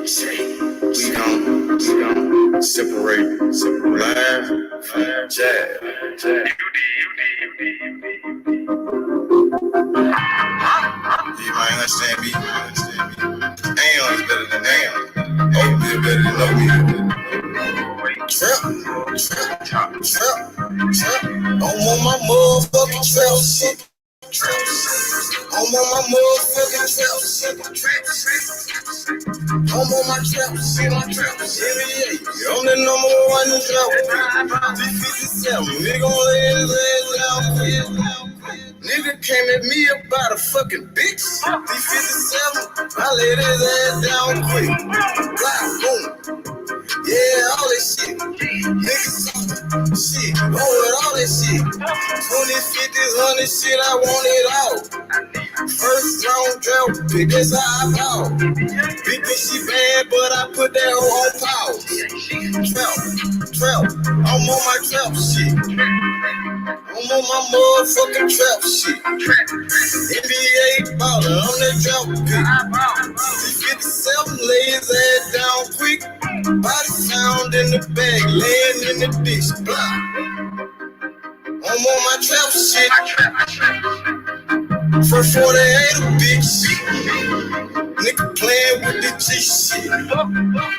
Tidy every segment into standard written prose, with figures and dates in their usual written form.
We gon' separate live from jazz. You might understand me. Am is better than am. Oatmeal better than oatmeal. Trap. I'm on my motherfucking trap shit. I'm on my motherfucking trap shit. I'm on my trap shit. I'm the number one in trap. 357. Nigga gon' lay his ass down. Nigga came at me about a fucking bitch. 357. I laid his ass down quick. Blah, boom. Yeah, all that shit. Niggas shit. Going all that shit. 20, 50s, 100 shit. I want it all. First round draft pick. That's how I ball. Big bitch, she bad, but I put that hoe on pause. Trap. I'm on my trap shit. I'm on my motherfucking trap shit. NBA baller, I'm that trap pick. 57, lay his ass down quick. Body sound in the bag, laying in the dish. I'm on my trap shit. For 48 a bitch. Nigga playing with the G shit.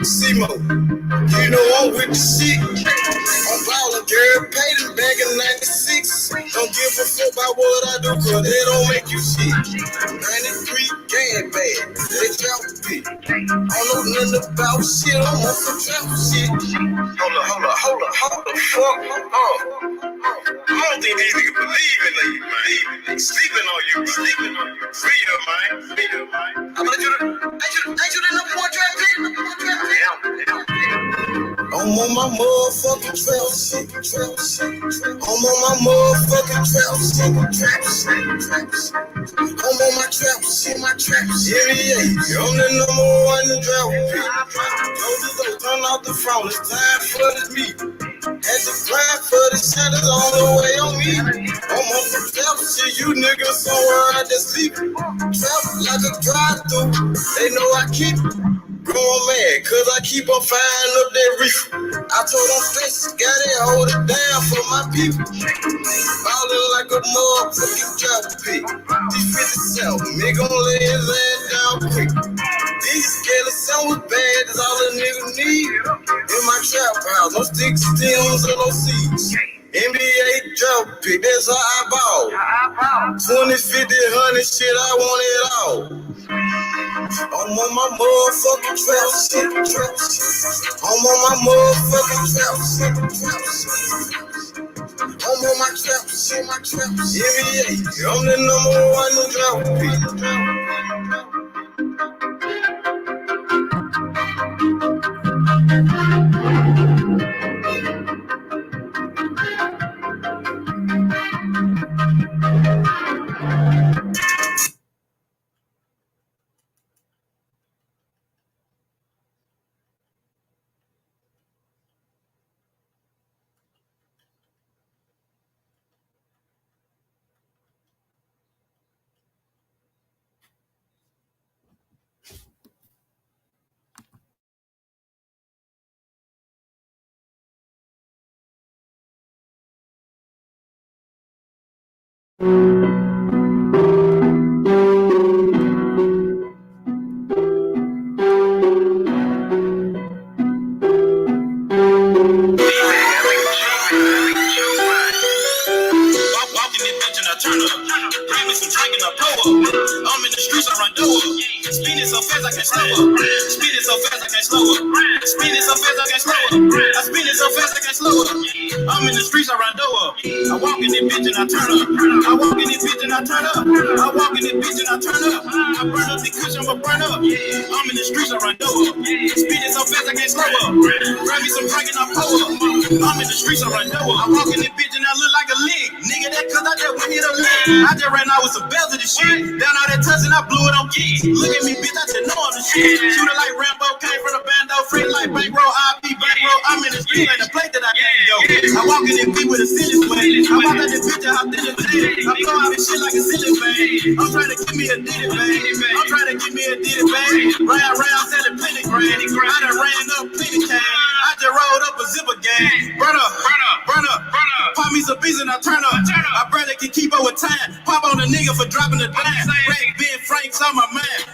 Simo, you know I'm with the shit. I'm ballin', girl, paid him back in 96. Don't give a fuck about what I do, cause they don't make you shit. 93 gang bad, they trap big. I don't know nothing about shit, I'm on some trap shit. Hold up, fuck. I don't think these niggas believe in you, man. Sleeping on you. Free your mind. I bet you the number one trap pick? Yeah. I'm on my motherfucking trap shit. I'm on my motherfucking trap shit. I'm on my trap shit. Yeah. I'm the number one in trap pick. Don't turn off the phone. It's time for this meet. Had to grind for the shadows all the way on me. I'm on some trap shit. You niggas somewhere out there sleeping. Trap like a drive-through. They know I keep going mad, cause I keep on firing up that reef. I told them faces, gotta hold it down for my people. Ballin' like a motherfucking trap pick. D57, nigga gon' lay his ass down quick. These skeleton was bad, that's all a nigga need. In my trap house, no sticks, stems, or no seeds. NBA drop pick, that's how I ball. 20, 50, 100 shit, I want it all. I'm on my motherfucking trap shit. I'm on my motherfucking trap shit. I'm on my trap shit. NBA, I'm the number one in drop pick. I'm in the streets, I run door. I walk in this bitch and I turn up. I walk in this bitch and I turn up. I walk in this bitch and I turn up. I burn up the cushion, I'ma burn up. I'm in the streets, I run door. Speeding so fast I can't slow up. Grab me some drink and I pull up. I'm in the streets, I run door. I walk in this bitch and I look like a lick. Nigga, that cause I just went hit a lick. I just ran out with some bells of this shit. Down all that touch and I blew it on keys. Look at me, bitch, I just know I'm the shit. Shooter like Rambo, came from the bando. Free like bankroll, IP bankroll. I'm in the street like the plate that I can't go. I walk in this bitch with a silly way. I walk out this bitch and hop in the day. I blow out this shit like a silly bang. I'm trying to give me a ditty bang. I'm trying to give me a ditty bang. Round, selling plenty. I done ran up plenty cash. I just rolled up a zipper gang. Run up. Pop me some beats and I turn up. My brother can keep up with time. Pop on a nigga for dropping the dime. Rack Ben Frank's on my mind.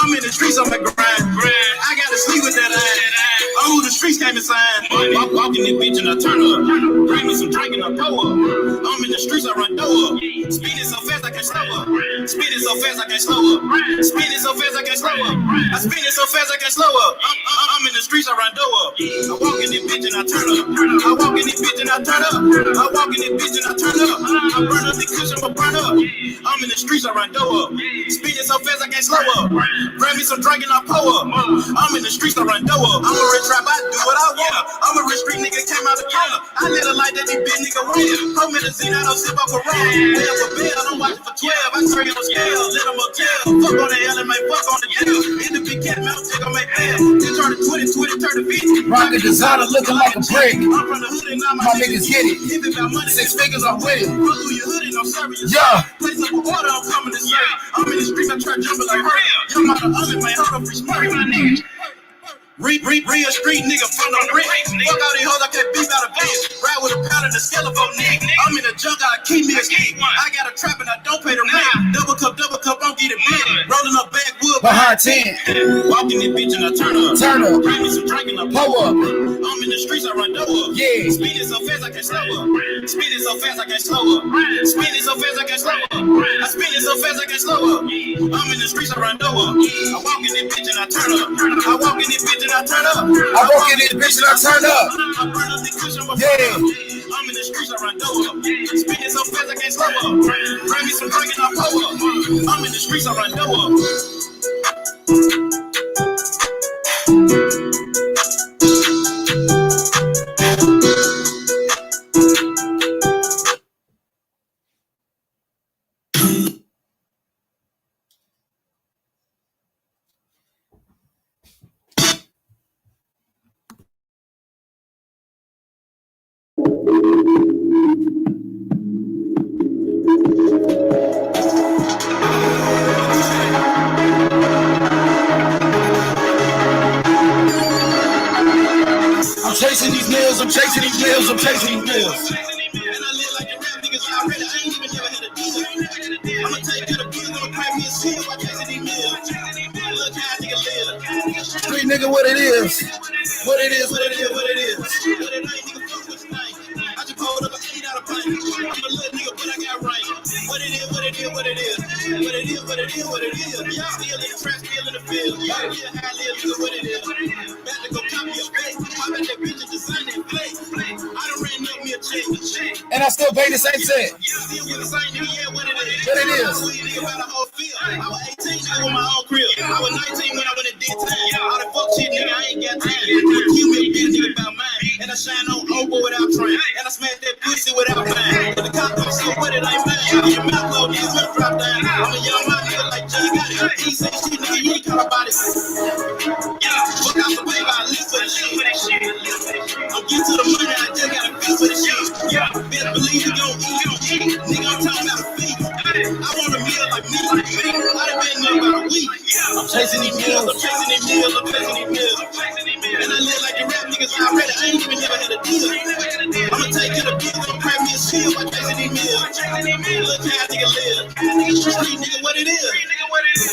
I'm in the streets on my grind. I gotta sleep with that eye. Oh, the streets came inside. Walking this bitch and I turn up. Bring me some drink and I pour up. I'm in the streets, I run door up. Speeding so fast I can't slow up. Speeding so fast I can't slow up. Speeding so fast I can't slow up. I spin it so fast I can't slow up. I'm in the streets, I run door up. I walk in this bitch and I turn up. I walk in this bitch and I turn up. I walk in this bitch and I turn up. I burn up the cushion, I burn up. I'm in the streets, I run door up. Speeding so fast I can't slow up. Grab me some drink and I pour up. I'm in the streets, I run door up. I'm a rich trap, I do what I want. I'm a rich street nigga, came out the corner. I live a life that these big nigga run. Pro medicine, I don't sip up a rum. Bell for bell, I don't watch it for 12. I turn it on scale, let them up jail. Fuck on the L and make fuck on the L. In the big cat mouth, check on my bell. Then turn to 20, 20, turn to 50. Rocket designer looking like a brick. I'm from the hood and now My niggas get it. If it about money, 6 figures, I'm with it. run through your hood and I'm serving you. Yeah. Place up a order, I'm coming to serve. I'm in the streets, I try jumping like her. Young mother oven, man, hold up, free smart. Real street nigga from the brick. Fuck all these hoes, I can't beat out a bitch. Ride with a pound and a skeleton nigga. I'm in the junk, I keep me a stick. I got a trap and I don't pay the rent. Double cup, I'm getting big. Rolling up backwood Behind 10. Walking this bitch and I turn up. Bring me some drink and I Pull up. I'm in the streets, I run door up. Yeah. Speeding so fast I can't slow up. Speeding so fast I can't slow up. Speeding so fast I can't slow up. I spin it so fast I can't slow up. I'm in the streets, I run door up. I walk in this bitch and I turn up. I walk in this bitch and I turn up. I walk in this bitch and I turn up. I burn up the cushion, but Yeah. I'm in the streets, I run door up. Spinning so fast I can't slow up. Bring me some drink and I pour up. I'm in the streets, I run door up. I'm chasing these meals, I'm chasing these meals, I'm chasing these meals. And I live like the rap niggas already. I ain't even never had a deal. I'ma take care of the bills, I'ma crack me a seal while chasing these meals. Look how a nigga live. Street nigga, what it is. What it is, what it is, what it is. What it ain't, nigga, fuck what you think. I just pulled up a 8 out of pint. I'm a little nigga, but I got right. What it is, what it is, what it is. What it is, what it is, what it is. Y'all still in the trap, still in the field. Y'all live how I live, nigga, what it is. About to go copy your face. I'm at that bitch and design that play. I done ran up me a check. And I still pay the same set. You still with the same nigga, yeah, what it is. What it is. I was a nigga about the whole field. I was 18, nigga, with my own crib. I was 19 when I went and did time. All that fuck shit, nigga, I ain't got time. You me a bitch, nigga, about mine. And I shine on over without trying. And I smash that pussy without mine. But the cop comes so what it ain't mine. Your mouth low, niggas will drop down. I'm a young man, nigga, like John Gotti. He say shit, nigga, you ain't call about it. Yeah, fuck out the baby, I live for the shit. I'm getting to the money, I just got a feel for the shit. Yeah, better believe you gon' eat. Nigga, I'm talking about a feet. I want a meal like me. I done been there about a week. I'm chasing these meals, I'm chasing these meals, I'm chasing these meals. And I live like the rap niggas already. I ain't even never had a deal. I'ma take care of the bills, I'ma crack me a seal while chasing these meals. Look how a nigga live. Street nigga, what it is.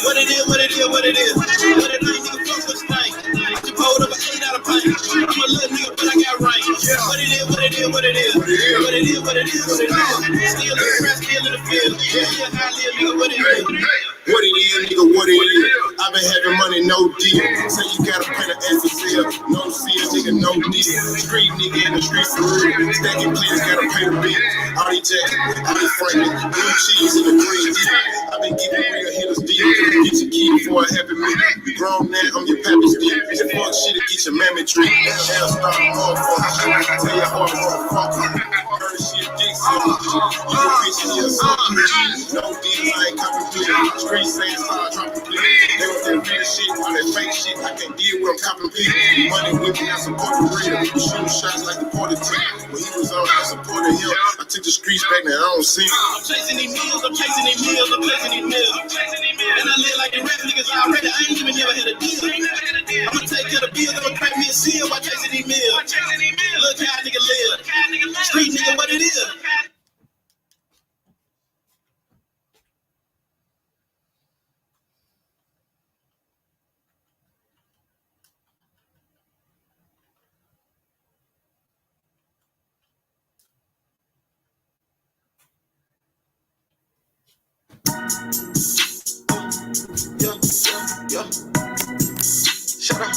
What it is, what it is, what it is. What it ain't, nigga, fuck what you think. I just pulled up a 8 out of pint. I'm a little nigga, but I got right. What it is, what it is, what it is. What it is, what it is, what it is. Still in the trap, still in the field. Yeah, how I live, nigga, what it is. What it is, nigga, what it is. I've been having money, no deal. Say you gotta pay the ass for sale. No seal, nigga, no deal. Street nigga in the streets for real. Stacking please, gotta pay the bill. All these jackets, all these Franklin, blue cheese and the green deal. I've been giving real hitters deal. Get your key before it happen me. You grown now, I'm your pappy still. That fuck shit to get your mammy tree. Hell start motherfucker. Tell your heart motherfucker. Heard shit, dick sucker. You a bitch in your sucker. No deal, I ain't coming through. Street saying hard, dropping please. They want that real shit, all that fake shit. I can't deal with them copping people. Money with me, I support the real. You shooting shots like the porter team. When he was on, I supported him. I took the streets back, now I don't see him. I'm chasing these meals, I'm chasing these meals, I'm chasing these meals. And I live like the rap niggas already. I ain't even never had a deal. I'ma take care Look how nigga live. Street nigga, what it is. Yeah. Shut up.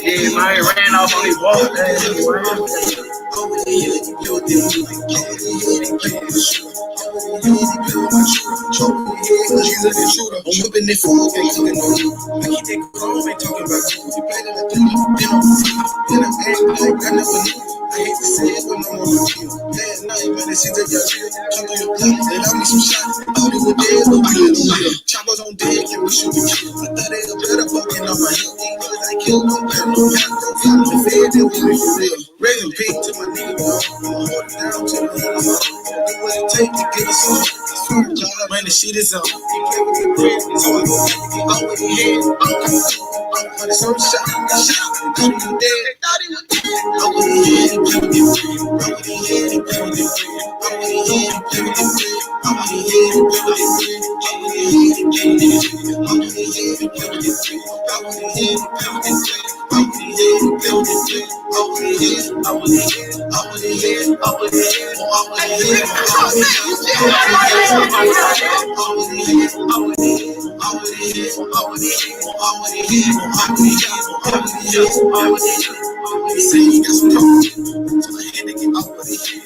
Yeah, man, ran off on his walk. She's an intruder. I'm whipping it for her, ain't talking no you. I keep that chrome, ain't talking about you. You play that then I'm acting like I never knew. I hate to say it, but I'm on the field. Last night, man, it seems like y'all real. Come through your blood, they love me some shots. Thought it was dead, but we in the wheel. Choppers on deck, and we shoot the kill. I thought they were better fucking off my hip. These niggas I killed, no got no got. I'm the fed, then we make it real. Raising pig to my nigga, I'ma hold it down to the end of my life. Do what it take to get us on. Man, the shit is on. So I go back to get out with the head. But it's on the shot. Thought he was dead. Thought he was dead. I with the head and play with the free. I with the head and play with the free. I with the head and play with the free. I with the head and play with the free. I with the head and play with the free. I with the head and play with the free. I with the head and play with the free. I with the head and play with the free. I with the head. I with the head. I with the head. I with the head. I with Say you got some talk, so I had to get out of the head.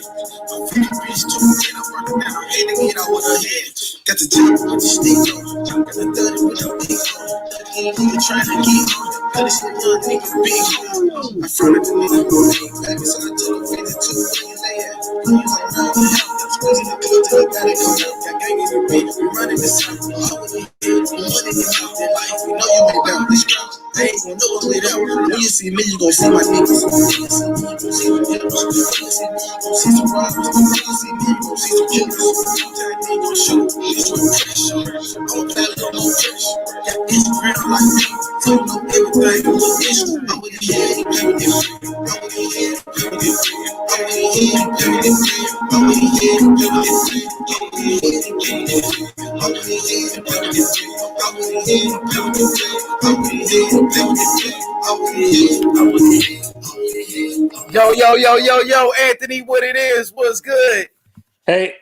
I'm pretty bitch too, and I'm working down. I had to get out of her head. Got the job with the stick on, got the 30 with the big on. Ain't nigga trying to get on, got this little nigga big on. I fronted the nigga go big, back so I took 52 million later. You like 9 and a half, I'm squeezing the club till I got it come out. Got gang in the bitch, we running the circle. I was in here, we running the mouth in life. We know you ain't down this crowd. I ain't gon' know it without. When you see me, you gon' see my niggas. When you see me, you gon' see my niggas. When you see me, you gon' see some robbers. When you see me, you gon' see some killers. Sometimes they gon' shoot. It's with pressure. I'm a pally on no pressure. Got Instagram like me. So you know everything. You look issue. I'm with the head and play with the free. I'm with the head and play with the free. I'm with the head and play with the free. I'm with the head and play with the free. I'm with the head and play with the free. I'm with the head and play with the free. I'm with the head and play with the free. I'm with the head. Yo, Anthony, what it is? What's good? Hey,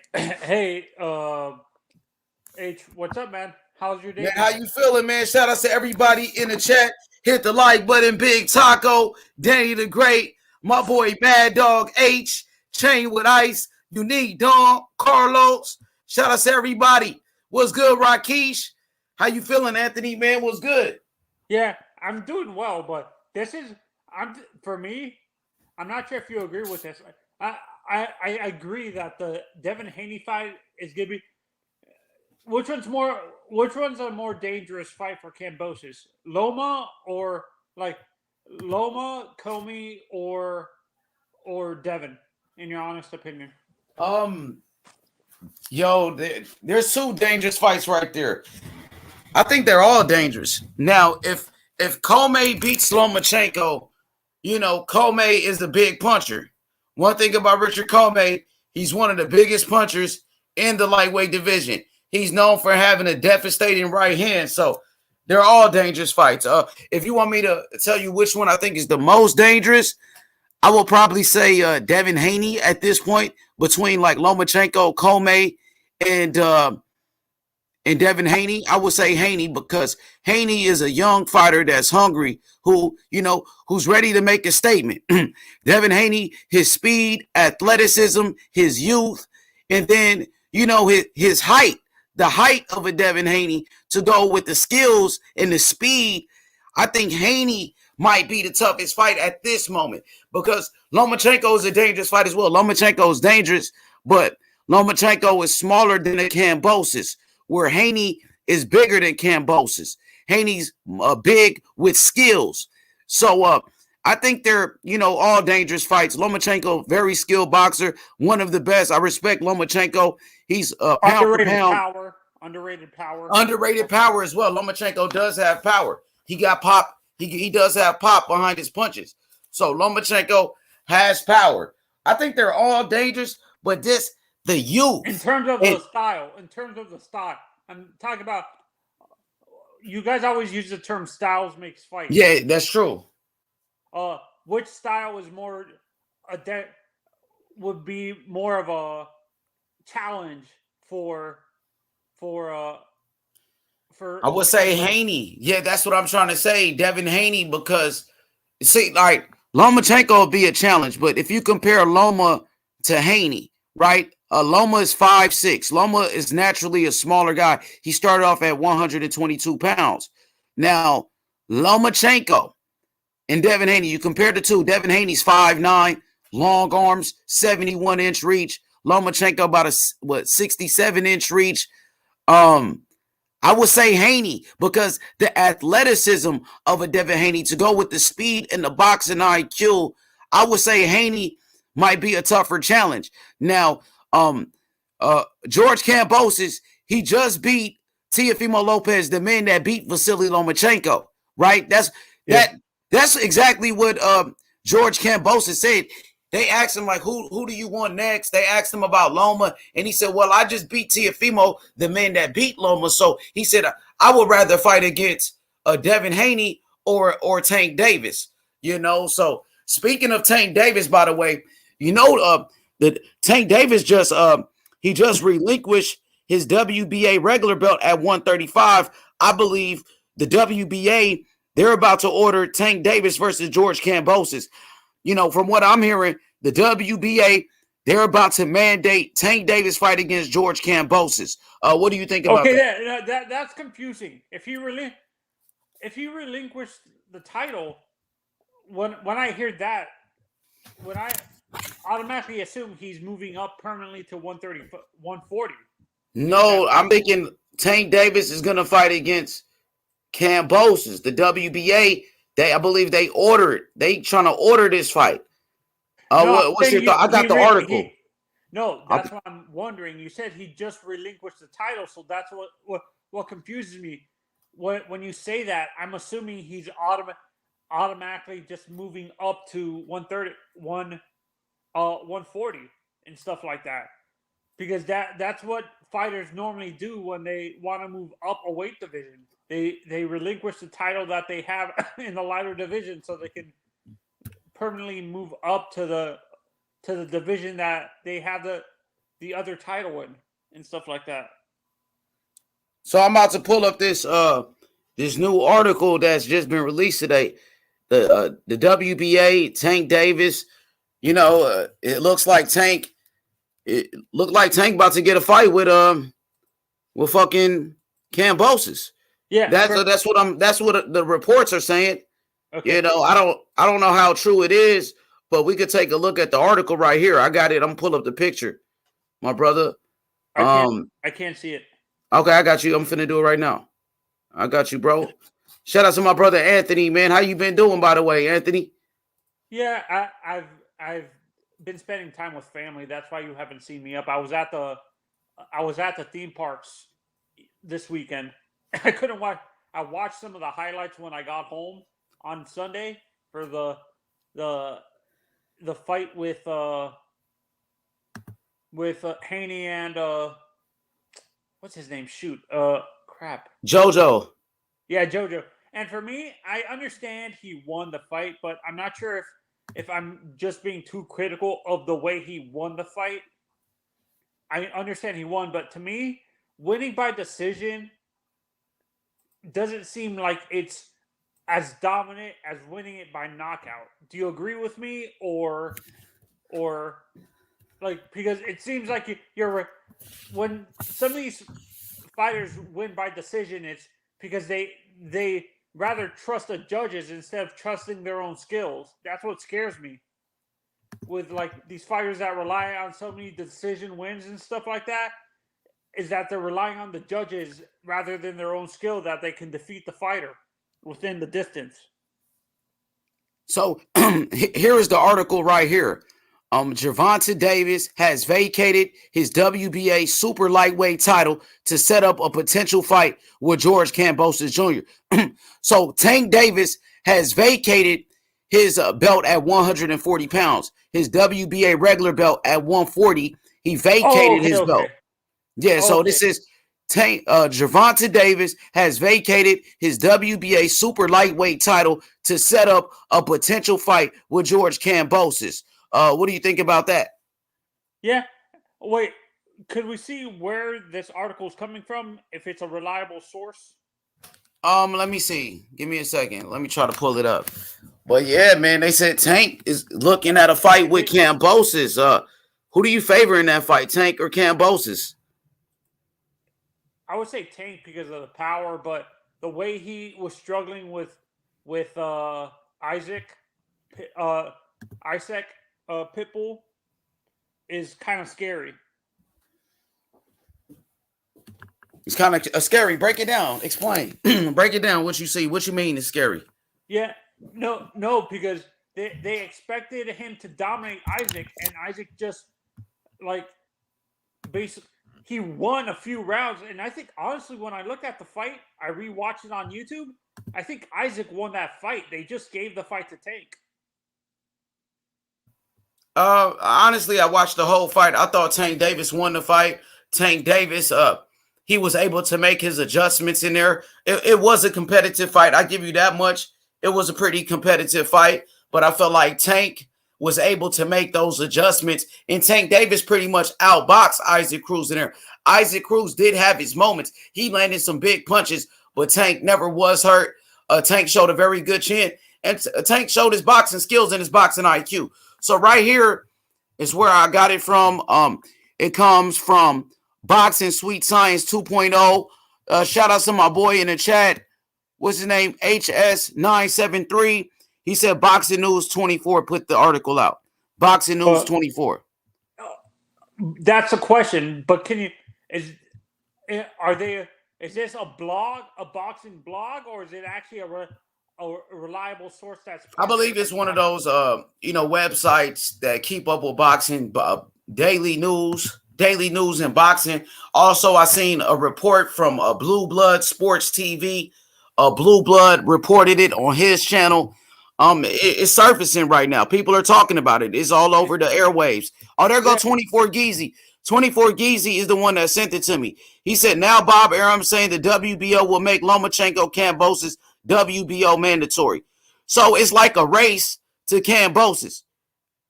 H, what's up, man? How's your day? Man, how you feeling, man? Shout out to everybody in the chat. Hit the like button, Big Taco, Danny the Great, my boy Mad Dog H, Chain with Ice, Unique Don, Carlos. Shout out to everybody. What's good, Rakesh? How you feeling, Anthony? Man, what's good? Yeah, I'm doing well, but for me, I'm not sure if you agree with this. I agree that the Devin Haney fight is gonna be. Which one's a more dangerous fight for Kambosos? Loma or Comey or Devin? In your honest opinion? There's two dangerous fights right there. I think they're all dangerous. Now, if Comey beats Lomachenko, Comey is the big puncher. One thing about Richard Comey, he's one of the biggest punchers in the lightweight division. He's known for having a devastating right hand. So they're all dangerous fights. If you want me to tell you which one I think is the most dangerous, I will probably say Devin Haney at this point, between like Lomachenko, Comey, and Devin Haney. I would say Haney because Haney is a young fighter that's hungry, who's ready to make a statement. Devin Haney, his speed, athleticism, his youth, and then, his height, the height of a Devin Haney to go with the skills and the speed. I think Haney might be the toughest fight at this moment because Lomachenko is a dangerous fight as well. Lomachenko is dangerous, but Lomachenko is smaller than the Kambosos, where Haney is bigger than Kambosos. Haney's big with skills. So I think they're, all dangerous fights. Lomachenko, very skilled boxer, one of the best. I respect Lomachenko. He's pound for pound. Underrated power. Underrated power as well. Lomachenko does have power. He got pop. He does have pop behind his punches. So Lomachenko has power. I think they're all dangerous, but the youth. In terms of the style, I'm talking about, you guys always use the term styles makes fights. Yeah, that's true. Which style is more would be more of a challenge for I would say Haney. Yeah, that's what I'm trying to say. Devin Haney, because see, like Lomachenko will be a challenge, but if you compare Loma to Haney, right? Loma is 5'6". Loma is naturally a smaller guy. He started off at 122 pounds. Now, Lomachenko and Devin Haney, you compare the two. Devin Haney's 5'9", long arms, 71-inch reach. Lomachenko about a 67-inch reach. I would say Haney because the athleticism of a Devin Haney to go with the speed and the boxing IQ, I would say Haney might be a tougher challenge. Now, George Kambosos, he just beat Teofimo Lopez, the man that beat Vasily Lomachenko, right? That's exactly what George Kambosos said. They asked him, like, who do you want next? They asked him about Loma, and he said, well, I just beat Teofimo, the man that beat Loma. So he said, I would rather fight against Devin Haney or Tank Davis, So speaking of Tank Davis, by the way, that Tank Davis just relinquished his WBA regular belt at 135. I believe the WBA, they're about to order Tank Davis versus George Kambosos. From what I'm hearing, the WBA, they're about to mandate Tank Davis fight against George Kambosos. What do you think about that? Okay, that's confusing. If he relinquished the title, when I hear that, when I automatically assume he's moving up permanently to 140. No, I'm thinking Tank Davis is going to fight against Kambosos. The WBA, I believe they trying to order this fight. What's your thought? I got the article. That's what I'm wondering. You said he just relinquished the title, so that's what confuses me. When you say that, I'm assuming he's automatically just moving up to 140 and stuff like that, because that's what fighters normally do when they want to move up a weight division. They relinquish the title that they have in the lighter division so they can permanently move up to the division that they have the other title in and stuff like that. So I'm about to pull up this new article that's just been released today. The WBA, Tank Davis, it looks like Tank about to get a fight with fucking Kambosos. Yeah, that's what the reports are saying. Okay. I don't know how true it is, but we could take a look at the article right here. I got it. I'm pull up the picture, my brother. I can't see it. Okay, I got you. I'm finna do it right now. I got you, bro. Shout out to my brother Anthony, man. How you been doing, by the way, Anthony? Yeah, I've been spending time with family. That's why you haven't seen me up. I was at the theme parks this weekend. I couldn't watch. I watched some of the highlights when I got home on Sunday for the fight with Haney and what's his name? Crap. JoJo. Yeah, JoJo. And for me, I understand he won the fight, but I'm not sure if I'm just being too critical of the way he won the fight. I understand he won, but to me, winning by decision doesn't seem like it's as dominant as winning it by knockout. Do you agree with me, or like, because it seems like you're when some of these fighters win by decision, it's because they rather trust the judges instead of trusting their own skills. That's what scares me with like these fighters that rely on so many decision wins and stuff like that. Is that they're relying on the judges rather than their own skill that they can defeat the fighter within the distance. So here is the article right here. Gervonta Davis has vacated his WBA super lightweight title to set up a potential fight with George Kambosos Jr. So Tank Davis has vacated his belt at 140 pounds. His WBA regular belt at 140. He vacated his belt. Yeah, so this is Gervonta Davis has vacated his WBA super lightweight title to set up a potential fight with George Kambosos. What do you think about that? Yeah. Wait, could we see where this article is coming from? If it's a reliable source? Let me see. Give me a second. Let me try to pull it up. But yeah, man, they said Tank is looking at a fight with Kambosos. Who do you favor in that fight, Tank or Kambosos? I would say Tank because of the power, but the way he was struggling with Isaac Pitbull is kind of scary. It's kind of scary. Break it down. Explain. Break it down. What you see. What you mean is scary. Yeah. No, because they expected him to dominate Isaac, and Isaac just like basically he won a few rounds. And I think honestly, when I look at the fight, I rewatched it on YouTube. I think Isaac won that fight. They just gave the fight to Tank. Honestly, I watched the whole fight. I thought Tank Davis won the fight. Tank Davis, he was able to make his adjustments in there. It was a competitive fight. I give you that much. It was a pretty competitive fight, but I felt like Tank was able to make those adjustments, and Tank Davis pretty much outboxed Isaac Cruz in there. Isaac Cruz did have his moments. He landed some big punches, but Tank never was hurt. Tank showed a very good chin, and Tank showed his boxing skills and his boxing IQ. So right here is where I got it from. It comes from Boxing Sweet Science 2.0. Shout out to my boy in the chat. What's his name? HS973. He said Boxing News 24 put the article out. Boxing News 24. That's a question, but is this a blog, a boxing blog, or is it actually a reliable source that's I believe it's one of those websites that keep up with boxing, daily news and boxing. Also, I seen a report from Blue Blood Sports TV. Blue Blood reported it on his channel. It's surfacing right now. People are talking about it. It's all over the airwaves. Oh, there go 24 Geezy. 24 Geezy is the one that sent it to me. He said, now Bob Arum saying the WBO will make Lomachenko Kambosos WBO mandatory. So it's like a race to Kambosos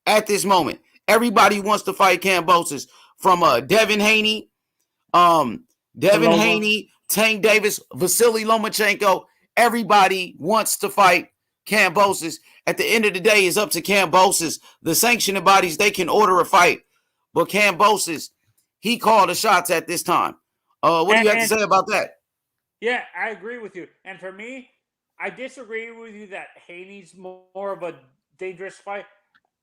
at this moment. Everybody wants to fight Kambosos, from Devin Haney, Tank Davis, Vasily Lomachenko. Everybody wants to fight Kambosos. At the end of the day, it's up to Kambosos. The sanctioning bodies, they can order a fight. But Kambosos, he called the shots at this time. What do you have to say about that? Yeah, I agree with you. And for me, I disagree with you that Haney's more of a dangerous fight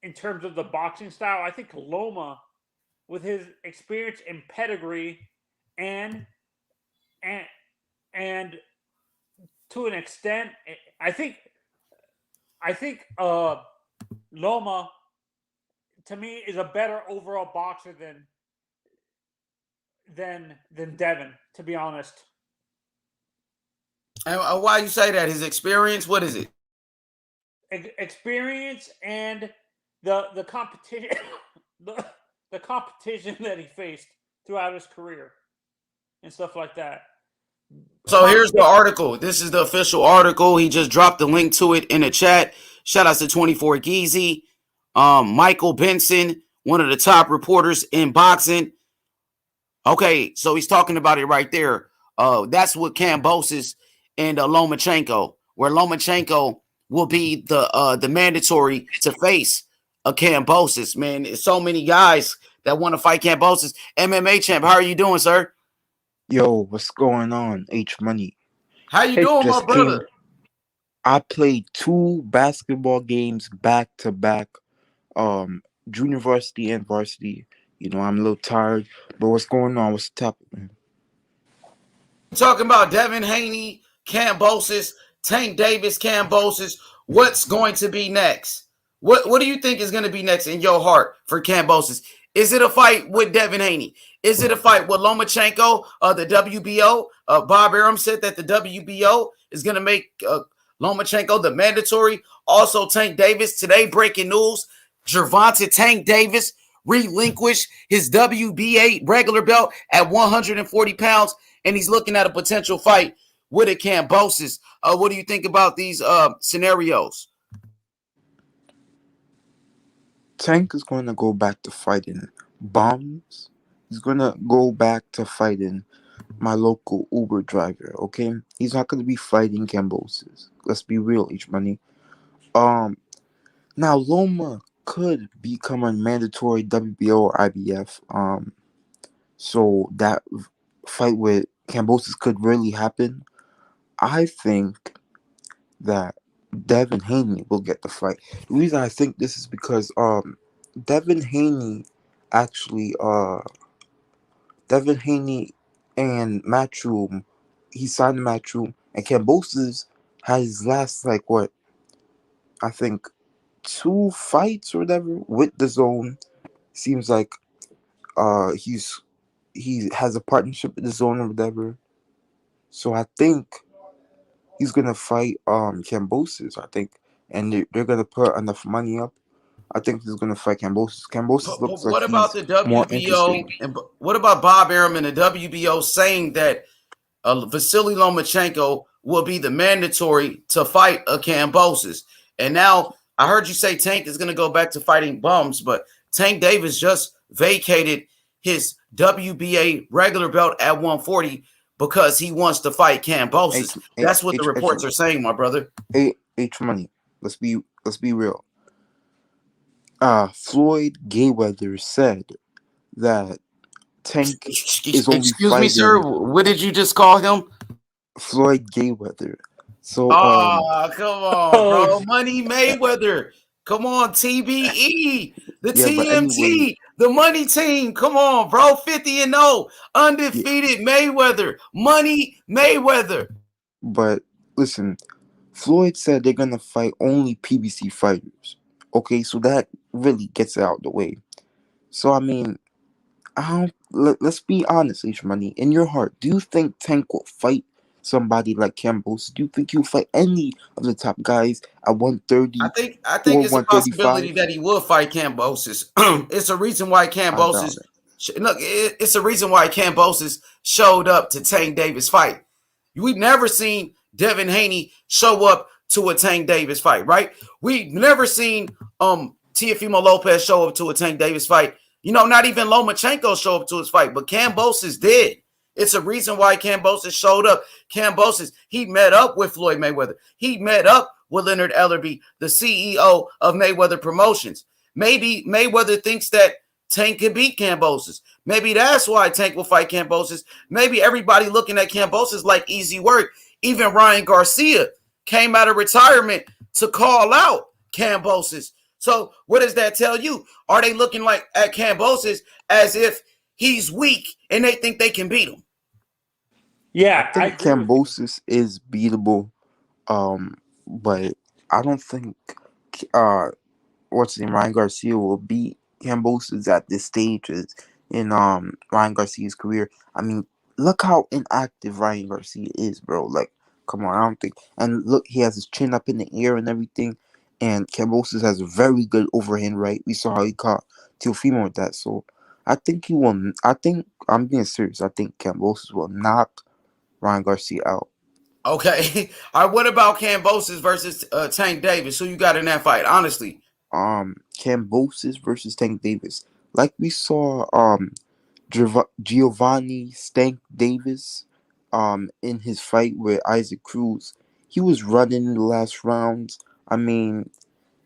in terms of the boxing style. I think Loma, with his experience and pedigree, and to an extent, I think Loma, to me, is a better overall boxer than Devin, to be honest. And why you say that? His experience? What is it? Experience and the competition, the competition that he faced throughout his career and stuff like that. So here's the article. This is the official article. He just dropped the link to it in the chat. Shout out to 24 Geezy. Michael Benson, one of the top reporters in boxing. Okay, so he's talking about it right there. That's what Kambosos and Lomachenko, where Lomachenko will be the mandatory to face a Kambosos. Man, there's so many guys that want to fight Kambosos. MMA champ, how are you doing, sir? Yo, what's going on? H Money. How you doing, my brother? I played 2 basketball games back to back, um, junior varsity and varsity. I'm a little tired, but what's going on? What's the topic, man? Talking about Devin Haney, Kambosos, Tank Davis, Kambosos. What's going to be next? What do you think is going to be next in your heart for Kambosos? Is it a fight with Devin Haney? Is it a fight with Lomachenko, the WBO? Bob Arum said that the WBO is going to make Lomachenko the mandatory. Also, Tank Davis, today breaking news, Gervonta Tank Davis relinquished his WBA regular belt at 140 pounds, and he's looking at a potential fight with a Kambosos. What do you think about these scenarios? Tank is going to go back to fighting bombs. He's going to go back to fighting my local Uber driver, okay? He's not going to be fighting Kambosos. Let's be real, H Money. Um, Now Loma could become a mandatory WBO or IBF. So that fight with Kambosos could really happen. I think that Devin Haney will get the fight. The reason I think this is because Devin Haney actually Devin Haney and Matchroom, he signed the Matchroom, and Kambosos had his last like what, I think 2 fights or whatever with the zone. Seems like he has a partnership with the zone or whatever. So I think he's gonna fight Kambosos, I think. And they're gonna put enough money up. I think he's gonna fight Kambosos. Kambosos But looks like what about he's the more interested. WBO? And what about Bob Arum and the WBO saying that Vasily Lomachenko will be the mandatory to fight a Kambosos? And now I heard you say Tank is going to go back to fighting bums, but Tank Davis just vacated his WBA regular belt at 140 because he wants to fight Kambosos. That's what the reports are saying, my brother. H Money. Let's be real. Floyd Mayweather said that Tank is only Excuse me, fighting sir. What did you just call him? Floyd Mayweather. So Oh, come on, Oh, bro. Money Mayweather. Come on, TBE. The yeah, but anyway, TMT. The money team. Come on, bro. 50-0. yeah, Undefeated Mayweather. Money Mayweather. but listen, Floyd said they're gonna fight only PBC fighters. Okay, so that really gets it out the way. So I mean, let's be honest, H Money. In your heart, do you think Tank will fight somebody like Campos? Do you think he'll fight any of the top guys at I 130 think I think or it's a possibility 135? that he will fight Kambosos. It's a reason why I doubt Kambosos it. look. It's a reason why Kambosos showed up to Tank Davis fight. We've never seen Devin Haney show up to a Tank Davis fight, right? We've never seen Teofimo Lopez show up to a Tank Davis fight. Not even Lomachenko show up to his fight, but Kambosos did. It's a reason why Kambosos showed up. Kambosos, he met up with Floyd Mayweather. He met up with Leonard Ellerby, the CEO of Mayweather Promotions. Maybe Mayweather thinks that Tank could beat Kambosos. Maybe that's why Tank will fight Kambosos. Maybe everybody looking at Kambosos like easy work. Even Ryan Garcia came out of retirement to call out Kambosos. So what does that tell you? Are they looking like at Kambosos as if he's weak and they think they can beat him? I yeah, I think agree with you. Cambosis is beatable, but I don't think uh what's his name, Ryan Garcia will beat Cambosis at this stage in Ryan Garcia's career. I mean, look how inactive Ryan Garcia is, bro. Like, come on, I don't think. And look, he has his chin up in the air and everything. And Cambosis has a very good overhand right. We saw how he caught Teofimo with that. So I think he will. I think I'm being serious. I think Cambosis will knock Ryan Garcia out. Okay. All right. What about Kambosos versus Tank Davis? Who you got in that fight? Honestly. Kambosis versus Tank Davis. Like we saw Giovanni Stank Davis in his fight with Isaac Cruz. He was running in the last rounds. I mean,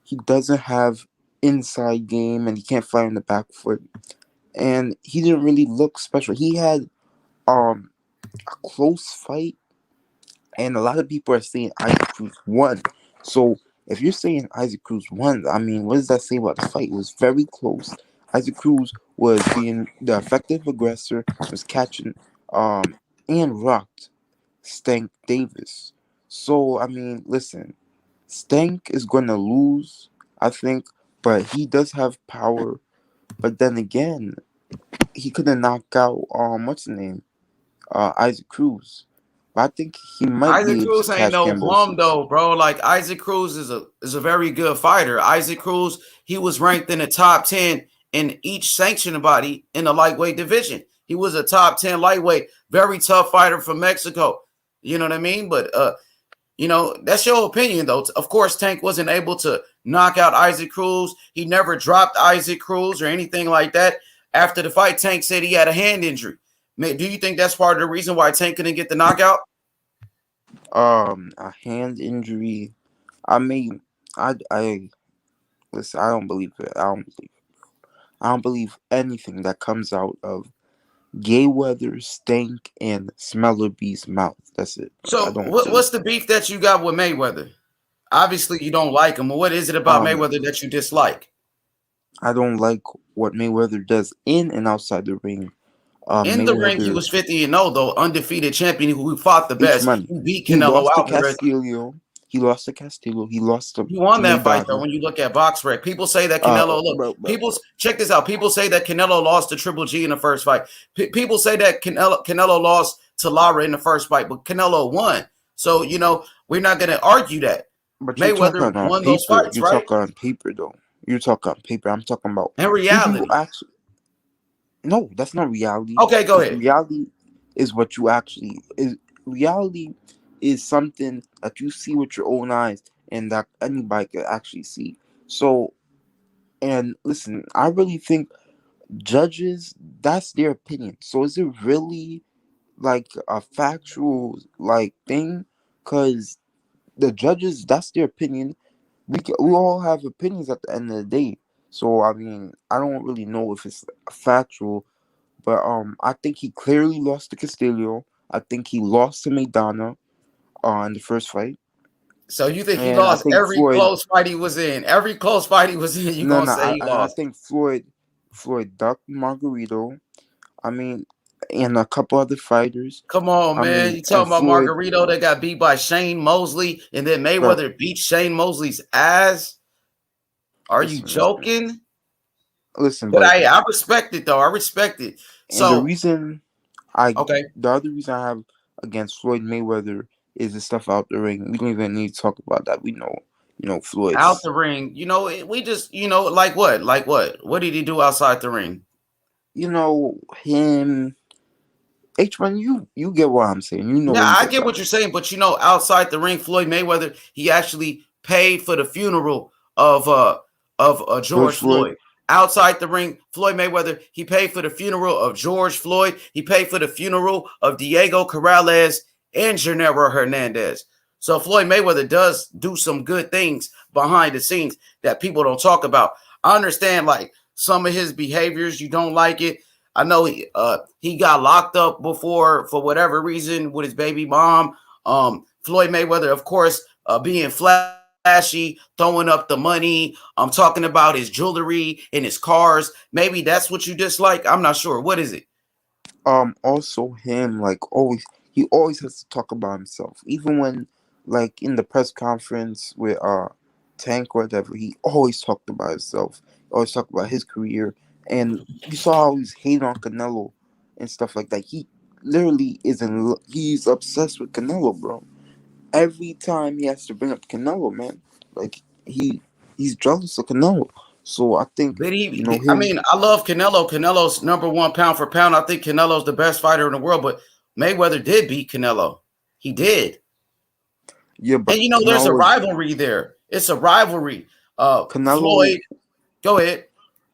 he doesn't have inside game and he can't fight on the back foot. And he didn't really look special. He had a close fight And a lot of people are saying Isaac Cruz won. So if you're saying Isaac Cruz won, I mean, what does that say about the fight? It was very close. Isaac Cruz was being the effective aggressor, was catching and rocked Stank Davis. So I mean, listen, Stank is gonna lose, I think, but he does have power. But then again, he could have knocked out what's the name? Isaac Cruz. But I think he might Isaac be able to Cruz ain't catch no bum Kambosos. though, bro. Like Isaac Cruz is a very good fighter. Isaac Cruz, he was ranked in the top 10 in each sanctioned body in the lightweight division. He was a top 10 lightweight, very tough fighter from Mexico. You know what I mean? But that's your opinion though. Of course, Tank wasn't able to knock out Isaac Cruz. He never dropped Isaac Cruz or anything like that. After the fight, Tank said he had a hand injury. Do you think that's part of the reason why Tank couldn't get the knockout? A hand injury. I mean, I listen. I don't believe it. I don't believe anything that comes out of Gayweather, Stank, and Smeller B's mouth. That's it. I So don't believe. what's the beef that you got with Mayweather? Obviously, you don't like him. What is it about Um, Mayweather that you dislike? I don't like what Mayweather does in and outside the ring. In the ring, he Mayweather was 50-0, though, undefeated champion who fought the each best. money. He beat He Canelo lost to Alvarez. Castillo. He lost to Castillo. He lost He to won that fight, though, Maidana. when you look at BoxRec. People say that Canelo, look, Bro. check this out. People say that Canelo lost to Triple G in the first fight. People say that Canelo lost to Lara in the first fight, but Canelo won. So, we're not going to argue that. But you're Mayweather talking on won those paper. fights, You're right? talking on paper, though. You're talking on paper. I'm talking about In who do you reality. actually. No, that's not reality. Okay, go Because ahead. reality is what you actually is. Reality is something that you see with your own eyes and that anybody could actually see. So, and listen, I really think judges, that's their opinion. So, is it really like a factual like thing? Because the judges, that's their opinion. We all have opinions at the end of the day. So I mean, I don't really know if it's factual, but I think he clearly lost to Castillo. I think he lost to Maidana in the first fight, So you think he and I lost think every Floyd. close fight he was in? Every close fight he was in, you No, gonna no, say he I lost? think Floyd ducked Margarito. I mean, and a couple other fighters. Come on, I man. mean, You and talking about Floyd, Margarito that got beat by Shane Mosley, and then bro. Mayweather beat Shane Mosley's ass? Are you Listen, joking? listen, But but I respect it though. I respect it. and the So reason okay, the other reason I have against Floyd Mayweather is the stuff out the ring. We don't even need to talk about that. We know, out Floyd's. the ring, we just like what? Like what? What did he do outside the ring? Him. H1, you get what I'm saying. You know Yeah, what he I does get out what you're saying, but outside the ring, Floyd Mayweather, he actually paid for the funeral of George George Floyd. Floyd. Outside the ring, Floyd Mayweather, he paid for the funeral of George Floyd. He paid for the funeral of Diego Corrales and Gennaro Hernandez. So Floyd Mayweather does do some good things behind the scenes that people don't talk about. I understand like some of his behaviors, you don't like it. I know he got locked up before for whatever reason with his baby mom. Floyd Mayweather, of course, being flashy, throwing up the money. I'm talking about his jewelry and his cars. Maybe that's what you dislike. I'm not sure. What is it? Also him, like, always, he always has to talk about himself. Even when, like, in the press conference with Tank or whatever, he always talked about himself. He always talked about his career. And you saw how he's hating on Canelo and stuff like that. He literally he's obsessed with Canelo, bro. Every time he has to bring up Canelo, man. Like, he's jealous of Canelo. So I think, Did he? I him. mean, I love Canelo. Canelo's number one pound for pound. I think Canelo's the best fighter in the world, but Mayweather did beat Canelo. He did. Yeah, but And there's a Canelo was rivalry there. It's a rivalry. Canelo. Floyd, go ahead.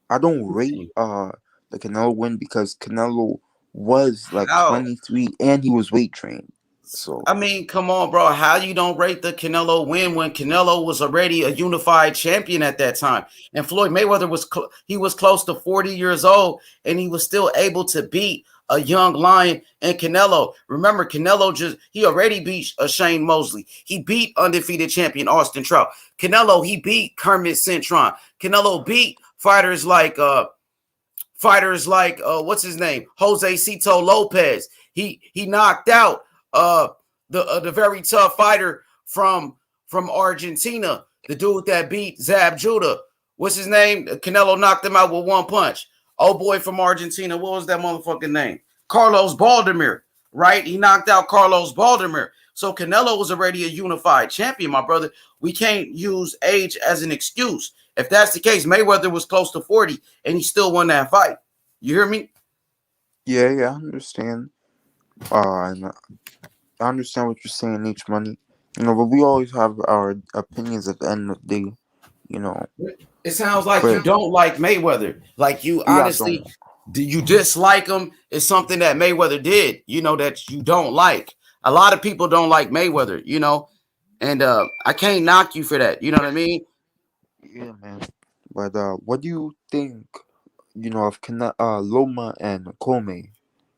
I don't rate the Canelo win because Canelo was like How? 23 and he was weight trained. So I mean, come on, bro. How you don't rate the Canelo win when Canelo was already a unified champion at that time, and Floyd Mayweather was he was close to 40 years old, and he was still able to beat a young lion, and Canelo. Remember, Canelo he already beat Shane Mosley. He beat undefeated champion Austin Trout. Canelo, he beat Kermit Cintron. Canelo beat fighters like what's his name? Jose Cito Lopez. He knocked out the very tough fighter from Argentina, the dude that beat Zab Judah. What's his name? Canelo knocked him out with one punch. Oh boy from Argentina. What was that motherfucking name? Carlos Baldomir, right? He knocked out Carlos Baldomir. So Canelo was already a unified champion, my brother. We can't use age as an excuse. If that's the case, Mayweather was close to 40 and he still won that fight. You hear me? Yeah, I understand. And I understand what you're saying, H Money. But we always have our opinions at the end of the day, you know. It sounds like But you don't like Mayweather. Like you honestly, do you dislike him? Is something that Mayweather did, that you don't like. A lot of people don't like Mayweather, and I can't knock you for that. You know what I mean? Yeah, man. But what do you think, of Loma and Kome?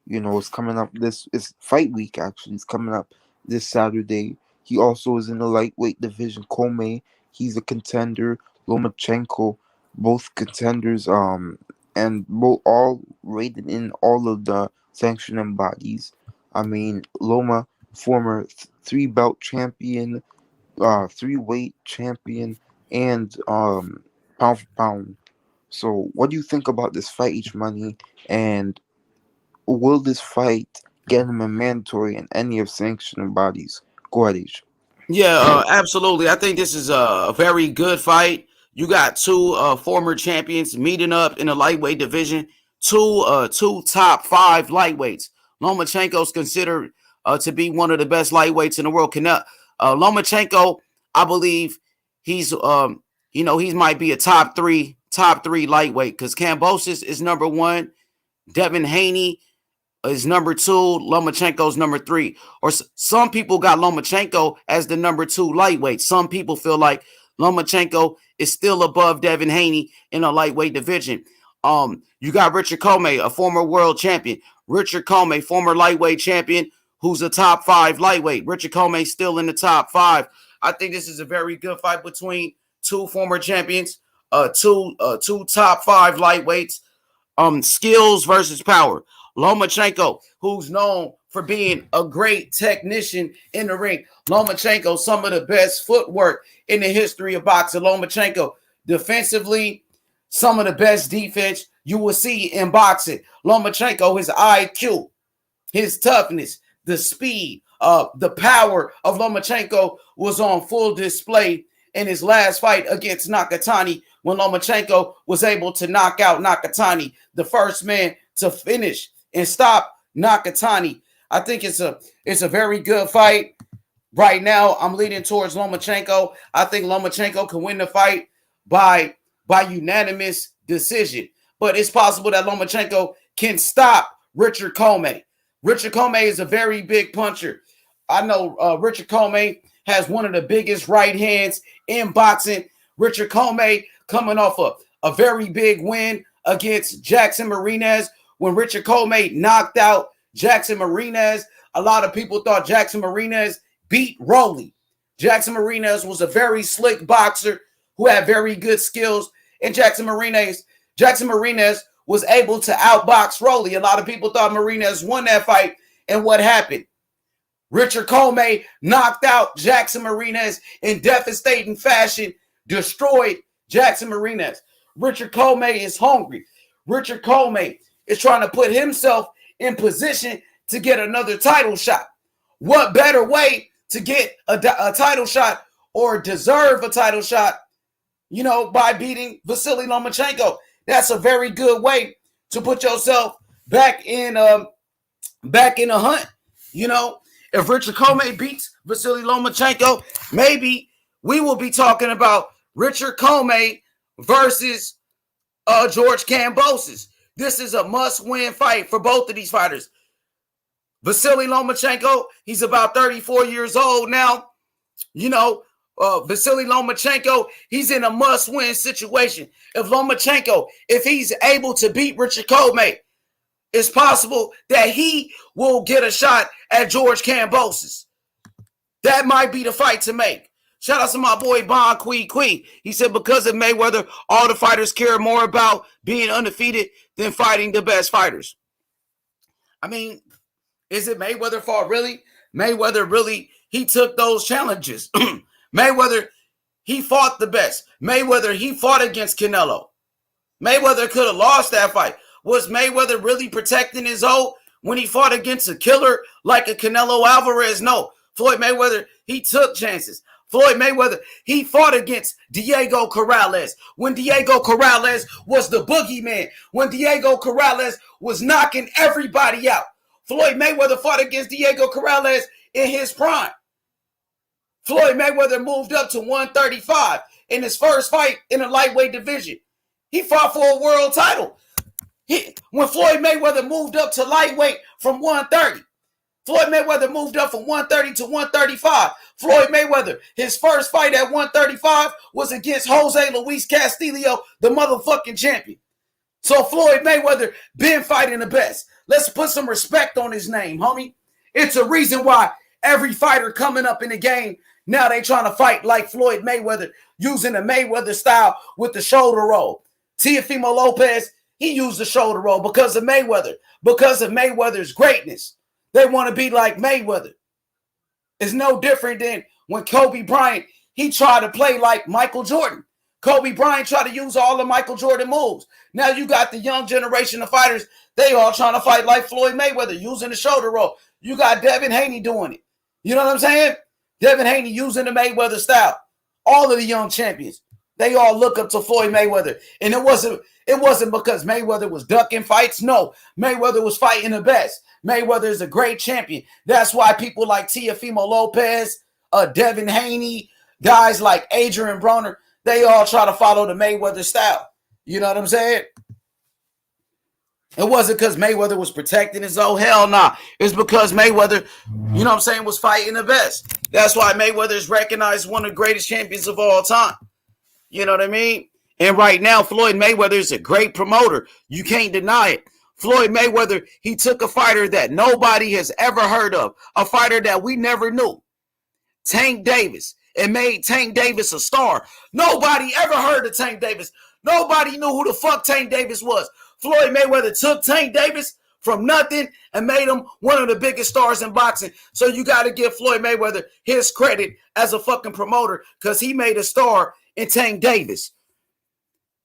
It's coming up it's fight week actually. It's coming up this Saturday. He also is in the lightweight division. Kome, he's a contender. Lomachenko, both contenders, and both all rated in all of the sanctioning bodies. I mean, Loma, former 3-belt champion, 3-weight champion, and pound for pound. So, what do you think about this fight, H Money? And will this fight get him a mandatory in any of sanctioning bodies? Go ahead, H. Yeah, absolutely. I think this is a very good fight. You got two former champions meeting up in the lightweight division. Two top 5 lightweights. Lomachenko's considered to be one of the best lightweights in the world. Lomachenko, I believe he's he might be a top three lightweight because Kambosos is number 1. Devin Haney is number 2. Lomachenko's number 3. Or some people got Lomachenko as the number 2 lightweight. Some people feel like Lomachenko is still above Devin Haney in a lightweight division. You got Richard Comey, a former world champion. Richard Comey, former lightweight champion, who's a top 5 lightweight. Richard Comey still in the top 5. I think this is a very good fight between two former champions, two top 5 lightweights. Skills versus power. Lomachenko, who's known for being a great technician in the ring. Lomachenko, some of the best footwork in the history of boxing. Lomachenko, defensively, some of the best defense you will see in boxing. Lomachenko, his IQ, his toughness, the speed, the power of Lomachenko was on full display in his last fight against Nakatani when Lomachenko was able to knock out Nakatani, the first man to finish and stop Nakatani. I think it's a very good fight. Right now, I'm leaning towards Lomachenko. I think Lomachenko can win the fight by unanimous decision. But it's possible that Lomachenko can stop Richard Comey. Richard Comey is a very big puncher. I know Richard Comey has one of the biggest right hands in boxing. Richard Comey coming off a very big win against Jackson Marinez. When Richard Comey knocked out Jackson Marinez, a lot of people thought Jackson Marinez beat Rolly. Jackson Marinez was a very slick boxer who had very good skills. And Jackson Marinez was able to outbox Rolly. A lot of people thought Marinez won that fight. And what happened? Richard Comey knocked out Jackson Marinez in devastating fashion, destroyed Jackson Marinez. Richard Comey is hungry. Richard Comey is trying to put himself in position to get another title shot. What better way to get a title shot or deserve a title shot, by beating Vasily Lomachenko? That's a very good way to put yourself back in a hunt. If Richard Comey beats Vasily Lomachenko, maybe we will be talking about Richard Comey versus George Kambosos. This is a must-win fight for both of these fighters. Vasily Lomachenko, he's about 34 years old now. Vasily Lomachenko, he's in a must-win situation. If he's able to beat Richard Comey, it's possible that he will get a shot at George Kambosos. That might be the fight to make. Shout out to my boy Bon Kui. He said because of Mayweather, all the fighters care more about being undefeated than fighting the best fighters. I mean, is it Mayweather's fault, really? Mayweather really, he took those challenges. Mayweather, he fought the best. Mayweather, he fought against Canelo. Mayweather could have lost that fight. Was Mayweather really protecting his own when he fought against a killer like a Canelo Alvarez? No. Floyd Mayweather, he took chances. Floyd Mayweather, he fought against Diego Corrales when Diego Corrales was the boogeyman, when Diego Corrales was knocking everybody out. Floyd Mayweather fought against Diego Corrales in his prime. Floyd Mayweather moved up to 135 in his first fight in the lightweight division. He fought for a world title. When Floyd Mayweather moved up to lightweight from 130, Floyd Mayweather moved up from 130 to 135. Floyd Mayweather, his first fight at 135 was against Jose Luis Castillo, the motherfucking champion. So Floyd Mayweather been fighting the best. Let's put some respect on his name, homie. It's a reason why every fighter coming up in the game, now they trying to fight like Floyd Mayweather, using the Mayweather style with the shoulder roll. Teofimo Lopez, he used the shoulder roll because of Mayweather, because of Mayweather's greatness. They want to be like Mayweather. It's no different than when Kobe Bryant, he tried to play like Michael Jordan. Kobe Bryant tried to use all the Michael Jordan moves. Now you got the young generation of fighters, they all trying to fight like Floyd Mayweather, using the shoulder roll. You got Devin Haney doing it. You know what I'm saying? Devin Haney using the Mayweather style. All of the young champions, they all look up to Floyd Mayweather. And it wasn't because Mayweather was ducking fights. No, Mayweather was fighting the best. Mayweather is a great champion. That's why people like Teofimo Lopez, Devin Haney, guys like Adrian Broner, they all try to follow the Mayweather style. You know what I'm saying? It wasn't because Mayweather was protecting his own. Hell nah. It's because Mayweather, you know what I'm saying, was fighting the best. That's why Mayweather is recognized one of the greatest champions of all time. You know what I mean? And right now, Floyd Mayweather is a great promoter. You can't deny it. Floyd Mayweather, he took a fighter that nobody has ever heard of, a fighter that we never knew, Tank Davis, and made Tank Davis a star. Nobody ever heard of Tank Davis. Nobody knew who the fuck Tank Davis was. Floyd Mayweather took Tank Davis from nothing and made him one of the biggest stars in boxing. So you got to give Floyd Mayweather his credit as a fucking promoter because he made a star in Tank Davis.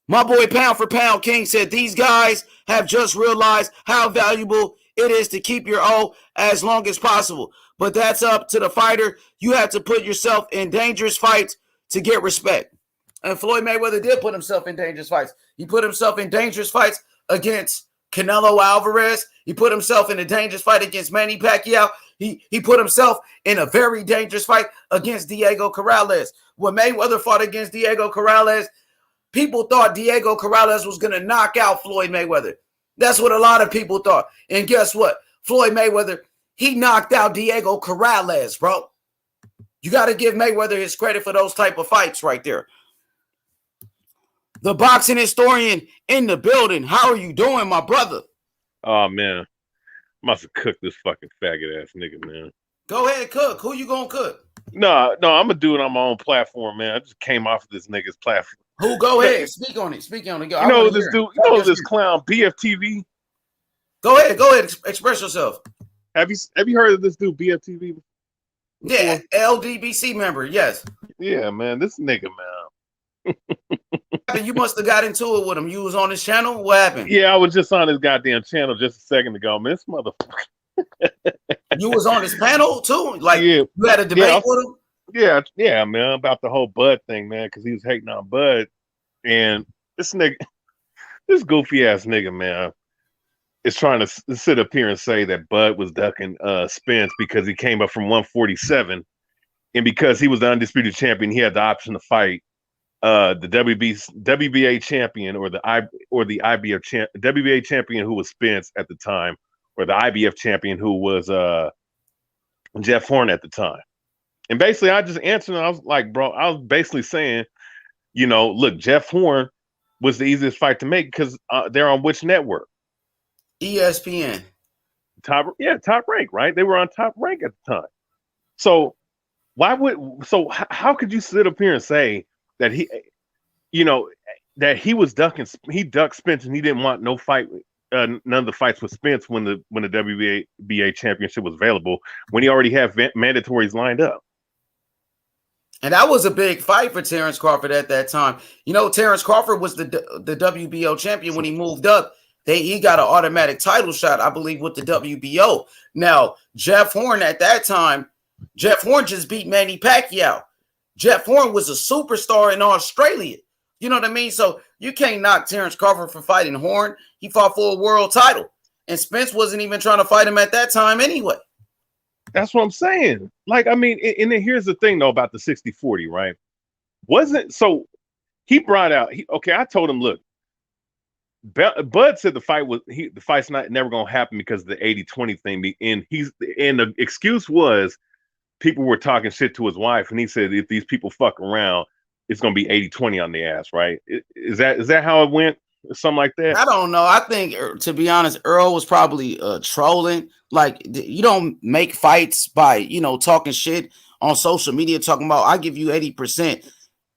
My boy Pound for Pound King said these guys have just realized how valuable it is to keep your O as long as possible. But that's up to the fighter. You have to put yourself in dangerous fights to get respect. And Floyd Mayweather did put himself in dangerous fights. He put himself in dangerous fights against Canelo Alvarez. He put himself in a dangerous fight against Manny Pacquiao. He put himself in a very dangerous fight against Diego Corrales. When Mayweather fought against Diego Corrales, people thought Diego Corrales was going to knock out Floyd Mayweather. That's what a lot of people thought. And guess what? Floyd Mayweather, he knocked out Diego Corrales, bro. You got to give Mayweather his credit for those type of fights right there. The boxing historian in the building. How are you doing, my brother? Oh, man. Must have cooked this fucking faggot ass nigga, man. Go ahead, cook. Who you going to cook? No, I'm going to do it on my own platform, man. I just came off of this nigga's platform. Who? Go ahead. Speak on it. Speak on it. You know this dude, you know this clown, BFTV? Go ahead. Express yourself. Have you heard of this dude, BFTV? Yeah, LDBC member, yes. Yeah, man, this nigga, man. You must have got into it with him. You was on his channel? What happened? Yeah, I was just on his goddamn channel just a second ago, man. This motherfucker. You was on his panel too? Like, yeah, you had a debate with him? Yeah, man, about the whole Bud thing, man, because he was hating on Bud. And this nigga, this goofy ass nigga, man, is trying to sit up here and say that Bud was ducking Spence because he came up from 147. And because he was the undisputed champion, he had the option to fight the WBA champion or the IBF WBA champion who was Spence at the time, or the IBF champion who was Jeff Horn at the time. And basically, I just answered, and I was like, bro, I was basically saying, you know, look, Jeff Horn was the easiest fight to make because they're on which network? ESPN. Top rank, right? They were on top rank at the time. So how could you sit up here and say that he was ducked Spence and he didn't want no fight, none of the fights with Spence when the WBA championship was available, when he already had mandatories lined up. And that was a big fight for Terrence Crawford at that time. Terrence Crawford was the WBO champion when he moved up. He got an automatic title shot, I believe, with the WBO. Now, Jeff Horn at that time, Jeff Horn just beat Manny Pacquiao. Jeff Horn was a superstar in Australia. You know what I mean? So you can't knock Terrence Crawford for fighting Horn. He fought for a world title. And Spence wasn't even trying to fight him at that time anyway. That's what I'm saying. Like, I mean, and then here's the thing, though, about the 60-40, right? He brought out, I told him, look, Bud said the fight's never gonna happen because of the 80-20 thing, and the excuse was people were talking shit to his wife, and he said if these people fuck around, it's gonna be 80-20 on the ass, right? Is that how it went? Something like that? I don't know. I think, to be honest, Earl was probably trolling. Like, you don't make fights by talking shit on social media, talking about I give you 80%.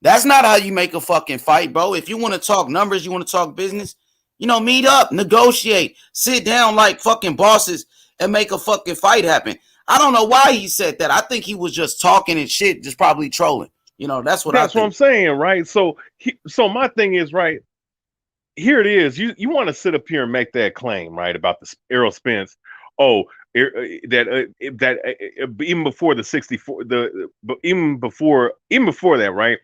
That's not how you make a fucking fight, bro. If you want to talk numbers, you want to talk business. Meet up, negotiate, sit down like fucking bosses and make a fucking fight happen. I don't know why he said that. I think he was just talking and shit, just probably trolling. That's what I'm saying, right? So my thing is, right, here it is. You want to sit up here and make that claim, right, about the Errol Spence. Oh, that even before the 64, even before that, right?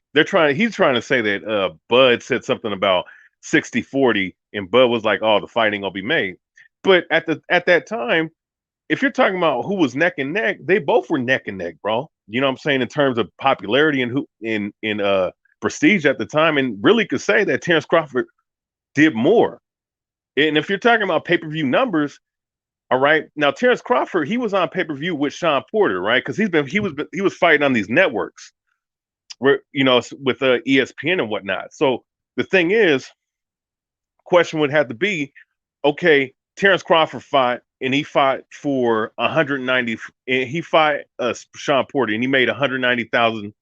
He's trying to say that Bud said something about 60-40, and Bud was like, "Oh, the fight ain't gonna be made." But at that time, if you're talking about who was neck and neck, they both were neck and neck, bro. You know what I'm saying, in terms of popularity and who in prestige at the time, and really could say that Terrence Crawford did more. And if you're talking about pay-per-view numbers, all right, now Terrence Crawford, he was on pay-per-view with Sean Porter, right? Because he was fighting on these networks, where with ESPN and whatnot. So the thing is, question would have to be, okay, Terrence Crawford fought, and he fought for 190, and he fought Sean Porter, and he made 190,000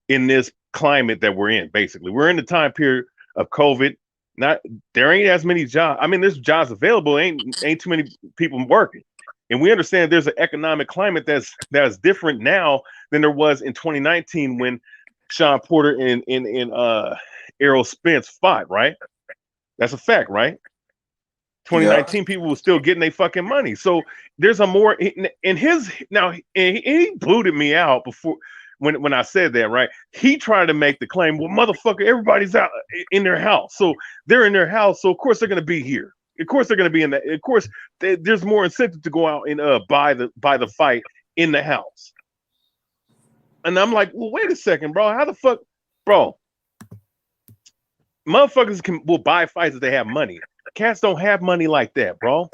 in this climate that we're in. Basically, we're in the time period of COVID. There ain't as many jobs. I mean, there's jobs available. Ain't too many people working, and we understand there's an economic climate that's different now than there was in 2019 when Sean Porter and Errol Spence fought. Right? That's a fact, right? 2019 people were still getting their fucking money. So there's a more in his now, and he booted me out before when I said that, right? He tried to make the claim, well, motherfucker, everybody's out in their house. So they're in their house. So of course they're going to be here. Of course they're going to be in that. Of course, there's more incentive to go out and buy the fight in the house. And I'm like, well, wait a second, bro. How the fuck, bro? Motherfuckers will buy fights if they have money. Cats don't have money like that, bro.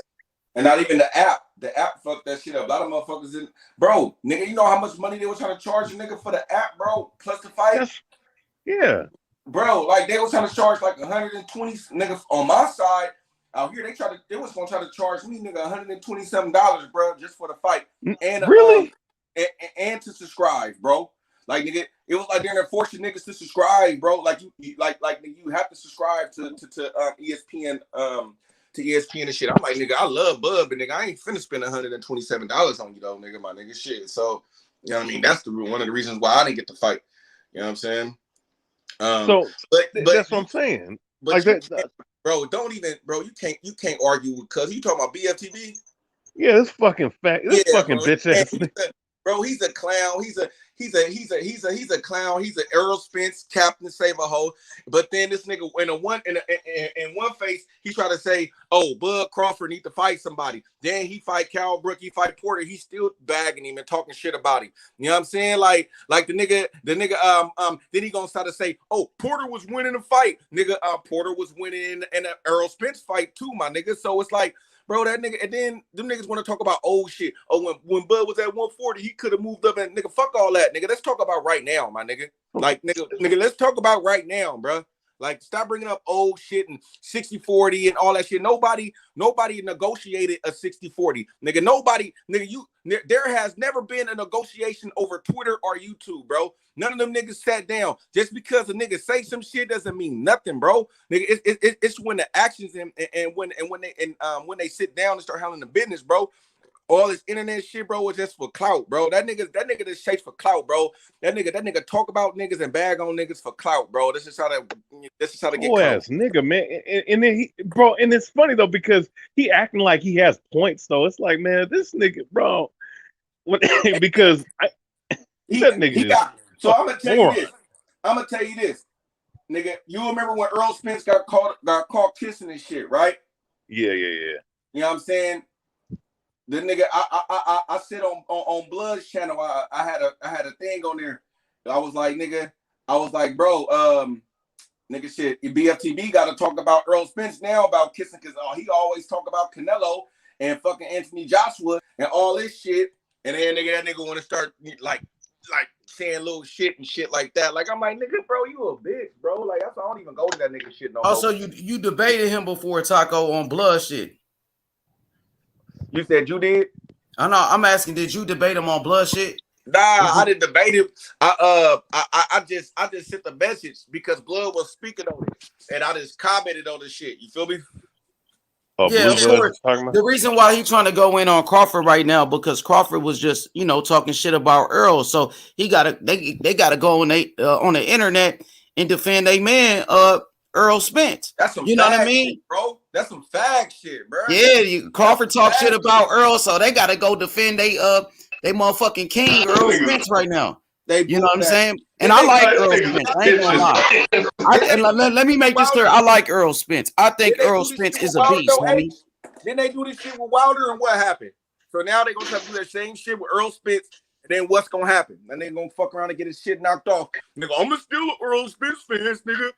And not even the app. The app fucked that shit up. A lot of motherfuckers didn't. Bro, nigga, you know how much money they were trying to charge a nigga for the app, bro? Plus the fight? Yeah. Bro, like they was trying to charge like 120 niggas on my side. Out here, they was gonna try to charge me, nigga, $127, bro, just for the fight. And really? And to subscribe, bro. Like, nigga, it was like they're forcing niggas to subscribe, bro. Like you have to subscribe to ESPN, to ESPN and shit. I'm like, nigga, I love Bud, but nigga, I ain't finna spend $127 on you though, nigga, my nigga, shit. So, you know what I mean? That's one of the reasons why I didn't get the fight. You know what I'm saying? But that's what I'm saying. But like bro, you can't argue with cuz you talking about BFTV? Yeah, this fucking fact. This fucking bro, bitch ass. Bro, he's a clown. He's a clown. He's an Errol Spence captain, save a hoe. But then this nigga in one face, he try to say, "Oh, Bud Crawford need to fight somebody." Then he fight Cal Brook, he fight Porter. He's still bagging him and talking shit about him. You know what I'm saying? Like the nigga. Then he gonna start to say, "Oh, Porter was winning the fight, nigga. Porter was winning in an Errol Spence fight too, my nigga." So it's like, bro, that nigga, and then them niggas want to talk about old shit. Oh, when Bud was at 140, he could have moved up, and nigga, fuck all that, nigga. Let's talk about right now, my nigga. Like, nigga, let's talk about right now, bro. Like, stop bringing up old shit and 60-40 and all that shit. Nobody negotiated a 60-40. There has never been a negotiation over Twitter or YouTube, bro. None of them niggas sat down. Just because a nigga say some shit doesn't mean nothing, bro. Nigga, it's when the actions and when they sit down and start handling the business, bro. All this internet shit, bro, was just for clout, bro. That nigga just chase for clout, bro. That nigga talk about niggas and bag on niggas for clout, bro. This is how to get Boy clout. ass nigga, man. And then and it's funny though because he acting like he has points though. It's like, man, this nigga, bro. Because that nigga so I'm gonna tell you this. Nigga, you remember when Earl Spence got caught kissing and shit, right? Yeah. You know what I'm saying? The nigga, I said on Blood's channel, I had a thing on there. I was like, bro, nigga, shit, BFTB got to talk about Earl Spence now about kissing, because he always talk about Canelo and fucking Anthony Joshua and all this shit, and then that nigga want to start like saying little shit and shit like that. Like, I'm like, nigga, bro, you a bitch, bro. Like, I don't even go to that nigga shit no more. Also, you debated him before, Taco, on Blood shit. You said you did? I know. I'm asking, did you debate him on Blood shit? Nah, I didn't debate him. I just sent the message because Blood was speaking on it, and I just commented on the shit. You feel me? Yeah, of course. The reason why he's trying to go in on Crawford right now because Crawford was just, talking shit about Earl, so they gotta go on the internet and defend a man, Earl Spence. That's some, you know what I mean, shit, bro. That's some fag shit, bro. Yeah, Crawford talk shit about Earl, so they gotta go defend they motherfucking king Earl Spence right now. You know what I'm saying? And I like Earl Spence. I ain't gonna lie. Let me make this clear. I like Earl Spence. I think Earl Spence is a beast, homie. Then they do this shit with Wilder, and what happened? So now they're gonna try to do that same shit with Earl Spence, and then what's gonna happen? And they're gonna fuck around and get his shit knocked off. Nigga, I'm gonna steal an Earl Spence fans, nigga.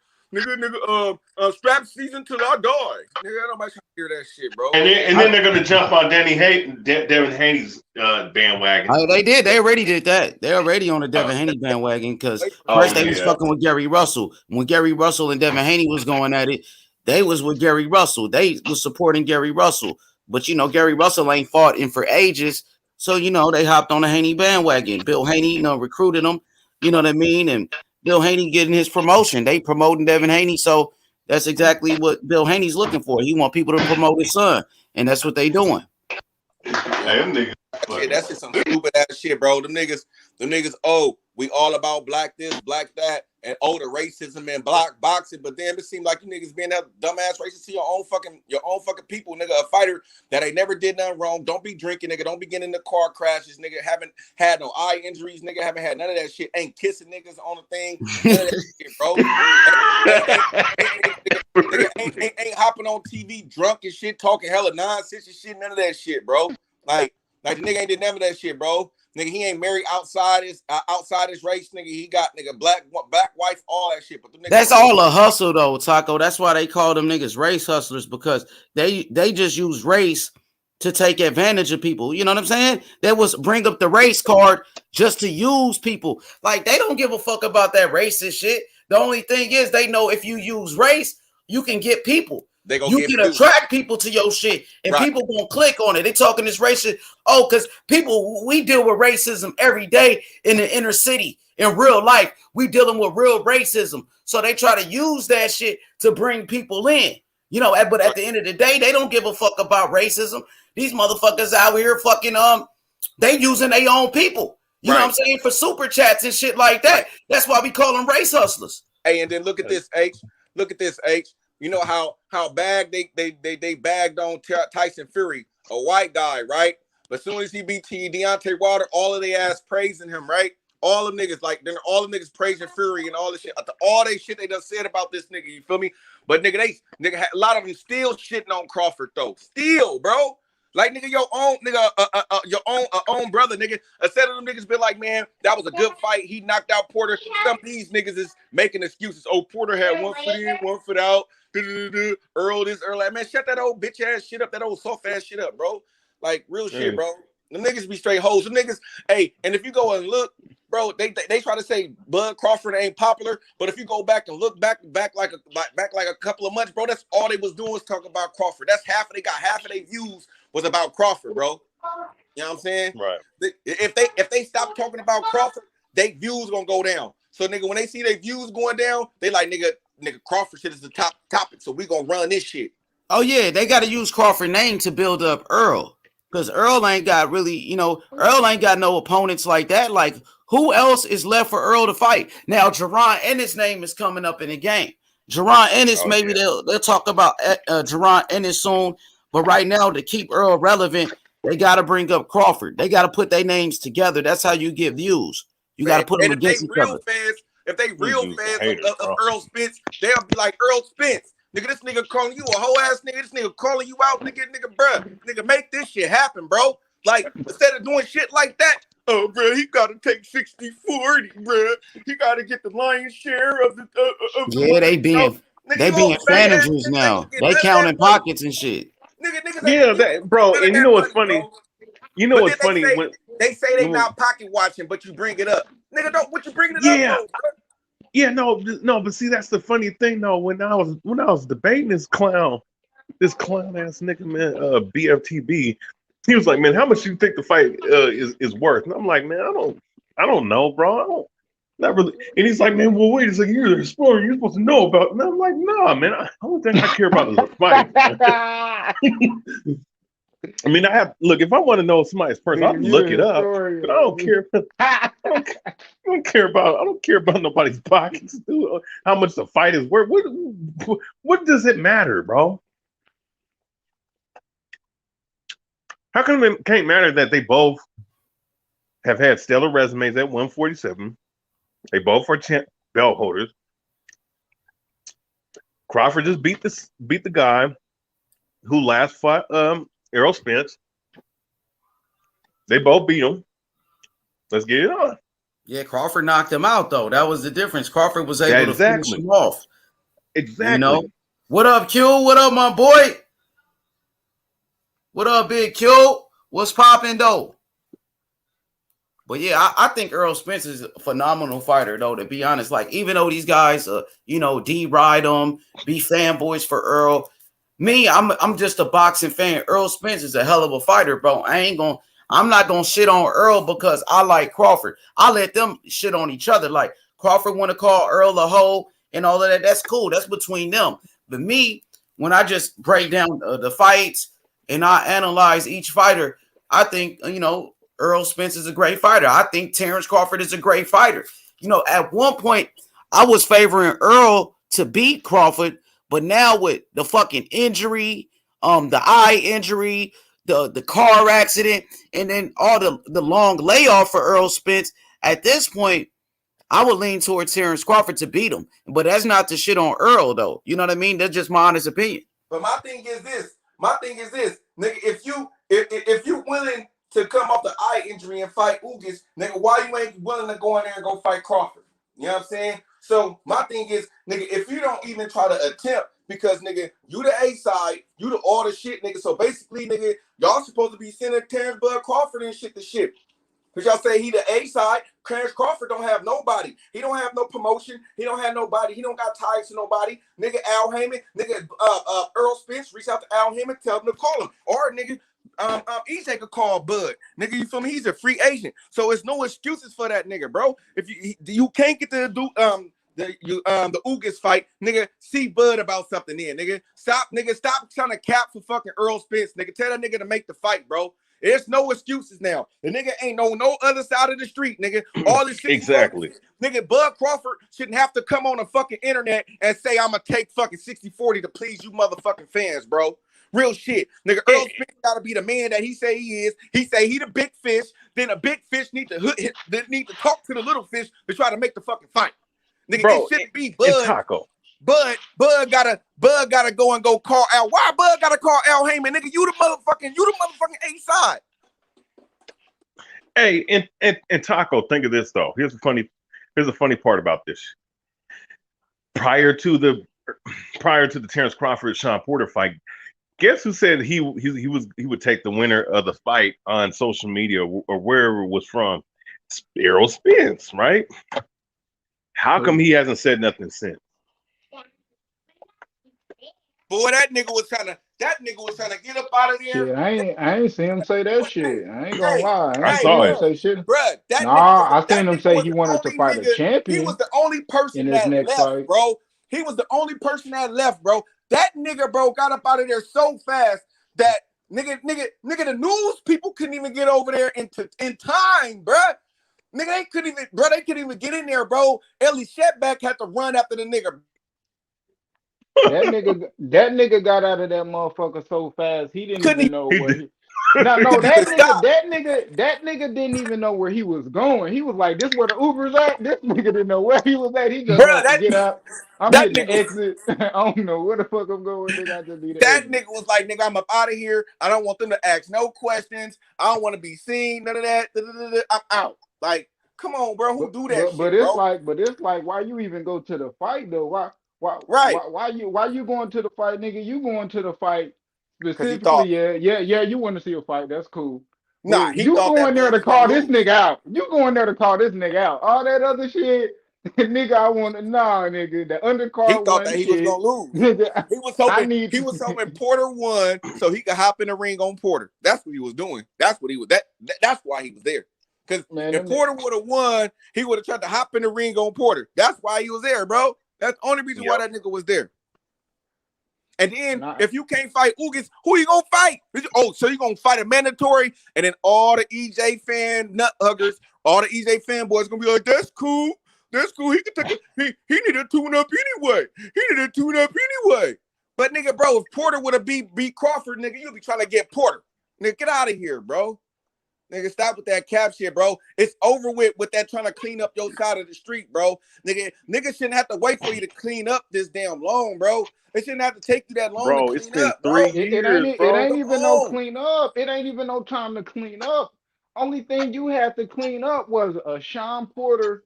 Strap season till I die. Nigga, nobody trying to hear that shit, bro. And then they're gonna jump on Devin Haney's bandwagon. They did. They already did that. They're already on the Devin Haney bandwagon because first they was fucking with Gary Russell. When Gary Russell and Devin Haney was going at it, they was with Gary Russell. They was supporting Gary Russell. But Gary Russell ain't fought in for ages. So they hopped on the Haney bandwagon. Bill Haney, recruited them. You know what I mean? And Bill Haney getting his promotion. They promoting Devin Haney. So that's exactly what Bill Haney's looking for. He want people to promote his son. And that's what they doing. That's just some stupid ass shit, bro. Them niggas, we all about black this, black that, and the racism and black boxing. But then it seemed like you niggas being that dumbass racist to your own fucking people, nigga. A fighter that ain't never did nothing wrong. Don't be drinking, nigga. Don't be getting into car crashes, nigga. Haven't had no eye injuries, nigga. Haven't had none of that shit. Ain't kissing niggas on the thing. None of that shit, bro. ain't hopping on TV drunk and shit, talking hella nonsense and shit. None of that shit, bro. Like the nigga ain't did none of that shit, bro. Nigga, he ain't married outside his race, nigga. He got black wife, all that shit. But that's all a hustle though, Taco. That's why they call them niggas race hustlers, because they just use race to take advantage of people. You know what I'm saying? They was bring up the race card just to use people. Like, they don't give a fuck about that racist shit. The only thing is they know if you use race, you can get people. You can attract people to your shit, and people gonna click on it. They talking this racism. Oh, because we deal with racism every day in the inner city. In real life, we dealing with real racism. So they try to use that shit to bring people in. But at the end of the day, they don't give a fuck about racism. These motherfuckers out here fucking they using their own people. You know what I'm saying? For super chats and shit like that. That's why we call them race hustlers. Hey, and then look at this, H. Look at this, H. You know how bad they bagged on Tyson Fury, a white guy, right? But as soon as he beat Deontay Wilder, all of they ass praising him, right? All them niggas, then all the niggas praising Fury and all this shit. After all they shit they done said about this nigga, you feel me? But nigga, a lot of them still shitting on Crawford though. Still, bro. Like, nigga, your own brother, nigga. Instead of them niggas be like, man, that was a good fight. He knocked out Porter. Some of these niggas is making excuses. Oh, Porter had 1 foot in, 1 foot out. Earl this, Earl that. Man, shut that old bitch ass shit up, that old soft ass shit up, bro. Like, real shit, bro. The niggas be straight hoes. The niggas, hey, and if you go and look, bro, they try to say Bud Crawford ain't popular, but if you go back and look back like a couple of months, bro, that's all they was doing was talking about Crawford. That's half of their views was about Crawford, bro. You know what I'm saying? Right. If they stop talking about Crawford, they views gonna go down. So nigga, when they see their views going down, they like nigga Crawford shit is the top topic. So we gonna run this shit. Oh yeah, they got to use Crawford name to build up Earl, because Earl ain't got really, Earl ain't got no opponents like that. Like, who else is left for Earl to fight? Now, Jerron Ennis' name is coming up in the game. Jerron Ennis, maybe they'll talk about Jerron Ennis soon, but right now to keep Earl relevant, they got to bring up Crawford. They got to put their names together. That's how you get views. You got to put them against each other. If they real fans of Earl Spence, they'll be like, Earl Spence, nigga, this nigga calling you a whole ass nigga. This nigga calling you out, nigga, bruh. Nigga, make this shit happen, bro. Like, instead of doing shit like that, oh, bro, he got to take 60-40, bro. He got to get the lion's share of the. Yeah, they being managers now. They counting pockets and shit. Niggas bro. And you know what's funny? Bro. You know what's funny? They say they not pocket watching, but you bring it up. Nigga, don't what you bringing it up for, bro? Yeah, no, but see, that's the funny thing though. When I was debating this clown ass nigga, man, BFTB, he was like, man, how much do you think the fight is worth? And I'm like, man, I don't know, bro. Not really. And he's like, man, well, wait a second, you're the explorer, you're supposed to know about it. And I'm like, nah, man, I don't think I care about this fight. I mean, if I want to know somebody's person, I'll look it up. But I don't care. I don't care about nobody's pockets, dude. How much the fight is worth. What does it matter, bro? How come it can't matter that they both have had stellar resumes at 147? They both are belt holders. Crawford just beat the guy who last fought Errol Spence. They both beat him. Let's get it on. Yeah, Crawford knocked him out, though. That was the difference. Crawford was able to finish him off. Exactly. What up, Q? What up, my boy? What up, Big Q? What's popping, though? But yeah, I think Errol Spence is a phenomenal fighter, though, to be honest. Like, even though these guys, deride him, be fanboys for Earl. Me, I'm just a boxing fan. Earl Spence is a hell of a fighter, bro. I'm not gonna shit on Earl because I like Crawford. I let them shit on each other. Like, Crawford want to call Earl a hoe and all of that. That's cool. That's between them. But me, when I just break down the fights and I analyze each fighter, I think Earl Spence is a great fighter. I think Terrence Crawford is a great fighter. At one point, I was favoring Earl to beat Crawford, but now with the fucking injury, the eye injury, the car accident, and then all the long layoff for Earl Spence, at this point, I would lean towards Terrence Crawford to beat him. But that's not the shit on Earl, though. You know what I mean? That's just my honest opinion. But my thing is this, nigga, if you willing to come off the eye injury and fight Ugas, nigga, why you ain't willing to go in there and go fight Crawford? You know what I'm saying? So my thing is, nigga, if you don't even try to attempt, because nigga, you the A side, you the all the shit, nigga. So basically, nigga, y'all supposed to be sending Terrence Bud Crawford and shit to shit. Because y'all say he the A side, Terrence Crawford don't have nobody. He don't have no promotion. He don't have nobody. He don't got ties to nobody. Nigga, Al Heyman, nigga, Earl Spence, reach out to Al Heyman, tell him to call him. Or nigga, EJ could call Bud. Nigga, you feel me? He's a free agent. So it's no excuses for that nigga, bro. If you can't get to do the Ugas fight, nigga, see Bud about something there, nigga. Stop trying to cap for fucking Earl Spence, nigga. Tell that nigga to make the fight, bro. There's no excuses now. The nigga ain't no other side of the street, nigga. All this shit. Exactly. Nigga, Bud Crawford shouldn't have to come on the fucking internet and say I'm gonna take fucking 60-40 to please you motherfucking fans, bro. Real shit. Nigga, Earl Spence gotta be the man that he say he is. He say he the big fish. Then a big fish need to talk to the little fish to try to make the fucking fight. Nigga, bro, it shouldn't be Bud. Taco. Bud gotta go call Al. Why Bud gotta call Al Heyman? Nigga, you the motherfucking A side. Hey, and Taco, think of this though. Here's a funny part about this. Prior to the Terrence Crawford Sean Porter fight, Guess who said he would take the winner of the fight on social media or wherever it was from? Errol Spence, right? How come he hasn't said nothing since? Boy, that nigga was trying to get up out of there. Shit, I ain't seen him say that shit. I ain't gonna Hey, lie. I I ain't hey, seen saw him it. bruh, say shit. bruh, Nah, I seen that him nigga say was he the wanted to only fight a nigga. He champion was the only in person his that next left, fight. bro. He was the only person that left, bro. That nigga, bro, got up out of there so fast that nigga, the news people couldn't even get over there in time, bruh. Nigga, they couldn't even get in there, bro. Ellie Shetback had to run after the nigga. That nigga got out of that motherfucker so fast he didn't Couldn't even know He where did. he. No, even that stop. nigga didn't even know where he was going. He was like, "This where the Uber's at." This nigga didn't know where he was at. He just Bruh, wanted to get out. I'm that hitting the nigga exit. I don't know where the fuck I'm going, nigga. I just need the that exit. nigga was like, nigga, I'm up out of here. I don't want them to ask no questions. I don't want to be seen. None of that. I'm out. Like, come on, bro. Who But do that but but shit, it's bro? like why you even go to the fight though? Right. Why you going to the fight, nigga? You going to the fight Because he thought, specifically? Yeah. You want to see a fight? That's cool. nah, But he you thought that going there Bud to was gonna call this lose. nigga out? You going there to call this nigga out? All that other shit, nigga. I want to nigga. The He undercard thought one that he was shit, gonna lose. nigga. He was I hoping need. Porter won so he could hop in the ring on Porter. That's what he was doing. That's what he was that's why he was there. Because Man, if them, Porter would have won, he would have tried to hop in the ring on Porter. That's why he was there, bro. That's the only reason why Yep. that nigga was there. And then nah, if you can't fight Ugis, who you gonna fight? Oh, so you gonna fight a mandatory, and then all the EJ fan nut huggers, all the EJ fanboys gonna be like, that's cool. That's cool. He can take he need to tune up anyway. He need to tune up anyway. But nigga, bro, if Porter would have beat Crawford, nigga, you'll be trying to get Porter. Nigga, get out of here, bro. Nigga, stop with that cap shit, bro. It's over with that trying to clean up your side of the street, bro. Nigga shouldn't have to wait for you to clean up this damn long, bro. It shouldn't have to take you that long to Bro, it's clean been up, bro. 3 years, it bro. ain't Come even no on. clean up. It ain't even no time to clean up. Only thing you had to clean up was a Sean Porter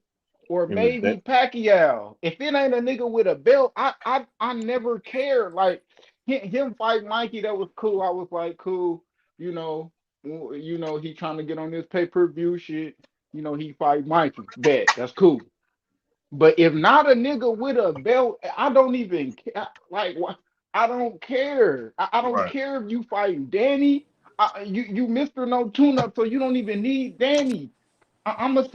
or And the maybe Pacquiao. If it ain't a nigga with a belt, I never cared. Like him fight Mikey, that was cool. I was like, cool, you know, he trying to get on this pay-per-view shit. He fight Mikey. Bet that's cool. But if not a nigga with a belt, I don't even care. Like, I don't care. I don't right. care if you fight Danny. You Mr. No Tune Up, so you don't even need Danny. I'm a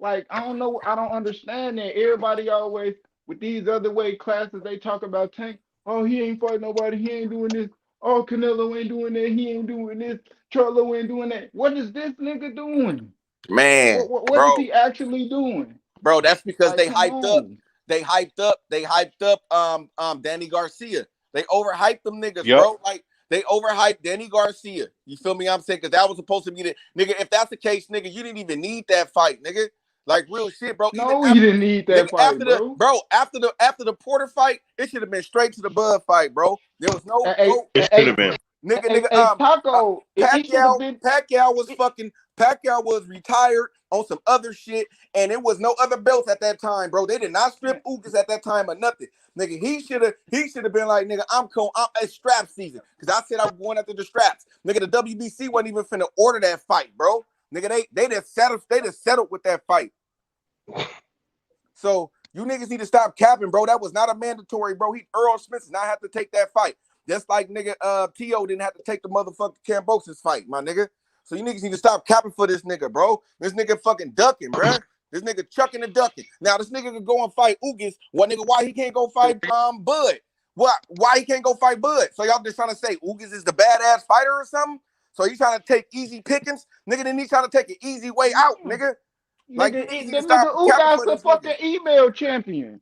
like I don't know. I don't understand that. Everybody always with these other weight classes they talk about Tank. Oh, he ain't fighting nobody. He ain't doing this. Oh, Canelo ain't doing that. He ain't doing this. Charlo ain't doing that. What is this nigga doing? Man, What is bro. he actually doing? Bro, that's because Like, they come hyped up. on. They hyped up Danny Garcia. They overhyped them niggas, Yep. bro. Like they overhyped Danny Garcia. You feel me? I'm saying because that was supposed to be the nigga. If that's the case, nigga, you didn't even need that fight, nigga. Like real shit, bro. Even No, he after didn't need nigga, that fight, bro. after the Porter fight, it should have been straight to the Bud fight, bro. There was no Hey, no It should hey, have been. Taco, it should have Pacquiao, been. It, Pacquiao was retired on some other shit, and it was no other belts at that time, bro. They did not strip Ugas at that time or nothing. Nigga, he should have been like, nigga, I'm it's strap season. Cause I said I'm going after the straps. Nigga, the WBC wasn't even finna order that fight, bro. Nigga, they just settled with that fight. So you niggas need to stop capping, bro. That was not a mandatory, bro. Earl Smith did not have to take that fight. Just like nigga T.O. didn't have to take the motherfucking Kambosos fight, my nigga. So you niggas need to stop capping for this nigga, bro. This nigga fucking ducking, bro. This nigga chucking and ducking. Now this nigga could go and fight Ugis. What nigga? Why he can't go fight Bud? Why he can't go fight Bud? So y'all just trying to say Ugis is the badass fighter or something? So you trying to take easy pickings, nigga? Then he trying to take an easy way out, nigga. Like you niggas need the to stop nigga capping Ugas for the this nigga. fucking email champion.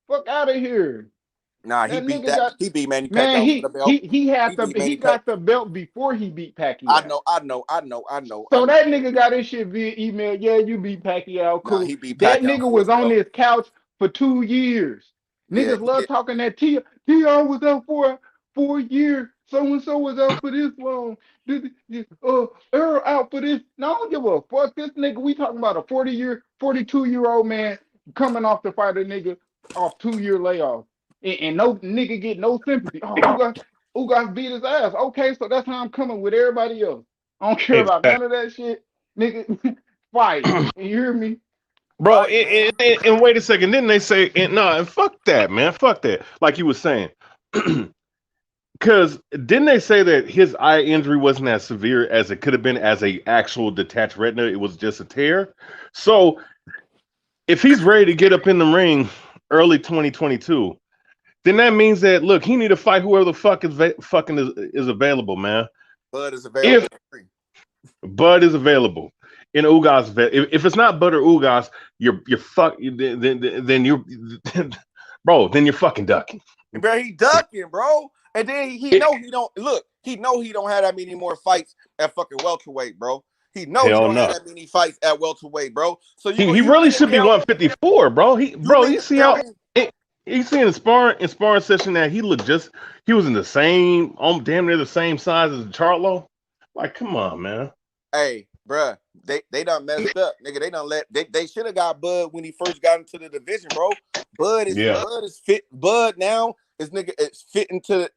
Fuck out of here. Nah, he That beat nigga that. got He beat Manny man. Pacquiao for the belt. He beat He Manny Pacquiao. got the belt before he beat I Pacquiao. know. So that nigga got his shit via email. Yeah, you beat Pacquiao, Nah, cool. he beat That Pacquiao nigga for was the on belt. his couch for 2 years. Yeah, Niggas he love did. talking that T.R. was out for a year. So and so was out for this long. Earl out for this. No, I don't give a fuck. This nigga, we talking about a 42-year-old man coming off to fight a nigga off 2-year layoff. And no nigga get no sympathy. Oh, Ugas beat his ass. Okay, so that's how I'm coming with everybody else. I don't care about Exactly. none of that shit, nigga. Fight. You hear me? Bro, Right, man. and wait a second. Then they say, and fuck that, man. Fuck that. Like you were saying. Because didn't they say that his eye injury wasn't as severe as it could have been as a actual detached retina? It was just a tear. So if he's ready to get up in the ring early 2022, then that means that look, he need to fight whoever the fuck is available, man. Bud is available. If Bud is available in Ugas, if it's not Bud or Ugas, you're fuck. Then you're bro. Then you're fucking ducking. Bro, he ducking, bro. And then he know he don't look. He know he don't have that many more fights at fucking welterweight, bro. He know he Hell don't have no. that many fights at welterweight, bro. So He really should be 154, bro. You see how you see in the sparring session that he was in the same, damn near the same size as Charlo. Like, come on, man. Hey, bruh, they done messed up, nigga. They done they should have got Bud when he first got into the division, bro. Bud is fit. Bud now is nigga it's fit in the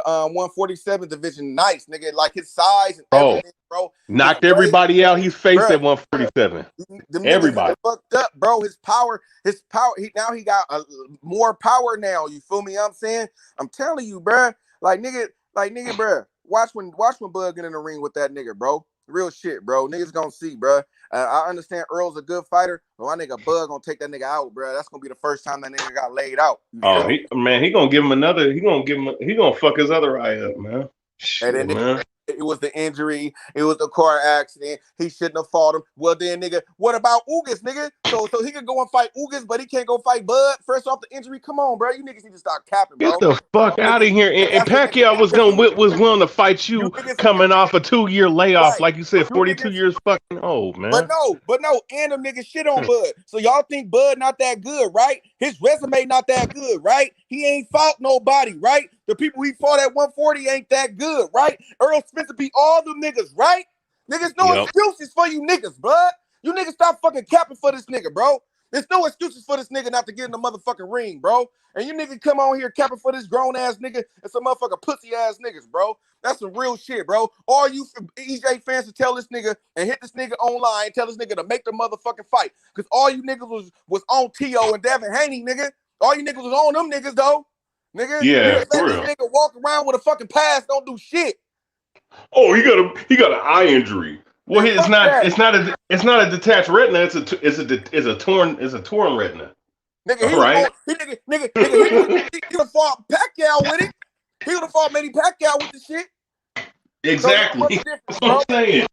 147 division. Nice, nigga. Like his size and everything, bro. Knocked everybody out he's faced at 147. Everybody fucked up, bro. His power. He got more power now. You feel me? I'm saying. I'm telling you, bruh. Like nigga, bruh. Watch when Bud get in the ring with that nigga, bro. Real shit, bro. Niggas gonna see, bro. I understand Earl's a good fighter, but my nigga Bud gonna take that nigga out, bro. That's gonna be the first time that nigga got laid out. Oh, he gonna give him another. He gonna fuck his other eye up, man. Shit, And then man. it was the injury. It was the car accident. He shouldn't have fought him. Well, then, nigga, what about Ugas, nigga? So he could go and fight Ugas, but he can't go fight Bud. First off the injury, come on, bro. You niggas need to stop capping, bro. Get the fuck out of here. And Pacquiao was willing to fight you coming off a 2-year layoff, like you said, 42 years fucking old, man. But no, and them niggas shit on Bud. So y'all think Bud not that good, right? His resume not that good, right? He ain't fought nobody, right? The people he fought at 140 ain't that good, right? Earl Spencer beat all them niggas, right? Niggas, no excuses for you niggas, bud. You niggas stop fucking capping for this nigga, bro. There's no excuses for this nigga not to get in the motherfucking ring, bro. And you niggas come on here capping for this grown ass nigga and some motherfucking pussy ass niggas, bro. That's some real shit, bro. All you EJ fans to tell this nigga and hit this nigga online, tell this nigga to make the motherfucking fight. Cause all you niggas was on T.O. and Devin Haney, nigga. All you niggas was on them niggas though. Nigga, yeah, let this nigga walk around with a fucking pass, don't do shit. Oh, he got an eye injury. Well, it's not a detached retina. It's a torn retina. Nigga, he would have fought Pacquiao with it. He would have fought Manny Pacquiao with the shit. Exactly. So that's what I'm saying.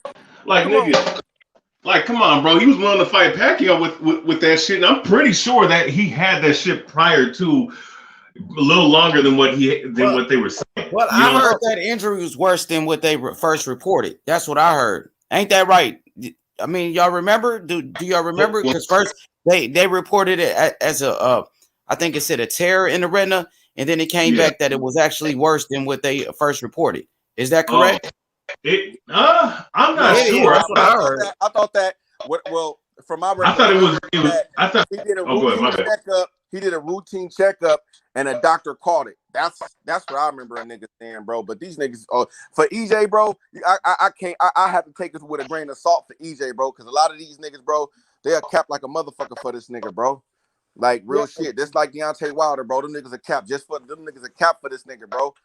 Like, nigga, like, come on, bro. He was willing to fight Pacquiao with that shit, and I'm pretty sure that he had that shit prior to a little longer than what they were saying. Well, I heard that injury was worse than what they first reported. That's what I heard. Ain't that right? I mean, y'all remember? Do y'all remember? Because first they reported it as I think it said a tear in the retina, and then it came back that it was actually worse than what they first reported. Is that correct? I'm not sure. That's what I heard. I thought that. Well, from my recollection, he did a routine checkup. He did a routine checkup, and a doctor caught it. That's what I remember a nigga saying, bro. But these niggas, for EJ, bro, I can't. I have to take it with a grain of salt for EJ, bro, because a lot of these niggas, bro, they are capped like a motherfucker for this nigga, bro. Like real shit. Just like Deontay Wilder, bro. Them niggas are capped them niggas are capped for this nigga, bro.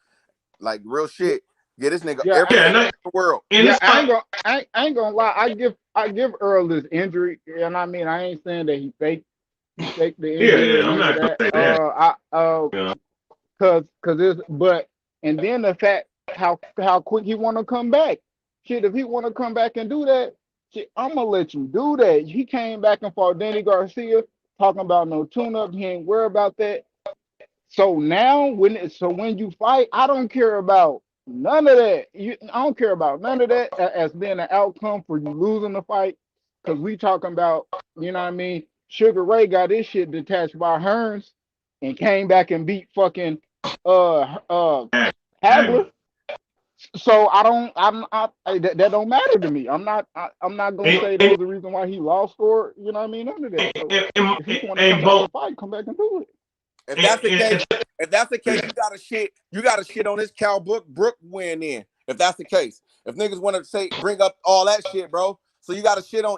Like real shit. Get this nigga everything in the world. I ain't gonna lie. I give Earl this injury, and I mean I ain't saying that he faked the injury. I'm not gonna say that. Cause it's and then the fact how quick he want to come back. Shit, if he want to come back and do that, shit, I'm gonna let you do that. He came back and fought Danny Garcia, talking about no tune-up. He ain't worried about that. So now when you fight, I don't care about none of that. I don't care about none of that as being an outcome for you losing the fight. Cause we talking about, you know what I mean? Sugar Ray got his shit detached by Hearns and came back and beat fucking Hagler. So that don't matter to me. I'm not gonna say that was the reason why he lost or you know what I mean, none of that. So if he want to come back and fight, come back and do it. If that's the case, you gotta shit on this Cal Brook win in. If that's the case. If niggas want to bring up all that shit, bro. So you gotta shit on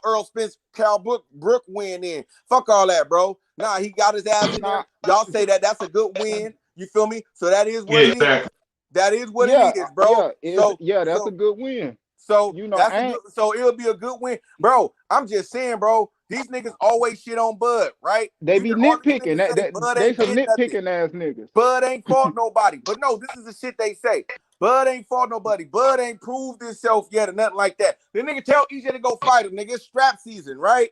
Earl Spence Cal Brook win in. Fuck all that, bro. Nah, he got his ass in there. Y'all say that's a good win. You feel me? So that is what it is. That is what it is, bro. That's a good win. So so it'll be a good win, bro. I'm just saying, bro. These niggas always shit on Bud, right? They be nitpicking. They some nitpicking ass niggas. Bud ain't fought nobody. But no, this is the shit they say. Bud ain't fought nobody. Bud ain't proved himself yet or nothing like that. The nigga tell EJ to go fight him. Nigga, it's strap season, right?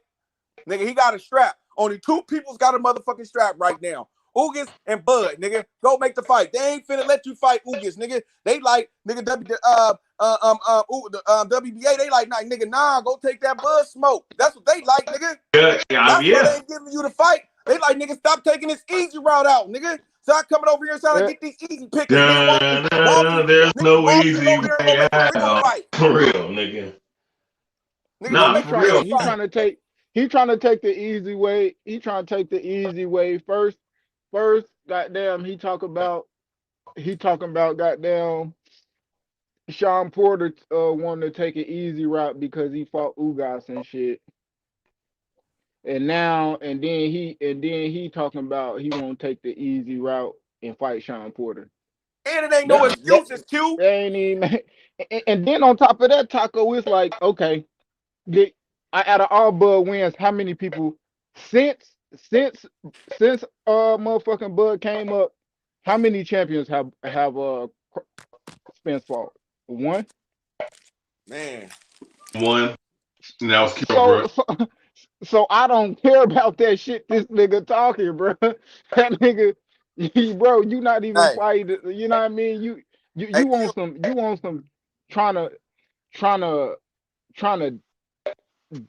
Nigga, he got a strap. Only 2 people's got a motherfucking strap right now. Ugas and Bud, nigga. Go make the fight. They ain't finna let you fight Ugas, nigga. They like, nigga, WBA, they like, nah, go take that Bud smoke. That's what they like, nigga. That's why they ain't giving you the fight. They like, nigga, stop taking this easy route out, nigga. Stop coming over here and trying to get these easy pickers. There's no easy way out. For real, nigga. Nah, for real. He trying to take the easy way. He trying to take the easy way first. Goddamn, he talking about goddamn Sean Porter wanted to take an easy route because he fought Ugas and shit. And then he talking about he won't take the easy route and fight Sean Porter. And it ain't no excuses, Q. Ain't even, and then on top of that, Taco, it's like, okay, out of all Bud wins, how many people since motherfucking Bud came up, how many champions have Spence fought? 1? Man. 1. And that was Kiro, bro. So I don't care about that shit this nigga talking, bro. That nigga, bro, you not even fighting. You know what I mean? You want some trying to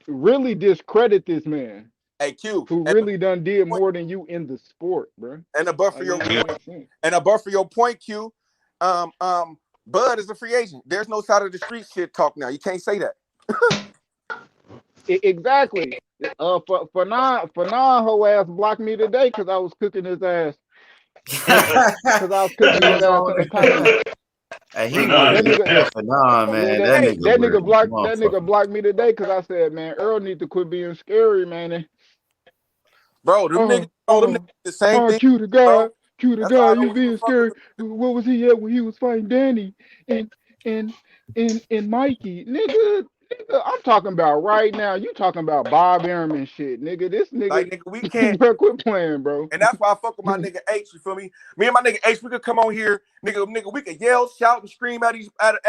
really discredit this man. Hey, Q, who really done did more than you in the sport, bro. And above for your point, Q, Bud is a free agent. There's no side of the street shit talk now. You can't say that. Exactly. For non whole ass blocked me today because I was cooking his ass. Because I was cooking his ass in the comments. Hey, that nigga blocked me today because I said, man, Earl need to quit being scary, man. Bro, them niggas the same thing. Q the guy, you being scary. What was he at when he was fighting Danny and Mikey? Nigga, I'm talking about right now. You talking about Bob Arum shit, nigga. This nigga, like, nigga, we can't quit playing, bro. And that's why I fuck with my nigga H. You feel me? Me and my nigga H, we could come on here, nigga. We could yell, shout, and scream at each other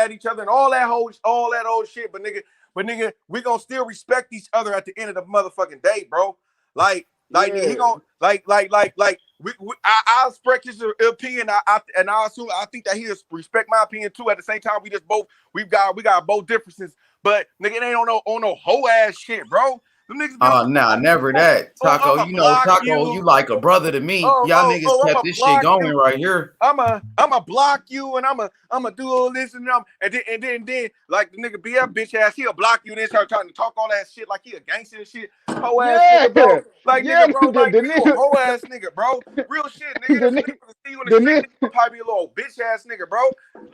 and all that old shit. But nigga, we gonna still respect each other at the end of the motherfucking day, bro. Like nigga, he gonna I respect his opinion. I think that he respect my opinion too. At the same time, we got both differences. But nigga, it ain't on no whole ass shit, bro. Them niggas never that. Taco, you like a brother to me. Y'all niggas kept this shit going right here. I'ma block you and I'ma do all this and then like the nigga BF bitch ass, he'll block you and then start trying to talk all that shit like he a gangster and shit. Whole ass nigga, bro. Like nigga, bro, like you a whole ass nigga, bro. Real shit, nigga. See you in the street, nigga, probably be a little bitch ass nigga, bro.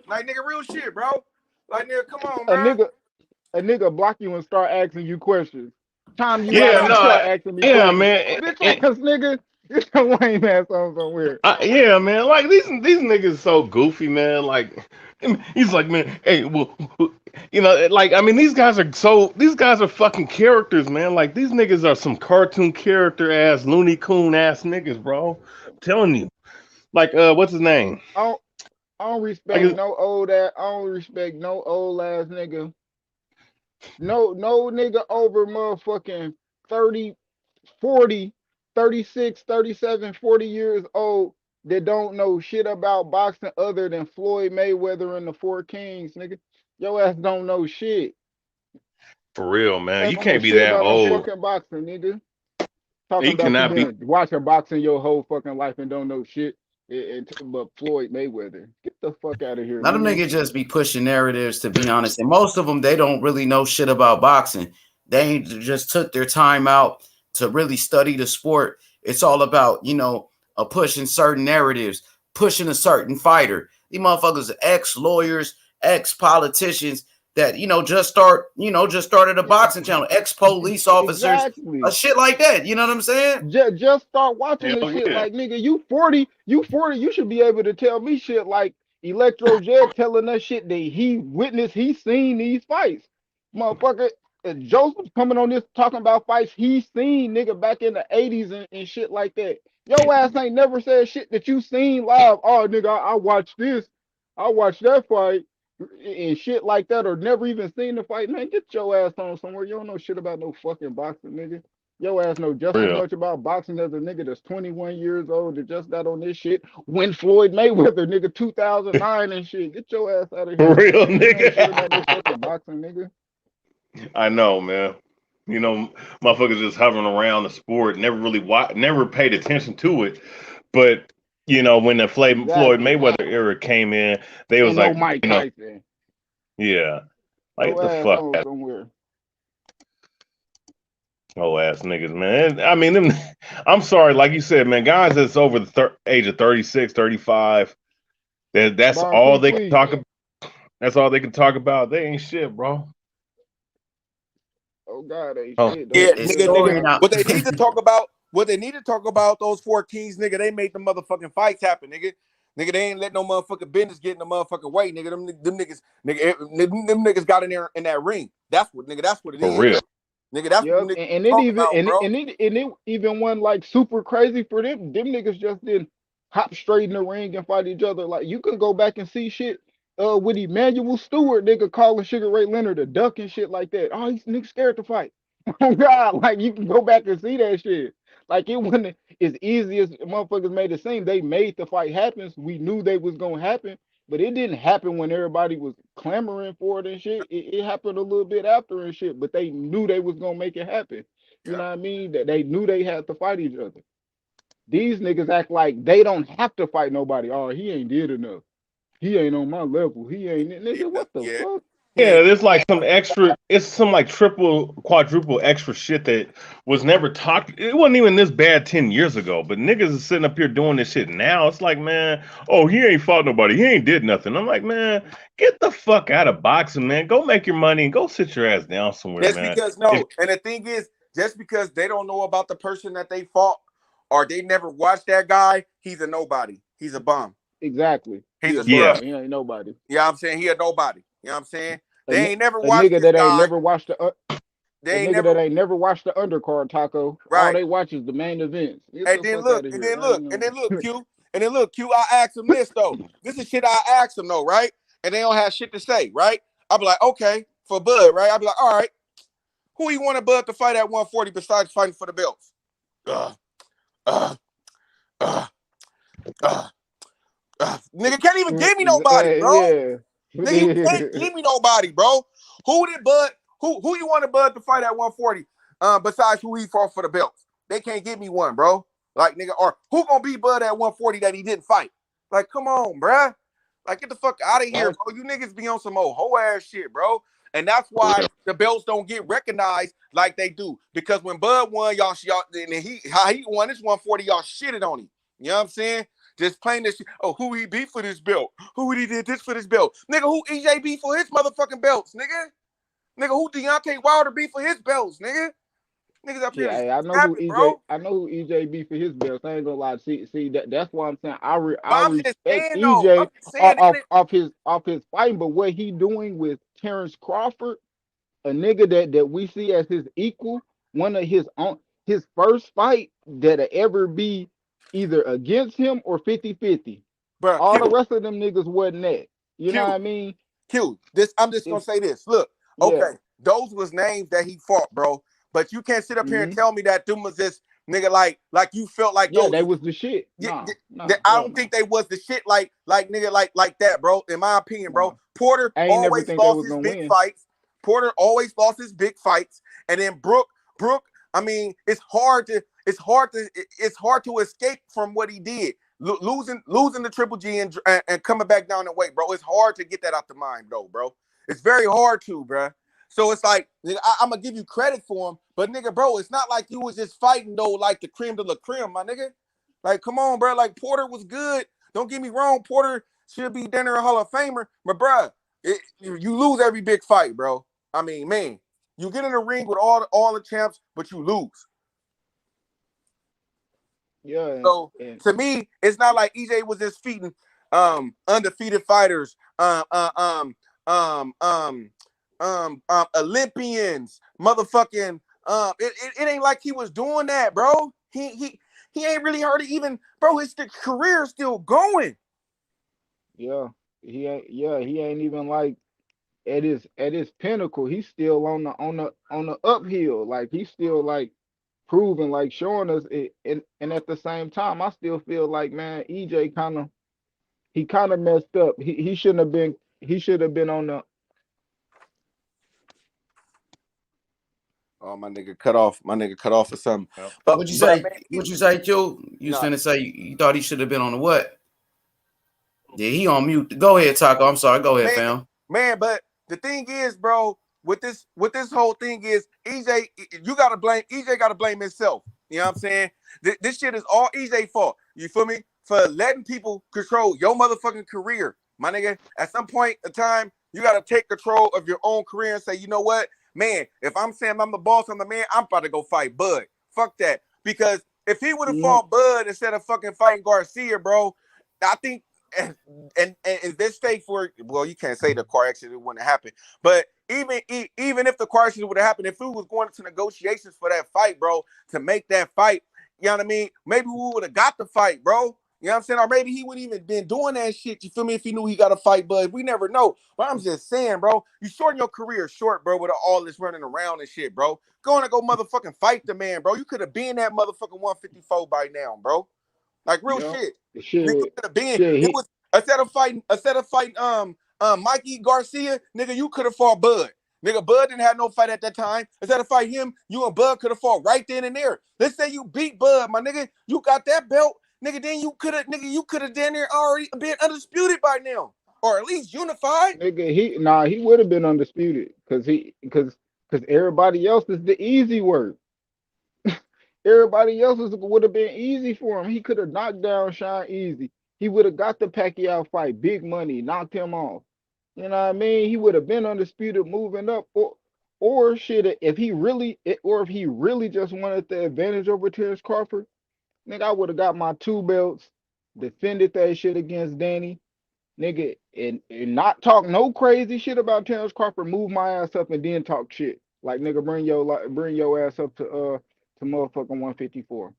Like nigga, real shit, bro. Like nigga, come on, man. A nigga block you and start asking you questions. Start asking me questions. Man. Because nigga, it's a lame ass on somewhere. Yeah, man. Like these niggas so goofy, man. Like he's like, man, hey, well, you know, like I mean, these guys are fucking characters, man. Like these niggas are some cartoon character ass, Looney Coon ass niggas, bro. I'm telling you. Like, what's his name? I don't respect no old ass nigga. No nigga over motherfucking 30, 40, 36, 37, 40 years old that don't know shit about boxing other than Floyd Mayweather and the Four Kings, nigga. Your ass don't know shit. For real, man. You can't be that old. Fucking boxing, nigga. Talking about you been watching boxing your whole fucking life and don't know shit. But Floyd Mayweather, get the fuck out of here. Let them niggas just be pushing narratives, to be honest. And most of them, they don't really know shit about boxing. They just took their time out to really study the sport. It's all about, you know, of pushing certain narratives, pushing a certain fighter. These motherfuckers are ex-lawyers, ex-politicians that just started a boxing channel, ex-police officers, Exactly. shit like that. You know what I'm saying? Just start watching this Hell shit. yeah. Like, nigga, you 40, you should be able to tell me shit like Electro Jed telling us shit that he witnessed, he seen these fights. Motherfucker, Joseph coming on this talking about fights he seen, nigga, back in the 80s and shit like that. Your ass ain't never said shit that you seen live. Oh, nigga, I watched this. I watched that fight and shit like that, or never even seen the fight. Man, get your ass on somewhere. You don't know shit about no fucking boxing, nigga. Your ass know just as Real. much about boxing as a nigga that's 21 years old that just got on this shit. When Floyd Mayweather, nigga, 2009 and shit. Get your ass out of here. Real, You ain't shit about no nigga. fucking boxing, nigga. I know, man. Motherfuckers just hovering around the sport, never really never paid attention to it. But when the Floyd Exactly. Mayweather era came in, they was And no like, Mike Tyson. yeah, like Your the ass fuck, on somewhere. oh ass niggas, man. I mean, I'm sorry, like you said, man. Guys that's over the age of 36, 35, that's Bond, all they can please. talk about. That's all they can talk about. They ain't shit, bro. Oh God, ain't Oh. shit. Yeah, It's nigga. story now. What they need to talk about, those 4 kings, nigga, they made the motherfucking fights happen, nigga. Nigga, they ain't let no motherfucking business get in the motherfucking way, nigga. Them niggas, them niggas got in there in that ring. That's what it For is. real. Nigga, that's what Yep, them niggas and it talking even about, bro. and it even wasn't like super crazy for them. Them niggas just didn't hop straight in the ring and fight each other. Like you can go back and see shit with Emmanuel Stewart, nigga calling Sugar Ray Leonard a duck and shit like that. Oh, he's nigga scared to fight. Oh God, like you can go back and see that shit. Like it wasn't as easy as motherfuckers made it seem. They made the fight happen. So we knew they was gonna happen, but it didn't happen when everybody was clamoring for it and shit. It happened a little bit after and shit, but they knew they was gonna make it happen. You know what I mean? That they knew they had to fight each other. These niggas act like they don't have to fight nobody. Oh, he ain't did enough. He ain't on my level. He ain't nigga. What the fuck? Yeah, there's like some extra. It's some like triple, quadruple extra shit that was never talked. It wasn't even this bad 10 years ago. But niggas is sitting up here doing this shit now. It's like, man, oh, he ain't fought nobody. He ain't did nothing. I'm like, man, get the fuck out of boxing, man. Go make your money and go sit your ass down somewhere, Just man. because and the thing is, just because they don't know about the person that they fought, or they never watched that guy, he's a nobody. He's a bum. Exactly. He's a Yeah. scrub. He ain't nobody. You know what I'm saying? He a nobody. You know what I'm saying? A They ain't never a watched nigga this that ain't guy. never watched the They a ain't nigga never that ain't never watched the undercard, Taco. All right. they watch is the main events. Get And the then fuck look, out of and here. then look, and then look, Q, and then look, Q. I asked him this though. This is shit I asked him though, right? And they don't have shit to say, right? I'll be like, okay, for Bud, right? I'll be like, all right, who you want Bud to fight at 140 besides fighting for the belts? Nigga can't even give me nobody, bro. Yeah. Nigga, he can't give me nobody, bro. Who you wanted Bud to fight at 140? Besides who he fought for the belts. They can't give me one, bro. Like, nigga, or who gonna beat Bud at 140 that he didn't fight? Like, come on, bruh. Like, get the fuck out of here, bro. You niggas be on some old hoe ass shit, bro. And that's why the belts don't get recognized like they do. Because when Bud won, y'all and how he won this 140, y'all shitted on him. You know what I'm saying? Just playing this shit. Oh, who he beat for this belt? Who he did this for this belt? Nigga, who EJ beat for his motherfucking belts, nigga? Nigga, who Deontay Wilder beat for his belts, nigga? Niggas up here. Yeah, I know who EJ. Bro. I know who EJ be for his belts. I ain't gonna lie. See that's why I'm saying I I'm just respect saying, though. EJ I'm just saying, off his fighting, but what he doing with Terrence Crawford, a nigga that we see as his equal, one of his first fight that'll ever be either against him or 50-50. Bro, All the rest of them niggas wasn't that. You know Q, what I mean? Q, I'm just gonna say this. Look, Yeah. okay, those was names that he fought, bro. But you can't sit up here and tell me that them was this nigga like you felt like Yeah, they was the shit. I don't think they was the shit like nigga like that, bro. In my opinion, bro. Porter I ain't never always think they lost was his gonna big win. fights. Porter always lost his big fights, and then Brooke. I mean, it's hard to escape from what he did. Losing the Triple G and coming back down the weight, bro. It's hard to get that out the mind, though, bro. It's very hard to, bro. So it's like, I'm gonna give you credit for him, but nigga, bro, it's not like you was just fighting though, like the creme de la creme, my nigga. Like, come on, bro. Like, Porter was good. Don't get me wrong. Porter should be dinner a Hall of Famer. But, bro, you lose every big fight, bro. I mean, man, you get in the ring with all the champs, but you lose. Yeah. So to me, it's not like EJ was just feeding undefeated fighters, Olympians, motherfucking it ain't like he was doing that, bro. He ain't really hurt it even, bro. His career is still going. Yeah. He ain't even like at his pinnacle. He's still on the uphill. Like he's still like proving, like showing us it, and at the same time, I still feel like, man, EJ kind of messed up. He shouldn't have been. He should have been on the. Oh, my nigga cut off. My nigga cut off or something. Yep. What'd you say? Man, What'd you say, Q? You was finna say you thought he should have been on the what? Yeah, he on mute. Go ahead, Taco. I'm sorry. Go ahead, fam. Man, but the thing is, bro, with this whole thing is EJ, EJ got to blame himself. You know what I'm saying? This shit is all EJ fault. You feel me? For letting people control your motherfucking career. My nigga, at some point in time, you got to take control of your own career and say, you know what? Man, if I'm saying I'm the boss, I'm the man, I'm about to go fight Bud. Fuck that. Because if he would have fought Bud instead of fucking fighting Garcia, bro, I think and in this state for, well, you can't say the car accident wouldn't happen, but even if the car accident would have happened, if we was going into negotiations for that fight, bro, to make that fight, you know what I mean? Maybe we would have got the fight, bro. You know what I'm saying? Or maybe he wouldn't even been doing that shit. You feel me? If he knew he got a fight, but we never know. But I'm just saying, bro, you shorten your career short, bro, with all this running around and shit, bro. Go motherfucking fight the man, bro. You could have been that motherfucking 154 by now, bro. Like real shit. Nigga could have been. It was instead of fighting Mikey Garcia, nigga, you could have fought Bud. Nigga, Bud didn't have no fight at that time. Instead of fight him, you and Bud could have fought right then and there. Let's say you beat Bud, my nigga. You got that belt, nigga. Then you could have down there already been undisputed by now, or at least unified. Nigga, he would have been undisputed because everybody else is the easy work. Everybody else would have been easy for him. He could have knocked down Sean easy. He would have got the Pacquiao fight, big money, knocked him off. You know what I mean? He would have been undisputed moving up, or shit. If he really just wanted the advantage over Terrence Crawford, nigga, I would have got my 2 belts, defended that shit against Danny, nigga, and not talk no crazy shit about Terrence Crawford. Move my ass up and then talk shit. Like, nigga, bring your ass up to motherfucking 154.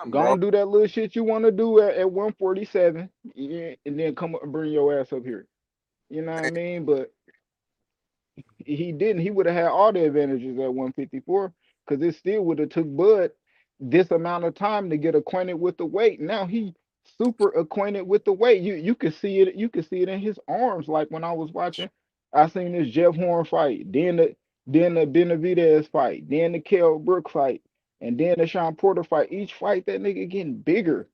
Go and do that little shit you want to do at 147, yeah, and then come up and bring your ass up here. You know what I mean? But he didn't. He would have had all the advantages at 154 because it still would have took Bud this amount of time to get acquainted with the weight. Now he super acquainted with the weight. You could see it. You could see it in his arms. Like when I was watching, I seen this Jeff Horn fight, then the Benavidez fight, then the Kell Brook fight, and then the Sean Porter fight. Each fight that nigga getting bigger.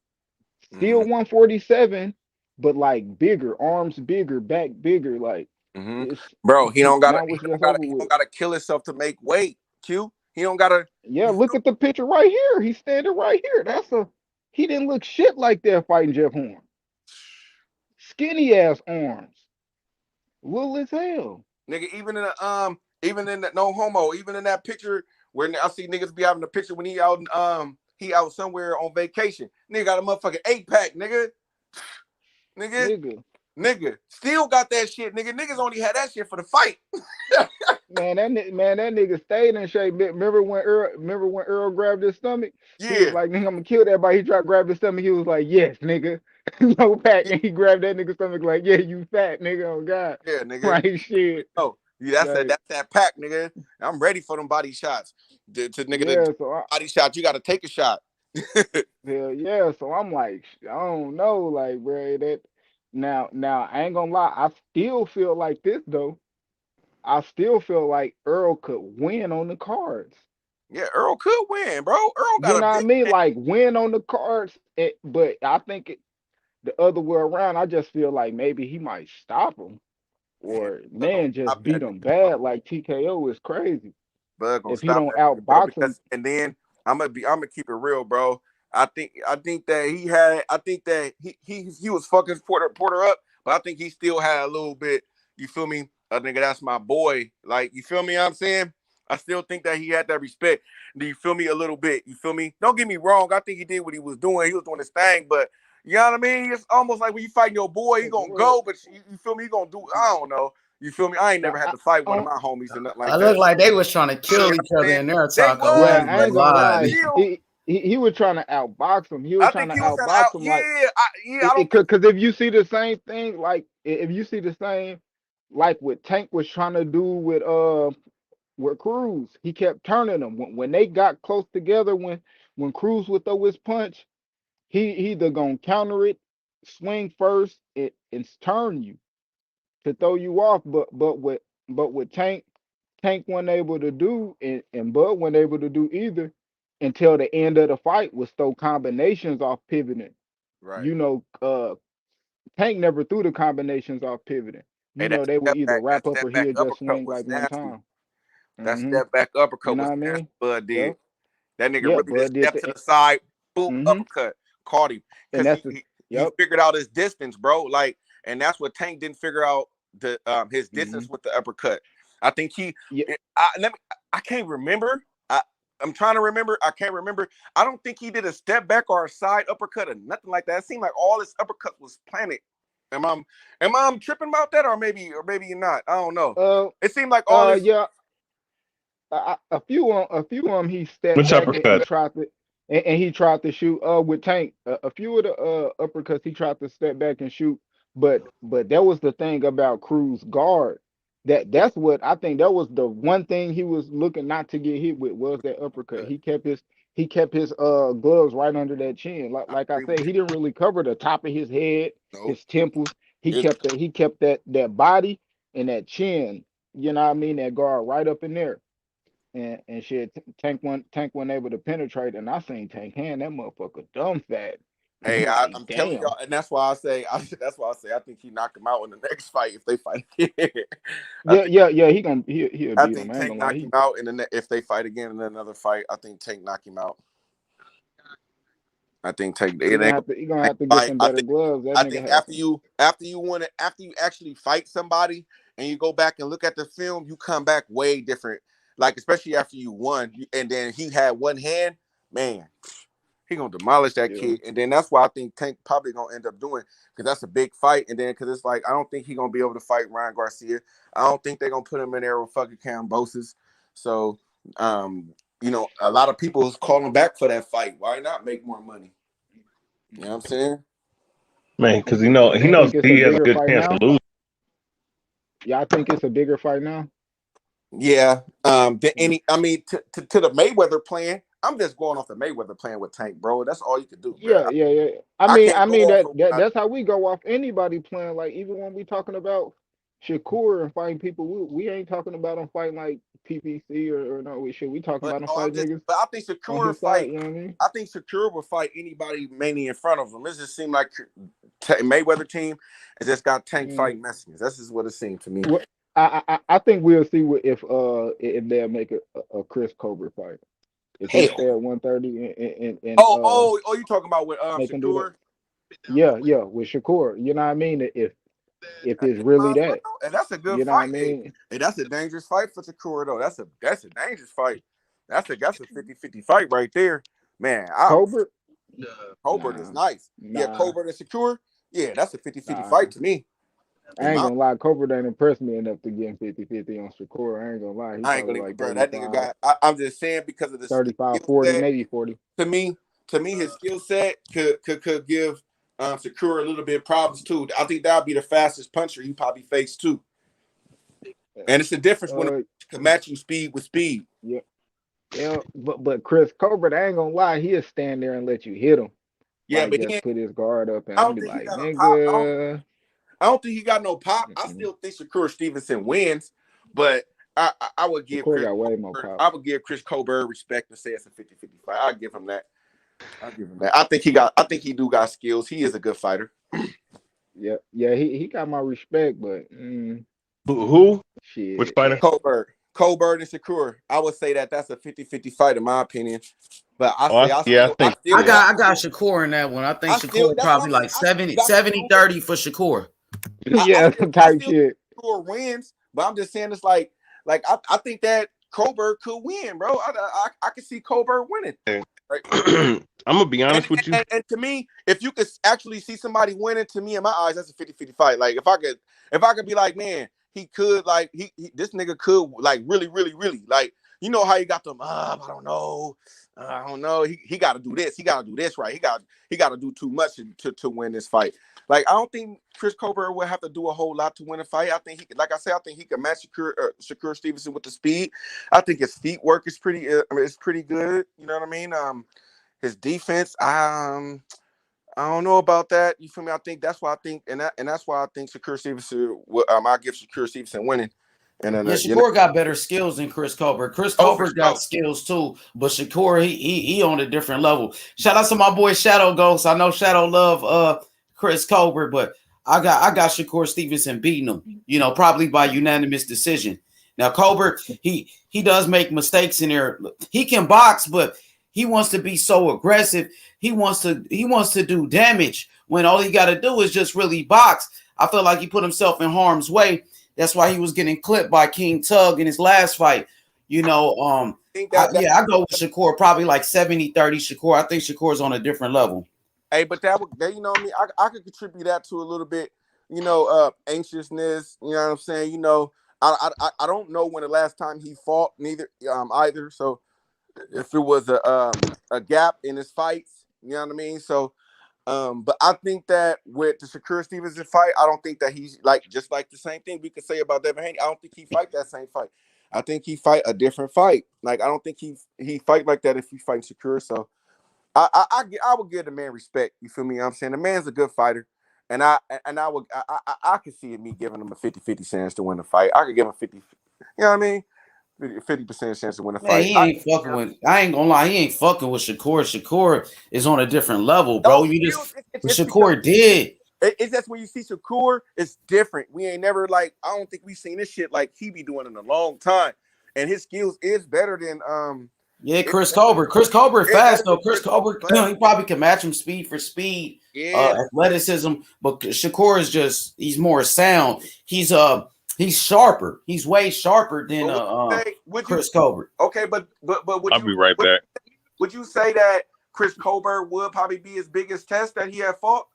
Still 147, but like bigger, arms bigger, back bigger. Like, bro, he don't gotta kill himself to make weight. Q. He don't gotta. Yeah, look at the picture right here. He's standing right here. He didn't look shit like that fighting Jeff Horn. Skinny ass arms, little as hell. Nigga, even in the no homo, even in that picture where I see niggas be having a picture when he out somewhere on vacation. Nigga got a motherfucking 8-pack, nigga. Nigga, still got that shit, nigga. Niggas only had that shit for the fight. Man, that nigga stayed in shape. Remember when Earl grabbed his stomach? Yeah. He was like, nigga, I'm gonna kill that body. He tried to grab his stomach. He was like, yes, nigga. No pack. And he grabbed that nigga's stomach like, yeah, you fat, nigga. Oh God. Yeah, nigga. Like shit. Oh, yeah, that's that pack, nigga. I'm ready for them body shots. Body shot, you gotta take a shot. Yeah, so I'm like, I don't know, like, bro, that now I ain't gonna lie, I still feel like this though. I still feel like Earl could win on the cards. Yeah, Earl could win, bro. Earl got you know what I mean? Like win on the cards, but I think the other way around. I just feel like maybe he might stop him, or just beat him bad. Like TKO is crazy. Bud if he don't outbox him, and then I'm gonna keep it real, bro. I think that he was fucking Porter up, but I think he still had a little bit. You feel me? I think that's my boy. Like, you feel me? What I'm saying, I still think that he had that respect. Do you feel me? A little bit. You feel me? Don't get me wrong. I think he did what he was doing. He was doing his thing, but you know what I mean? It's almost like when you fighting your boy, he gonna go, but you feel me? He gonna do. I don't know. You feel me? I ain't never had to fight one of my homies or nothing like I that. look like they was trying to kill each other in there They talking. I was. ain't I gonna ain't gonna lie. lie. He was trying to outbox him. He was I trying think to he was trying to outbox him. Like I don't think. because if you see the same thing, like if you see the same, like what Tank was trying to do with Cruz, he kept turning them. When they got close together, when Cruz would throw his punch, he either gonna counter it, swing first, and turn you to throw you off. But with Tank wasn't able to do, and Bud wasn't able to do either until the end of the fight was throw combinations off pivoting. Right. You know, Tank never threw the combinations off pivoting. Hey, You know, they would either that wrap up step or back he'll just uppercut swing was like one nasty. time. That Hmm. step back You uppercut know was what I nasty. mean? Bud did. Yep. That nigga Yeah, really just Bud did stepped to the side, boop, hmm uppercut, caught him. And Because that's he yep. figured out his distance, bro. Like, and that's what Tank didn't figure out, the his Hmm. distance with the uppercut. I think Yeah, I can't remember. I'm trying to remember. I can't remember. I don't think he did a step back or a side uppercut or nothing like that. It seemed like all his uppercuts was planted. Am I tripping about that, or maybe you're not? I don't know. uh, It seemed like all his. yeah. A few of them he stepped Which back and uppercut? tried to and he tried to shoot with Tank. A few of the uppercuts he tried to step back and shoot, but that was the thing about Cruz guard. That's what I think, that was the one thing he was looking not to get hit with, was that uppercut. He kept his gloves right under that chin. Like I like I agree said, with he you. didn't really cover the top of his head, No, his temples. He it, kept that body and that chin. You know what I mean? That guard right up in there. And shit, Tank wasn't able to penetrate, and I seen Tank hand that motherfucker dumb fat. I'm hey, like, I'm telling damn. y'all, and that's why I say I think he knocked him out in the next fight if they fight again. I think Yeah. He'll I beat him. think I ain't Tank gonna lie. knock him out in if they fight again in another fight. I think Tank knock him out. I think Tank He it ain't he gonna have to get fight. some better gloves. That I nigga think has some. after you actually fight somebody and you go back and look at the film, you come back way different. Like, especially after you won, and then he had one hand, man, he gonna demolish that Yeah. kid. And then that's why I think Tank probably gonna end up doing, because that's a big fight. And then because it's like, I don't think he gonna be able to fight Ryan Garcia. I don't think they're gonna put him in there with fucking Kambosos. So a lot of people is calling back for that fight. Why not make more money? You know what I'm saying? Man, because he You knows think it's a he has a bigger good fight chance to now? lose. Yeah, I think it's a bigger fight now. Yeah. Mm. To the Mayweather plan, I'm just going off the Mayweather plan with Tank, bro. That's all you can do, bro. Yeah. I I mean, can't I go mean off that, of that that's how we go off anybody playing. Like, even when we talking about Shakur and fighting people, we ain't talking about him fighting like PPC or no we shit. We talking but about him no, fighting niggas I think on Shakur his side. fight. You know what I mean? I think Shakur will fight anybody mainly in front of him. It just seemed like Mayweather team has just got Tank Mm. fighting messages. That's just what it seemed to me. Well, I think we'll see if they'll make a Chris Cobra fight. If he Hell. stay at 130 and You talking about with make him do that. Shakur? Yeah, with Shakur. You know what I mean? If it's really Might as that, well. And that's a good you know what I fight. mean? Hey, that's a dangerous fight for Shakur though. That's a dangerous fight. That's a 50-50 fight right there. Man, Cobra? Colbert is Nah, nice. Yeah, nah, Colbert and Shakur. Yeah, that's a 50-50 nah. fight to me. I ain't gonna lie, Cobra ain't impressed me enough to get him 50-50 on Shakur. I ain't gonna lie. He I ain't probably gonna even, like bro. That nigga 35, got. I'm just saying because of the 35, skill 40, set. maybe 40. To me, his skill set could give Shakur a little bit of problems too. I think that'll be the fastest puncher he probably faced too. And it's the difference when Uh, it matching speed with speed. yeah, yeah. But Chris Cobra, I ain't gonna lie, he'll stand there and let you hit him. Yeah, Like, but just put his guard up, and I I'll don't be think he like, got a pop. nigga. I don't think he got no pop. I Mm-mm. still think Shakur Stevenson wins, but I would give Shakur got way more pop. Chris Colbert respect and say it's a 50-50 fight. I'll give him that. I think he do got skills. He is a good fighter. Yeah. He got my respect, but Who? Which shit. fighter? Colbert and Shakur. I would say that's a 50-50 fight in my opinion. But I Oh, say I yeah, I still think I yeah. got Shakur in that one. I think I still Shakur that's what probably I'm saying. like I still 70, got 70-30 for Shakur. Yeah, I type still shit. sure wins, but I'm just saying it's like I think that Colbert could win, bro. I can see Colbert winning. Right. I'm gonna be honest with you. And to me, if you could actually see somebody winning, to me in my eyes, that's a 50-50 fight. Like if I could be like, man, he could like he this nigga could like really, really, really like you know how he got them. I don't know. He got to do this. He got to do this right. He got to do too much to win this fight. Like I don't think Chris Colbert will have to do a whole lot to win a fight. I think like I said, I think he can match Shakur Stevenson with the speed. I think his feet work is pretty good. You know what I mean? His defense, I don't know about that. You feel me? I think that's why I think, and that's why I think Shakur Stevenson. I give Shakur Stevenson winning. And then Yeah, Shakur got better skills than Chris Colbert. Chris Colbert got skills too, but Shakur he on a different level. Shout out to my boy Shadow Ghost. I know Shadow love Chris Colbert, but I got Shakur Stevenson beating him. You know, probably by unanimous decision. Now Colbert he does make mistakes in there. He can box, but he wants to be so aggressive. He wants to do damage when all he got to do is just really box. I feel like he put himself in harm's way. That's why he was getting clipped by King Tug in his last fight. You know, I go with Shakur, probably like 70-30 Shakur. I think Shakur's on a different level. Hey, but that you know what I mean? I could contribute that to a little bit, anxiousness, you know what I'm saying? You know, I don't know when the last time he fought either. So if it was a gap in his fights, you know what I mean? So but I think that with the Shakur Stevenson fight, I don't think that he's just like the same thing we could say about Devin Haney. I don't think he fight that same fight. I think he fight a different fight. Like I don't think he fight like that if he fight Shakur. So I would give the man respect. You feel me? You know what I'm saying the man's a good fighter, and I could see me giving him a 50-50 chance to win the fight. I could give him 50. You know what I mean? 50% chance to win a fight. He ain't fucking with. I ain't gonna lie. He ain't fucking with Shakur. Shakur is on a different level, bro. Shakur did. It's just when you see Shakur, it's different. We ain't never I don't think we seen this shit like he be doing in a long time, and his skills is better than Yeah, Chris Colbert. Chris Colbert fast though. Chris Colbert, he probably can match him speed for speed, athleticism. But Shakur is he's more sound. He's sharper. He's way sharper than Chris Colbert. Okay, but I'll be right back. Would you say that Chris Colbert would probably be his biggest test that he had fought?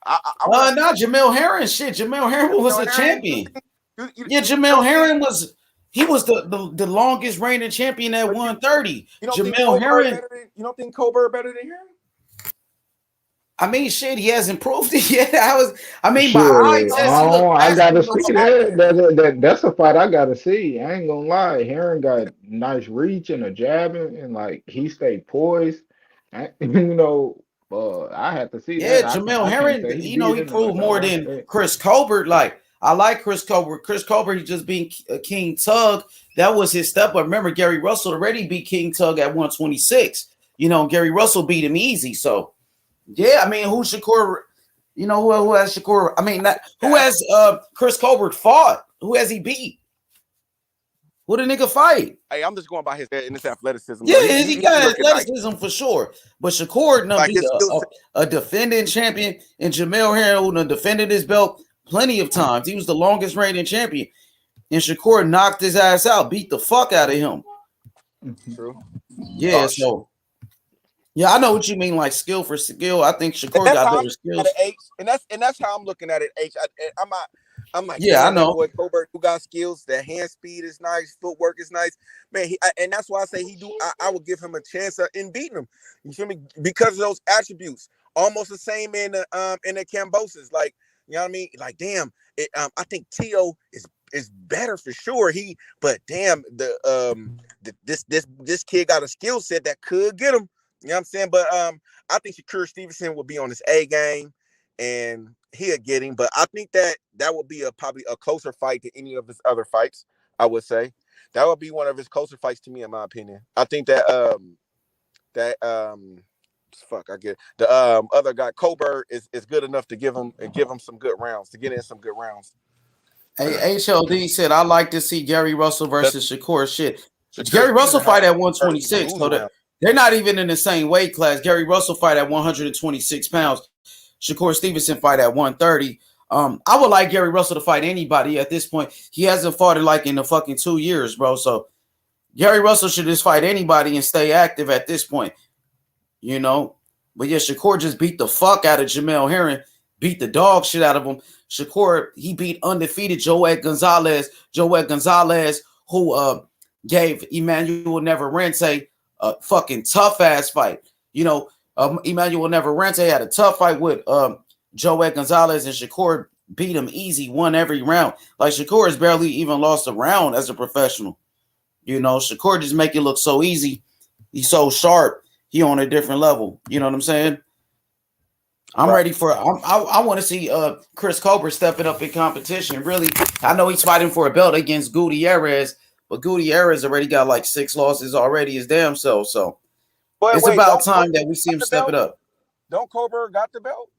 Not Jamel Herring. Shit, Jamel Herring was a champion. Jamel Herring was the longest reigning champion at 130. Jamel Herring. You don't think Colbert better than Herring? I mean, shit, he hasn't proved it yet. I gotta see that. That's a fight I gotta see. I ain't gonna lie. Herring got nice reach and a jabbing, and he stayed poised. I had to see that. Jamel Herring, he proved more than Chris Colbert. I like Chris Colbert. Chris Colbert, he just being King Tug. That was his step. But remember, Gary Russell already beat King Tug at 126. Gary Russell beat him easy. So, yeah, I mean, who's Shakur? Who has Shakur? I mean, who has Chris Colbert fought? Who has he beat? Who the nigga fight? Hey, I'm just going by his athleticism. Yeah, he got athleticism for sure. But Shakur beat a defending champion, and Jamel Herring, who defended his belt plenty of times. He was the longest reigning champion. And Shakur knocked his ass out, beat the fuck out of him. True. Yeah, I know what you mean, like skill for skill. I think Shakur got better skills. And that's how I'm looking at it. I'm like, yeah, I know. Boy, Colbert, who got skills, the hand speed is nice, footwork is nice, man. And that's why I say I would give him a chance in beating him. You feel me? Because of those attributes, almost the same in the Kambosos. You know what I mean? Damn, I think Tio is better for sure. But damn, this kid got a skill set that could get him. You know what I'm saying? But I think Shakur Stevenson will be on his A game, and he'll get him. But I think that would be probably a closer fight to any of his other fights. I would say that would be one of his closer fights to me, in my opinion. I think that I get the other guy Colbert is good enough to give him some good rounds, to get in some good rounds. Hey, HLD said I like to see Gary Russell versus Shakur. Shit, Gary Russell fight at 126, so They're not even in the same weight class. Gary Russell fight at 126 pounds. Shakur Stevenson fight at 130. I would like Gary Russell to fight anybody at this point. He hasn't fought it like in the fucking 2 years, bro. So Gary Russell should just fight anybody and stay active at this point, you know. But yeah, Shakur just beat the fuck out of Jamel Herring, beat the dog shit out of him. Shakur, he beat undefeated Joet Gonzalez. Joet Gonzalez, who gave Emmanuel Neverrente a fucking tough ass fight. You know, Emmanuel Neverrente had a tough fight with Joet Gonzalez, and Shakur beat him easy, won every round. Like Shakur has barely even lost a round as a professional. You know, Shakur just make it look so easy. He's so sharp. He on a different level. You know what I'm saying? I'm ready for. I want to see Chris Colbert stepping up in competition. Really, I know he's fighting for a belt against Gutierrez, but Gutierrez already got like 6 losses already his damn self. So it's about time that we see him step it up. Don't Colbert got the belt?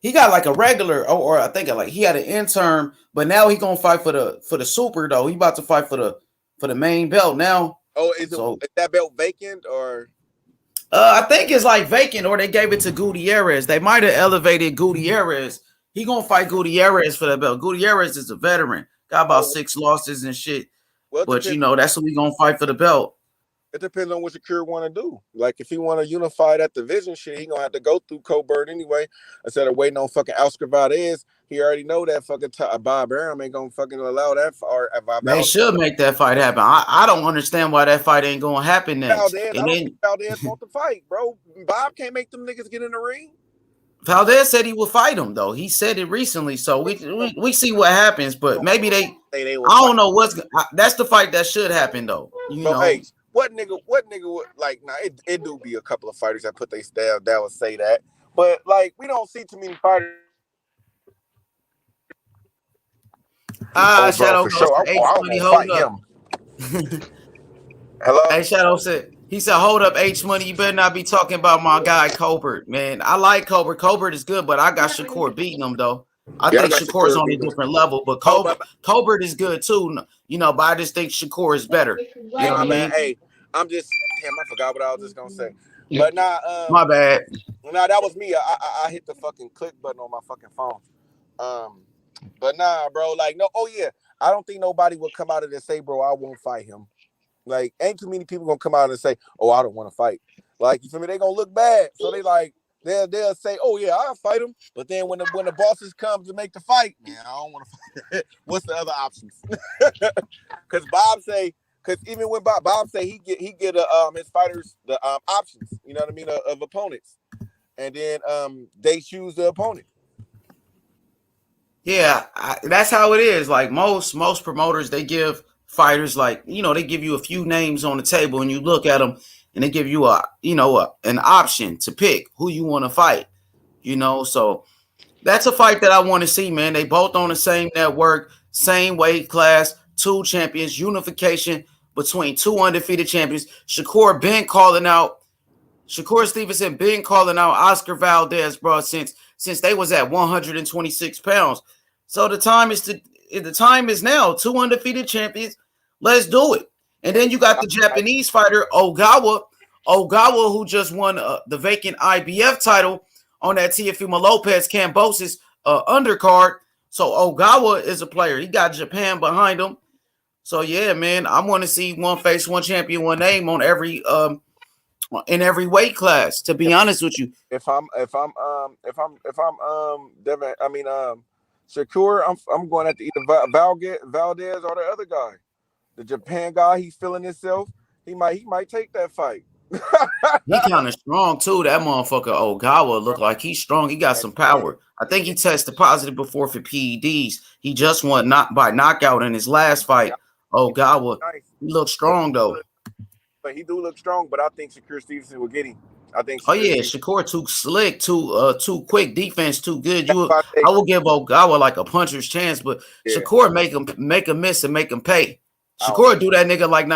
He got like a regular, or I think like he had an intern, but now he gonna fight for the super though. He about to fight for the main belt now. Oh, is that belt vacant or? I think it's like vacant, or they gave it to Gutierrez. They might have elevated Gutierrez. He gonna fight Gutierrez for that belt. Gutierrez is a veteran, got about 6 losses and shit. Well, but you know that's what we gonna fight for the belt. It depends on what Shakur want to do. Like if he want to unify that division shit, he gonna have to go through Colbert anyway. Instead of waiting on fucking Oscar Valdez, he already know that fucking Bob Arum ain't gonna fucking allow that. They should make that fight happen. I don't understand why that fight ain't gonna happen next. Valdez want to fight, bro. Bob can't make them niggas get in the ring. Valdez said he would fight him though. He said it recently, so we see what happens. But maybe they I don't know what's. That's the fight that should happen though. You know. Hey, what nigga would like? Now it do be a couple of fighters that put their style down and say that, but like we don't see too many fighters. Shadow for sure. Hold up. Hello. Hey, Shadow said. He said, "Hold up, H Money. You better not be talking about my guy Colbert, man. I like Colbert. Colbert is good, but I got Shakur beating him though. I think Shakur's on a different level, but Colbert is good too. You know, but I just think Shakur is better. You know what I mean? Hey, I'm just damn. I forgot what I was just gonna say. But my bad. Nah, that was me. I hit the fucking click button on my fucking phone. But nah, bro. Like no. Oh yeah. I don't think nobody will come out of and say, bro, I won't fight him. Like, ain't too many people gonna come out and say, "Oh, I don't want to fight." Like, you feel me? They gonna look bad, so they like they'll say, "Oh yeah, I'll fight him." But then when the bosses come to make the fight, man, I don't want to fight. What's the other options? Because Bob say, because even when Bob say he get his fighters the options, you know what I mean, of opponents, and then they choose the opponent. Yeah, that's how it is. Like most promoters, they give fighters, like, you know, they give you a few names on the table and you look at them and they give you an option to pick who you want to fight, you know. So that's a fight that I want to see, man. They both on the same network, same weight class, 2 champions, unification between 2 undefeated champions. Shakur Stevenson been calling out Oscar Valdez, bro, since they was at 126 pounds. So the time is now. 2 undefeated champions. Let's do it. And then you got the Japanese fighter Ogawa, who just won the vacant IBF title on that Teofimo Lopez Kambosos undercard. So Ogawa is a player. He got Japan behind him. So yeah, man, I want to see one face, one champion, one name on every in every weight class. To be honest with you, if I'm Devin, Shakur, I'm going to have to either Valdez or the other guy, the Japan guy. He's feeling himself. He might take that fight. He kind of strong too. That motherfucker Ogawa look like he's strong. He got some power. I think he tested positive before for PEDs. He just won by knockout in his last fight. Ogawa, he looks strong though. But he do look strong. But I think Shakur Stevenson will get him. I think. Shakur too slick, too quick, defense too good. I will give Ogawa like a puncher's chance, but Shakur make him miss and make him pay. Shakur do that nigga like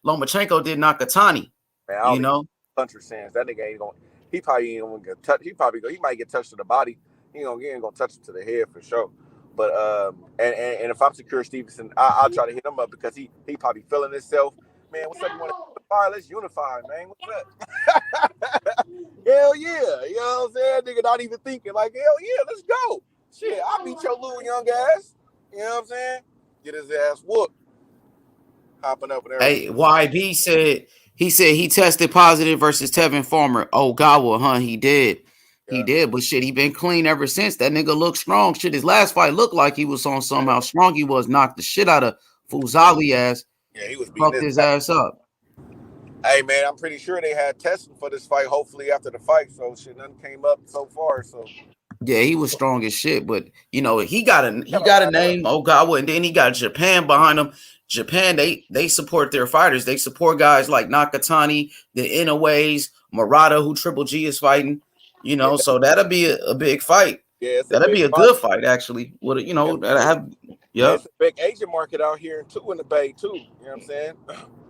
Lomachenko did Nakatani. Man, you know, puncher sense. That nigga ain't gonna. He probably ain't gonna get touched. He might get touched to the body. He ain't gonna touch it to the head for sure. But and if I'm Shakur Stevenson, I'll try to hit him up because he probably feeling himself. Man, what's up? You want to all right, let's unify, man. What's up? Hell yeah. You know what I'm saying? Nigga not even thinking like, hell yeah, let's go. Shit, I'll beat your little young ass. You know what I'm saying? Get his ass whooped. Hopping up and everything. Hey, YB said he tested positive versus Tevin Farmer. Oh, Gawa, huh? He did. He did, but shit, he been clean ever since. That nigga looked strong. Shit, his last fight looked like he was on somehow strong. He was knocked the shit out of Fuzali ass. Yeah, he was beating fucked his ass up. Hey man, I'm pretty sure they had testing for this fight. Hopefully after the fight, so shit, nothing came up so far. So yeah, he was strong as shit. But you know, he got a name, Ogawa, and then he got Japan behind him. Japan, they support their fighters. They support guys like Nakatani, the Inoue's, Murata, who Triple G is fighting. You know, so that'll be a big fight. Yeah, that'll be a good fight actually. What you know, that have it's a big Asian market out here too in the Bay too. You know what I'm saying?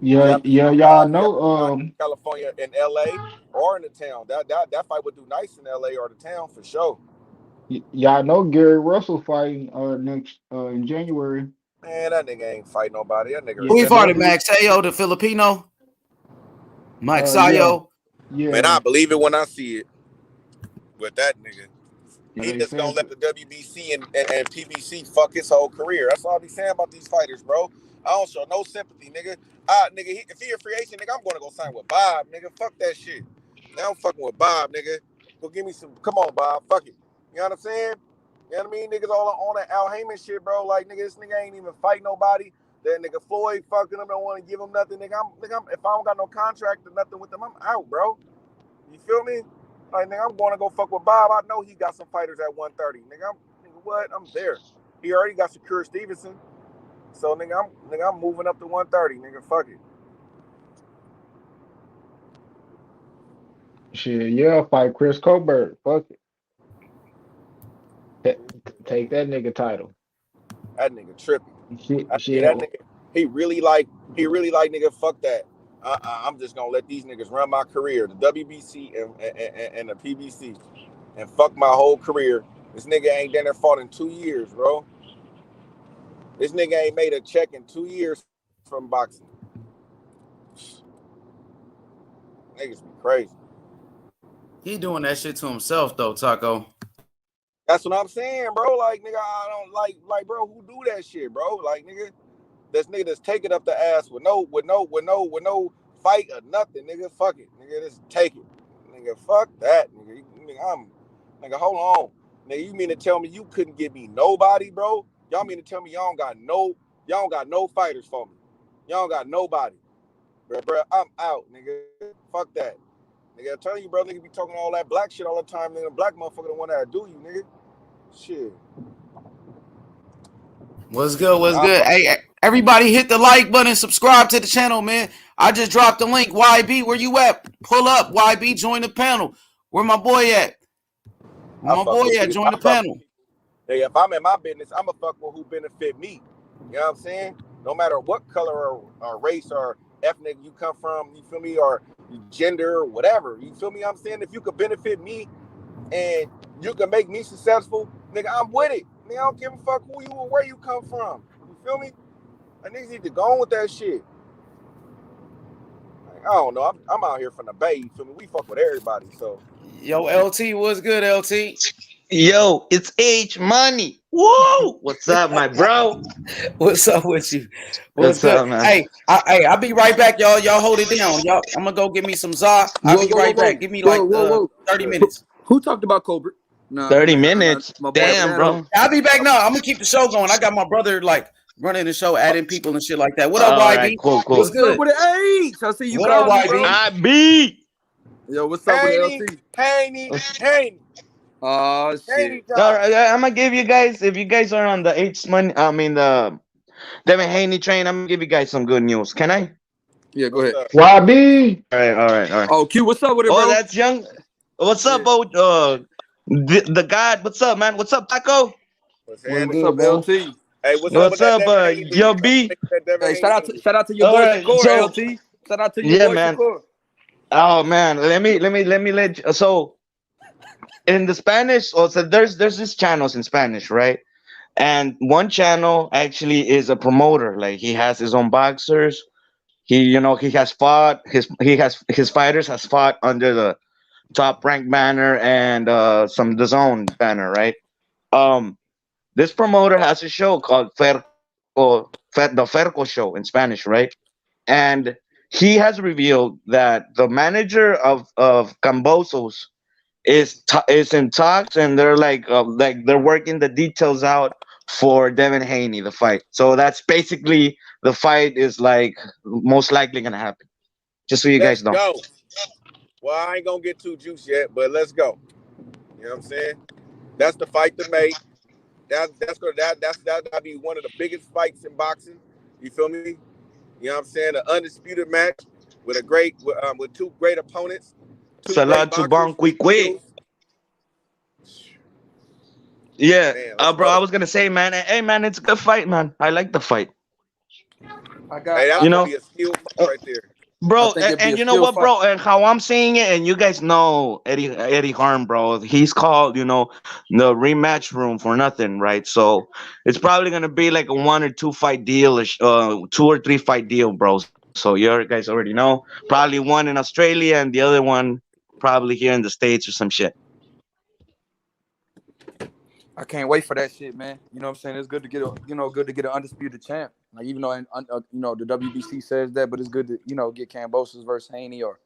Yeah, y'all know. California and LA or in the town. That fight would do nice in LA or the town for sure. Y'all know Gary Russell fighting next in January. Man, that nigga ain't fight nobody. That nigga. Who he fighting? Max Sayo, the Filipino. Mike Sayo. Yeah. Man, I believe it when I see it. With that nigga. He just gonna let the WBC and PBC fuck his whole career. That's all I be saying about these fighters, bro. I don't show no sympathy, nigga. Nigga, if he a free agent, nigga, I'm gonna go sign with Bob, nigga. Fuck that shit. Now I'm fucking with Bob, nigga. Go give me some. Come on, Bob. Fuck it. You know what I'm saying? You know what I mean? Niggas all on that Al Heyman shit, bro. Like, nigga, this nigga ain't even fight nobody. That nigga Floyd fucking him, don't want to give him nothing, nigga. If I don't got no contract or nothing with him, I'm out, bro. You feel me? Like, nigga, I'm going to go fuck with Bob. I know he got some fighters at 130. Nigga, what? I'm there. He already got Shakur Stevenson. So, nigga, I'm moving up to 130. Nigga, fuck it. Shit, yeah, fight Chris Colbert. Fuck it. Take that nigga title. That nigga tripping. Shit. That nigga, he really like, nigga, fuck that. I'm just gonna let these niggas run my career, the WBC and the PBC, and fuck my whole career. This nigga ain't done there fought in 2 years, bro. This nigga ain't made a check in 2 years from boxing. Niggas be crazy. He doing that shit to himself though, Taco. That's what I'm saying, bro. Like, nigga, I don't like, bro, who do that shit, bro? Like, nigga, this nigga that's taking up the ass with no fight or nothing, nigga. Fuck it, nigga. Just take it, nigga. Fuck that, nigga. Nigga, hold on, nigga. You mean to tell me you couldn't give me nobody, bro? Y'all mean to tell me y'all don't got no fighters for me? Y'all don't got nobody, bro. I'm out, nigga. Fuck that, nigga. I'm telling you, bro. Nigga be talking all that black shit all the time, nigga. Black motherfucker the one that do you, nigga. Shit. What's good? What's good? Hey, everybody hit the like button, subscribe to the channel, man. I just dropped the link. YB, where you at? Pull up. YB, join the panel. Where my boy at? Where my boy at? Join the panel. Hey, if I'm in my business, I'm a fuck with who benefit me. You know what I'm saying? No matter what color or race or ethnic you come from, you feel me, or gender or whatever. You feel me? I'm saying if you could benefit me and you can make me successful, nigga, I'm with it. Nigga, I don't give a fuck who you or where you come from. You feel me? And niggas need to go on with that shit. Like, I don't know. I'm out here from the Bay. You feel me? We fuck with everybody. So, yo, LT, what's good, LT? Yo, it's H Money. Whoa, what's up, my bro? What's up with you? What's up, man? Hey, I'll be right back, y'all. Y'all hold it down. Y'all, I'm gonna go get me some za. I'll be right back. Give me like 30 minutes. Who talked about Colbert? No, 30 minutes. Damn, bro. I'll be back now. I'm gonna keep the show going. I got my brother like running the show, adding people and shit like that. What up, YB? Right, cool. What's good? With the H. I see you. What up, YB? I beat. Yo, what's up with LT? Haney. Oh shit. All right, I'm gonna give you guys, if you guys are on the H Money, the Devin Haney train, I'm gonna give you guys some good news. Can I? Yeah, go ahead. YB. All right. Oh, Q, what's up with it, bro? Oh, that's young. What's up, the God? What's up, man? What's up, Taco? What's up, LT? Hey, what's up, yo, B? Hey, shout out to your boy Shakur, LT. Shout out to your boy man. Shakur. Oh man, let me let you. So in the Spanish, also there's this channels in Spanish, right? And one channel actually is a promoter, like he has his own boxers. he has fought his fighters has fought under the top rank banner and some the zone banner, right? Um, this promoter has a show called the Ferco show in Spanish, right? And he has revealed that the manager of Kambosos is in talks, and they're like they're working the details out for Devin Haney the fight. So that's basically the fight is like most likely gonna happen. Just so you Let's guys know. go. Well, I ain't gonna get too juicy yet, but let's go. You know what I'm saying? That's the fight to make. That'll be one of the biggest fights in boxing. You feel me? You know what I'm saying? An undisputed match with with two great opponents, two great Salat to boxers Bon with Quick. skills. Yeah, Man, let's bro. I go. was gonna say, man. Hey, man, it's a good fight, man. I like the fight. Hey, that's You gonna know, be a skill fight right there. bro. And you know what, bro? And how I'm seeing it, and you guys know Eddie Harm, bro. He's called, the rematch room for nothing, right? So it's probably gonna be like a 1 or 2 fight deal, 2 or 3 fight deal, bro. So you guys already know. Probably one in Australia and the other one probably here in the States or some shit. I can't wait for that shit, man. You know what I'm saying? It's good to get an undisputed champ. Like even though the WBC says that, but it's good to get Kambosos versus Haney or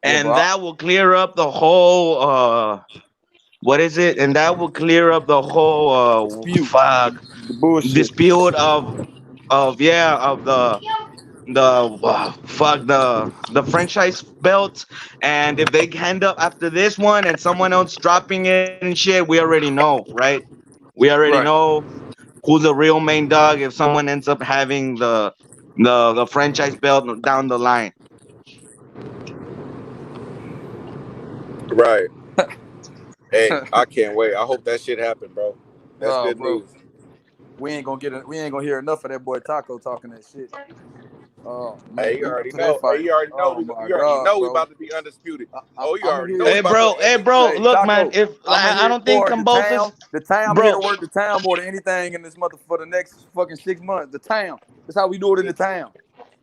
And that will clear up the whole what is it? And that will clear up the whole dispute, the bullshit. dispute of the franchise belt. And if they end up after this one and someone else dropping it and shit, we already know, right? We already Right. know who's the real main dog if someone ends up having the franchise belt down the line. Right. Hey, I can't wait. I hope that shit happen, bro. That's Oh, good bro. news. We ain't gonna hear enough of that boy Taco talking that shit. Oh man, Hey, you leading up already to that know. Hey, fight. you already know. Oh my You already god, know we bro. about to be undisputed. I'm, You I'm gonna already hear know we Hey his about to bro, be hey undisputed. bro, Hey, look man, Taco. if I'm gonna I hear don't think more. Kambosos, The town. I'm here to bro, work the town more than anything in this mother for the next fucking 6 months. The town. That's how we do it in the town.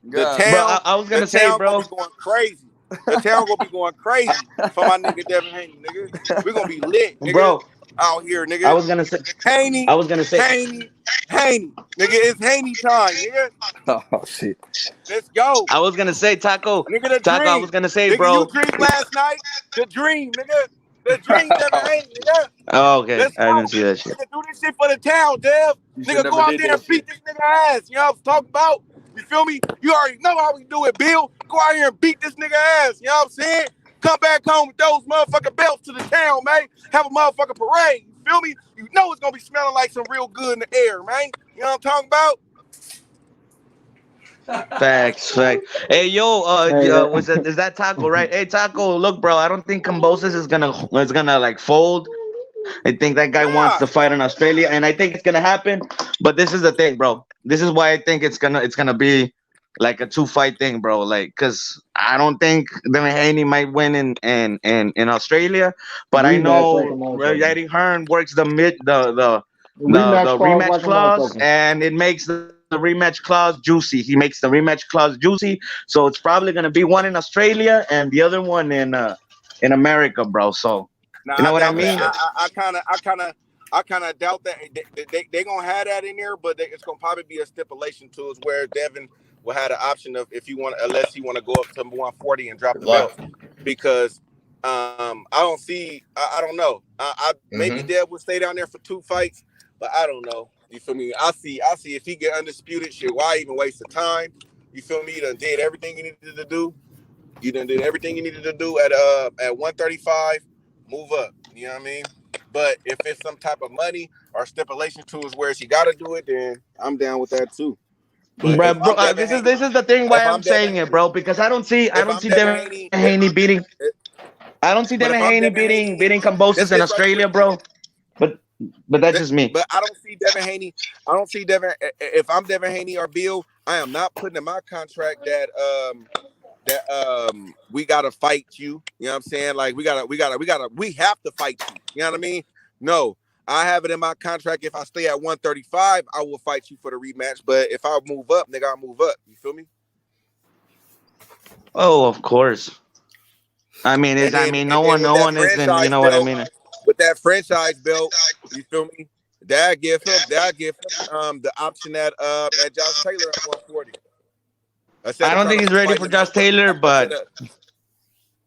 The God, bro, town, I was the gonna say, town gonna bro, be going crazy. The town gonna be going crazy for my nigga Devin Haney, nigga. We gonna be lit, nigga, bro, out here, I nigga. was gonna say, Haney, I was gonna say, Haney, Haney, nigga. It's Haney time, nigga. oh shit. Let's go, I was gonna say, Taco, nigga. The Taco, I was dream, gonna say, nigga. You bro. dreamed last night. The dream, nigga. The dream, Devin Haney, nigga. Oh, okay, Let's I didn't go. see that shit. Nigga, do this shit for the town, Dev. You should Nigga, go never out did there that and beat shit. this nigga ass. You know what I'm talking about? You feel me? You already know how we do it, Bill. Go out here and beat this nigga ass. You know what I'm saying? Come back home with those motherfucking belts to the town, man. Have a motherfucking parade. You feel me? You know it's gonna be smelling like some real good in the air, man. You know what I'm talking about? Facts. Hey, yo, Hey, is that Taco, right? Hey, Taco, look, bro, I don't think Kambosos is gonna like fold. I think that guy wants Nah. to fight in Australia, and I think it's gonna happen. But this is the thing, bro. This is why I think it's gonna be like a 2 fight thing, bro. Like, cause I don't think Devin Haney might win in Australia, but I rematch like a know motherfucker. Eddie Hearn works the Rematch clause rematch like a clause, motherfucker. and it makes the rematch clause juicy. He makes the rematch clause juicy, so it's probably gonna be one in Australia and the other one in America, bro. So Nah, you know I what I doubt that. mean? I kind of doubt that they gonna have that in there, but it's gonna probably be a stipulation to us where Devin will have the option of if you want, unless he want to go up to 140 and drop Good the luck. belt, because I don't see. I don't know. I maybe Dev would stay down there for 2 fights, but I don't know. You feel me? I see if he get undisputed, shit. Why even waste the time? You feel me? You done did everything you needed to do. You done did everything you needed to do at 135. Move up. You know what I mean? But if it's some type of money or stipulation to us where she got to do it, then I'm down with that too. But if Bro, I'm Devin this is Haney, this is the thing why if I'm I'm Devin saying it, Haney, bro, because I if don't I'm see Devin Devin Haney, Haney beating I don't see but Devin if I'm Haney Devin beating Haney, beating Kambosos in this right Australia, quick. bro. But that's just me. But I don't see Devin Haney. I don't see Devin. If I'm Devin Haney or Bill, I am not putting in my contract that we gotta fight you. You know what I'm saying? Like we have to fight you. You know what I mean? No. I have it in my contract. If I stay at 135, I will fight you for the rematch. But if I move up, nigga, I'll move up. You feel me? Oh, of course. I mean, And then no one, with no that one is in. You franchise know what I belt, mean? with that franchise belt, you feel me? That give him the option at Josh Taylor at 140. Instead I of don't trying think to he's ready fight for him at Josh Taylor, but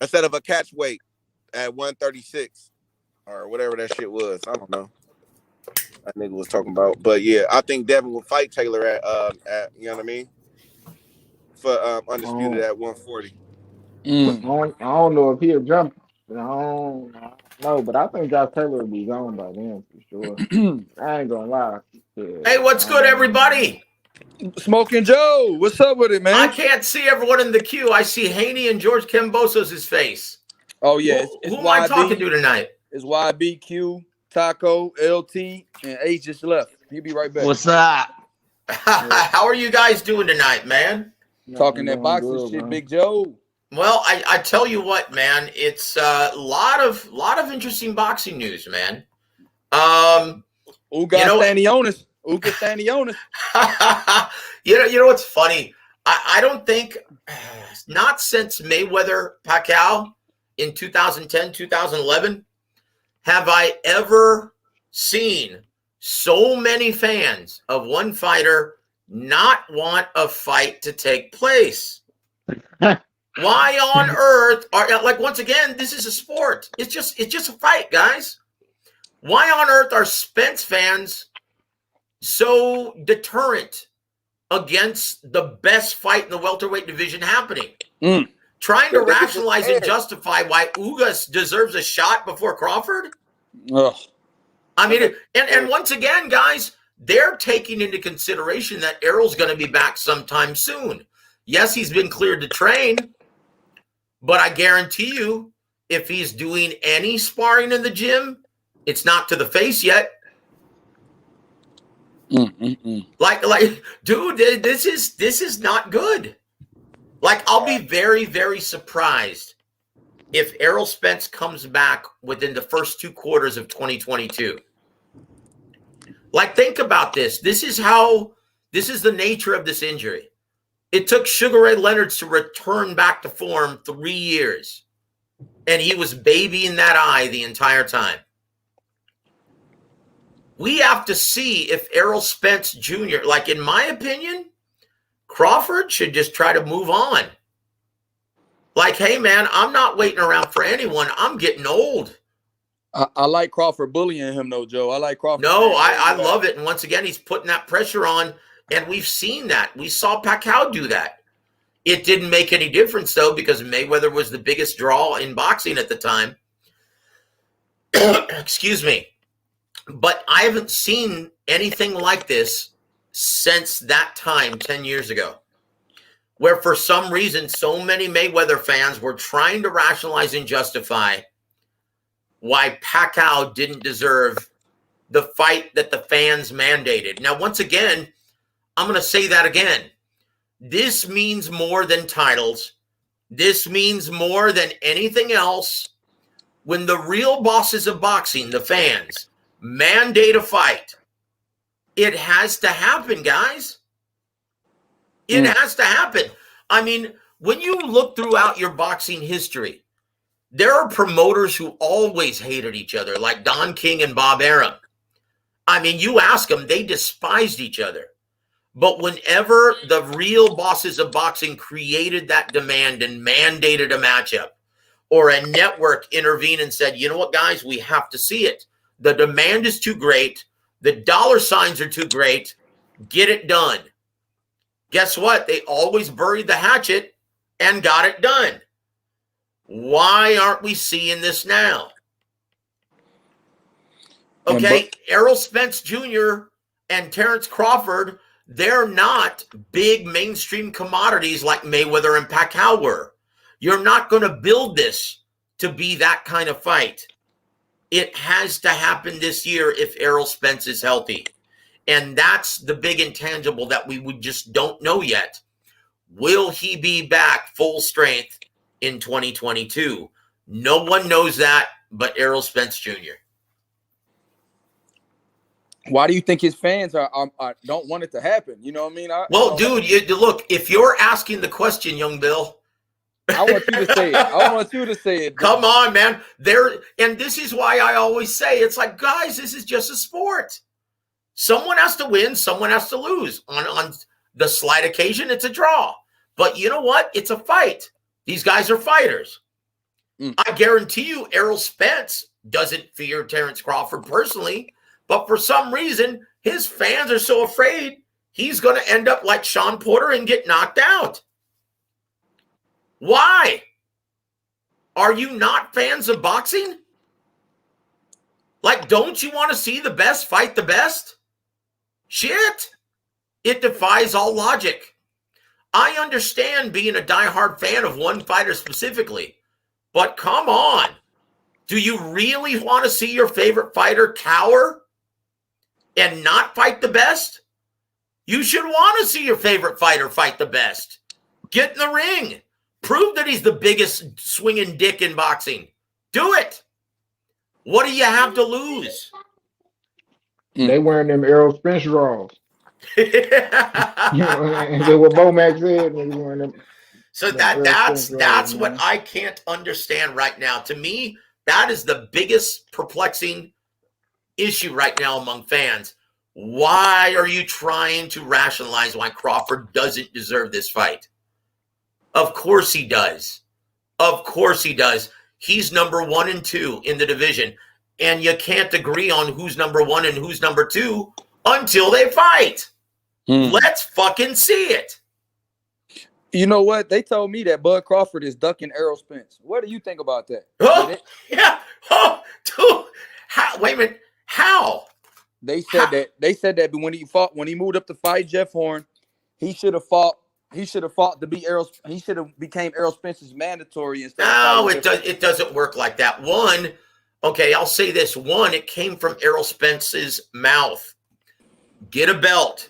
instead of a catch weight at 136 or whatever that shit was. I don't know. That nigga was talking about. But yeah, I think Devin will fight Taylor at you know what I mean? For undisputed Um, at 140. I don't know if he'll jump. I don't know, but I think Josh Taylor will be gone by then for sure. I ain't gonna lie. Hey, what's good, everybody? Smoking Joe, what's up with it, I man? can't see everyone in the queue. I see Haney and George Kambosos' face. Oh yeah, Who it's am I talking YB. to tonight? It's YBQ, Taco, LT, and H just left. He'll be right back. what's up? How are you guys doing tonight, man? Talking that doing boxing good, shit, man. Big Joe. Well, I tell you what, man, it's a lot of interesting boxing news, man. Uga Stanionis. Uga Stanionis. you know what's funny? I don't think, not since Mayweather Pacquiao in 2010, 2011, have I ever seen so many fans of one fighter not want a fight to take place. Why on earth are, like, once again, this is a sport. It's just a fight, guys. Why on earth are Spence fans so deterrent against the best fight in the welterweight division happening? Trying to rationalize and justify why Ugas deserves a shot before Crawford? Ugh. I mean, and once again, guys, they're taking into consideration that Errol's going to be back sometime soon. Yes, he's been cleared to train, but I guarantee you, if he's doing any sparring in the gym, it's not to the face yet. Like, dude, this is not good. Like, I'll be very, very surprised if Errol Spence comes back within the first 2 quarters of 2022. Like, think about this. This is the nature of this injury. It took Sugar Ray Leonard to return back to form 3 years, and he was babying that eye the entire time. We have to see if Errol Spence Jr., like, in my opinion, Crawford should just try to move on. Like, hey, man, I'm not waiting around for anyone. I'm getting old. I like Crawford bullying him, though, Joe. I like Crawford. No, I love it. And once again, he's putting that pressure on, and we've seen that. We saw Pacquiao do that. It didn't make any difference, though, because Mayweather was the biggest draw in boxing at the time. Excuse me. But I haven't seen anything like this since that time 10 years ago, where for some reason so many Mayweather fans were trying to rationalize and justify why Pacquiao didn't deserve the fight that the fans mandated. Now, once again, I'm going to say that again. This means more than titles. This means more than anything else. When the real bosses of boxing, the fans, mandate a fight, it has to happen, guys. It has to happen. I mean, when you look throughout your boxing history, there are promoters who always hated each other, like Don King and Bob Arum. I mean, you ask them, they despised each other. But whenever the real bosses of boxing created that demand and mandated a matchup, or a network intervened and said, you know what, guys, we have to see it. The demand is too great. The dollar signs are too great. Get it done. Guess what? They always buried the hatchet and got it done. Why aren't we seeing this now? Okay, Errol Spence Jr. and Terrence Crawford, they're not big mainstream commodities like Mayweather and Pacquiao were. You're not going to build this to be that kind of fight. It has to happen this year if Errol Spence is healthy. And that's the big intangible that we just don't know yet. Will he be back full strength in 2022? No one knows that but Errol Spence Jr. Why do you think his fans are don't want it to happen? You know what I mean? Well, dude, look, if you're asking the question, young Bill, I want you to say it. I want you to say it. Come on, man. And this is why I always say it's like, guys, this is just a sport. Someone has to win, someone has to lose. On the slight occasion, it's a draw. But you know what? It's a fight. These guys are fighters. I guarantee you Errol Spence doesn't fear Terrence Crawford personally, but for some reason, his fans are so afraid he's going to end up like Sean Porter and get knocked out. Why? Are you not fans of boxing? Like, don't you want to see the best fight the best? Shit. It defies all logic. I understand being a diehard fan of one fighter specifically, but come on. Do you really want to see your favorite fighter cower and not fight the best? You should want to see your favorite fighter fight the best. Get in the ring. Prove that he's the biggest swinging dick in boxing. Do it. What do you have to lose? They wearing them Errol Spence draws. You know what I mean? So what Bo Max said, they wearing them. So that's what I can't understand right now. To me, that is the biggest perplexing issue right now among fans. Why are you trying to rationalize why Crawford doesn't deserve this fight? Of course he does. Of course he does. He's number 1 and 2 in the division. And you can't agree on who's number 1 and who's number 2 until they fight. Let's fucking see it. You know what? They told me that Bud Crawford is ducking Errol Spence. What do you think about that? Oh, yeah. Oh, dude. Wait a minute. How? They said that when he moved up to fight Jeff Horn, he should have fought to be Errol. He should have became Errol Spence's mandatory instead. No, it doesn't work like that. One, okay, I'll say this. One, it came from Errol Spence's mouth. Get a belt,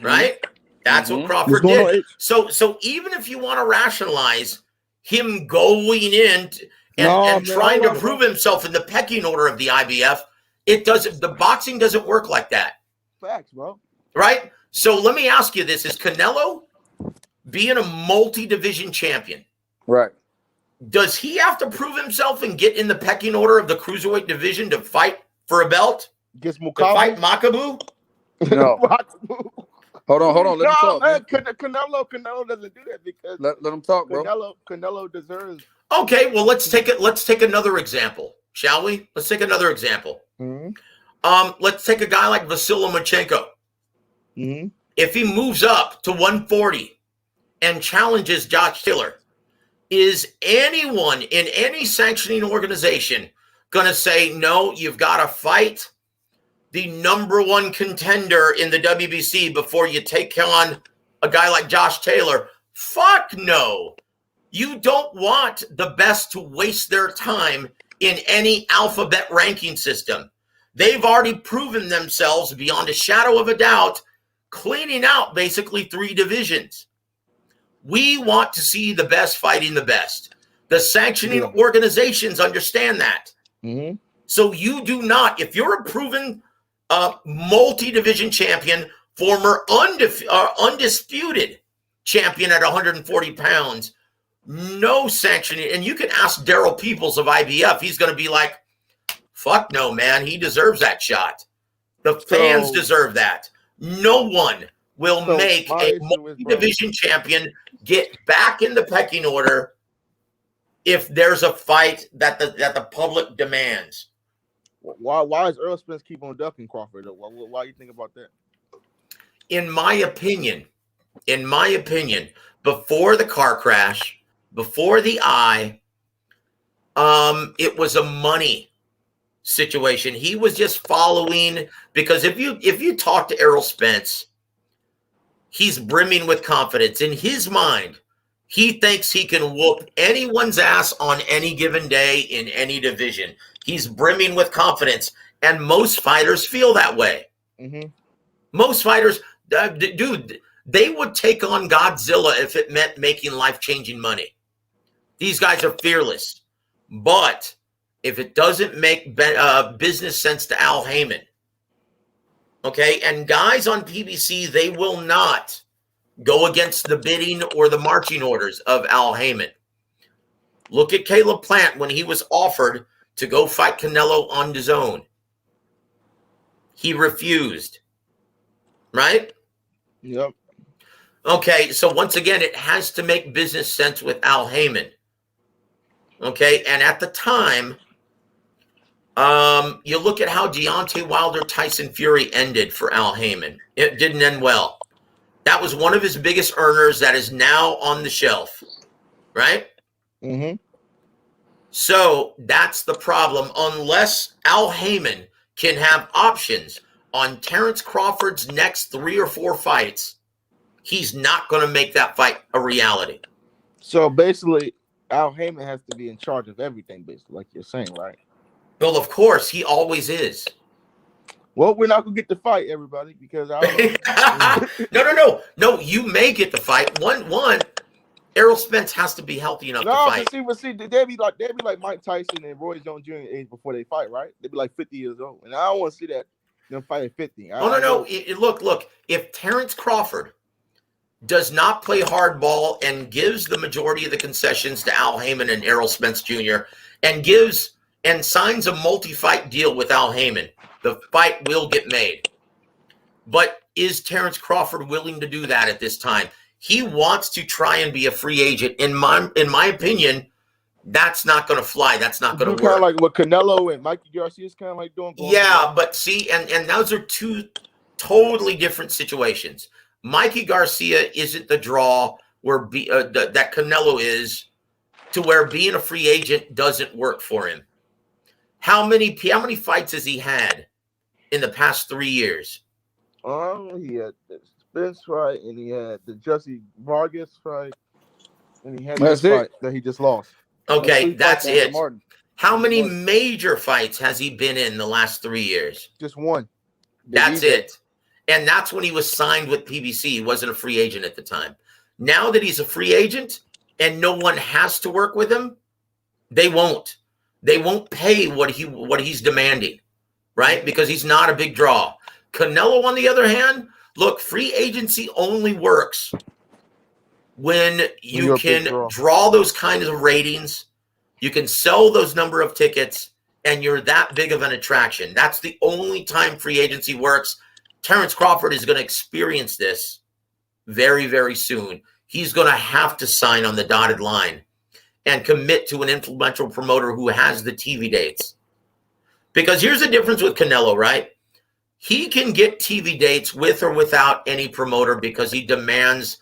right? That's what Crawford did. So even if you want to rationalize him going in and trying to prove himself in the pecking order of the IBF, it doesn't. The boxing doesn't work like that. Facts, bro. Right? So let me ask you this: is Canelo being a multi-division champion? Right. Does he have to prove himself and get in the pecking order of the cruiserweight division to fight for a belt? Gets to fight Makabu? No. Hold on. Let him talk. Man. Canelo doesn't do that because let him talk, bro. Canelo deserves. Okay, well let's take another example, shall we? Let's take another example. Let's take a guy like Vasily Lomachenko. If he moves up to 140 and challenges Josh Taylor, is anyone in any sanctioning organization going to say, no, you've got to fight the number 1 contender in the WBC before you take on a guy like Josh Taylor? Fuck no. You don't want the best to waste their time in any alphabet ranking system. They've already proven themselves beyond a shadow of a doubt, cleaning out basically 3 divisions. We want to see the best fighting the best. The sanctioning organizations understand that. So you do not, if you're a proven multi-division champion, former undisputed champion at 140 pounds, no sanctioning. And you can ask Daryl Peoples of IBF. He's going to be like, fuck no, man. He deserves that shot. The fans deserve that. No one will make a multi-division champion get back in the pecking order if there's a fight that the public demands. Why is Errol Spence keep on ducking Crawford? Why you think about that? In my opinion, before the car crash, before the eye, it was a money situation. He was just following, because if you talk to Errol Spence, he's brimming with confidence. In his mind, he thinks he can whoop anyone's ass on any given day in any division. He's brimming with confidence, and most fighters feel that way. Most fighters, dude, they would take on Godzilla if it meant making life-changing money. These guys are fearless. But if it doesn't make business sense to Al Heyman, okay, and guys on PBC, they will not go against the bidding or the marching orders of Al Heyman. Look at Caleb Plant when he was offered to go fight Canelo on his own. He refused, right? Yep. Okay, so once again, it has to make business sense with Al Heyman. Okay, and at the time, you look at how Deontay Wilder Tyson Fury ended for Al Heyman. It didn't end well. That was one of his biggest earners that is now on the shelf, right? Mm-hmm. So that's the problem. Unless Al Heyman can have options on Terrence Crawford's next 3 or 4 fights, he's not going to make that fight a reality. So basically, Al Heyman has to be in charge of everything, basically, like you're saying, right? Well, of course, he always is. Well, we're not gonna get the fight, everybody, because I don't know. No, you may get the fight. One, Errol Spence has to be healthy enough to fight. But see, they'd be like Mike Tyson and Roy Jones Jr. age before they fight, right? They'd be like 50 years old, and I don't want to see that them fight at 50. No. Look. If Terrence Crawford does not play hardball and gives the majority of the concessions to Al Heyman and Errol Spence Jr. and signs a multi-fight deal with Al Heyman, the fight will get made. But is Terrence Crawford willing to do that at this time? He wants to try and be a free agent. In my opinion, that's not going to fly. That's not going to work. Kind of like what Canelo and Mikey Garcia is kind of like doing. Yeah, but see, and those are two totally different situations. Mikey Garcia isn't the draw where that Canelo is, to where being a free agent doesn't work for him. How many fights has he had in the past 3 years? He had the Spence fight, and he had the Jesse Vargas fight, and he had this fight that he just lost. Okay, that's it. How many major fights has he been in the last 3 years? Just one. That's it. And that's when he was signed with PBC. He wasn't a free agent at the time. Now that he's a free agent and no one has to work with him, they won't. They won't pay what he's demanding, right? Because he's not a big draw. Canelo, on the other hand, look, free agency only works when you can draw those kinds of ratings, you can sell those number of tickets, and you're that big of an attraction. That's the only time free agency works. Terrence Crawford is going to experience this very, very soon. He's going to have to sign on the dotted line and commit to an influential promoter who has the TV dates. Because here's the difference with Canelo, right? He can get TV dates with or without any promoter because he demands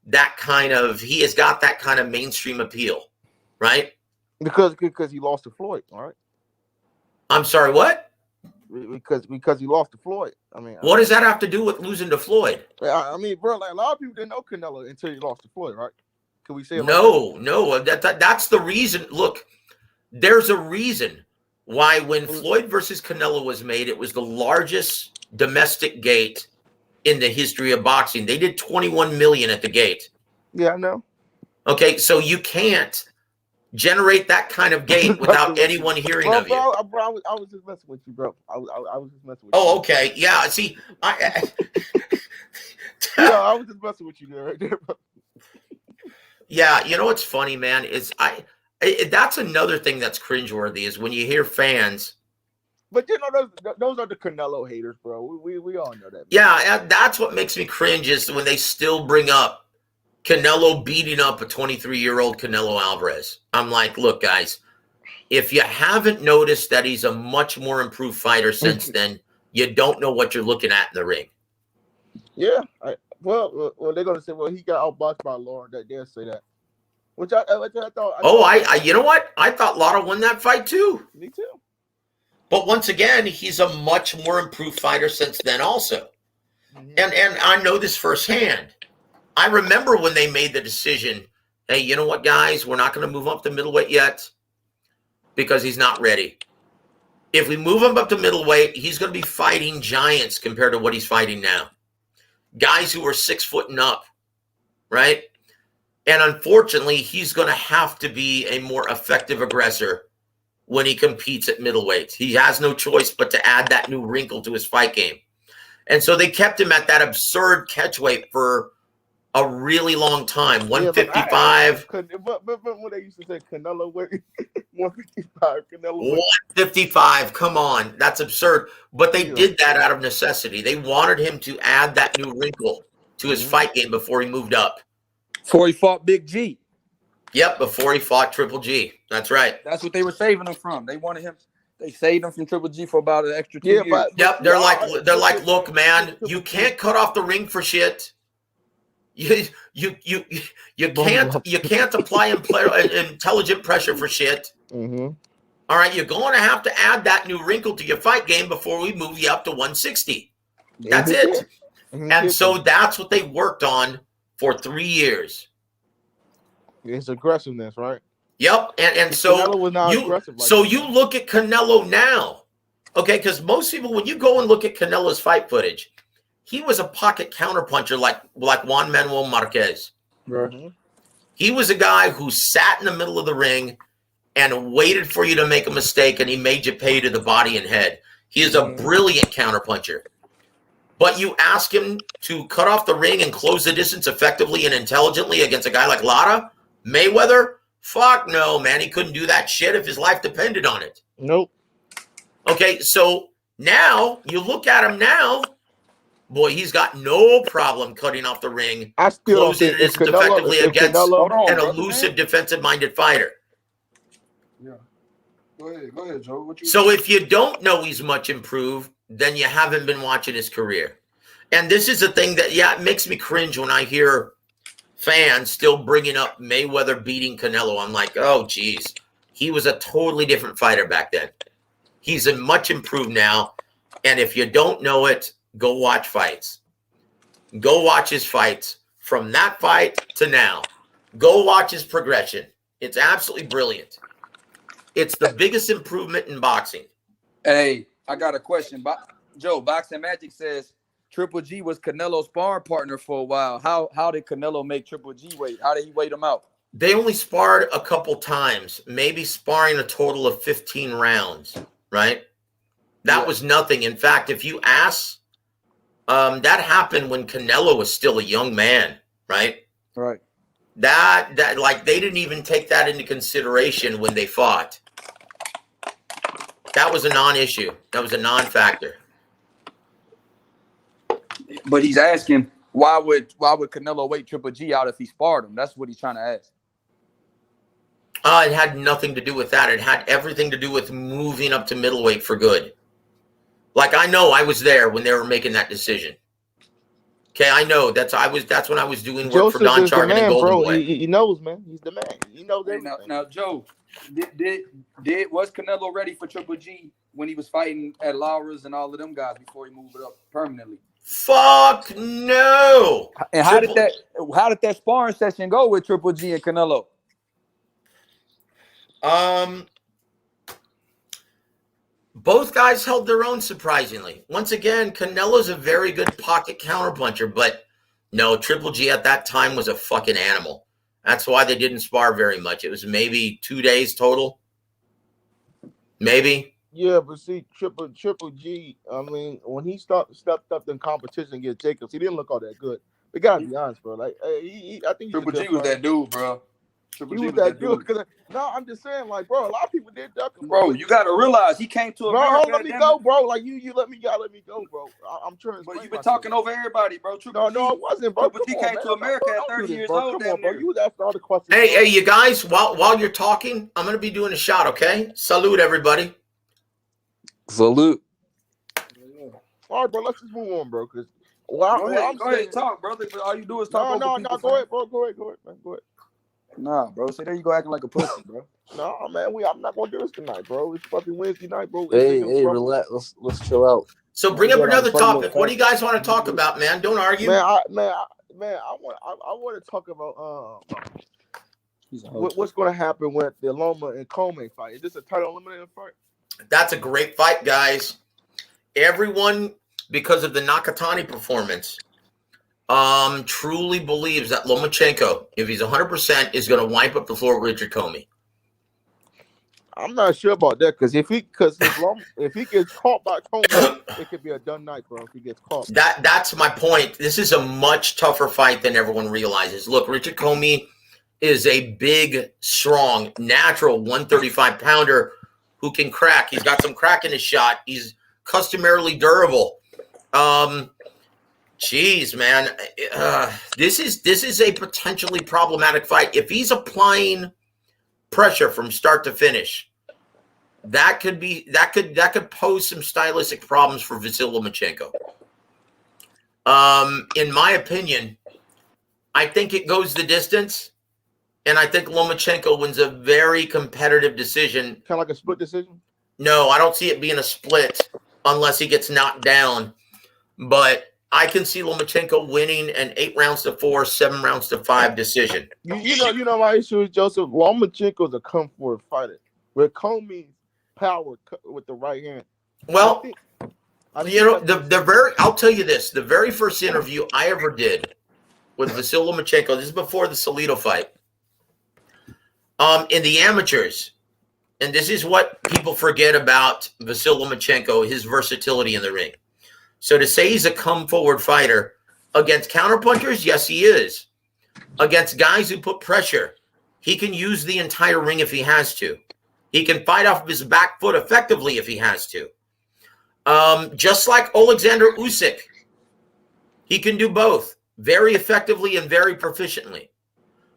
he has got that kind of mainstream appeal, right? Because he lost to Floyd, all right? I'm sorry, what? Because he lost to Floyd. I mean, what does that have to do with losing to Floyd? I mean, bro, like a lot of people didn't know Canelo until he lost to Floyd, right? Can we say no? That's the reason. Look, there's a reason why when Floyd versus Canelo was made, it was the largest domestic gate in the history of boxing. They did 21 million at the gate. Yeah, I know. Okay, so you can't generate that kind of gate without anyone hearing of you. I was just messing with you, bro. I was just messing with you. Oh, okay. Yeah, see, I was just messing with you there, right there, bro. Yeah, you know what's funny, man, is that's another thing that's cringeworthy is when you hear fans. But you know, those are the Canelo haters, bro. We all know that. Yeah, that's what makes me cringe is when they still bring up Canelo beating up a 23-year-old Canelo Alvarez. I'm like, look, guys, if you haven't noticed that he's a much more improved fighter since then, you don't know what you're looking at in the ring. Yeah. Well, they're gonna say, well, he got outboxed by Lauren. They'll say that. Which I thought. You know what? I thought Lara won that fight too. Me too. But once again, he's a much more improved fighter since then, also. Mm-hmm. And I know this firsthand. I remember when they made the decision, hey, you know what, guys? We're not going to move up to middleweight yet because he's not ready. If we move him up to middleweight, he's going to be fighting giants compared to what he's fighting now. Guys who are 6 foot and up, right? And unfortunately, he's going to have to be a more effective aggressor when he competes at middleweight. He has no choice but to add that new wrinkle to his fight game. And so they kept him at that absurd catch weight for a really long time. Yeah, 155. But when they used to say Canelo, 155, Canelo. 155. Come on, that's absurd. But they did that out of necessity. They wanted him to add that new wrinkle to his fight game before he moved up. Before he fought Big G. Yep, before he fought Triple G. That's right. That's what they were saving him from. They wanted him. They saved him from Triple G for about an extra 2 years. Yep, they're like, look, man, you can't cut off the ring for shit. You can't apply intelligent pressure for shit. All right, you're going to have to add that new wrinkle to your fight game before we move you up to 160. That's it. And so that's what they worked on for 3 years. It's aggressiveness, right? Yep, and so you look at Canelo now, okay? Because most people, when you go and look at Canelo's fight footage, he was a pocket counterpuncher like Juan Manuel Marquez. Right. He was a guy who sat in the middle of the ring and waited for you to make a mistake, and he made you pay to the body and head. He is a brilliant counterpuncher. But you ask him to cut off the ring and close the distance effectively and intelligently against a guy like Lara, Mayweather? Fuck no, man. He couldn't do that shit if his life depended on it. Nope. Okay, so now you look at him now, boy, he's got no problem cutting off the ring, closing the distance effectively against an elusive, defensive-minded fighter. Yeah. Go ahead, Joe. So if you don't know he's much improved, then you haven't been watching his career. And this is the thing that, it makes me cringe when I hear fans still bringing up Mayweather beating Canelo. I'm like, oh, geez. He was a totally different fighter back then. He's much improved now. And if you don't know it, go watch fights. Go watch his fights from that fight to now. Go watch his progression. It's absolutely brilliant. It's the biggest improvement in boxing. Hey, I got a question. Joe, Boxing Magic says Triple G was Canelo's sparring partner for a while. How did Canelo make Triple G wait? How did he wait him out? They only sparred a couple times, maybe sparring a total of 15 rounds, right? That was nothing. In fact, if you ask, that happened when Canelo was still a young man, right? Right. That like they didn't even take that into consideration when they fought. That was a non-issue. That was a non-factor. But he's asking, why would Canelo wait Triple G out if he sparred him? That's what he's trying to ask. It had nothing to do with that. It had everything to do with moving up to middleweight for good. Like, I know I was there when they were making that decision. Okay, I know. That's when I was doing work for Don Chargan and Golden Boy. He knows, man. He's the man. He knows everything. Now, Joe, was Canelo ready for Triple G when he was fighting at Laura's and all of them guys before he moved it up permanently? Fuck no. And how did that sparring session go with Triple G and Canelo? Both guys held their own, surprisingly. Once again, Canelo's a very good pocket counterpuncher, but no, Triple G at that time was a fucking animal. That's why they didn't spar very much. It was maybe 2 days total. Maybe. Yeah, but see, Triple G, I mean, when he stepped up in competition against Jacobs, he didn't look all that good. We gotta be honest, bro. Like, I think Triple G was that dude, bro. He was that dude. No, I'm just saying, like, bro, a lot of people did duck him. Bro, you gotta realize he came to America. Bro, let me go, bro. Like, you let me go, bro. I'm trying to. But you've been talking over everybody, bro. No, I wasn't, bro. Triple G came to America at 30 years old. Come on, bro. You was asking all the questions. Hey, you guys, while you're talking, I'm gonna be doing a shot, okay? Salute, everybody. Salute. All right, bro. Let's just move on, bro. Because go ahead, talk, brother. All you do is talk. No. Go ahead, bro. Go ahead, man. Go ahead. Nah, bro. So there you go acting like a pussy, bro. No, man. I'm not gonna do this tonight, bro. It's fucking Wednesday night, bro. Hey, relax. Let's chill out. So bring up another topic. What do you guys want to talk about, man? Don't argue. Man, I want to talk about what's going to happen with the Loma and Coleman fight. Is this a title eliminating fight? That's a great fight, guys. Everyone, because of the Nakatani performance, truly believes that Lomachenko, if he's 100%, is going to wipe up the floor with Richard Comey. I'm not sure about that because if he gets caught by Coleman, it could be a done night, bro. If he gets caught, That's my point. This is a much tougher fight than everyone realizes. Look, Richard Comey is a big, strong, natural 135 pounder who can crack. He's got some crack in his shot. He's customarily durable. Geez, man, this is a potentially problematic fight. If he's applying pressure from start to finish, that could pose some stylistic problems for Vasyl Lomachenko. In my opinion, I think it goes the distance, and I think Lomachenko wins a very competitive decision. Kind of like a split decision? No, I don't see it being a split unless he gets knocked down. But I can see Lomachenko winning an 8-4, 7-5 decision. You know my issue is, Joseph. Lomachenko's a come forward fighter. With Comey's power with the right hand. Well, I'll tell you this: the very first interview I ever did with Vasyl Lomachenko, this is before the Salido fight, in the amateurs, and this is what people forget about Vasyl Lomachenko, his versatility in the ring. So to say he's a come forward fighter against counterpunchers, yes, he is. Against guys who put pressure, he can use the entire ring if he has to. He can fight off his back foot effectively if he has to. Just like Alexander Usyk, he can do both very effectively and very proficiently.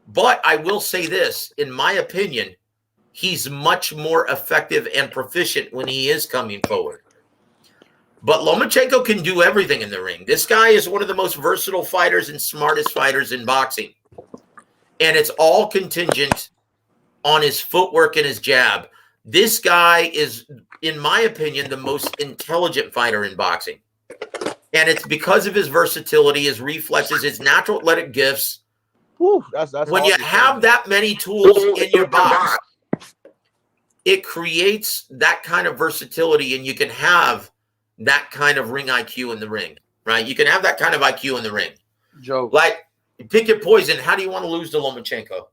But I will say this, in my opinion, he's much more effective and proficient when he is coming forward. But Lomachenko can do everything in the ring. This guy is one of the most versatile fighters and smartest fighters in boxing. And it's all contingent on his footwork and his jab. This guy is, in my opinion, the most intelligent fighter in boxing. And it's because of his versatility, his reflexes, his natural athletic gifts. Whew, that's when you have that many tools in your box, it creates that kind of versatility, and you can have that kind of ring IQ in the ring, right? You can have that kind of IQ in the ring. Joe, like, pick your poison. How do you want to lose to Lomachenko?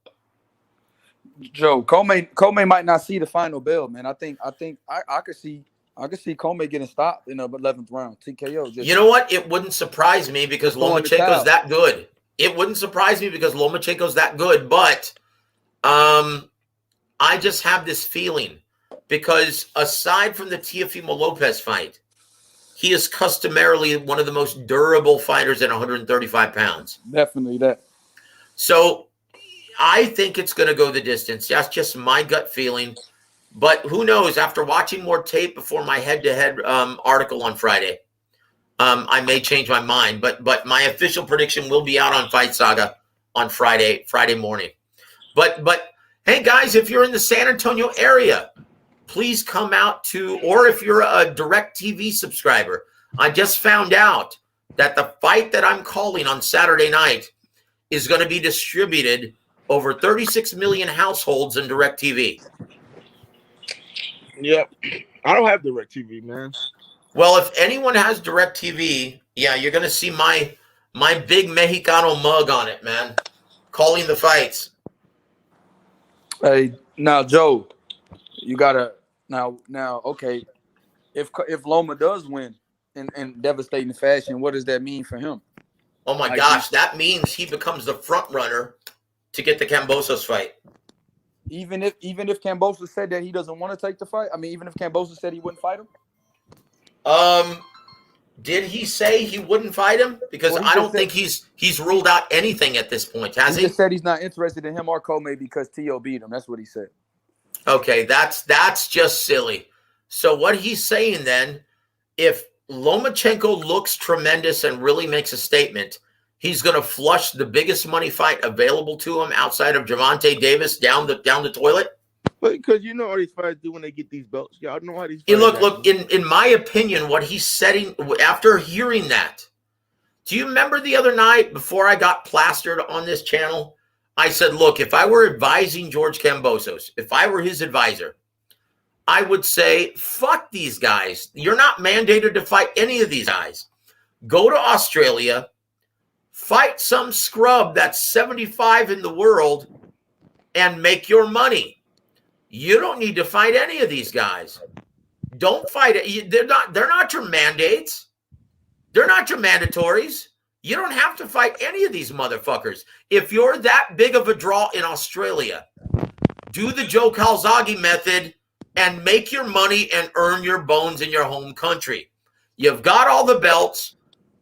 Joe, Comey might not see the final bell, man. I could see Comey getting stopped in the 11th round. TKO. You know what? It wouldn't surprise me because Lomachenko's that good. It wouldn't surprise me because Lomachenko's that good, but I just have this feeling because aside from the Teofimo Lopez fight, he is customarily one of the most durable fighters at 135 pounds. Definitely that. So I think it's going to go the distance. That's just my gut feeling. But who knows? After watching more tape before my head-to-head article on Friday, I may change my mind. But my official prediction will be out on Fight Saga on Friday morning. But hey, guys, if you're in the San Antonio area, please come out to, or if you're a DirecTV subscriber, I just found out that the fight that I'm calling on Saturday night is going to be distributed over 36 million households in DirecTV. Yep. I don't have DirecTV, man. Well, if anyone has DirecTV, yeah, you're going to see my big Mexicano mug on it, man, calling the fights. Hey, now, Joe, you gotta now. Okay, if Loma does win in devastating fashion, what does that mean for him? Oh my gosh, that means he becomes the front runner to get the Kambosos fight. Even if Kambosos said that he doesn't want to take the fight, I mean, even if Kambosos said he wouldn't fight him. Did he say he wouldn't fight him? Because I don't think he's ruled out anything at this point, has he? He just said he's not interested in him or Comey because T.O. beat him. That's what he said. Okay, that's just silly. So what he's saying then, if Lomachenko looks tremendous and really makes a statement, he's going to flush the biggest money fight available to him outside of Gervonta Davis down the toilet. Because you know how these fighters do when they get these belts. Y'all know how these fighters look. In my opinion, what he's setting after hearing that. Do you remember the other night before I got plastered on this channel? I said, look, if I were advising George Kambosos, if I were his advisor, I would say, fuck these guys. You're not mandated to fight any of these guys. Go to Australia, fight some scrub that's 75 in the world, and make your money. You don't need to fight any of these guys. Don't fight it. They're not your mandates. They're not your mandatories. You don't have to fight any of these motherfuckers. If you're that big of a draw in Australia, do the Joe Calzaghe method and make your money and earn your bones in your home country. You've got all the belts.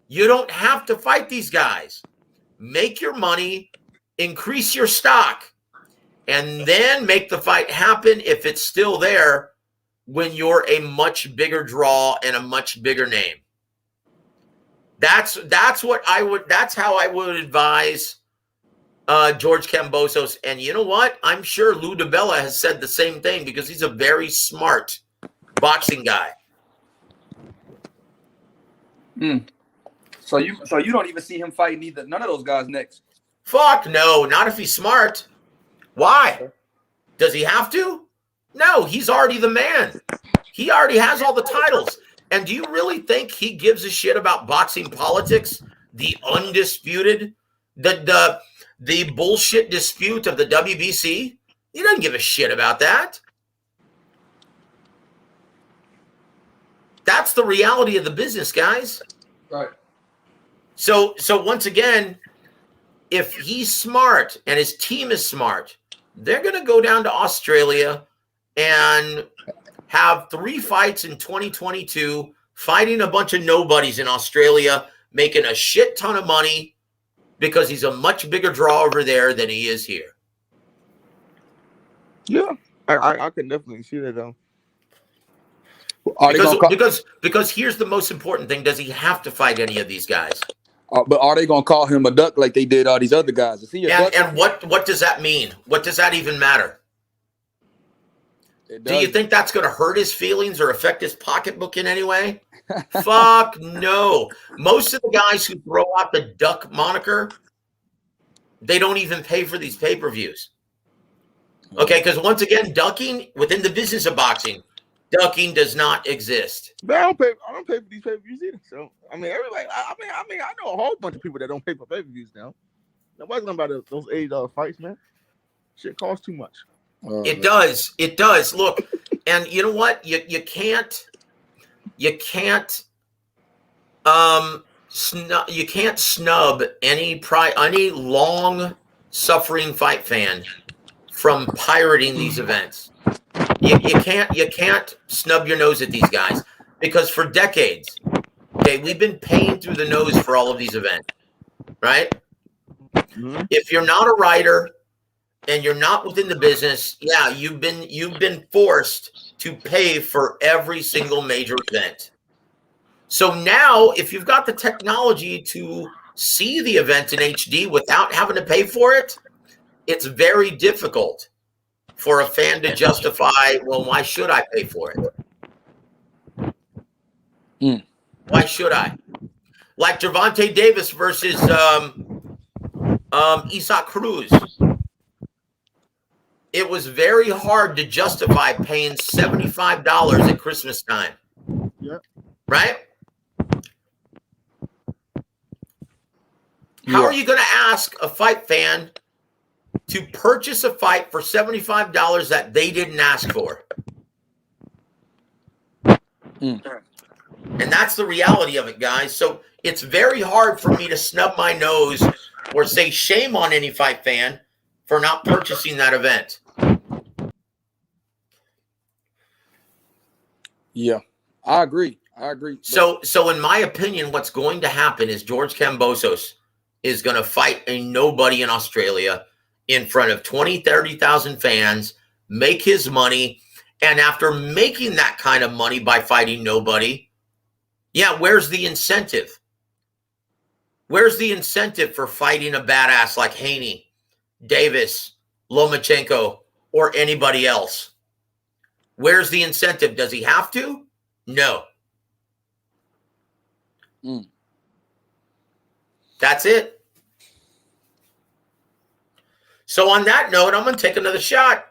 You don't have to fight these guys. Make your money, increase your stock, and then make the fight happen if it's still there when you're a much bigger draw and a much bigger name. That's how I would advise George Kambosos. And you know what? I'm sure Lou DiBella has said the same thing because he's a very smart boxing guy. So you don't even see him fighting none of those guys next? Fuck no, not if he's smart. Why? Does he have to? No, he's already the man. He already has all the titles. And do you really think he gives a shit about boxing politics? The undisputed, the bullshit dispute of the WBC? He doesn't give a shit about that. That's the reality of the business, guys. Right. So once again, if he's smart and his team is smart, they're going to go down to Australia and have 3 fights in 2022, fighting a bunch of nobodies in Australia, making a shit ton of money because he's a much bigger draw over there than he is here. Yeah, I can definitely see that though. Because here's the most important thing: does he have to fight any of these guys? But are they gonna call him a duck like they did all these other guys? Is he a duck? And what does that mean? What does that even matter? Do you think that's going to hurt his feelings or affect his pocketbook in any way? Fuck no. Most of the guys who throw out the duck moniker, they don't even pay for these pay-per-views. Okay, because once again, ducking within the business of boxing, ducking does not exist. But I don't pay for these pay-per-views either. So I mean, everybody. I know a whole bunch of people that don't pay for pay-per-views now. Nobody's gonna buy those $80 fights, man. Shit costs too much. It does. It does. Look, and you know what? You can't snub any long-suffering fight fan from pirating these events. You can't snub your nose at these guys because for decades, okay, we've been paying through the nose for all of these events, right? Mm-hmm. If you're not a writer and you're not within the business, yeah, you've been forced to pay for every single major event. So now, if you've got the technology to see the event in HD without having to pay for it, it's very difficult for a fan to justify, well, why should I pay for it? Why should I? Like Gervonta Davis versus Isaac Cruz. It was very hard to justify paying $75 at Christmas time. Yeah. Right? How are you going to ask a fight fan to purchase a fight for $75 that they didn't ask for? And that's the reality of it, guys. So it's very hard for me to snub my nose or say shame on any fight fan for not purchasing that event. Yeah, I agree. So in my opinion, what's going to happen is George Kambosos is going to fight a nobody in Australia in front of 20, 30,000 fans, make his money. And after making that kind of money by fighting nobody, yeah, where's the incentive? Where's the incentive for fighting a badass like Haney, Davis, Lomachenko, or anybody else? Where's the incentive? Does he have to? No. That's it. So on that note, I'm going to take another shot.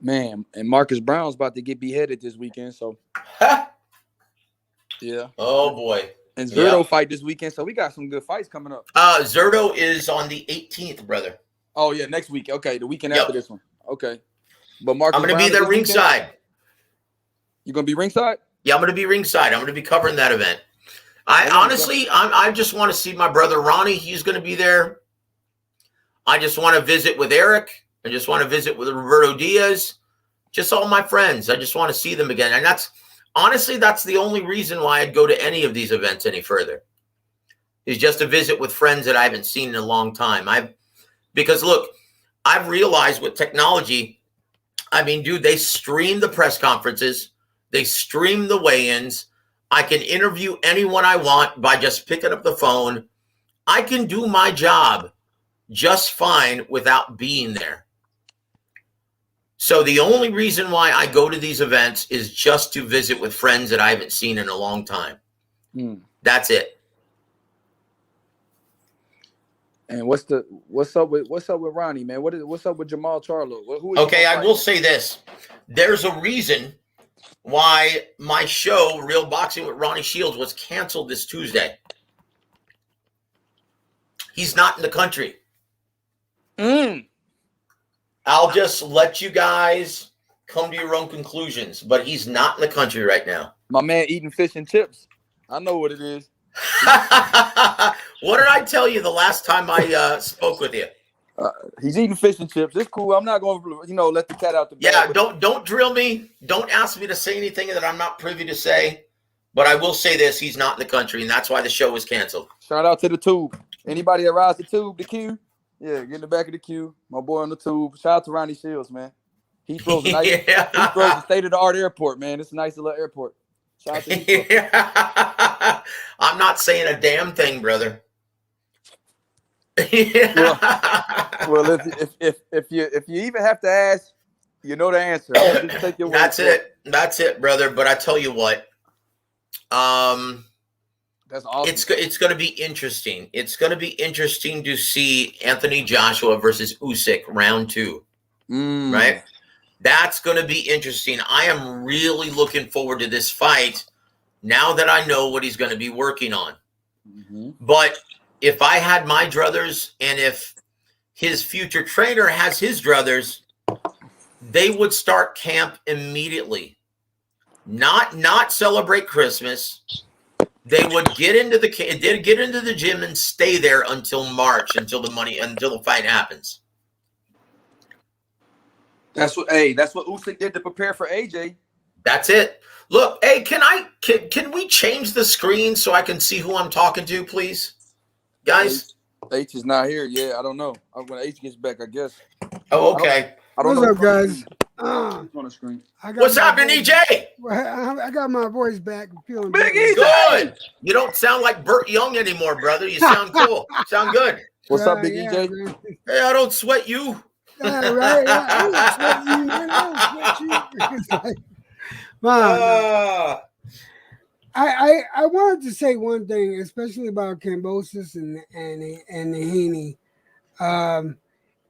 Man, and Marcus Brown's about to get beheaded this weekend, so. Yeah. Oh, boy. And Zerto fight this weekend, so we got some good fights coming up. Zerto is on the 18th, brother. Oh, yeah, next week. Okay, the weekend after this one. Okay. But Marcus I'm going to Brown be there this weekend? ringside. You gonna be ringside? Yeah, I'm going to be ringside. I'm going to be covering that event. I just want to see my brother Ronnie. He's going to be there. I just want to visit with Eric. I just want to visit with Roberto Diaz. Just all my friends. I just want to see them again. And that's the only reason why I'd go to any of these events any further. Is just to visit with friends that I haven't seen in a long time. Because look, I've realized with technology, I mean, dude, they stream the press conferences. They stream the weigh-ins. I can interview anyone I want by just picking up the phone. I can do my job just fine without being there. So the only reason why I go to these events is just to visit with friends that I haven't seen in a long time. That's it. And what's up with Ronnie, man? What's up with Jamal Charlo? Okay, I will say this. There's a reason why my show, Real Boxing with Ronnie Shields, was canceled this Tuesday. He's not in the country. I'll just let you guys come to your own conclusions, but he's not in the country right now. My man eating fish and chips. I know what it is. What did I tell you the last time I spoke with you? He's eating fish and chips. It's cool. I'm not going to, let the cat out the bag. Yeah, don't drill me. Don't ask me to say anything that I'm not privy to say. But I will say this: he's not in the country, and that's why the show was canceled. Shout out to the Tube. Anybody that rides the Tube, the queue? Yeah, get in the back of the queue. My boy on the Tube. Shout out to Ronnie Shields, man. He throws a nice, he throws a state-of-the-art airport, man. It's a nice little airport. Shout out to him. I'm not saying a damn thing, brother. Well, if you even have to ask, you know the answer. Just take your word. That's it, brother. But I tell you what, that's awesome. It's going to be interesting. It's going to be interesting to see Anthony Joshua versus Usyk round 2, right? That's going to be interesting. I am really looking forward to this fight now that I know what he's going to be working on. But if I had my druthers and if his future trainer has his druthers, they would start camp immediately. Not celebrate Christmas. They would get into the gym and stay there until March, until the fight happens. That's what Usyk did to prepare for AJ. That's it. Look, hey, can we change the screen so I can see who I'm talking to, please? Guys? H is not here. Yeah, I don't know. When H gets back, I guess. Oh, okay. I don't know. What's up, guys? On the screen. What's happening, EJ? Well, I got my voice back. I'm feeling Big better. Good. You don't sound like Burt Young anymore, brother. You sound cool. Sound good. What's up, Big EJ? Man. Hey, I don't sweat you. Right. I don't sweat you, man. I wanted to say one thing, especially about Kambosos and Haney.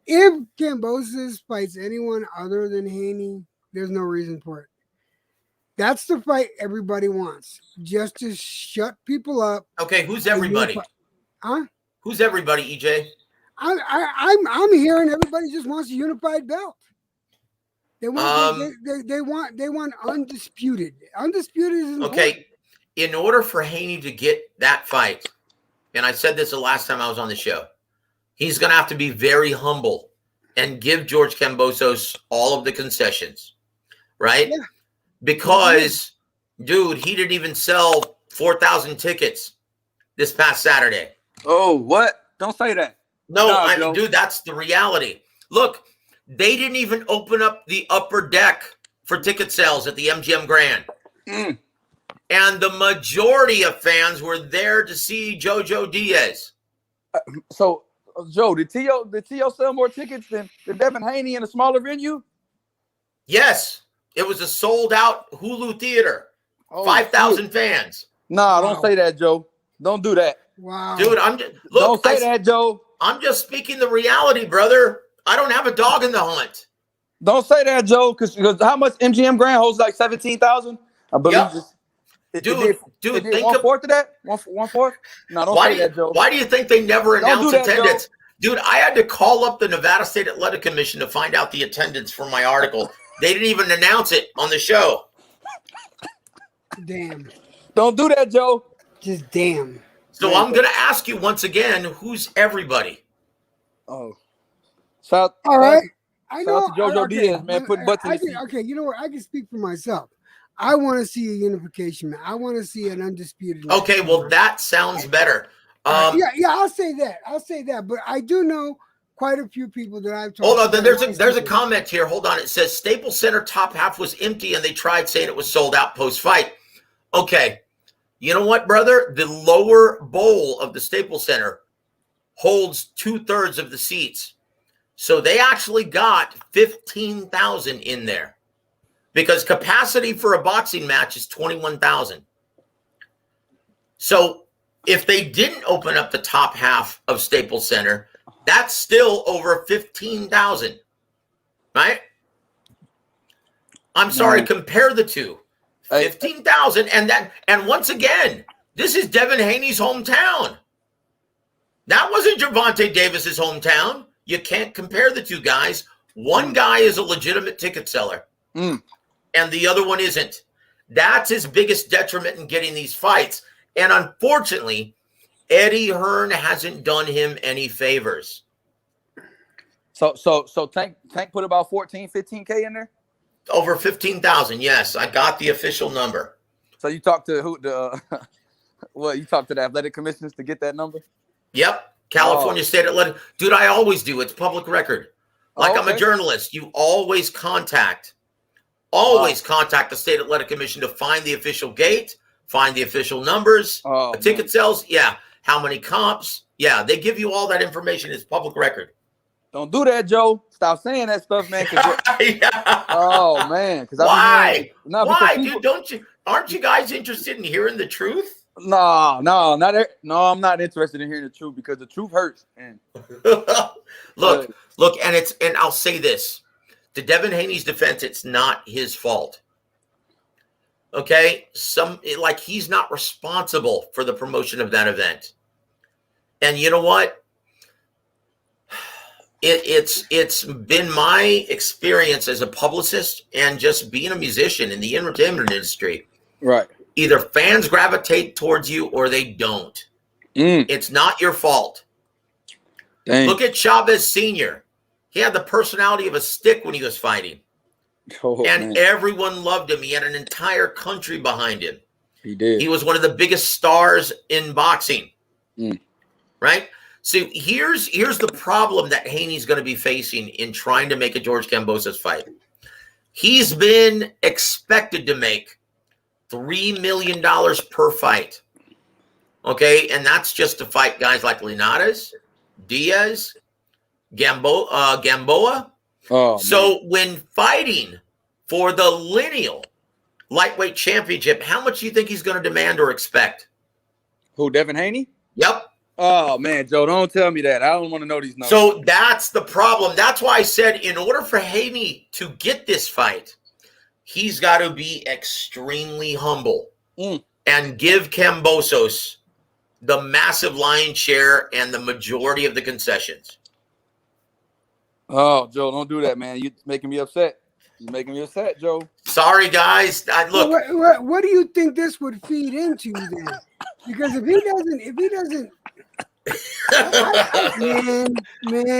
If Kambosos fights anyone other than Haney, there's no reason for it. That's the fight everybody wants, just to shut people up. Okay, who's everybody? Who's everybody, EJ? I'm hearing everybody just wants a unified belt. They want undisputed. Undisputed is important. Okay. In order for Haney to get that fight, and I said this the last time I was on the show, he's going to have to be very humble and give George Kambosos all of the concessions, right? Yeah. Because, dude, he didn't even sell 4,000 tickets this past Saturday. Oh, what? Don't say that. No, dude, that's the reality. Look, they didn't even open up the upper deck for ticket sales at the MGM Grand. And the majority of fans were there to see Jojo Diaz. So, Joe, did T.O. sell more tickets than Devin Haney in a smaller venue? Yes. It was a sold-out Hulu theater. 5,000 fans. Nah, don't say that, Joe. Don't do that. Wow. Dude, don't say that, Joe. I'm just speaking the reality, brother. I don't have a dog in the hunt. Don't say that, Joe, because how much MGM Grand holds? Like 17,000? I believe this. Dude, think 1/4 of that? 1/4? No, don't say that, Joe. Why do you think they never announce attendance? Dude, I had to call up the Nevada State Athletic Commission to find out the attendance for my article. They didn't even announce it on the show. Damn. Don't do that, Joe. Just damn. So I'm going to ask you once again, who's everybody? Oh. Shout All right. I know. Shout out to JoJo Diaz, man. Putting butts in the seat. Okay, you know what? I can speak for myself. I want to see a unification, man. I want to see an undisputed. Okay, well, that sounds better. Yeah, I'll say that. But I do know quite a few people that I've talked to. Hold on, there's a comment here. Hold on. It says Staples Center top half was empty and they tried saying it was sold out post-fight. Okay. You know what, brother? The lower bowl of the Staples Center holds 2/3 of the seats. So they actually got 15,000 in there because capacity for a boxing match is 21,000. So if they didn't open up the top half of Staples Center, that's still over 15,000, right? I'm sorry, compare the two. 15,000 and once again, this is Devin Haney's hometown. That wasn't Gervonta Davis's hometown. You can't compare the two guys. One guy is a legitimate ticket seller, and the other one isn't. That's his biggest detriment in getting these fights. And unfortunately, Eddie Hearn hasn't done him any favors. So Tank put about 14, 15K in there? Over 15,000, yes. I got the official number. So you talked to who? You talked to the athletic commissioners to get that number? Yep. California State Athletic. Dude, I always do. It's public record. Like I'm a journalist. You always contact the State Athletic Commission to find the official gate, find the official numbers, ticket sales. Yeah. How many comps? Yeah. They give you all that information. It's public record. Don't do that, Joe. Stop saying that stuff, man. Yeah. Oh, man. Why? Why, people, dude? Aren't you guys interested in hearing the truth? No, I'm not interested in hearing the truth because the truth hurts. Man. Look, and I'll say this. To Devin Haney's defense, it's not his fault. Okay? He's not responsible for the promotion of that event. And you know what? It's been my experience as a publicist and just being a musician in the entertainment industry. Right. Either fans gravitate towards you or they don't. It's not your fault. Dang. Look at Chavez Sr. He had the personality of a stick when he was fighting. And everyone loved him. He had an entire country behind him. He did. He was one of the biggest stars in boxing. Right? So here's the problem that Haney's going to be facing in trying to make a George Kambosos fight. He's been expected to make $3 million per fight. Okay, and that's just to fight guys like Linares, Diaz, Gamboa. So when fighting for the lineal lightweight championship, how much do you think he's going to demand or expect? Who, Devin Haney? Yep. Oh, man, Joe, don't tell me that. I don't want to know these numbers. So that's the problem. That's why I said in order for Haney to get this fight, he's got to be extremely humble and give Kambosos the massive lion's share and the majority of the concessions. Oh, Joe, don't do that, man. You're making me upset. You're making me upset, Joe. Sorry, guys. Look. What do you think this would feed into then? Because if he doesn't, man.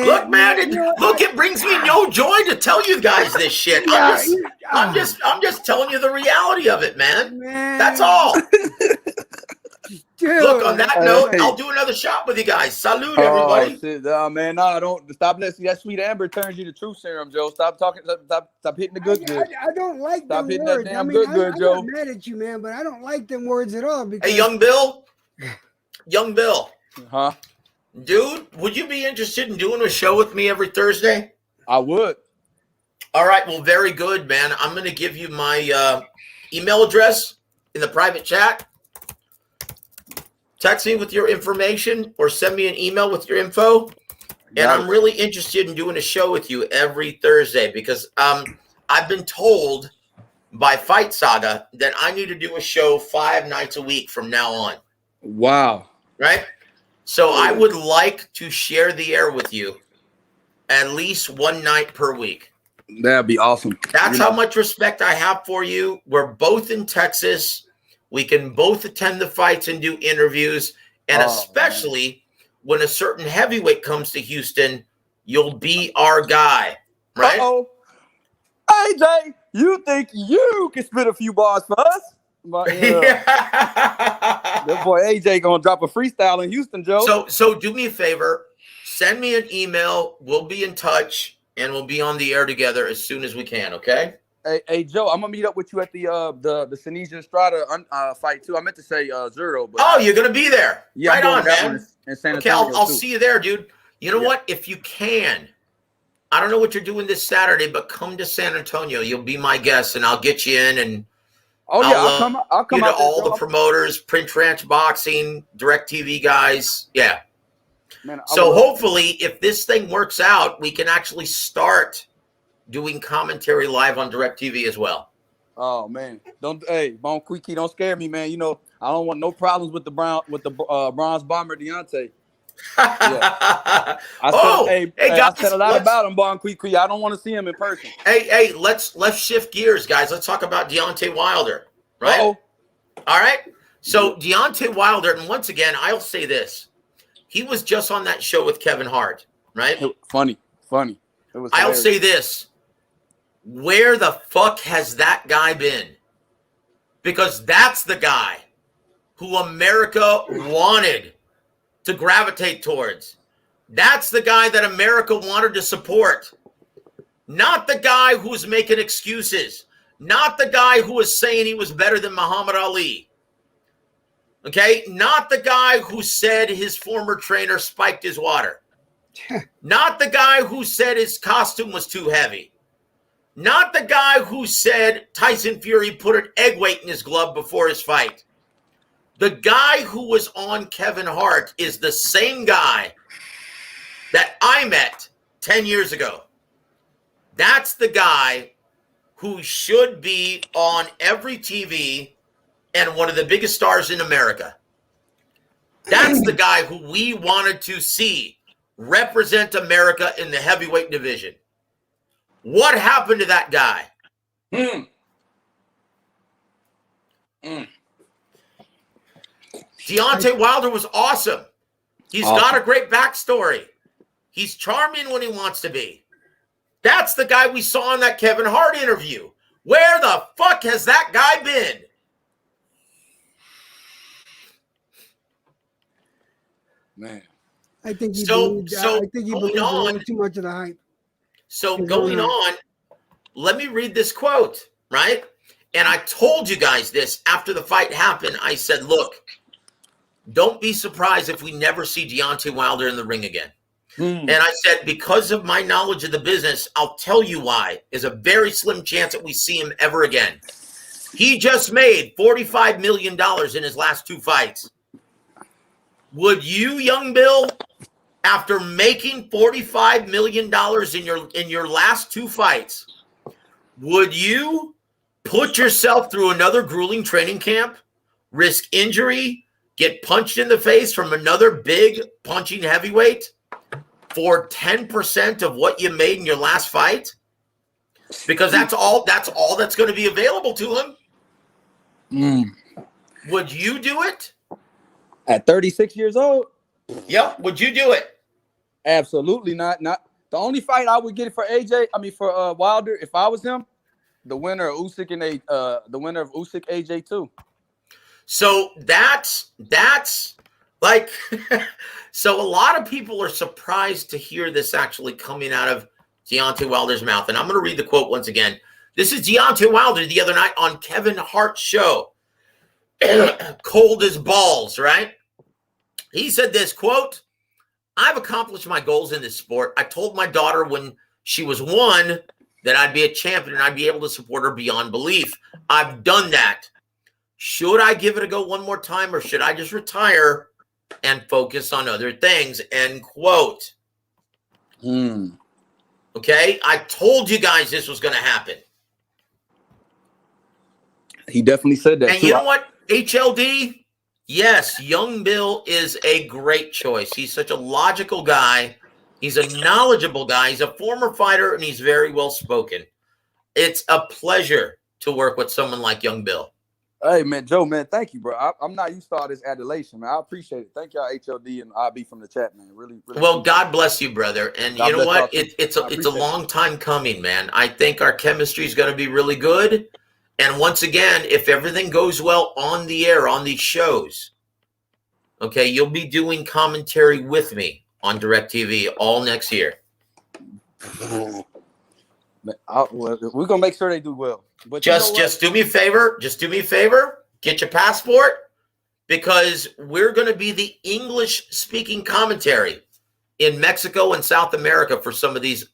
Look, man. It brings me no joy to tell you guys this shit. I'm just telling you the reality of it, man. That's all. Dude, look, on that note, I'll do another shot with you guys. Salute, everybody. Shit. Man, no, don't stop. Let's see that sweet amber turns you to truth serum, Joe. Stop talking. Stop hitting the good. I don't like stop them hitting words. that damn I'm Joe. not mad at you, man, but I don't like them words at all. Because... Hey, young Bill. Huh? Dude, would you be interested in doing a show with me every Thursday? I would. All right. Well, very good, man. I'm going to give you my email address in the private chat. Text me with your information or send me an email with your info. And I'm really interested in doing a show with you every Thursday because I've been told by Fight Saga that I need to do a show 5 nights a week from now on. Wow. Right? So I would like to share the air with you at least one night per week. That'd be awesome. That's how much respect I have for you. We're both in Texas. We can both attend the fights and do interviews. And especially when a certain heavyweight comes to Houston, you'll be our guy, right? Uh-oh. AJ, you think you can spit a few bars for us? But, that boy AJ gonna drop a freestyle in Houston, Joe. So do me a favor. Send me an email. We'll be in touch, and we'll be on the air together as soon as we can, okay? Hey Joe, I'm gonna meet up with you at the Sinisa Estrada fight too. I meant to say Zero, but you're gonna be there. Yeah, right on, man. In San Okay, Antonio, I'll too. see you there, dude. You know what? If you can, I don't know what you're doing this Saturday, but come to San Antonio. You'll be my guest, and I'll get you in. And I'll come you out to all there, the promoters, Print Ranch Boxing, DirecTV guys. Yeah. Man, So hopefully, if this thing works out, we can actually start doing commentary live on DirecTV as well. Oh man, Bon Quickie, don't scare me, man. You know I don't want no problems with the bronze bomber Deontay. Yeah. I said a lot about him, Bon Quickie. I don't want to see him in person. Hey, let's shift gears, guys. Let's talk about Deontay Wilder, right? Uh-oh. All right. So Deontay Wilder, and once again, I'll say this: he was just on that show with Kevin Hart, right? Funny. I'll say this: where the fuck has that guy been? Because that's the guy who America wanted to gravitate towards. That's the guy that America wanted to support. Not the guy who's making excuses. Not the guy who was saying he was better than Muhammad Ali. Okay? Not the guy who said his former trainer spiked his water. Not the guy who said his costume was too heavy. Not the guy who said Tyson Fury put an egg weight in his glove before his fight. The guy who was on Kevin Hart is the same guy that I met 10 years ago. That's the guy who should be on every TV and one of the biggest stars in America. That's the guy who we wanted to see represent America in the heavyweight division. What happened to that guy? Deontay Wilder was awesome. He's got a great backstory. He's charming when he wants to be. That's the guy we saw in that Kevin Hart interview. Where the fuck has that guy been? Man. I think he believed too much of the hype. So going on, let me read this quote, right? And I told you guys this after the fight happened. I said, look, don't be surprised if we never see Deontay Wilder in the ring again. And I said, because of my knowledge of the business, I'll tell you why. There's a very slim chance that we see him ever again. He just made $45 million in his last two fights. Would you, young Bill, after making $45 million in your last two fights, would you put yourself through another grueling training camp, risk injury, get punched in the face from another big punching heavyweight for 10% of what you made in your last fight? Because that's all that's going to be available to him. Would you do it? At 36 years old? Yep. Would you do it? Absolutely not. Not the only fight I would get for Wilder, if I was him, the winner of Usyk AJ too. So that's like, so a lot of people are surprised to hear this actually coming out of Deontay Wilder's mouth. And I'm going to read the quote once again. This is Deontay Wilder the other night on Kevin Hart's show. Cold as balls, right? He said this, quote, I've accomplished my goals in this sport. I told my daughter when she was 1 that I'd be a champion and I'd be able to support her beyond belief. I've done that. Should I give it a go one more time, or should I just retire and focus on other things? End quote. Okay, I told you guys this was going to happen. He definitely said that. And you know what, HLD? Yes, Young Bill is a great choice. He's such a logical guy. He's a knowledgeable guy. He's a former fighter, and he's very well spoken. It's a pleasure to work with someone like Young Bill. Hey, man, Joe, man, thank you, bro. I'm not used to all this adulation, man. I appreciate it. Thank y'all, HLD and IB from the chat, man. Really, really. Well, God bless you, brother. And God you know bless what? y'all too. It's I a appreciate it. long time coming, man. I think our chemistry is going to be really good. And once again, if everything goes well on the air, on these shows, okay, you'll be doing commentary with me on DirecTV all next year. We're gonna make sure they do well. But Just do me a favor. Just do me a favor. Get your passport, because we're going to be the English-speaking commentary in Mexico and South America for some of these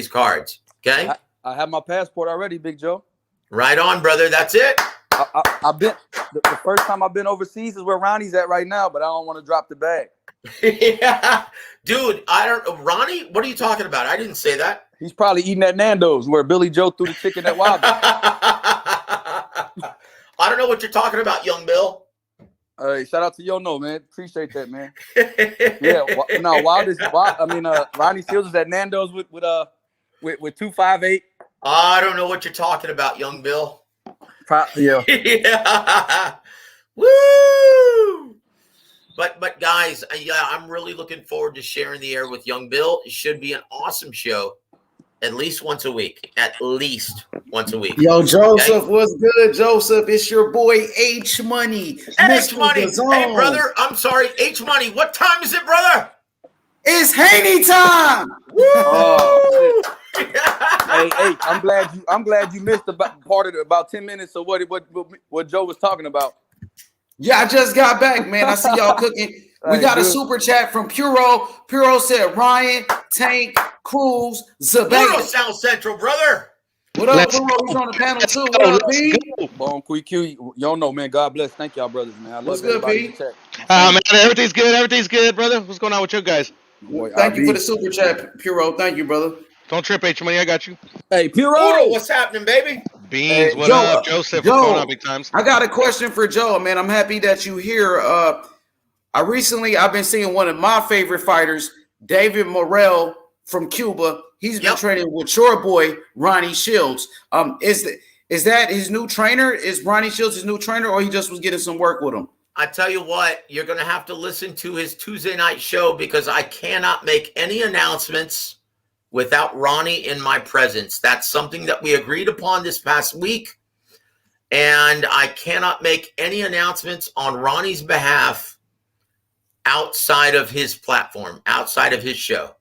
cards. Okay. I have my passport already, Big Joe. Right on, brother. That's it. I've been the first time I've been overseas is where Ronnie's at right now, but I don't want to drop the bag. Yeah, dude. I don't know, Ronnie. What are you talking about? I didn't say that. He's probably eating at Nando's where Billy Joe threw the chicken at Wilder. I don't know what you're talking about, Young Bill. Hey, shout out to Yo-No, man. Appreciate that, man. Yeah, no, Ronnie Shields is at Nando's with 258. I don't know what you're talking about, Young Bill. Yeah. Yeah. Woo! But guys, yeah, I'm really looking forward to sharing the air with Young Bill. It should be an awesome show. At least once a week. At least once a week. Yo, Joseph, okay? what's good, Joseph? It's your boy H Money. H Money. Hey, brother. I'm sorry, H Money. What time is it, brother? It's Haney time. Woo! Oh, hey, I'm glad you missed about 10 minutes of what Joe was talking about. Yeah, I just got back, man. I see y'all cooking. We got a super chat from Puro. Puro said Ryan, Tank, Cruz, Zabata. Puro South Central, brother. What up, Puro? He's on the panel too. What up, P? Bone Q. Y'all know, man. God bless. Thank y'all, brothers, man. I love What's good, everybody in P? the chat. Man, everything's good. Everything's good, brother. What's going on with you guys? Boy, Thank you for the super chat, Puro. Thank you, brother. Don't trip, H Money. I got you. Hey, Puro. What's happening, baby? Beans, what up? Joseph, what's going on, big times? I got a question for Joe, man. I'm happy that you here. I've been seeing one of my favorite fighters, David Morrell from Cuba. He's been training with your boy Ronnie Shields. Is that his new trainer? Is Ronnie Shields his new trainer, or he just was getting some work with him? I tell you what, you're going to have to listen to his Tuesday night show, because I cannot make any announcements without Ronnie in my presence. That's something that we agreed upon this past week, and I cannot make any announcements on Ronnie's behalf outside of his platform, outside of his show.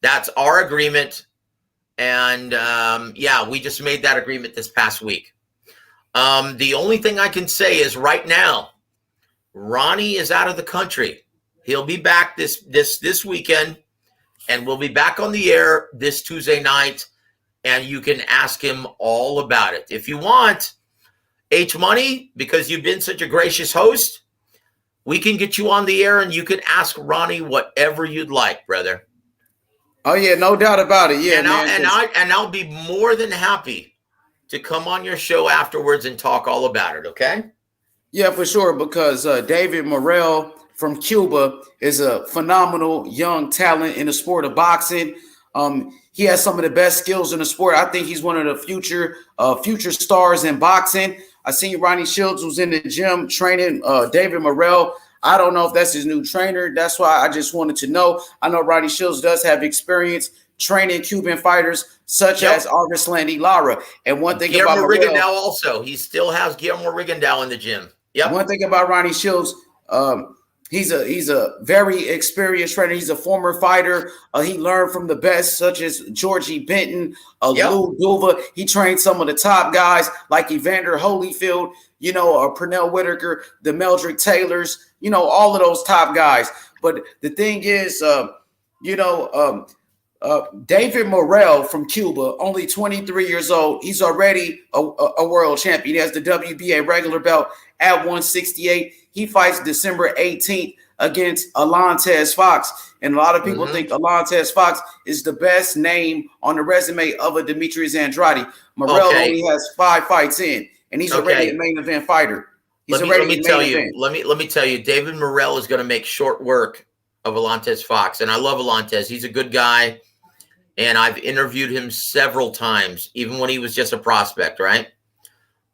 That's our agreement, and we just made that agreement this past week. The only thing I can say is right now, Ronnie is out of the country. He'll be back this weekend, and we'll be back on the air this Tuesday night, and you can ask him all about it. If you want, H Money, because you've been such a gracious host, we can get you on the air and you can ask Ronnie whatever you'd like, brother. Oh yeah, no doubt about it. Yeah, and I'll be more than happy to come on your show afterwards and talk all about it, okay? Yeah, for sure, because David Morrell from Cuba is a phenomenal young talent in the sport of boxing. He has some of the best skills in the sport. I think he's one of the future stars in boxing. I seen Ronnie Shields was in the gym training David Morrell. I don't know if that's his new trainer. That's why I just wanted to know. I know Ronnie Shields does have experience training Cuban fighters such as August Landy Lara. And one thing Guillermo about Rigondeaux also. He still has Guillermo Rigondeaux in the gym. Yep. One thing about Ronnie Shields, he's a very experienced trainer. He's a former fighter. He learned from the best, such as Georgie Benton, Lou Duva. He trained some of the top guys like Evander Holyfield, Pernell Whitaker, the Meldrick Taylors, all of those top guys. But the thing is, David Morrell from Cuba, only 23 years old. He's already a world champion. He has the WBA regular belt at 168. He fights December 18th against Alantez Fox. And a lot of people think Alantez Fox is the best name on the resume of a Demetrius Andrade. Morrell only has 5 fights in, and he's already a main event fighter. He's let already me in tell main you. event. Let me tell you. David Morrell is going to make short work of Alantez Fox, and I love Alantez. He's a good guy, and I've interviewed him several times, even when he was just a prospect, right?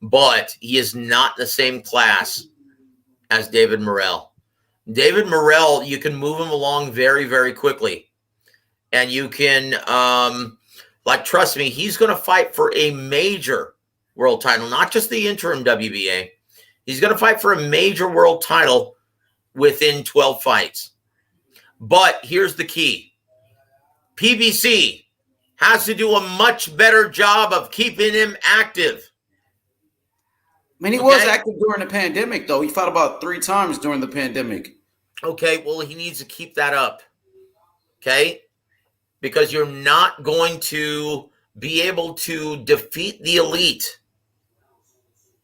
But he is not the same class as David Morrell. David Morrell, you can move him along very, very quickly, and you can, trust me, he's going to fight for a major world title, not just the interim WBA. He's going to fight for a major world title within 12 fights. But here's the key. PBC has to do a much better job of keeping him active. I mean, he was active during the pandemic, though. He fought about 3 times during the pandemic. Okay, well, he needs to keep that up. Okay? Because you're not going to be able to defeat the elite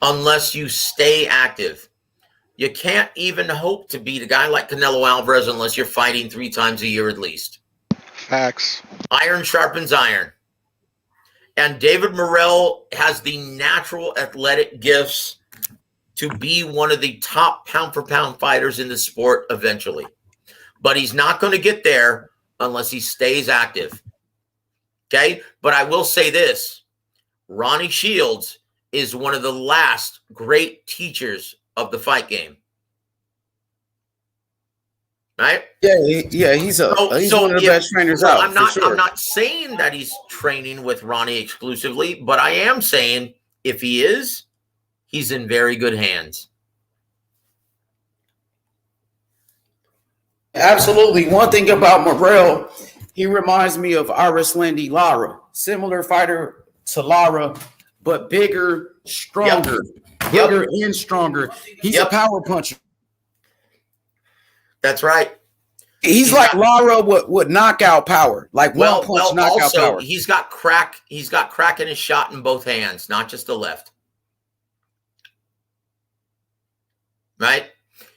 unless you stay active. You can't even hope to beat a guy like Canelo Alvarez unless you're fighting 3 times a year at least. Facts. Iron sharpens iron. And David Morrell has the natural athletic gifts to be one of the top pound-for-pound fighters in the sport eventually. But he's not going to get there unless he stays active. Okay? But I will say this. Ronnie Shields is one of the last great teachers of the fight game. Right? Yeah, he's one of the best trainers out. I'm not saying that he's training with Ronnie exclusively, but I am saying if he is, he's in very good hands. Absolutely. One thing about Morrell, he reminds me of Iris Landy Lara. Similar fighter to Lara, but bigger, stronger. Bigger and stronger. He's a power puncher. That's right. He's like Lara with knockout power, like one punch knockout power. He's got crack. He's got crack in his shot in both hands, not just the left. Right?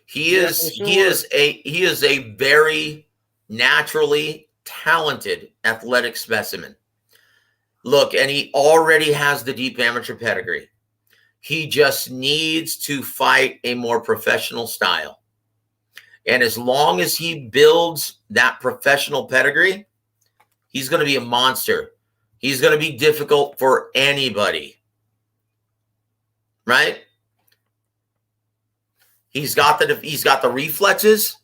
He is a very naturally talented athletic specimen. Look, and he already has the deep amateur pedigree. He just needs to fight a more professional style. And as long as he builds that professional pedigree, he's going to be a monster. He's going to be difficult for anybody. Right? He's got the reflexes.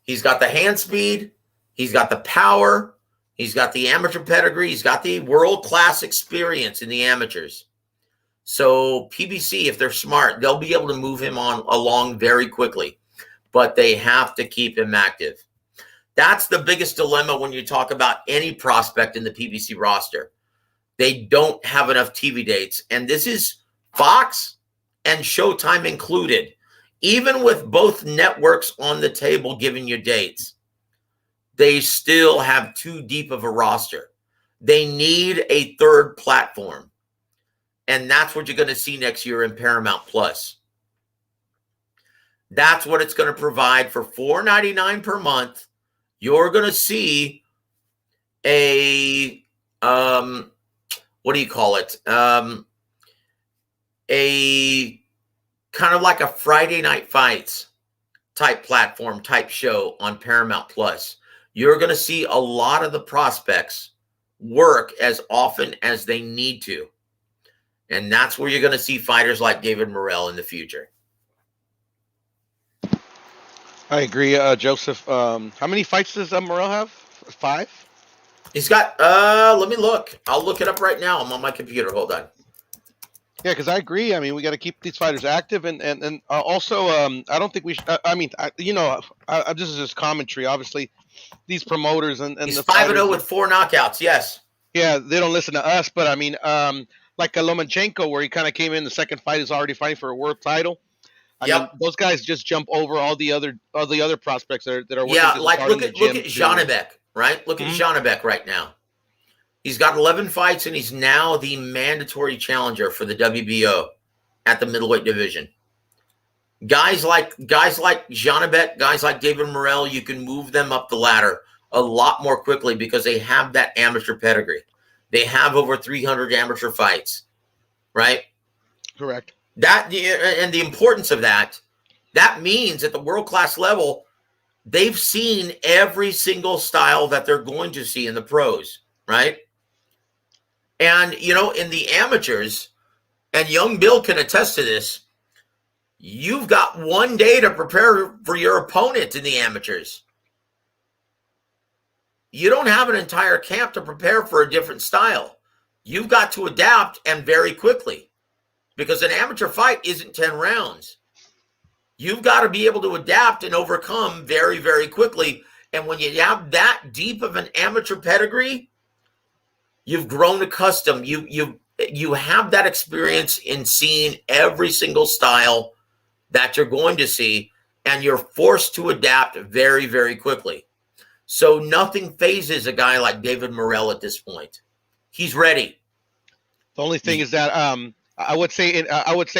He's got the hand speed. He's got the power. He's got the amateur pedigree. He's got the world-class experience in the amateurs. So PBC, if they're smart, they'll be able to move him along very quickly. But they have to keep him active. That's the biggest dilemma when you talk about any prospect in the PBC roster. They don't have enough TV dates. And this is Fox and Showtime included. Even with both networks on the table giving you dates, they still have too deep of a roster. They need a third platform. And that's what you're going to see next year in Paramount Plus. That's what it's going to provide for $4.99 per month. You're going to see a, what do you call it? A kind of like a Friday Night Fights type platform, type show on Paramount Plus. You're going to see a lot of the prospects work as often as they need to. And that's where you're going to see fighters like David Morrell in the future. I agree, Joseph. How many fights does Morrell have? 5? He's got, let me look. I'll look it up right now. I'm on my computer. Hold on. Yeah, because I agree. I mean, we got to keep these fighters active, and also, I don't think we should. This is just commentary. Obviously, these promoters and he's the 5-0 with 4 knockouts. Yes. Yeah, they don't listen to us, but I mean, like Lomachenko, where he kind of came in the second fight, is already fighting for a world title. I mean, those guys just jump over all the other prospects that are working. Yeah, like look at Janabek, right? Look at Janabek right now. He's got 11 fights, and he's now the mandatory challenger for the WBO at the middleweight division. Guys like Janabek, guys like David Morrell, you can move them up the ladder a lot more quickly because they have that amateur pedigree. They have over 300 amateur fights, right? Correct. That and the importance of that means at the world-class level, they've seen every single style that they're going to see in the pros, right? And, in the amateurs, and young Bill can attest to this, you've got one day to prepare for your opponent in the amateurs. You don't have an entire camp to prepare for a different style. You've got to adapt, and very quickly, because an amateur fight isn't 10 rounds. You've got to be able to adapt and overcome very, very quickly. And when you have that deep of an amateur pedigree, you've grown accustomed. You have that experience in seeing every single style that you're going to see, and you're forced to adapt very, very quickly. So nothing phases a guy like David Morrell at this point. He's ready. The only thing is that I would say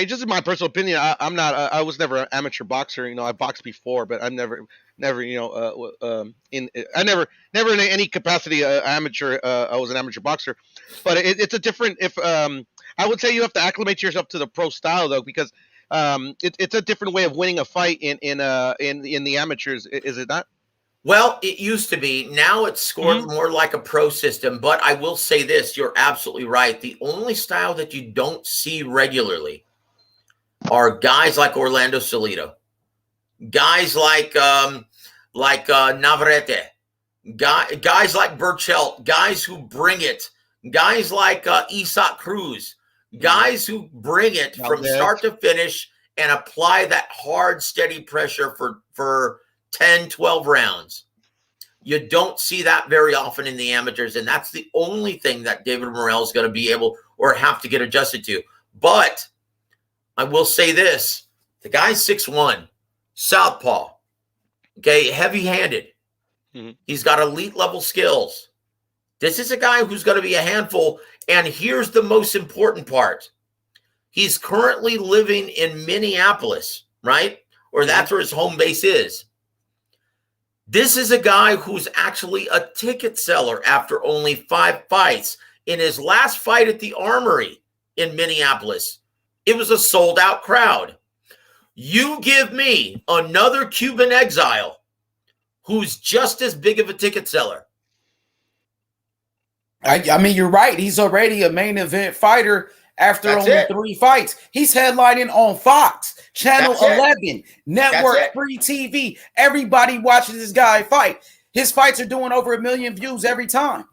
just in my personal opinion, I was never an amateur boxer. I boxed before, but I'm never in any capacity amateur. I was an amateur boxer, but it's a different. I would say you have to acclimate yourself to the pro style though, because it's a different way of winning a fight in the amateurs. Is it not? Well, it used to be. Now it's scored more like a pro system. But I will say this, you're absolutely right. The only style that you don't see regularly are guys like Orlando Salido, guys like Navarrete, guys like Burchelt, guys who bring it, guys like Isaac Cruz, guys who bring it from start to finish and apply that hard, steady pressure for 10, 12 rounds. You don't see that very often in the amateurs, and that's the only thing that David Morrell is going to be able or have to get adjusted to. But I will say this. The guy's 6'1", southpaw, okay, heavy-handed. He's got elite level skills. This is a guy who's going to be a handful, and here's the most important part. He's currently living in Minneapolis, right? Or that's where his home base is. This is a guy who's actually a ticket seller after only 5 fights. In his last fight at the Armory in Minneapolis, it was a sold-out crowd. You give me another Cuban exile who's just as big of a ticket seller. I mean, you're right. He's already a main event fighter after only 3 fights. He's headlining on Fox, Channel 11, Network, Free TV. Everybody watches this guy fight. His fights are doing over 1 million views every time.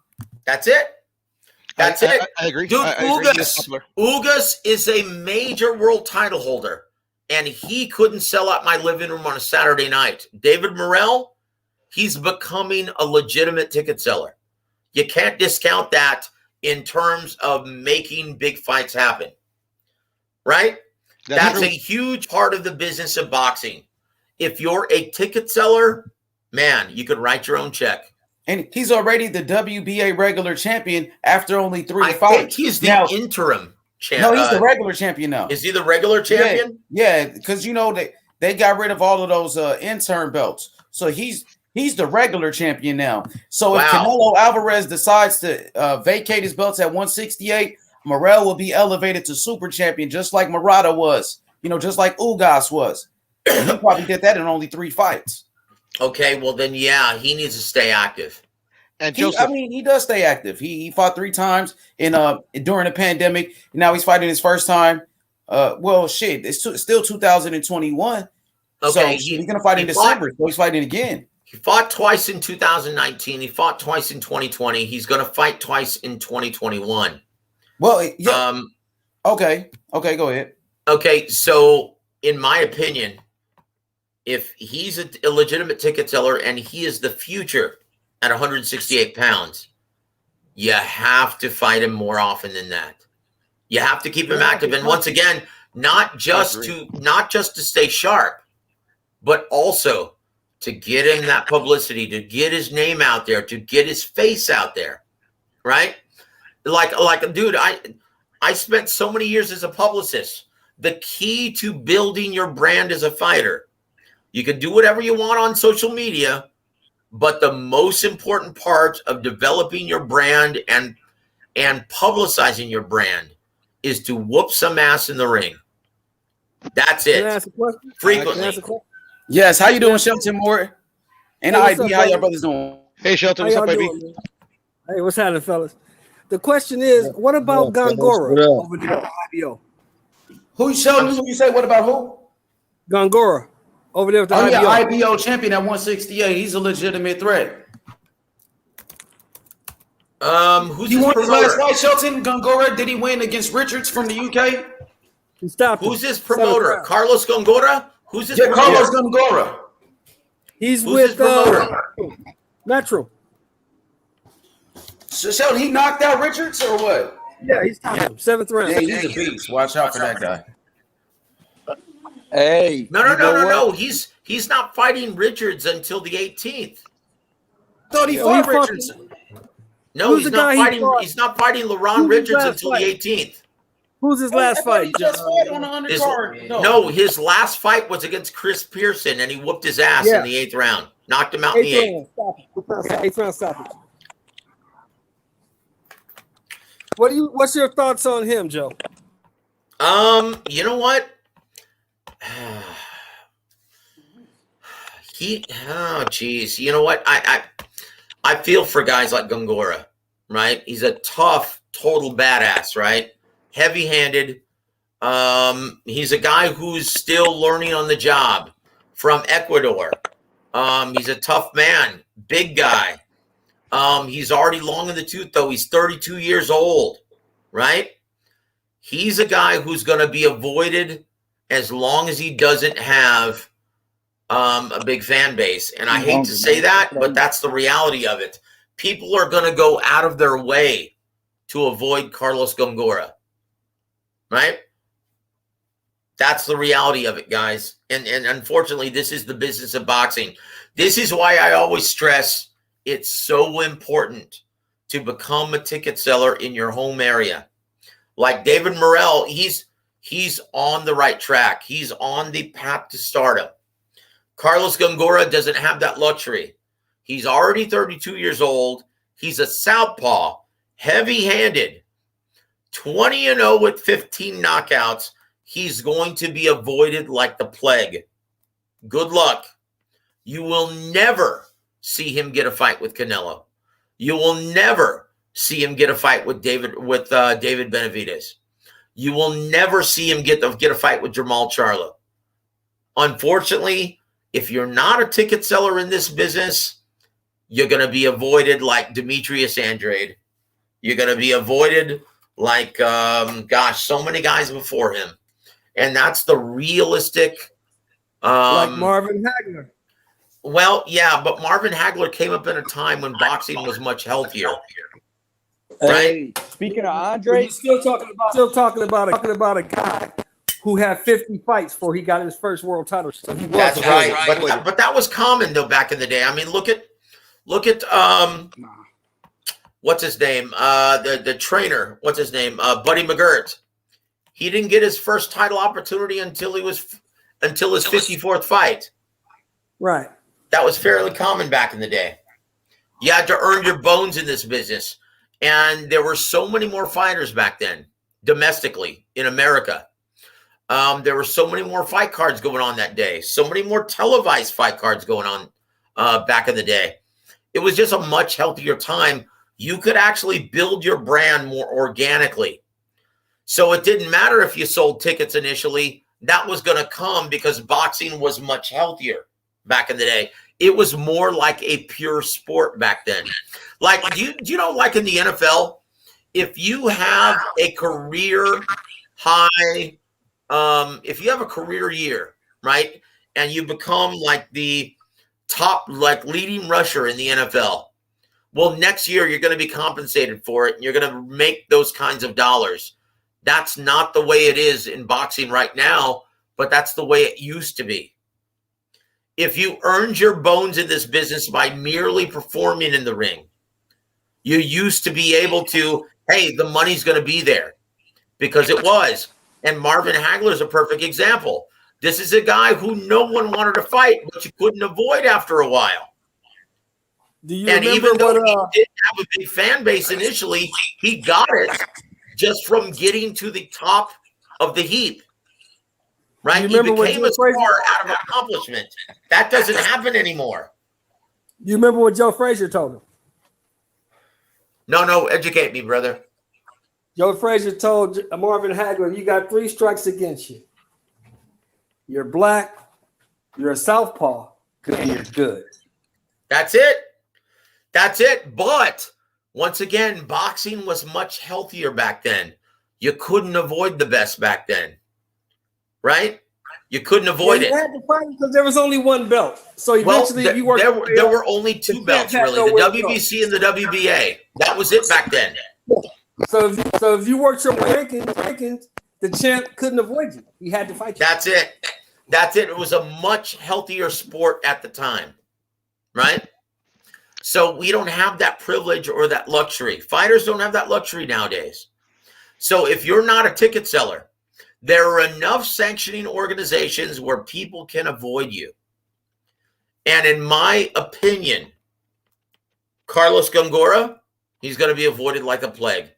That's it. That's it. I agree. Dude, I agree. Ugas is a major world title holder, and he couldn't sell out my living room on a Saturday night. David Morrell, he's becoming a legitimate ticket seller. You can't discount that in terms of making big fights happen, right? That's a huge part of the business of boxing. If you're a ticket seller, man, you could write your own check. And he's already the WBA regular champion after only 3 I fights. think he's the interim champion. No, he's the regular champion now. Is he the regular champion? Yeah, because they got rid of all of those intern belts. So he's the regular champion now. So if Canelo Alvarez decides to vacate his belts at 168, Morrell will be elevated to super champion, just like Murata was, just like Ugas was. He probably did that in only 3 fights. Okay, well then, yeah, he needs to stay active. And he does stay active. He fought 3 times during the pandemic. Now he's fighting his first time. It's still 2021. Okay, so he's gonna fight in December. So he's fighting again. He fought twice in 2019. He fought twice in 2020. He's going to fight twice in 2021. Well, yeah. Okay, go ahead. Okay, so in my opinion, if he's a legitimate ticket seller and he is the future at 168 pounds, you have to fight him more often than that. You have to keep him active. And once again, not just to stay sharp, but also to get him that publicity, to get his name out there, to get his face out there, right? Like, dude, I spent so many years as a publicist. The key to building your brand as a fighter, you can do whatever you want on social media, but the most important part of developing your brand and publicizing your brand is to whoop some ass in the ring. That's Can I it. ask a question? Can I Frequently. ask a question? Yes, how you doing, Shelton Moore? And Hey, what's IB, up, how y'all brother? brothers doing? Hey, Shelton, How what's y'all up, baby? doing, man? Hey, what's happening, fellas? The question is, what What about up, fellas? Gongora What up? over there at IBO? Who Sheldon? Who you say? What about who? Gongora over there with the Oh yeah, IBO. IBO champion at 168. He's a legitimate threat. Who's He his won his last promoter? fight, Shelton Gongora. Did he win against Richards from the UK? He stopped him. Who's his Seventh promoter? round. Carlos Gongora? Who's his Yeah, promoter? Carlos Gongora. He's Who's his with promoter? Metro. So Shelton, he knocked out Richards or what? Yeah, he stopped him. Seventh round. Yeah, he's a beast. Watch out for that guy. Hey, No. He's not fighting Richards until the 18th. Thought he Yo, fought he fought- Richards. No, Who's he's the not guy he fighting. fought? He's not fighting LaRon Who's his Richards last until fight? the 18th. Who's his I last thought fight? he just fought on the undercard. No, his last fight was against Chris Pearson, and he whooped his ass Yeah. in the 8th round. Knocked him out in the 8th. round. Stop it. 8th round stoppage. What's your thoughts on him, Joe? You know what? Geez. You know what? I feel for guys like Gongora, right? He's a tough, total badass, right? Heavy-handed. He's a guy who's still learning on the job from Ecuador. He's a tough man, big guy. He's already long in the tooth, though. He's 32 years old, right? He's a guy who's going to be avoided as long as he doesn't have a big fan base. And I hate to say that, but that's the reality of it. People are going to go out of their way to avoid Carlos Gongora, right? That's the reality of it, guys. And unfortunately, this is the business of boxing. This is why I always stress it's so important to become a ticket seller in your home area. Like David Morrell, he's on the right track. He's on the path to stardom. Carlos Gongora doesn't have that luxury. He's already 32 years old. He's a southpaw, heavy-handed, 20-0 with 15 knockouts. He's going to be avoided like the plague. Good luck. You will never see him get a fight with Canelo. You will never see him get a fight with David Benavidez. You will never see him get a fight with Jamal Charlo. Unfortunately, if you're not a ticket seller in this business, you're going to be avoided like Demetrius Andrade. You're going to be avoided like, so many guys before him. And that's the realistic. Like Marvin Hagler. Well, yeah, but Marvin Hagler came up in a time when boxing was much healthier. Hey, speaking of Andre, You're still talking about a guy who had 50 fights before he got his first world title. So he was That's avoided. right. But that was common though back in the day. I mean, look at what's his name? The trainer, what's his name? Buddy McGirt. He didn't get his first title opportunity until his 54th fight. Right. That was fairly common back in the day. You had to earn your bones in this business. And there were so many more fighters back then, domestically in America. There were so many more fight cards going on that day. So many more televised fight cards going on back in the day. It was just a much healthier time. You could actually build your brand more organically. So it didn't matter if you sold tickets initially. That was going to come because boxing was much healthier back in the day. It was more like a pure sport back then. Like, do you know, like in the NFL, if you have a career high, if you have a career year, right, and you become like the top, like leading rusher in the NFL, well, next year you're going to be compensated for it, and you're going to make those kinds of dollars. That's not the way it is in boxing right now, but that's the way it used to be. If you earned your bones in this business by merely performing in the ring, you used to be able to, hey, the money's going to be there because it was. And Marvin Hagler is a perfect example. This is a guy who no one wanted to fight, but you couldn't avoid after a while. Do you And remember even though what? he didn't have a big fan base initially, he got it just from getting to the top of the heap. right? You He remember what became Joe a Frazier? star out of accomplishment. That doesn't happen anymore. You remember what Joe Frazier told him? No, educate me, brother. Joe Frazier told Marvin Hagler, "You got 3 strikes against you. You're black, you're a southpaw, and you're good." That's it. That's it. But once again, boxing was much healthier back then. You couldn't avoid the best back then, right? You couldn't avoid You it. had to fight because there was only one belt. So eventually, Well, you worked. there were only 2 belts, really: the WBC and the WBA. That was it back then. So if you worked your rankings, the champ couldn't avoid you. He had to fight you. That's it. That's it. It was a much healthier sport at the time, right? So we don't have that privilege or that luxury. Fighters don't have that luxury nowadays. So if you're not a ticket seller, there are enough sanctioning organizations where people can avoid you. And in my opinion, Carlos Gongora, he's going to be avoided like a plague.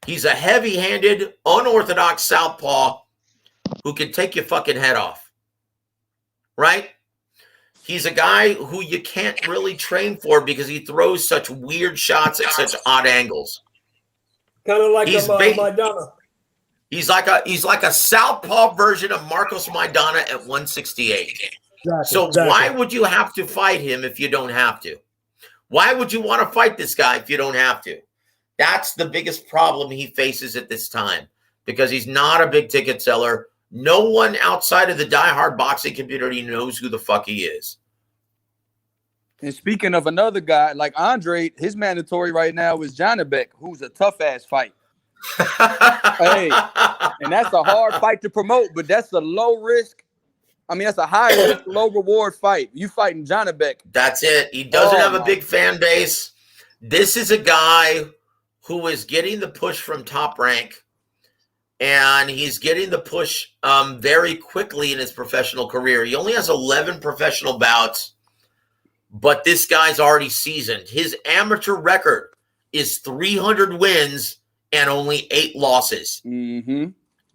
He's a heavy-handed, unorthodox southpaw who can take your fucking head off, right? He's a guy who you can't really train for because he throws such weird shots at such odd angles. Kind of like Maidana. He's like a southpaw version of Marcos Maidana at 168. Exactly. Why would you have to fight him if you don't have to? Why would you want to fight this guy if you don't have to? That's the biggest problem he faces at this time because he's not a big ticket seller. No one outside of the diehard boxing community knows who the fuck he is. And speaking of another guy, like Andre, his mandatory right now is Janabek, who's a tough-ass fight. Hey, and that's a hard fight to promote, but that's a low risk. I mean, that's a high risk, low reward fight. You fighting Janabek. That's it. He doesn't have a big fan base. This is a guy who is getting the push from Top Rank, and he's getting the push very quickly in his professional career. He only has 11 professional bouts, but this guy's already seasoned. His amateur record is 300 wins and only 8 losses. Mm-hmm.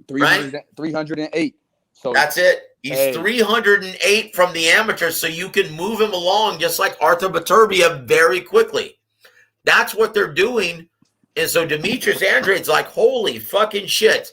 308. So that's it. He's 308 from the amateurs, so you can move him along just like Arthur Baturbia very quickly. That's what they're doing. And so Demetrius Andrade's like, holy fucking shit.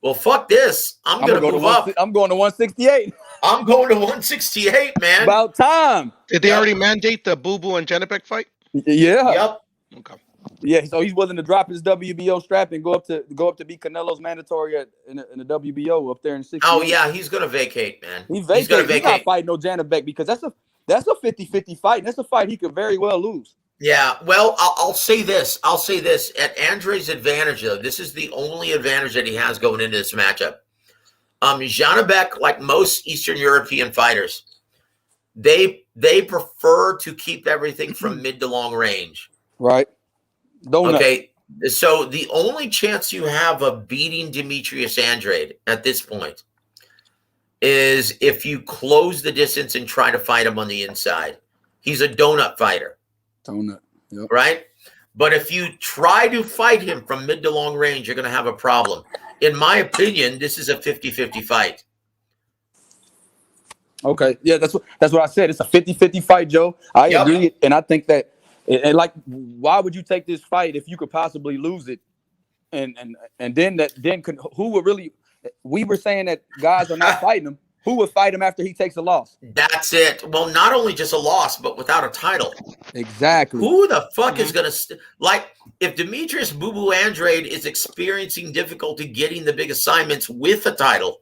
Well, fuck this. I'm going to move up. I'm going to 168. I'm going to 168, man. About time. Did they already mandate the Boo Boo and Janabek fight? Yeah. Yep. Okay. Yeah, so he's willing to drop his WBO strap and go up to be Canelo's mandatory in the WBO up there in 60. Oh yeah, he's gonna vacate, man. He's gonna vacate. He's not fighting no Janabek because that's a 50-50 fight. And that's a fight he could very well lose. Yeah, well, I'll say this. At Andre's advantage, though, this is the only advantage that he has going into this matchup. Janabek, like most Eastern European fighters, they prefer to keep everything from mid to long range. Right. Okay, so the only chance you have of beating Demetrius Andrade at this point is if you close the distance and try to fight him on the inside. He's a donut fighter. Donut, yep. Right? But if you try to fight him from mid to long range, you're going to have a problem. In my opinion, this is a 50-50 fight. Okay, yeah, that's what I said. It's a 50-50 fight, Joe. I agree, and I think that. And like, why would you take this fight if you could possibly lose it? And then who would really? We were saying that guys are not fighting him. Who would fight him after he takes a loss? That's it. Well, not only just a loss, but without a title. Exactly. Who the fuck is going to like if Demetrius Boo Boo Andrade is experiencing difficulty getting the big assignments with a title?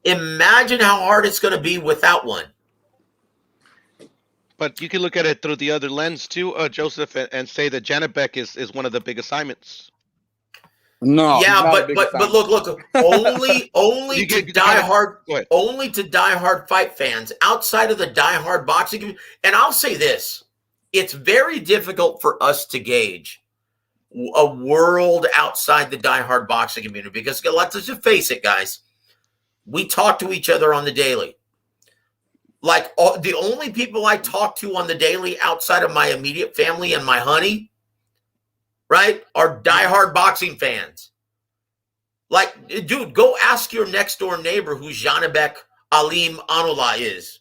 Imagine how hard it's going to be without one. But you can look at it through the other lens too, Joseph, and say that Janabek is one of the big assignments. No, yeah, but look, only to diehard fight fans outside of the diehard boxing community. And I'll say this: it's very difficult for us to gauge a world outside the diehard boxing community because let's just face it, guys. We talk to each other on the daily. Like the only people I talk to on the daily outside of my immediate family and my honey, right, are diehard boxing fans. Like, dude, go ask your next door neighbor who Janabek Alim Anullah is.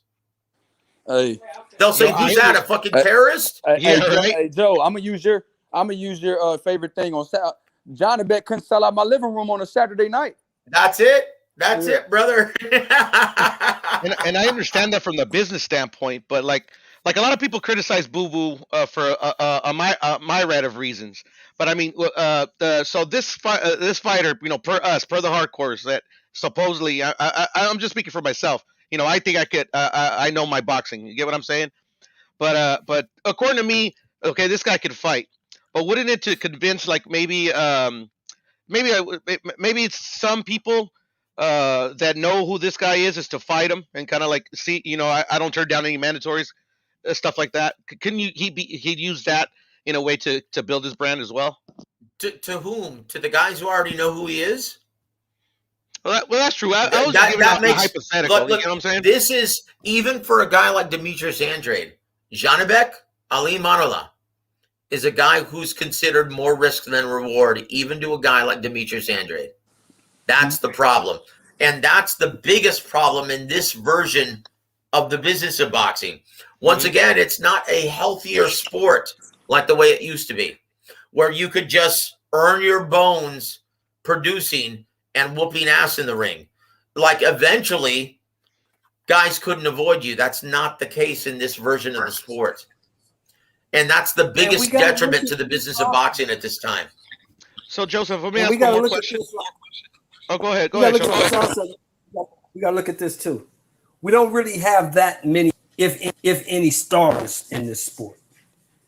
Hey, They'll say, "Who's that? A fucking terrorist?" Hey, Joe, I'm gonna use your favorite thing on Saturday. Johnny Bet couldn't sell out my living room on a Saturday night. That's it. That's it, brother. and I understand that from the business standpoint, but like a lot of people criticize Boo Boo for a myriad of reasons. But I mean, so this fighter, per the hardcores that supposedly, I'm just speaking for myself. I think I could, I know my boxing. You get what I'm saying? But according to me, okay, this guy could fight. But wouldn't it to convince like maybe it's some people that know who this guy is to fight him and kind of like see, I don't turn down any mandatories, stuff like that. Couldn't he'd use that in a way to build his brand as well? To whom? To the guys who already know who he is? Well, that's true. I was just giving a hypothetical. Look, you know what I'm saying? This is even for a guy like Demetrius Andrade. Janabek Ali Manula is a guy who's considered more risk than reward, even to a guy like Demetrius Andrade. That's the problem. And that's the biggest problem in this version of the business of boxing. Once again, it's not a healthier sport like the way it used to be, where you could just earn your bones producing and whooping ass in the ring. Like eventually, guys couldn't avoid you. That's not the case in this version of the sport. And that's the biggest detriment to the business of boxing at this time. So, Joseph, let me ask one more question. Oh, go ahead. Go ahead. We got to look at this too. We don't really have that many, if any, stars in this sport.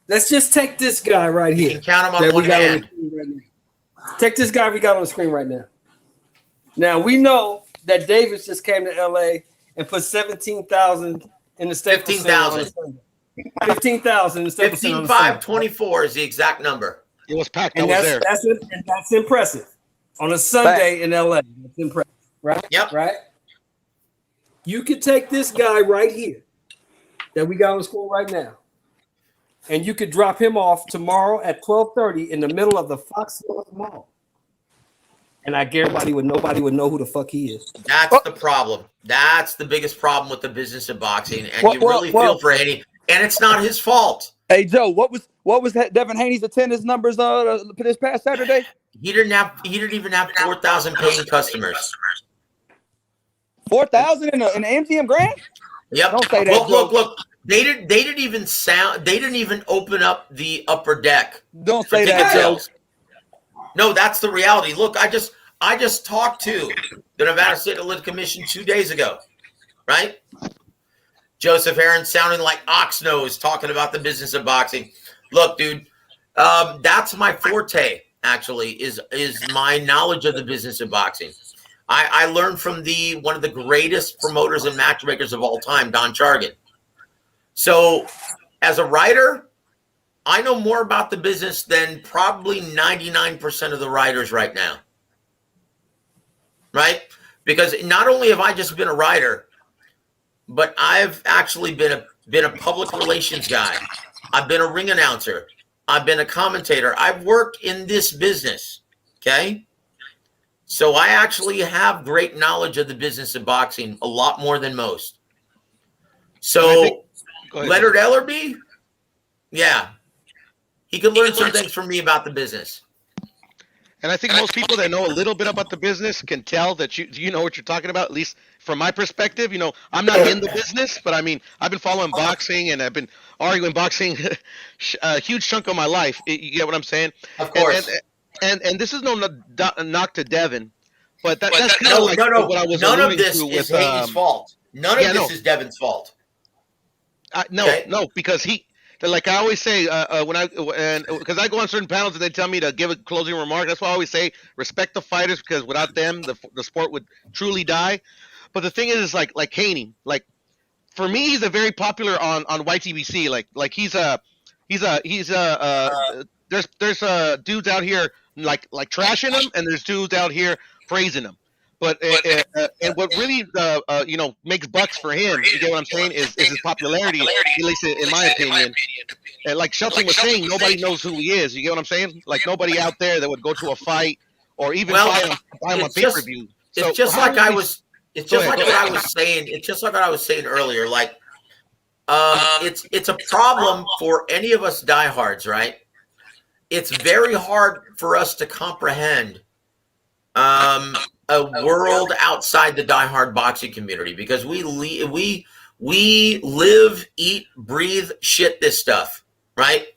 Let's just take this guy right here. You can count him on one hand. Take this guy we got on the screen right now. Now, we know that Davis just came to LA and put 17,000 in the Staples 15,000. 15,000 in the Staples Center. 15,524 is the exact number. It was packed. And that's impressive. On a Sunday in LA. That's impressive. Right? Yep. Right? You could take this guy right here that we got on the screen right now, and you could drop him off tomorrow at 12:30 in the middle of the Fox North Mall. And I guarantee nobody would know who the fuck he is. That's the problem. That's the biggest problem with the business of boxing. And you really feel for Haney. And it's not his fault. Hey, Joe, what was Devin Haney's attendance numbers this past Saturday? He didn't even have 4,000 paying customers. 4,000 in an MGM Grand? Yep. Don't say that. Look. They didn't even open up the upper deck. Don't say that, Joe. No, that's the reality. Look, I just talked to the Nevada State Olympic Commission 2 days ago, right? Joseph Aaron sounding like Oxnose talking about the business of boxing. Look, dude, that's my forte. Actually, is my knowledge of the business of boxing. I learned from one of the greatest promoters and matchmakers of all time, Don Chargan. So, as a writer, I know more about the business than probably 99% of the writers right now. Right? Because not only have I just been a writer, but I've actually been a public relations guy. I've been a ring announcer. I've been a commentator. I've worked in this business. Okay? So I actually have great knowledge of the business of boxing, a lot more than most. So Leonard Ellerby, yeah. He could learn some things from me about the business. And I think most people that know a little bit about the business can tell that you know what you're talking about, at least from my perspective. I'm not in the business, but I mean, I've been following boxing and I've been arguing boxing a huge chunk of my life. You get what I'm saying? Of course. And this is no knock to Devin, but that's kind of like what I was alluding to. None of this is Haney's fault. None of this is Devin's fault. No, because like I always say, because I go on certain panels and they tell me to give a closing remark. That's why I always say respect the fighters, because without them, the sport would truly die. But the thing is like Haney, like for me, he's a very popular on YTBC. Like there's dudes out here like trashing him, and there's dudes out here praising him. But and what really makes bucks for him, you get what I'm saying, is his popularity, at least in my opinion. And like Shelton was saying, nobody knows who he is. You get what I'm saying? Like nobody out there that would go to a fight or even Well, buy them on it's pay just per view. it's So just how like do I we- was. It's Go just ahead, like go what ahead. I was saying. It's just like what I was saying earlier. Like, it's a problem for any of us diehards, right? It's very hard for us to comprehend a world outside the diehard boxing community because we live, eat, breathe, shit this stuff, right?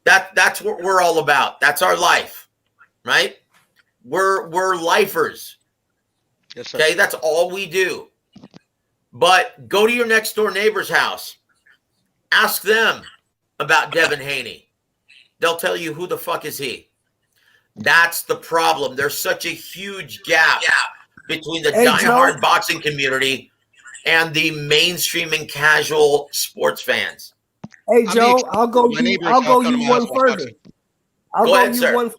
That's what we're all about. That's our life, right? We're lifers. Yes, sir. Okay, that's all we do. But go to your next door neighbor's house. Ask them about Devin Haney. They'll tell you who the fuck is he. That's the problem. There's such a huge gap between the diehard boxing community and the mainstream and casual sports fans. Hey Joe, I'll go you one further. Go ahead, sir.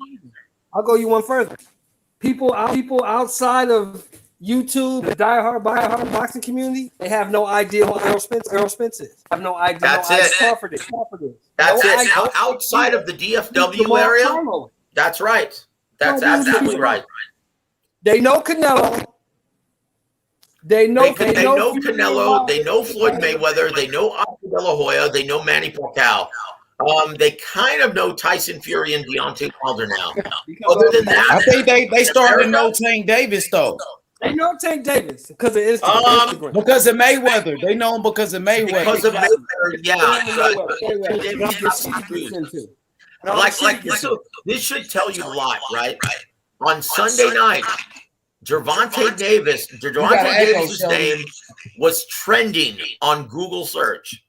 I'll go you one further. People outside of YouTube, the diehard boxing community, they have no idea who Errol Spence is. Have no idea. That's no it. idea. That's No it. idea. Now, outside of the DFW area, that's right. That's absolutely right. They know Canelo. They know Canelo. They know Floyd Mayweather. They know Oscar De La Hoya. They know Manny Pacquiao. They kind of know Tyson Fury and Deontay Wilder now. Other than that, I think they started to know Tank Davis though. They know Tank Davis because of Instagram. Because of Mayweather. They know him because of Mayweather. Because of Mayweather, yeah. Like this should tell you a lot, right? On Sunday night, Gervonta Davis's name was trending on Google search.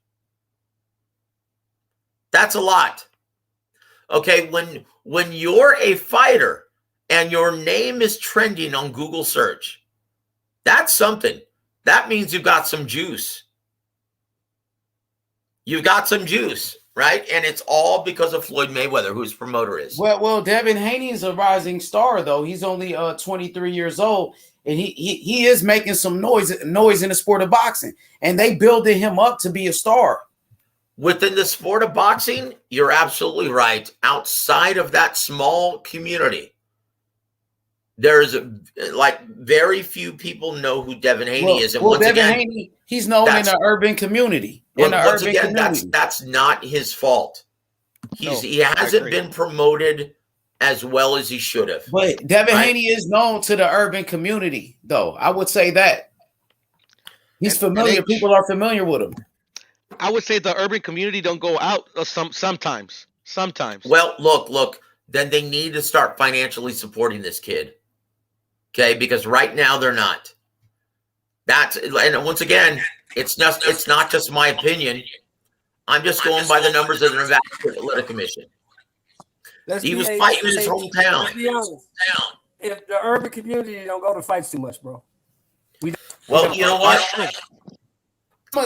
That's a lot. Okay, when you're a fighter and your name is trending on Google search, that's something. That means you've got some juice. You've got some juice, right? And it's all because of Floyd Mayweather, whose promoter is. Well, Devin Haney is a rising star, though. He's only 23 years old, and he is making some noise in the sport of boxing, and they building him up to be a star. Within the sport of boxing, you're absolutely right. Outside of that small community, there's like very few people know who Devin Haney is. And once Devin again, Haney, he's known in the urban community. That's not his fault. He hasn't been promoted as well as he should have. But Devin Haney is known to the urban community, though. I would say that he's familiar. People are familiar with him. I would say the urban community don't go out sometimes. Well, look. Then they need to start financially supporting this kid. Okay, because right now they're not. And once again, it's not just my opinion. I'm just going by the numbers of the Nevada Athletic Commission. He was fighting in his hometown. Let's be honest. If the urban community don't go to fights too much, bro. Well, you know what?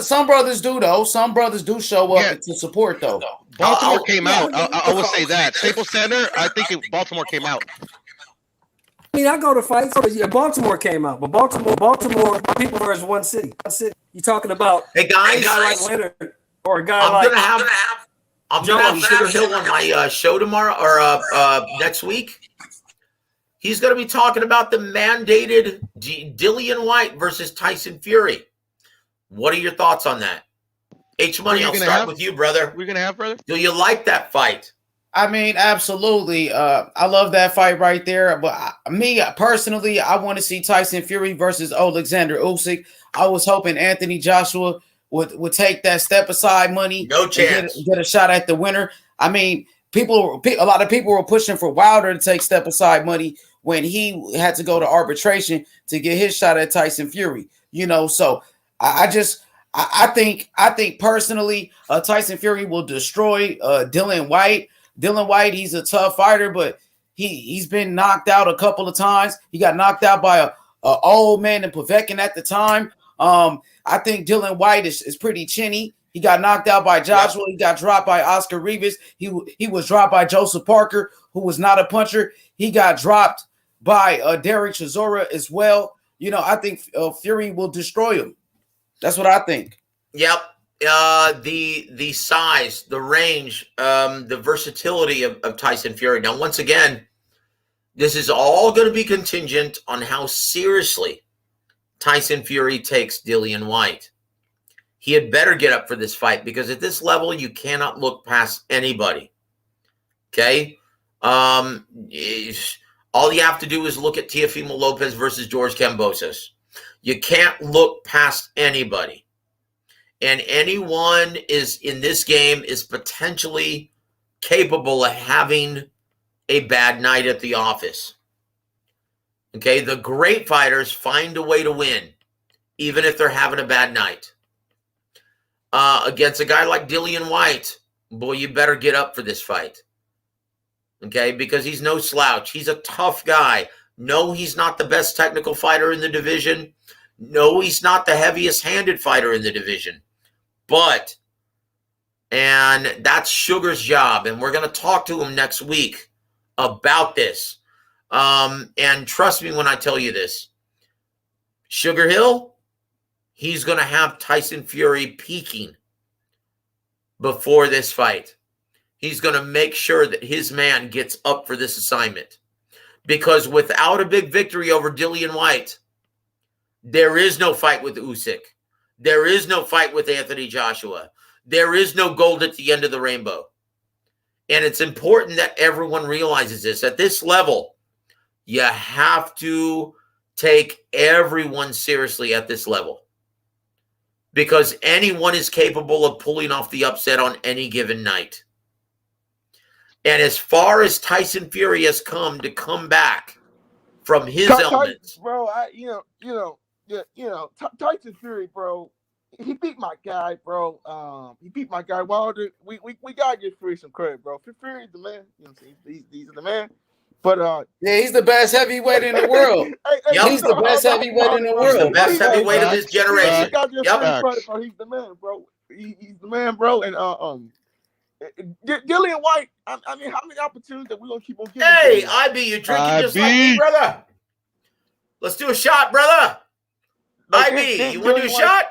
Some brothers do, though. Some brothers do show up to support, though. Baltimore came out. I will say that. Staples Center, I think Baltimore came out. I mean, I go to fights. Yeah, Baltimore came out, but Baltimore people versus one city. You talking about a guy like Leonard or a guy like I'm gonna have Sugar Hill on my show tomorrow or next week. He's gonna be talking about the mandated Dillian White versus Tyson Fury. What are your thoughts on that? H Money, I'll start with you, brother. We're gonna have, brother. Do you like that fight? I mean, absolutely. I love that fight right there. But me personally, I want to see Tyson Fury versus Alexander Usyk. I was hoping Anthony Joshua would take that step aside money. No chance. Get a shot at the winner. I mean, a lot of people were pushing for Wilder to take step aside money when he had to go to arbitration to get his shot at Tyson Fury. So I think personally, Tyson Fury will destroy Dillian White. Dillian White, he's a tough fighter, but he's been knocked out a couple of times. He got knocked out by a old man in Povetkin at the time. I think Dillian White is pretty chinny. He got knocked out by Joshua. He got dropped by Oscar Rivas. He was dropped by Joseph Parker, who was not a puncher. He got dropped by Derek Chisora as well. I think Fury will destroy him. That's what I think. Yep. The size, the range, the versatility of Tyson Fury. Now, once again, This is all going to be contingent on how seriously Tyson Fury takes Dillian White. He had better get up for this fight because at this level, you cannot look past anybody. Okay? All you have to do is look at Teofimo Lopez versus George Kambosos. You can't look past anybody. And anyone is in this game is potentially capable of having a bad night at the office. Okay? The great fighters find a way to win, even if they're having a bad night. Against a guy like Dillian White, boy, you better get up for this fight. Okay, because he's no slouch. He's a tough guy. No, he's not the best technical fighter in the division. No, he's not the heaviest-handed fighter in the division. And that's Sugar's job, and we're going to talk to him next week about this. And trust me when I tell you this. Sugar Hill, he's going to have Tyson Fury peaking before this fight. He's going to make sure that his man gets up for this assignment. Because without a big victory over Dillian White, there is no fight with Usyk. There is no fight with Anthony Joshua. There is no gold at the end of the rainbow. And it's important that everyone realizes this. At this level, you have to take everyone seriously at this level. Because anyone is capable of pulling off the upset on any given night. And as far as Tyson Fury has come back from his elements, bro. Tyson Fury, bro. He beat my guy, bro. He beat my guy Wilder. We gotta give Fury some credit, bro. Fury's the man. You know what I'm saying? He's the man. But yeah, he's the best heavyweight in the world. He's the best heavyweight in the world. He's the best heavyweight of his generation. He's the man, bro. He's the man, bro. And Dillian White. I mean, how many opportunities that we gonna keep on giving? Hey, IB, you drinking just like me, brother? Let's do a shot, brother. IB, you want to do a shot?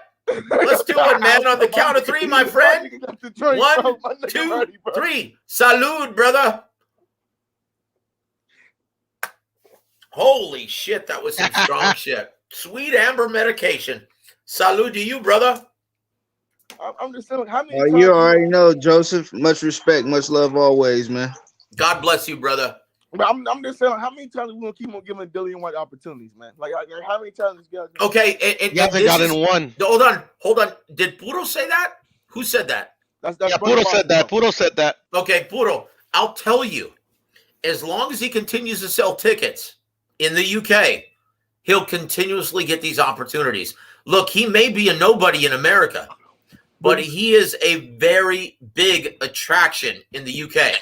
Let's do it, man. On the count of three, my friend. 1, 2, 3. Salud, brother. Holy shit, that was some strong shit. Sweet amber medication. Salud to you, brother. I'm just saying, how many times you already know, Joseph. Much respect, much love always, man. God bless you, brother. But I'm just saying, how many times we gonna keep on giving Dillian White opportunities, man? Like how many times this guy? Okay, and hasn't gotten one. Hold on. Did Puro say that? Who said that? That's Puro said that. Puro said that. Okay, Puro. I'll tell you, as long as he continues to sell tickets in the UK, he'll continuously get these opportunities. Look, he may be a nobody in America, but he is a very big attraction in the UK.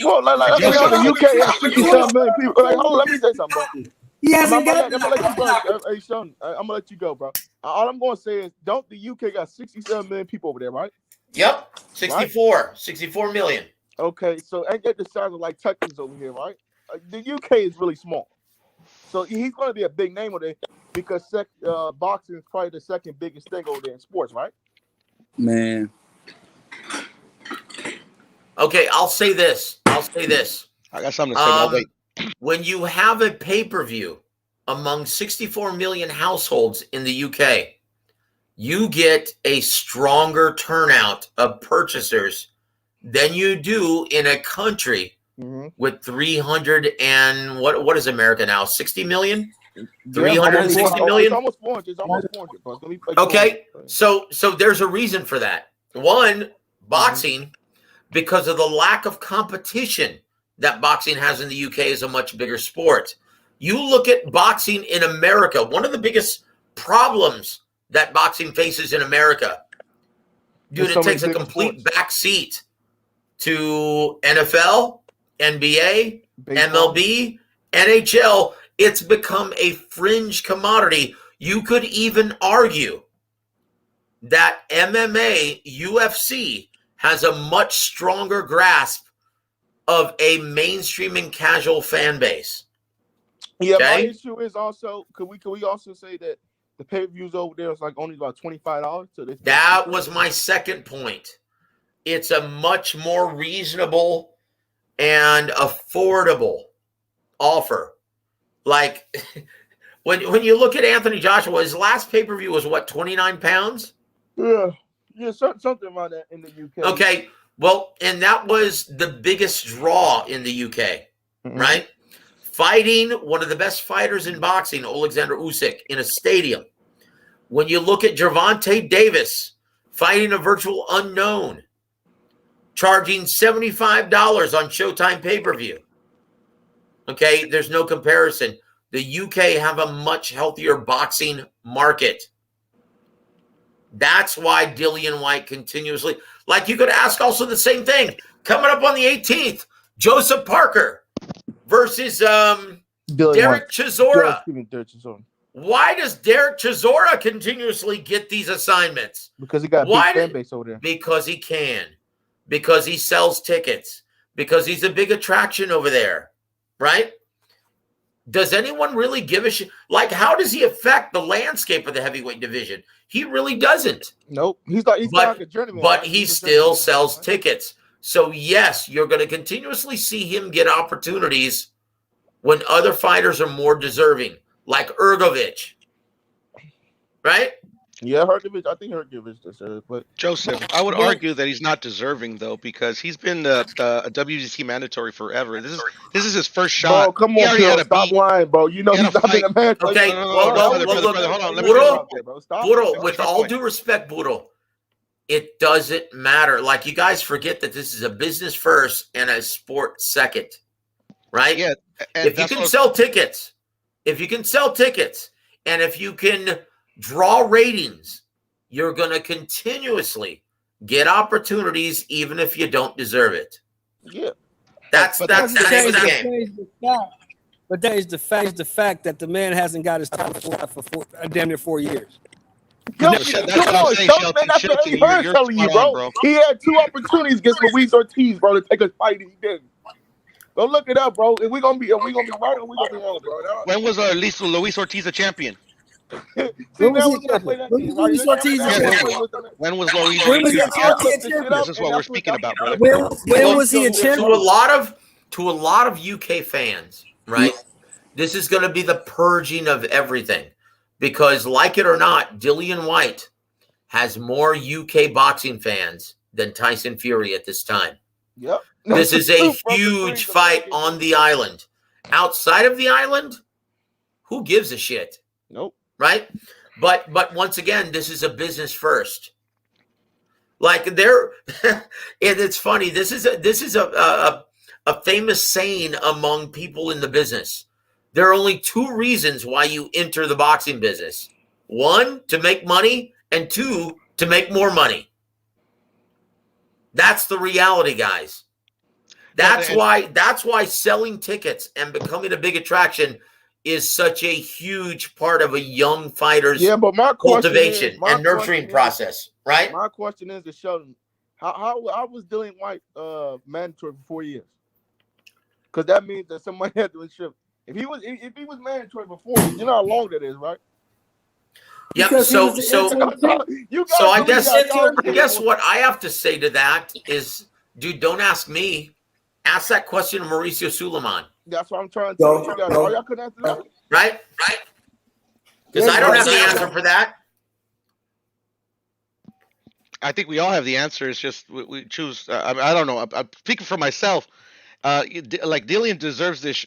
Well, the UK has 57 million people. Let me say something, bro. He hasn't got. I'm gonna let you go. Hey, Sean, I'm gonna let you go, bro. All I'm gonna say is, don't the UK got 67 million people over there, right? Yep, 64, right? 64 million. Okay, so ain't get the size of like Texas over here, right? The UK is really small, so he's gonna be a big name over there because boxing is probably the second biggest thing over there in sports, right? Man. Okay, I'll say this. I got something to say. I'll wait. When you have a pay-per-view among 64 million households in the UK, you get a stronger turnout of purchasers than you do in a country with 300 and what is America now? 60 million? 360 million? It's almost 400. It's almost 400. Bro. Okay, so there's a reason for that. One, boxing, because of the lack of competition that boxing has in the UK, is a much bigger sport. You look at boxing in America, one of the biggest problems that boxing faces in America, dude, it takes a complete backseat to NFL, NBA, MLB, NHL. It's become a fringe commodity. You could even argue that MMA, UFC, has a much stronger grasp of a mainstream and casual fan base. Yeah, my issue is also, could we also say that the pay-per-views over there is like only about $25? So that was my second point. It's a much more reasonable and affordable offer. Like when you look at Anthony Joshua, his last pay-per-view was what, 29 pounds? Yeah, something around that in the UK. Okay, well, and that was the biggest draw in the UK, right? Fighting one of the best fighters in boxing, Alexander Usyk, in a stadium. When you look at Gervonta Davis fighting a virtual unknown, charging $75 on Showtime pay-per-view. Okay, there's no comparison. The UK have a much healthier boxing market. That's why Dillian White continuously, like you could ask also the same thing. Coming up on the 18th, Joseph Parker versus Derek Chisora. Why does Derek Chisora continuously get these assignments? Because he got a big fan base over there. Because he can. Because he sells tickets. Because he's a big attraction over there. Right? Does anyone really give a shit? Like, how does he affect the landscape of the heavyweight division? He really doesn't. Nope. He's not like a journeyman. But he still sells tickets. So, yes, you're going to continuously see him get opportunities when other fighters are more deserving, like Ergovich. Right? Yeah, Hergovich. I think Hergovich deserves, but Joseph, I would argue that he's not deserving though, because he's been a WGC mandatory forever. This is his first shot. Bro, come on, Phil, stop lying, bro. You know he's not been a man. Okay, hold on. Budel, with all due respect, Budel, it doesn't matter. Like, you guys forget that this is a business first and a sport second, right? Yeah. If you can sell tickets, and if you can draw ratings, you're going to continuously get opportunities even if you don't deserve it. Yeah. That's the game. But that is the fact that the man hasn't got his title for damn near 4 years. Yo, come on, Shelton, man, that's what I'm telling you, bro. He had 2 opportunities against Luis Ortiz, bro, to take a fight, and he didn't. Go look it up, bro. Are we gonna be right or we gonna be wrong, bro? When was Luis Ortiz a champion? When was Luis Ortiz a champion? When was Luis Ortiz a champion? This is what we're speaking about, brother. When was he a champion? To a lot of UK fans, right? This is going to be the purging of everything, because, like it or not, Dillian White has more UK boxing fans than Tyson Fury at this time. Yep. This is a huge fight on the island. Outside of the island, who gives a shit? Nope. Right? But once again, this is a business first. Like, and it's funny. This is a famous saying among people in the business. There are only 2 reasons why you enter the boxing business. 1, to make money, and 2, to make more money. That's the reality, guys. That's why selling tickets and becoming a big attraction is such a huge part of a young fighter's cultivation and nurturing process, right? My question is to Sheldon, how was Dillian White mandatory for 4 years? Because that means that somebody had to ensure. If he was mandatory for 4 years, you know how long that is, right? Yep. So I guess what I have to say to that is, dude, don't ask me. Ask that question to Mauricio Suleiman. That's what I'm trying to tell you guys. Oh, y'all couldn't answer that. Right? Because I don't have the answer for that. I think we all have the answer. It's just we choose. I don't know. I'm speaking for myself. Like, Dillian deserves this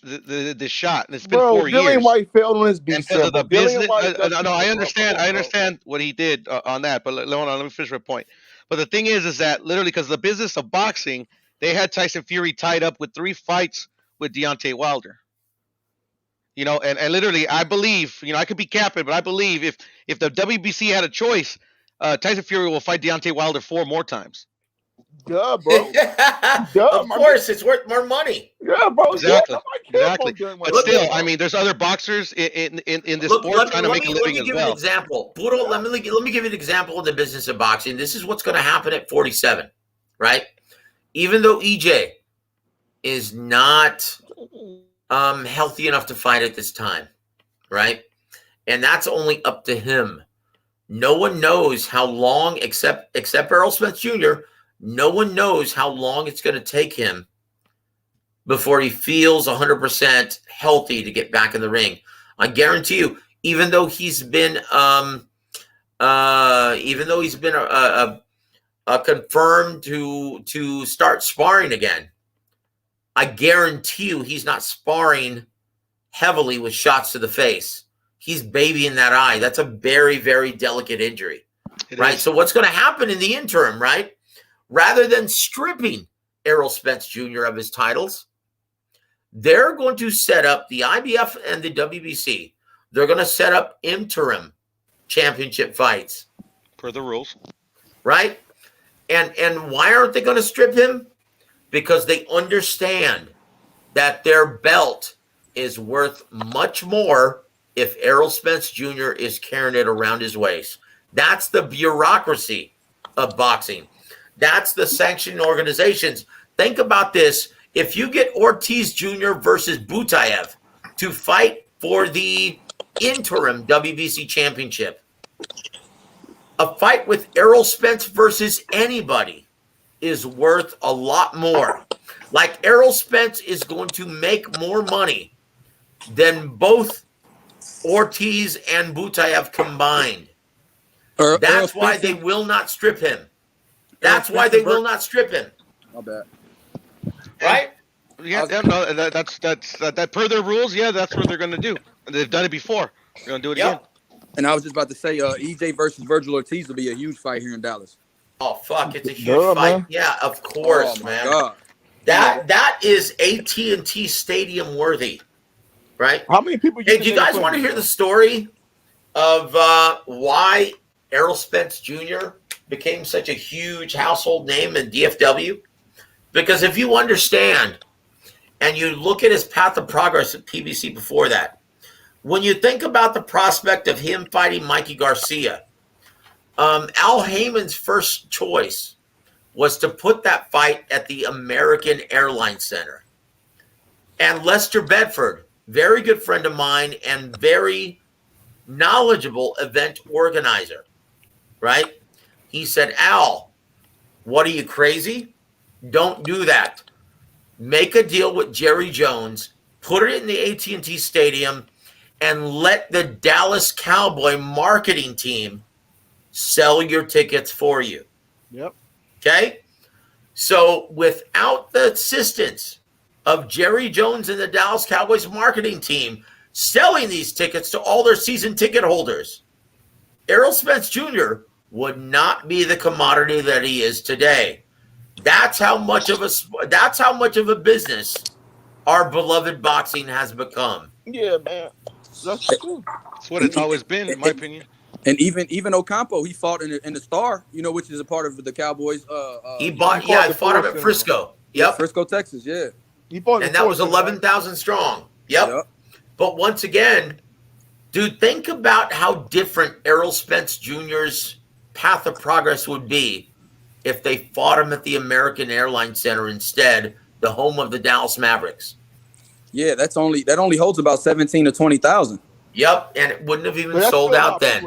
shot, and it's been 4 years. Dillian White failed on his beat. Because of the business. No, I understand. I understand what he did on that. But hold on, let me finish my point. But the thing is that literally, because the business of boxing, they had Tyson Fury tied up with 3 fights with Deontay Wilder. You know, and literally, I believe, I could be capping, but I believe if the WBC had a choice, Tyson Fury will fight Deontay Wilder 4 more times. Duh, bro. Of course, it's worth more money. Yeah, bro. Exactly. But still, I mean, there's other boxers in this sport trying to make a living as well. Let me give you an example of the business of boxing. This is what's going to happen at 47, right? Even though EJ is not healthy enough to fight at this time, right? And that's only up to him. No one knows how long, except Errol Spence Jr., no one knows how long it's going to take him before he feels 100% healthy to get back in the ring. I guarantee you, even though he's been confirmed to start sparring again, I guarantee you he's not sparring heavily with shots to the face. He's babying that eye. That's a very, very delicate injury, right? So what's going to happen in the interim, right? Rather than stripping Errol Spence Jr. of his titles, they're going to set up the IBF and the WBC. They're going to set up interim championship fights. Per the rules. Right? And why aren't they going to strip him? Because they understand that their belt is worth much more if Errol Spence Jr. is carrying it around his waist. That's the bureaucracy of boxing. That's the sanctioning organizations. Think about this. If you get Ortiz Jr. versus Butayev to fight for the interim WBC championship, a fight with Errol Spence versus anybody is worth a lot more. Like Errol Spence is going to make more money than both Ortiz and Butayev combined. That's why they will not strip him. That's why they will not strip him. My bad. Right? Yeah, no, that per their rules, yeah, that's what they're going to do. They've done it before. They're going to do it again. And I was just about to say, EJ versus Virgil Ortiz will be a huge fight here in Dallas. Oh, fuck. It's a huge fight. Man. Yeah, of course, man. God. That is AT&T Stadium worthy, right? How many people? Hey, do you guys want to hear the story of why Errol Spence Jr. became such a huge household name in DFW? Because if you understand and you look at his path of progress at PBC before that, when you think about the prospect of him fighting Mikey Garcia, Al Heyman's first choice was to put that fight at the American Airlines Center. And Lester Bedford, very good friend of mine and very knowledgeable event organizer, right? He said, Al, what are you, crazy? Don't do that. Make a deal with Jerry Jones, put it in the AT&T Stadium, and let the Dallas Cowboy marketing team sell your tickets for you. Yep. Okay? So without the assistance of Jerry Jones and the Dallas Cowboys marketing team selling these tickets to all their season ticket holders, Errol Spence Jr. would not be the commodity that he is today. That's how much of a business our beloved boxing has become. Yeah, man. That's what it's always been, in my opinion. And even Ocampo, he fought in the Star, which is a part of the Cowboys. He fought him at Frisco. Yep. Frisco, Texas. Yeah. He fought, and that was 11,000 strong. Yep. But once again, dude, think about how different Errol Spence Jr.'s path of progress would be if they fought him at the American Airlines Center instead, the home of the Dallas Mavericks. Yeah, that only holds about 17 to 20,000. Yep, and it wouldn't have even sold out then.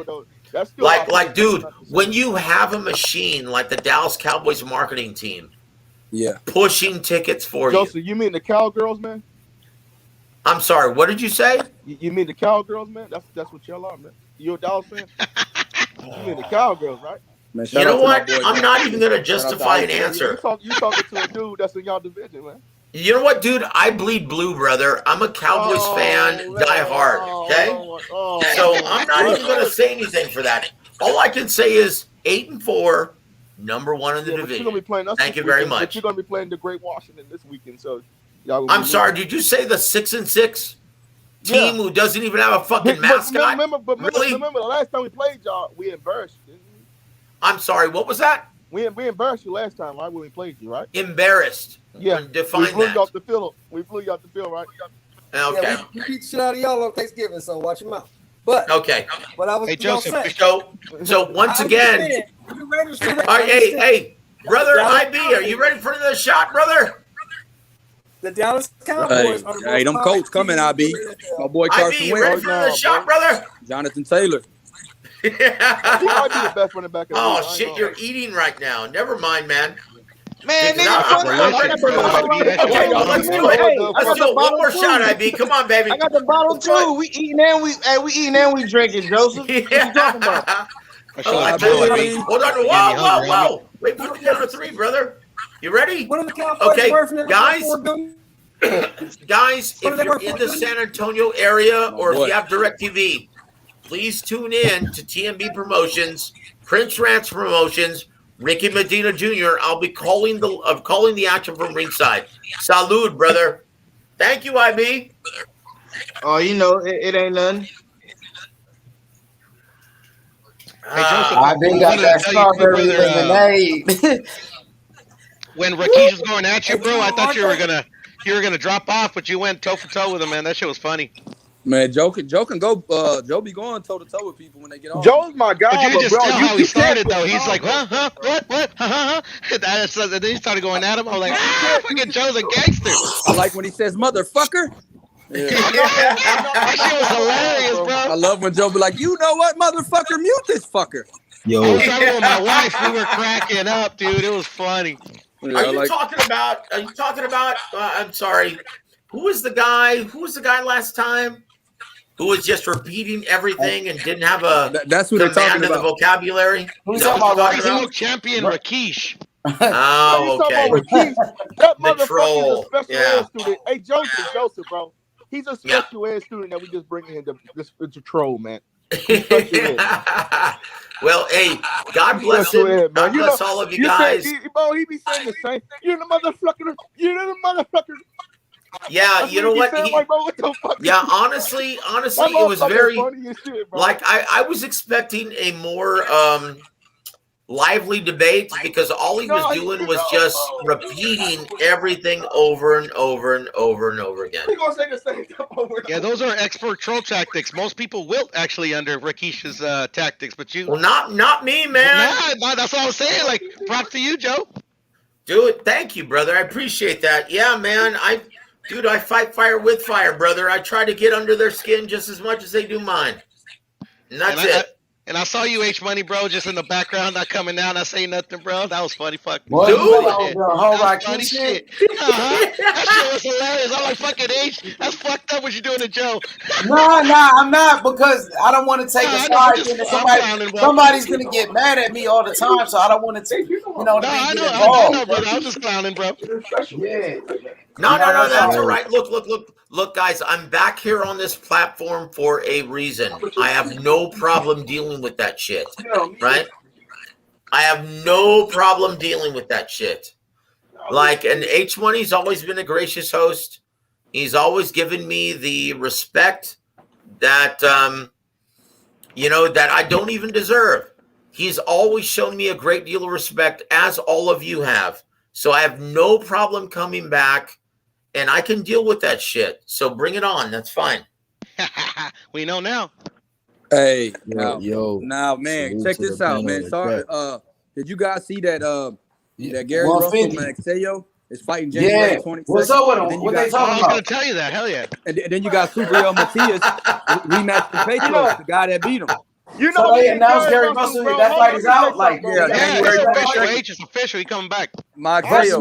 Like, dude, when you have a machine like the Dallas Cowboys marketing team, pushing tickets for Joseph, you mean the Cowgirls, man? I'm sorry, what did you say? You mean the Cowgirls, man? That's what y'all are, man. You a Dallas fan? You mean the Cowgirls, right? Man, you know what? I'm not even going to justify an answer. You talking to a dude that's in y'all division, man. You know what, dude? I bleed blue, brother. I'm a Cowboys fan, die hard, okay? So I'm not even going to say anything for that. All I can say is 8-4, number one in the division. Thank you very much. But you're going to be playing the Great Washington this weekend, so I'm sorry, did you say the 6-6 team who doesn't even have a fucking mascot? Remember the last time we played y'all, we embarrassed you. I'm sorry, what was that? We embarrassed you last time, right? When we played you, right? Embarrassed. Yeah. Define we flew that. you off the field. We flew you off the field, right? Okay. Yeah, we beat the shit out of y'all on Thanksgiving, so watch your mouth. But okay. But I was Joseph. So once again, hey, brother IB, are you ready for the shot, brother? The Dallas Cowboys. Hey, them Colts coming, IB. My boy Carson IB, ready for the shot, brother? Jonathan Taylor. He might be the best running back. Oh shit, you're eating right now. Never mind, man. Man, Because nigga, fuck I'm ready to go. Okay, well, let's do it. Let's do it. One more shot, IB. Come on, baby. I got the bottle too. We eating and we drinking, Joseph. What you talking about? Oh, I tell you, IB. Hold on. Whoa. Wait for the count of three, brother. You ready? Okay, guys. Guys, if you're in the San Antonio area or if you have DirecTV, please tune in to TMB Promotions, Prince Rance Promotions, Ricky Medina Jr. I'll be calling the action from ringside. Salud, brother. Thank you, IB. Oh, you know, it ain't nothing. Hey, Joseph, I've been got that strawberry lemonade. When Rakesh was going at you, bro, I thought you were gonna drop off, but you went toe for toe with him, man. That shit was funny. Man, Joe can go. Joe be going toe to toe with people when they get on. Joe's my guy, but you can just bro, tell how he started though. He's like, bro. what? And then he started going at him. I'm like, fucking Joe's a gangster. I like when he says motherfucker. Yeah. That shit was hilarious, bro. I love when Joe be like, you know what, motherfucker, mute this fucker. Yo, I was talking with my wife. We were cracking up, dude. It was funny. Are you talking about? I'm sorry. Who was the guy last time? Who was just repeating everything and didn't have a that's who they're talking of the about. vocabulary? Who's talking about? Champion Rakesh. Oh, okay. That The motherfucker troll. is a special Yeah. ed student. Hey, Joseph, bro. He's a special ed student that we just bring in to troll, man. Well, hey, God bless him. God bless all of you guys. He be saying the same. You're the motherfucker. You're the motherfucker. Yeah, you know what? Yeah, honestly, it was very shit, like I was expecting a more lively debate because all he was doing was just repeating everything over and over and over and over again. He gonna say the same stuff over and Yeah, those are expert troll tactics. Most people wilt actually under Rakesh's tactics, but you. Well, not me, man. Nah, that's what I was saying. Like, props to you, Joe. Dude, thank you, brother. I appreciate that. Yeah, man. I fight fire with fire, brother. I try to get under their skin just as much as they do mine. And that's it. And I saw you, H Money, bro, just in the background, not coming out, not saying nothing, bro. That was funny, fucking. What? Dude, That was funny shit. That shit was hilarious. I'm like, fucking H. That's fucked up what you're doing to Joe. Nah, I'm not, because I don't want to take a side. Somebody's gonna get mad at me all the time, so I don't want to take. I know, brother. I was just clowning, bro. Yeah. No, that's all right. Look, guys, I'm back here on this platform for a reason. I have no problem dealing with that shit, right? I have no problem dealing with that shit. Like, and H Money's always been a gracious host. He's always given me the respect that, that I don't even deserve. He's always shown me a great deal of respect, as all of you have. So I have no problem coming back. And I can deal with that shit. So bring it on. That's fine. We know now. Hey, yo, man, check this out, man. Sorry, did you guys see that? That Gary Russell Maxayo is fighting January 26th. What's up with him? What they talking about? I was gonna tell you that. Hell yeah. And then you got Subriel Matias rematch the Patriots, the guy that beat him. You know, so they announced Gary Russell. That fight is out. Like, it's official. He coming back. Mark Maxayo.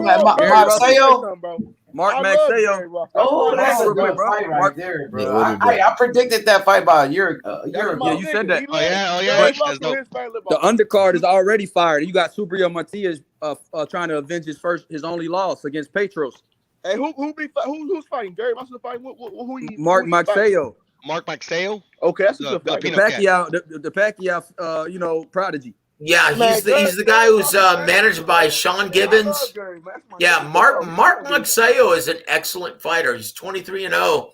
Oh, that's a good fight right there, bro. I predicted that fight about a year ago. Yeah, you said that. Oh yeah. The undercard is already fired. You got Subriel Matias trying to avenge his only loss against Petros. Hey, who's fighting? Gary Russell fighting? Mark Maxayo. Mark Maxayo. Okay, that's a good fight. The Pacquiao, prodigy. Yeah, he's the guy who's managed by Sean Gibbons. Yeah, Mark Maxayo is an excellent fighter. He's 23-0.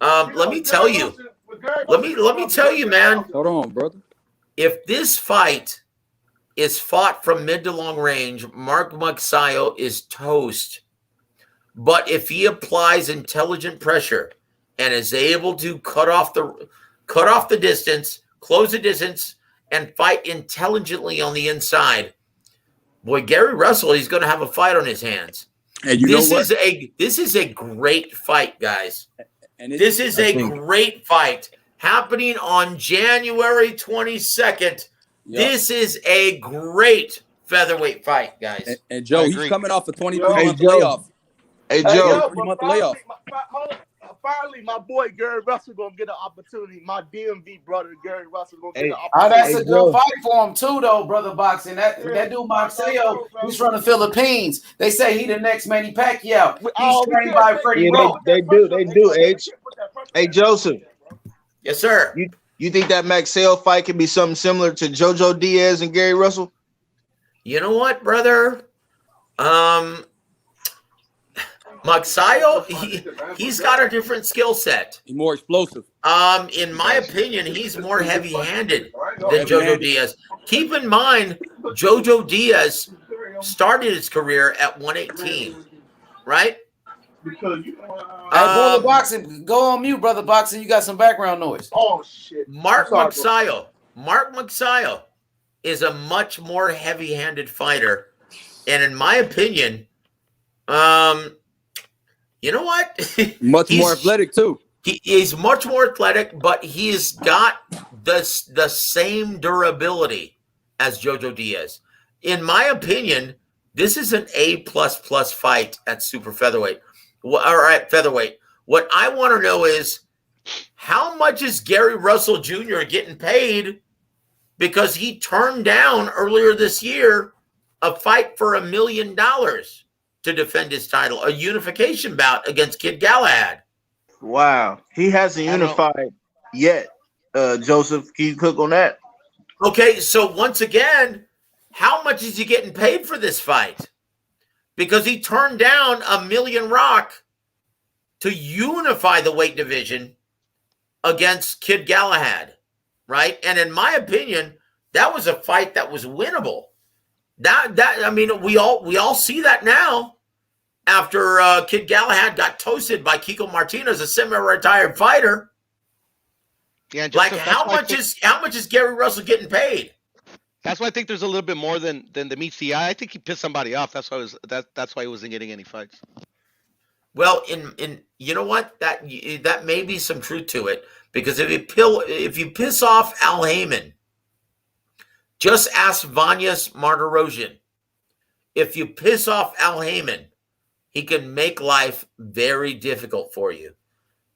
Let me tell you. Let me tell you, man. Hold on, brother. If this fight is fought from mid to long range, Mark Maxayo is toast. But if he applies intelligent pressure and is able to cut off the distance, close the distance, and fight intelligently on the inside, boy, Gary Russell, he's going to have a fight on his hands. And this is a great fight, guys. This is a great fight happening on January 22nd. Yep. This is a great featherweight fight, guys. And Joe, he's coming off a 23-month Joe. layoff. Hey, Joe. 23-month layoff. Finally, my boy Gary Russell gonna get an opportunity. My DMV brother Gary Russell gonna get an Oh, opportunity. that's a good fight for him too, though, brother boxing. That dude Marcelo, he's from the Philippines. They say he the next Manny Pacquiao. He's trained by Freddie Roach. They do. H. Hey, Joseph. Yes, sir. You think that Maxwell fight can be something similar to JoJo Diaz and Gary Russell? You know what, brother? Magsayo, he's got a different skill set. He's more explosive. In my opinion, he's more heavy-handed than JoJo Diaz. Keep in mind, JoJo Diaz started his career at 118, right? Brother boxing, go on mute, brother boxing. You got some background noise. Oh shit. Mark Magsayo is a much more heavy-handed fighter, and in my opinion, you know what? Much more athletic too. He is much more athletic, but he's got the same durability as JoJo Diaz. In my opinion, this is an A++ fight at super featherweight. Or at featherweight. What I want to know is how much is Gary Russell Jr. getting paid because he turned down earlier this year a fight for $1 million to defend his title, a unification bout against Kid Galahad. Wow. He hasn't unified yet. Joseph, can you cook on that? Okay, so once again, how much is he getting paid for this fight? Because he turned down $1 million to unify the weight division against Kid Galahad, right? And in my opinion, that was a fight that was winnable. I mean, we all see that now. After Kid Galahad got toasted by Kiko Martinez, a semi-retired fighter. Yeah, like how much is Gary Russell getting paid? That's why I think there's a little bit more than the meets the eye. I think he pissed somebody off. That's why that's why he wasn't getting any fights. Well, in you know what, that may be some truth to it, because if you piss off Al Heyman, just ask Vanyas Martirosyan. If you piss off Al Heyman, he can make life very difficult for you.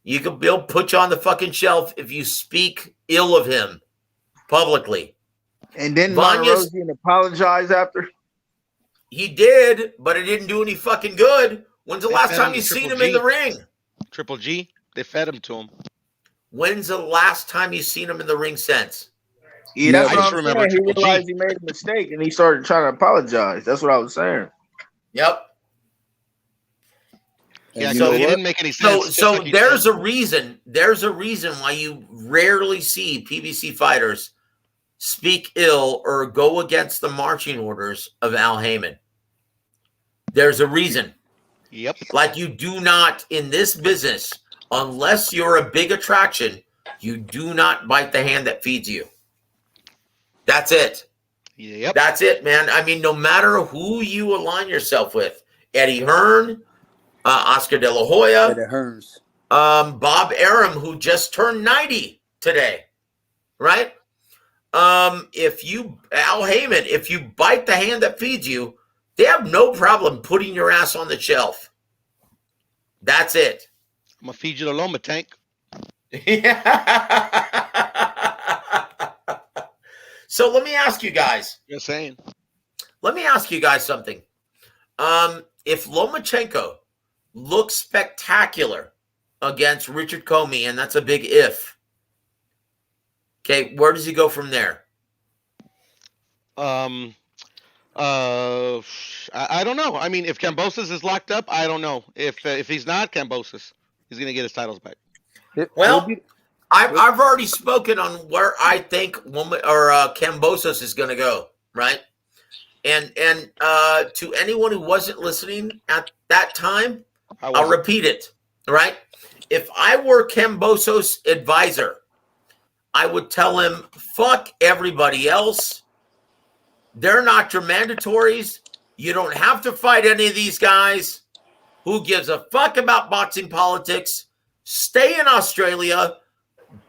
He'll put you on the fucking shelf if you speak ill of him publicly. And then Martirosyan apologized after? He did, but it didn't do any fucking good. When's the last time you seen him in the ring? Triple G, they fed him to him. When's the last time you seen him in the ring since? Yeah, that's what I'm saying. He realized he made a mistake and he started trying to apologize. That's what I was saying. Yep. Yeah, so he didn't make any sense. So there's a reason. There's a reason why you rarely see PBC fighters speak ill or go against the marching orders of Al Heyman. There's a reason. Yep. Like you do not in this business, unless you're a big attraction, you do not bite the hand that feeds you. That's it. Yep. That's it, man. I mean, no matter who you align yourself with, Eddie Hearn, Oscar De La Hoya, Bob Arum, who just turned 90 today, right? Al Heyman, if you bite the hand that feeds you, they have no problem putting your ass on the shelf. That's it. I'm gonna feed you the Loma tank. So let me ask you guys. You're saying. Let me ask you guys something. If Lomachenko looks spectacular against Richard Comey, and that's a big if. Okay, where does he go from there? I don't know. I mean, if Kambosos is locked up, I don't know. If he's not Kambosos, he's gonna get his titles back. Well, I've already spoken on where I think Kambosos is going to go, right? And to anyone who wasn't listening at that time, I'll repeat it, right? If I were Kambosos' advisor, I would tell him, fuck everybody else. They're not your mandatories. You don't have to fight any of these guys. Who gives a fuck about boxing politics? Stay in Australia.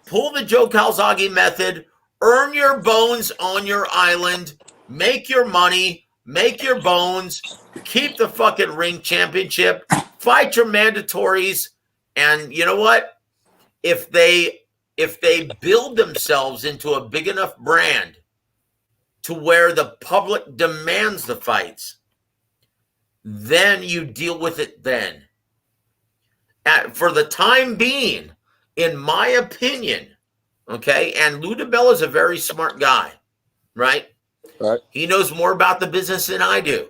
Pull the Joe Calzaghe method. Earn your bones on your island. Make your money. make your bones, keep the fucking ring championship, fight your mandatories, and you know what? If they build themselves into a big enough brand to where the public demands the fights, then you deal with it then. For the time being, in my opinion, okay, and Lou DiBella is a very smart guy, right? Right. He knows more about the business than I do.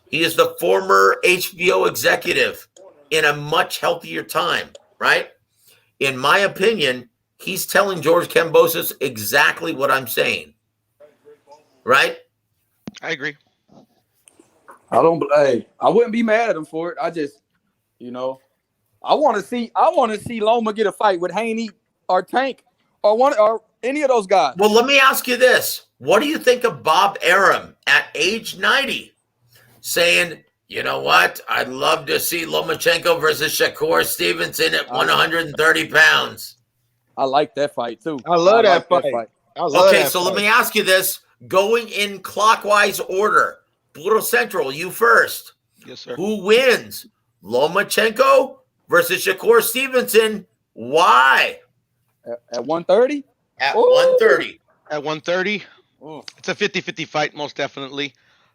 He is the former HBO executive in a much healthier time, right? In my opinion, he's telling George Kambosos exactly what I'm saying, right? I agree. I wouldn't be mad at him for it. I just, I want to see Loma get a fight with Haney or Tank or any of those guys. Well, let me ask you this. What do you think of Bob Arum at age 90 saying, you know what? I'd love to see Lomachenko versus Shakur Stevenson at 130 pounds. I like that fight, too. I love that fight. Okay, so let me ask you this. Going in clockwise order. Puro Central, you first. Yes, sir. Who wins? Lomachenko versus Shakur Stevenson. Why? At 130? At 130. At 130? It's a 50-50 fight, most definitely.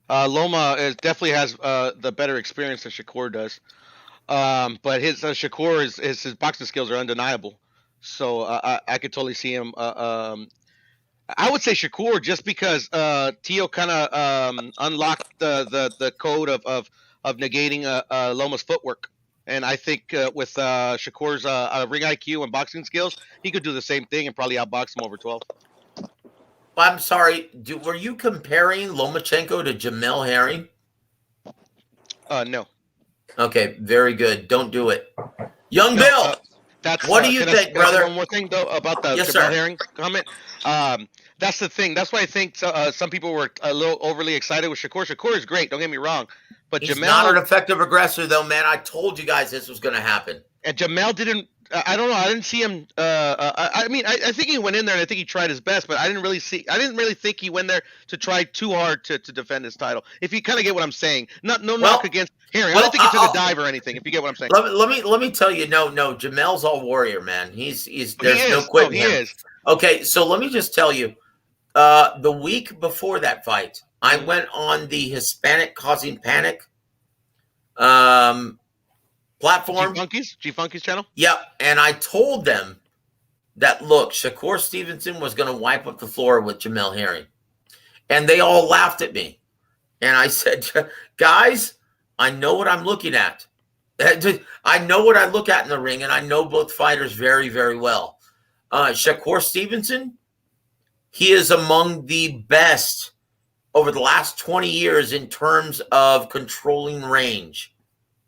Loma definitely has the better experience than Shakur does. But his Shakur, his boxing skills are undeniable. So I could totally see him. I would say Shakur just because Tio kind of unlocked the code of negating Loma's footwork. And I think with Shakur's ring IQ and boxing skills, he could do the same thing and probably outbox him over 12. I'm sorry. Were you comparing Lomachenko to Jamel Herring? No. Okay, very good. Don't do it. Young Bill, what do you think, brother? One more thing, though, about the Yes, Jamel sir. Herring comment. That's the thing. That's why I think some people were a little overly excited with Shakur. Shakur is great. Don't get me wrong. But He's Jamel, not an effective aggressor, though, man. I told you guys this was going to happen. And Jamel didn't. I don't know. I didn't see him. I mean, I think he went in there and I think he tried his best, but I didn't really think he went there to try too hard to defend his title. If you kind of get what I'm saying, knock against Herring. I don't think he took a dive or anything. If you get what I'm saying. Let me tell you. No. Jamel's all warrior, man. There's no quitting him. He is. Okay, so let me just tell you. The week before that fight, I went on the Hispanic Causing Panic platform. G-Funky's channel? Yep. And I told them that, look, Shakur Stevenson was going to wipe up the floor with Jamel Herring. And they all laughed at me. And I said, guys, I know what I'm looking at. I know what I look at in the ring, and I know both fighters very, very well. Shakur Stevenson, he is among the best over the last 20 years in terms of controlling range,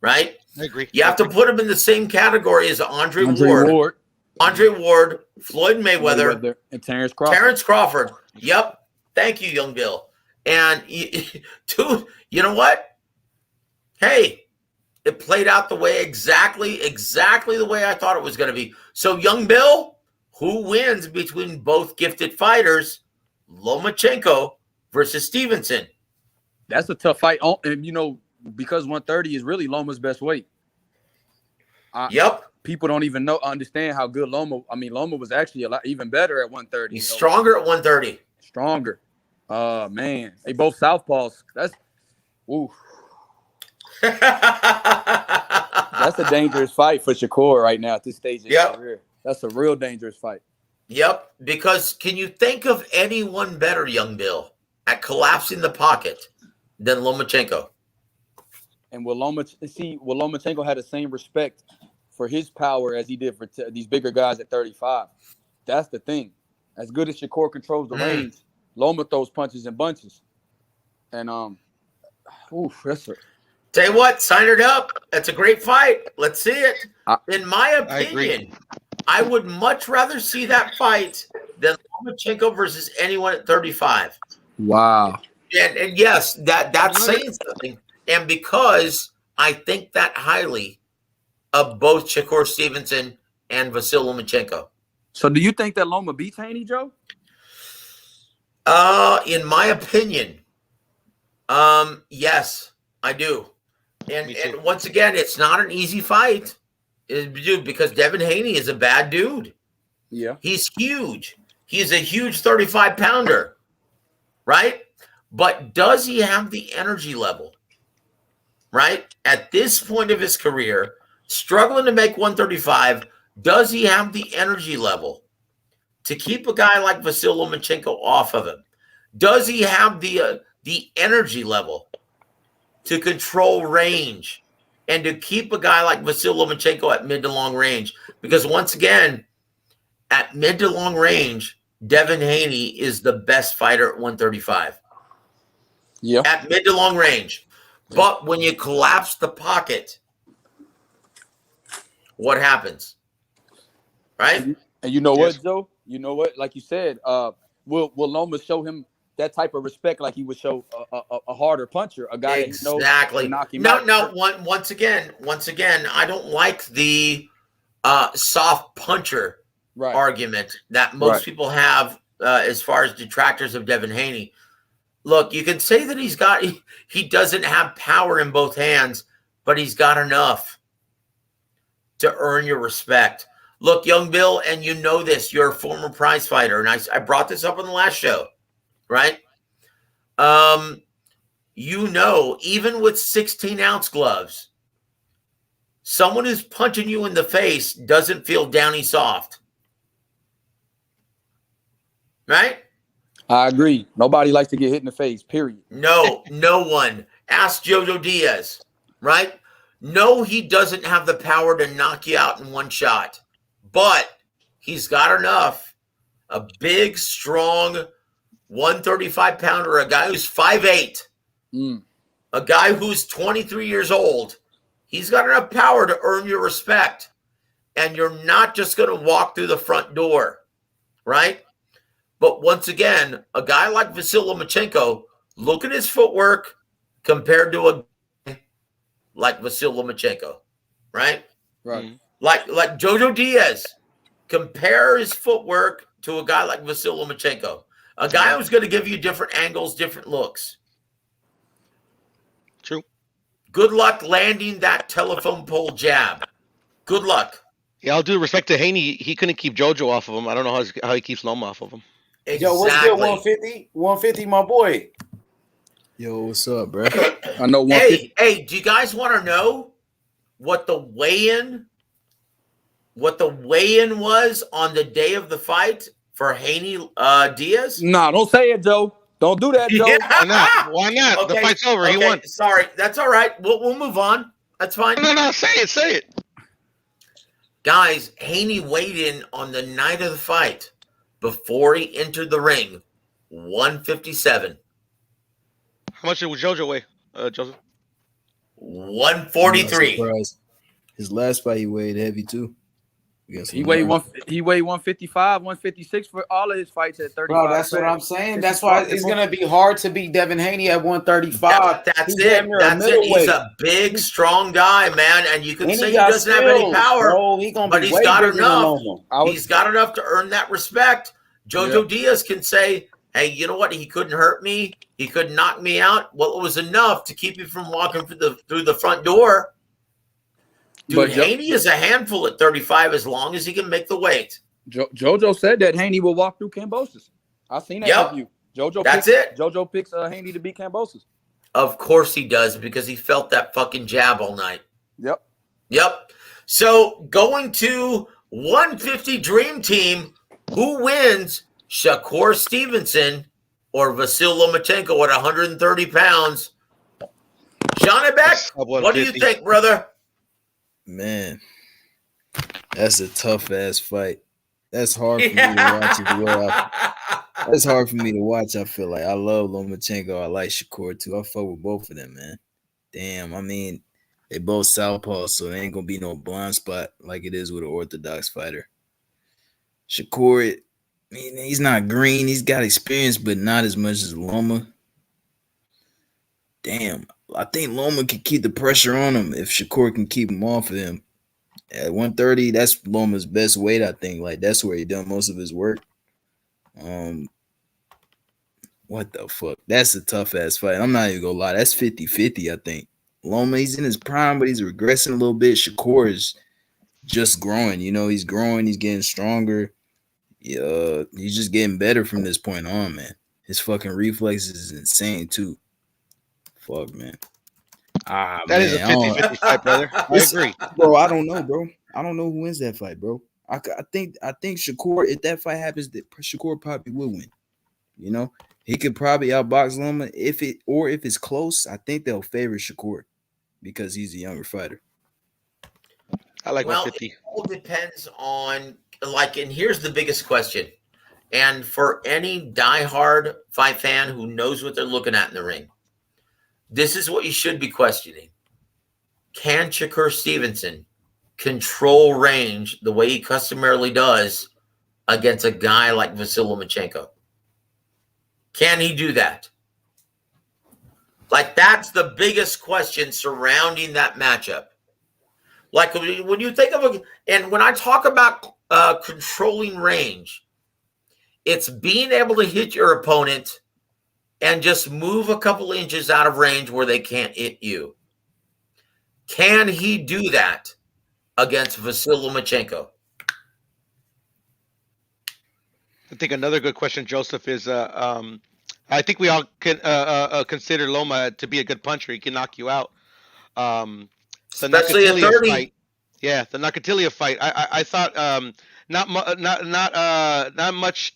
right? I agree. You have to put him in the same category as Andre Ward, Floyd Mayweather, and Terrence Crawford. Terrence Crawford. Yep. Thank you, Young Bill. And, dude, you know what? Hey, it played out the way exactly the way I thought it was going to be. So, Young Bill, who wins between both gifted fighters, Lomachenko versus Stevenson? That's a tough fight. And, because 130 is really Loma's best weight. Yep. People don't even understand how good Loma. I mean, Loma was actually a lot even better at 130. He's stronger at 130. Stronger. Man, they both southpaws. That's that's a dangerous fight for Shakur right now at this stage of his career. That's a real dangerous fight. Yep. Because can you think of anyone better, Young Bill, at collapsing the pocket than Lomachenko? And will Lomachenko had the same respect for his power as he did for these bigger guys at 35. That's the thing. As good as Shakur controls the range, Loma throws punches in bunches. And that's it. Tell you what, sign it up. That's a great fight. Let's see it. In my opinion, I would much rather see that fight than Lomachenko versus anyone at 35. Wow. And yes, that's saying something. And because I think that highly of both Shakur Stevenson and Vasyl Lomachenko. So do you think that Loma beats Haney, Joe? In my opinion, Yes, I do. And once again, it's not an easy fight, dude, because Devin Haney is a bad dude. Yeah. He's huge. He's a huge 35-pounder, right? But does he have the energy level, right? At this point of his career, struggling to make 135, does he have the energy level to keep a guy like Vasyl Lomachenko off of him? Does he have the energy level to control range and to keep a guy like Vasyl Lomachenko at mid to long range? Because once again, at mid to long range, Devin Haney is the best fighter at 135. Yeah. At mid to long range. But when you collapse the pocket, what happens? Right? And you know what, Joe? You know what? Like you said, will Loma show him that type of respect like he would show a harder puncher, a guy exactly. that knows to knock him out? No. Once again, I don't like the soft puncher argument that most people have as far as detractors of Devin Haney. Look, you can say that he doesn't have power in both hands, but he's got enough to earn your respect. Look, young Bill, and you know this, you're a former prize fighter, and I brought this up on the last show, right? You know, even with 16-ounce gloves, someone who's punching you in the face doesn't feel downy soft. Right? I agree. Nobody likes to get hit in the face, period. No one. Ask Jojo Diaz, right? No, he doesn't have the power to knock you out in one shot, but he's got enough. A big, strong 135-pounder, a guy who's 5'8", a guy who's 23 years old. He's got enough power to earn your respect, and you're not just going to walk through the front door, right? But once again, a guy like Vasyl Lomachenko, look at his footwork compared to a guy like Vasyl Lomachenko, right? Right. Like Jojo Diaz, compare his footwork to a guy like Vasyl Lomachenko, a guy who's going to give you different angles, different looks. True. Good luck landing that telephone pole jab. Good luck. Yeah, I'll do respect to Haney. He couldn't keep JoJo off of him. I don't know how he keeps Loma off of him. Exactly. Yo, what's good, 150? 150, my boy. Yo, what's up, bro? I know 150. Hey, do you guys want to know what the weigh-in was on the day of the fight for Haney Diaz? Nah, don't say it, Joe. Don't do that, Joe. Yeah. Why not? Okay. The fight's over. He won. Sorry. That's all right. We'll move on. That's fine. No. Say it. Guys, Haney weighed in on the night of the fight before he entered the ring, 157. How much did JoJo weigh, Joseph? 143. His last fight he weighed heavy too. He weighed 155, 156 for all of his fights at 35. Bro, that's what I'm saying. That's why it's gonna be hard to beat Devin Haney at 135. That's it. He's a big, strong guy, man. And you can say he doesn't have any power, but he's got enough. He's got enough to earn that respect. Jojo Diaz can say, hey, you know what? He couldn't hurt me. He couldn't knock me out. Well, it was enough to keep you from walking through the front door. Dude, Haney is a handful at 35 as long as he can make the weight. Jojo said that Haney will walk through Kambosos. I've seen that interview. Jojo picks Haney to beat Kambosos. Of course he does, because he felt that fucking jab all night. Yep. So going to 150 Dream Team, who wins? Shakur Stevenson or Vasyl Lomachenko at 130 pounds? Sean Beck, what do you think, brother? Man, that's a tough ass fight. That's hard for me to watch as well. That's hard for me to watch. I feel like I love Lomachenko. I like Shakur too. I fuck with both of them, man. Damn, I mean, they both southpaws, so there ain't gonna be no blind spot like it is with an orthodox fighter. Shakur, I mean, he's not green. He's got experience, but not as much as Loma. Damn, I think Loma can keep the pressure on him if Shakur can keep him off of him. At 130, that's Loma's best weight, I think. Like, that's where he done most of his work. What the fuck? That's a tough ass fight. I'm not even gonna lie. That's 50-50, I think. Loma, he's in his prime, but he's regressing a little bit. Shakur is just growing. You know, he's growing. He's getting stronger. Yeah, he's just getting better from this point on, man. His fucking reflexes is insane too. Fuck, man. That is a 50-50 fight, brother. I agree, bro. I don't know, bro. I don't know who wins that fight, bro. I think Shakur, if that fight happens, that Shakur probably will win. You know, he could probably outbox Loma if it's close. I think they'll favor Shakur because he's a younger fighter. I like well, 150. It all depends on and here's the biggest question. And for any diehard fight fan who knows what they're looking at in the ring, this is what you should be questioning. Can Shakur Stevenson control range the way he customarily does against a guy like Vasyl Lomachenko? Can he do that? That's the biggest question surrounding that matchup. When you think of and when I talk about controlling range, it's being able to hit your opponent and just move a couple inches out of range where they can't hit you. Can he do that against Vasyl Lomachenko? I think another good question, Joseph, is I think we all can consider Loma to be a good puncher. He can knock you out. Especially at 30. Fight, yeah, the Nakatilia fight. I thought not much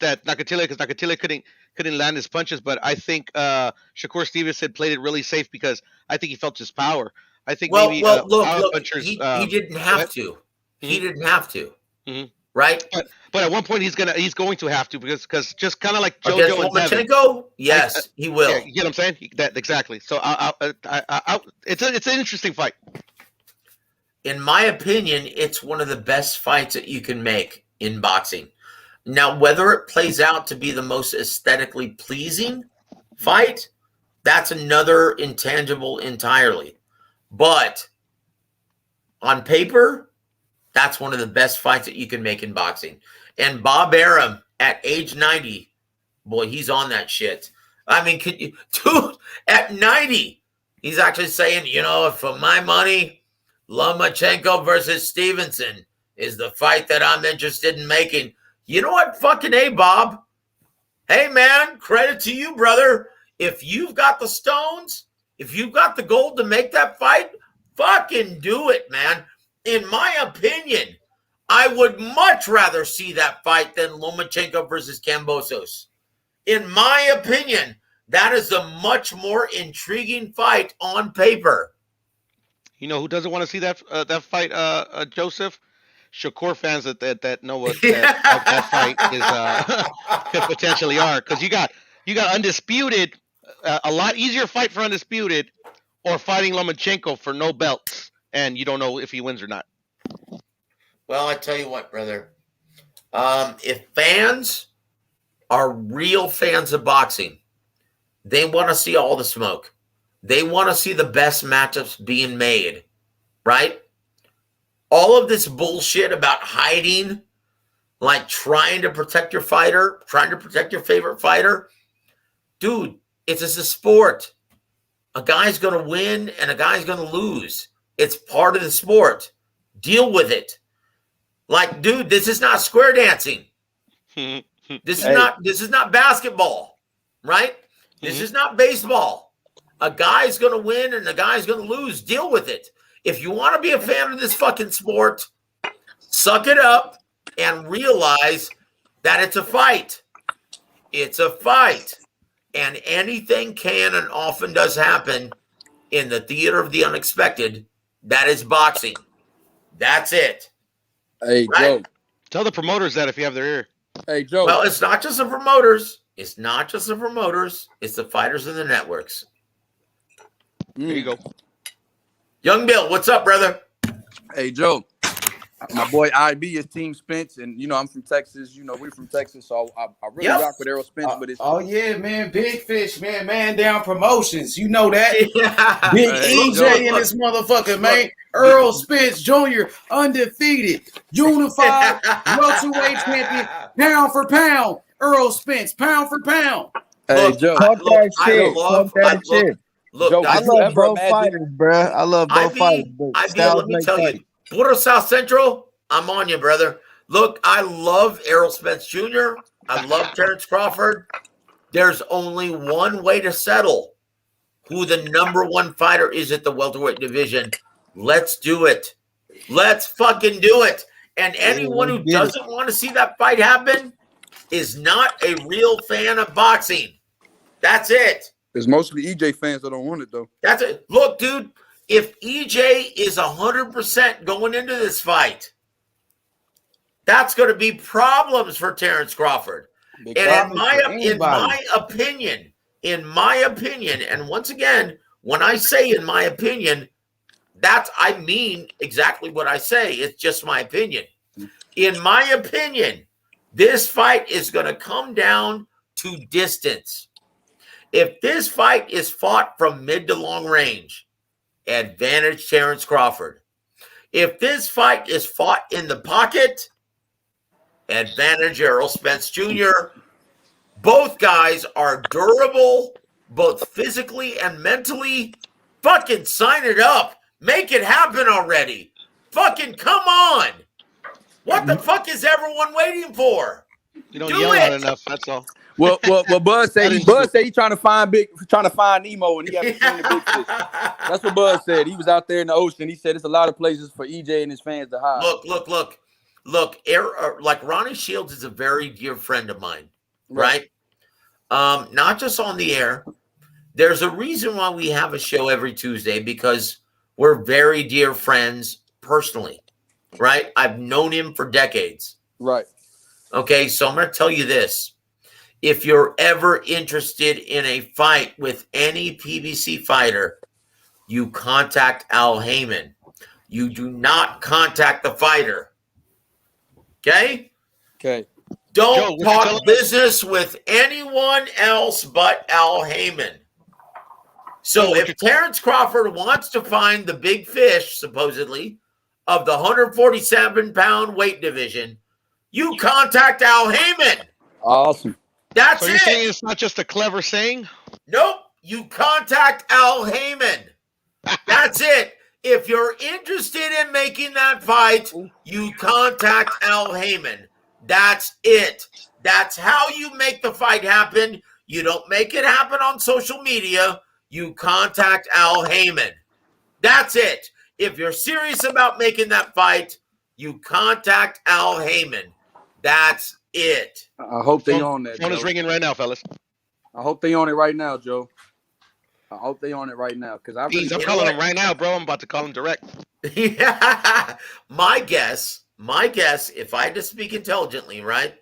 that Nakatilia, because Nakatilia couldn't land his punches, but I think Shakur Stevenson played it really safe because I think he felt his power. I think look, punchers, he didn't have to. He didn't have to. Mm-hmm. Right? But at one point he's going to have to because just kind of like JoJo against and Lomachenko, yes, he will. Yeah, you get what I'm saying? That exactly. So it's an interesting fight. In my opinion, it's one of the best fights that you can make in boxing. Now, whether it plays out to be the most aesthetically pleasing fight, that's another intangible entirely. But on paper, that's one of the best fights that you can make in boxing. And Bob Arum at age 90, boy, he's on that shit. I mean, dude, at 90, he's actually saying, for my money, Lomachenko versus Stevenson is the fight that I'm interested in making. You know what? Fucking A, Bob. Hey, man, credit to you, brother. If you've got the stones, if you've got the gold to make that fight, fucking do it, man. In my opinion, I would much rather see that fight than Lomachenko versus Kambosos. In my opinion, that is a much more intriguing fight on paper. You know who doesn't want to see that fight, Joseph? Shakur fans that know what that fight is could potentially are, because you got Undisputed, a lot easier fight for Undisputed, or fighting Lomachenko for no belts, and you don't know if he wins or not. Well, I tell you what, brother. If fans are real fans of boxing, they want to see all the smoke. They want to see the best matchups being made, right? All of this bullshit about hiding, trying to protect your fighter, trying to protect your favorite fighter. Dude, it's a sport. A guy's going to win and a guy's going to lose. It's part of the sport. Deal with it. Dude, this is not square dancing. This is not basketball, right? This is not baseball. A guy's going to win and a guy's going to lose. Deal with it. If you want to be a fan of this fucking sport, suck it up and realize that it's a fight. It's a fight. And anything can and often does happen in the theater of the unexpected. That is boxing. That's it. Hey, right? Joe. Tell the promoters that if you have their ear. Hey, Joe. Well, it's not just the promoters. It's not just the promoters. It's the fighters and the networks. There you go. Young Bill, what's up, brother? Hey, Joe. My boy IB is Team Spence, and I'm from Texas. We're from Texas, so I really rock with Errol Spence. But it's man, Big Fish, man down promotions. You know that. Yeah. Big EJ in this motherfucker, man. Earl Spence Jr., undefeated, unified welterweight champion, pound for pound. Earl Spence, pound for pound. Hey, Look, Joe. Talk that shit. Talk that shit. Look, Joe, I could you love ever both imagine? fighters, bruh. I love both fighters. But IB, styles let me make tell fight. you, Puro South Central, I'm on you, brother. Look, I love Errol Spence Jr. I love Terrence Crawford. There's only one way to settle who the number one fighter is at the welterweight division. Let's do it. Let's fucking do it. And anyone who doesn't want to see that fight happen is not a real fan of boxing. That's it. It's mostly EJ fans that don't want it, though. That's it. Look, dude, if EJ is 100% going into this fight, that's going to be problems for Terrence Crawford. And in my opinion, and once again, when I say in my opinion, I mean exactly what I say. It's just my opinion. In my opinion, this fight is going to come down to distance. If this fight is fought from mid to long range, advantage Terrence Crawford. If this fight is fought in the pocket, advantage Errol Spence Jr. Both guys are durable, both physically and mentally. Fucking sign it up. Make it happen already. Fucking come on. What the fuck is everyone waiting for? You don't Do yell it. out enough. That's all. Well, Buzz said he trying to find Nemo, and he haven't seen the big fish. That's what Buzz said. He was out there in the ocean. He said it's a lot of places for EJ and his fans to hide. Look. Like Ronnie Shields is a very dear friend of mine, right? Not just on the air. There's a reason why we have a show every Tuesday, because we're very dear friends personally, right? I've known him for decades. Right. Okay, so I'm going to tell you this. If you're ever interested in a fight with any PBC fighter, you contact Al Heyman. You do not contact the fighter. Okay? Okay. Don't talk business with anyone else but Al Heyman. So if Terrence Crawford wants to find the big fish, supposedly, of the 147-pound weight division, you contact Al Heyman. Awesome. That's so it. You're saying it's not just a clever saying? Nope. You contact Al Heyman. That's it. If you're interested in making that fight, you contact Al Heyman. That's it. That's how you make the fight happen. You don't make it happen on social media. You contact Al Heyman. That's it. If you're serious about making that fight, you contact Al Heyman. That's it. I hope they on that. Phone is ringing right now, fellas. I hope they on it right now, Joe. I hope they on it right now, because I'm calling him right now, bro. I'm about to call him direct. Yeah. My guess, if I had to speak intelligently, right,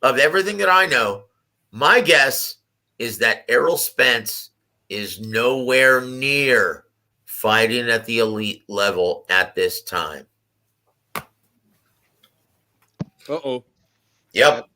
of everything that I know, my guess is that Errol Spence is nowhere near fighting at the elite level at this time. Uh-oh. Yep.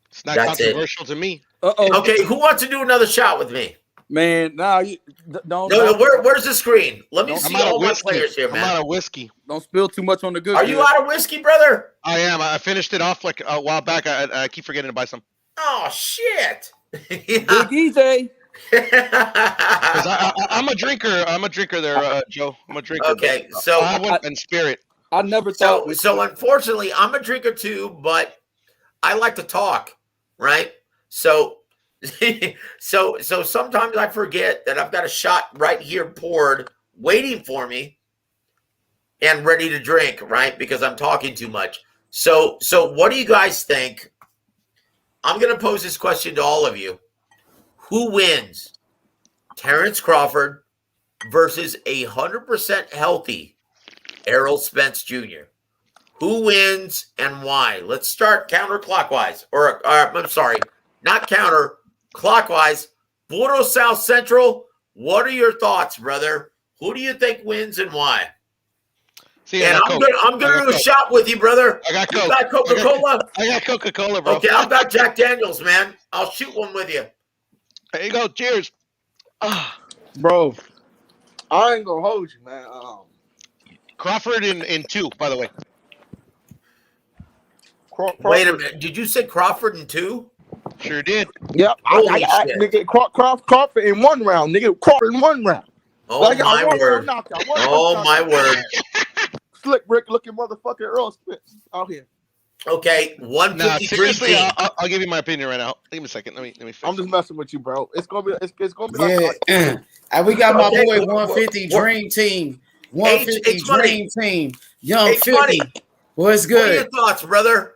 It's not controversial to me. Uh-oh. Okay, who wants to do another shot with me? Man, don't. No, where's the screen? Let me see all my players here, man. I'm out of whiskey. Don't spill too much on the good. Are you out of whiskey, brother? I am. I finished it off like a while back. I keep forgetting to buy some. Oh, shit. Big EJ. I'm a drinker. I'm a drinker there, Joe. I'm a drinker. Okay, so I want in spirit. I never thought. So unfortunately, I'm a drinker too, but I like to talk, right? So sometimes I forget that I've got a shot right here poured, waiting for me, and ready to drink, right? Because I'm talking too much. So what do you guys think? I'm going to pose this question to all of you. Who wins? Terrence Crawford versus 100% healthy Errol Spence Jr. Who wins and why? Let's start counterclockwise. Or I'm sorry, not counter, clockwise. Puro South Central, what are your thoughts, brother? Who do you think wins and why? See, and I'm gonna do a shot with you, brother. I got You Coke. got Coca-Cola? I got Coca-Cola, bro. Okay, I've got Jack Daniels, man. I'll shoot one with you. There you go. Cheers. Bro, I ain't gonna hold you, man. Crawford in 2, by the way. Wait a minute. Did you say Crawford in 2? Sure did. Yep. Nigga, Crawford in 1 round. Nigga, Crawford in 1 round. Oh Like, my word. Knockout, Oh my word. Slick Rick looking motherfucking Earl Spence out here. Okay, 153. Nah, seriously, I'll give you my opinion right now. Give me a second. Let me fix I'm just messing with you, bro. It's gonna be Yeah. like We got my Okay, boy 150 Dream Team. 150 H Money. Dream Team. Young H Money. 50. What's What are your good? thoughts, brother?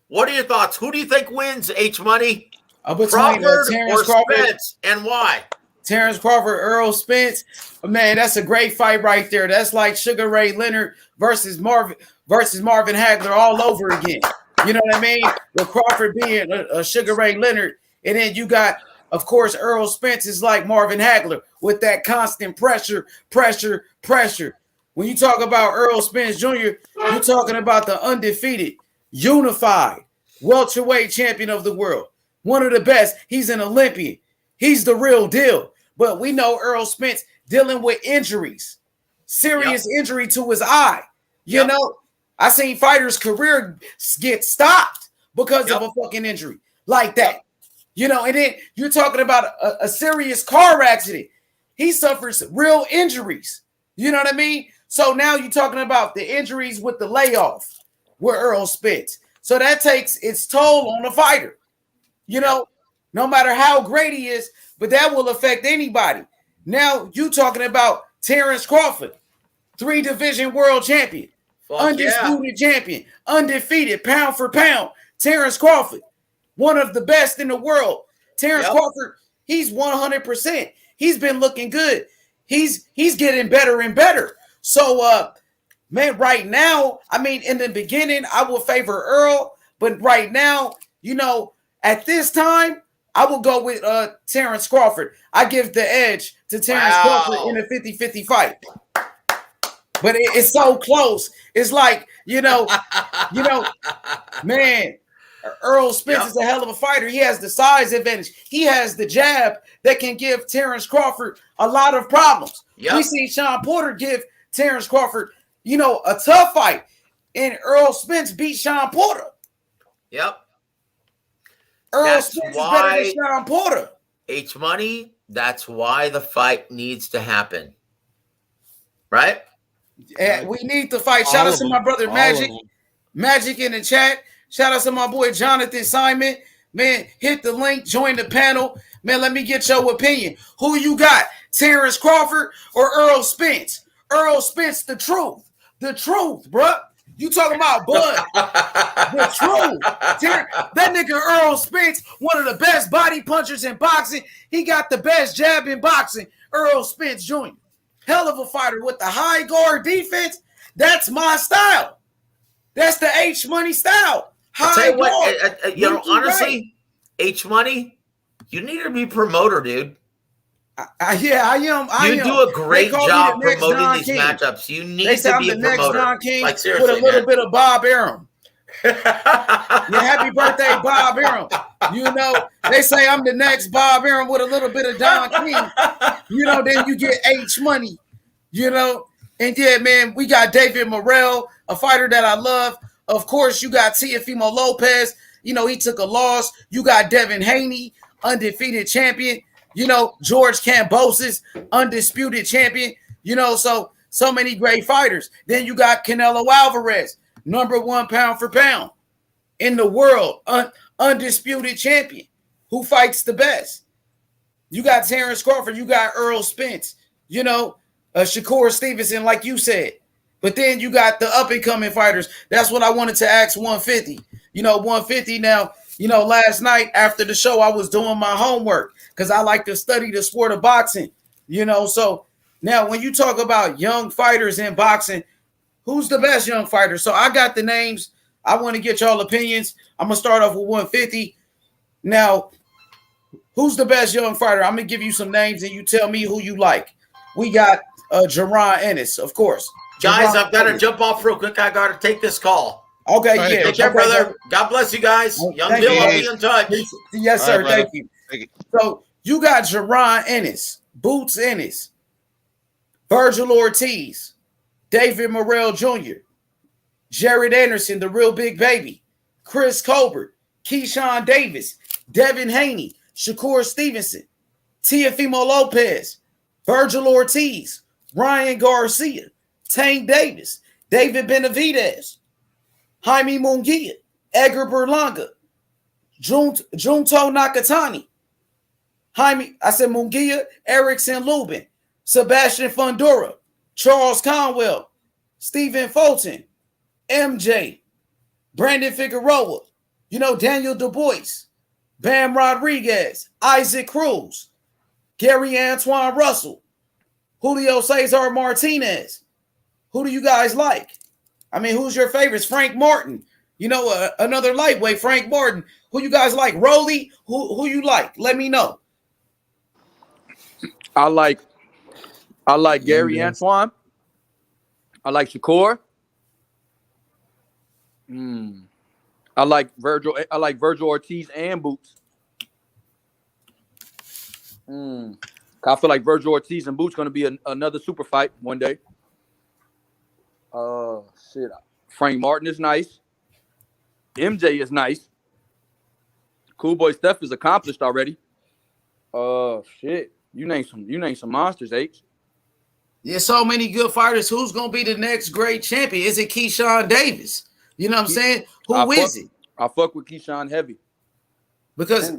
What are your thoughts? Who do you think wins, H Money? Between Crawford Terrence or Crawford, Spence, and why? Terrence Crawford, Earl Spence. Man, that's a great fight right there. That's like Sugar Ray Leonard versus Marvin Hagler all over again. You know what I mean? With Crawford being a Sugar Ray Leonard, and then you got, of course, Earl Spence is like Marvin Hagler with that constant pressure. When you talk about Earl Spence Jr., you're talking about the undefeated, unified welterweight champion of the world. One of the best. He's an Olympian. He's the real deal. But we know Earl Spence dealing with injuries, serious injury to his eye. You know, I seen fighters' career get stopped because of a fucking injury like that. You know, and then you're talking about a serious car accident. He suffers real injuries. You know what I mean? So now you're talking about the injuries with the layoff with Earl Spence. So that takes its toll on the fighter. You know, no matter how great he is, but that will affect anybody. Now you talking about Terrence Crawford, 3-division world champion, undisputed champion, undefeated pound for pound. Terrence Crawford, one of the best in the world. Terrence Crawford, he's 100%. He's been looking good. He's getting better and better. So, man, right now, I mean, in the beginning, I will favor Earl, but right now, you know, at this time, I will go with Terrence Crawford. I give the edge to Terrence Crawford in a 50-50 fight. But it's so close. It's like, you know, man, Earl Spence is a hell of a fighter. He has the size advantage. He has the jab that can give Terrence Crawford a lot of problems. We see Sean Porter give Terrence Crawford, you know, a tough fight. And Earl Spence beat Sean Porter. Earl Spence is better than Sean Porter. H Money, that's why the fight needs to happen. Right? And we need to fight. Shout out to my brother Magic. Magic in the chat. Shout out to my boy Jonathan Simon. Man, hit the link, join the panel. Man, let me get your opinion. Who you got? Terrence Crawford or Earl Spence? Earl Spence, the truth. The truth, bruh. You talking about Bud. The truth. That nigga Earl Spence, one of the best body punchers in boxing. He got the best jab in boxing. Earl Spence Jr. Hell of a fighter with the high guard defense. That's my style. That's the H Money style. High guard. You know, honestly, H Money, you need to be promoter, dude. Yeah, I am. You do a great job promoting these matchups. You need to be a promoter. Like, seriously, with a little bit of Bob Arum. Yeah, happy birthday, Bob Arum. You know, they say I'm the next Bob Arum with a little bit of Don King. You know, then you get H Money. You know, and yeah, man, we got David Morrell, a fighter that I love. Of course, you got Teofimo Lopez. You know, he took a loss. You got Devin Haney, undefeated champion. You know, George Kambosos, undisputed champion. You know, so many great fighters. Then you got Canelo Alvarez, #1 pound for pound in the world, undisputed champion, who fights the best. You got Terrence Crawford. You got Earl Spence. You know, Shakur Stevenson, like you said. But then you got the up-and-coming fighters. That's what I wanted to ask 150. You know, 150 now, you know, last night after the show, I was doing my homework because I like to study the sport of boxing. You know, so now when you talk about young fighters in boxing, who's the best young fighter? So I got the names. I want to get y'all opinions. I'm going to start off with 150. Now, who's the best young fighter? I'm going to give you some names and you tell me who you like. We got Jaron Ennis, of course. Guys, I've got to jump off real quick. I got to take this call. Okay, yeah. Take care, brother. God bless you guys. Young Bill, I'll be in touch. Yes, sir. Thank you. So you got Jaron Ennis, Boots Ennis, Virgil Ortiz, David Morrell Jr., Jared Anderson, the real big baby, Chris Colbert, Keyshawn Davis, Devin Haney, Shakur Stevenson, Teofimo Lopez, Virgil Ortiz, Ryan Garcia, Tank Davis, David Benavidez, Jaime Munguia, Edgar Berlanga, Junto Nakatani, Munguia, Erickson Lubin, Sebastian Fundora, Charles Conwell, Stephen Fulton, MJ, Brandon Figueroa, Daniel Du Bois, Bam Rodriguez, Isaac Cruz, Gary Antoine Russell, Julio Cesar Martinez. Who do you guys like? I mean, who's your favorites? Frank Martin, another lightweight, Frank Martin. Who you guys like? Rolly, who you like? Let me know. I like Gary Antoine. I like Shakur. I like Virgil. I like Virgil Ortiz and Boots. I feel like Virgil Ortiz and Boots going to be another super fight one day. Frank Martin is nice. MJ is nice. Cool Boy Steph is accomplished already. You name some monsters, H. There's so many good fighters. Who's gonna be the next great champion? Is it Keyshawn Davis? You know what I'm saying? Who is it? I fuck with Keyshawn heavy. Because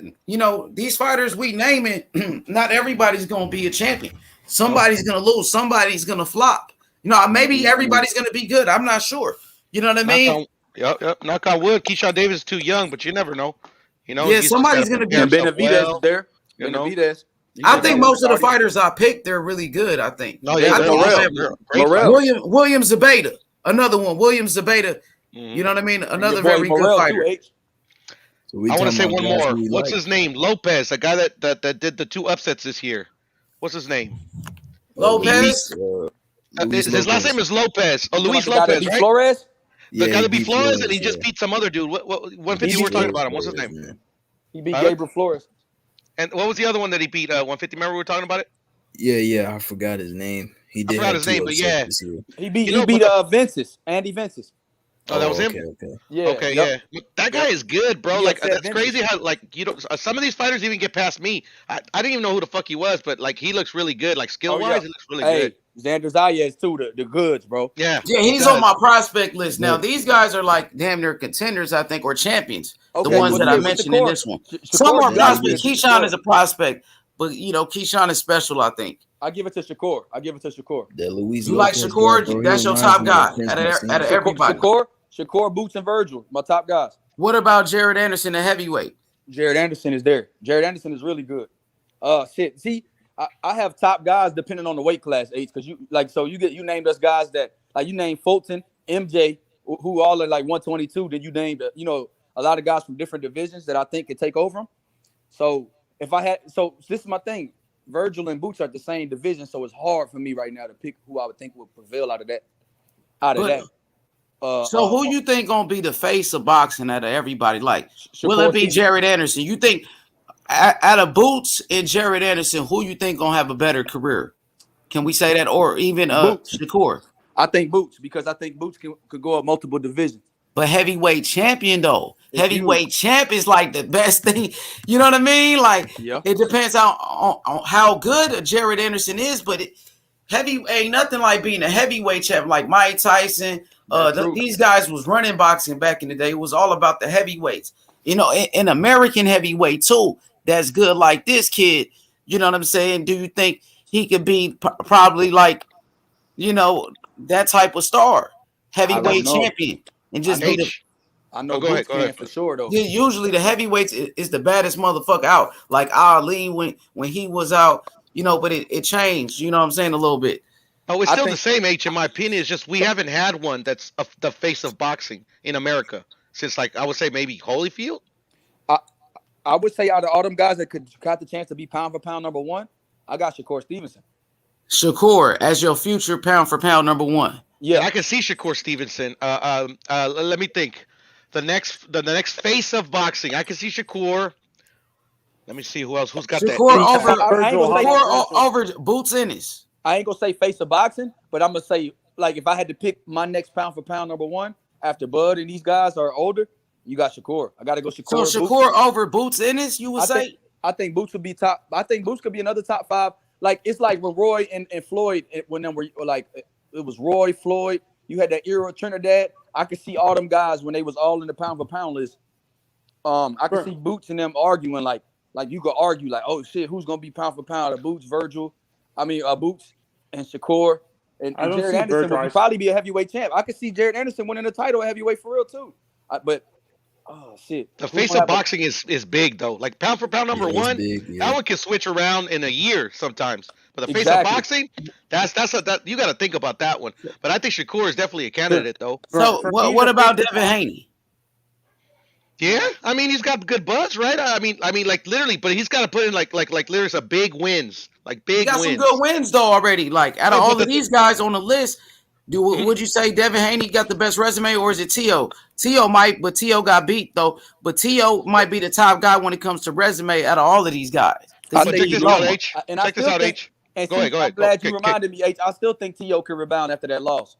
these fighters we naming, not everybody's gonna be a champion. Somebody's gonna lose, somebody's gonna flop. Maybe everybody's gonna be good. I'm not sure. You know what I mean? Yep. Knock on wood. Keyshawn Davis is too young, but you never know. Somebody's gonna be. And Benavidez is there. Benavidez. I think most of the fighters I picked, they're really good. I think. No, William Zabata, another one. William Zabata. You know what I mean? Another very good fighter. I want to say one more. What's his name? Lopez, the guy that did the 2 upsets this year. What's his name? Lopez. His last name is Lopez. Luis Lopez, right? Flores. The guy that beat Flores, and he just beat some other dude. What 150? We're talking about him. What's his name? He beat Gabriel Flores. And what was the other one that he beat? 150. Remember we were talking about it? Yeah. I forgot his name. He did. I forgot his name, but yeah, he beat Vences. Andy Vences. Oh, that was him. Okay. Yeah. Okay. Yeah. That guy is good, bro. Like that's crazy how some of these fighters even get past me. I didn't even know who the fuck he was, but like he looks really good. Like skill wise, he looks really good. Xander Zayas too. The goods, bro. Yeah. He's on my prospect list now. These guys are like damn near contenders, I think, or champions. The ones that I mentioned in this one. Some are prospects. Keyshawn is a prospect, but Keyshawn is special, I think. I give it to Shakur. You like Shakur? That's your top guy out of everybody. Shakur, Boots, and Virgil, my top guys. What about Jared Anderson, the heavyweight? Jared Anderson is there. Jared Anderson is really good. See, I have top guys depending on the weight class, H, because you named us guys that like you named Fulton, MJ, who all are like 122. Then you named a lot of guys from different divisions that I think could take over them. So this is my thing. Virgil and Boots are at the same division, so it's hard for me right now to pick who I would think would prevail out of that. So who you think gonna be the face of boxing out of everybody? Like, will it be Jared Anderson? You think out of Boots and Jared Anderson, who you think gonna have a better career? Can we say that, or even Shakur? I think Boots, because I think Boots could go up multiple divisions. But heavyweight champion though, heavyweight champ is like the best thing. You know what I mean? Like it depends on how good Jared Anderson is, but heavy ain't nothing like being a heavyweight champ like Mike Tyson. These guys was running boxing back in the day. It was all about the heavyweights. An American heavyweight too. That's good like this kid. You know what I'm saying? Do you think he could be probably like, that type of star, heavyweight champion, and just be the? I know Boots can for sure though. Yeah, usually the heavyweights is the baddest motherfucker out. Like Ali when he was out, but it changed. You know what I'm saying, a little bit. Oh, it's still the same, H, in my opinion. It's just we haven't had one that's the face of boxing in America since, like, I would say maybe Holyfield. I would say out of all them guys that got the chance to be pound for pound number one, I got Shakur Stevenson. Shakur as your future pound for pound number one. Yeah, I can see Shakur Stevenson. Let me think. The next face of boxing, I can see Shakur. Let me see who else. Who's got Shakur over Boots Ennis. I ain't gonna say face of boxing, but I'm gonna say, like, if I had to pick my next pound for pound number one after Bud and these guys are older, You got Shakur. I got to go Shakur. So Shakur over Boots Ennis, you would say? I think Boots would be top. I think Boots could be another top 5. Like it's like when Roy and Floyd, when them were like, it was Roy, Floyd. You had that era of Trinidad. I could see all them guys when they was all in the pound for pound list. I could see Boots and them arguing like you could argue like, oh shit, who's gonna be pound for pound? Boots, Virgil, Boots and Shakur and Jared Anderson would probably be a heavyweight champ. I could see Jared Anderson winning the title at heavyweight for real too. But oh shit, the face of boxing is big though. Like pound for pound number one, that one can switch around in a year sometimes. But the face of boxing, that's you got to think about that one. But I think Shakur is definitely a candidate though. So what about Devin Haney? Yeah, I mean he's got good buzz, right? I mean like literally, but he's got to put in like literally some big wins, like big. He got wins. some good wins though already. Like out of all of these guys on the list, would you say Devin Haney got the best resume, or is it T.O.? T.O. might, but T.O. got beat though. But T.O. might be the top guy when it comes to resume out of all of these guys. Check this out, H. Check this out, H. Go ahead. I'm glad you reminded me, H. I still think T.O. could rebound after that loss.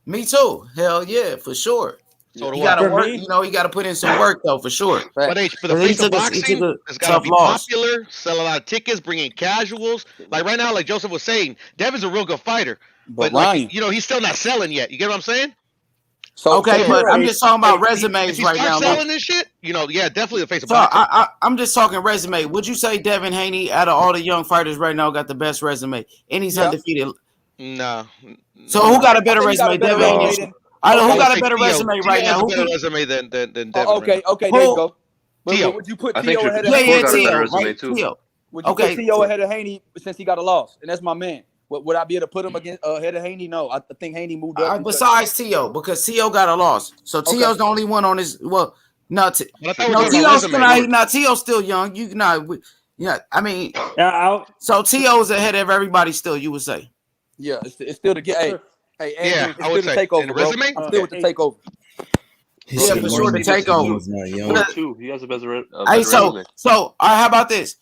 Me too. Hell yeah, for sure. So you gotta work, he gotta put in some work though, for sure. But H, for the face of boxing, it's gotta be popular, sell a lot of tickets, bring in casuals. Like right now, like Joseph was saying, Devin's a real good fighter, but like he's still not selling yet. You get what I'm saying? So okay, but I'm just talking about resumes right now. Selling this shit, yeah, definitely the face of boxing. I'm just talking resume. Would you say Devin Haney, out of all the young fighters right now, got the best resume, and he's undefeated? No. So who got a better resume, Devin Haney? Who got a better resume right now? Who got a better resume than Devin? Okay, there you go. But would you put T.O. ahead of Haney? T.O. Would you put T.O. ahead of Haney since he got a loss? And that's my man. Would I be able to put him ahead of Haney? No, I think Haney moved up. Besides T.O., because T.O. got a loss, so T.O.'s the only one on his. Well, T.O.'s still young. I mean, so T.O.'s ahead of everybody still. You would say? Yeah, it's still the get. Hey, Andrew, yeah, it's still the takeover, bro. I'm still with the takeover. Yeah, for sure, the takeover. He has the best resume. So how about this?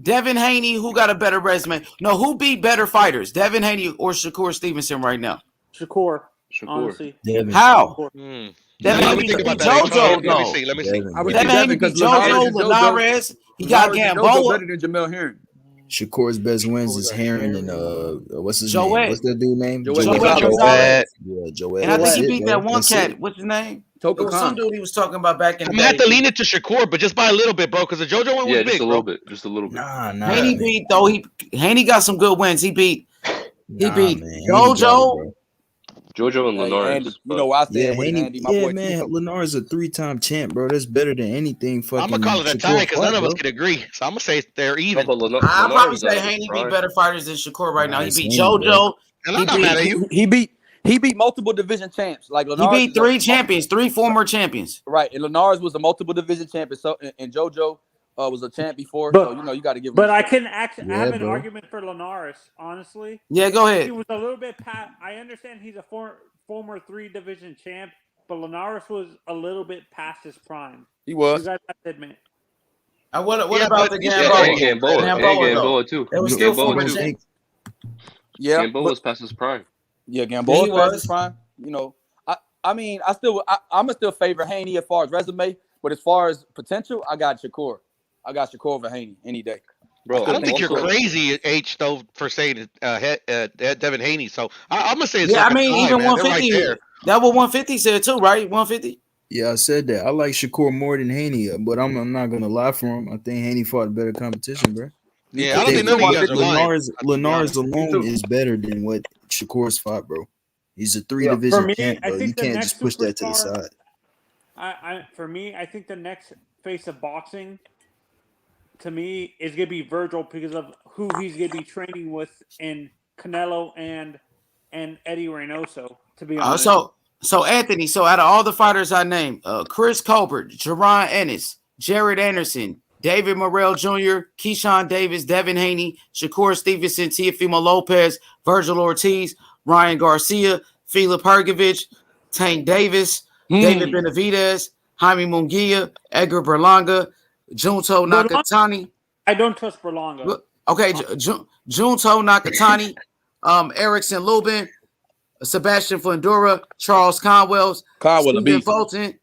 Devin Haney, who got a better resume? No, who beat better fighters, Devin Haney or Shakur Stevenson right now? Shakur. Honestly. How? Devin Haney beat JoJo, though. Let me see. Devin Haney beat JoJo, Linares. He got Gamboa. Better than Jamel Herring. Shakur's best wins is Herring and what's his name? What's that dude name? Joel. Yeah, Joel. And I think he beat that one cat. What's his name? There was some dude he was talking about back in the day. I have to lean it to Shakur, but just by a little bit, bro, because the JoJo one was big, just a little bit. Just a little bit. Nah. Haney beat though. Haney got some good wins. He beat JoJo. JoJo and Linares. I stand with Andy. My boy, man, Linares a 3-time champ, bro. That's better than anything. I'm gonna call it a tie because none of us can agree. So I'm gonna say they're even. I'll probably say Haney beat better fighters than Shakur right now. He beat JoJo. He beat multiple division champs. Like Linares, he beat 3 champions, 3 former champions. Right, and Linares was a multiple division champion. So and JoJo was a champ before. So you got to give him. But I can actually have an argument for Linares, honestly. Yeah, go ahead. He was a little bit past. I understand he's a former 3 division champ, but Linares was a little bit past his prime. He was. You guys have to admit. What about the Gamboa? Gamboa too. It was still former champ. Yeah, Gamboa was past his prime. Yeah, Gamboa was past his prime. I mean, I'm still favor Haney as far as resume, but as far as potential, I got Shakur. I got Shakur over Haney any day. Bro, I don't think you're crazy, H, though, for saying Devin Haney. So I'm gonna say it's I mean, even 150. Right, that what 150 said too, right? 150. Yeah, I said that. I like Shakur more than Haney, but I'm not gonna lie for him. I think Haney fought better competition, bro. Yeah, I don't think none of you guys are lying. Linares alone is better than what Shakur's fought, bro. He's a 3 division champ, bro. You can't just push that to the side. For me, I think the next face of boxing, to me, is going to be Virgil because of who he's going to be training with in Canelo and Eddie Reynoso, to be honest. So Anthony, out of all the fighters I named, Chris Colbert, Jaron Ennis, Jared Anderson, David Morrell Jr., Keyshawn Davis, Devin Haney, Shakur Stevenson, Teofimo Lopez, Virgil Ortiz, Ryan Garcia, Filip Hrgovic, Tank Davis, David Benavidez, Jaime Munguia, Edgar Berlanga, Junto Nakatani. I don't trust Berlanga. Okay, Junto Nakatani, Erickson Lubin, Sebastian Fundora, Charles Conwell, a Stephen beast. Fulton,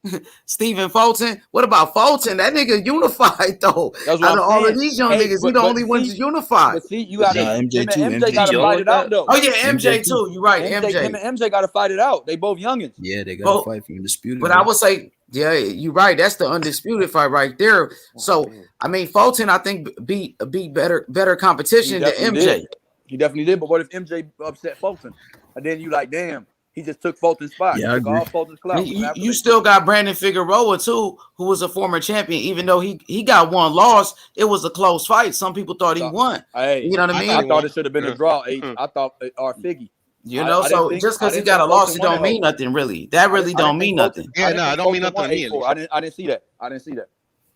Stephen Fulton. What about Fulton? That nigga unified though. That's Out what I'm of all saying. of these young Hey, niggas, he the only one that's unified. But see, you gotta MJ him too. and MJ gotta too. fight it out though. Oh yeah, MJ too. You're right, Him MJ. and MJ gotta fight it out. They both youngins. Yeah, they gotta fight for undisputed. But I would say, yeah, you're right. That's the undisputed fight right there. So I mean, Fulton, I think beat better competition than MJ. He definitely did. But what if MJ upset Fulton? And then you like, damn, he just took Fulton's spot. Yeah, I he took agree. all Fulton's clout. You still got Brandon Figueroa too, who was a former champion. Even though he got one loss, it was a close fight. Some people thought he won. Hey, you know what I mean? I thought it should have been a draw. I thought or Figgy. You know, so just because he got a loss, it don't mean nothing really. That really don't mean nothing. Yeah, no, I don't mean nothing to me. I didn't see that.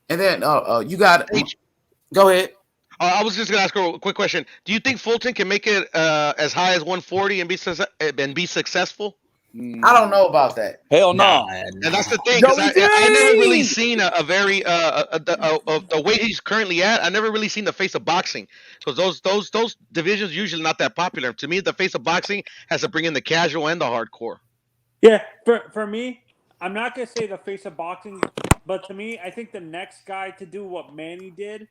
And then you got go ahead. I was just gonna ask her a quick question. Do you think Fulton can make it as high as 140 and be successful? I don't know about that. Hell no. And that's the thing, because I never really seen a very the way he's currently at. I never really seen the face of boxing, because those divisions usually not that popular. To me, the face of boxing has to bring in the casual and the hardcore. Yeah, for me, I'm not gonna say the face of boxing, but to me, I think the next guy to do what Manny did,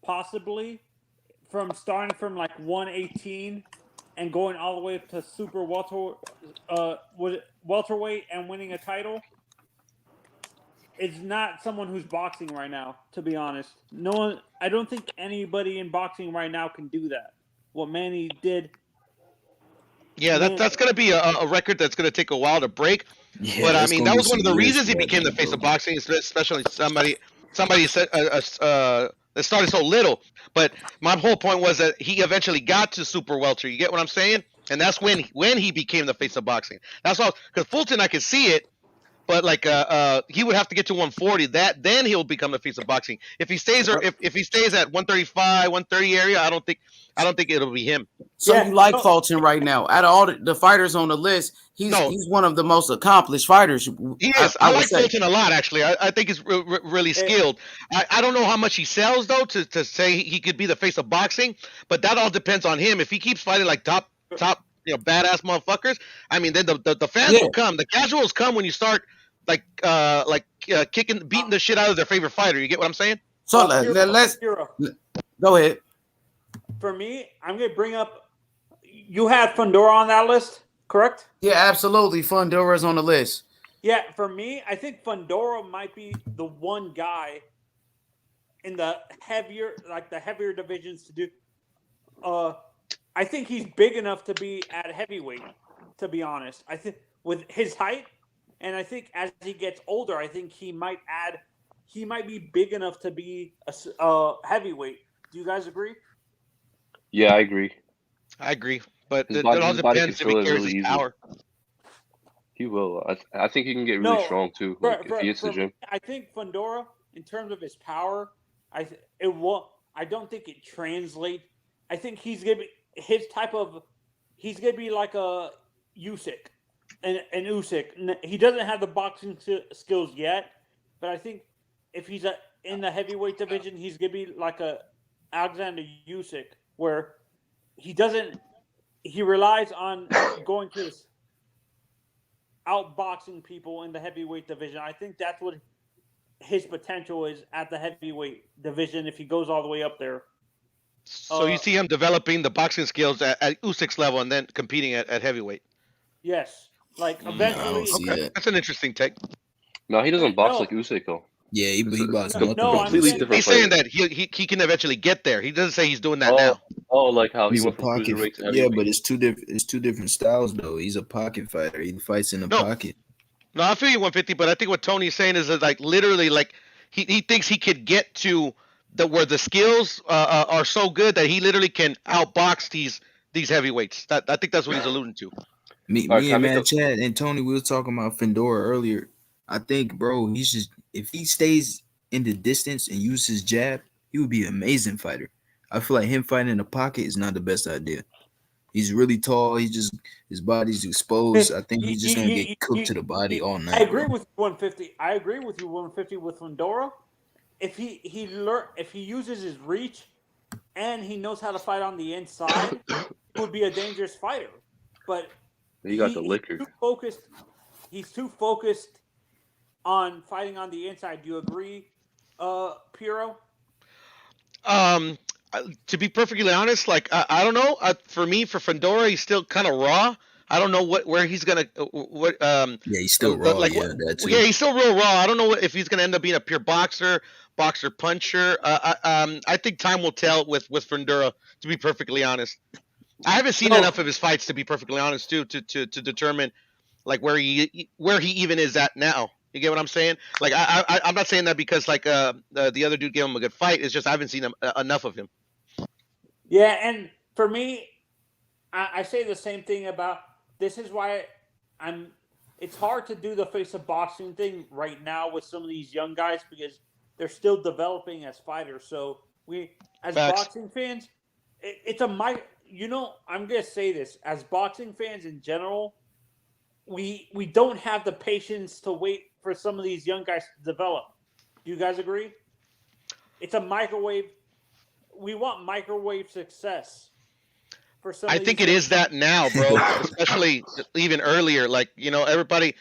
possibly, from starting from like 118 and going all the way up to super welterweight and winning a title, is not someone who's boxing right now, to be honest. No one, I don't think anybody in boxing right now can do that. What Manny did. Yeah, that's going to be a record that's going to take a while to break. Yeah, but I mean, that was one of the reasons he became the face of boxing, especially somebody said that started so little. But my whole point was that he eventually got to super welter. You get what I'm saying? And that's when he became the face of boxing. That's all. Because Fulton, I could see it, but like he would have to get to 140. Then he'll become the face of boxing. If he stays if he stays at 135, 130 area, I don't think it'll be him. So you like Fulton right now? Out of all the fighters on the list, he's one of the most accomplished fighters. He is. I like Fulton a lot, actually. I think he's really skilled. I don't know how much he sells though to say he could be the face of boxing, but that all depends on him. If he keeps fighting like top badass motherfuckers, I mean, then the fans will come. The casuals come when you start beating the shit out of their favorite fighter. You get what I'm saying? So let's go ahead. For me, I'm going to bring up. You had Fundora on that list, correct? Yeah, absolutely. Fundora's on the list. Yeah, for me, I think Fundora might be the one guy in the heavier divisions to do. I think he's big enough to be at heavyweight. To be honest, I think with his height, and I think as he gets older, I think he might be big enough to be a heavyweight. Do you guys agree? Yeah, I agree. But it all depends if he carries his power. He will. I think he can get really strong too. If he hits the gym. I think Fundora, in terms of his power, I don't think it translates. I think he's gonna be he's gonna be like a Usyk, and Usyk. He doesn't have the boxing skills yet, but I think if he's in the heavyweight division, he's gonna be like a Alexander Usyk, where he relies on going to outboxing people in the heavyweight division. I think that's what his potential is at the heavyweight division if he goes all the way up there. So you see him developing the boxing skills at Usyk's level and then competing at heavyweight. Yes, like eventually. Okay. That's an interesting take. No, he doesn't box like Usyk though. Yeah, he boxes completely different. He's saying that he can eventually get there. He doesn't say he's doing that now. Oh, like how he's he went from pocket. cruiserweight to Yeah, heavyweight. but it's two different styles though. He's a pocket fighter. He fights in the pocket. No, I feel you 150, but I think what Tony's saying is that like literally like he thinks he could get to where the skills are so good that he literally can outbox these heavyweights. I think that's what he's alluding to. Me and Matt Chad and Tony, we were talking about Fundora earlier. I think, bro, if he stays in the distance and uses his jab, he would be an amazing fighter. I feel like him fighting in the pocket is not the best idea. He's really tall. His body's exposed. I think he's just gonna get cooked to the body all night. I agree with 150. I agree with you 150 with Fundora. If he uses his reach and he knows how to fight on the inside, he would be a dangerous fighter. But He got the liquor. He's too focused on fighting on the inside. Do you agree, Piro? To be perfectly honest, like I don't know. For me, for Fandora, he's still kind of raw. I don't know where he's gonna what Yeah, he's still raw. like Yeah, that too. yeah, he's still real raw. I don't know if he's gonna end up being a pure boxer puncher. I think time will tell with Fandora. To be perfectly honest, I haven't seen enough of his fights to be perfectly honest too to determine like where he even is at now. You get what I'm saying? Like I'm not saying that because like the other dude gave him a good fight. It's just I haven't seen enough of him. Yeah, and for me, I say the same thing about this is why it's hard to do the face of boxing thing right now with some of these young guys because they're still developing as fighters. So we as boxing fans, it's a I'm gonna say this as boxing fans in general, we don't have the patience to wait for some of these young guys to develop. Do you guys agree? It's a microwave. We want microwave success for some. I think it is that now, bro. Especially even earlier. Like everybody,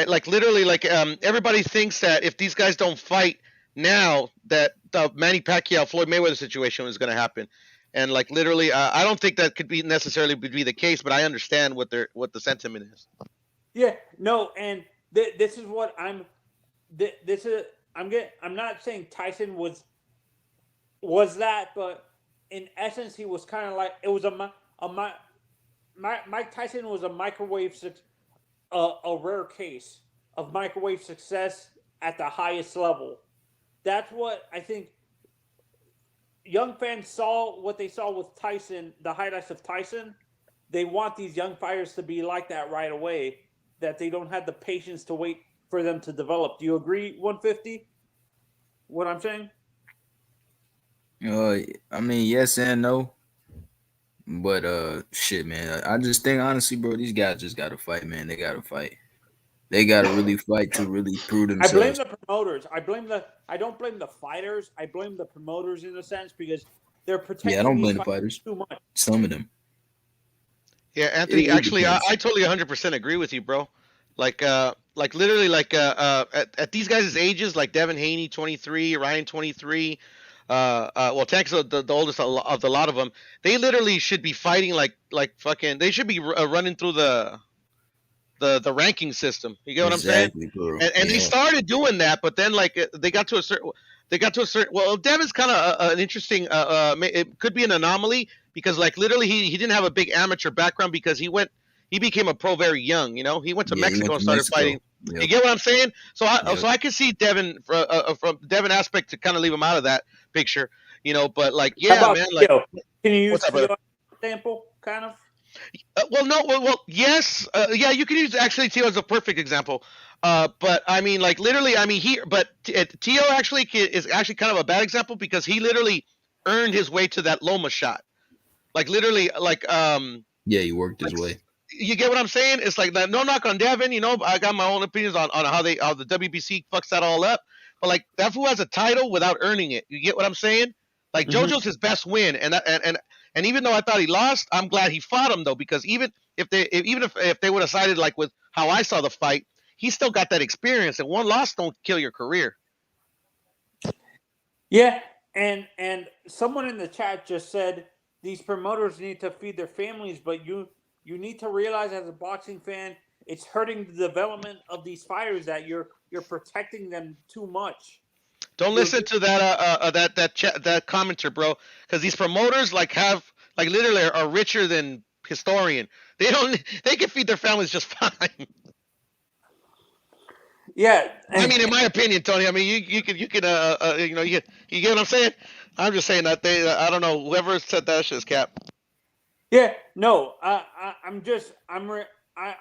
like literally, like everybody thinks that if these guys don't fight now, that the Manny Pacquiao Floyd Mayweather situation is going to happen. And like literally, I don't think that could be necessarily be the case, but I understand what the sentiment is. Yeah, no, and this is what I'm not saying Tyson was that, but in essence, he was kind of like it was Mike Tyson was a rare case of microwave success at the highest level. That's what I think. Young fans saw what they saw with Tyson, the highlights of Tyson. They want these young fighters to be like that right away. That they don't have the patience to wait for them to develop. Do you agree, 150? What I'm saying? I mean, yes and no. But shit, man. I just think honestly, bro, these guys just gotta fight, man. They gotta fight. They gotta really fight to really prove I blame themselves. the promoters. I don't blame the fighters. I blame the promoters in a sense because they're protecting. Yeah, I don't these blame the fighters too much. Some of them. Yeah, Anthony. It Actually, I depends. totally 100% agree with you, bro. Like literally, like at these guys' ages, like Devin Haney, 23, Ryan, 23. Well, Tank's the oldest of the lot of them. They literally should be fighting like fucking. They should be running through the ranking system. You get what I'm saying? Exactly, bro. And they started doing that, but then like they got to a certain. Well, Devin's kind of an interesting. It could be an anomaly because like literally he didn't have a big amateur background because he became a pro very young. He went to Mexico and started fighting. Yep. You get what I'm saying? So I could see Devin from Devin aspect to kind of leave him out of that picture. But like man, like can you use what's up, brother? Example kind of? Yes, yeah, you can use actually Tio as a perfect example. But I mean, like literally, I mean Tio actually is actually kind of a bad example because he literally earned his way to that Loma shot. Like literally, like yeah, he worked his way. You get what I'm saying? It's like no knock on Devin. I got my own opinions on how the WBC fucks that all up. But like that fool has a title without earning it. You get what I'm saying? Like JoJo's his best win, and even though I thought he lost, I'm glad he fought him though because even if they would have sided like with how I saw the fight, he still got that experience. And one loss don't kill your career. Yeah, and someone in the chat just said these promoters need to feed their families, but you need to realize as a boxing fan, it's hurting the development of these fighters that you're protecting them too much. Don't listen to that commenter, bro, because these promoters literally are richer than historian. They can feed their families just fine. Yeah, I mean, in my opinion, Tony. I mean, you get what I'm saying. I'm just saying that I don't know whoever said that shit's cap. Yeah, no, I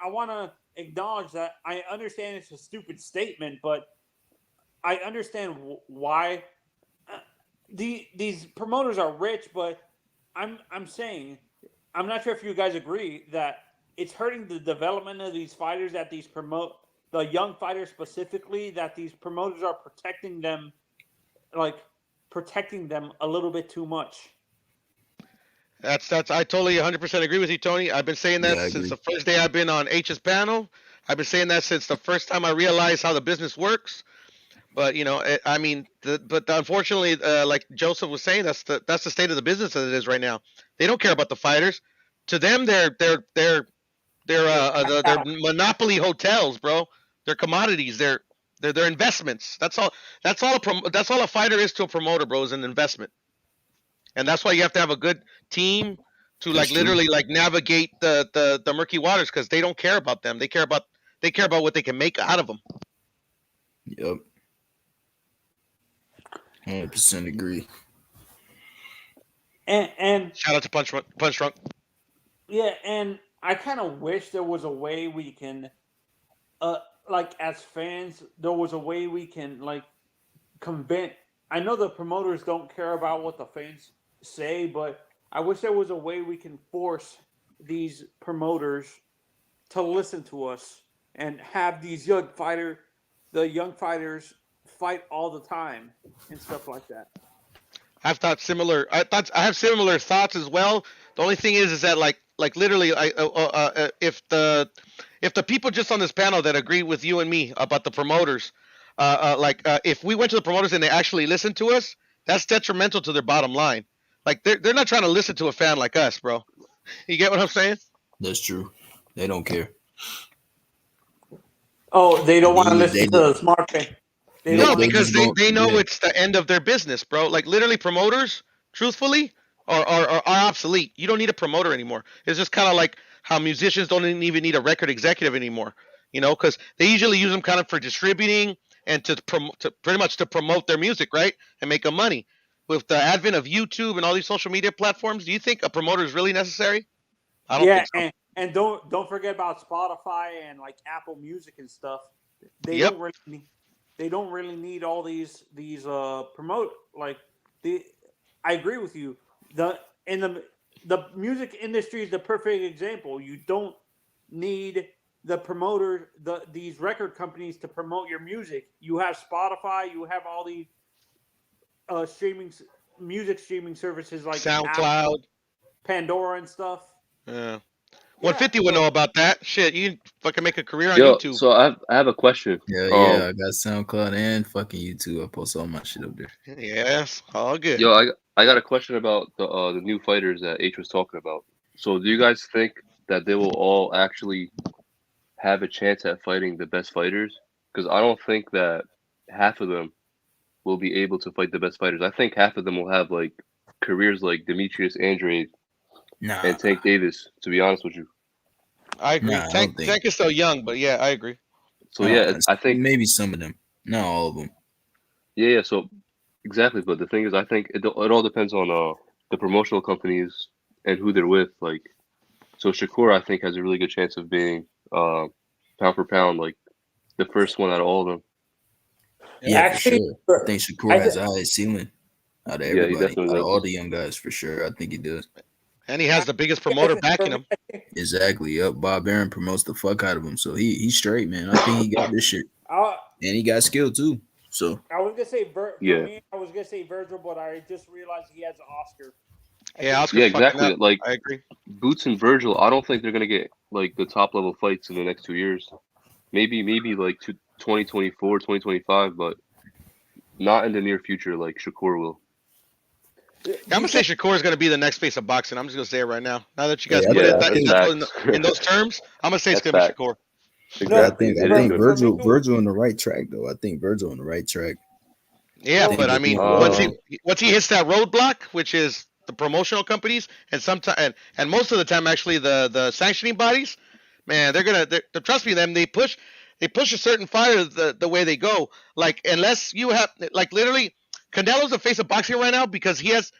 want to acknowledge that I understand it's a stupid statement, but I understand why these promoters are rich. But I'm saying I'm not sure if you guys agree that it's hurting the development of these fighters that the young fighters specifically that these promoters are protecting them a little bit too much. That's I totally 100% agree with you, Tony. I've been saying that since the first day I've been on H's panel. I've been saying that since the first time I realized how the business works. But I mean, but unfortunately, like Joseph was saying, that's the state of the business as it is right now. They don't care about the fighters. To them, they're monopoly hotels, bro. They're commodities. They're investments. That's all. That's all a fighter is to a promoter, bro. Is an investment. And that's why you have to have a good team to literally navigate the murky waters, because they don't care about them. They care about what they can make out of them. Yep. 100% agree. And shout out to Punch Drunk. Yeah, and I kind of wish there was a way we can, like as fans, there was a way we can convince. I know the promoters don't care about what the fans say, but I wish there was a way we can force these promoters to listen to us and have these young fighters fight all the time and stuff like that. I have similar thoughts as well. The only thing is that like literally, if the people just on this panel that agree with you and me about the promoters, if we went to the promoters and they actually listened to us, that's detrimental to their bottom line. Like they're not trying to listen to a fan like us, bro. You get what I'm saying? That's true. They don't care. Oh, they don't want to listen to the smart fan. No, because they know it's the end of their business, bro. Like literally, promoters, truthfully, are obsolete. You don't need a promoter anymore. It's just kind of like how musicians don't even need a record executive anymore. Because they usually use them kind of for distributing and to pretty much to promote their music, right, and make them money. With the advent of YouTube and all these social media platforms, do you think a promoter is really necessary? I don't think so. And don't forget about Spotify and like Apple Music and stuff. They don't really need all these promote I agree with you. The music industry is the perfect example. You don't need the promoter, these record companies to promote your music. You have Spotify, you have all these music streaming services like SoundCloud, Apple, Pandora, and stuff. Yeah. 150 would know about that. Shit, you fucking make a career on Yo, YouTube. so I have a question. Yeah, I got SoundCloud and fucking YouTube. I post all my shit up there. Yes, all good. Yo, I got a question about the new fighters that H was talking about. So do you guys think that they will all actually have a chance at fighting the best fighters? Because I don't think that half of them will be able to fight the best fighters. I think half of them will have like careers like Demetrius Andrade and Tank Davis, to be honest with you. I agree. Tank is still young, but yeah, I agree. So I think maybe some of them, not all of them. Yeah. So exactly, but the thing is, I think it all depends on the promotional companies and who they're with. Like, so Shakur, I think, has a really good chance of being pound for pound, like the first one out of all of them. Yeah, actually, for sure. I think Shakur has the highest ceiling out of everybody, out of all the young guys, for sure. I think he does. And he has the biggest promoter backing him. Exactly. Yep. Bob Arum promotes the fuck out of him, so he's straight, man. I think he got this shit, and he got skill too. So I was gonna say for me, I was gonna say Virgil, but I just realized he has an Oscar. Yeah, exactly. Like, I agree. Boots and Virgil, I don't think they're gonna get like the top level fights in the next 2 years. Maybe like 2024, 2025, but not in the near future like Shakur will. I'm gonna say Shakur is gonna be the next face of boxing. I'm just gonna say it right now. Now that you guys put it in those terms, I'm gonna say it's gonna be Shakur. I think Virgil on the right track though. I think Virgil on the right track. Yeah, but I mean, once he hits that roadblock, which is the promotional companies, and sometimes and most of the time, actually, the sanctioning bodies, man, they're trust me, they push a certain fighter the way they go. Like, unless you have like literally, Canelo's the face of boxing right now because he has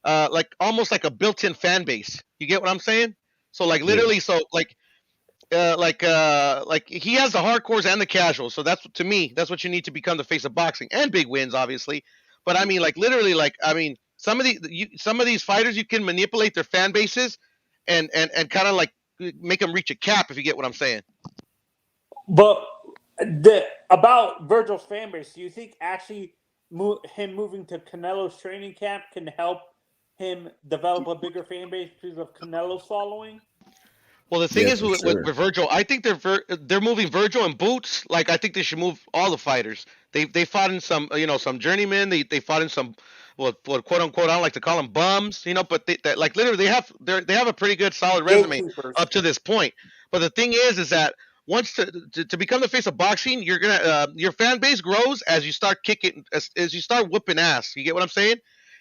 like almost like a built-in fan base. You get what I'm saying? So like literally, like he has the hardcores and the casuals. So that's, to me, that's what you need to become the face of boxing, and big wins, obviously. But I mean, like literally, like I mean, some of these fighters, you can manipulate their fan bases and kind of like make them reach a cap, if you get what I'm saying. But about Virgil's fan base, do you think actually him moving to Canelo's training camp can help him develop a bigger fan base because of Canelo's following? Well, the thing Yeah, is for with, sure. with Virgil, I think they're moving Virgil and Boots. Like I think they should move all the fighters. They fought in some some journeymen. They fought in some what quote unquote I don't like to call them bums. But they like literally they have a pretty good solid resume Gatekeepers. up to this point. But the thing is that once to become the face of boxing, you're gonna your fan base grows as you start kicking as you start whooping ass. You get what I'm saying?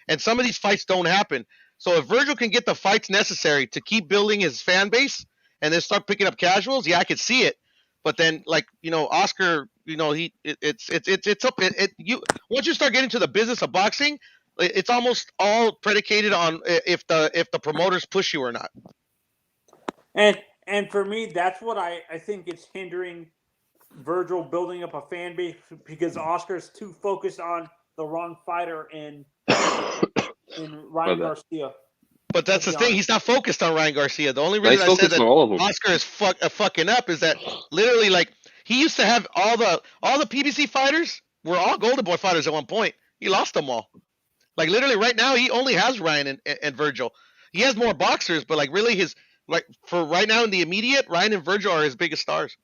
And some of these fights don't happen. So if Virgil can get the fights necessary to keep building his fan base and then start picking up casuals, yeah, I could see it. But then, Oscar, it's up. You once you start getting to the business of boxing, it's almost all predicated on if the promoters push you or not. And for me, that's what I think it's hindering Virgil building up a fan base because Oscar's too focused on the wrong fighter in Ryan Garcia. But that's the thing. He's not focused on Ryan Garcia. The only No, he's reason I said focused that on all of them. Oscar is fucking up is that literally, he used to have all the PBC fighters were all Golden Boy fighters at one point. He lost them all. Like literally, right now he only has Ryan and Virgil. He has more boxers, but really for right now in the immediate, Ryan and Virgil are his biggest stars.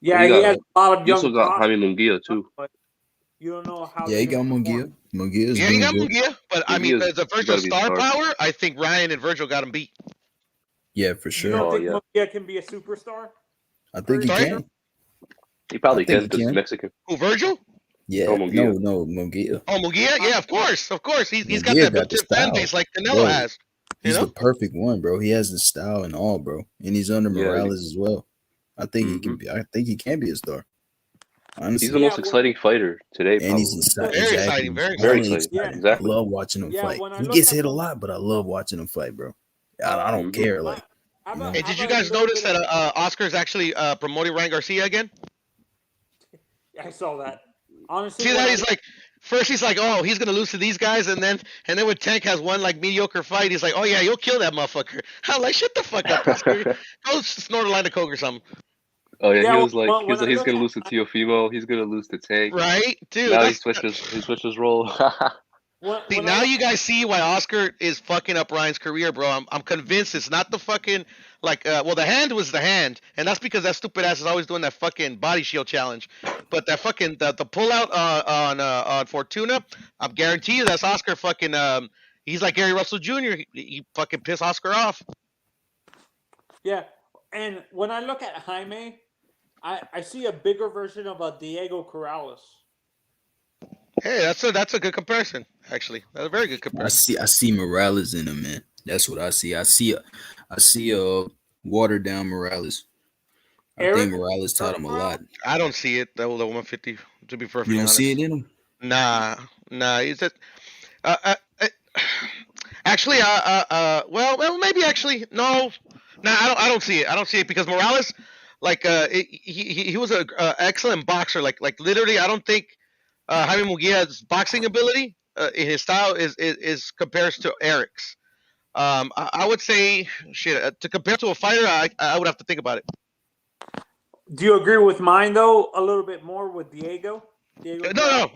Yeah, he has a lot of You also young got Jaime prospects, Munguia too. but you don't know how. Yeah, he got Munguia. Munguia's Yeah, he got doing good. Munguia, but I mean, Munguia's the Virgil gotta be a star star. power, I think Ryan and Virgil got him beat. Yeah, for You sure. don't think yeah. Munguia can be a superstar? I think he Sorry? can. He probably I think can he because he's can. Mexican. Who, Virgil? Yeah, Oh, Munguia. no, Munguia. Oh, Munguia? Yeah, of course. He's got Munguia that got the built-in fan style, base like Canelo bro. has. He's the perfect one, bro. He has the style and all, bro, and he's under Yeah. Morales as well. I think he can be. I think he can be a star. Honestly, He's the most exciting fighter today, and he's probably. exciting. Very exciting, very Very Extremely exciting. Yeah. Exactly. I love watching him Yeah, fight. when I He look gets at hit a Mun- lot, but I love watching him fight, bro. I don't care. Like, How you know. about- Hey, how did you about a guys little notice bit that of- Oscar's actually promoting Ryan Garcia again? I saw that. Honestly, See when that I- he's like, first he's like, oh, he's gonna lose to these guys, and then when Tank has one mediocre fight, he's like, oh yeah, you'll kill that motherfucker. I'm like, shut the fuck up, Oscar. Go snort a line of coke or something. Oh yeah, Yeah, he was like, well, he was when like, I he's look gonna at- lose to Teofimo. He's gonna lose to Tank. Right, dude. Now he that's- switches role. See, now you guys see why Oscar is fucking up Ryan's career, bro. I'm convinced it's not the fucking the hand was the hand, and that's because that stupid ass is always doing that fucking body shield challenge. But that fucking the pullout on Fortuna, I'm guarantee you that's Oscar fucking he's like Gary Russell Jr. He fucking pissed Oscar off. Yeah, and when I look at Jaime, I see a bigger version of a Diego Corrales. Hey, that's a good comparison, actually. That's a very good comparison. I see Morales in him, man. That's what I see. I see a watered down Morales. I think Morales taught him a lot. I don't see it. That was the 150. To be perfectly You don't honest, see it in him? Nah. Is it? Actually, well, maybe actually, no. Nah, I don't see it. I don't see it because Morales, he was an excellent boxer. Like literally, I don't think Jaime Munguia's boxing ability in his style is compares to Eric's. I would say to compare to a fighter, I would have to think about it. Do you agree with mine though? A little bit more with Diego. No.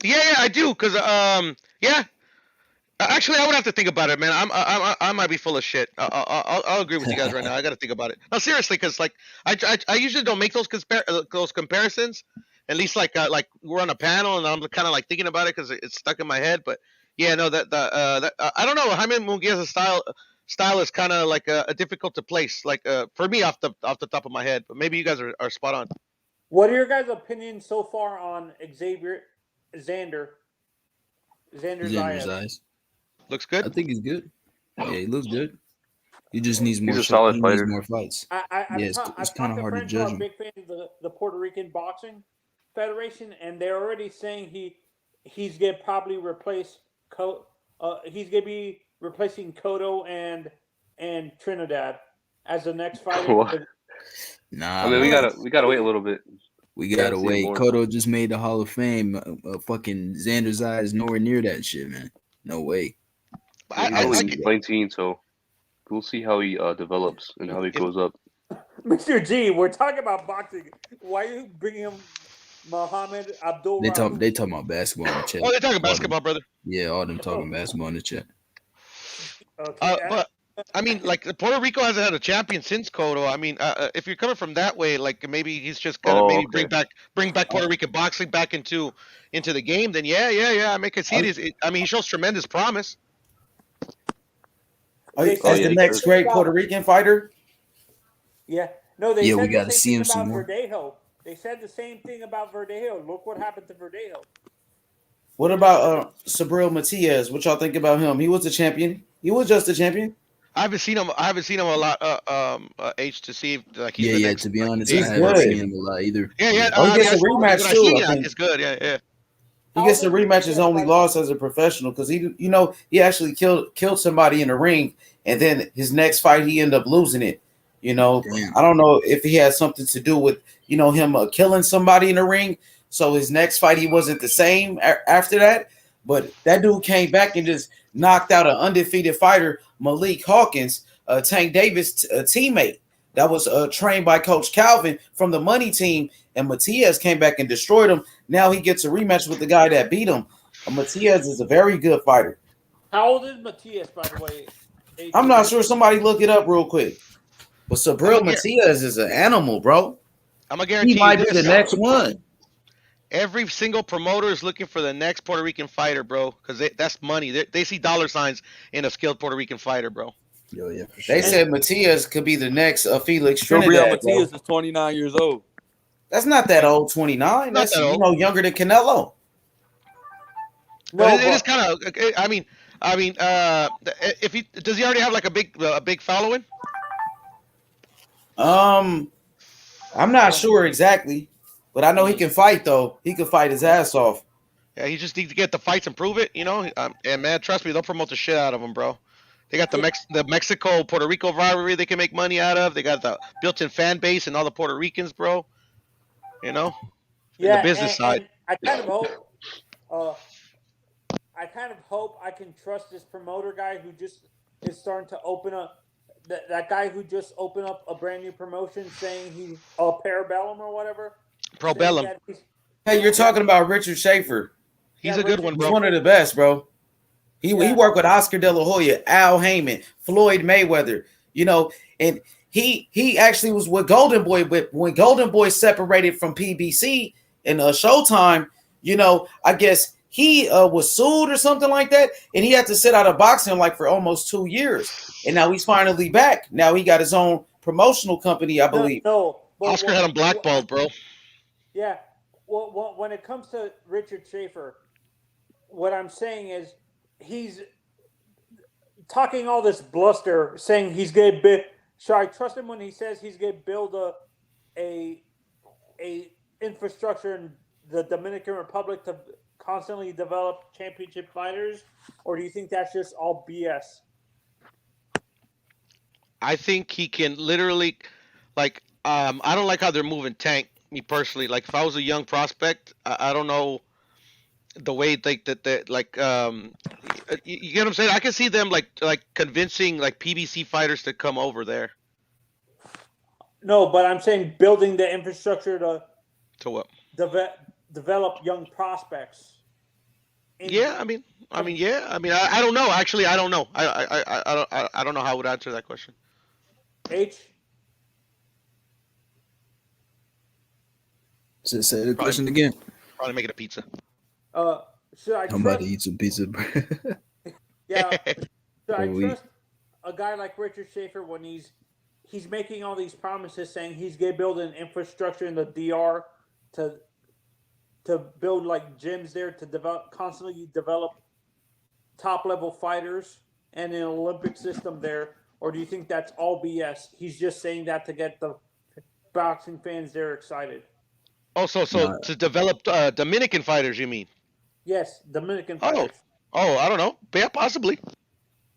Yeah, I do. Cause yeah. Actually, I would have to think about it, man. I might be full of shit. I'll agree with you guys right now. I got to think about it. No, seriously, because I usually don't make those comparisons. At least like we're on a panel and I'm kind of thinking about it because it's stuck in my head. But yeah, no, that I don't know. Jaime Munguia's style is kind of a difficult to place. For me, off the top of my head. But maybe you guys are spot on. What are your guys' opinions so far on Xander Zayas? Looks good. I think he's good. Yeah, he looks good. He just needs more. He's a solid he fighter. Needs more fights. It's kind of hard to I'm judge him. big fan of the Puerto Rican Boxing Federation, and they're already saying he's gonna probably replace he's gonna be replacing Cotto and Trinidad as the next fighter. What? Nah, I mean, we gotta wait a little bit. We gotta see wait. more. Cotto just made the Hall of Fame. Fucking Xander's eyes nowhere near that shit, man. No way. He's only 19, so we'll see how he develops and how he goes up. Mr. G, we're talking about boxing. Why are you bringing him Muhammad Abdul They Rahman. talking about basketball in the chat. Oh, they're talking All them. basketball, brother. Yeah, all them talking basketball in the chat. Okay. But I mean, like Puerto Rico hasn't had a champion since Cotto. I mean, if you're coming from that way, like maybe he's just gonna Oh, maybe okay. bring back Puerto Rican boxing back into the game. Then yeah. I mean, cause I mean, he shows tremendous promise. As the next great Puerto Rican fighter. Yeah. No, they Yeah, said we the gotta same see thing him some about more. Verdejo. They said the same thing about Verdejo. Look what happened to Verdejo. What about Sabril Matias? What y'all think about him? He was a champion. He was just a champion. I haven't seen him a lot. H to see if like he's Yeah, the yeah. next. To be Like, honest, he's I haven't good. seen him a lot either. Yeah. Oh, he gets a When rematch I too. see I him, think he's good. Yeah. he gets a rematch. His only loss as a professional because he actually killed somebody in the ring, and then his next fight he ended up losing it. Damn. I don't know if he had something to do with him killing somebody in the ring. So his next fight he wasn't the same after that. But that dude came back and just knocked out an undefeated fighter, Malik Hawkins, Tank Davis' teammate. That was trained by Coach Calvin from the money team. And Matias came back and destroyed him. Now he gets a rematch with the guy that beat him. Matias is a very good fighter. How old is Matias, by the way? I'm not sure. Somebody look it up real quick. But Sabril Matias is an animal, bro. I'm gonna guarantee He might you be this. the next one. Every single promoter is looking for the next Puerto Rican fighter, bro, because that's money. They see dollar signs in a skilled Puerto Rican fighter, bro. Yo, yeah, for sure. They said Matias could be the next Felix Gabriel Trinidad. Matias is 29 years old. That's not that old, 29. Not That's that old. younger than Canelo. But it is kind of. I mean, if does he already have like a big following? I'm not sure exactly, but I know he can fight though. He can fight his ass off. Yeah, he just needs to get the fights and prove it, And man, trust me, they'll promote the shit out of him, bro. They got the Mexico Puerto Rico rivalry they can make money out of. They got the built-in fan base and all the Puerto Ricans, bro. Yeah, the business side. And I kind of hope I can trust this promoter guy who just is starting to open up. That guy who just opened up a brand new promotion saying he's a Parabellum or whatever. Probellum. Hey, you're talking about Richard Schaefer. He's a good one, bro. He's one of the best, bro. He worked with Oscar De La Hoya, Al Heyman, Floyd Mayweather, and he actually was with Golden Boy. But when Golden Boy separated from PBC and Showtime, I guess he was sued or something like that, and he had to sit out of boxing like for almost 2 years. And now he's finally back. Now he got his own promotional company, I believe. Oscar had him blackballed, bro. Yeah. Well, when it comes to Richard Schaefer, what I'm saying is he's talking all this bluster, saying he's going to build. Should I trust him when he says he's going to build a infrastructure in the Dominican Republic to constantly develop championship fighters, or do you think that's just all BS? I think he can literally, I don't like how they're moving Tank. Me personally, like if I was a young prospect, I don't know the way you get what I'm saying. I can see them like convincing like PBC fighters to come over there. No, but I'm saying building the infrastructure to what develop young prospects. I don't know. Actually, I don't know. I don't know how I would answer that question. H. Say the question again. Probably making a pizza. Should I? I'm about to eat some pizza. Yeah. Should I trust a guy like Richard Schaefer when he's making all these promises, saying he's going to build an infrastructure in the DR to build like gyms there to constantly develop top level fighters and an Olympic system there, or do you think that's all BS? He's just saying that to get the boxing fans there excited. So to develop Dominican fighters, you mean? Yes, Dominican fighters. Oh, I don't know. Yeah, possibly.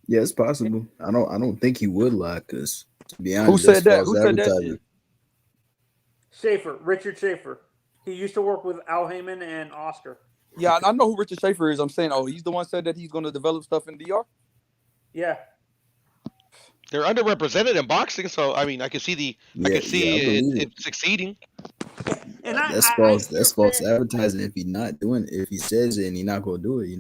Yeah, it's possible. I don't think he would lie, because to be honest, who said that? Who said that? Schaefer, Richard Schaefer. He used to work with Al Heyman and Oscar. Yeah, I know who Richard Schaefer is. I'm saying, he's the one said that he's going to develop stuff in DR. Yeah. They're underrepresented in boxing, so I mean, I can see it succeeding. And That's I false. hear That's false fans. advertising. If he says it and he not gonna do it,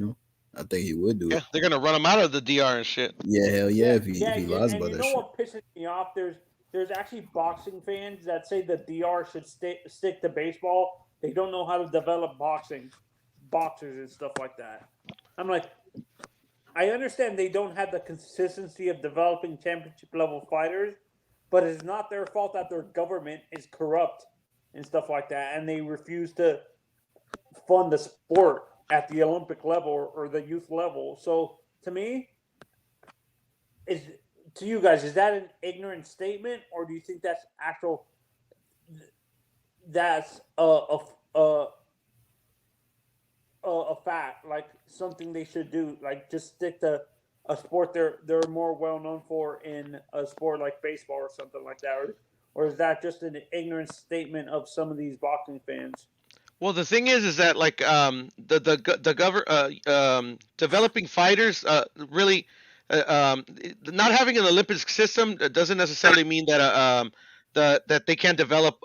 I think he would do Yeah, it. they're gonna run him out of the DR and shit. Yeah, hell yeah. If he lies And about you that know shit. what pisses me off? There's actually boxing fans that say the DR should stick to baseball. They don't know how to develop boxers and stuff like that. I'm like, I understand they don't have the consistency of developing championship level fighters, but it's not their fault that their government is corrupt and stuff like that, and they refuse to fund the sport at the Olympic level or the youth level. So to me, is to you guys, is that an ignorant statement, or do you think that's actual? That's a fact, like something they should do, like just stick to a sport they're more well known for in a sport like baseball or something like that, or is that just an ignorant statement of some of these boxing fans? Well, the thing is that like developing fighters really not having an Olympic system doesn't necessarily mean that that they can't develop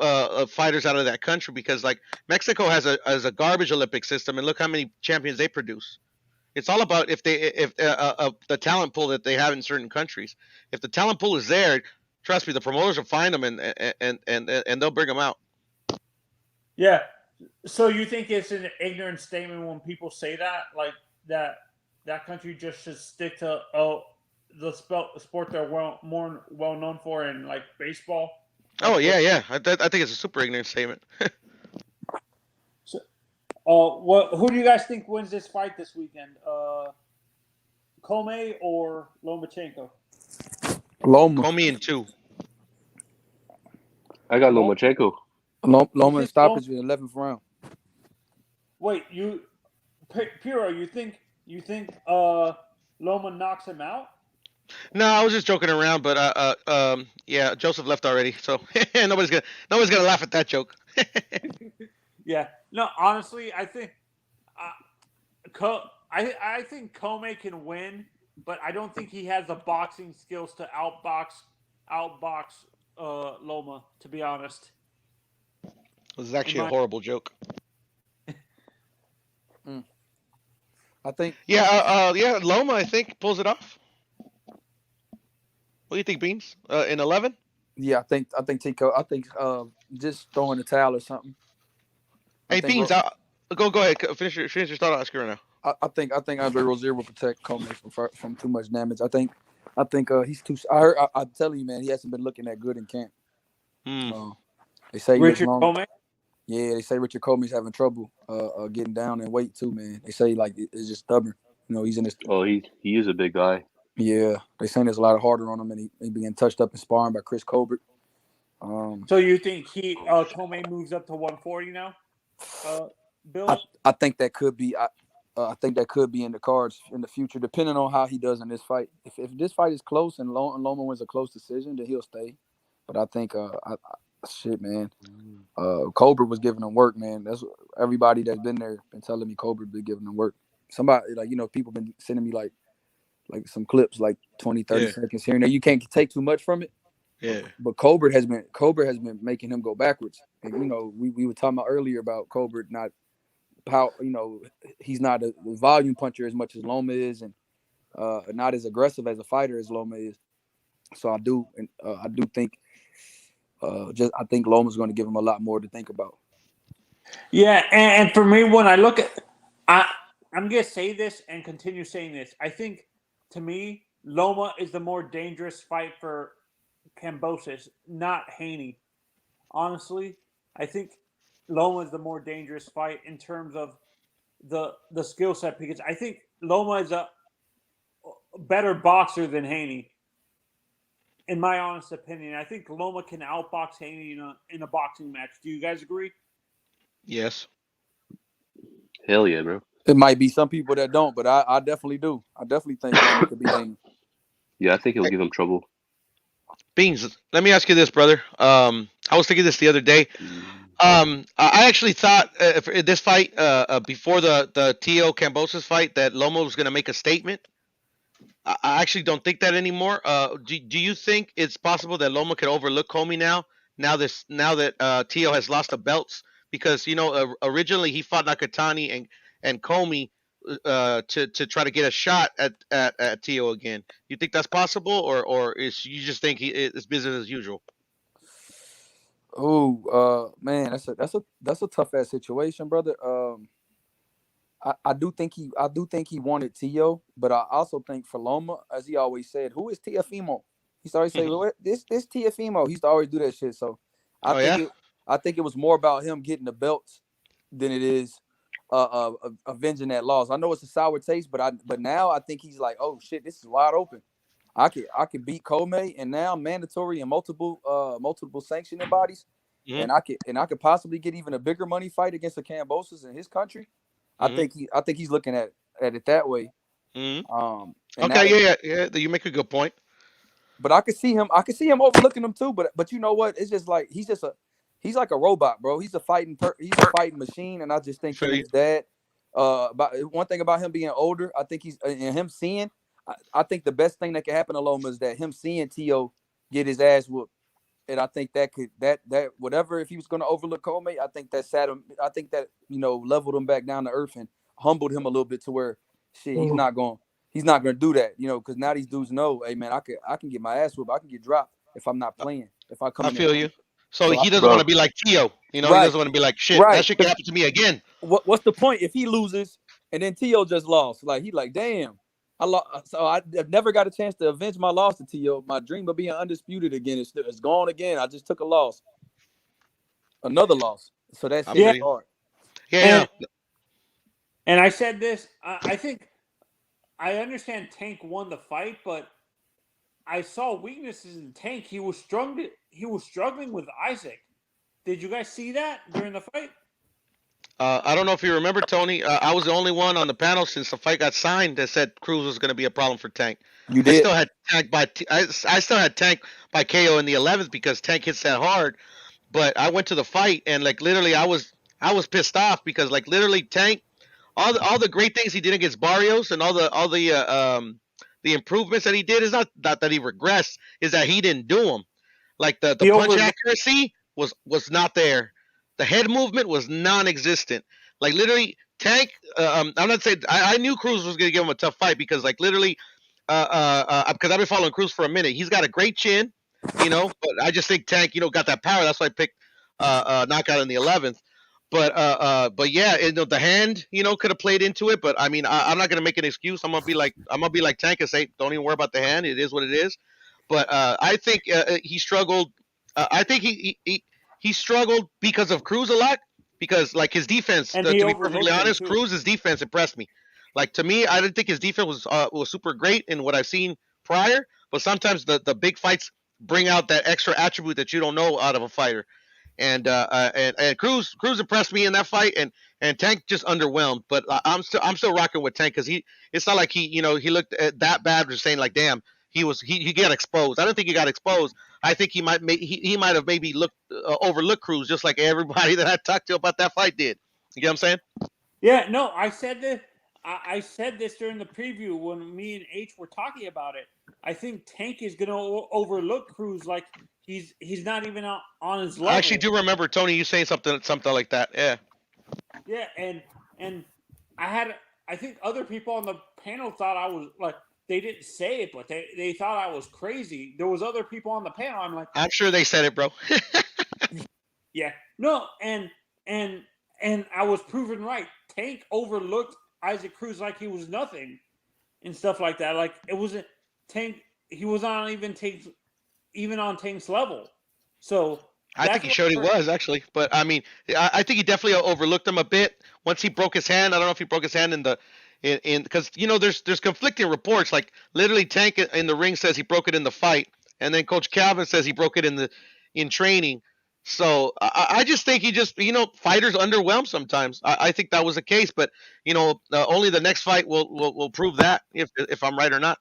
fighters out of that country, because like Mexico has a garbage Olympic system, and look how many champions they produce. It's all about if the talent pool that they have in certain countries. If the talent pool is there, trust me, the promoters will find them and they'll bring them out. Yeah. So you think it's an ignorant statement when people say that, like that country just should stick to the sport they're more well known for in like baseball? Oh yeah. I think it's a super ignorant statement. So, who do you guys think wins this fight this weekend? Comey or Lomachenko? Loma. Comey in 2. I got Lomachenko. Loma in stoppage in the 11th round. Wait, Piro, you think Loma knocks him out? No, I was just joking around, but yeah, Joseph left already, so nobody's gonna laugh at that joke. Yeah. No, honestly, I think I think Comey can win, but I don't think he has the boxing skills to outbox Loma, to be honest. It was actually a horrible joke. I think. Yeah, Loma, I think, pulls it off. What do you think, Beans? In 11? Yeah, I think Tico. I think just throwing the towel or something. Hey, Beans, go ahead. Finish your thought. I'll ask you right now. I think Andre Rozier will protect Comey from too much damage. I think he's too. I'm telling you, man, he hasn't been looking that good in camp. They say Richard Comey. Yeah, they say Richard Comey's having trouble getting down in weight too, man. They say like it's just stubborn. He's in this. Oh, he is a big guy. Yeah, they saying there's a lot harder on him, and he being touched up and sparring by Chris Colbert. So you think Comey moves up to 140 now? Bill? I think that could be. I think that could be in the cards in the future, depending on how he does in this fight. If this fight is close and Loma wins a close decision, then he'll stay. But I think, shit, man, Colbert was giving him work, man. That's everybody that's been there been telling me Colbert been giving him work. Somebody people been sending me like some clips, like 20, 30 seconds here and there. You can't take too much from it. Yeah. But Colbert has been making him go backwards. And we were talking about earlier about Colbert not how he's not a volume puncher as much as Loma is, and not as aggressive as a fighter as Loma is. So I do think I think Loma's going to give him a lot more to think about. Yeah, and for me, when I look at, I'm gonna say this and continue saying this. I think to me, Loma is the more dangerous fight for Kambosos, not Haney. Honestly, I think Loma is the more dangerous fight in terms of the skill set, because I think Loma is a better boxer than Haney. In my honest opinion, I think Loma can outbox Haney in a boxing match. Do you guys agree? Yes. Hell yeah, bro. It might be some people that don't, but I definitely do. I definitely think Loma could be Haney. Yeah, I think he'll give him trouble. Beans, let me ask you this, brother. I was thinking this the other day. I actually thought for this fight, before the Tio Kambosos fight, that Loma was going to make a statement. I actually don't think that anymore. Do you think it's possible that Loma could overlook Comey now that Tio has lost the belts, because originally he fought Nakatani and Comey to try to get a shot at Tio again. You think that's possible, or is you just think it's business as usual? Oh, man, that's a tough ass situation, brother. I do think he wanted Tio, but I also think for Loma, as he always said, who is Tiafimo? He used to always say, well, this Tiafimo. He used to always do that shit. So I think it was more about him getting the belts than it is avenging that loss. I know it's a sour taste, but now I think he's like, oh shit, this is wide open. I could beat Comey, and now mandatory and multiple sanctioning bodies, and I could possibly get even a bigger money fight against the Kambosos in his country. I think he's looking at it that way. Okay, yeah. You make a good point. But I could see him overlooking him too. But you know what? It's just like he's like a robot, bro. He's a fighting machine, and I just think his dad. About one thing about him being older, I think and him seeing. I think the best thing that could happen to Loma is that him seeing Tio get his ass whooped. And I think that whatever, if he was going to overlook Comey, I think that sat him. I think that leveled him back down to earth and humbled him a little bit to where shit he's not going to do that. Because now these dudes know, hey man, I can get my ass whooped. I can get dropped if I'm not playing. If I come. I feel you. So he doesn't want to be like Tio. He doesn't want to be like shit. That shit can happen to me again. What's the point if he loses and then Tio just lost? Like he like damn. I've never got a chance to avenge my loss to Tio. My dream of being undisputed again is gone again. I just took a loss, another loss. So that's hard. Yeah. And I said this. I think I understand Tank won the fight, but I saw weaknesses in Tank. He was struggling with Isaac. Did you guys see that during the fight? I don't know if you remember, Tony. I was the only one on the panel since the fight got signed that said Cruz was going to be a problem for Tank. You did. I still had Tank by KO in the 11th because Tank hits that hard. But I went to the fight and like literally I was pissed off because like literally Tank, all the great things he did against Barrios and all the improvements that he did is not that he regressed, is that he didn't do them. Like the punch accuracy was not there. The head movement was non-existent. Like literally, Tank. I'm not saying I knew Cruz was going to give him a tough fight because, like, literally, because I've been following Cruz for a minute. He's got a great chin, but I just think Tank, got that power. That's why I picked knockout in the 11th. But yeah, the hand, could have played into it. But I mean, I'm not going to make an excuse. I'm gonna be like Tank and say, don't even worry about the hand. It is what it is. But I think he struggled. I think he struggled because of Cruz a lot, because like his defense, to be perfectly honest, Cruz's defense impressed me. Like to me, I didn't think his defense was super great in what I've seen prior, but sometimes the big fights bring out that extra attribute that you don't know out of a fighter. And Cruz impressed me in that fight, and Tank just underwhelmed. But I'm still rocking with Tank because it's not like he looked at that bad, just saying like, damn, he got exposed. I don't think he got exposed. I think he might have maybe overlooked Cruz, just like everybody that I talked to about that fight did. You get what I'm saying? Yeah, no, I said this. I said this during the preview when me and H were talking about it. I think Tank is going to overlook Cruz like he's not even on his level. I actually do remember Tony you saying something like that. Yeah. Yeah, and I think other people on the panel thought I was like. They didn't say it, but they thought I was crazy. There was other people on the panel. I'm like, I'm sure they said it, bro. Yeah, no, and I was proven right. Tank overlooked Isaac Cruz like he was nothing, and stuff like that. Like it wasn't Tank. He was on even on Tank's level. So I think he showed he was actually, but I mean, I think he definitely overlooked him a bit once he broke his hand. I don't know if he broke his hand because there's conflicting reports. Like literally, Tank in the ring says he broke it in the fight, and then Coach Calvin says he broke it in training. So I just think he just fighters underwhelm sometimes. I think that was the case, but only the next fight will prove that if I'm right or not.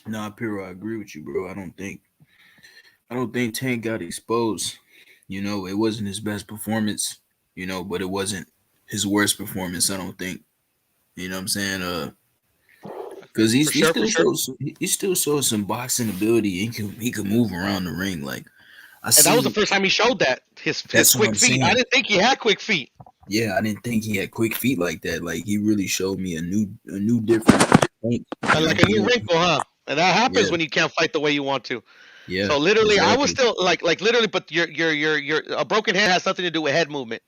Nah, Piro, I agree with you, bro. I don't think Tank got exposed. It wasn't his best performance, but it wasn't his worst performance, I don't think. You know what I'm saying? Because he still shows some boxing ability. He can move around the ring. Like, And that was the first time he showed that his That's what quick I'm feet. I saying. didn't think he had quick feet. Yeah, I didn't think he had quick feet like that. Like he really showed me a new different thing. Like a new wrinkle, huh? And that happens Yeah. when you can't fight the way you want to. Yeah. So literally, I was exactly. still like literally, but your a broken hand has nothing to do with head movement.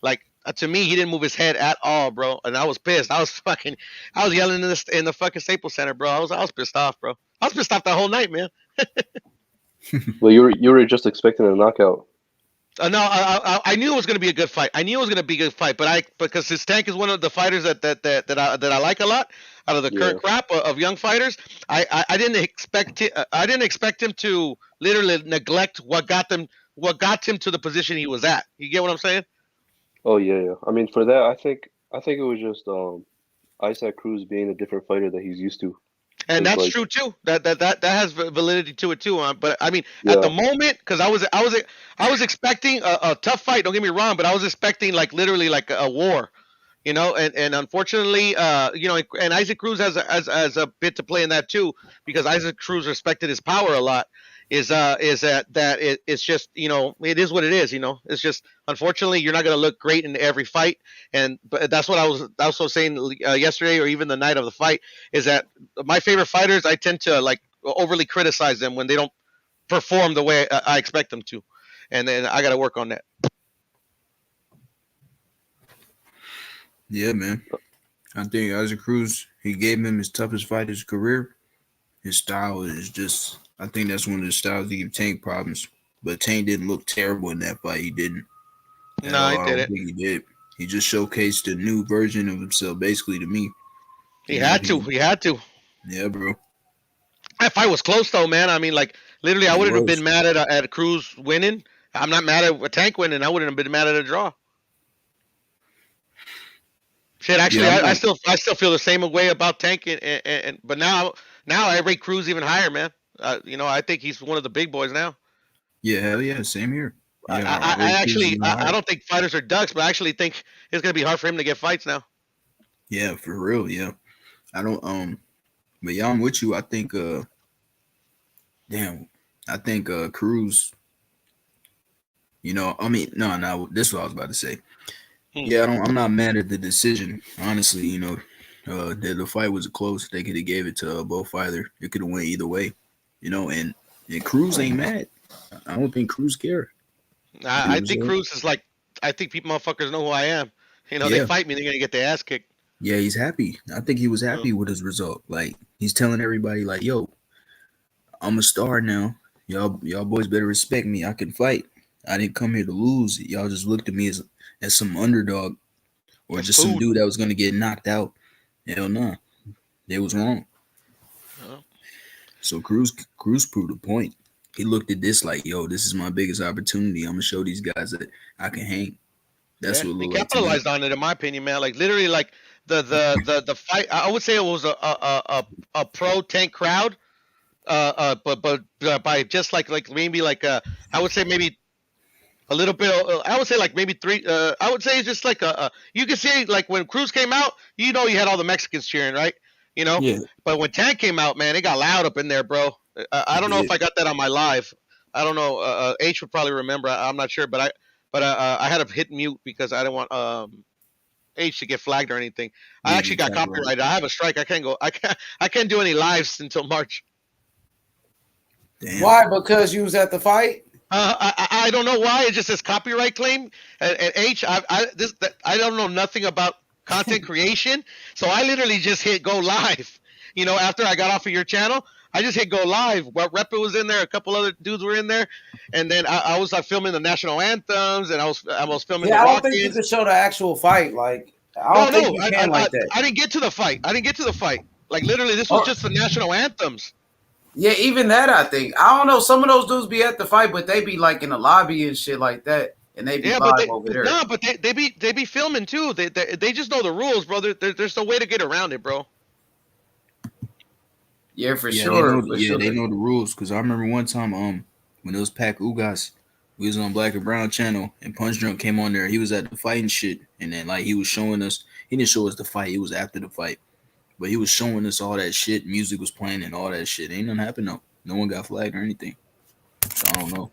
Like to me, he didn't move his head at all, bro. And I was pissed. I was yelling in the fucking Staples Center, bro. I was pissed off, bro. I was pissed off the whole night, man. Well, you were just expecting a knockout. No, I knew it was going to be a good fight. I knew it was going to be a good fight, because his Tank is one of the fighters that I like a lot out of the current crop of young fighters. I didn't expect him to literally neglect what got him to the position he was at. You get what I'm saying? Oh yeah. I mean, for that, I think it was just Isaac Cruz being a different fighter that he's used to. And that's like, true too. That has validity to it too. But I mean, Yeah. at the moment, because I was expecting a tough fight. Don't get me wrong, but I was expecting like literally like a war, you know. And unfortunately, you know, and Isaac Cruz has a bit to play in that too, because Isaac Cruz respected his power a lot. Is it's just, you know, it is what it is, you know. It's just, unfortunately, you're not going to look great in every fight, but that's what I was also saying yesterday, or even the night of the fight, is that my favorite fighters, I tend to like overly criticize them when they don't perform the way I expect them to, and then I got to work on that. Yeah, man. I think Isaac Cruz, he gave him his toughest fight of his career. His style is just, I think that's one of the styles that give Tank problems. But Tank didn't look terrible in that fight. He didn't. No, he didn't. Think he did. He just showcased a new version of himself, basically, to me. He had to. Yeah, bro. That fight was close though, man. I mean, like literally, I wouldn't have been mad at Cruz winning. I'm not mad at Tank winning. I wouldn't have been mad at a draw. Shit, actually, Yeah, I still feel the same way about Tank, but now I rate Cruz even higher, man. You know, I think he's one of the big boys now. Yeah, hell yeah, same here. Yeah, I don't think fighters are ducks, but I actually think it's gonna be hard for him to get fights now. Yeah, for real. Yeah, I don't. But yeah, I'm with you. I think. I think Cruz. You know, I mean, no. This is what I was about to say. Yeah, I'm not mad at the decision. Honestly, you know, the fight was close. They could have gave it to both fighters. It could have went either way. You know, and Cruz ain't mad. I don't think Cruz care. I think Cruz is like, I think people motherfuckers know who I am. You know, they fight me, they're gonna get their ass kicked. Yeah, he's happy. I think he was happy with his result. Like he's telling everybody, like, "Yo, I'm a star now. Y'all boys better respect me. I can fight. I didn't come here to lose. Y'all just looked at me as some underdog or just some dude that was gonna get knocked out. Hell no, they was wrong." So Cruz proved a point. He looked at this like, yo, this is my biggest opportunity. I'm gonna show these guys that I can hang. That's what he looked like to capitalized on it, in my opinion, man. Like literally, like the fight. I would say it was a pro Tank crowd, but by just like maybe like I would say maybe a little bit. I would say like maybe three. I would say it's just like you can see like when Cruz came out, you know, you had all the Mexicans cheering, right? You know. Yeah. But when Tank came out, man, it got loud up in there, bro. I don't know if I got that on my live. I don't know. H would probably remember. I'm not sure, but I had to hit mute because I didn't want H to get flagged or anything. I actually got copyrighted. I have a strike. I can't do any lives until March. Damn. Why? Because you was at the fight? I don't know why. It just says copyright claim. And H, I don't know nothing about content creation, so I literally just hit go live. You know, after I got off of your channel, I just hit go live. Well, Repa was in there, a couple other dudes were in there, and then I was like filming the national anthems, and I was filming. Yeah, I don't think you could show the actual fight. Like, I don't think you can like that. I didn't get to the fight. Like literally, this was just the national anthems. Yeah, even that I think. I don't know. Some of those dudes be at the fight, but they be like in the lobby and shit like that, and they be live over there. No, but they be filming too. They just know the rules, brother. There's no way to get around it, bro. Yeah, for sure. They know the rules. Because I remember one time, when it was Pac Ugas, we was on Black and Brown channel, and Punch Drunk came on there. He was at the fight and shit, and then like he was showing us. He didn't show us the fight. It was after the fight, but he was showing us all that shit. Music was playing and all that shit. Ain't nothing happened though. No one got flagged or anything. So I don't know.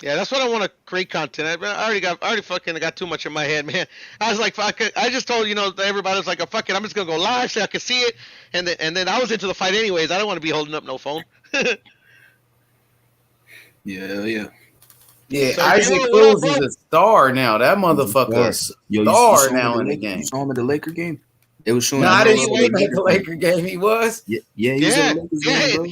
Yeah, that's what I want to create content. I already fucking got too much in my head, man. I was like, fuck it. I just told everybody was like, oh, fuck it, I'm just gonna go live so I can see it, and then I was into the fight anyways. I don't want to be holding up no phone. Yeah. Yeah, So, Isaac yo, what up, Cruz bro? is a star now. That motherfucker is Yo, a you star saw him now at in the you game. saw him at the Laker game? They was showing No, him I all didn't over see the him at the Lakers game. Laker game. He was. Yeah, he was at the Lakers game, bro.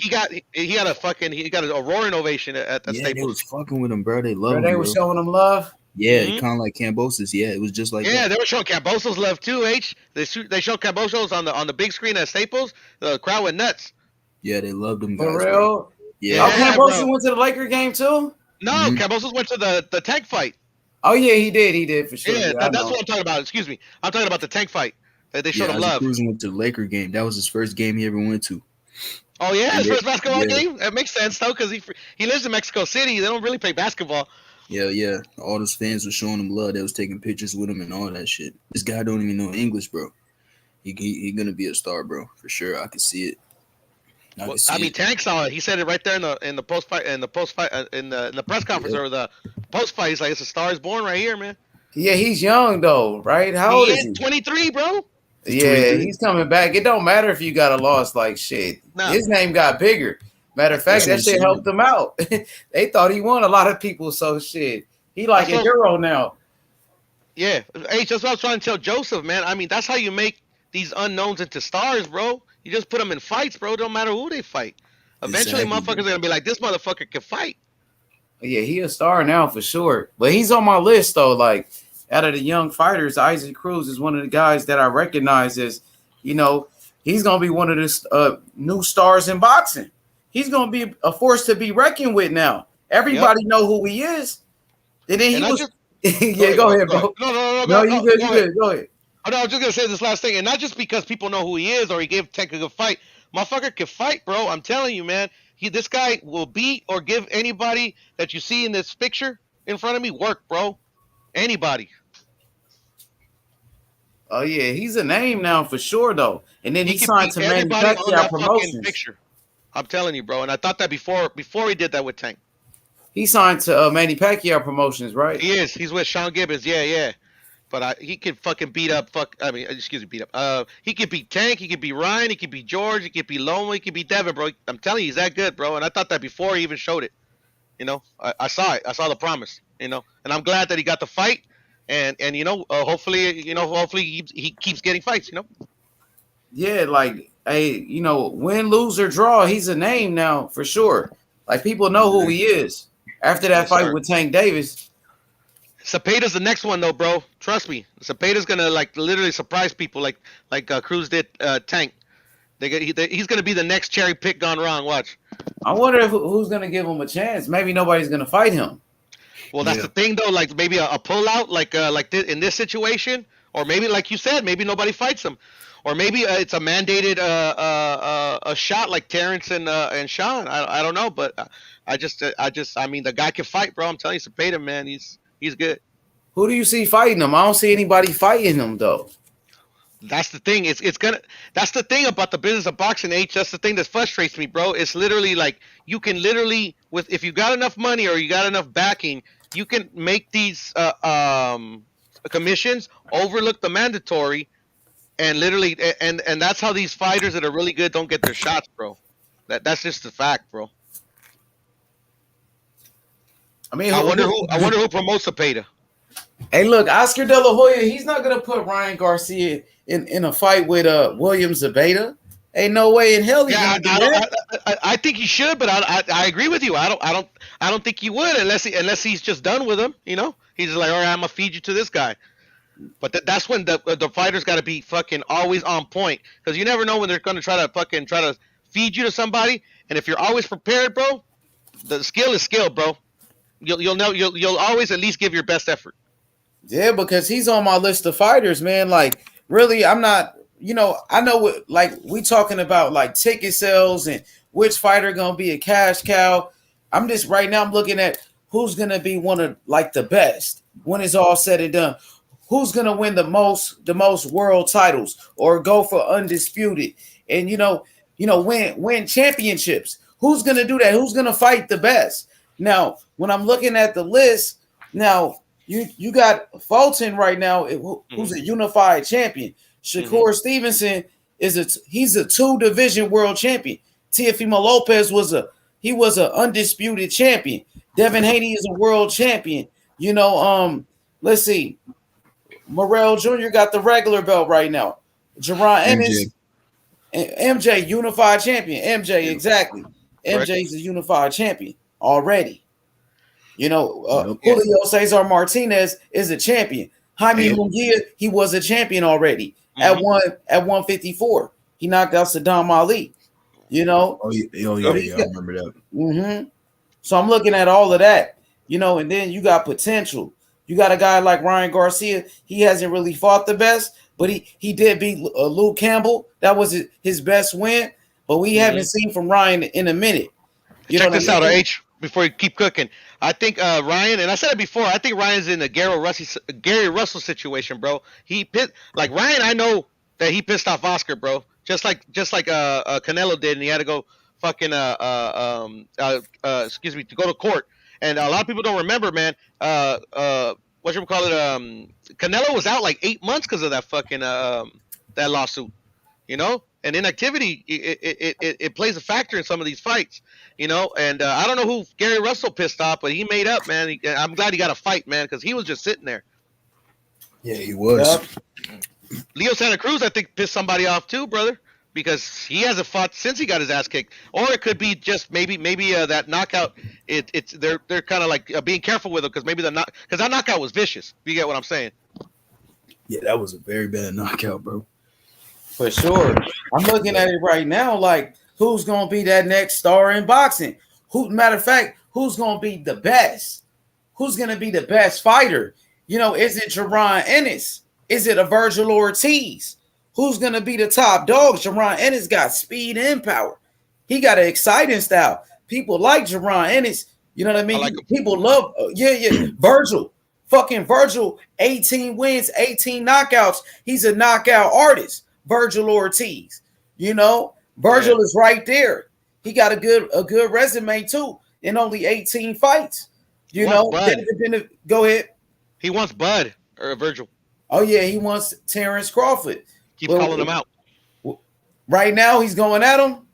he got a roaring ovation at Yeah, Staples. they was fucking with him, bro. They Bro, love they him, were bro. showing him love. Yeah, Mhm. kind of like Kambosos. Yeah, it was just like Yeah, that. they were showing Kambosos love too. They showed Kambosos on the big screen at Staples. The crowd went nuts. Yeah, they loved them For guys, bro. real? Yeah. Oh, Kambosos bro. went to the Laker game too? No, Kambosos went to the tank fight. Oh yeah, he did for sure. Yeah, Yeah, I that's know. what I'm talking about. Excuse me, I'm talking about the tank fight. They showed him Isaac love. Cruz went to the Laker game. That was his first game he ever went to. Oh yeah, his first basketball yeah. game. That makes sense though, because he lives in Mexico City. They don't really play basketball. Yeah. All those fans were showing him love. They was taking pictures with him and all that shit. This guy don't even know English, bro. He gonna be a star, bro, for sure. I can see it. I mean, Tank saw it. He said it right there in the post fight in the press conference or the post fight. He's like, "It's a star is born right here, man." Yeah, he's young though, right? How old is he? 23, bro. Yeah, he's coming back. It don't matter if you got a loss, like shit. No. His name got bigger. Matter of fact, that shit helped him out. They thought he won a lot of people, so shit. He like a hero now. Yeah, H. That's what I was trying to tell Joseph, man. I mean, that's how you make these unknowns into stars, bro. You just put them in fights, bro. Don't matter who they fight. Eventually, motherfuckers are gonna be like, "This motherfucker can fight." Yeah, he a star now for sure. But he's on my list though. Like out of the young fighters, Isaac Cruz is one of the guys that I recognize as, he's gonna be one of the new stars in boxing. He's gonna be a force to be reckoned with now. Everybody know who he is. And then he was. Go ahead, bro. No, you good. Go ahead. Oh, no, I was just gonna say this last thing, and not just because people know who he is or he gave Tank a good fight. Motherfucker can fight, bro. I'm telling you, man. This guy will beat or give anybody that you see in this picture in front of me work, bro. Anybody. Oh yeah, he's a name now for sure, though. And then he signed to Manny on Pacquiao that Promotions. fucking picture. I'm telling you, bro. And I thought that before he did that with Tank. He signed to Manny Pacquiao Promotions, right? He is. He's with Sean Gibbons. Yeah. But he could fucking beat up. Beat up. He could beat Tank. He could beat Ryan. He could beat George. He could beat Loma. He could beat Devin, bro. I'm telling you, he's that good, bro. And I thought that before he even showed it. I saw it. I saw the promise. And I'm glad that he got the fight. And hopefully he keeps getting fights. Yeah, like win, lose or draw, he's a name now for sure. Like people know who he is after that fight with Tank Davis. Cepeda's the next one though, bro. Trust me. Cepeda's gonna literally surprise people like Cruz did Tank. He's gonna be the next cherry pick gone wrong. Watch. I wonder who's gonna give him a chance. Maybe nobody's gonna fight him. Well, that's the thing though. Like maybe a pullout, in this situation, or maybe like you said, maybe nobody fights him, or maybe it's a mandated a shot like Terrence and Sean. I don't know, but I mean the guy can fight, bro. I'm telling you, Cepeda, man, he's good. Who do you see fighting him? I don't see anybody fighting him though. That's the thing. That's the thing about the business of boxing, H. That's the thing that frustrates me, bro. It's literally like you can literally if you got enough money or you got enough backing, you can make these commissions overlook the mandatory, and literally and that's how these fighters that are really good don't get their shots, bro. That's just the fact, bro. I mean, I wonder who promotes Cepeda. Hey, look, Oscar De La Hoya, he's not gonna put Ryan Garcia in a fight with William Zabeta. Ain't no way in hell he's gonna do that. I think he should, but I agree with you. I don't think he would unless he's just done with him. He's just like, all right, I'm gonna feed you to this guy. But that's when the fighters got to be fucking always on point, because you never know when they're gonna try to feed you to somebody. And if you're always prepared, bro, the skill is skill, bro. You'll always at least give your best effort. Yeah, because he's on my list of fighters, man. Like, really, I'm not. I know what, like, we talking about like ticket sales and which fighter gonna be a cash cow. I'm just right now. I'm looking at who's gonna be one of like the best when it's all said and done. Who's gonna win the most world titles or go for undisputed and win championships? Who's gonna do that? Who's gonna fight the best? Now, when I'm looking at the list, now you got Fulton right now, who's a unified champion. Shakur Stevenson he's a 2-division world champion. Teofimo Lopez was an undisputed champion. Devin Haney is a world champion. Let's see. Morrell Jr. got the regular belt right now. Jerron Ennis, MJ unified champion. MJ, exactly. MJ's a unified champion already. Julio Cesar Martinez is a champion. Jaime Munguia, he was a champion already at 154. He knocked out Saddam Ali. Oh yeah, I remember that. So I'm looking at all of that, and then you got potential. You got a guy like Ryan Garcia. He hasn't really fought the best, but he did beat Luke Campbell. That was his best win, but we haven't seen from Ryan in a minute. Check this out, H. Before you keep cooking, I think Ryan, and I said it before, I think Ryan's in the Gary Russell situation, bro. Ryan. I know that he pissed off Oscar, bro. Just like Canelo did, and he had to go fucking to go to court. And a lot of people don't remember, man. Canelo was out like 8 months because of that fucking that lawsuit, And inactivity, it plays a factor in some of these fights, And I don't know who Gary Russell pissed off, but he made up, man. I'm glad he got a fight, man, because he was just sitting there. Yeah, he was. Leo Santa Cruz, I think, pissed somebody off too, brother, because he hasn't fought since he got his ass kicked. Or it could be just maybe that knockout. They're kind of like being careful with him because because that knockout was vicious. You get what I'm saying? Yeah, that was a very bad knockout, bro. For sure. I'm looking at it right now like who's going to be that next star in boxing? Matter of fact, who's going to be the best? Who's going to be the best fighter? Is it Jerron Ennis? Is it a Virgil Ortiz? Who's going to be the top dog? Jerron Ennis got speed and power. He got an exciting style. People like Jerron Ennis. You know what I mean? People love, Virgil. Fucking Virgil, 18 wins, 18 knockouts. He's a knockout artist. Virgil Ortiz. Virgil is right there. He got a good resume too in only 18 fights. Go ahead. He wants Bud or Virgil. Oh yeah, he wants Terrence Crawford. Keep calling him out. Right now, he's going at him.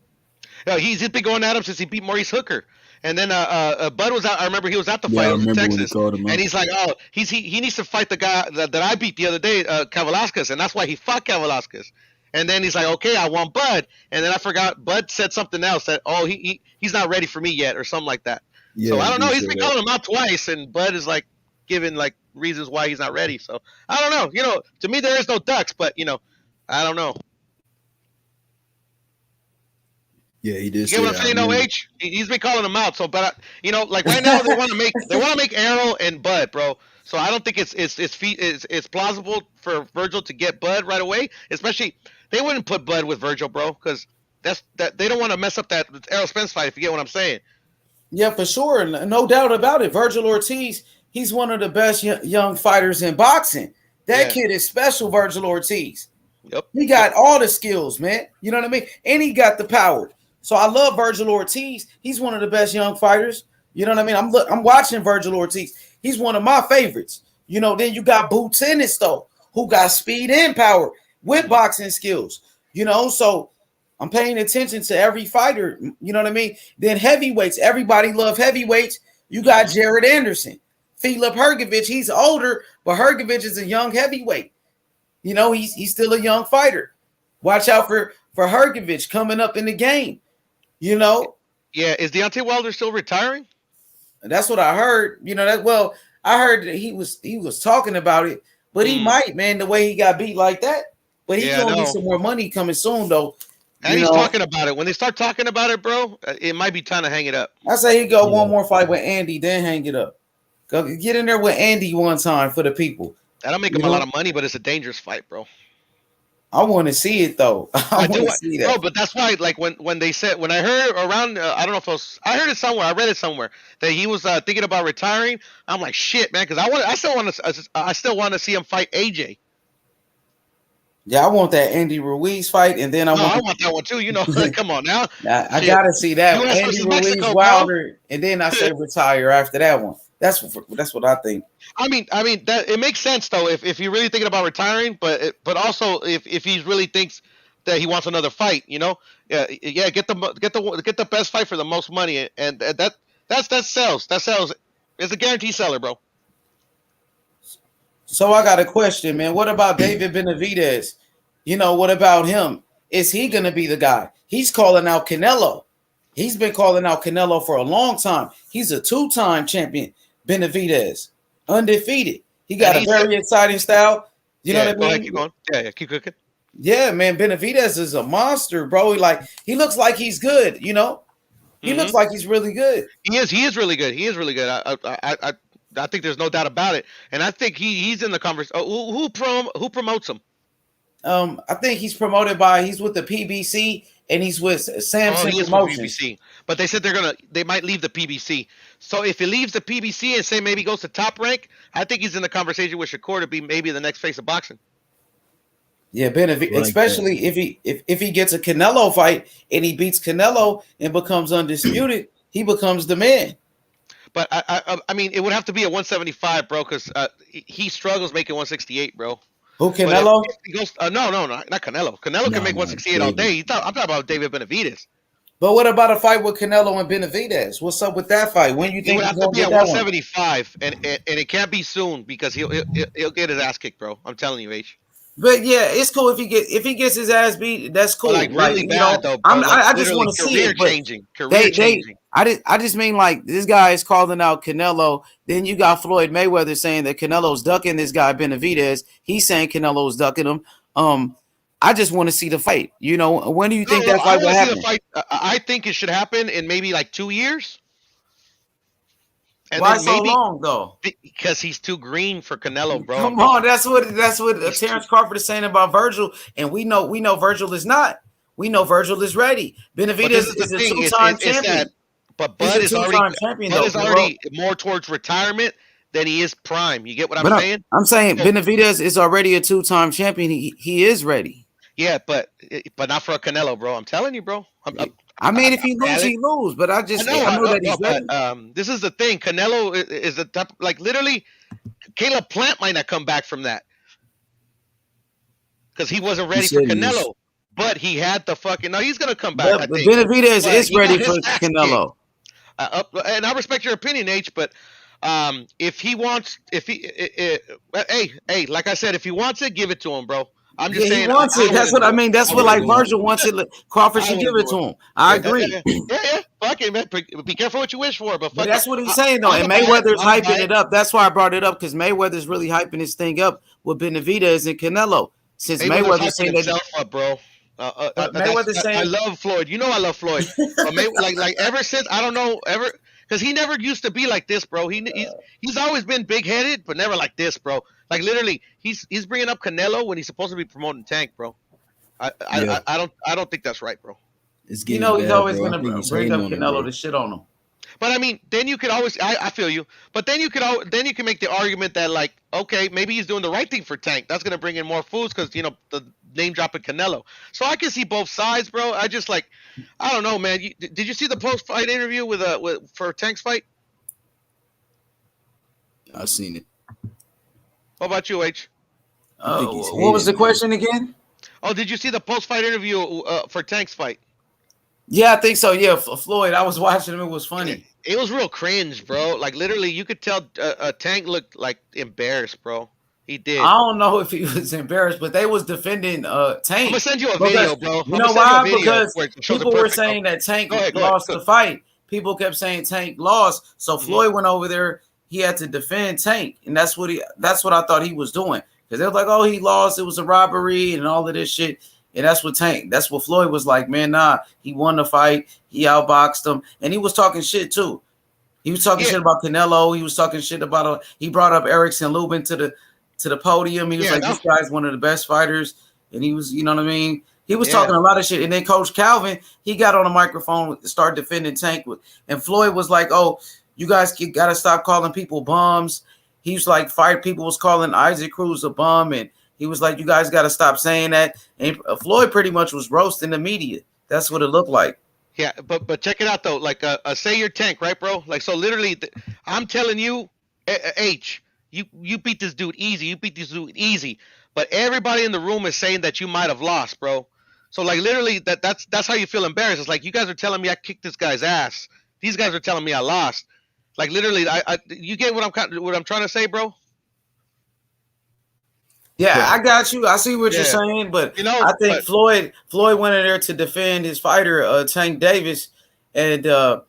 No, he's been going at him since he beat Maurice Hooker. And then Bud was out. I remember he was at the fight in Texas, and he's like, "Oh, he needs to fight the guy that I beat the other day, Kavaliauskas, and that's why he fought Kavaliauskas." And then he's like, "Okay, I want Bud," and then I forgot. Bud said something else that, "Oh, he's not ready for me yet," or something like that. Yeah, so I don't know. He's been calling him out twice, and Bud is like giving like reasons why he's not ready. So I don't know. To me, there is no ducks, but I don't know. Yeah, he did. You get what I'm saying? No, H. He's been calling him out. So, but like right now they want to make Errol and Bud, bro. So I don't think it's plausible for Virgil to get Bud right away. Especially they wouldn't put Bud with Virgil, bro, because they don't want to mess up that Errol Spence fight. If you get what I'm saying. Yeah, for sure, no doubt about it. Virgil Ortiz, he's one of the best young fighters in boxing. That kid is special, Virgil Ortiz. Yep. He got all the skills, man. You know what I mean? And he got the power. So I love Virgil Ortiz. He's one of the best young fighters. You know what I mean? I'm watching Virgil Ortiz. He's one of my favorites. Then you got Boots Ennis, though, who got speed and power with boxing skills. So I'm paying attention to every fighter. You know what I mean? Then heavyweights. Everybody love heavyweights. You got Jared Anderson. Filip Hrgović, he's older, but Hrgović is a young heavyweight. He's still a young fighter. Watch out for Hrgović coming up in the game. Yeah, is Deontay Wilder still retiring? That's what I heard. I heard that he was talking about it, but he might, man, the way he got beat like that. But he's gonna get some more money coming soon, though. And he's talking about it. When they start talking about it, bro, it might be time to hang it up. I say he go one more fight with Andy, then hang it up. Go get in there with Andy one time for the people. That'll make him a lot of money, but it's a dangerous fight, bro. I want to see it though. I want to see that. Bro, but that's why, like when I heard around, I don't know if I heard it somewhere. I read it somewhere that he was thinking about retiring. I'm like, shit, man, because I still want to see him fight AJ. Yeah, I want that Andy Ruiz fight, and then I No, want. I want that one too. You know, come on now. I gotta see that US Andy versus Ruiz Mexico, Wilder, and then I say retire after that one. That's what I think. I mean that it makes sense though if you're really thinking about retiring, but also if he really thinks that he wants another fight, you know, yeah, get the best fight for the most money, and that sells. That sells. It's a guarantee seller, bro. So I got a question, man. What about David Benavidez? You know, what about him? Is he gonna be the guy? He's calling out Canelo. He's been calling out Canelo for a long time. He's a 2-time champion. Benavidez, undefeated. He got a very exciting style. You know what I mean? Go ahead, keep going. Yeah, keep cooking. Yeah, man. Benavidez is a monster, bro. He looks like he's good. You know, he looks like he's really good. He is. He is really good. He is really good. I think there's no doubt about it. And I think he's in the conversation. Who promotes him? I think he's promoted by. He's with the PBC and he's with Samson He is with Promotions. PBC. But they said they might leave the PBC. So if he leaves the PBC and say maybe goes to Top Rank, I think he's in the conversation with Shakur to be maybe the next face of boxing. Yeah, Benavidez, especially if he gets a Canelo fight and he beats Canelo and becomes undisputed, he becomes the man. But I mean, it would have to be a 175, bro, because he struggles making 168, bro. Who, Canelo? If he goes, no, not Canelo. Canelo can make 168 all day. I'm talking about David Benavidez. But what about a fight with Canelo and Benavidez? What's up with that fight? When you It think would he's have to gonna be get at that one? 175, and it can't be soon because he'll get his ass kicked, bro. I'm telling you, H. But yeah, it's cool if he gets his ass beat. That's cool. Like really you bad know, though, bro. I just want to see it. But Career changing. I just mean like this guy is calling out Canelo. Then you got Floyd Mayweather saying that Canelo's ducking this guy Benavidez. He's saying Canelo's ducking him. I just want to see the fight. You know, when do you think that fight will happen? I think it should happen in maybe like 2 years. And Why then so long though? Because he's too green for Canelo, bro. Come on, that's what Terrence Crawford is saying about Virgil, and we know Virgil is not. We know Virgil is ready. Benavidez is a 2-time champion. But Bud is already more towards retirement than he is prime. You get what I'm saying? I'm saying Benavidez is already a 2-time champion. He is ready. Yeah, but not for a Canelo, bro. I'm telling you, bro. I mean, if he loses, he lose. But I know that he's ready. But, this is the thing. Canelo is the type, like literally, Caleb Plant might not come back from that because he wasn't ready for Canelo. But he had the fucking. No, he's gonna come back. But Benavidez is ready for Canelo. And I respect your opinion, H. But if he, hey, like I said, if he wants it, give it to him, bro. I'm just saying. He wants it. That's what I mean. That's what like Virgil wants it. Crawford should give it to him. I agree. Yeah. Fuck it, man. Be careful what you wish for. But that's what he's saying though. And Mayweather's hyping it up. That's why I brought it up because Mayweather's really hyping this thing up with Benavidez and Canelo. Since Mayweather's saying himself up, bro. Mayweather's saying I love Floyd. You know I love Floyd. But like ever since I don't know because he never used to be like this, bro. He's always been big headed, but never like this, bro. Like literally, he's bringing up Canelo when he's supposed to be promoting Tank, bro. I don't think that's right, bro. He's always going to bring up Canelo to shit on him. But I mean, then you could always I feel you. But then you can make the argument that like, okay, maybe he's doing the right thing for Tank. That's going to bring in more foods because the name dropping Canelo. So I can see both sides, bro. I just like, I don't know, man. Did you see the post-fight interview for Tank's fight? I've seen it. What about you, H? What was the question again? Oh, did you see the post-fight interview for Tank's fight? Yeah, I think so. Yeah, Floyd. I was watching him. It was funny. It was real cringe, bro. Like literally, you could tell Tank looked like embarrassed, bro. He did. I don't know if he was embarrassed, but they was defending Tank. I'm gonna send you a video, bro. You know why? Because people were saying that Tank lost the fight. People kept saying Tank lost, so Floyd went over there. He had to defend Tank, and that's what I thought he was doing. Because they were like, "Oh, he lost. It was a robbery and all of this shit." And that's what Floyd was like, man, nah, he won the fight. He outboxed him. And he was talking shit too. He was talking shit about Canelo. He was talking shit about he brought up Erickson Lubin to the podium. He was this guy's one of the best fighters. And he was, you know what I mean? He was talking a lot of shit. And then Coach Calvin, he got on the microphone, started defending Tank. And Floyd was like, oh, you guys got to stop calling people bums. He was like, fight people was calling Isaac Cruz a bum. And He was like, "You guys got to stop saying that." And Floyd pretty much was roasting the media. That's what it looked like. Yeah, but check it out though. Like, say you're Tank, right, bro? Like, so literally, I'm telling you, H, you beat this dude easy. You beat this dude easy. But everybody in the room is saying that you might have lost, bro. So like, literally, that's how you feel embarrassed. It's like you guys are telling me I kicked this guy's ass. These guys are telling me I lost. Like literally, you get what I'm trying to say, bro? Yeah, I got you. I see what you're saying, but I think Floyd went in there to defend his fighter, Tank Davis, and a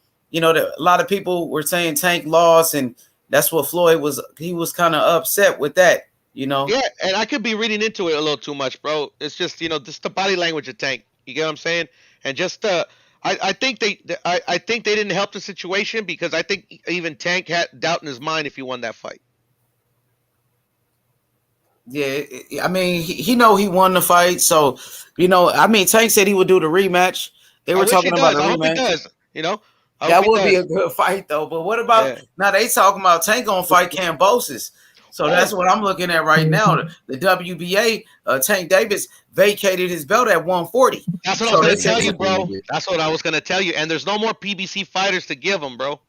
lot of people were saying Tank lost, and that's what Floyd was. He was kind of upset with that, Yeah, and I could be reading into it a little too much, bro. It's just just the body language of Tank. You get what I'm saying? And just I think they didn't help the situation because I think even Tank had doubt in his mind if he won that fight. Yeah, I mean, he know he won the fight, so I mean, Tank said he would do the rematch. They were talking about the rematch. I hope he does. That would be a good fight, though. But what about now? They talking about Tank gonna fight Kambosos, so that's what I'm looking at right now. The WBA, Tank Davis vacated his belt at 140. That's what I was gonna tell you, bro. That's what I was gonna tell you. And there's no more PBC fighters to give him, bro.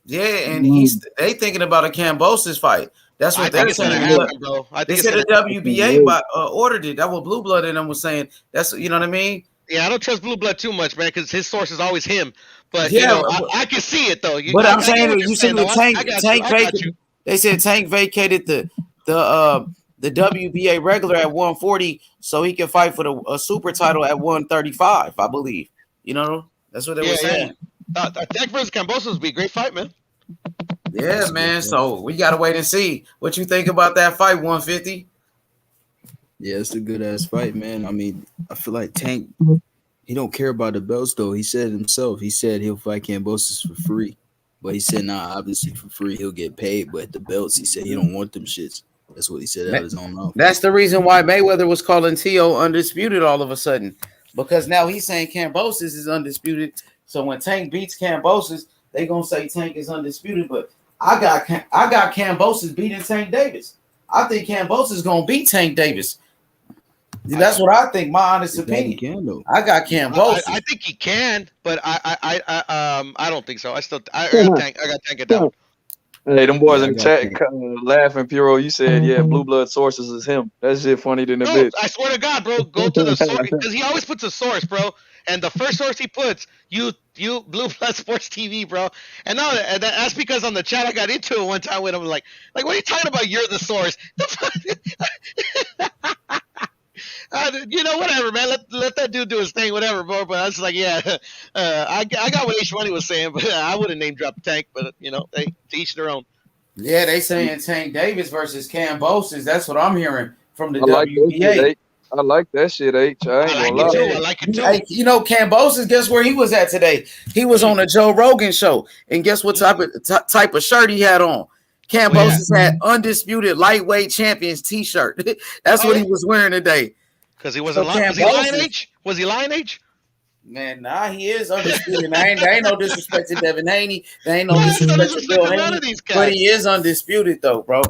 Yeah, and they thinking about a Kambosos fight. That's what they're saying. Happen, bro. They said the WBA ordered it. That's what Blue Blood and them was saying. That's what I mean. Yeah, I don't trust Blue Blood too much, man, because his source is always him. But I can see it though. But I'm saying you see with Tank vacated. They said Tank vacated the WBA regular at 140 so he can fight for a super title at 135, I believe. That's what they were saying. Tank versus Kambosos would be a great fight, man. Yeah, man. So we gotta wait and see what you think about that fight. 150. Yeah, it's a good ass fight, man. I mean, I feel like Tank, he don't care about the belts though. He said himself, he said he'll fight Kambosos for free, but he said obviously for free he'll get paid. But the belts, he said he don't want them shits. That's what he said out of his own mouth. That's the reason why Mayweather was calling T.O. undisputed all of a sudden, because now he's saying Kambosos is undisputed. So when Tank beats Kambosos, they gonna say Tank is undisputed, but I got Kambosos beating Tank Davis. I think Kambosos is gonna beat Tank Davis. That's what I think. My honest opinion. I got Kambosos. I think he can, but I don't think so. I got Tank it down. Hey, them boys in the chat laughing, Puro. You said, Blue Blood sources is him. That shit funny than a bitch. I swear to God, bro. Go to the source because he always puts a source, bro. And the first source he puts, you Blue Blood Sports TV, bro. And now that's because on the chat I got into it one time with him, like what are you talking about? You're the source. Whatever, man. Let that dude do his thing, whatever, bro. But I was like, I got what H1 was saying, but I wouldn't name drop Tank. But they to each their own. Yeah, they saying Tank Davis versus Kambosos. That's what I'm hearing from the WBA. I like that shit, H. I ain't gonna lie. I like it too. Hey, Kambosos, guess where he was at today? He was on a Joe Rogan show. And guess what type of shirt he had on? Kambosos had undisputed lightweight champions t-shirt. That's what he was wearing today. Because he wasn't lying. Was he lying, H? Was he lying, H? Man, he is undisputed. There ain't no disrespect to Devin Haney. There ain't no disrespect to Bill Haney. But he is undisputed, though, bro.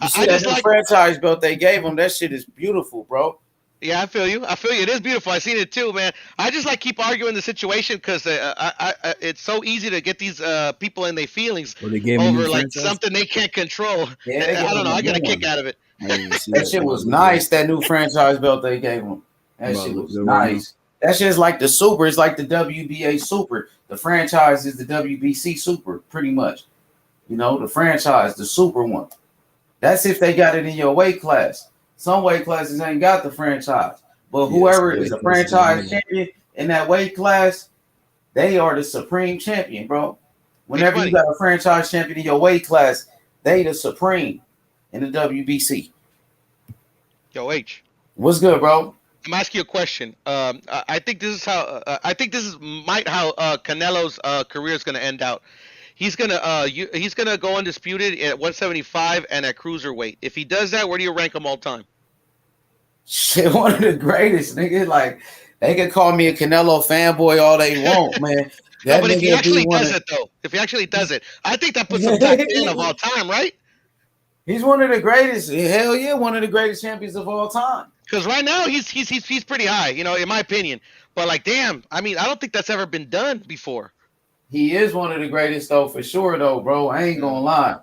You see that new franchise belt they gave him? That shit is beautiful, bro. Yeah, I feel you. It is beautiful. I seen it too, man. I just keep arguing the situation because it's so easy to get these people in their feelings over something they can't control. Yeah, I don't know. I got a kick out of it. That shit was nice. That new franchise belt they gave him. That shit was nice. That shit is like the Super. It's like the WBA Super. The franchise is the WBC Super, pretty much. The franchise, the Super one. That's if they got it in your weight class. Some weight classes ain't got the franchise, but whoever is the franchise champion in that weight class, they are the supreme champion, bro. Whenever you got a franchise champion in your weight class, they the supreme in the WBC. Yo, H. What's good, bro? I'm asking you a question. I think this is how Canelo's career is going to end out. He's gonna go undisputed at 175 and at cruiserweight. If he does that, where do you rank him all time? Shit, one of the greatest, nigga. Like they can call me a Canelo fanboy all they want, man. But if he actually does it, though, I think that puts him top 10 of all time, right? He's one of the greatest. Hell yeah, one of the greatest champions of all time. Because right now he's pretty high, in my opinion. But like, damn, I don't think that's ever been done before. He is one of the greatest though, for sure though, bro. I ain't gonna lie.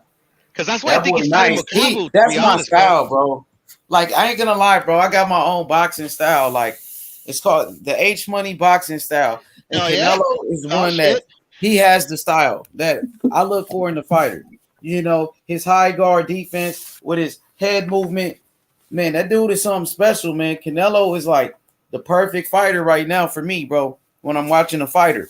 Because that's why I think he's fighting Makabu. That's my style, bro. Like, I ain't gonna lie, bro. I got my own boxing style. Like, it's called the H Money boxing style. And Canelo is one that he has the style that I look for in the fighter. His high guard defense with his head movement. Man, that dude is something special, man. Canelo is like the perfect fighter right now for me, bro. When I'm watching a fighter,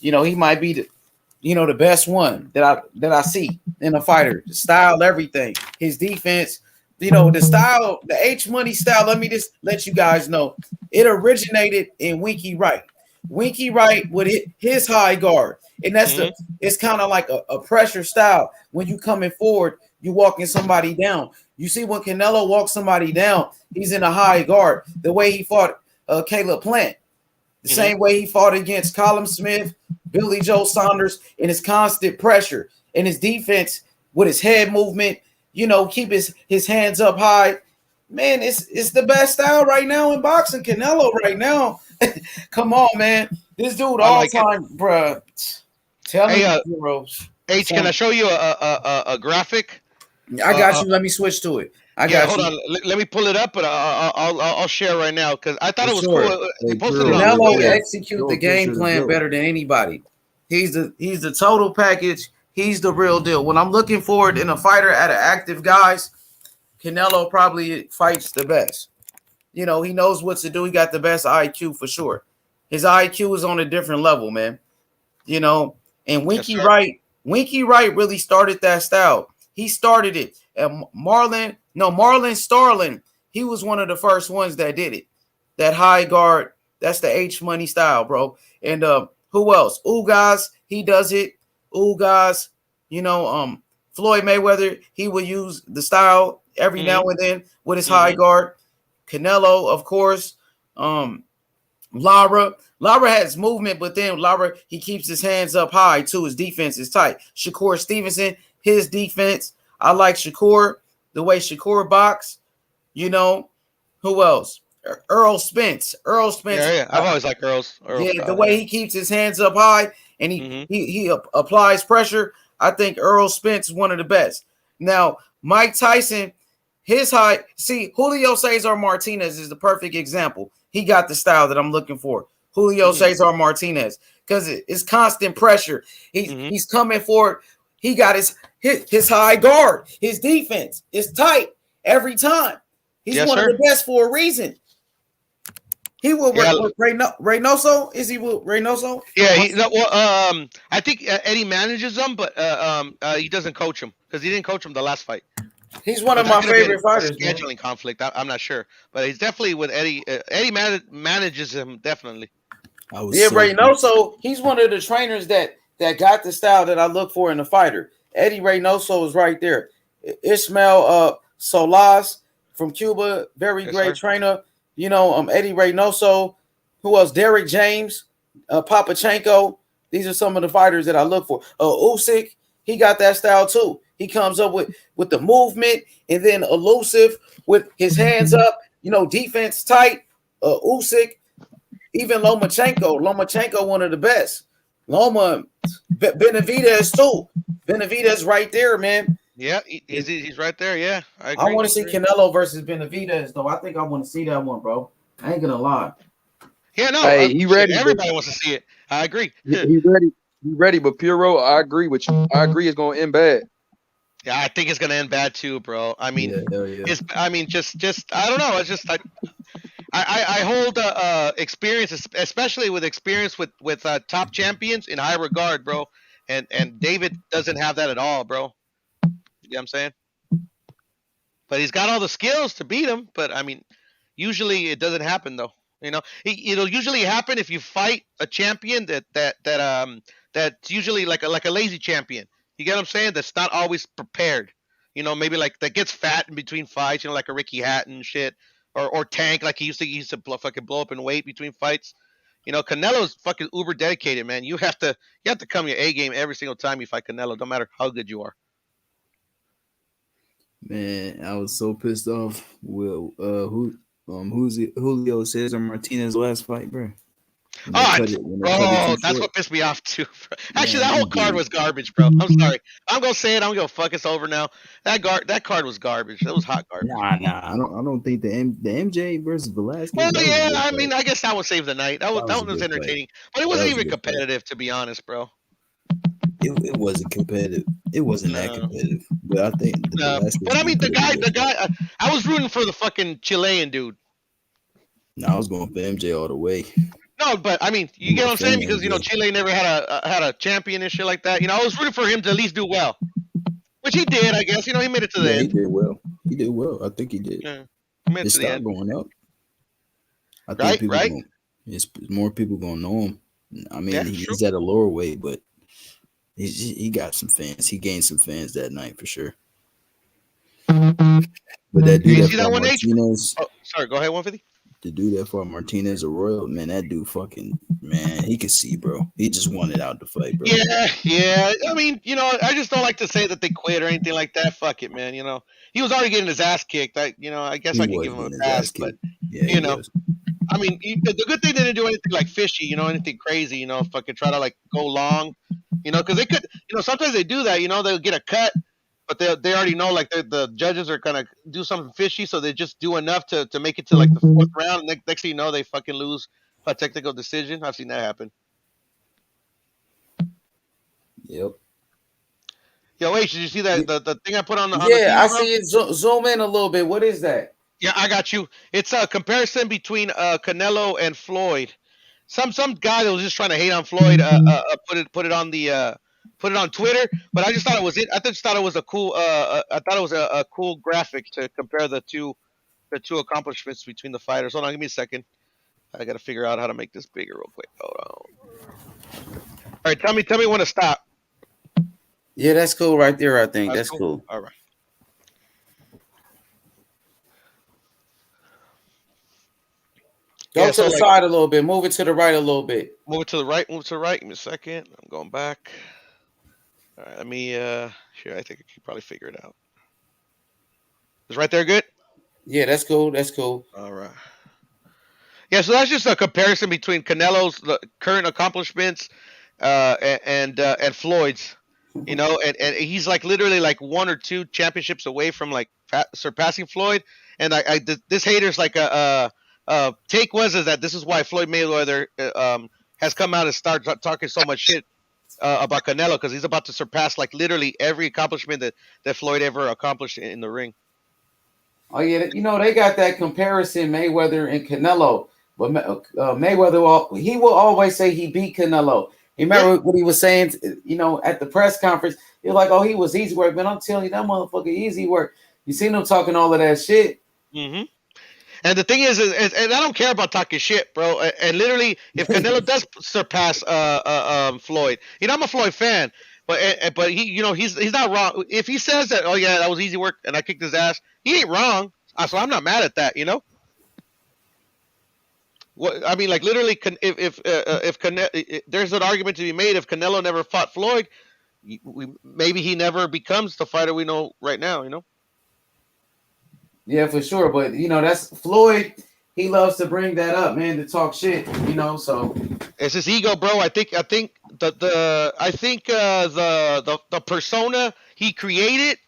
he might be the best one that I see in a fighter. The style, everything, his defense, the style, the H Money style. Let me just let you guys know, it originated in Winky Wright. Winky Wright with his high guard, and that's it's kind of like a pressure style. When you coming forward, you walking somebody down. You see when Canelo walks somebody down, he's in a high guard. The way he fought Caleb Plant, the same way he fought against Colin Smith, Billy Joe Saunders, and his constant pressure and his defense with his head movement. Keep his hands up high. Man, it's the best style right now in boxing. Canelo right now. Come on, man. This dude all time, bruh. Tell me, H, can I show you a graphic? I got you. Let me switch to it. Hold on. Let me pull it up, but I'll share right now because I thought it was cool. They posted it on Canelo Twitter. execute the game plan better than anybody. He's the total package. He's the real deal. When I'm looking forward in a fighter at an active guys, Canelo probably fights the best. He knows what to do. He got the best IQ for sure. His IQ is on a different level, man. And Winky Wright really started that style. He started it. And Marlon Starling, he was one of the first ones that did it. That high guard, that's the H Money style, bro. And who else? Ugas, he does it. Ugas, Floyd Mayweather, he will use the style every now and then with his high guard. Canelo, of course. Lara has movement, but then Lara, he keeps his hands up high too. His defense is tight. Shakur Stevenson, his defense. I like Shakur, the way Shakur box. Who else? Earl Spence. Yeah. I've always liked Earl's. The way he keeps his hands up high and he applies pressure. I think Earl Spence is one of the best. Now, Mike Tyson, his high. See, Julio Cesar Martinez is the perfect example. He got the style that I'm looking for. Julio Cesar Martinez, because it's constant pressure. He's coming forward. He got his high guard. His defense is tight every time. He's one of the best for a reason. He will Reynoso. Is he with Reynoso? Yeah. I think Eddie manages them, but he doesn't coach him because he didn't coach him the last fight. He's one of my favorite fighters. Scheduling conflict. I'm not sure, but he's definitely with Eddie. Eddie manages him definitely. Reynoso. He's one of the trainers that got the style that I look for in a fighter. Eddie Reynoso is right there. Ismael Solas from Cuba, very great trainer. Eddie Reynoso. Who else? Derek James, Papachenko. These are some of the fighters that I look for. Usyk, he got that style too. He comes up with the movement and then elusive with his hands up. Defense tight. Usyk, even Lomachenko, one of the best. Loma, Benavidez too. Benavidez right there, man. Yeah, he's right there. Yeah, I want to see Canelo versus Benavidez, though. I think I want to see that one, bro. I ain't gonna lie. Yeah, no. Hey, he ready. Everybody wants to see it. I agree. He ready. He ready. But Puro, I agree with you. I agree it's gonna end bad. Yeah, I think it's gonna end bad too, bro. I mean, it's. I mean, just. I don't know. It's just like. I hold experience, especially with experience with top champions in high regard, bro. And David doesn't have that at all, bro. You know what I'm saying? But he's got all the skills to beat him. But I mean, usually it doesn't happen though. It'll usually happen if you fight a champion that's usually like a lazy champion. You get what I'm saying? That's not always prepared. Maybe like that gets fat in between fights. Like a Ricky Hatton shit. Or Tank, like he used to fucking blow up in weight between fights. Canelo's fucking uber dedicated, man. You have to come your A game every single time you fight Canelo, no matter how good you are. Man, I was so pissed off with Julio Cesar Martinez last fight, bro. That's what pissed me off too. Bro. Actually, that whole card was garbage, bro. I'm sorry. I'm gonna say it. I'm gonna fuck. It's over now. That card was garbage. That was hot garbage. Nah. I don't think the MJ versus Velasquez. Well, yeah. I mean, I guess that would save the night. That one was entertaining, but it wasn't even competitive, to be honest, bro. It wasn't competitive. It wasn't that competitive. But I think but I mean, the guy. I was rooting for the fucking Chilean dude. No, I was going for MJ all the way. No, but I mean, you get what I'm saying, because Chile never had a champion and shit like that. I was rooting for him to at least do well, which he did, I guess. He made it to the end. He did well. I think he did. Yeah, he made it to the end. Going up. I think more people gonna know him. I mean, he's at a lower weight, but he got some fans. He gained some fans that night for sure. But that dude that Martinez. Oh, sorry, go ahead, 150. To do that for Martinez Arroyo, man, that dude he could see, bro. He just wanted out the fight, bro. Yeah. I mean, I just don't like to say that they quit or anything like that. Fuck it, man. He was already getting his ass kicked. I guess I can give him a pass, but I mean, the good thing they didn't do anything like fishy, anything crazy, fucking try to like go long, because they could, sometimes they do that, they'll get a cut. But they already know, like, the judges are gonna do something fishy, so they just do enough to make it to like the fourth round. And next thing you know, they fucking lose a technical decision. I've seen that happen. Yep. Yo, wait, did you see that the thing I put on the? I see it. Zoom in a little bit. What is that? Yeah, I got you. It's a comparison between Canelo and Floyd. Some guy that was just trying to hate on Floyd put it on the. Put it on Twitter, but I just thought it was I just thought it was a cool. I thought it was a cool graphic to compare the two accomplishments between the fighters. Hold on, give me a second. I got to figure out how to make this bigger real quick. Hold on. All right, tell me when to stop. Yeah, that's cool right there. I think that's cool. All right. Go to the side a little bit. Move it to the right a little bit. Move it to the right. Move it to the right. Give me a second. I'm going back. All right, let me here. I think I can probably figure it out. Is right there good? Yeah, that's cool. That's cool. All right. Yeah, so that's just a comparison between Canelo's current accomplishments and Floyd's. And he's like literally like one or two championships away from like surpassing Floyd. And this hater's like take is that this is why Floyd Mayweather has come out and started talking so much shit about Canelo, because he's about to surpass like literally every accomplishment that Floyd ever accomplished in the ring. Oh yeah, they got that comparison, Mayweather and Canelo. But Mayweather, he will always say he beat Canelo. You remember what he was saying, at the press conference? He was like, "Oh, he was easy work, man. I'm telling you, that motherfucker easy work." You seen him talking all of that shit. Mm-hmm. And the thing is, and I don't care about talking shit, bro. And literally, if Canelo does surpass Floyd, I'm a Floyd fan, but he, he's not wrong. If he says that, oh yeah, that was easy work, and I kicked his ass, he ain't wrong. So I'm not mad at that, What I mean, like literally, if there's an argument to be made, if Canelo never fought Floyd, maybe he never becomes the fighter we know right now, Yeah, for sure. But that's Floyd. He loves to bring that up, man, to talk shit. So it's his ego, bro. I think the persona he created,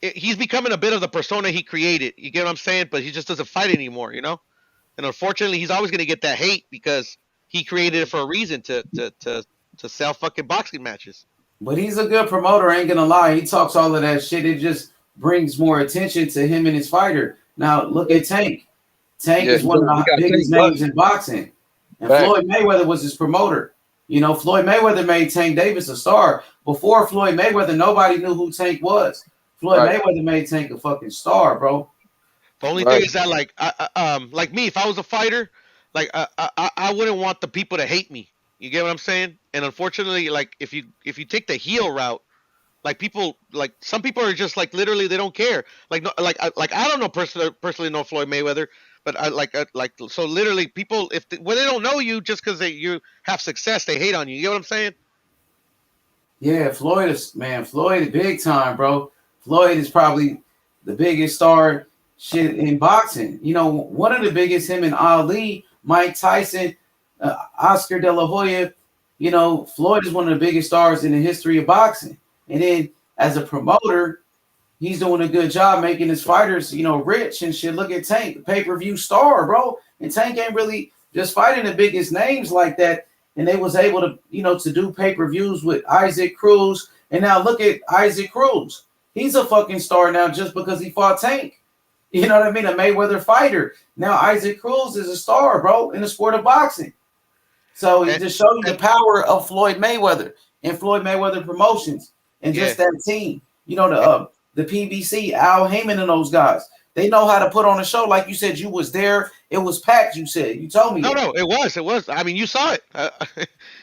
he's becoming a bit of the persona he created. You get what I'm saying? But he just doesn't fight anymore, And unfortunately, he's always gonna get that hate because he created it for a reason to sell fucking boxing matches. But he's a good promoter. I ain't gonna lie. He talks all of that shit. It just brings more attention to him and his fighter. Now look at Tank. Tank is one of the biggest names in boxing. And Floyd Mayweather was his promoter. Floyd Mayweather made Tank Davis a star. Before Floyd Mayweather, nobody knew who Tank was. Floyd Mayweather made Tank a fucking star, bro. The only thing is that like me, if I was a fighter, like I wouldn't want the people to hate me. You get what I'm saying? And unfortunately, like if you take the heel route, like people, like some people are just like literally they don't care. Like I don't know personally know Floyd Mayweather, but so literally people when they don't know you just because you have success they hate on you. You get what I'm saying? Yeah, Floyd is big time, bro. Floyd is probably the biggest star shit in boxing. You know, one of the biggest, him and Ali, Mike Tyson, Oscar De La Hoya. You know, Floyd is one of the biggest stars in the history of boxing. And then as a promoter, he's doing a good job making his fighters, you know, rich and shit. Look at Tank, pay-per-view star, bro. And Tank ain't really just fighting the biggest names like that. And they was able to, you know, to do pay-per-views with Isaac Cruz. And now look at Isaac Cruz. He's a fucking star now just because he fought Tank. You know what I mean? A Mayweather fighter. Now Isaac Cruz is a star, bro, in the sport of boxing. So it just shows you the power of Floyd Mayweather and Floyd Mayweather Promotions and just that team. You know, the PBC, Al Heyman and those guys. They know how to put on a show. Like you said, you was there. It was packed, you said. You told me. No, it was. I mean, you saw it.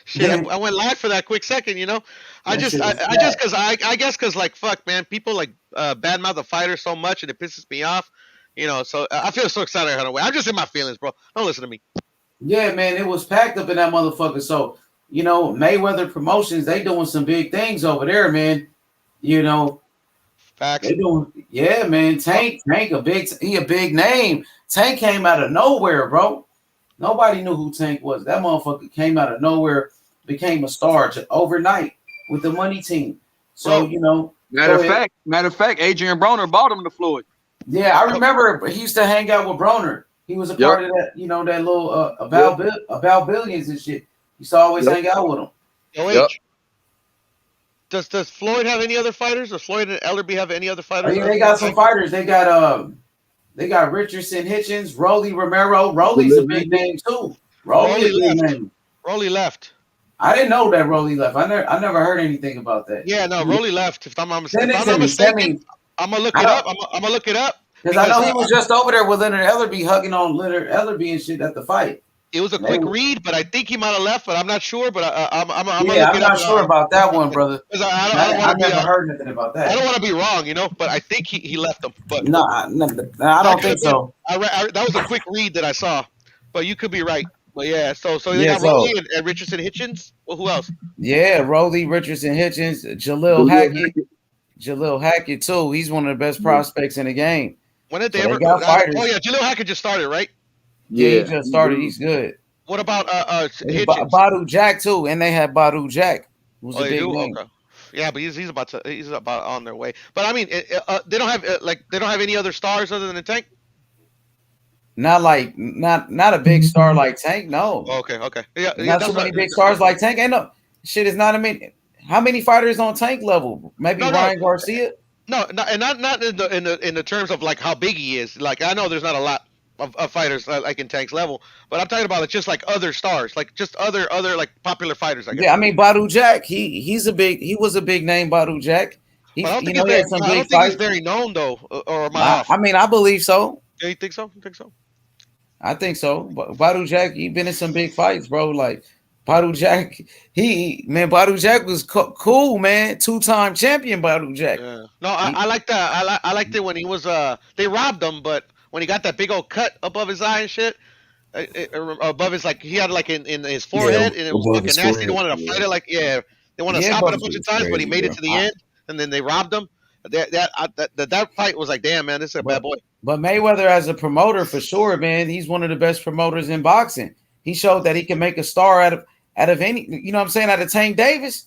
Shit, I went live for that quick second, you know. I guess because like, fuck, man, people like badmouth the fighter so much and it pisses me off, you know. So I feel so excited I I'm just in my feelings, bro. Don't listen to me. Yeah, man, it was packed up in that motherfucker. So, you know, Mayweather Promotions, they doing some big things over there, man. You know, facts. They doing, yeah, man. Tank, a big name. Tank came out of nowhere, bro. Nobody knew who Tank was. That motherfucker came out of nowhere, became a star overnight with the money team. So, you know, matter of fact, Adrian Broner bought him to Floyd. Yeah, I remember he used to hang out with Broner. He was a part of that, you know, that little about billions and shit. He used to always hang out with him. Does Floyd have any other fighters? Does Floyd and Ellerby have any other fighters? Yeah, they got some fighters. They got Richardson Hitchens, Rolly Romero. Rolly's a big name too. Rolly left. I didn't know that Rolly left. I never heard anything about that. Yeah, no, Rolly left. If I'm not mistaken, I'm gonna look it up. I'm gonna look it up. Because I know he was just over there with Leonard Ellerby, hugging on Leonard Ellerby and shit at the fight. It was a quick read, but I think he might have left, but I'm not sure. But I'm not sure about that one, brother. I never heard nothing about that. I don't want to be wrong, you know, but I think he left them. But no, I don't think so. That was a quick read that I saw, but you could be right. But yeah, so they got Rolly and Richardson Hitchens. Well, who else? Yeah, Rolly, Richardson Hitchens, Jalil Hackett too. He's one of the best prospects in the game. When did they ever? Oh yeah, Jalil Hackett just started, right? Yeah, he just started. He's good. What about Badu Jack too? And they had Badu Jack, who's a big name. Okay. Yeah, but he's about on their way. But I mean, they don't have any other stars other than Tank. Not a big star like Tank. No. Okay. Yeah, not too many big stars like Tank. Ain't no shit. Is not a many. How many fighters on Tank level? Maybe Ryan Garcia. No, and not in the terms of like how big he is. Like I know there's not a lot of fighters like in Tank's level, but I'm talking about like just like other stars, like just other like popular fighters. I guess. Yeah, I mean Badu Jack. He was a big name. Badu Jack. I don't think he's very known though. Or am I off? I mean, I believe so. Yeah, you think so? I think so. But Badu Jack, he been in some big fights, bro. Like Badu Jack, Badu Jack was cool, man. 2-time champion, Badu Jack. Yeah. No, I like that. I liked it when he was. They robbed him, but when he got that big old cut above his eye and shit, above his he had like in his forehead, and it was fucking nasty. Forehead, they wanted to fight it, they wanted to stop it a bunch of times, but he made it to the end, and then they robbed him. That fight was like, damn, man, this is a bad boy. But Mayweather, as a promoter, for sure, man, he's one of the best promoters in boxing. He showed that he can make a star out of any, you know what I'm saying, out of Tank Davis.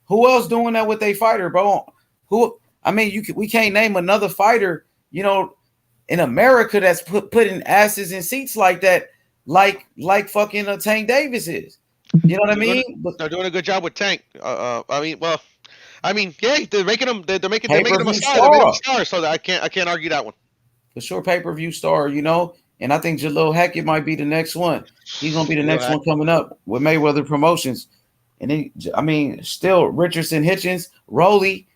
Who else doing that with a fighter, bro? We can't name another fighter, you know, in America that's putting asses in seats like that, like fucking Tank Davis is. You know what I mean? They're doing a good job with Tank. Yeah, they're making him a star. They made him a star, so that I can't argue that one. For sure, pay-per-view star, you know. And I think Jalil Hackett might be the next one. He's gonna be the next one coming up with Mayweather Promotions. And then, still Richardson Hitchens, Rolly.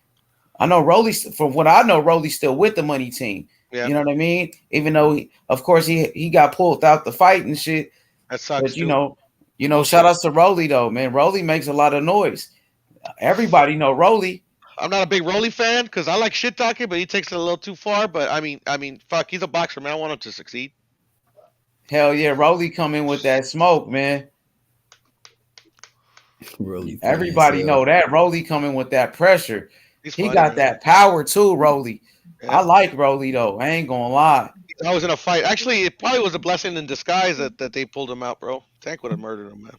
I know Rolly, from what I know, Rolly's still with the money team. Yeah. You know what I mean? Even though he got pulled out the fight and shit. That sucks. But you know, shout outs to Rolly though, man. Rolly makes a lot of noise. Everybody know Rolly. I'm not a big Rolly fan because I like shit talking, but he takes it a little too far. But I mean, fuck, he's a boxer, man. I want him to succeed. Hell yeah, Rolly come in with that smoke, man. Rolly, everybody know that Rolly coming with that pressure. He got that power too, Rolly. I like Rolly though. I ain't gonna lie. I was in a fight. Actually, it probably was a blessing in disguise that they pulled him out, bro. Tank would have murdered him, man.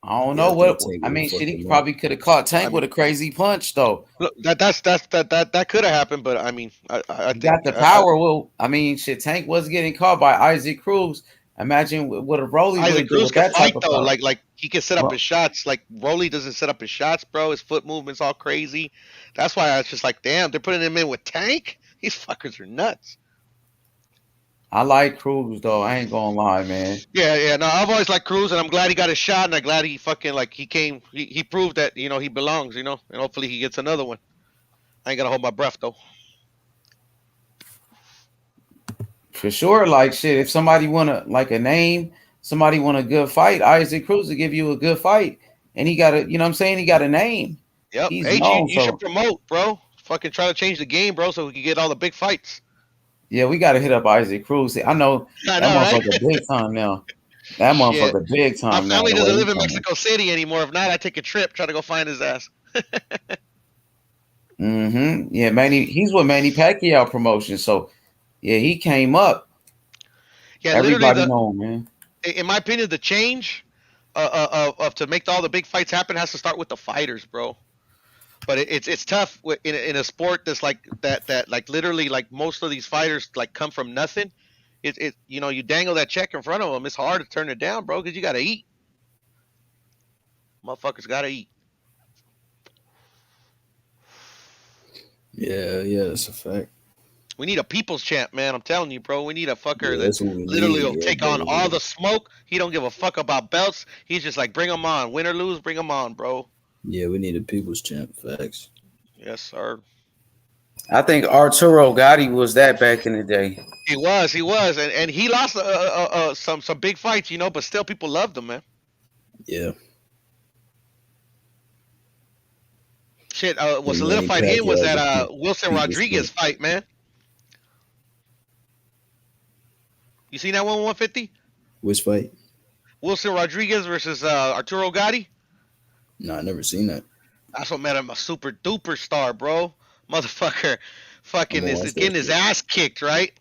I don't Yeah, I know think what. Tank I would mean, have shit, fucked he him up. probably could have caught I Tank with mean, a crazy punch though. look, that could have happened, but I mean, I He think got the power. Well, I mean, shit, Tank was getting caught by Isaac Cruz. Imagine what a Rolly would Isaac have did Cruz with could that type fight of though. power. Like he can set up his shots. Like Rolly doesn't set up his shots, bro. His foot movement's all crazy. That's why I was just like, damn, they're putting him in with Tank. These fuckers are nuts. I like Cruz though. I ain't gonna lie, man. Yeah. No, I've always liked Cruz, and I'm glad he got his shot, and I'm glad he fucking he proved that he belongs, and hopefully he gets another one. I ain't gonna hold my breath though. For sure, like shit. If somebody want a name, somebody want a good fight, Isaac Cruz will give you a good fight, and he got a, you know what I'm saying, he got a name. Yep. He's H, known. you should So promote, bro. Fucking try to change the game, bro, so we can get all the big fights. yeah, we got to hit up Isaac Cruz. I know I that know, right? motherfucker big time now. That Shit. motherfucker big My time now. family The way doesn't he live in coming. Mexico City anymore. If not, I take a trip, try to go find his ass. Yeah, Manny. He's with Manny Pacquiao promotion. So yeah, he came up. Yeah, literally, Everybody know him, man. in my opinion, the change of to make all the big fights happen has to start with the fighters, bro. But it's tough in a sport that's like that like literally like most of these fighters like come from nothing. You dangle that check in front of them. It's hard to turn it down, bro, because you gotta eat. Motherfuckers gotta eat. Yeah, that's a fact. We need a people's champ, man. I'm telling you, bro. We need a fucker Yeah, that's what we literally need. will Yeah, take on bro. all the smoke. He don't give a fuck about belts. He's just like, bring them on. Win or lose, bring them on, bro. Yeah, we need a people's champ. Facts. Yes, sir. I think Arturo Gotti was that back in the day. He was, and he lost some big fights, but still people loved him, man. Yeah. Shit, what solidified him was that Wilson Rodriguez fight, man. You seen that one 150? Which fight? Wilson Rodriguez versus Arturo Gotti. No, I never seen that. That's what made him a super duper star, bro. Motherfucker, fucking is getting his ass kicked, right?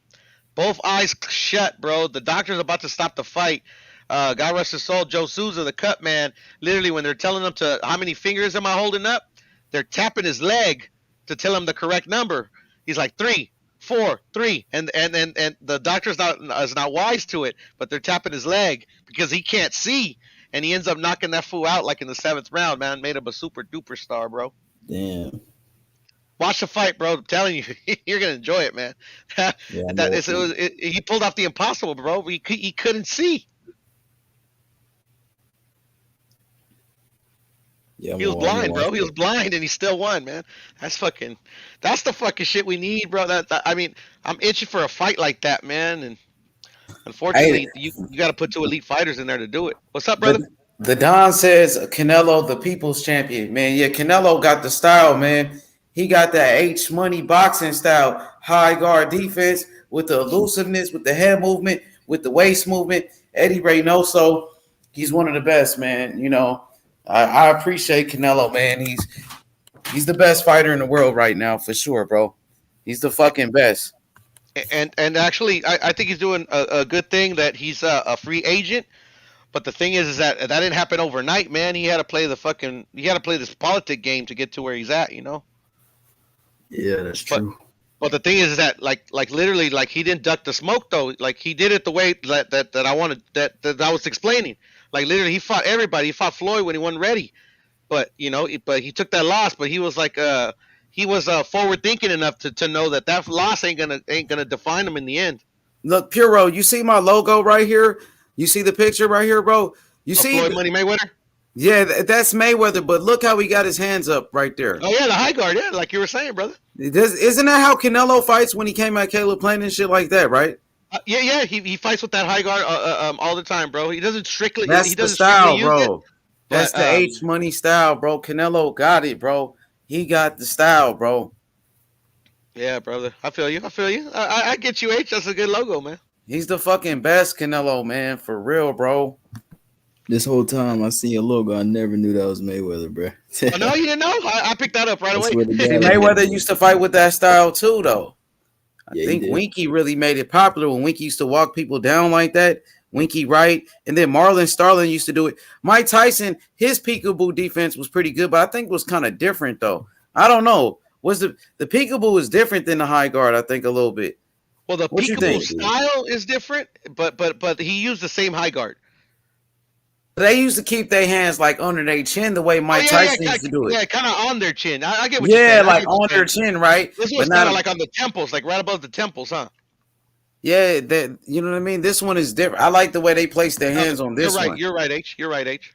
Both eyes shut, bro. The doctor's about to stop the fight. God rest his soul, Joe Souza, the cut man. Literally, when they're telling him to how many fingers am I holding up, they're tapping his leg to tell him the correct number. He's like 3, 4, 3, and the doctor's not wise to it, but they're tapping his leg because he can't see, and he ends up knocking that fool out like in the 7th round. Man, made him a super duper star, bro. Damn. Watch the fight, bro. I'm telling you, you're gonna enjoy it, man. He pulled off the impossible, bro. He couldn't see. Yeah, he was blind, bro. He was blind, and he still won, man. That's the fucking shit we need, bro. I mean, I'm itching for a fight like that, man. And unfortunately, you got to put 2 elite fighters in there to do it. What's up, brother? The Don says Canelo, the people's champion, man. Yeah, Canelo got the style, man. He got that H money boxing style, high guard defense with the elusiveness, with the head movement, with the waist movement. Eddie Reynoso, he's one of the best, man. I appreciate Canelo, man. He's the best fighter in the world right now, for sure, bro. He's the fucking best. And actually, I think he's doing a good thing that he's a free agent. But the thing is that didn't happen overnight, man. He had to play this politic game to get to where he's at, Yeah, that's true. But the thing is that like literally like he didn't duck the smoke though. Like he did it the way that I wanted that I was explaining. Like literally he fought everybody. He fought Floyd when he wasn't ready. But but he took that loss, but he was like he was forward thinking enough to know that loss ain't gonna define him in the end. Look, Puro, you see my logo right here? You see the picture right here, bro? You see Floyd Money Mayweather? Yeah, that's Mayweather, but look how he got his hands up right there. Oh yeah, the high guard, yeah, like you were saying, brother. Isn't that how Canelo fights when he came at Caleb Plant and shit like that, right? Yeah, he fights with that high guard all the time, bro. He doesn't strictly. That's the style, bro. That's the H money style, bro. Canelo got it, bro. He got the style, bro. Yeah, brother. I feel you. I get you, H. That's a good logo, man. He's the fucking best, Canelo, man, for real, bro. This whole time I seen your logo, I never knew that was Mayweather, bro. Oh, no, you didn't know? I picked that up right away. See, Mayweather used to fight with that style too, though. I Yeah, think he did. Winky really made it popular when Winky used to walk people down like that. Winky right, and then Marlon Starling used to do it. Mike Tyson, his peekaboo defense was pretty good, but I think it was kind of different though. I don't know. Was the peekaboo is different than the high guard? I think a little bit. Well, the What you peekaboo think? style is different, but he used the same high guard. They used to keep their hands like under their chin the way Mike Tyson used to do it. Yeah, kind of on their chin. I get what you're saying. Yeah, like on their chin, right? This was kind of like on the temples, like right above the temples, huh? Yeah, that you know what I mean. This one is different. I like the way they place their hands on this one. You're right, H. You're right, H.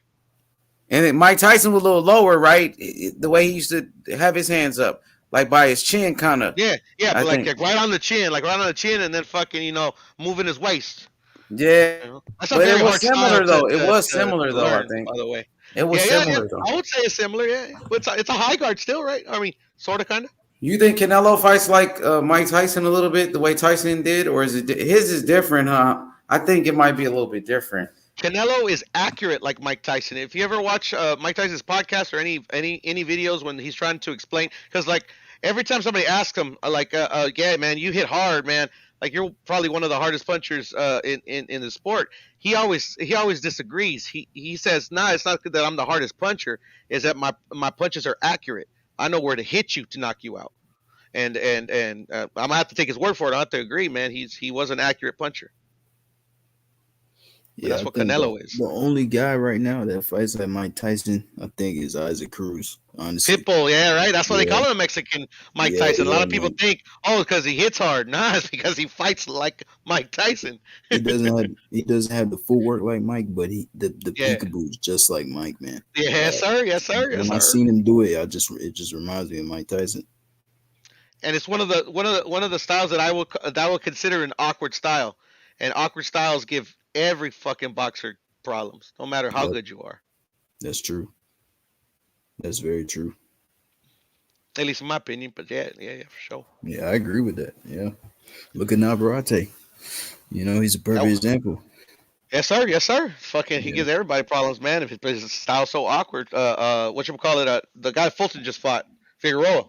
And then Mike Tyson was a little lower, right? The way he used to have his hands up, like by his chin, kind of. Yeah, but like right on the chin, and then fucking moving his waist. Yeah, that's but it was similar though. It was similar though. I think. By the way, it was similar though. I would say it's similar. Yeah, but it's a high guard still, right? I mean, sort of, kind of. You think Canelo fights like Mike Tyson a little bit, the way Tyson did, or is it his is different, huh? I think it might be a little bit different. Canelo is accurate like Mike Tyson. If you ever watch Mike Tyson's podcast or any videos when he's trying to explain, because like every time somebody asks him, yeah, man, you hit hard, man. Like you're probably one of the hardest punchers in the sport. He always disagrees. He says, nah, it's not that I'm the hardest puncher. Is that my punches are accurate. I know where to hit you to knock you out. And I'm gonna have to take his word for it. I have to agree, man. He was an accurate puncher. But that's what Canelo is. The only guy right now that fights like Mike Tyson, I think, is Isaac Cruz. Honestly, Pitbull, yeah, right. That's why they call him a Mexican Mike Tyson. A lot of people think, oh, because he hits hard. Nah, it's because he fights like Mike Tyson. he doesn't have the footwork like Mike, but the peekaboo is just like Mike, man. Yes, sir. When I seen him do it, it just reminds me of Mike Tyson. And it's one of the styles that I will consider an awkward style. And awkward styles give every fucking boxer problems, no matter how good you are. That's true. That's very true. At least in my opinion, but yeah, for sure. Yeah, I agree with that. Yeah. Look at Navarrete. He's a perfect example. Yes, sir. Fucking, he gives everybody problems, man. If his style's so awkward. Whatchamacallit, the guy Fulton just fought, Figueroa,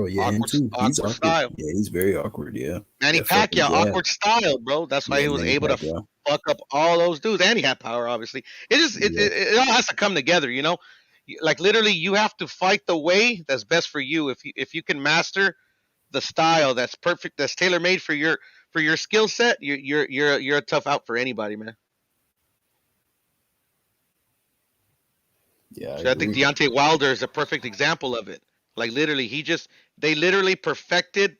yeah, awkward, him too. He's awkward style. Yeah, he's very awkward. Yeah, Manny Pacquiao, awkward style, bro. That's why he was able to fuck up all those dudes, and he had power. Obviously, it all has to come together, Like literally, you have to fight the way that's best for you. If you can master the style that's perfect, that's tailor made for your skill set, you're a tough out for anybody, man. Yeah, I think Deontay Wilder is a perfect example of it. Like literally, they literally perfected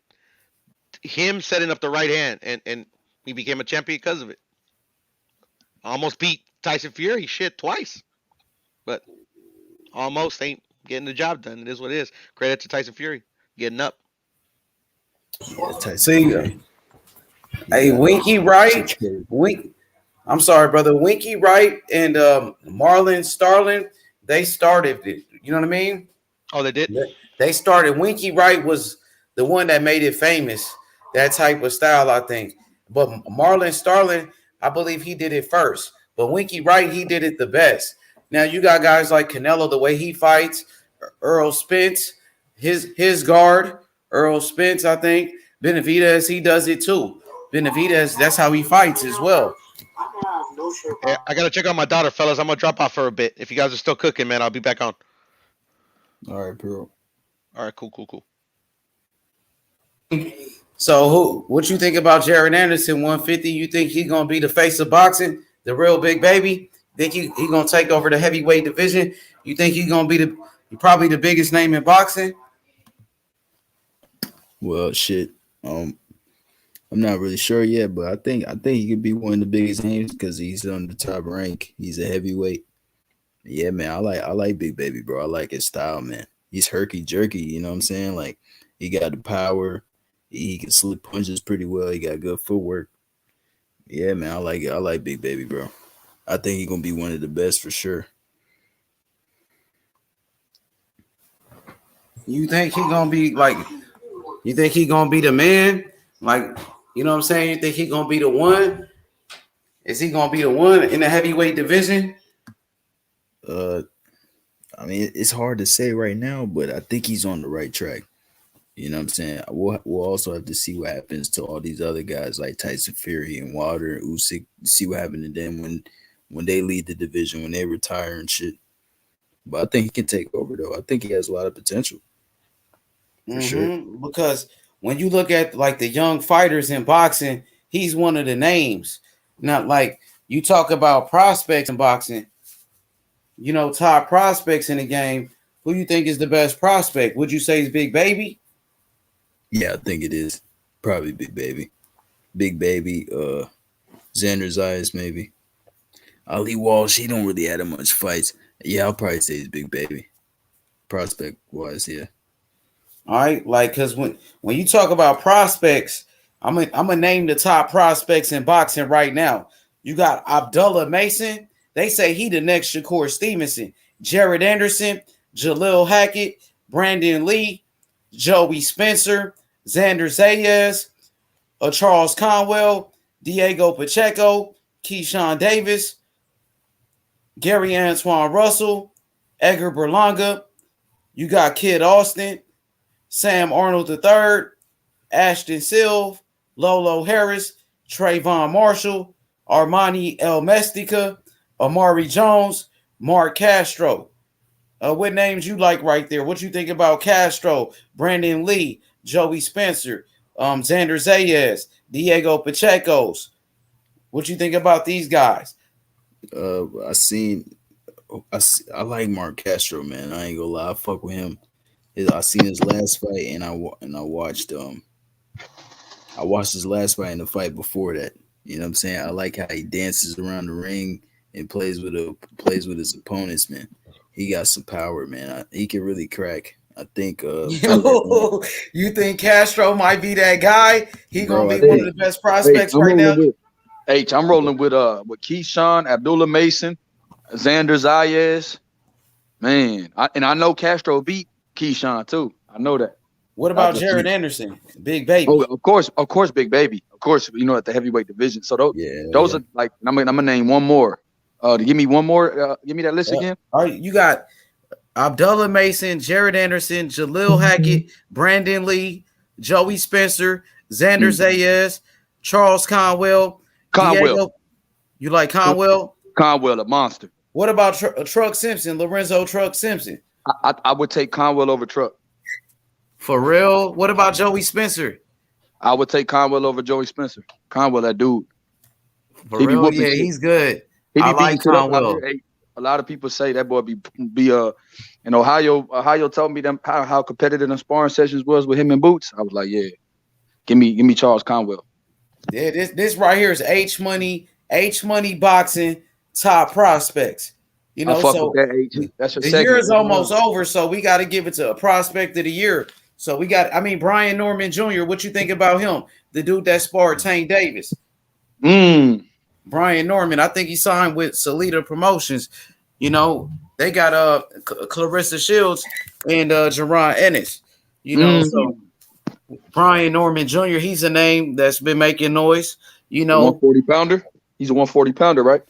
him setting up the right hand, and he became a champion because of it. Almost beat Tyson Fury twice, but almost ain't getting the job done. It is what it is. Credit to Tyson Fury getting up. See, hey, Winky Wright, I'm sorry, brother. Winky Wright and Marlon Starling, they started it. You know what I mean? Oh, they did? They started. Winky Wright was the one that made it famous, that type of style, I think. But Marlon Starling, I believe he did it first. But Winky Wright, he did it the best. Now, you got guys like Canelo, the way he fights, Earl Spence, his guard, Earl Spence, I think. Benavidez, he does it too. Benavidez, that's how he fights as well. Yeah, I got to check on my daughter, fellas. I'm going to drop off for a bit. If you guys are still cooking, man, I'll be back on. All right, bro. All right, cool. So, what you think about Jared Anderson, 150? You think he's going to be the face of boxing, the real big baby? Think he going to take over the heavyweight division? You think he's going to be probably the biggest name in boxing? Well, shit. I'm not really sure yet, but I think he could be one of the biggest names because he's on the top rank. He's a heavyweight. Yeah, man, I like Big Baby, bro. I like his style, man. He's herky jerky, you know what I'm saying? Like, he got the power. He can slip punches pretty well. He got good footwork. Yeah, man, I like it. I like Big Baby, bro. I think he's gonna be one of the best for sure. You think he gonna be like? You think he gonna be the man? Like, you know what I'm saying? You think he gonna be the one? Is he gonna be the one in the heavyweight division? I mean, it's hard to say right now, but I think he's on the right track. You know what I'm saying? We'll also have to see what happens to all these other guys like Tyson Fury and Wilder and Usyk. See what happens to them when they lead the division, when they retire and shit. But I think he can take over though. I think he has a lot of potential. For sure. Because when you look at like the young fighters in boxing, he's one of the names. Not like you talk about prospects in boxing. You know, top prospects in the game. Who you think is the best prospect? Would you say is Big Baby? Yeah, I think it is. Probably Big Baby. Big Baby, Xander Zayas maybe. Ali Walsh, he don't really have that much fights. Yeah, I'll probably say he's Big Baby. Prospect wise, yeah. All right, like because when you talk about prospects, I'm gonna name the top prospects in boxing right now. You got Abdullah Mason. They say he the next Shakur Stevenson. Jared Anderson, Jalil Hackett, Brandon Lee, Joey Spencer, Xander Zayas, Charles Conwell, Diego Pacheco, Keyshawn Davis, Gary Antoine Russell, Edgar Berlanga. You got Kid Austin, Sam Arnold III, Ashton Silve, Lolo Harris, Trayvon Marshall, Armani El Mestica, Amari Jones, Mark Castro. What names you like right there? What you think about Castro, Brandon Lee, Joey Spencer, Xander Zayas, Diego Pacheco's? What you think about these guys? I like Mark Castro, man. I ain't gonna lie, I fuck with him. I seen his last fight, and I watched his last fight and the fight before that. You know what I'm saying? I like how he dances around the ring and plays with his opponents, man. He got some power, man. He can really crack. I think. You think Castro might be that guy? He gonna be one of the best prospects right now. I'm rolling with Keyshawn, Abdullah Mason, Xander Zayas. Man, I know Castro beat Keyshawn too. I know that. What about Jared Anderson, Big Baby? Oh, of course, Big Baby. Of course, at the heavyweight division. So those are like I'm gonna name one more. Give me one more. Give me that list again. All right, you got Abdullah Mason, Jared Anderson, Jalil Hackett, Brandon Lee, Joey Spencer, Xander Zayas, Charles Conwell. Diego, you like Conwell? Conwell, a monster. What about Truck Simpson, Lorenzo Truck Simpson? I would take Conwell over Truck. For real? What about Joey Spencer? I would take Conwell over Joey Spencer. Conwell, that dude. For real? Yeah, he's good. I like Conwell. A lot of people say that boy be in Ohio. Ohio told me how competitive the sparring sessions was with him and Boots. I was like, yeah, give me Charles Conwell. Yeah, this right here is H Money boxing top prospects. You know, so the year is almost over, so we got to give it to a prospect of the year. So we got, Brian Norman Jr. What you think about him? The dude that sparred Tank Davis. Brian Norman, I think he signed with Salida Promotions. You know, they got Clarissa Shields and Jerron Ennis. You know, so Brian Norman Jr., he's a name that's been making noise. You know, 140 pounder. He's a 140 pounder, right?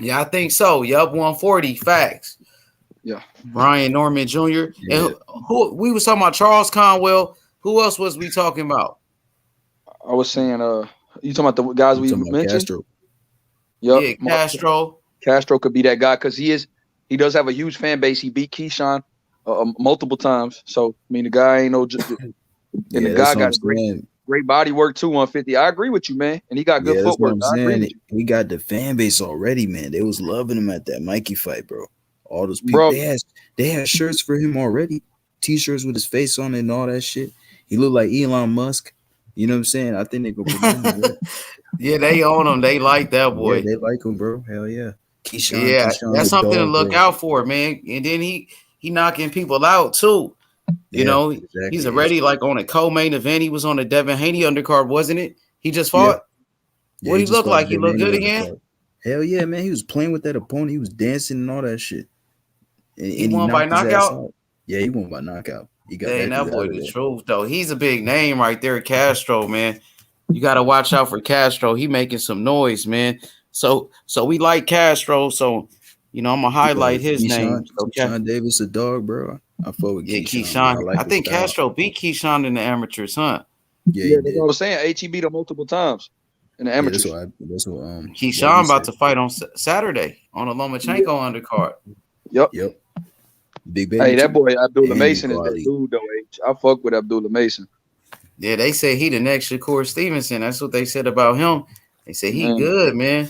Yeah, I think so. Yup, 140. Facts. Yeah. Brian Norman Jr. And who we was talking about Charles Conwell. Who else was we talking about? I was saying, you talking about the guys we mentioned? Castro. Yep. Yeah, Castro. Castro could be that guy because he does have a huge fan base. He beat Keyshawn multiple times. So the guy ain't no. And the guy got great body work too. 150. I agree with you, man. And he got good footwork. I agree with you. He got the fan base already, man. They was loving him at that Mikey fight, bro. All those people, they had shirts for him already, T-shirts with his face on it and all that shit. He looked like Elon Musk. You know what I'm saying? I think they go. Yeah, they own him. They like that boy. Yeah, they like him, bro. Hell yeah. Keyshawn, that's something to look out for, man. And then he knocking people out too. You know, exactly. He's already like on a co-main event. He was on a Devin Haney undercard, wasn't it? He just fought. Yeah, what he looked like? He looked good again. Hell yeah, man. He was playing with that opponent. He was dancing and all that shit. And he won by knockout? Yeah, he won by knockout. He got that boy the truth, though. He's a big name right there, Castro, man. You got to watch out for Castro. He making some noise, man. So we like Castro. So I'm gonna highlight his name. Keyshawn Davis, a dog, bro. I fuck with Keyshawn. I think Castro beat Keyshawn in the amateurs, huh? Yeah, that's what I was saying. He beat him multiple times in the amateurs. That's what Keyshawn about to fight on Saturday on a Lomachenko undercard. Yep. Big baby. Hey, that boy Abdullah Mason is that dude though. I fuck with Abdullah Mason. Yeah, they say he the next Shakur Stevenson. That's what they said about him. They say he good, man.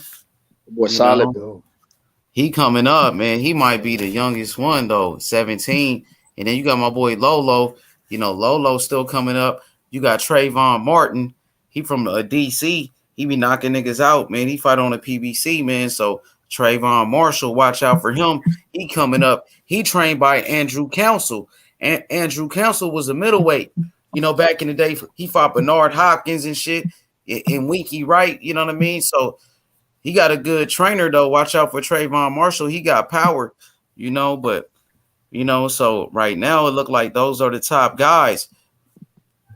Boy, solid though. He coming up, man. He might be the youngest one though, 17. And then you got my boy Lolo. Lolo's still coming up. You got Trayvon Martin. He from DC. He be knocking niggas out, man. He fight on the PBC, man. So Trayvon Marshall, watch out for him. He coming up. He trained by Andrew Council. And Andrew Council was a middleweight. Back in the day, he fought Bernard Hopkins and shit and Winky Wright. You know what I mean? So he got a good trainer, though. Watch out for Trayvon Marshall. He got power, but, so right now it look like those are the top guys.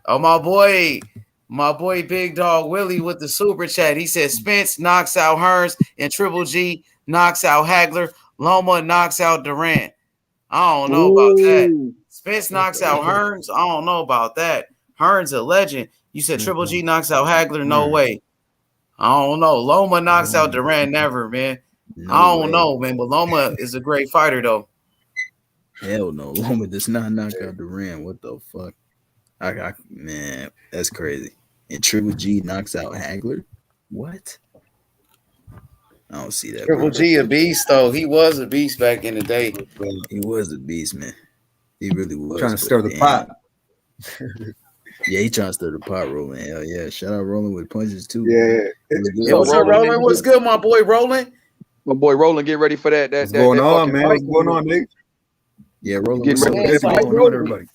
Oh, my boy Big Dog Willie with the super chat. He said Spence knocks out Hearns and Triple G knocks out Hagler. Loma knocks out Durant. I don't know about that. Spence knocks out Hearns. I don't know about that. Hearns a legend. You said Triple G knocks out Hagler. No way. I don't know. Loma knocks out Durant. Never, man. I don't know, man. But Loma is a great fighter, though. Hell no. Loma does not knock out Durant. What the fuck? Man, that's crazy. And Triple G knocks out Hagler? What? I don't see that. Triple G a beast, though. He was a beast back in the day. He was a beast, man. He really was. Trying to stir the pot. Yeah, he trying to stir the pot, Roland. Hell yeah. Shout out Roland with punches, too. Yeah. Yo, what's up, Roland? What's good, my boy Roland? My boy Roland, get ready for that. What's going on, man? What's going on, nigga? Yeah, Roland. Get ready. What's going on, everybody?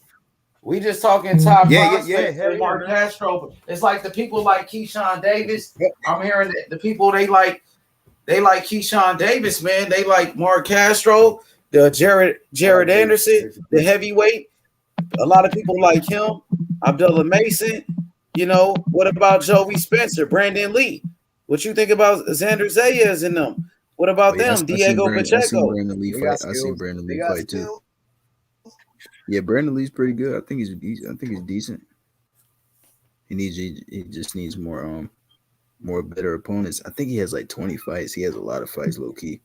We just talking top prospects. Yeah. Mark Castro. It's like the people like Keyshawn Davis. I'm hearing the people they like Keyshawn Davis, man. They like Mark Castro, the Jared Anderson, the heavyweight. A lot of people like him. Abdullah Mason. What about Joey Spencer, Brandon Lee? What you think about Xander Zayas and them? What about them? Diego Pacheco. I seen Brandon Lee fight too. Yeah, Brandon Lee's pretty good. I think he's decent. He just needs more better opponents. I think he has like 20 fights. He has a lot of fights, low key.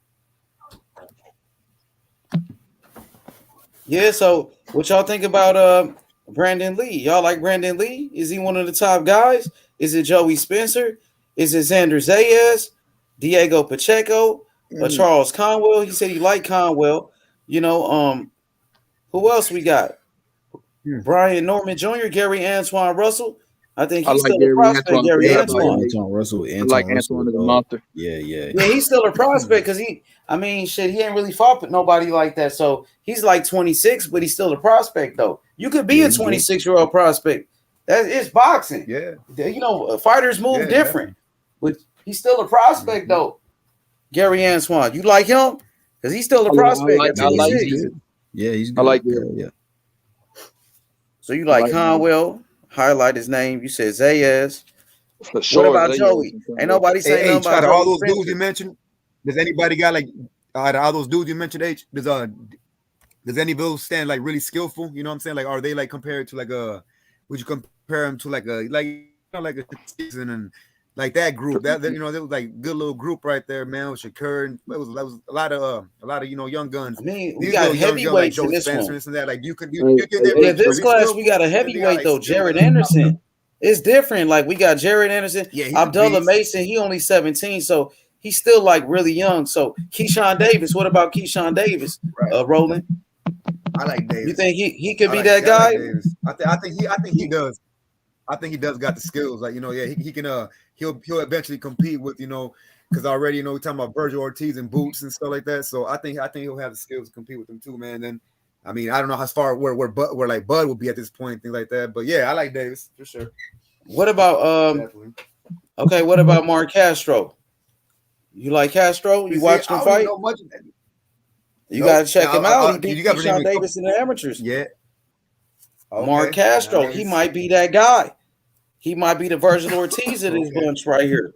Yeah, so what y'all think about Brandon Lee? Y'all like Brandon Lee? Is he one of the top guys? Is it Joey Spencer? Is it Xander Zayas? Diego Pacheco? Charles Conwell? He said he liked Conwell. Who else we got? Brian Norman Jr., Gary Antoine Russell. I think he's still a prospect. Gary Antoine. Russell. I like Antoine as a monster. Yeah. Yeah, he's still a prospect because he ain't really fought with nobody like that. So he's like 26, but he's still a prospect, though. You could be a 26-year-old prospect. That is boxing. Yeah. Fighters move different. But he's still a prospect, though. Gary Antoine. You like him? Because he's still a prospect. I like him. Yeah, he's good. I like him. Yeah. So you like Conwell? Highlight his name. You said Zayas. For sure. What about Joey? Ain't nobody saying nothing about out of all those Joey dudes you mentioned, does anybody got like out of all those dudes you mentioned, H? Does any of those stand like really skillful? You know what I'm saying? Like, are they like compared to like would you compare them to like a season and like that group? That there was like good little group right there, man. With Shakur and that was a lot of young guns. I mean, we got heavyweights in this one. And that, like you could this class we got a heavyweight though, Jared Anderson. It's different. Like we got Jared Anderson, Abdullah Mason. He only 17, so he's still like really young. So Keyshawn Davis. What about Keyshawn Davis? Roland. I like Davis. You think he could be that guy? I think he does. I think he does got the skills. Like he can. He'll eventually compete with because already we're talking about Virgil Ortiz and Boots and stuff like that. So I think he'll have the skills to compete with them too, man. And I mean I don't know how far where like Bud will be at this point, things like that. But yeah, I like Davis for sure. What about okay? What about Mark Castro? You like Castro? You watched him fight? You gotta check him out. He beat Keyshawn Davis in the amateurs. Yeah. Okay. Mark Castro, he might be that guy. He might be the Virgil Ortiz of this bunch right here.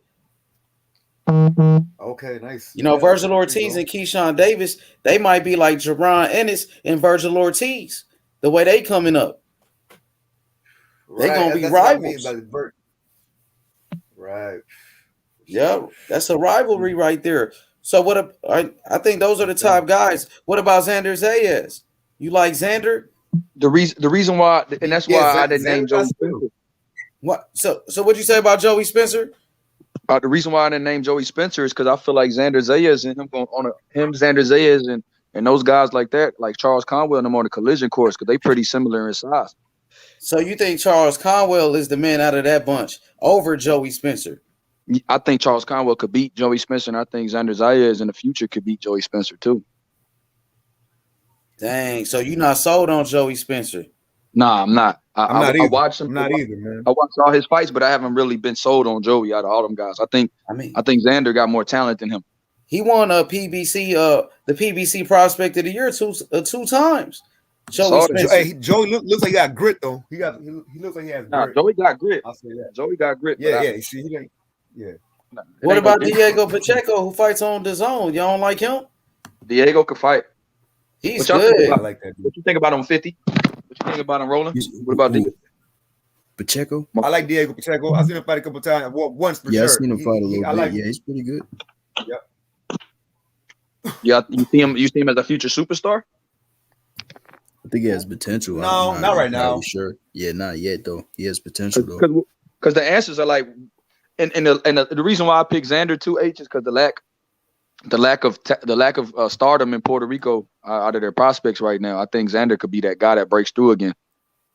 Okay, nice. You know, Yeah, Virgil there you Ortiz go. and Keyshawn Davis, they might be like Jerron Ennis and Virgil Ortiz. The way they coming up, they gonna be That's what I mean. rivals. Right. Yeah, that's a rivalry right there. So what? I think those are the top guys. What about Xander Zayas? You like Xander? The reason why, and that's why I didn't name Joey Spencer. What? So what'd you say about Joey Spencer? The reason why I didn't name Joey Spencer is because I feel like Xander Zayas and him going on Xander Zayas and those guys like that, like Charles Conwell and them on the collision course, because they pretty similar in size. So you think Charles Conwell is the man out of that bunch over Joey Spencer? I think Charles Conwell could beat Joey Spencer, and I think Xander Zayas in the future could beat Joey Spencer too. Dang, so you not sold on Joey Spencer? Nah, I'm not. I'm not either. I watched him. I'm not either, man. I watched all his fights, but I haven't really been sold on Joey out of all them guys. I think Xander got more talent than him. He won a PBC, the PBC Prospect of the Year two times. Joey Spencer. Hey, Joey looks like he got grit though. He looks like he has grit. Joey got grit. I'll say that. Joey got grit. Yeah. You see, yeah. What about Diego Pacheco, who fights on DAZN? Y'all don't like him? Diego could fight. He's good. I like that. What you think about him, 50? What you think about him, rolling? What about Diego? Pacheco? I like Diego Pacheco. I've seen him fight a couple times. Well, once for sure. I've seen him fight a little bit. Yeah, he's pretty good. Yep. Yeah, you see him as a future superstar? I think he has potential. No, not right now. Sure. Yeah, not yet though. He has potential though. Because the answers are like, and the reason why I picked Xander 2H is because the lack of stardom in Puerto Rico out of their prospects right now. I think Xander could be that guy that breaks through again,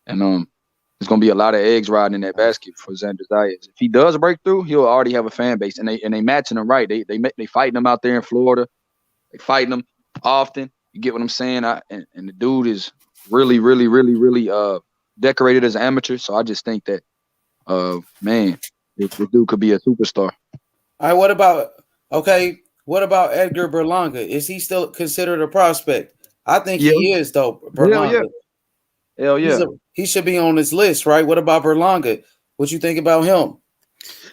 and there's gonna be a lot of eggs riding in that basket for Xander Zayas. If he does break through, he'll already have a fan base, and they matching him right. They fighting him out there in Florida. They fighting him often. You get what I'm saying? And the dude is really decorated as an amateur. So I just think that, man, this dude could be a superstar. All right, what about Edgar Berlanga? Is he still considered a prospect? I think he is, though. Berlanga. Hell yeah. He should be on this list, right? What about Berlanga? What you think about him?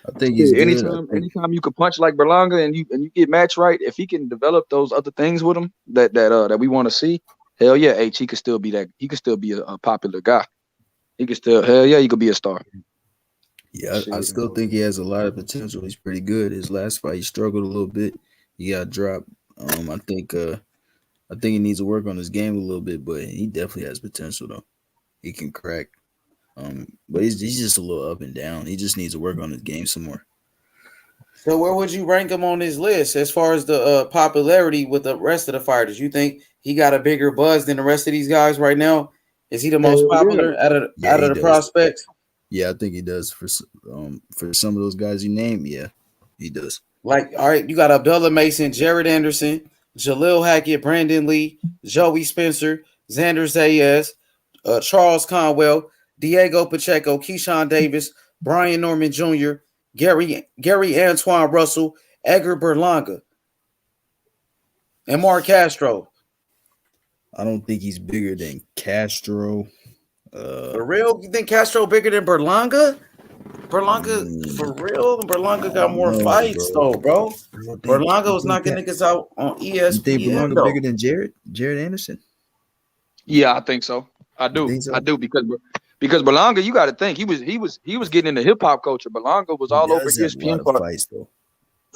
I think he's anytime you can punch like Berlanga and you get matched right, if he can develop those other things with him that we want to see, hell yeah, he could still be that. He could still be a popular guy. He could still, hell yeah, he could be a star. Yeah, I still think he has a lot of potential. He's pretty good. His last fight, he struggled a little bit. He got dropped. I think he needs to work on his game a little bit, but he definitely has potential though. He can crack. But he's just a little up and down. He just needs to work on his game some more. So where would you rank him on this list as far as the popularity with the rest of the fighters? You think he got a bigger buzz than the rest of these guys right now? Is he the most popular out of the prospects? Yeah, I think he does. For some of those guys you named, yeah, he does. Like, all right, you got Abdullah Mason, Jared Anderson, Jalil Hackett, Brandon Lee, Joey Spencer, Xander Zayas, Charles Conwell, Diego Pacheco, Keyshawn Davis, Brian Norman Jr., Gary Antoine Russell, Edgar Berlanga, and Mark Castro. I don't think he's bigger than Castro. For real? You think Castro bigger than Berlanga? Berlanga, for real? Berlanga got more fights, though, bro. Berlanga was knocking niggas out on ESPN. You think Berlanga bigger than Jared Anderson? Yeah, I think so. I do because Berlanga, you got to think he was getting into hip hop culture. Berlanga was all over ESPN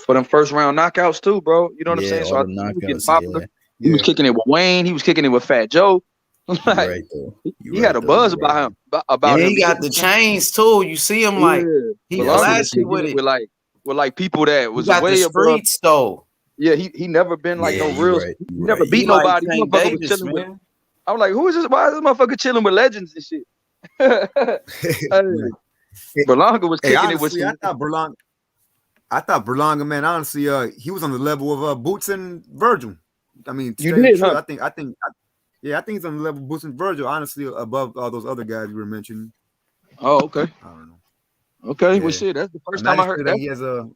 for them first round knockouts too, bro. You know what I'm saying? So I think he was getting popular. Yeah. He was kicking it with Wayne. He was kicking it with Fat Joe. Like, he had a buzz about him. About him. He got the chains too. You see him like he flashy with it. With like people that was got way the streets though. Yeah, he never been like no real. He never beat nobody. Like motherfucker was chilling with. I was like, who is this? Why is this motherfucker chilling with legends and shit? Berlanga was kicking it with. I thought Berlanga, man, honestly, he was on the level of Boots and Virgil. I mean, you did, huh? I think he's on the level of Boots and Virgil, honestly, above all those other guys you were mentioning. Oh, okay. I don't know. Okay, well, shit, that's the first time I heard that. He has a.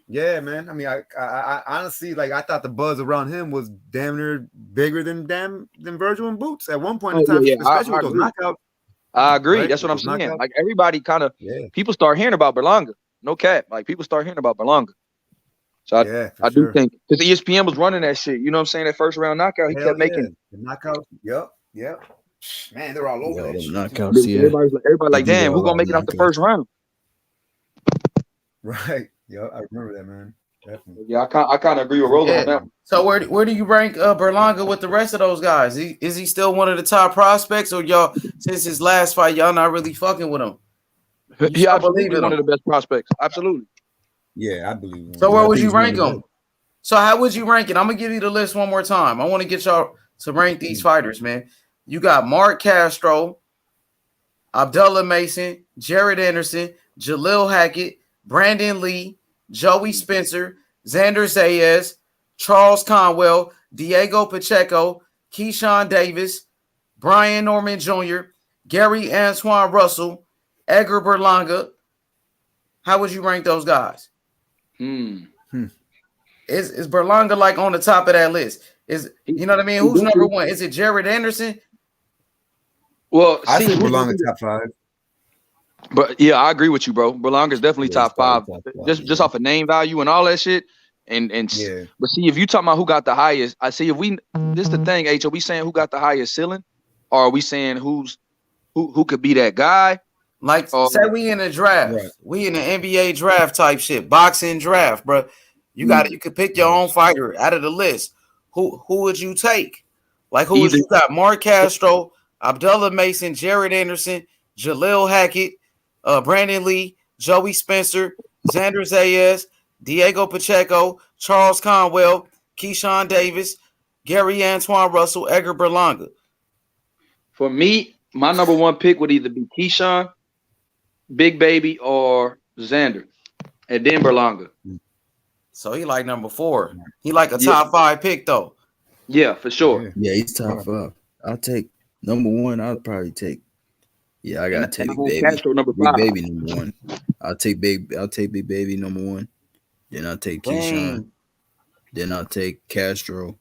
Yeah, man. I mean, I honestly, like, I thought the buzz around him was damn near bigger than Virgil and Boots at one point in time, especially with those knockouts. I agree. Right? That's what I'm saying. Like, everybody kind of people start hearing about Berlanga. No cap. Like, people start hearing about Berlanga. So I do think because ESPN was running that shit. You know what I'm saying? That first round knockout, he kept making the knockout. Yep. Man, they're all over that shit. Knockouts, yeah. Everybody like, damn, who gonna make it out the first round? Right. Yeah, I remember that, man. Definitely. Yeah, I kind of agree with Roland on that one. So where do you rank Berlanga with the rest of those guys? Is he still one of the top prospects, or y'all since his last fight y'all not really fucking with him? He absolutely one of the best prospects. Absolutely. Yeah, I believe him. So where would you rank him? So how would you rank it? I'm gonna give you the list one more time. I want to get y'all to rank these fighters, man. You got Mark Castro, Abdullah Mason, Jared Anderson, Jalil Hackett, Brandon Lee, Joey Spencer, Xander Zayas, Charles Conwell, Diego Pacheco, Keyshawn Davis, Brian Norman Jr., Gary Antoine Russell, Edgar Berlanga. How would you rank those guys? Is Berlanga like on the top of that list? Is you know what I mean? Who's number one? Is it Jared Anderson? Well, I think Berlanga top 5. But yeah, I agree with you, bro. Berlanga's definitely top 5. Just off of name value and all that shit. And but see, if you talking about who got the highest, I see if we this is the thing, H, are we saying who got the highest ceiling? Or are we saying who could be that guy? Like say we in a draft, we in an NBA draft type shit, boxing draft, bro. You could pick your own fighter out of the list. Who would you take? Like who would you got? Mark Castro, Abdullah Mason, Jared Anderson, Jalil Hackett, Brandon Lee, Joey Spencer, Xander Zayas, Diego Pacheco, Charles Conwell, Keyshawn Davis, Gary Antoine Russell, Edgar Berlanga. For me, my number one pick would either be Keyshawn, Big Baby, or Xander, and then Berlanga. So he like number 4. He like a top 5 pick though. Yeah, for sure. Yeah, he's top 5. I'll take number 1. I'll probably take. Yeah, I gotta take Big Baby. Castro, number 5. Big Baby number 1. I'll take Big Baby number 1. Then I'll take Keyshawn. Then I'll take Castro,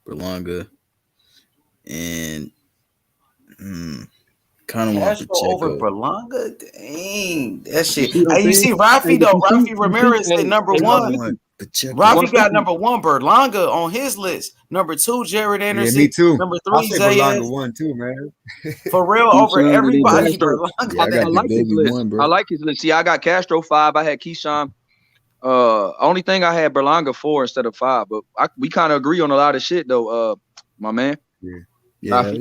Berlanga, and kind of want Castro over Berlanga. Dang, that shit. Hey, you see Rafi though? Rafi Ramirez at number 1. Rafi got number 1 Berlanga on his list. Number 2 Jared Anderson. Yeah, me too. Number 3 I'll say Berlanga Zayas. 1 too, man. For real, over everybody. Berlanga. I like his list. I like his list. See, I got Castro 5. I had Keyshawn. Only thing I had Berlanga 4 instead of 5, but we kind of agree on a lot of shit though. My man. Yeah.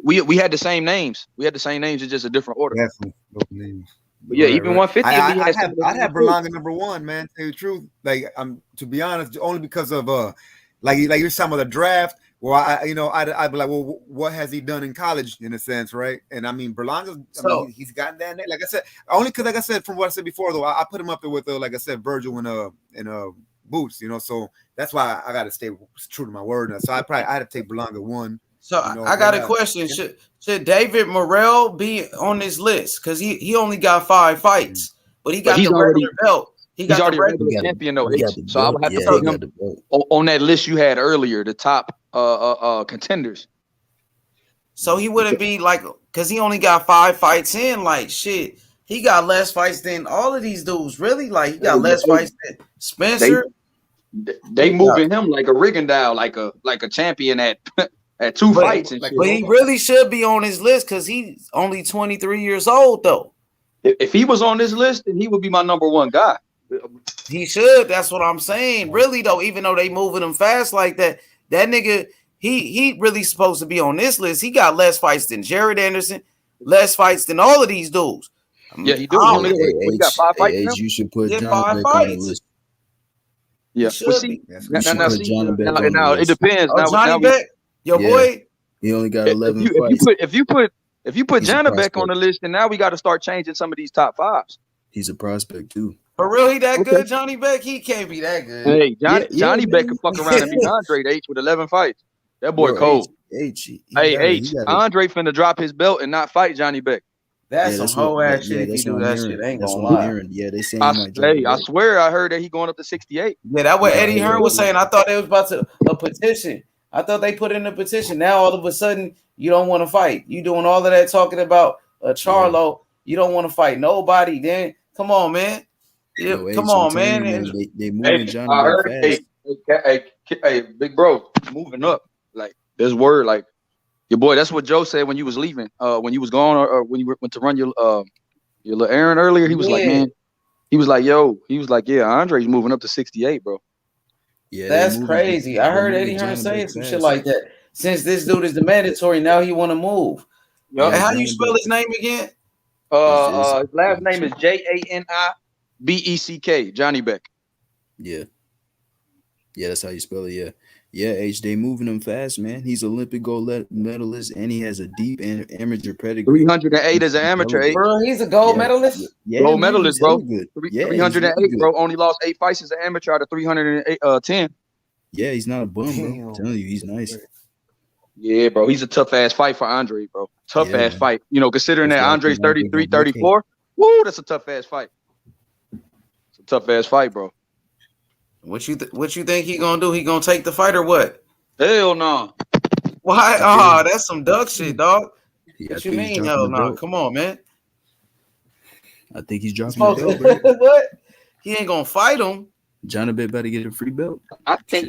We had the same names. It's just a different order. Definitely. But yeah, even 150. I'd have Berlanga number 1, man. To tell you the truth, like to be honest, only because of like you're talking about the draft. Well, I'd be like, well, what has he done in college, in a sense, right? And I mean, Berlanga's, he's gotten that. Like I said, only because, like I said, from what I said before, though, I put him up there with, like I said, Virgil and Boots. So that's why I got to stay true to my word. So I'd have to take Berlanga 1. So I got a question. Should David Morrell be on this list? Because he only got 5 fights, but he got the regular belt. He's already a regular champion though. So I would have to put him on that list you had earlier, the top contenders. So he wouldn't be like, because he only got 5 fights in. Like shit, he got less fights than all of these dudes. Really, like he got less fights than Spencer. They moving him like a Rigondeaux, like a champion at 2 fights. And but he really should be on his list because he's only 23 years old though. If he was on this list, then he would be my number 1 guy. He should. That's what I'm saying. Really though, even though they moving him fast like that, that nigga, he really supposed to be on this list. He got less fights than Jared Anderson, less fights than all of these dudes. Yeah, he do. He got 5 fights. You should put John Beck on the list. Yeah, but see, now it depends. Oh, Johnny Beck, your boy. He only got 11 fights. If you put Janabek on the list, then now we got to start changing some of these top 5s. He's a prospect too. For real, he that good, Johnny Beck? He can't be that good. Hey, Johnny Beck can fuck around and beat Andre H with 11 fights. That boy cold. Andre finna drop his belt and not fight Johnny Beck. That's some whole ass shit. If he do that shit, ain't gonna lie. Yeah, they say. I swear, I heard that he going up to 68. Yeah, that's what Eddie Hearn was saying. I thought they was about to a petition. I thought they put in a petition. Now all of a sudden you don't want to fight. You doing all of that talking about Charlo. You don't want to fight nobody. Then come on, man. Yeah, Yo, come H, I'm on, telling man. you, And man, they Hey, moving Johnny I back heard. fast. Hey, big bro, moving up. Like there's word. Like your boy. That's what Joe said when you was leaving. When you was gone, or when you went to run your little errand earlier. He was like, yeah, man. He was like, yo. He was like, yeah. Andre's moving up to 68, bro. Yeah, that's crazy. I they heard Eddie moving Hearn Johnny saying back some shit fast. like that. Since this dude is the mandatory, now he want to move. Yup. And how do Johnny you spell back. his name again? His last name is JANIBECK. Johnny Beck. Yeah, that's how you spell it. Yeah, H. They moving him fast, man. He's Olympic gold medalist, and he has a deep amateur pedigree. 308 as an amateur. H. Bro, he's a gold medalist. Yeah, gold man, medalist, he's bro. hella good. Yeah, 308, he's really bro. good. Only lost 8 fights as an amateur out of 310. Yeah, he's not a bum, bro. I'm telling you, he's nice. Yeah, bro. He's a tough ass fight for Andre, bro. Tough ass fight. You know, considering That's that why I Andre's think Andre 33, gonna make 34. Woo, that's a tough ass fight. It's a tough ass fight, bro. What you think he gonna do? He gonna take the fight or what? Hell no. Why? Oh, that's some duck shit, dog. Yeah, What you mean? Hell no. Come on, man. I think he's dropping the belt, bro. What? He ain't gonna fight him. Johnny Bet better get a free belt. I think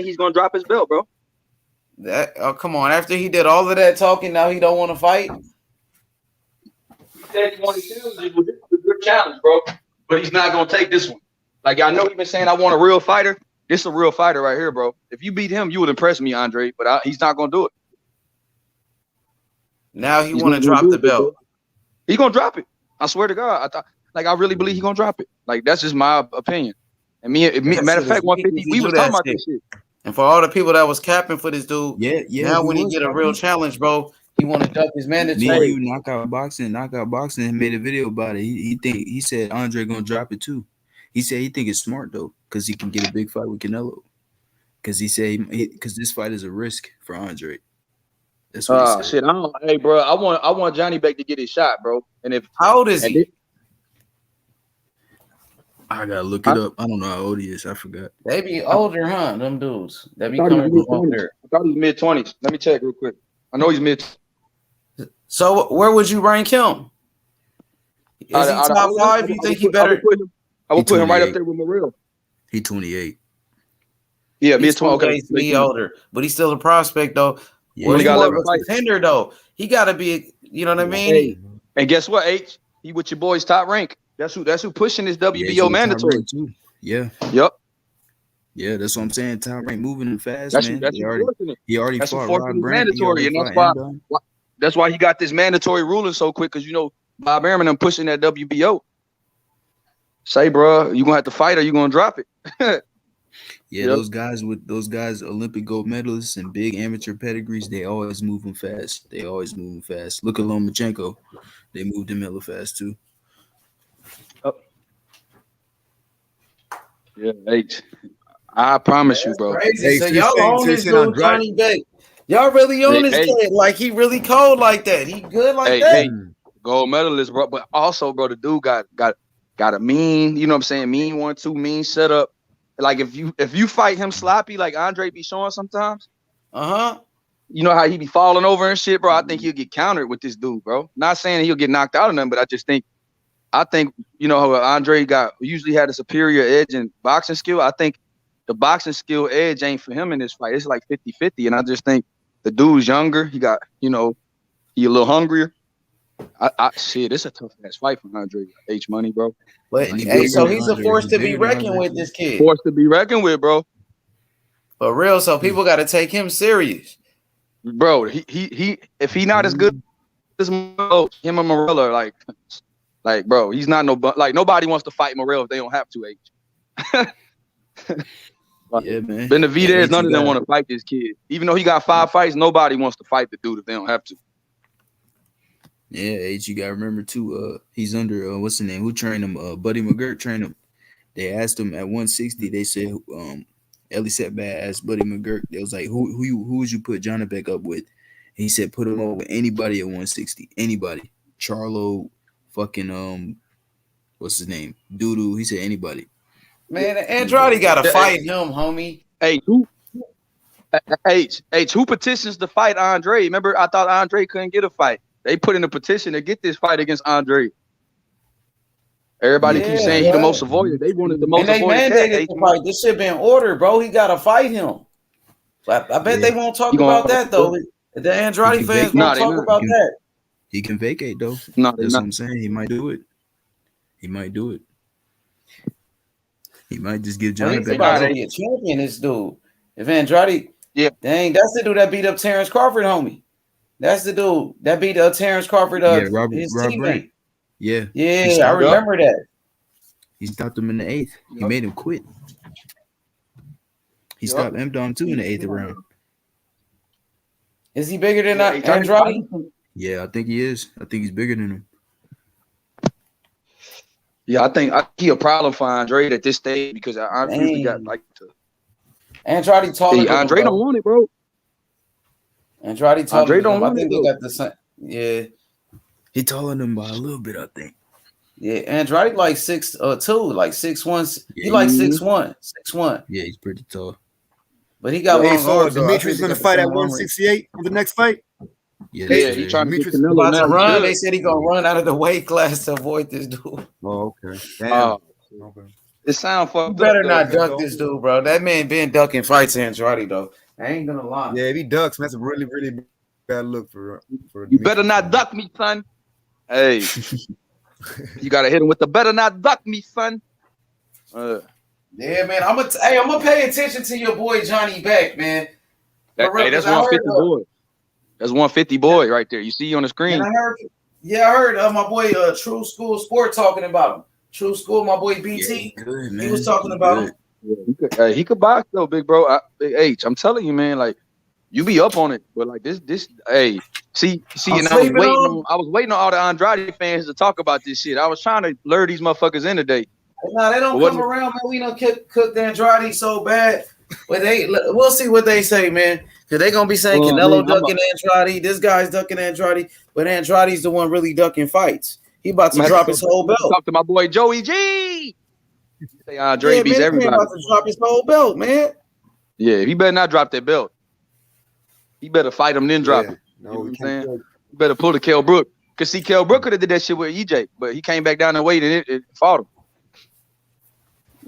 he's gonna drop his belt, bro. Come on. After he did all of that talking, now he don't want to fight. He said he wanted to. This was a good challenge, bro. But he's not gonna take this one. Like I know he's been saying I want a real fighter. This is a real fighter right here, bro. If you beat him, you would impress me, Andre. But he's not gonna do it. Now he want to drop the belt. He's gonna drop it. I swear to God. I really believe he's gonna drop it. Like that's just my opinion. And matter of fact, 150, we was talking about this shit. And for all the people that was capping for this dude, yeah. Now when he get a real challenge, bro, he want to duck his mandatory. Me and you, knockout boxing, made a video about it. He said Andre gonna drop it too. He said he think it's smart though, because he can get a big fight with Canelo. Because he said because this fight is a risk for Andre. That's what he said. Shit. Hey, bro, I want Johnny Beck to get his shot, bro. And if how old is he? I gotta look it up. I don't know how old he is. I forgot. They be older, huh? Them dudes. They be I coming from up thought there. he was mid-20s. Let me check real quick. I know he's mid. So where would you rank him? Is he top 5? You think he better? I would put him right up there with Morrell. He 28. Yeah, mid-20s. Okay, be older, but he's still a prospect though. Yeah, Well, he he got more of 11 a fights. contender though. He got to be. You know what I mean? Hey, and guess what, H? He with your boys top rank. That's who pushing this WBO mandatory. Too. Yeah. Yep. Yeah, that's what I'm saying. Top rank moving him fast, That's man. he already that's fought forcing Rob his Brandt. mandatory, and that's why he got this mandatory ruling so quick. Because you know Bob Arum and pushing that WBO. Say, bro, you gonna have to fight or you gonna drop it. Yeah, those guys Olympic gold medalists and big amateur pedigrees, they always moving fast. Look at Lomachenko. They moved him hella fast too. Yeah, H. I promise you, bro. Crazy. So y'all on this dude, Johnny Beck. Y'all really on this kid. Like he really cold like that. He good like that. Hey, gold medalist, bro. But also, bro, the dude got a mean, you know what I'm saying? Mean 1-2, mean setup. Like if you fight him sloppy, like Andre be showing sometimes, you know how he be falling over and shit, bro. I think he'll get countered with this dude, bro. Not saying he'll get knocked out of nothing, but I think you know how Andre usually had a superior edge in boxing skill. I think the boxing skill edge ain't for him in this fight. It's like 50-50, and I just think the dude's younger. He got, you know, he a little hungrier. Shit, it's a tough ass fight for Andre H Money, bro. But so he's a force to be reckoned with. This kid, force to be reckoned with, bro. For real. So people got to take him serious, bro. He if he not as good as Morrell, him and Morrell are like, bro, he's not nobody wants to fight Morrell if they don't have to. H. Yeah, man. Benavidez, none of them want to fight this kid. Even though he got 5 fights, nobody wants to fight the dude if they don't have to. Yeah, H, you gotta remember too. He's under what's the name? Who trained him? Buddy McGirt trained him. They asked him at 160. They said, Ellie Setbat asked Buddy McGirt. They was like, who would you put Johnny Beck up with? And he said, put him up with anybody at 160. Anybody. Charlo, fucking what's his name? Doodoo. He said anybody. Man, Andrade gotta fight him, homie. Hey, who petitions to fight Andre? Remember, I thought Andre couldn't get a fight. They put in a petition to get this fight against Andre. Everybody keeps saying he the most avoided. They wanted the most And they avoided cat. mandated the fight. This shit been ordered, bro. He gotta fight him. I bet they won't talk about that though. The Andrade fans won't talk about that. He can vacate though. No, that's what I'm saying. He might do it. He might do it. He might just give Johnny He's about to be a champion, this dude. If Andrade, dang, that's the dude that beat up Terrence Crawford, homie. That's the dude that beat up Terrence Crawford, his teammate. Yeah. Yeah, I remember that. He stopped him in the 8th. He made him quit. He stopped M-Dom too in the 8th round. Is he bigger than Andrade? Yeah, I think he is. I think he's bigger than him. Yeah, I think he a problem for Andrade at this stage because Andre got like to. Andrade taller. Hey, Andre don't want it, bro. Andrade taller. Andre don't I want think it. They got the same. Yeah, he taller than him by a little bit, I think. Yeah, Andrade like 6'2", like 6'1". He like 6'1", 6'1". Yeah, he's pretty tall. But he got long arms. Demetrius gonna fight at 168 on the next fight. Yeah, he trying to get about to run. They said he gonna run out of the weight class to avoid this dude. Oh, okay. Damn. Okay. It sounds fucked You better up, not though. duck this dude, bro. That man been ducking fights, Andrade, though. I ain't gonna lie. Yeah, if he ducks, that's a really, really bad look for. You better not duck me, son. Hey, you gotta hit him with the better not duck me, son. Yeah, man. I'm gonna pay attention to your boy Johnny Beck, man. That's 150 boy. That's 150 boy right there. You see on the screen. I heard my boy True School Sport talking about him. True School, my boy BT. Good, he was talking about him. Yeah, he could box though, big bro. Big H. I'm telling you, man. Like you be up on it, but like this. Hey, see, and I was waiting on all the Andrade fans to talk about this shit. I was trying to lure these motherfuckers in today. No, they don't come around, man. We don't cook Andrade so bad, but we'll see what they say, man. Because they're gonna be saying Canelo ducking Andrade, this guy's ducking Andrade, but Andrade's the one really ducking fights. He about to drop his whole belt. Talk to my boy Joey G. Say Andre beats everybody. About to drop his whole belt, man. Yeah, he better not drop that belt. He better fight him then drop it. No, you know what I'm saying? You better pull the Kell Brook. Cause see, Kell Brook could have did that shit with EJ, but he came back down and waited and it fought him.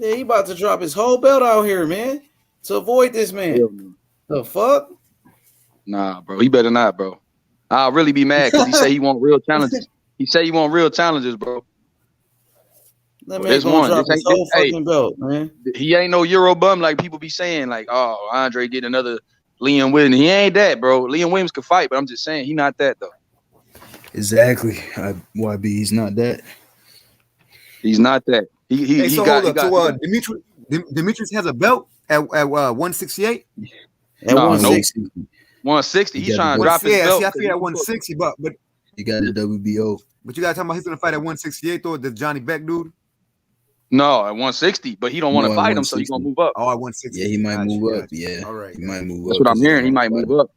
Yeah, he about to drop his whole belt out here, man, to avoid this man. The fuck? Nah, bro. He better not, bro. I'll really be mad because he say he want real challenges. He say he want real challenges, bro. That man gonna drop his whole fucking belt, man. He ain't no Euro bum like people be saying, like, oh, Andre get another Liam Williams. He ain't that, bro. Liam Williams could fight, but I'm just saying he not that though. Exactly. YB, he's not that. He's not that. He got. Demetrius has a belt at 168. At 160. 160. He's trying to drop his belt. I feel at 160, but you got the WBO. But you got to talk about he's gonna fight at 168 though. The Johnny Beck dude. No, at 160, but he don't want to fight him, so he's gonna move up. Oh, at 160. Yeah, he might move up. Yeah, all right. He might move up. That's what I'm hearing. He might move up.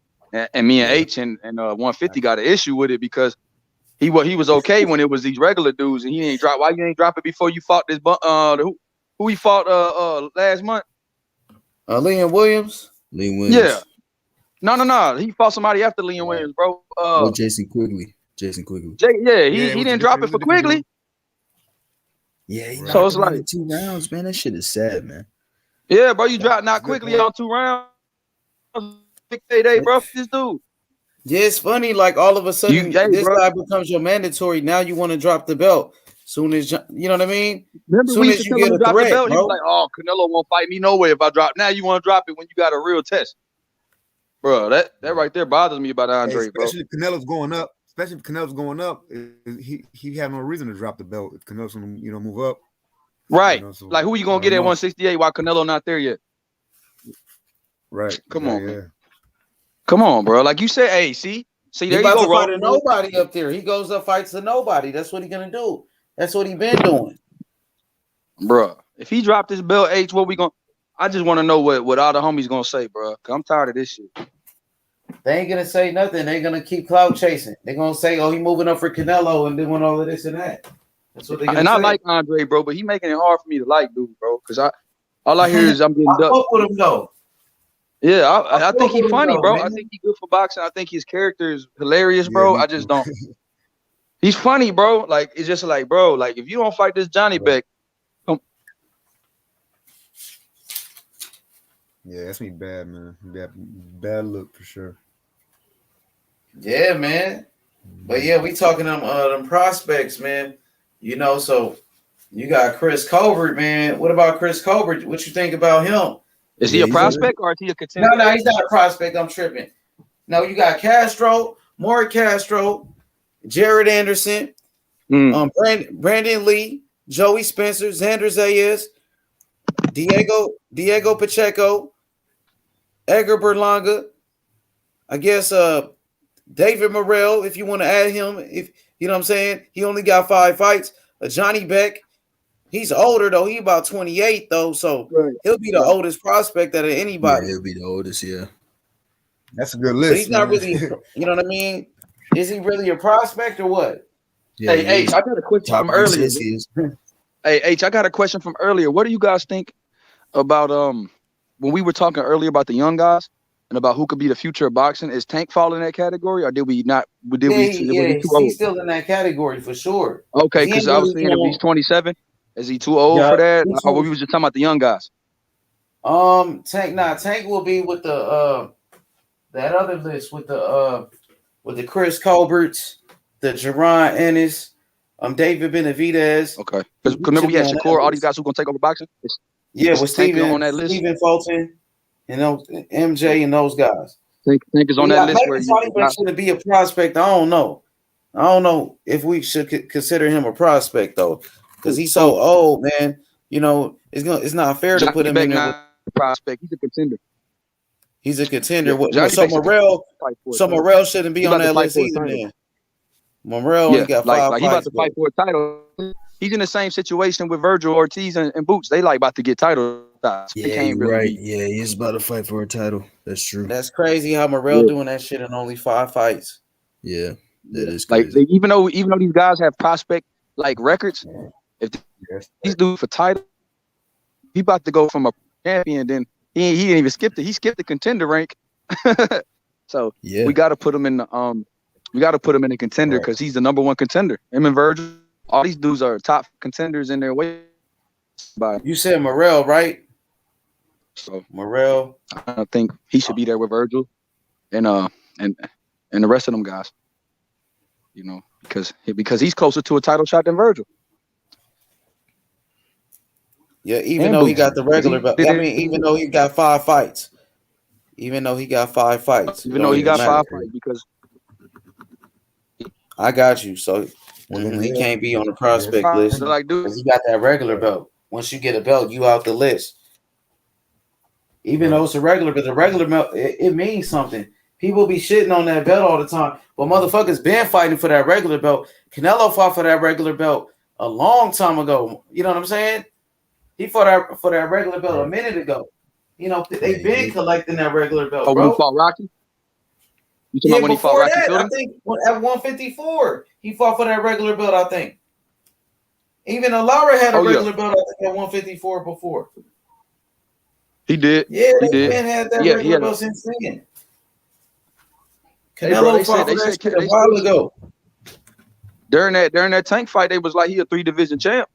And me and H and 150 got an issue with it because he was okay when it was these regular dudes, and he ain't drop. Why you ain't drop it before you fought this? Who he fought last month? Liam Williams. Liam Williams. Yeah. No. He fought somebody after Liam Williams, bro. Jason Quigley. He didn't drop it for Quigley. Yeah, so it's like 2 rounds, man. That shit is sad, man. Yeah, bro, you dropped not quickly on 2 rounds. Big day, bro, for this dude. Yeah, it's funny. Like all of a sudden, this guy becomes your mandatory. Now you want to drop the belt. Soon as you know what I mean. Remember, soon as you get a drop threat, the belt, bro. he was like, "Oh, Canelo won't fight me no way if I drop." Now you want to drop it when you got a real test, bro. That right there bothers me about Andre, bro. Especially if Canelo's going up. He have no reason to drop the belt if Canelo's gonna move up. Right. So, like who you gonna get at 168 while Canelo not there yet? Right. Come on, man. Come on, bro. Like you said, hey, see, there you go. Fight nobody up there. He goes up, fights to nobody. That's what he gonna do. That's what he been doing, bro. If he dropped this belt, H, what we gonna? I just want to know what all the homies gonna say, bro. Cause I'm tired of this shit. They ain't gonna say nothing. They're gonna keep clout chasing. They're gonna say, "Oh, he moving up for Canelo and doing all of this and that." That's what they. And I like Andre, bro, but he making it hard for me to like, dude, bro. Cause all I hear is I'm getting ducked. I fuck with him though. Yeah, I think he's funny, bro. Man. I think he's good for boxing. I think his character is hilarious, bro. I just don't. He's funny, bro. Like it's just like, bro, like if you don't fight this Johnny Beck, Yeah, that's me bad, man. Bad look for sure. Yeah, man. But yeah, we talking them prospects, man. You know, so you got Chris Colbert, man. What about Chris Colbert? What you think about him? Is he a prospect or is he a contender? No, he's not a prospect. I'm tripping. No, you got Castro, Maury Castro, Jared Anderson, Brandon Lee, Joey Spencer, Xander Zayas, Diego Pacheco, Edgar Berlanga. I guess David Morrell, if you want to add him, if you know what I'm saying, he only got 5 fights. Johnny Beck, he's older though. He about 28 though, so he'll be the oldest prospect out of anybody. Yeah, he'll be the oldest. Yeah, that's a good list. But he's not really, you know what I mean? Is he really a prospect or what? Yeah, hey, H, I got a question from earlier. Hey, H, I got a question from earlier. What do you guys think about when we were talking earlier about the young guys and about who could be the future of boxing? Is Tank fall in that category, or did we not? He's still in that category for sure. Okay, because I was saying if he's 27, is he too old for that? Or we was just talking about the young guys. Tank will be with the that other list with the Chris Colberts, the Jerron Ennis, David Benavidez. Okay, because remember we had Shakur, all these guys who gonna take over boxing. With Steven on that list. Stephen Fulton, MJ and those guys. Tank is on that list. Maybe Tony Beck should be a prospect. I don't know if we should consider him a prospect though, because he's so old, man. You know, it's not fair to put him in there. Prospect. He's a contender. He's a contender. So Morrell shouldn't be on that list either, man. Morrell only got 5 fights. He about to fight for a title. He's in the same situation with Virgil Ortiz and Boots. They about to get title shots. Yeah, you're right. Yeah, he's about to fight for a title. That's true. That's crazy how Morrell doing that shit in only 5 fights. Yeah, that is crazy. Like even though these guys have prospect records, if these dudes for title, he about to go from a champion. Then he didn't even skip it. He skipped the contender rank. So yeah, we got to put him in the a contender because he's the #1 contender. Him and Virgil, all these dudes are top contenders in their way. You said Morrell, right? So Morrell, I think he should be there with Virgil and the rest of them guys. You know, because he's closer to a title shot than Virgil. Yeah, even though he got the regular belt. I mean, even though he got 5 fights. Even though he got 5 fights. Even though he got 5 fights because I got you. So he can't be on the prospect list because he got that regular belt. Once you get a belt, you out the list. Even though it's a regular, but the regular belt, it means something. People be shitting on that belt all the time, but motherfuckers been fighting for that regular belt. Canelo fought for that regular belt a long time ago. You know what I'm saying? He fought for that regular belt a minute ago. You know, they've been collecting that regular belt, bro. When he fought Rocky? You talking about when he fought Rocky I think at 154, he fought for that regular belt, I think. Even Lara had a regular belt, I think, at 154 before. He did. Yeah, he did. Had that regular belt since then. Canelo fought for that shit a while ago. During that Tank fight, they was like he a 3-division champ.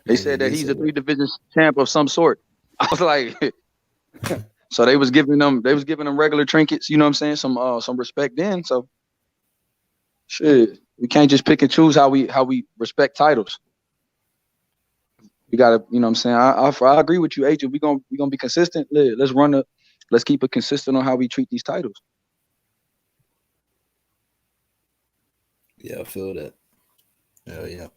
They said that he's a 3-division champ of some sort. I was like, so they was giving them regular trinkets, you know what I'm saying? Some respect then. So shit, we can't just pick and choose how we respect titles. We gotta, you know what I'm saying? I agree with you, Agent. We gonna be consistent. Let's keep it consistent on how we treat these titles. Yeah, I feel that. Hell yeah.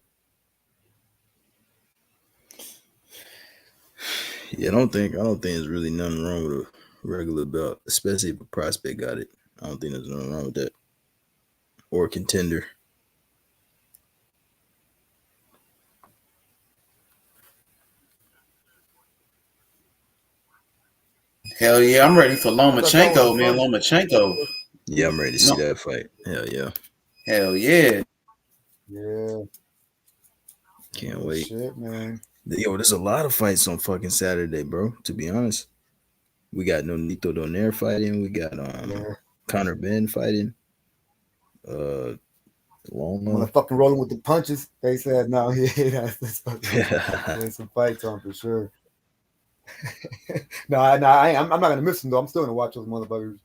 Yeah, I don't think there's really nothing wrong with a regular belt, especially if a prospect got it. I don't think there's nothing wrong with that. Or a contender. Hell yeah, I'm ready for Lomachenko, man. Lomachenko. Yeah, I'm ready to see that fight. Hell yeah. Hell yeah. Yeah. Can't wait. Shit, man. Yo, there's a lot of fights on fucking Saturday, bro. To be honest, we got Nonito Donaire fighting. We got Conor Ben fighting. Loma. Motherfucking rolling with the punches. They said no. Yeah, there's some fights on for sure. I'm not gonna miss them though. I'm still gonna watch those motherfuckers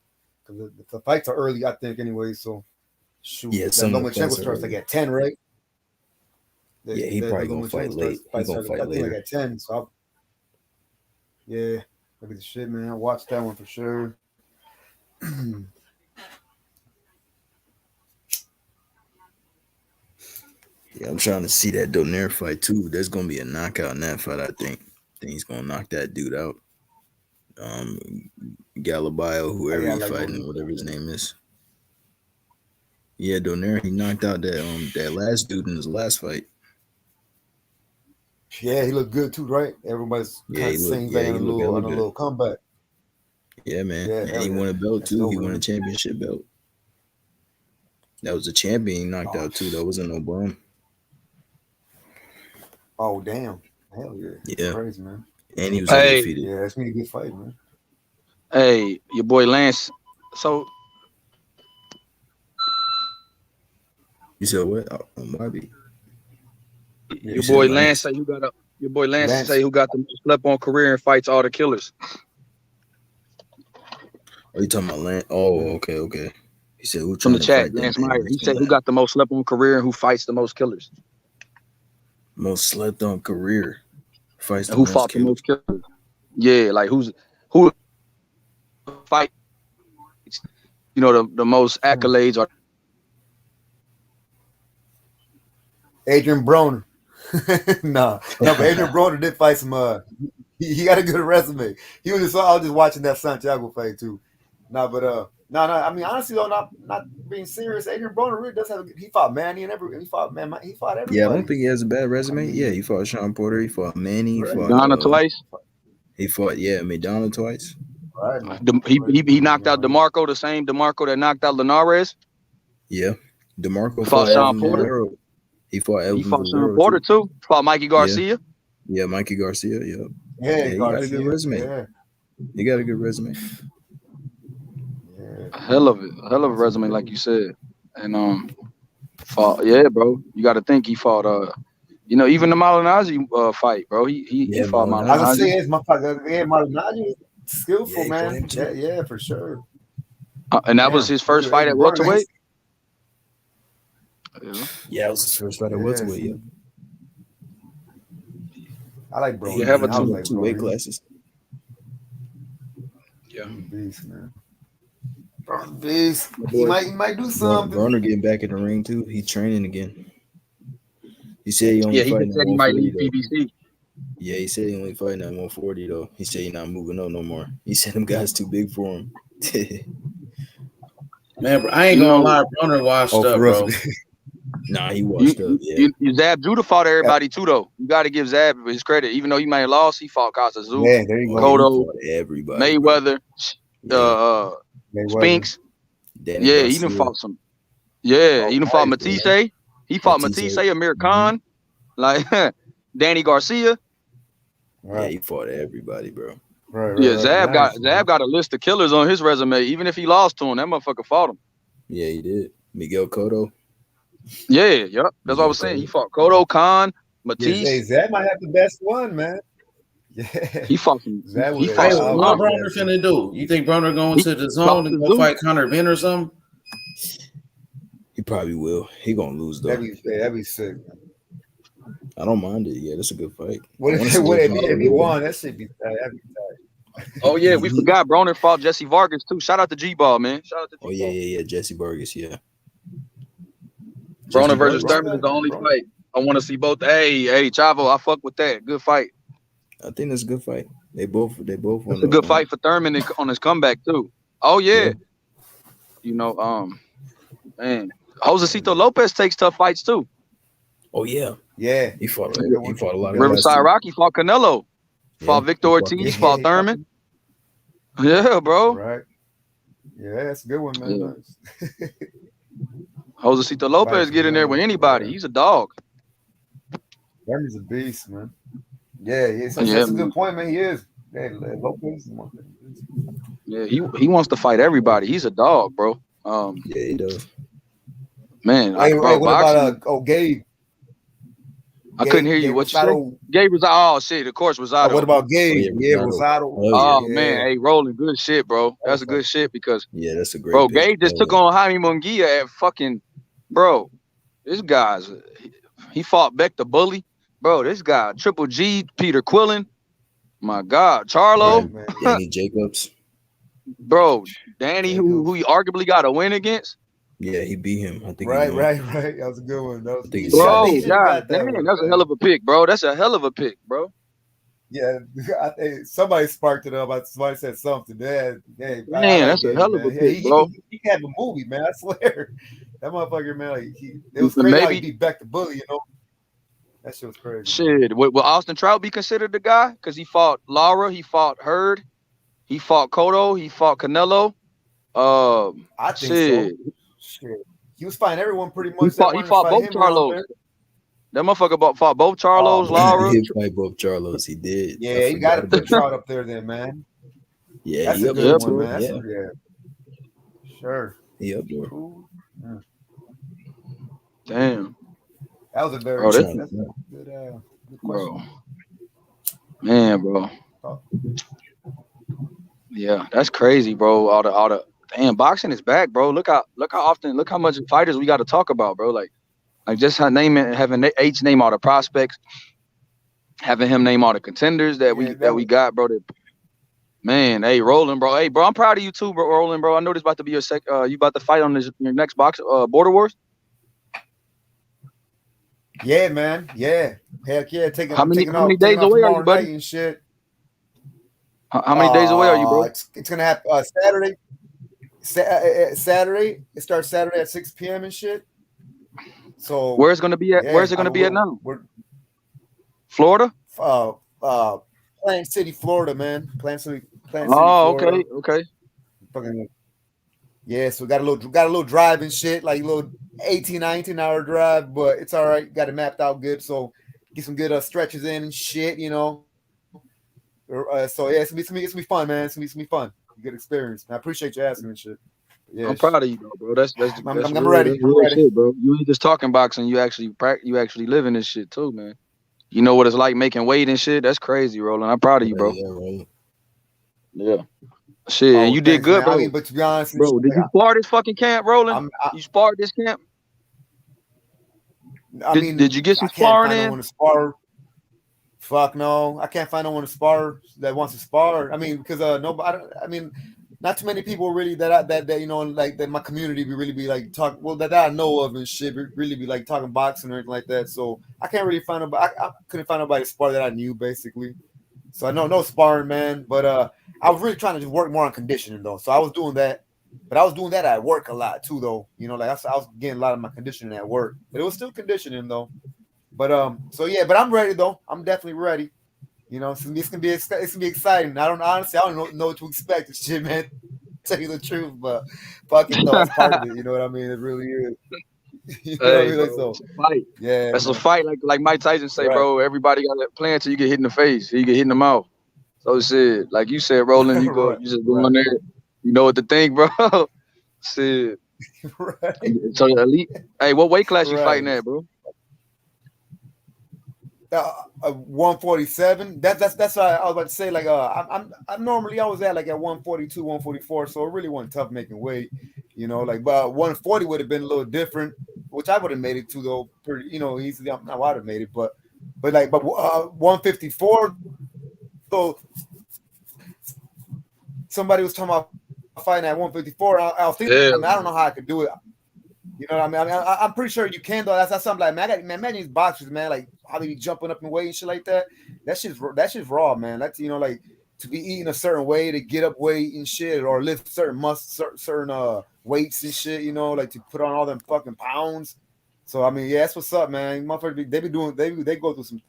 because the fights are early, I think, anyway. So shoot, Yeah, that some of the Lomachenko fights are starts like early. at 10, right? Yeah, he probably gonna fight late. He gonna fight I think later. like at 10. So yeah, look at the shit, man. I watched that one for sure. Yeah, I'm trying to see that Donaire fight too. There's gonna be a knockout in that fight. I think he's gonna knock that dude out. Galabio, whoever Yeah, he's like fighting, whatever his name is. Yeah, Donaire, he knocked out that last dude in his last fight. Yeah, he looked good too, right? Everybody's kind of saying that in a little comeback. Yeah, man. Yeah, and he won a belt too. He won a championship belt. That was a champion he knocked out too. That wasn't no bum. Oh damn! Hell yeah! Yeah, crazy, man. And he was undefeated. Yeah, that's gonna be a good fight, man. Hey, your boy Lance. So you said what? Marby. Your boy Lance say say who got the most slept on career and fights all the killers. Are you talking about Lance? Oh, okay. He said who From the trying chat, to fight Lance them? Meyer. He said who got the most slept on career and who fights the most killers. Most slept on career fights. Who fought the most killers? Yeah, like who fight? You know the most accolades are Adrian Broner. no, but Adrian Broner did fight some. He got a good resume. He was I was just watching that Santiago fight too. No. I mean, honestly though, not being serious. Adrian Broner really does have. He fought Manny and he fought everybody. Yeah, I don't think he has a bad resume. Yeah, he fought Sean Porter. He fought Manny. He fought Donna twice. He fought Madonna twice. Right. He knocked out DeMarco, the same DeMarco that knocked out Linares. Yeah, DeMarco fought Sean Porter. He fought Sean Porter too. Fought Mikey Garcia. Yeah, Mikey Garcia. Yep. Yeah, he got a good resume. Yeah. He got a good resume. Hell of a resume, like you said. And fought. Yeah, bro. You got to think he fought. Even the Malignaggi fight, bro. He fought Malignaggi. I was saying, Malignaggi is skillful, man. Yeah, for sure. And that was his first fight at welterweight. Yeah, it was his first fight at welterweight. Yeah. I like bro. You have two weight classes. Yeah, beast, man. Beast. He might do something. Broner getting back in the ring too. He's training again. He said he only fighting. He said he might leave PBC. Yeah, he said he only fighting at 140 though. He said he's not moving up no more. He said them guys too big for him. Man, bro, I ain't gonna lie, Broner washed up, bro. Nah, he washed up. Yeah, Zab Judah fought everybody too, though. You got to give Zab his credit. Even though he might have lost, he fought Kasazu, Cotto, everybody, Mayweather, Spinks. He done fought some. Yeah, he done fought Matisse. He fought Matisse, Amir Khan, like Danny Garcia. Yeah, he fought everybody, bro. Zab got a list of killers on his resume. Even if he lost to him, that motherfucker fought him. Yeah, he did. Miguel Cotto. Yeah, yep. That's what I was saying. He fought Cotto, Khan, Matisse. Zab might have the best one, man. Yeah, he fought some. Zab what Broner finna do? You think Broner going to the zone and go fight Conor Ben or something? He probably will. He gonna lose though. That'd be sick. I don't mind it. Yeah, that's a good fight. If he won, that should be tight. Oh yeah, we forgot Broner fought Jesse Vargas too. Shout out to G-Ball, man. Shout out to G-Ball. Oh yeah, Jesse Vargas, yeah. Broner versus Thurman is the only fight I want to see both. Hey, Chavo, I fuck with that. Good fight. I think that's a good fight. They both. It's a good fight for Thurman on his comeback too. Oh yeah. Man, Josecito Lopez takes tough fights too. Oh yeah. Yeah. He fought a lot of Riverside Rocky fought Canelo. Fought Victor Ortiz. Fought Thurman. Yeah, bro. Right. Yeah, that's a good one, man. Yeah. Josecito Lopez get in there with anybody. He's a dog. Thurman's a beast, man. Yeah, that's a good point, man. He is. Yeah, Lopez. Yeah, he wants to fight everybody. He's a dog, bro. Yeah, he does. Man, Hey, bro, what about boxing. Gabe? I couldn't hear you. What you say? Gabe was oh shit, of course Rosado. What about Gabe? Oh, yeah, Rosado. Oh man, hey, rolling good shit, bro. That's a good shit because that's a great bro. pick. Gabe just took on Jaime Munguia at fucking bro. This guy's he fought Beck the Bully, bro. This guy Triple G, Peter Quillen, my God, Charlo, Danny Jacobs, bro. Danny, who he arguably got a win against. Yeah, he beat him. I think. Right. That was a good one. That was, bro, God damn, that's a hell of a pick, bro. That's a hell of a pick, bro. Yeah, somebody sparked it up. Somebody said something. Man, that's a hell of a pick, bro. He can have a movie, man. I swear. That motherfucker, man, like it was crazy how he beat Beck the Bully, you know. That shit was crazy. Shit, will Austin Trout be considered the guy? Because he fought Lara, he fought Hurd, he fought Cotto, he fought Canelo. I think so. Shit. He was fighting everyone pretty much. He fought both Charlos. That motherfucker fought both Charlos, Lara. He did fight both Charlos. He did. Yeah, you got to put Trout up there, then, man. Yeah, that's a good one, man. Yeah, sure. He up there. Damn. That was a very good question. Man, bro. Yeah, that's crazy, bro. All the damn boxing is back, bro. Look how much fighters we got to talk about, bro. Like just having H name all the prospects, having him name all the contenders that we got, bro. Man, hey, Roland, bro. Hey, bro, I'm proud of you too, bro, Roland, bro. I know this about to be you about to fight on your next box, Border Wars. Yeah, man. Yeah. Heck yeah. How many days away are you, buddy? And shit. How many days away are you, bro? It's gonna happen Saturday. Saturday. It starts Saturday at 6 p.m. and shit. So where's it gonna be at? Where's it gonna be at now? Florida? Plant City, Florida, man. Plant City, Florida. Okay. Fucking yeah, so we got a little drive and shit, like a little 18-19 hour drive, but it's all right. Got it mapped out good, so get some good stretches in and shit, you know. So yeah, it's gonna be fun, man. It's gonna be fun. Good experience. I appreciate you asking and shit. Yeah, I'm proud of you, bro. That's I'm ready. That's real shit, bro. You ain't just talking boxing. You actually living this shit too, man. You know what it's like making weight and shit. That's crazy, Roland. I'm proud of you, bro. Yeah, Roland. Yeah. Shit, and you did good, man. bro. I mean, but to be honest, bro, did you spar this fucking camp, Roland? You sparred this camp? Did you get some sparring in? No one to spar. Fuck no, I can't find no one to spar that wants to spar. I mean, because nobody. I mean, not too many people really that you know, like that my community be really be like talk. Well, that I know of and shit, really be like talking boxing or anything like that. So I can't really find nobody. I couldn't find nobody to spar that I knew basically. So I know no sparring, man. But I was really trying to just work more on conditioning though. So I was doing that, but I was doing that at work a lot too though. You know, like I was getting a lot of my conditioning at work, but it was still conditioning though. But so yeah, but I'm ready though. I'm definitely ready. You know, it's gonna be exciting. I don't know what to expect. This shit, man. Tell you the truth, but fucking no, that's part of it. You know what I mean? It really is. You know Hey, what I mean? bro, So, it's a fight. yeah, That's man. a fight. Like Mike Tyson say, Right. bro. Everybody got that plan till you get hit in the face. You get hit in the mouth. So shit, like you said, Roland, you go, Right, you just go in there. You know what to think, bro. Shit. Right. So elite. Hey, what weight class you Right. fighting at, bro? 147. That's what I was about to say. Like I'm normally always at like at 142, 144. So it really wasn't tough making weight, you know. Like but 140 would have been a little different, which I would have made it to though, pretty easily. I would have made it, but 154. So somebody was talking about fighting at 154. I was thinking, I don't know how I could do it. You know what I mean? I'm pretty sure you can though. That's something like man. Imagine these boxers, man. Like how they be jumping up in weight and shit like that. That shit's raw, man. That's like to be eating a certain way to get up weight and shit, or lift certain certain weights and shit. You know, like to put on all them fucking pounds. So I mean, yeah, that's what's up, man. Motherfuckers, they go through some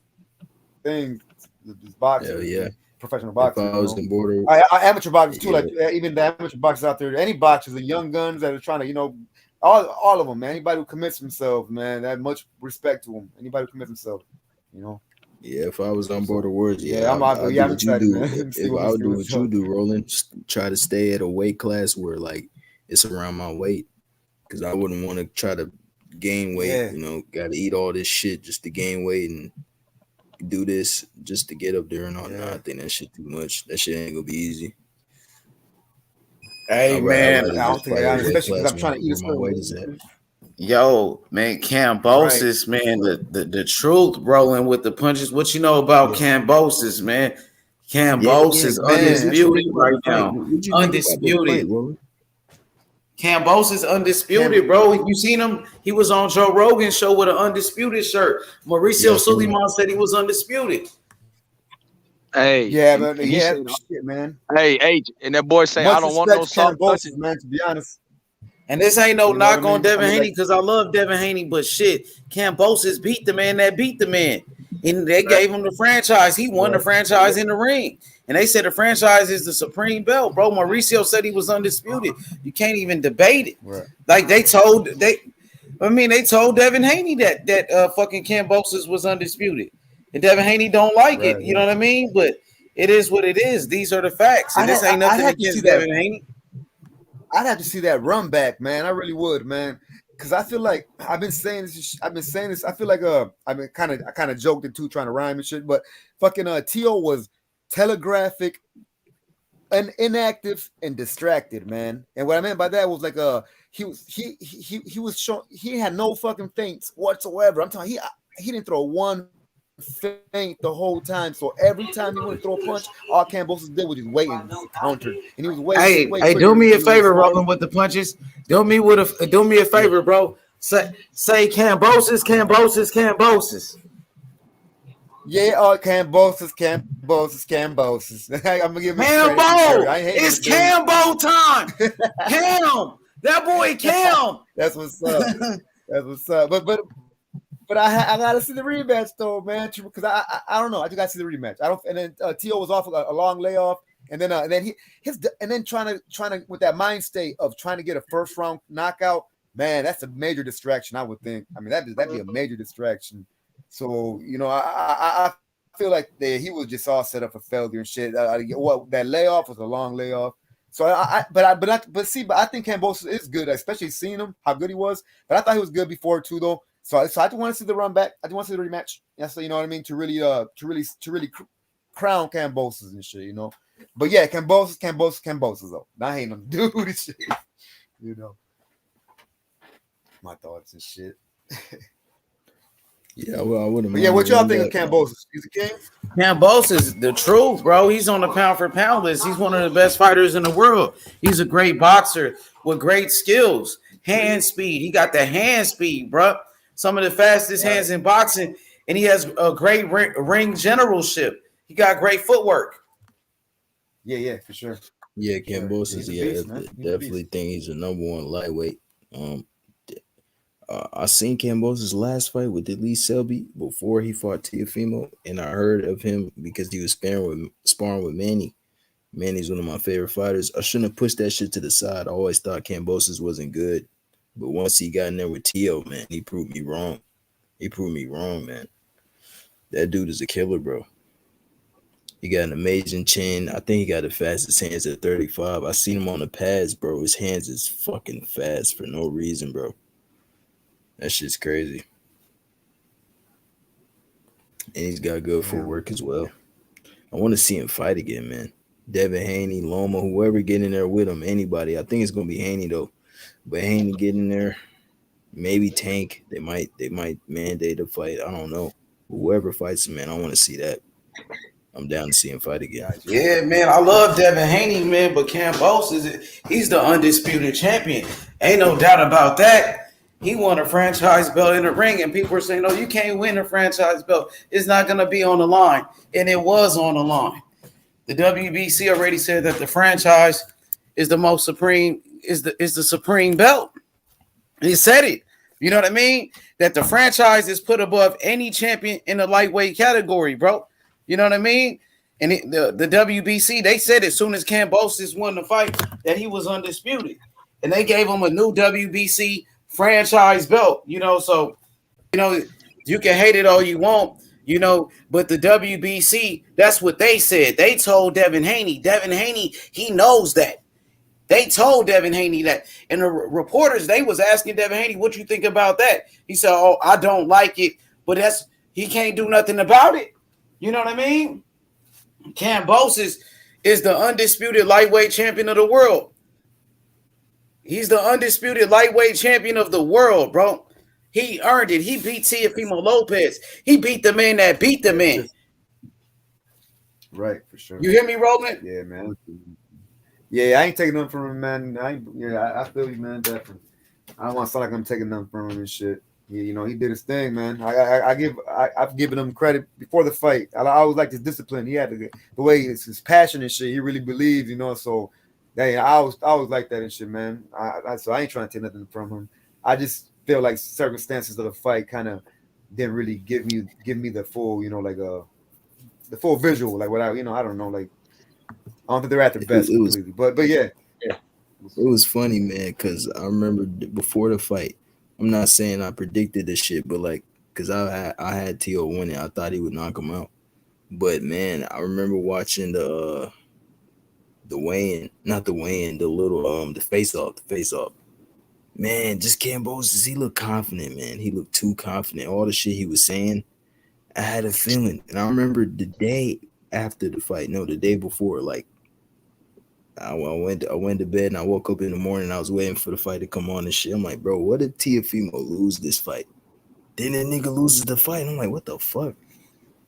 things. This boxing, Hell yeah. Professional boxing. If I was in border, amateur boxers too. Like even the amateur boxers out there, any boxers, the young guns that are trying to, all of them, man. Anybody who commits himself, man, that much respect to them. Anybody who commits himself, Yeah, if I was on Border Wars, I'm excited, man. If I would do what you do, Roland, just try to stay at a weight class where like it's around my weight, because I wouldn't want to try to gain weight. You know, got to eat all this shit just to gain weight and do this just to get up there and all. Nah, I think that shit too much. That shit ain't gonna be easy. Hey man, I don't think I am, especially because I'm trying to eat a my weight is at. Yo, man, Kambosos, man, the truth rolling with the punches. What you know about Kambosos, man? Kambosos undisputed right now. Undisputed. Kambosos undisputed, bro. You seen him? He was on Joe Rogan's show with an undisputed shirt. Mauricio Suleiman said he was undisputed. Hey, yeah, but shit, man. Hey, and that boy saying I don't want no soft touches, man. To be honest. And this ain't no knock on Devin Haney because I love Devin Haney, but shit, Kambosos beat the man that beat the man. And they gave him the franchise. He won the franchise in the ring. And they said the franchise is the supreme belt, bro. Mauricio said he was undisputed. You can't even debate it. Right. Like they told Devin Haney that fucking Kambosos was undisputed. And Devin Haney don't like it. You know what I mean? But it is what it is. These are the facts. And this ain't nothing against Devin Haney. I'd have to see that run back, man. I really would, man. Because I feel like I've been saying this. I feel like I kind of joked it too, trying to rhyme and shit. But fucking T.O. was telegraphic and inactive and distracted, man. And what I meant by that was like he had no fucking feints whatsoever. I'm telling you, he didn't throw one feint the whole time. So every time he went to throw a punch, all Kambosos did was just wait and countered. And he was waiting. Hey, do me a favor, rolling with the punches. Do me a favor, bro. Say Kambosos. Yeah, Kambosos. I'm gonna give him Cambo. It's Cambo time. Cam, that boy Cam. That's what's up. But I gotta see the rematch though, man. Because I don't know. I just gotta see the rematch. And then T.O. was off a long layoff, and then trying to with that mind state of trying to get a first round knockout. Man, that's a major distraction. I would think. I mean, that'd be a major distraction. So I feel like he was just all set up for failure and shit. That layoff was a long layoff. So I think Kambosos is good, especially seeing him how good he was. But I thought he was good before too, though. So I just want to see the run back. I just want to see the rematch. Yeah, so you know what I mean, to really crown Kambosos and shit, you know. But yeah, Kambosos though. I ain't him dude and shit. You know. My thoughts and shit. Yeah, well, I wouldn't. But yeah, what y'all think of Kambosos? He's a king. Kambosos, the truth, bro. He's on the pound for pound list. He's one of the best fighters in the world. He's a great boxer with great skills, hand speed. He got the hand speed, bro. Some of the fastest hands in boxing, and he has a great ring generalship. He got great footwork. Yeah, for sure. Yeah, Kambosos, definitely think he's a number one lightweight. I seen Kambosos' last fight with Lee Selby before he fought Teofimo, and I heard of him because he was sparring with Manny. Manny's one of my favorite fighters. I shouldn't have pushed that shit to the side. I always thought Kambosos wasn't good. But once he got in there with T.O., man, he proved me wrong. Man. That dude is a killer, bro. He got an amazing chin. I think he got the fastest hands at 35. I seen him on the pads, bro. His hands is fucking fast for no reason, bro. That shit's crazy. And he's got good footwork as well. I want to see him fight again, man. Devin Haney, Loma, whoever get in there with him, anybody. I think it's going to be Haney, though. But Haney get in there, maybe Tank. They might mandate a fight. I don't know. Whoever fights him, man, I want to see that. I'm down to see him fight again. Yeah, man, I love Devin Haney, man, but Kambosos, he's the undisputed champion. Ain't no doubt about that. He won a franchise belt in the ring, and people are saying, no, you can't win a franchise belt. It's not going to be on the line. And it was on the line. The WBC already said that the franchise is the most supreme, is the supreme belt. He said it. You know what I mean? That the franchise is put above any champion in the lightweight category, bro. You know what I mean? And the WBC, they said as soon as Kambosos won the fight that he was undisputed. And they gave him a new WBC franchise belt, you know, so, you know, you can hate it all you want, you know, but the WBC, that's what they said. They told Devin Haney, he knows that. They told Devin Haney that, and the reporters, they was asking Devin Haney, what you think about that? He said, oh, I don't like it, but he can't do nothing about it. You know what I mean? Kambosos is the undisputed lightweight champion of the world. He's the undisputed lightweight champion of the world, bro. He earned it. He beat Teofimo Lopez. He beat the man that beat the man. Right, for sure. You hear me, Roland? Yeah, man. Yeah, I ain't taking nothing from him, man. I feel you, man. Definitely. I don't want to sound like I'm taking nothing from him and shit. He did his thing, man. I've given him credit before the fight. I always liked his discipline. He had the way his passion and shit. He really believed, So, I always like that and shit, man. So I ain't trying to take nothing from him. I just feel like circumstances of the fight kind of didn't really give me the full, the full visual, like what I don't know, like. I don't think they're at their best completely, but yeah. It was funny, man, because I remember before the fight, I'm not saying I predicted this shit, but like, because I had T.O. winning, I thought he would knock him out. But man, I remember watching the weigh-in, not the weigh-in, the face-off. Man, just Kambosos, he looked confident, man. He looked too confident. All the shit he was saying, I had a feeling. And I remember the day after the fight, no, the day before, like, I went to bed and I woke up in the morning. I was waiting for the fight to come on and shit. I'm like, bro, what if Teofimo lose this fight? Then the nigga loses the fight. I'm like, what the fuck?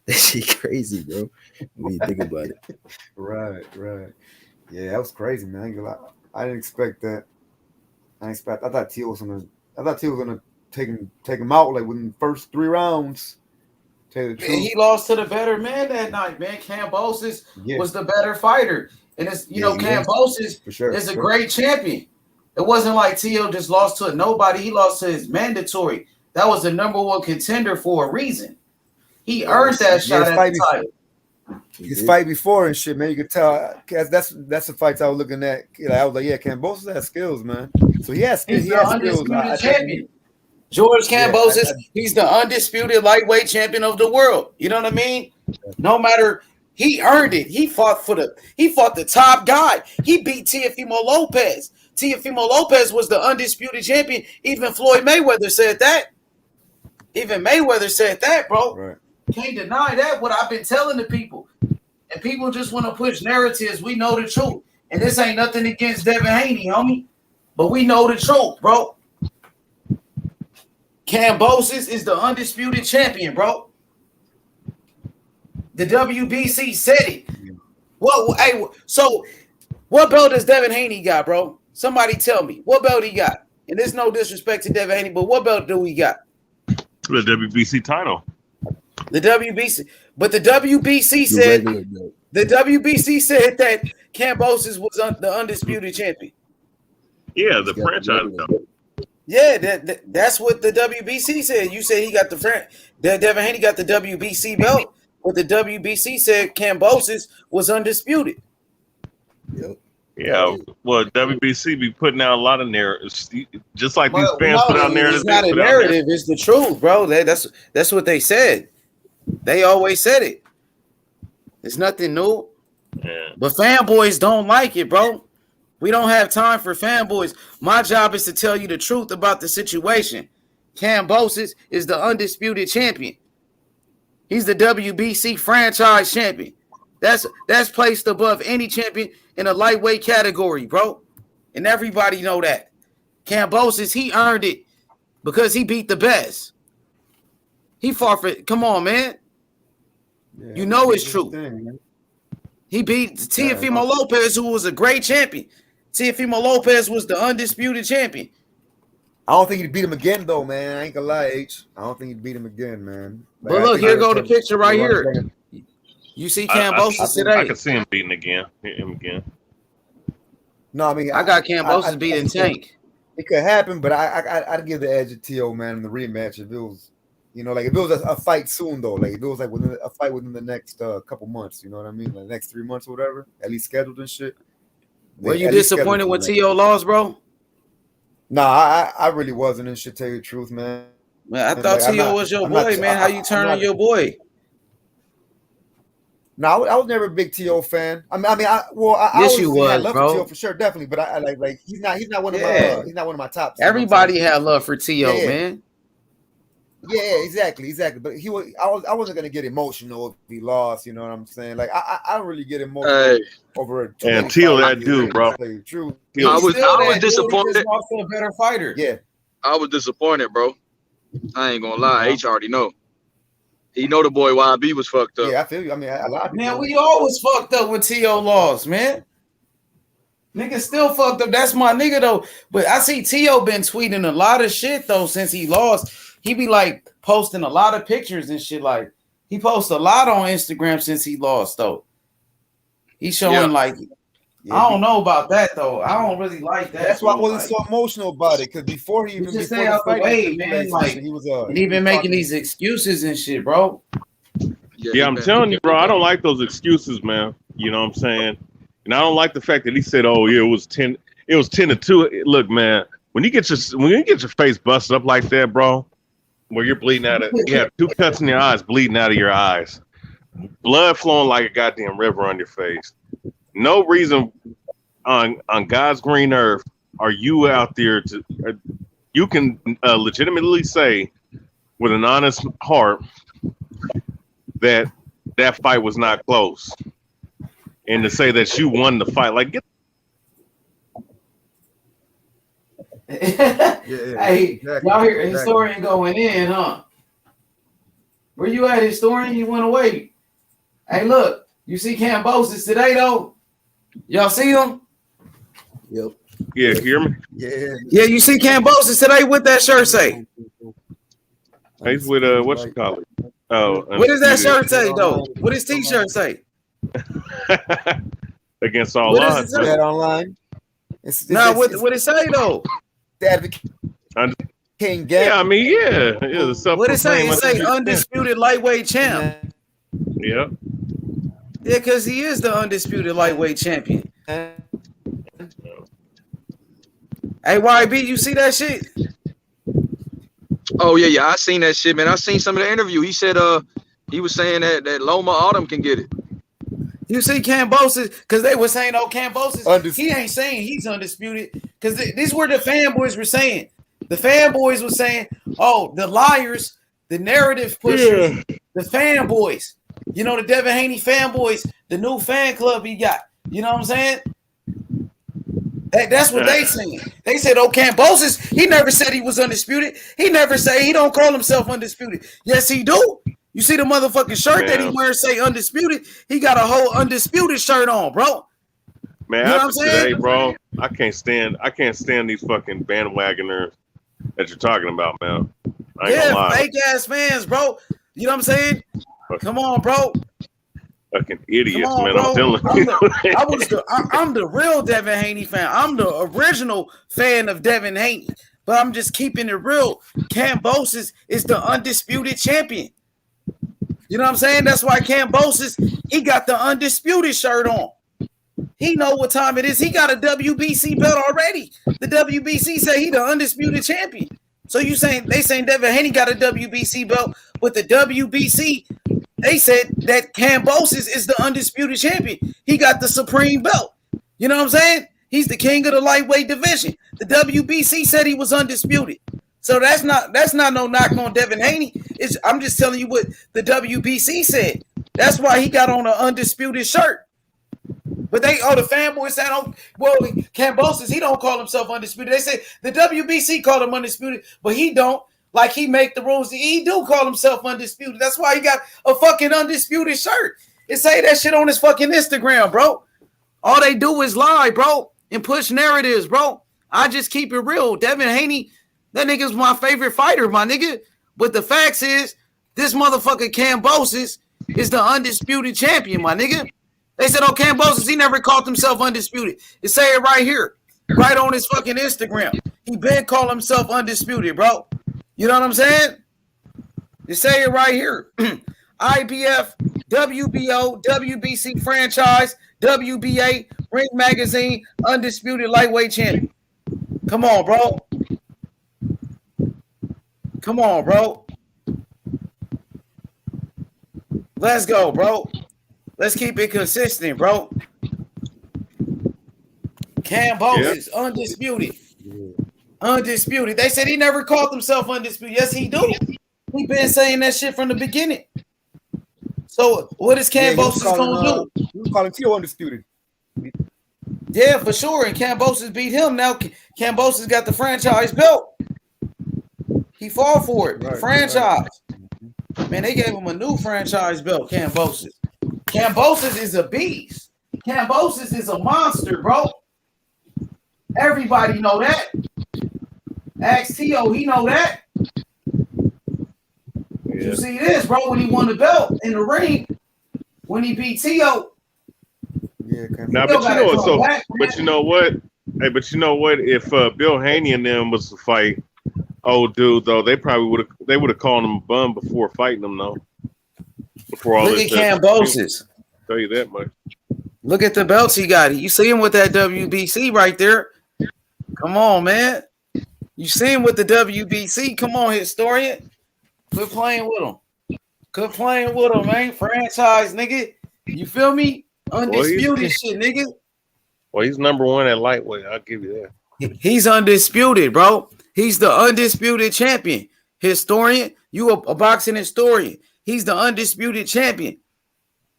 That shit crazy, bro. When you think about it. Right. Yeah, that was crazy, man. I didn't expect that. I thought T was gonna take him out like within the first 3 rounds. Tell you the truth. He lost to the better man that night, man. Kambosos was the better fighter. And it's Kambosos is a great champion. It wasn't like T.O. just lost to nobody. He lost to his mandatory. That was the number 1 contender for a reason. He earned that shot at the title. His fight before and shit, man. You could tell that's the fights I was looking at. I was like, yeah, Kambosos has skills, man. So he has skills. He's the undisputed champion. George Kambosos, he's the undisputed lightweight champion of the world. You know what I mean? No matter. He earned it. He fought the top guy. He beat Teofimo Lopez. Teofimo Lopez was the undisputed champion. Even Floyd Mayweather said that. Bro. Right. Can't deny that. What I've been telling the people. And people just want to push narratives. We know the truth. And this ain't nothing against Devin Haney, homie. But we know the truth, bro. Kambosos is the undisputed champion, bro. The WBC said it. So what belt does Devin Haney got, bro? Somebody tell me. What belt he got? And there's no disrespect to Devin Haney, but what belt do we got? The WBC title. The WBC. But the WBC said that Kambosos was the undisputed champion. Yeah, the franchise belt. Yeah, that's what the WBC said. You said he got Devin Haney got the WBC belt. But the WBC said Kambosos was undisputed. Yep. Yeah, well, WBC be putting out a lot of narratives, just like these fans put out narratives. It's not a narrative; it's the truth, bro. That's what they said. They always said it. It's nothing new. Yeah. But fanboys don't like it, bro. We don't have time for fanboys. My job is to tell you the truth about the situation. Kambosos is the undisputed champion. He's the WBC franchise champion. That's placed above any champion in a lightweight category, bro. And everybody know that. Kambosos, he earned it because he beat the best. He fought for. Come on, man. Yeah, you know it's true. He beat Teofimo Lopez, who was a great champion. Teofimo Lopez was the undisputed champion. I don't think he'd beat him again, though, man. I ain't gonna lie, H. I don't think he'd beat him again, man. Like, but look, here go the picture right here. You see Kambosos today. I can see him beating again. No, I mean, I got Kambosos beating Tank. It could happen, but I'd give the edge to T.O., man, in the rematch if it was, like if it was a fight soon, though. Like if it was like a fight within the next couple months, you know what I mean? Like next 3 months or whatever, at least scheduled and shit. Were you disappointed when T.O. lost, bro? Nah, I really wasn't, and shit, tell you the truth, man. Man, I thought T.O. was your boy, man. How you turn on your boy? No, I was never a big T.O. fan. I Yes, always you had was, love for bro. T.O. for sure, definitely. But I like he's not one of Yeah. my he's not one of my tops. You know what I'm Everybody saying? had love for T.O., Yeah. man. Yeah, exactly. But I wasn't gonna get emotional if he lost. You know what I'm saying? Like I don't really get emotional over too many And Teal fighters. that dude, bro. True. I was disappointed. He's also a better fighter. Yeah. I was disappointed, bro. I ain't gonna lie. H already know. He know the boy YB was fucked up. Yeah, I feel you. I mean, a lot of people. Man, we always fucked up when T.O. lost, man. Nigga still fucked up. That's my nigga though. But I see T.O. been tweeting a lot of shit though since he lost. He be like posting a lot of pictures and shit. Like he posts a lot on Instagram since he lost though. He's showing like I don't know about that though. I don't really like that. That's why I bro. wasn't so emotional about it, because before he even Just before stay the out the fight, way, man. Like he was he been making these excuses and shit, bro. Yeah, I'm telling you, bro. I don't like those excuses, man. You know what I'm saying? And I don't like the fact that he said, "Oh, yeah, it was 10 to 2." Look, man, when you get your face busted up like that, bro, where you're bleeding out of, you have 2 cuts in your eyes, bleeding out of your eyes, blood flowing like a goddamn river on your face. No reason on God's green earth are you out there to you can legitimately say with an honest heart that fight was not close, and to say that you won the fight, like get. Hey, y'all hear a historian going in, huh? Where you at, historian? You went away. Hey, look, you see Kambosos today though? Y'all see him? Yep. Yeah, hear me? Yeah, you see Kambosos today? What that shirt say? He's with what you call it? Oh, What does that shirt say though? What does T-shirt say? Against all What does odds. it say? That online. What it say though? King Yeah, I mean, yeah. What it say? It say undisputed lightweight champ. Yeah. Yeah, because he is the undisputed lightweight champion. Hey, YB, you see that shit? Oh yeah, I seen that shit, man. I seen some of the interview. He said he was saying that Loma Autumn can get it. You see Kambosos, because they were saying, oh, Kambosos, he ain't saying he's undisputed. Because this is where the fanboys were saying. The fanboys were saying, oh, the liars, the narrative pushers, the fanboys. You know, the Devin Haney fanboys, the new fan club he got. You know what I'm saying? That's what they saying. They said, oh, Kambosos, he never said he was undisputed. He never say he don't call himself undisputed. Yes, he do. You see the motherfucking shirt that he wears say undisputed? He got a whole undisputed shirt on, bro. Man, you know after today, bro, I can't stand these fucking bandwagoners that you're talking about, man. I ain't gonna lie. Fake ass fans, bro. You know what I'm saying? Come on, bro. Fucking idiots, on, man. bro. I'm telling you. I'm the real Devin Haney fan. I'm the original fan of Devin Haney. But I'm just keeping it real. Kambosos is the undisputed champion. You know what I'm saying? That's why Kambosos, he got the undisputed shirt on. He know what time it is. He got a WBC belt already. The WBC say he the undisputed champion. So they saying Devin Haney got a WBC belt, but the WBC, they said that Kambosos is the undisputed champion. He got the supreme belt. You know what I'm saying? He's the king of the lightweight division. The WBC said he was undisputed. So that's not no knock on Devin Haney. I'm just telling you what the WBC said. That's why he got on an undisputed shirt. But the fanboys said, oh, well, Kambosos, he don't call himself undisputed. They say the WBC called him undisputed, but he don't. Like he make the rules. He do call himself undisputed. That's why he got a fucking undisputed shirt. It say that shit on his fucking Instagram, bro. All they do is lie, bro, and push narratives, bro. I just keep it real. Devin Haney, that nigga's my favorite fighter, my nigga. But the facts is, this motherfucker Kambosos is the undisputed champion, my nigga. They said, oh, Kambosos, he never called himself undisputed. It say it right here, right on his fucking Instagram. He been calling himself undisputed, bro. You know what I'm saying? It say it right here. IBF, WBO, WBC franchise, WBA, Ring Magazine, undisputed lightweight champion. Come on, bro. Come on, bro. Let's go, bro. Let's keep it consistent, bro. Kambosos, undisputed. Undisputed. They said he never called himself undisputed. Yes, he do. He been saying that shit from the beginning. So what is Kambosos gonna do? He was calling Tio undisputed. Yeah, for sure. And Kambosos beat him. Now Kambosos got the franchise belt. He fought for it. Franchise. Man, they gave him a new franchise belt, Kambosos. Kambosos is a beast. Kambosos is a monster, bro. Everybody know that. Ask Tio, he know that. You see this, bro, when he won the belt in the ring, when he beat Tio. Yeah, now, but you know what? So, but you know what? Hey, but you know what? If Bill Haney and them was to fight, old dude, though, they probably would have called him a bum before fighting him, though. Before all Look this, at Kambosos. Tell you that much. Look at the belts he got. You see him with that WBC right there. Come on, man. You see him with the WBC. Come on, historian. Quit playing with him. Quit playing with him, man. Franchise, nigga. You feel me? Undisputed shit, nigga. Well, he's number one at lightweight. I'll give you that. He's undisputed, bro. He's the undisputed champion. Historian, you a boxing historian. He's the undisputed champion.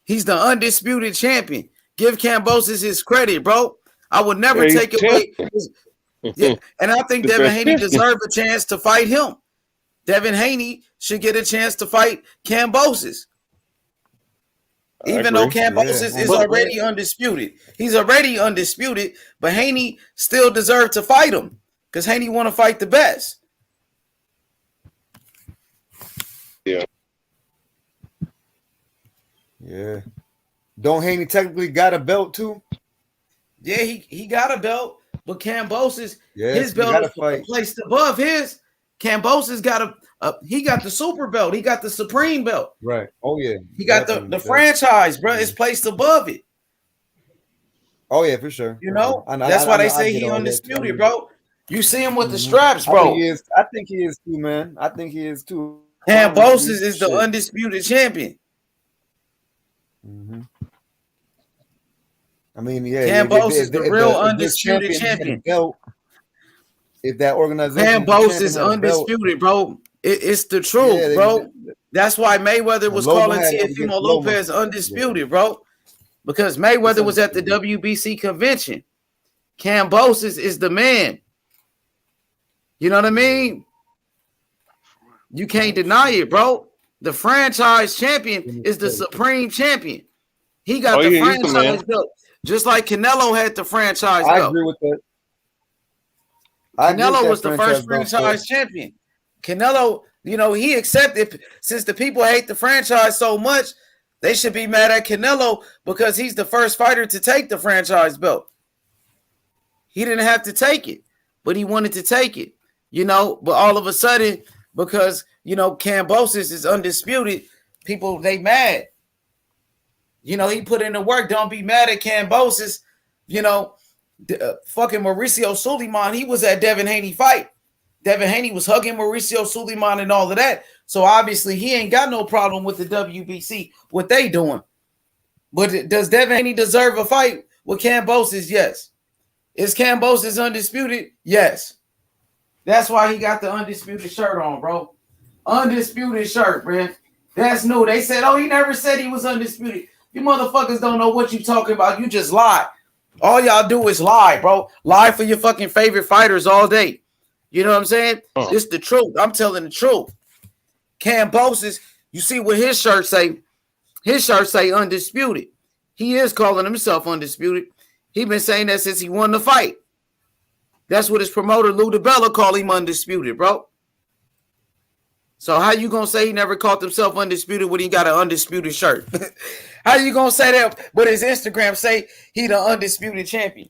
He's the undisputed champion. Give Kambosos his credit, bro. I would never take away. Yeah, and I think Devin Haney deserved a chance to fight him. Devin Haney should get a chance to fight Kambosos. Even though Kambosos is already undisputed. He's already undisputed, but Haney still deserved to fight him because Haney want to fight the best. Yeah. Yeah. Don't Haney technically got a belt too? Yeah, he got a belt, but Kambosos, his belt is placed above his. Kambosos got he got the super belt. He got the supreme belt. Right. Oh yeah. He got the franchise, bro. It's placed above it. Oh yeah, for sure. You know, that's why they say he undisputed, bro. You see him with the straps, I bro. think he is too, man. I think he is too. Kambosos is the undisputed champion. Mm-hmm. I mean, yeah. Kambosos is the real undisputed champion. If that organization, Kambosos is undisputed, bro. It's the truth, bro. That's why Mayweather was calling Teofimo Lopez undisputed, bro. Because Mayweather was at the WBC convention. Kambosos is the man. You know what I mean? You can't deny it, bro. The franchise champion is the supreme champion. He got the franchise belt. Just like Canelo had the franchise belt. I agree with that. Canelo was the first franchise champion. Canelo, you know, he accepted, since the people hate the franchise so much, they should be mad at Canelo because he's the first fighter to take the franchise belt. He didn't have to take it, but he wanted to take it, you know. But all of a sudden, because, you know, Kambosos is undisputed, people, they mad. You know, he put in the work. Don't be mad at Kambosos. You know, fucking Mauricio Suleiman, he was at Devin Haney fight. Devin Haney was hugging Mauricio Suleiman and all of that. So obviously he ain't got no problem with the WBC, what they doing. But does Devin Haney deserve a fight with Kambosos? Yes. Is Kambosos undisputed? Yes. That's why he got the undisputed shirt on, bro. Undisputed shirt, man. That's new. They said, oh, he never said he was undisputed. You motherfuckers don't know what you talking about. You just lie. All y'all do is lie, bro. Lie for your fucking favorite fighters all day. You know what I'm saying? It's the truth. I'm telling the truth. Kambosos, you see what his shirt say? His shirt say undisputed. He is calling himself undisputed. He been saying that since he won the fight. That's what his promoter Lou DiBella called him undisputed, bro. So how you gonna say he never called himself undisputed when he got an undisputed shirt? How you gonna say that? But his Instagram say he the undisputed champion.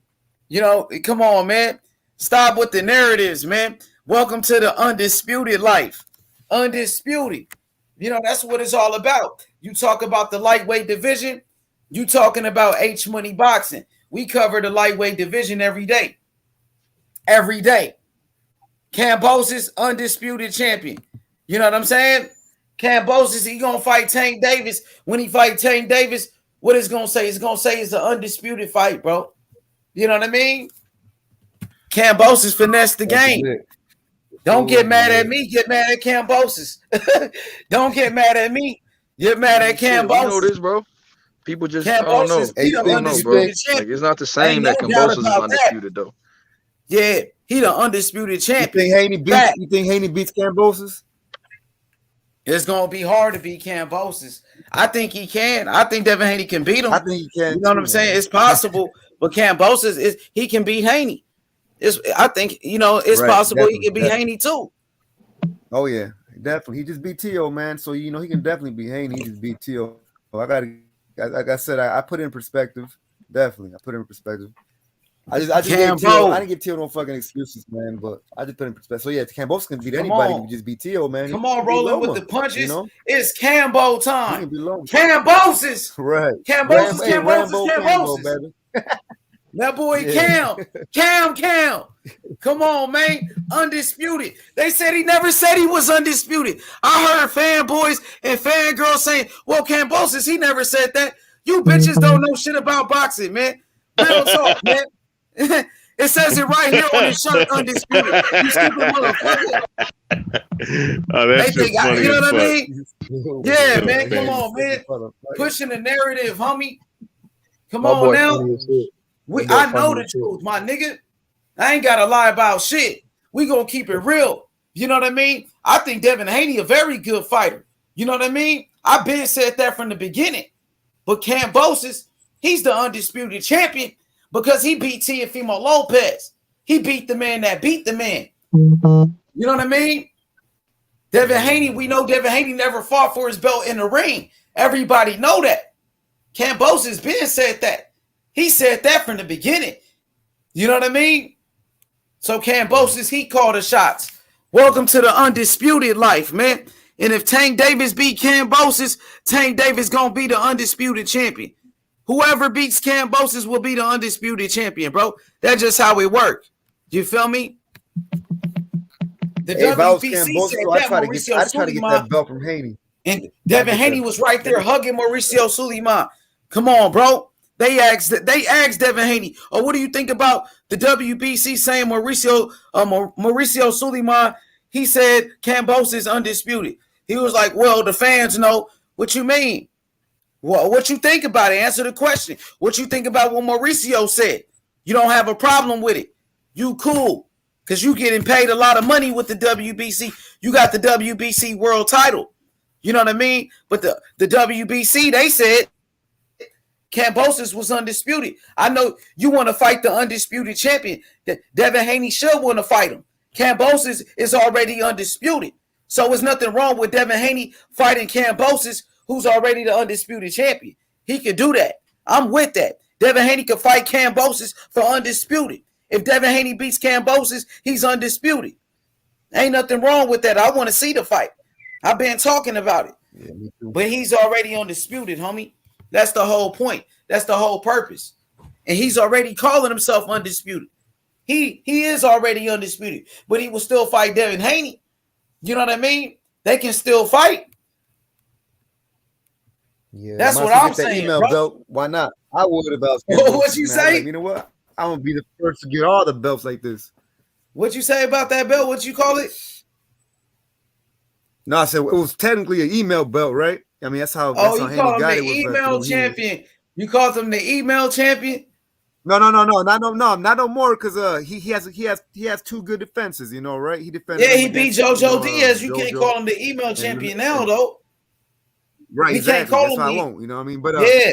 You know, come on, man. Stop with the narratives, man. Welcome to the undisputed life. Undisputed. You know, that's what it's all about. You talk about the lightweight division. You talking about H Money Boxing. We cover the lightweight division every day. Every day. Kambosos, undisputed champion. You know what I'm saying? Kambosos, he gonna fight Tank Davis. When he fight Tank Davis, what it's gonna say? It's gonna say it's an undisputed fight, bro. You know what I mean? Kambosos finessed the game. Don't get mad at me. Get mad at Kambosos. Don't get mad at me. Get mad at Shit, we know Kambosos. this, bro. People just I don't know. Kambosos, he the People don't know, bro. undisputed champion. Like it's not the Ain't same no that doubt Kambosos is about that. undisputed though. Yeah, he the undisputed You champion. think Haney beats? You think Haney beats Kambosos? It's gonna be hard to beat Kambosos. I think he can. I think Devin Haney can beat him. I think he can. You know what I'm saying? It's possible, but Kambosos he can beat Haney. I think it's possible he can beat Haney too. Oh yeah, definitely. He just beat T.O., man. So he can definitely beat Haney. He just beat T.O. Like I said, I put it in perspective. Definitely, I put it in perspective. I just gave T.O. I didn't give T.O. no fucking excuses, man. But I just put it in perspective. So yeah, Kambosos can beat anybody. He just beat T.O., man. Come on, rolling with the punches. You know? It's Kambo time. He can be low. Kambosos. Right. Kambosos. Baby. That boy Cam. Come on, man. Undisputed. They said he never said he was undisputed. I heard fanboys and fangirls saying, well, Kambosos, he never said that. You bitches don't know shit about boxing, man. Real talk, man. It says it right here on his shirt, undisputed. You stupid motherfucker. Oh, that's just funny. You know what I mean? Yeah, man. Come on, man. Pushing the narrative, homie. Come on now. I know the truth, my nigga. I ain't gotta lie about shit. We gonna keep it real. You know what I mean? I think Devin Haney a very good fighter. You know what I mean? I've been said that from the beginning. But Kambosos, he's the undisputed champion because he beat Teofimo Lopez. He beat the man that beat the man. You know what I mean? Devin Haney, we know Devin Haney never fought for his belt in the ring. Everybody know that. Kambosos been said that. He said that from the beginning. You know what I mean? So Kambosos, he called the shots. Welcome to the undisputed life, man. And if Tank Davis beat Kambosos, Tank Davis gonna be the undisputed champion. Whoever beats Kambosos will be the undisputed champion, bro. That's just how it works. You feel me? The WBC said that Mauricio try to get that belt from Haney. And Devin Haney was right there hugging Mauricio Suleiman. Come on, bro. They asked Devin Haney, oh, what do you think about the WBC saying Mauricio Suleiman? He said Kambosos is undisputed. He was like, well, the fans know. What you mean? Well, what you think about it? Answer the question. What you think about what Mauricio said? You don't have a problem with it. You cool. Because you getting paid a lot of money with the WBC. You got the WBC world title. You know what I mean? But the WBC, they said Kambosos was undisputed. I know you want to fight the undisputed champion. Devin Haney should want to fight him. Kambosos is already undisputed. So there's nothing wrong with Devin Haney fighting Kambosos, who's already the undisputed champion. He could do that. I'm with that. Devin Haney could fight Kambosos for undisputed. If Devin Haney beats Kambosos, he's undisputed. Ain't nothing wrong with that. I want to see the fight. I've been talking about it. Yeah, but he's already undisputed, homie. That's the whole point. That's the whole purpose. And he's already calling himself undisputed. He is already undisputed, but he will still fight Devin Haney. You know what I mean? They can still fight. Yeah, that's what I'm saying. Email belt, why not? I would have. What you say? Like, you know what? I'm gonna be the first to get all the belts like this. What you say about that belt? What you call it? No, I said it was technically an email belt, right? I mean, that's how. Oh, you call him the email champion? You called him the email champion? No, not no more. Because he has two good defenses, you know, right? He defended. Yeah, he beat JoJo Diaz. You can't call him the email champion now, though. Right, exactly. That's why I won't. You know what I mean? But yeah.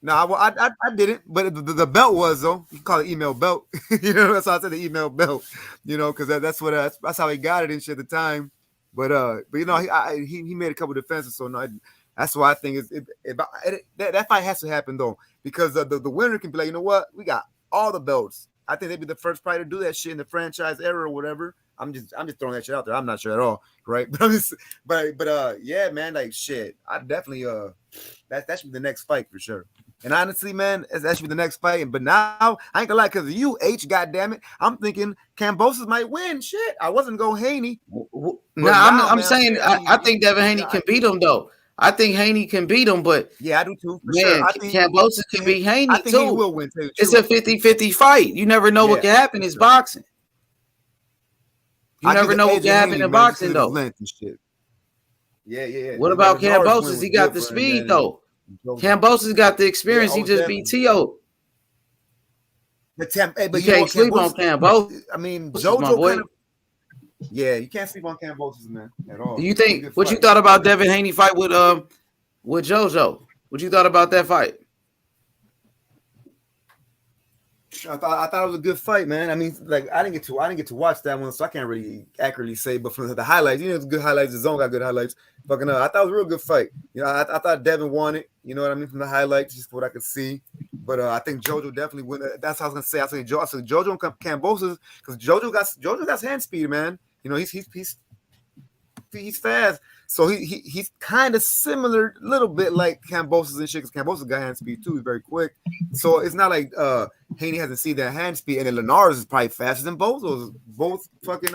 No, I didn't. But the belt was though. You can call it email belt. You know, that's why I said the email belt. You know, because that's how he got it and shit at the time. But you know, he made a couple defenses. So no, that's why I think that fight has to happen though, because the winner can be like, you know what, we got all the belts. I think they'd be the first fighter to do that shit in the franchise era or whatever. I'm just throwing that shit out there. I'm not sure at all, right? But yeah, man, like shit. I definitely that should be the next fight for sure. And honestly, man, that should be the next fight. But now I ain't gonna lie, because of you, goddamn it, I'm thinking Kambosos might win. Shit, I wasn't going Haney. I'm saying I think Devin Haney can beat him though. I think Haney can beat him, but yeah, I do too. For man, sure. I think Kambosos can beat Haney I think too. he will win too. It's a 50-50 fight. You never know what can happen. It's boxing. You never know what can happen in boxing, though. And shit. Yeah. What about Kambosos? He got the speed, though. Kambosos got the experience. He just beat T.O. But you can't sleep on Kambosos. I mean, JoJo kind of. Yeah, you can't sleep on Kambosos, man, at all. Do you think what you thought about Devin Haney fight with JoJo? What you thought about that fight? I thought it was a good fight, man. I mean, like I didn't get to watch that one, so I can't really accurately say. But from the highlights, it's good highlights. The zone got good highlights. I thought it was a real good fight. I thought Devin won it. You know what I mean, from the highlights, just what I could see. But I think JoJo definitely win. That's what I was gonna say. I said JoJo and Kambosos because JoJo got hand speed, man. He's fast. So he's kind of similar, a little bit like Kambosos and shit. Because Kambosos got hand speed too. He's very quick. So it's not like Haney hasn't seen that hand speed, and then Linares is probably faster than both those. Both fucking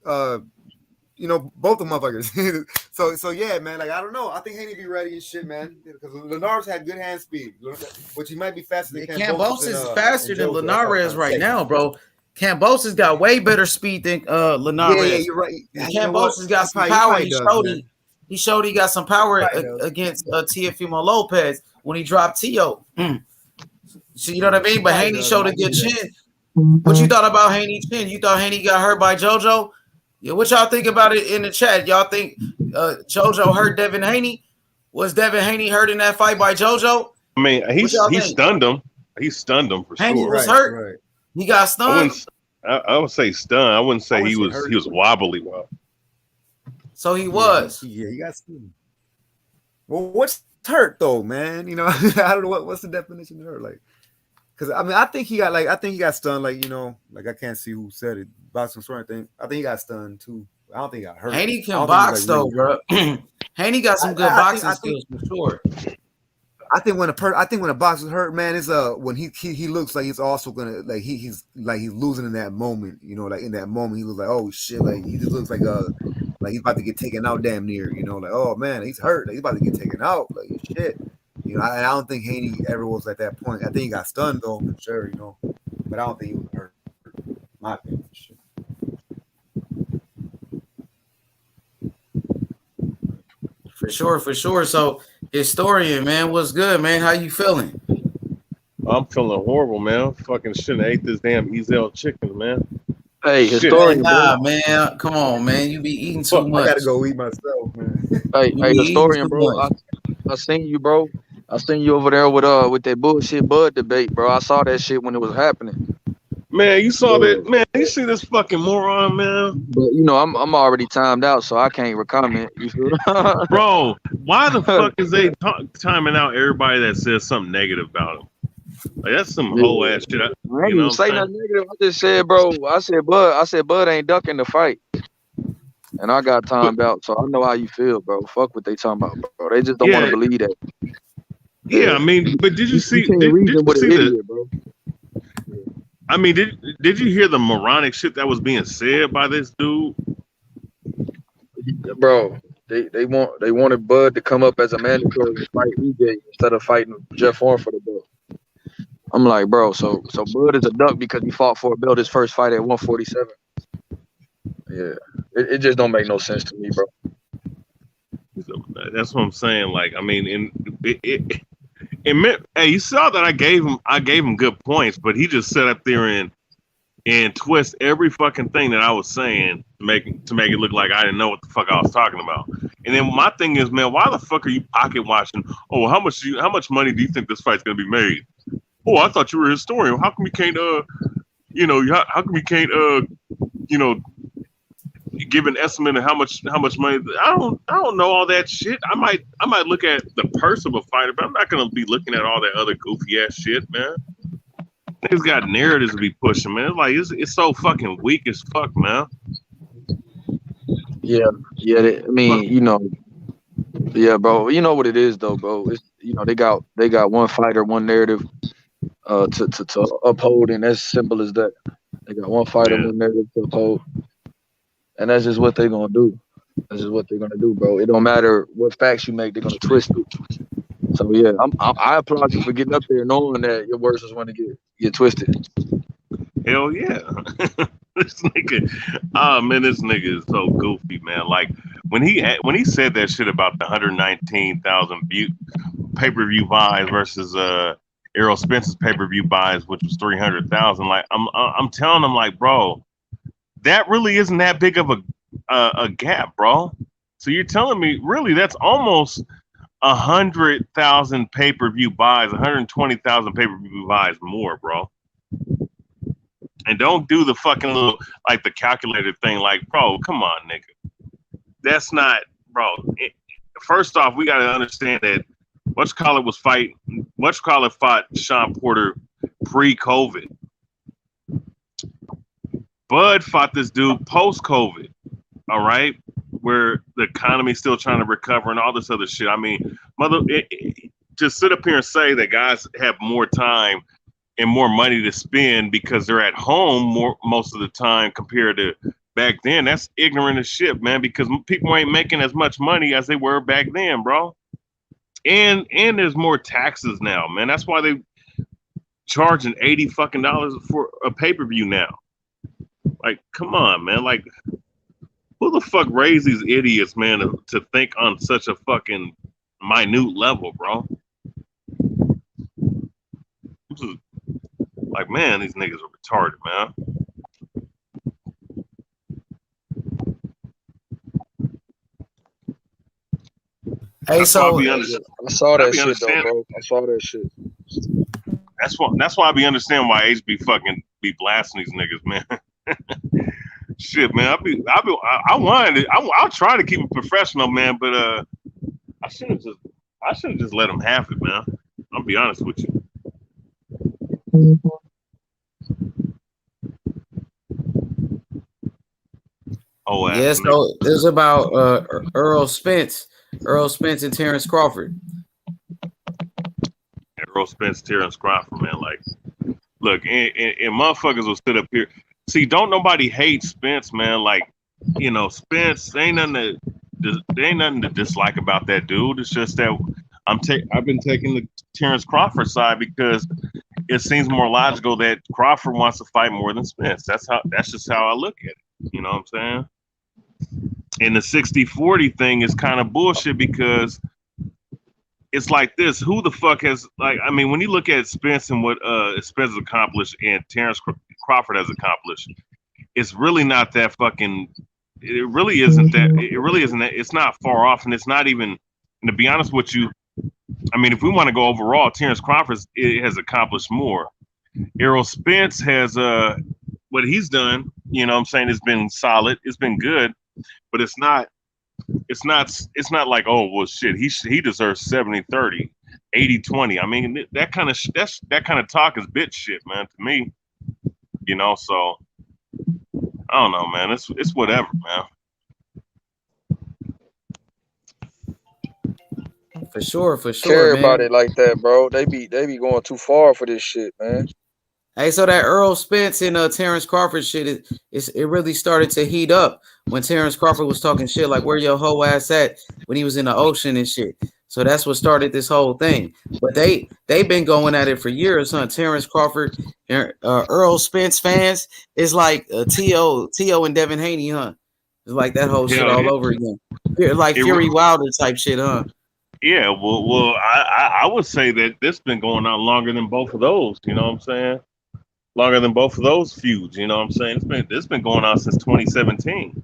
both the motherfuckers. so yeah, man. Like I don't know. I think Haney be ready and shit, man. Because Linares had good hand speed, which he might be faster than Kambosos is faster than Linares right now, bro. Kambosos got way better speed than Linares. Yeah, you're right. Kambosos got some power. He showed he got some power against Teofimo Lopez when he dropped T.O. So you know what I mean? But Haney showed a good chin. What you thought about Haney's chin? You thought Haney got hurt by JoJo? Yeah, what y'all think about it in the chat? Y'all think JoJo hurt Devin Haney? Was Devin Haney hurt in that fight by JoJo? I mean, he stunned him. He stunned him for Haney sure. Was hurt. Right. He got stunned. I would say stunned. I wouldn't say he was wobbly. So he was. Yeah, he got stunned. Well, what's hurt though, man? I don't know what's the definition of hurt, like. Because I mean, I think he got stunned. Like I can't see who said it. Boxing sort of thing. I think he got stunned too. I don't think he got hurt. Haney can box though, bro. Haney got some good boxing skills for sure. I think when a boxer's hurt, man, it's when he looks like he's also gonna he's losing in that moment. Like in that moment he looks like, oh shit, like he just looks like he's about to get taken out damn near. Like, oh man, he's hurt. Like, he's about to get taken out. Like shit. I don't think Haney ever was at that point. I think he got stunned though, for sure. But I don't think he was hurt. My opinion. Shit. For sure. So, historian, man, what's good, man? How you feeling? I'm feeling horrible, man. Fucking shouldn't have ate this damn Ezel chicken, man. Hey, historian, man. Come on, man. You be eating too much. I gotta go eat myself, man. Hey, historian, bro. I seen you, bro. I seen you over there with that bullshit Bud debate, bro. I saw that shit when it was happening. Man, you saw that, man. You see this fucking moron, man. But I'm already timed out, so I can't comment. You feel? Bro, why the fuck is they timing out everybody that says something negative about him? Like that's some whole ass shit. I didn't even say nothing negative. I just said, bro. I said Bud ain't ducking the fight, and I got timed out, so I know how you feel, bro. Fuck what they talking about, bro. They just don't want to believe that. Yeah, I mean, but did you see? Did you see the? Bro. I mean, did you hear the moronic shit that was being said by this dude? Bro, they wanted Bud to come up as a mandatory to fight EJ instead of fighting Jeff Horn for the belt. I'm like, bro, so Bud is a duck because he fought for a belt his first fight at 147. Yeah, it just don't make no sense to me, bro. That's what I'm saying. Like, I mean, hey, you saw that I gave him good points, but he just sat up there and twist every fucking thing that I was saying to make it look like I didn't know what the fuck I was talking about. And then my thing is, man, why the fuck are you pocket watching? Oh, how much money do you think this fight's gonna be made? Oh, I thought you were a historian. How come you can't how come you can't give an estimate of how much money? I don't know all that shit. I might look at the purse of a fighter, but I'm not gonna be looking at all that other goofy ass shit, man. Niggas got narratives to be pushing, man. Like it's so fucking weak as fuck, man. Yeah. I mean, yeah, bro. You know what it is, though, bro. It's they got one fighter, one narrative to uphold, and as simple as that. They got one fighter, one narrative to uphold. And that's just what they're gonna do. This is what they're gonna do, bro. It don't matter what facts you make; they're gonna twist it. So yeah, I applaud you for getting up there, knowing that your words is going to get twisted. Hell yeah. This nigga, oh man, this nigga is so goofy, man. Like when he said that shit about the 119,000 pay-per-view buys versus Errol Spence's pay-per-view buys, which was 300,000. Like I'm telling him, like, bro, that really isn't that big of a gap, bro. So you're telling me really that's almost 100,000 pay-per-view buys, 120,000 pay-per-view buys more, bro. And don't do the fucking little, like the calculated thing. Like, bro, come on, nigga. That's not, bro. First off, we got to understand that Whatchamacallit fought Sean Porter pre-COVID. Bud fought this dude post-COVID. All right, where the economy's still trying to recover and all this other shit. I mean, just sit up here and say that guys have more time and more money to spend because they're at home most of the time compared to back then. That's ignorant as shit, man, because people ain't making as much money as they were back then, bro. And there's more taxes now, man. That's why they charging $80 fucking for a pay-per-view now. Like, come on, man. Like, who the fuck raised these idiots, man, to think on such a fucking minute level, bro? Like, man, these niggas are retarded, man. Hey, so I saw that shit, though, bro. I saw that shit. That's why I be understanding why H be fucking be blasting these niggas, man. Shit, man. I'll try to keep it professional, man, but I shouldn't just let them have it, man. I'll be honest with you. Oh, yeah. So there's about Errol Spence and Terrence Crawford. Errol Spence, Terrence Crawford, man. Like, look, and motherfuckers will sit up here. See, don't nobody hate Spence, man. Like, you know, Spence, there ain't nothing to dislike about that dude. It's just that I've been taking the Terrence Crawford side because it seems more logical that Crawford wants to fight more than Spence. That's just how I look at it. You know what I'm saying? And the 60-40 thing is kind of bullshit because it's like this. Who the fuck has, like, I mean, when you look at Spence and what Spence has accomplished and Terrence Crawford has accomplished, it's really not that fucking, it really isn't that, it's not far off, and it's not even, and to be honest with you, I mean, if we want to go overall, Terrence Crawford has accomplished more. Errol Spence has, what he's done, you know what I'm saying, it's been solid, it's been good, but it's not like, oh, well, shit, he deserves 70-30, 80-20. I mean, that kind of talk is bitch shit, man, to me. You know, so I don't know, man. It's whatever, man. For sure, Care man. about it like that, bro. They be going too far for this shit, man. Hey, so that Errol Spence and Terrence Crawford shit, it really started to heat up when Terrence Crawford was talking shit like, where your hoe ass at, when he was in the ocean and shit. So that's what started this whole thing. But they've been going at it for years, huh? Terrence Crawford and Errol Spence fans is like T.O. and Devin Haney, huh? It's like that whole shit all over again. Like Fury Wilder type shit, huh? Yeah, well, I would say that this been going on longer than both of those. You know what I'm saying? Longer than both of those feuds. You know what I'm saying? It's been going on since 2017,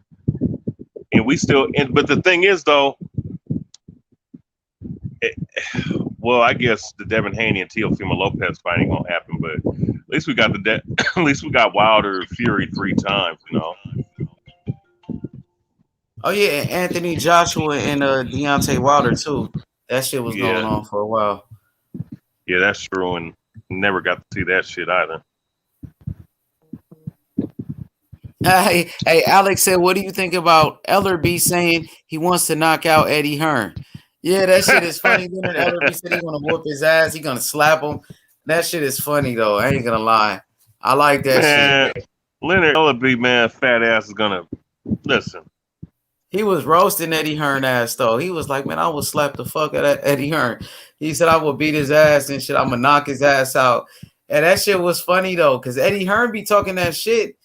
and we still. But the thing is, though, well, I guess the Devin Haney and Teofimo Lopez fight ain't gonna happen. But at least we got at least we got Wilder Fury 3 times. You know. Oh yeah, Anthony Joshua and Deontay Wilder too. That shit was going on for a while. Yeah, that's true, and never got to see that shit either. Hey, Alex said, what do you think about Ellerby saying he wants to knock out Eddie Hearn? Yeah, that shit is funny. Then Ellerby said he's gonna whoop his ass, he's gonna slap him. That shit is funny though. I ain't gonna lie. I like that shit. Leonard Ellerby, man, fat ass is gonna listen. He was roasting Eddie Hearn ass though. He was like, man, I would slap the fuck out of Eddie Hearn. He said I would beat his ass and shit. I'm gonna knock his ass out. And that shit was funny though, because Eddie Hearn be talking that shit.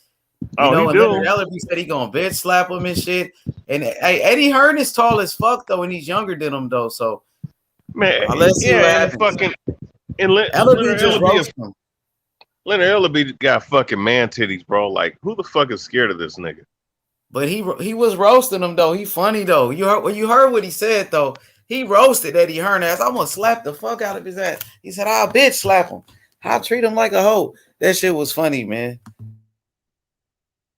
You know, and Leonard Ellerby said he gonna bitch slap him and shit. And hey, Eddie Hearn is tall as fuck though, and he's younger than him though. So man, let's see what and happens. fucking and Ellerby just roasted him. Leonard Ellerby got fucking man titties, bro. Like, who the fuck is scared of this nigga? But he was roasting him though. He funny though. You heard what he said though. He roasted Eddie Hearn ass. I'm gonna slap the fuck out of his ass. He said, "I'll bitch slap him. I'll treat him like a hoe." That shit was funny, man.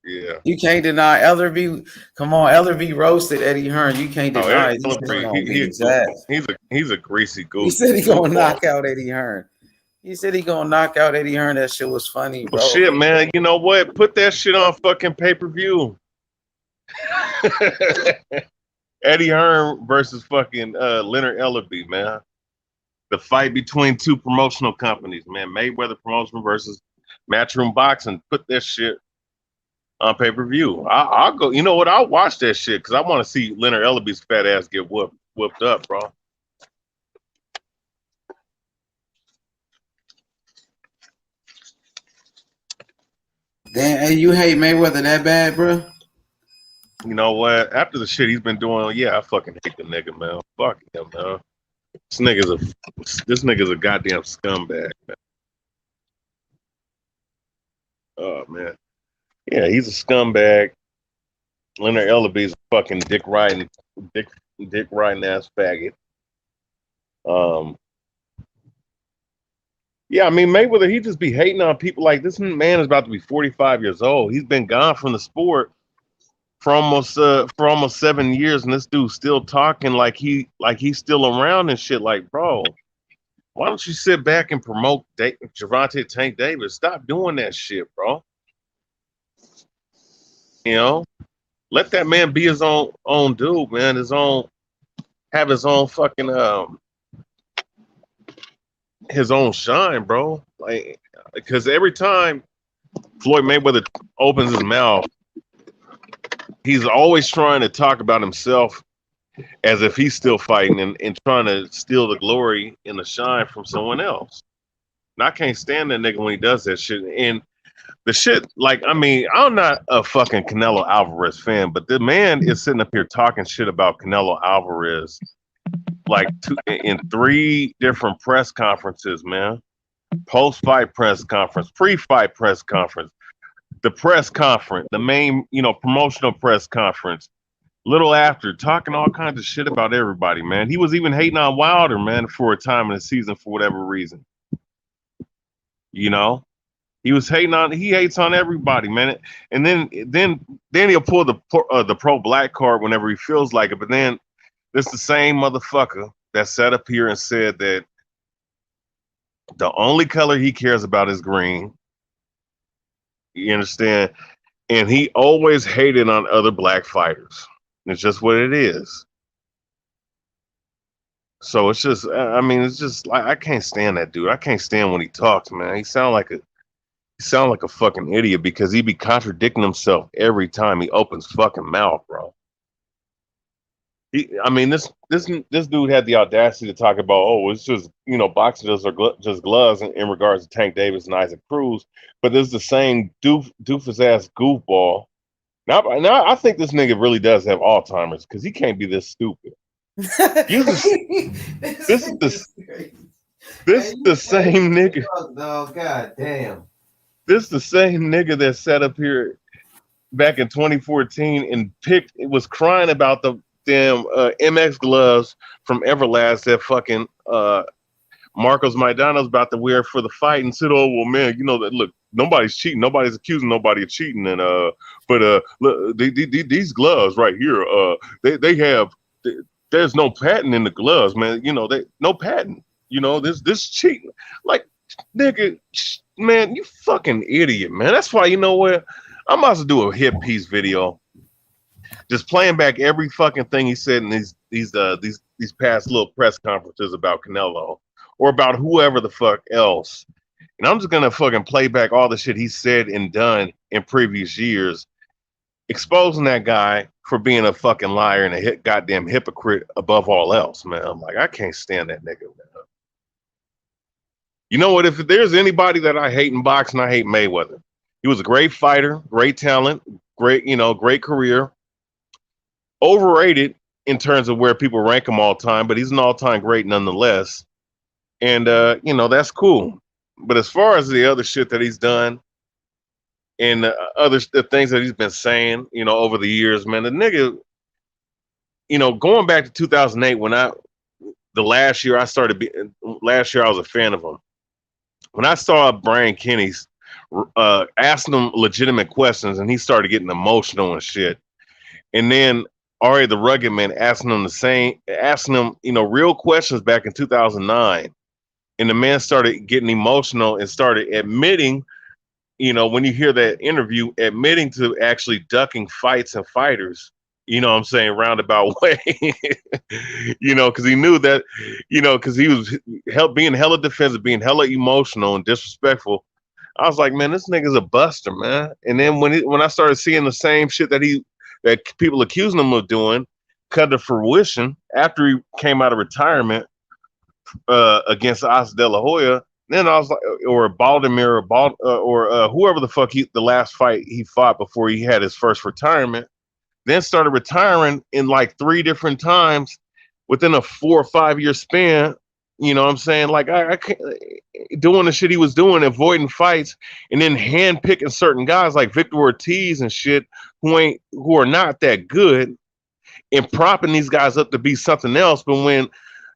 Yeah. You can't deny Ellerby. Come on, Ellerby roasted Eddie Hearn. You can't deny it. He's a greasy goose. He said he gonna knock out Eddie Hearn. He said he gonna knock out Eddie Hearn. That shit was funny, bro. Well, shit, man. You know what? Put that shit on fucking pay-per-view. Eddie Hearn versus fucking Leonard Ellerby, man. The fight between two promotional companies, man. Mayweather Promotion versus Matchroom Boxing. Put that shit on pay-per-view. I'll go. You know what? I'll watch that shit because I want to see Leonard Ellerby's fat ass get whooped up, bro. Damn, hey, you hate Mayweather that bad, bro? You know what? After the shit he's been doing, yeah, I fucking hate the nigga, man. Fuck him, man. This nigga's a goddamn scumbag, man. Oh man. Yeah, he's a scumbag. Leonard Ellerby's a fucking dick riding ass faggot. Yeah, I mean Mayweather, he just be hating on people. Like, this man is about to be 45 years old. He's been gone from the sport for almost 7 years, and this dude's still talking like he's still around and shit. Like, bro, why don't you sit back and promote Gervonta Tank Davis? Stop doing that shit, bro. You know, let that man be his own dude, man. Have his own fucking his own shine, bro. Like, because every time Floyd Mayweather opens his mouth, he's always trying to talk about himself as if he's still fighting and trying to steal the glory and the shine from someone else. And I can't stand that nigga when he does that shit. And the shit, like, I mean, I'm not a fucking Canelo Alvarez fan, but the man is sitting up here talking shit about Canelo Alvarez like in 3 different press conferences, man. Post-fight press conference, pre-fight press conference, the press conference, the main, promotional press conference, little after, talking all kinds of shit about everybody, man. He was even hating on Wilder, man, for a time in the season for whatever reason. He hates on everybody, man. And then he'll pull the pro-black card whenever he feels like it. But then it's the same motherfucker that sat up here and said that the only color he cares about is green. You understand? And he always hated on other black fighters. It's just what it is. So it's just, it's just like, I can't stand that dude. I can't stand when he talks, man. He sound like a fucking idiot because he be contradicting himself every time he opens fucking mouth, bro. This dude had the audacity to talk about, it's just, boxing just gloves in regards to Tank Davis and Isaac Cruz, but this is the same doofus ass goofball. Now I think this nigga really does have Alzheimer's because he can't be this stupid. This is the same nigga. Oh, god damn. This is the same nigga that sat up here back in 2014 and was crying about the damn MX gloves from Everlast that fucking Marcos Maidano's about to wear for the fight, and said, "Oh well, man, that look, nobody's cheating, nobody's accusing nobody of cheating, and but look, these gloves right here, they have, there's no patent in the gloves, man. They no patent. This cheating, like, nigga, man, you fucking idiot, man. That's why, what, I'm about to do a hit piece video, just playing back every fucking thing he said in these past little press conferences about Canelo or about whoever the fuck else. And I'm just gonna fucking play back all the shit he said and done in previous years, exposing that guy for being a fucking liar and a goddamn hypocrite above all else, man. I'm like, I can't stand that nigga, man. You know what? If there's anybody that I hate in boxing, I hate Mayweather. He was a great fighter, great talent, great, great career. Overrated in terms of where people rank him all time, but he's an all-time great nonetheless. And that's cool. But as far as the other shit that he's done and the things that he's been saying, over the years, man, the nigga, going back to 2008 when last year I was a fan of him. When I saw Brian Kenny's asking him legitimate questions and he started getting emotional and shit. And then Ari the Rugged Man asking him real questions back in 2009. And the man started getting emotional and started admitting, when you hear that interview, admitting to actually ducking fights and fighters, roundabout way, because he knew that, because he was being hella defensive, being hella emotional and disrespectful. I was like, man, this nigga's a buster, man. And then when I started seeing the same shit that people accusing him of doing come to fruition after he came out of retirement against Oscar De La Hoya, then I was like, or Baltimore, or whoever the fuck the last fight he fought before he had his first retirement, then started retiring in like 3 different times within a 4 or 5 year span. You know what I'm saying? Like I can't, doing the shit he was doing, avoiding fights, and then handpicking certain guys like Victor Ortiz and shit who are not that good, and propping these guys up to be something else. But when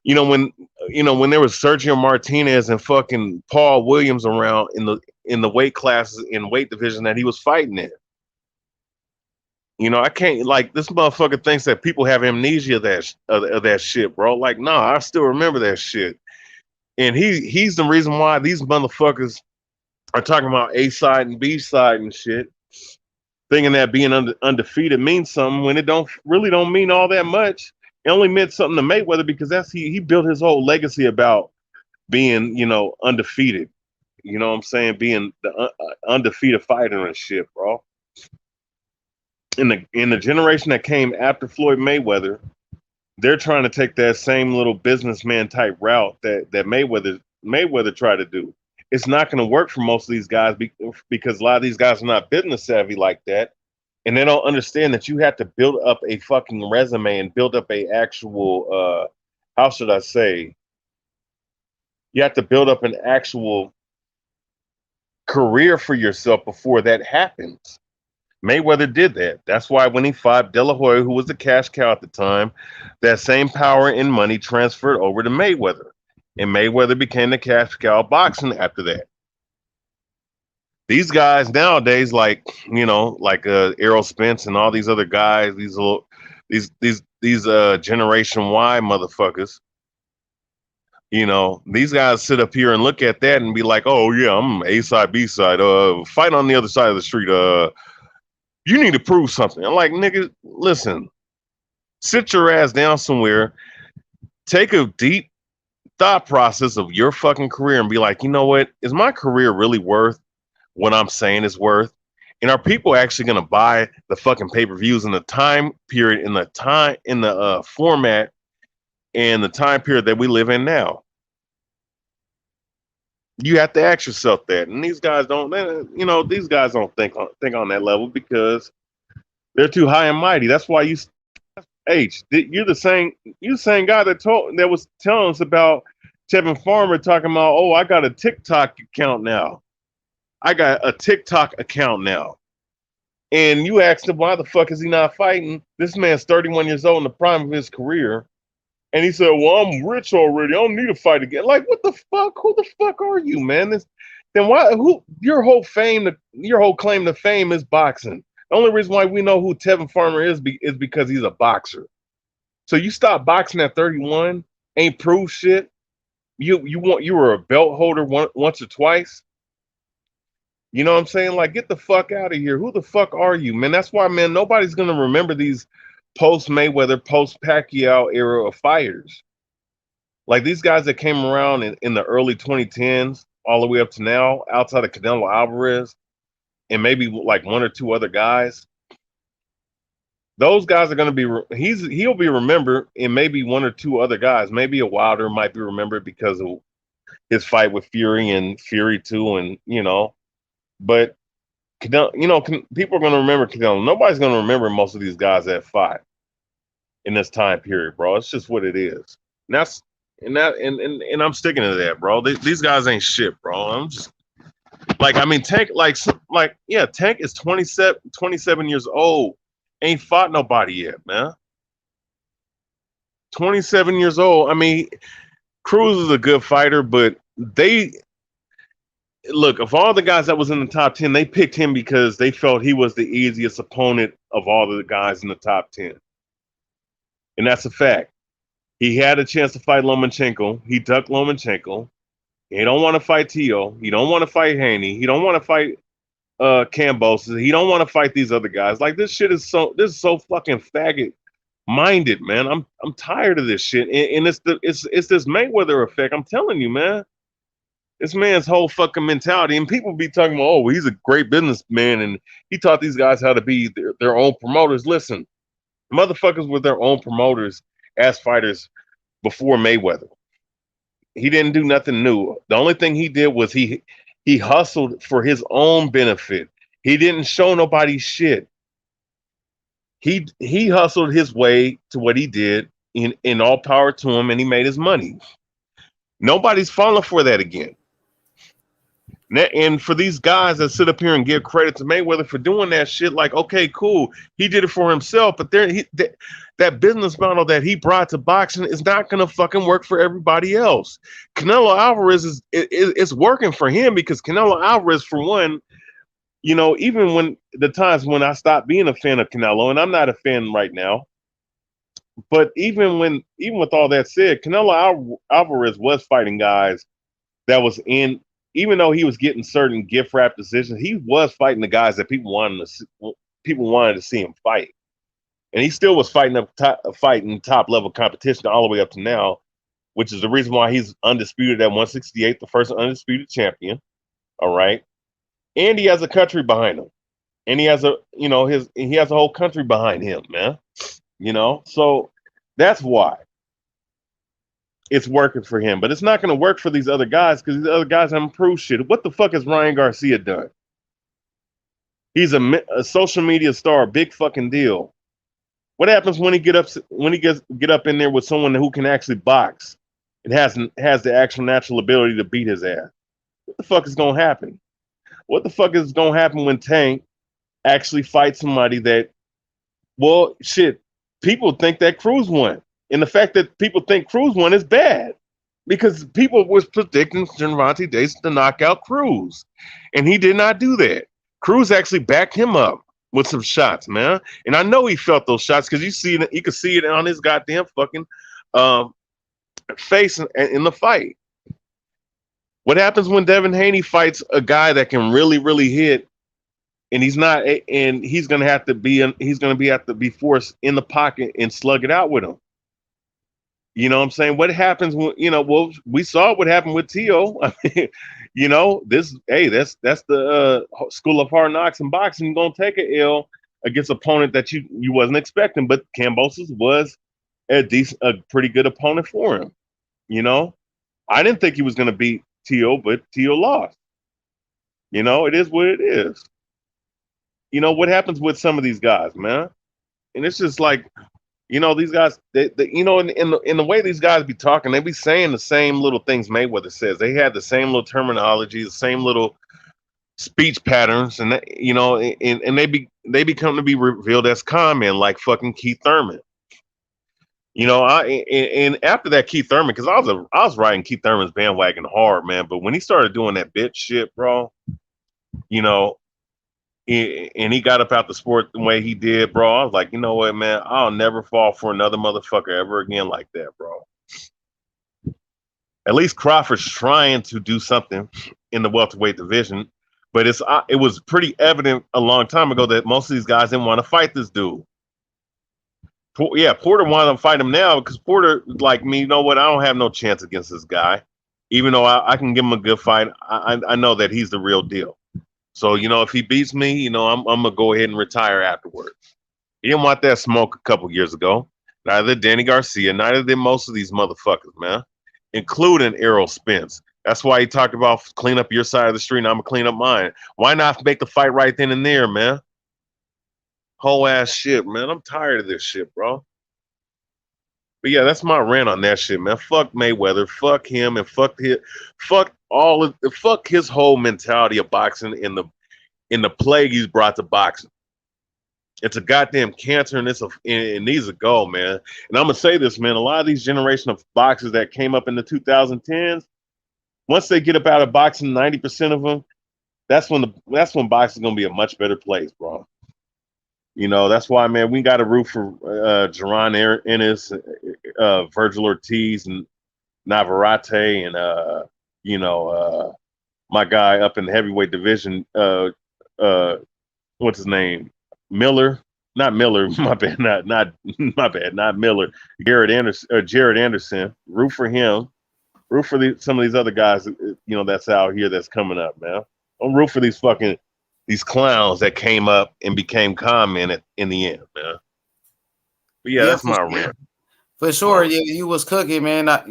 there was Sergio Martinez and fucking Paul Williams around in the weight classes in weight division that he was fighting in. I can't, like, this motherfucker thinks that people have amnesia of that shit, bro. Like, nah, I still remember that shit. And he's the reason why these motherfuckers are talking about A side and B side and shit, thinking that being undefeated means something when it don't mean all that much. It only meant something to Mayweather because he built his whole legacy about being, undefeated. You know what I'm saying? Being the undefeated fighter and shit, bro. In the generation that came after Floyd Mayweather, they're trying to take that same little businessman type route that Mayweather tried to do. It's not going to work for most of these guys because a lot of these guys are not business savvy like that, and they don't understand that you have to build up a fucking resume and build up a actual how should I say? You have to build up an actual career for yourself before that happens. Mayweather did that. That's why when he fought De La Hoya, who was the cash cow at the time, that same power and money transferred over to Mayweather. And Mayweather became the cash cow of boxing after that. These guys nowadays, like Errol Spence and all these other guys, these Generation Y motherfuckers, these guys sit up here and look at that and be like, oh yeah, I'm A side, B side, fight on the other side of the street, you need to prove something. I'm like, nigga, listen, sit your ass down somewhere, take a deep thought process of your fucking career and be like, you know what? Is my career really worth what I'm saying it's worth? And are people actually going to buy the fucking pay-per-views in the time period, in the format and the time period that we live in now? You have to ask yourself that, and these guys don't. These guys don't think on that level because they're too high and mighty. That's why you're the same guy that was telling us about Tevin Farmer talking about, oh, I got a TikTok account now. And you asked him, why the fuck is he not fighting? This man's 31 years old in the prime of his career. And he said, well, I'm rich already. I don't need to fight again. Like, what the fuck? Who the fuck are you, man? Your whole claim to fame is boxing. The only reason why we know who Tevin Farmer is because he's a boxer. So you stop boxing at 31, ain't proved shit. You were a belt holder once or twice. You know what I'm saying? Like, get the fuck out of here. Who the fuck are you, man? That's why, man, nobody's gonna remember these post-Mayweather, post-Pacquiao era of fighters. Like these guys that came around in the early 2010s all the way up to now, outside of Canelo Alvarez and maybe like 1 or 2 other guys. those guys are going to be. He'll be remembered, and maybe one or two other guys. Maybe a Wilder might be remembered because of his fight with Fury and Fury 2, and but Canelo, people are going to remember Canelo. Nobody's going to remember most of these guys that fought in this time period, bro. It's just what it is. And I'm sticking to that, bro. These guys ain't shit, bro. I'm just Tank, Tank is 27 years old. Ain't fought nobody yet, man. 27 years old. I mean, Cruz is a good fighter, but of all the guys that was in the top 10, they picked him because they felt he was the easiest opponent of all of the guys in the top 10. And that's a fact. He had a chance to fight Lomachenko. He ducked Lomachenko. He don't want to fight Tio. He don't want to fight Haney. He don't want to fight Kambosos. He don't want to fight these other guys. Like, this is so fucking faggot minded, man. I'm tired of this shit. And it's this Mayweather effect. I'm telling you, man. This man's whole fucking mentality. And people be talking about, oh, he's a great businessman and he taught these guys how to be their own promoters. Listen, motherfuckers were their own promoters as fighters before Mayweather. He didn't do nothing new. The only thing he did was he hustled for his own benefit. He didn't show nobody shit. He hustled his way to what he did, in all power to him, and he made his money. Nobody's falling for that again. And for these guys that sit up here and give credit to Mayweather for doing that shit, like, okay, cool, he did it for himself, but that business model that he brought to boxing is not gonna fucking work for everybody else. Canelo Alvarez is working for him because Canelo Alvarez, for one, even when the times when I stopped being a fan of Canelo, and I'm not a fan right now, but even with all that said, Canelo Alvarez was fighting guys that was in. Even though he was getting certain gift wrap decisions, he was fighting the guys that people wanted to see him fight, and he still was fighting top level competition all the way up to now, which is the reason why he's undisputed at 168, the first undisputed champion. All right, and he has a country behind him, and he has a whole country behind him, man. So that's why it's working for him, but it's not going to work for these other guys because these other guys haven't proved shit. What the fuck has Ryan Garcia done? He's a social media star, big fucking deal. What happens when he get up in there with someone who can actually box and has the actual natural ability to beat his ass? What the fuck is going to happen? What the fuck is going to happen when Tank actually fights somebody that, well, shit, people think that Cruz won. And the fact that people think Cruz won is bad because people was predicting Gervonta Davis to knock out Cruz, and he did not do that. Cruz actually backed him up with some shots, man. And I know he felt those shots because you could see it on his goddamn fucking face in the fight. What happens when Devin Haney fights a guy that can really, really hit, and he's not, and he's gonna have to be forced in the pocket and slug it out with him? You know what I'm saying? What happens when, we saw what happened with Tio. I mean, that's the school of hard knocks in boxing. You're going to take an L against an opponent that you wasn't expecting, but Kambosos was a pretty good opponent for him. I didn't think he was going to beat Tio, but Tio lost. It is what it is. What happens with some of these guys, man? And it's just like, these guys, in the way these guys be talking, they be saying the same little things Mayweather says. They had the same little terminology, the same little speech patterns, and and they become to be revealed as con men, like fucking Keith Thurman. And after that Keith Thurman, because I was riding Keith Thurman's bandwagon hard, man. But when he started doing that bitch shit, bro, and he got up out the sport the way he did, bro, I was like, you know what, man? I'll never fall for another motherfucker ever again like that, bro. At least Crawford's trying to do something in the welterweight division, but it was pretty evident a long time ago that most of these guys didn't want to fight this dude. Porter wanted to fight him now because Porter, like me, you know what? I don't have no chance against this guy. Even though I can give him a good fight, I know that he's the real deal. So, if he beats me, I'm going to go ahead and retire afterwards. He didn't want that smoke a couple years ago. Neither did Danny Garcia. Neither did most of these motherfuckers, man, including Errol Spence. That's why he talked about clean up your side of the street and I'm going to clean up mine. Why not make the fight right then and there, man? Whole ass shit, man. I'm tired of this shit, bro. But yeah, that's my rant on that shit, man. Fuck Mayweather, fuck him, and fuck his whole mentality of boxing in the plague he's brought to boxing. It's a goddamn cancer, and it needs to go, man. And I'm gonna say this, man. A lot of these generation of boxers that came up in the 2010s, once they get up out of boxing, 90% of them, that's when boxing is gonna be a much better place, bro. You know, that's why, man, we got to root for Jaron Ennis, Virgil Ortiz, and Navarrete, and my guy up in the heavyweight division, what's his name? Miller, not Miller. My bad, not Miller. Jared Anderson. Root for him. Root for some of these other guys, that's out here that's coming up, man. Don't root for these clowns that came up and became common in the end, man. But yeah, that's my rant. For sure, you was cooking, man. I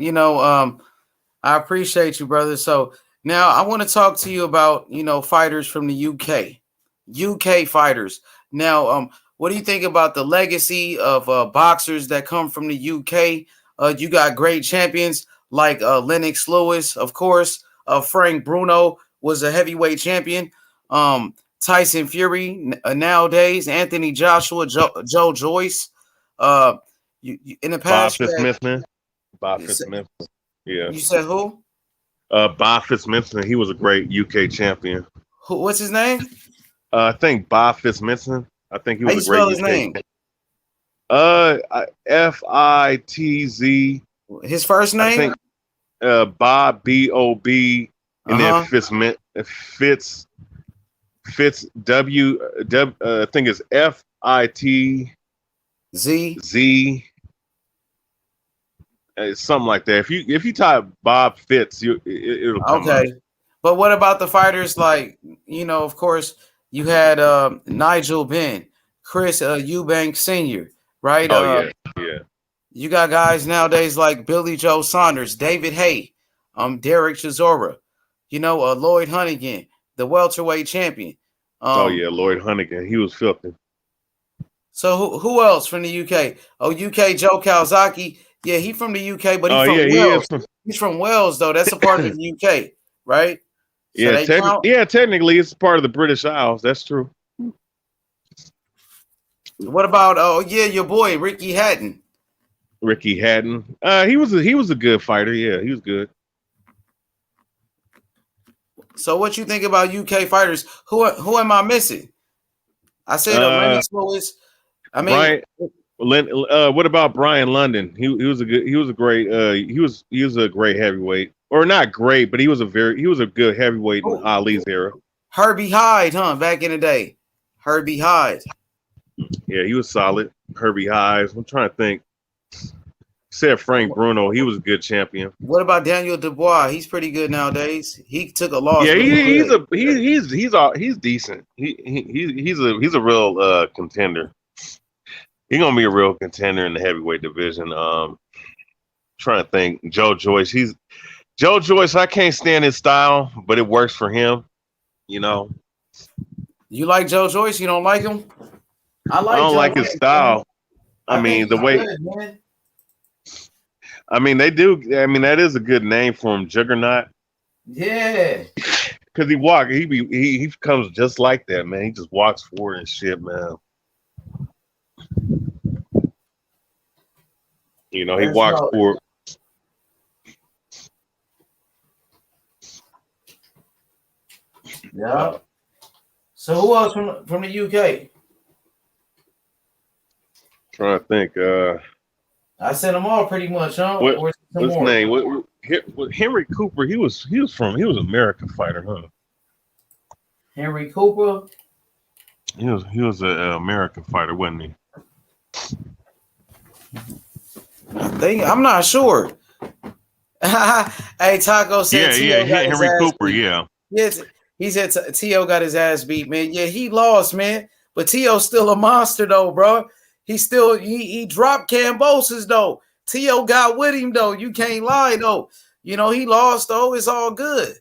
appreciate you, brother. So now I want to talk to you about, fighters from the UK. UK fighters. Now, what do you think about the legacy of boxers that come from the UK? You got great champions like Lennox Lewis, of course. Frank Bruno was a heavyweight champion. Tyson Fury nowadays, Anthony Joshua, Joe Joyce. In the past, Bob Fitzsimmons. Bob Fitzsimmons. Yeah. You said who? Bob Fitzsimmons. He was a great UK champion. What's his name? I think Bob Fitzsimmons. I think he was a great UK name? Fitz. His first name? I think Bob B-O-B, and then Fitz W. I think it's F-I-T-Z. Something like that. If you type Bob Fitz, it'll come up. But what about the fighters like, of course, you had Nigel Benn, Chris Eubank Sr., right? Yeah. You got guys nowadays like Billy Joe Saunders, David Hay, Derek Chisora, Lloyd Hunnigan, the welterweight champion. Lloyd Hunnigan. He was filthy. So who else from the UK? UK Joe Kawasaki. Yeah, he from the UK, but he's from Wales. He's from Wales, though. That's a part of the UK, right? So technically, it's part of the British Isles. That's true. What about your boy Ricky Hatton? Ricky Hatton. He was a good fighter. Yeah, he was good. So what you think about UK fighters? Who am I missing? I said Lennox Lewis. I mean, what about Brian London? He was a great heavyweight, or not great, but he was a good heavyweight in Ali's era. Herbie Hyde, back in the day. Herbie Hyde. Yeah, he was solid. Herbie Hyde. I'm trying to think. Said Frank Bruno, he was a good champion. What about Daniel Dubois? He's pretty good nowadays. He took a loss. Yeah, he's decent. He's a real contender. He's gonna be a real contender in the heavyweight division. Trying to think, Joe Joyce. I can't stand his style, but it works for him. You like Joe Joyce? You don't like him? I don't like his style. I mean, the way. Good, I mean, they do. I mean, that is a good name for him, Juggernaut. Yeah. Because he comes just like that, man. He just walks forward and shit, man. He walks forward. Yeah. So who else from the UK? Trying to think. I said them all pretty much, huh? What's his name? Henry Cooper. He was an American fighter, huh? Henry Cooper. He was an American fighter, wasn't he? I'm not sure. Hey, Taco said Henry Cooper, yeah. Yes, he said T.O. got his ass beat, man. Yeah, he lost, man. But T.O.'s still a monster, though, bro. he dropped Kambosos though. T.O. got with him though. You can't lie though. You know, he lost though. It's all good.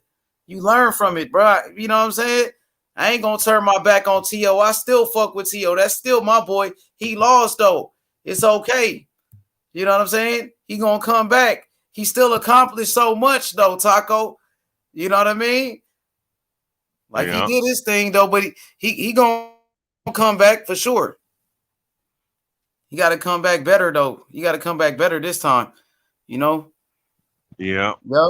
You learn from it, bro. You know what I'm saying? I ain't gonna turn my back on T.O. I still fuck with T.O. That's still my boy. He lost though. It's okay. You know what I'm saying? He gonna come back. He still accomplished so much though, Taco. You know what I mean? Like he did his thing though, but he gonna come back for sure. He got to come back better though. You got to come back better this time. You know? Yeah. Yep.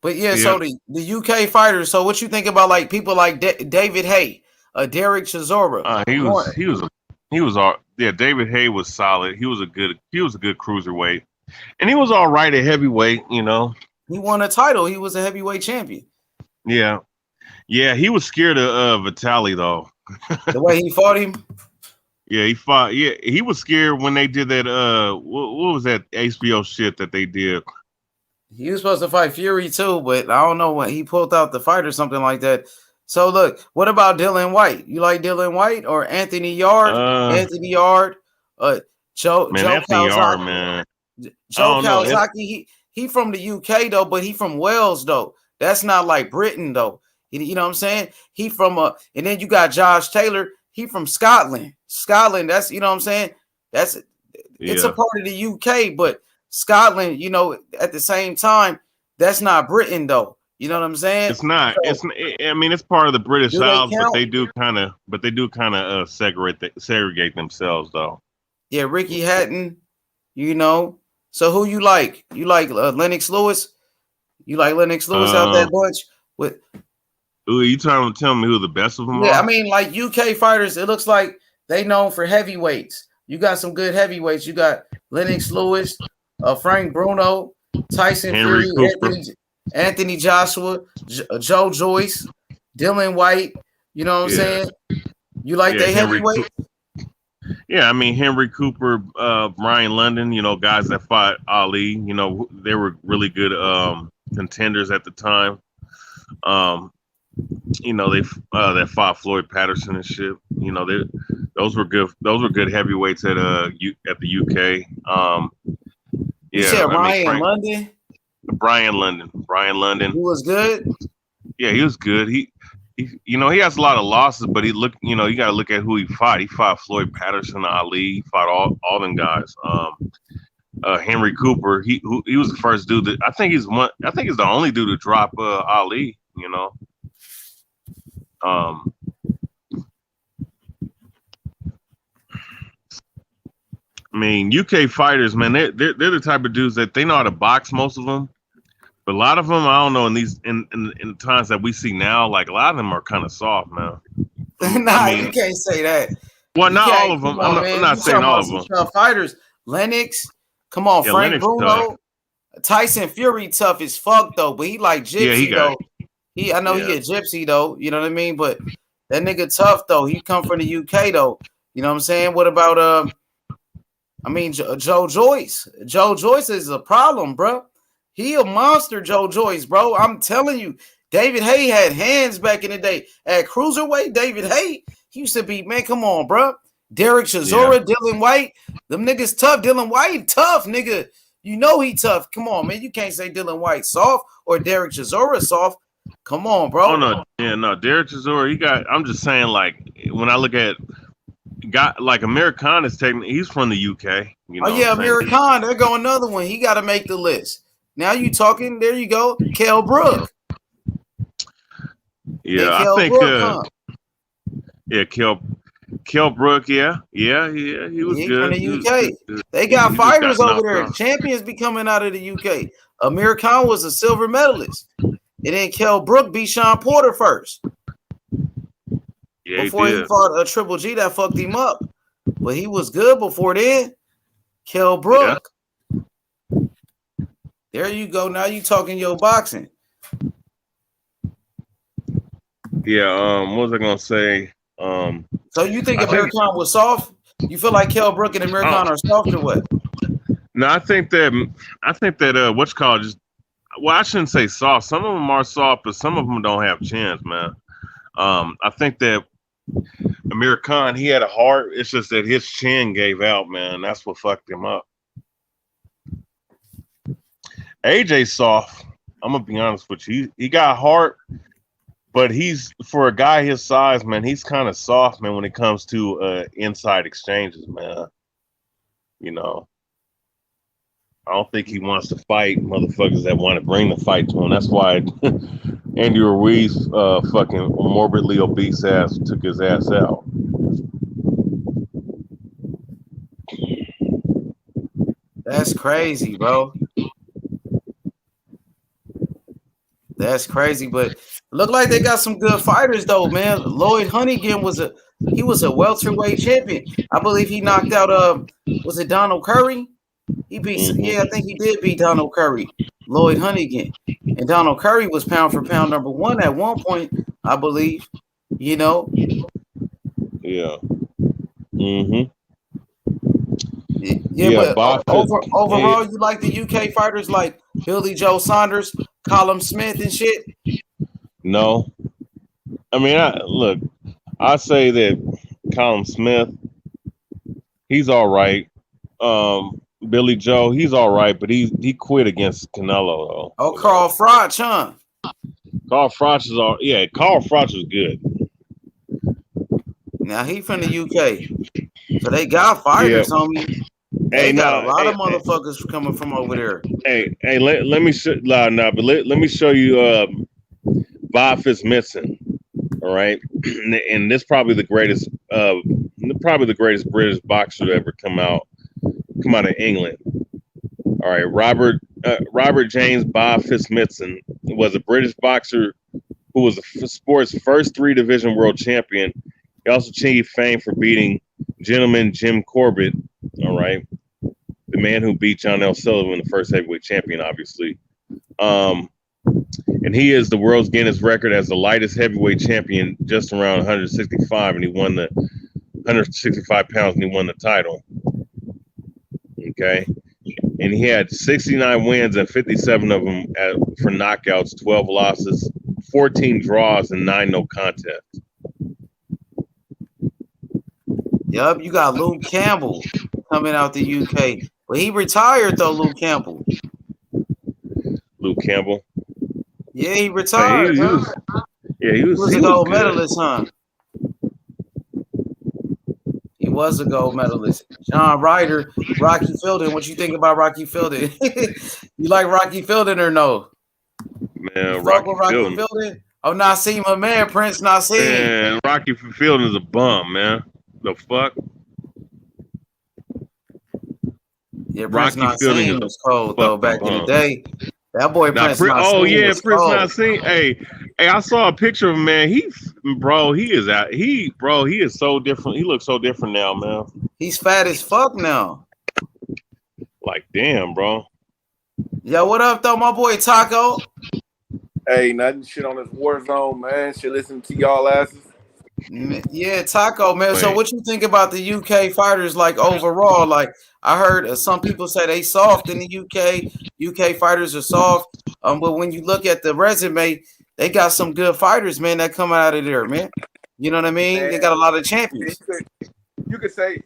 But yeah, so the UK fighters. So what you think about like people like David Hay, Derek Chisora? He was all David Hay was solid. He was a good cruiserweight, and he was all right at heavyweight. You know, he won a title. He was a heavyweight champion. Yeah, he was scared of Vitaly though. The way he fought him. Yeah, he fought. Yeah, he was scared when they did that. What was that HBO shit that they did? He was supposed to fight Fury too, but I don't know when he pulled out the fight or something like that. So look, what about Dylan White? You like Dylan White or Anthony Yard? Anthony Yard, Joe Anthony Kawasaki. Yard, man. Joe Kawasaki. He from the UK though, but he from Wales though. That's not like Britain though. You know what I'm saying? He from and then you got Josh Taylor. He from Scotland. Scotland. That's you know what I'm saying. It's a part of the UK, but Scotland, you know, at the same time, that's not Britain though. You know what I'm saying? It's not. So, I mean, it's part of the British Isles, but they do kind of segregate themselves though. Yeah, Ricky Hatton. You know. So who you like? You like Lennox Lewis? You like Lennox Lewis out that bunch? You trying to tell me who the best of them are? Yeah, I mean, like UK fighters, it looks like they known for heavyweights. You got some good heavyweights. You got Lennox Lewis, Frank Bruno, Tyson Henry Fury, Anthony Joshua, Joe Joyce, Dylan White. You know what I'm saying? You like they heavyweight? Yeah, I mean Henry Cooper, Brian London. You know, guys that fought Ali. You know, they were really good contenders at the time. You know, they that fought Floyd Patterson and shit. You know, those were good. Those were good heavyweights at the UK. You said Brian London. Brian London. He was good. Yeah, he was good. He you know, he has a lot of losses, but you got to look at who he fought. He fought Floyd Patterson, Ali. He fought all them guys. Henry Cooper. He was the first dude that I think he's the only dude to drop Ali. You know. I mean, UK fighters, man, they're the type of dudes that they know how to box, most of them. But a lot of them, I don't know, in the times that we see now, like a lot of them are kind of soft, man. You can't say that. Well, not all of them. I'm not saying all of them. Tough fighters. Lennox, come on, Frank Bruno. Tough. Tyson Fury tough as fuck though, but he like gypsy though. He a gypsy though, you know what I mean? But that nigga tough though. He come from the UK though. You know what I'm saying? What about Joe Joyce? Joe Joyce is a problem, bro. He a monster, Joe Joyce, bro. I'm telling you, David Hay had hands back in the day. At cruiserweight, David Hay, he used to be, man, come on, bro. Derek Chisora, Dylan White, them niggas tough. Dylan White, tough, nigga. You know he tough. Come on, man. You can't say Dylan White soft or Derek Chisora soft. Come on, bro. Oh no, Derek Chisora, I'm just saying, like, when I look at like American is technically he's from the UK. You know American. There go another one. He got to make the list. Now you talking? There you go, Kell Brook. Yeah, I think. Kell Brook. Yeah, he was good. From the UK. They got fighters over there. Champions be coming out of the UK. Amir Khan was a silver medalist. And then Kell Brook beat Sean Porter first. Yeah, before he fought a Triple G that fucked him up. But he was good before then. Kell Brook. Yeah. There you go. Now you talking your boxing. Yeah, what was I gonna say? So you think Amir Khan was soft? You feel like Kell Brook and Amir Khan are soft or what? No, I think that what's called just I shouldn't say soft. Some of them are soft, but some of them don't have chins, man. I think that Amir Khan, he had a heart. It's just that his chin gave out, man. That's what fucked him up. AJ soft. I'm gonna be honest with you. He got heart, but he's for a guy his size, man. He's kind of soft, man, when it comes to inside exchanges, man. You know, I don't think he wants to fight motherfuckers that want to bring the fight to him. That's why Andy Ruiz, fucking morbidly obese ass, took his ass out. That's crazy, bro. That's crazy, but look like they got some good fighters though, man. Lloyd Huntington was a welterweight champion. I believe he knocked out was it Donald Curry? He beat I think he did beat Donald Curry. Lloyd Huntington. And Donald Curry was pound for pound number 1 at one point, I believe. You know? Yeah. Yeah, but overall, you like the UK fighters like Billy Joe Saunders, Callum Smith, and shit? No. I mean, I say that Callum Smith, he's all right. Billy Joe, he's all right, but he quit against Canelo though. Oh, Carl Froch, huh? Carl Froch is Carl Froch is good. Now he from the UK, so they got fighters, homie. They got a lot of motherfuckers coming from over there. Hey, let me show let me show you Bob Fitzmaurice. All right, and this probably the greatest British boxer to ever come out of England. All right, Robert James Bob Fitzmaurice was a British boxer who was the sport's first 3-division world champion. He also achieved fame for beating gentleman Jim Corbett. All right, the man who beat John L. Sullivan, the first heavyweight champion, obviously. And he is the world's Guinness record as the lightest heavyweight champion, just around 165, and he won the 165 pounds, and he won the title. Okay, and he had 69 wins and 57 of them for knockouts, 12 losses, 14 draws, and 9 no contests. Yup, you got Luke Campbell coming out the UK. But he retired though, Luke Campbell. Luke Campbell? Yeah, he retired. He was a gold medalist, huh? He was a gold medalist. John Ryder, Rocky Fielding. What you think about Rocky Fielding? You like Rocky Fielding or no? Man, Rocky Fielding? Oh, Nassim, my man, Prince Nassim. Man, Rocky Fielding is a bum, man. The fuck? Yeah, Prince Nassim was cold though back in the day. That boy Prince Nassim. Oh yeah, was Prince cold. Nassim. Hey, I saw a picture of him, man. He is so different. He looks so different now, man. He's fat as fuck now. Like, damn, bro. Yo, what up, though, my boy Taco? Hey, nothing shit on this war zone, man. Shit, listen to y'all asses. Yeah, Taco, man. So what you think about the UK fighters, like, overall? Like, I heard some people say they soft in the UK. UK fighters are soft. But when you look at the resume, they got some good fighters, man, that come out of there, man. You know what I mean? Man, they got a lot of champions. We could say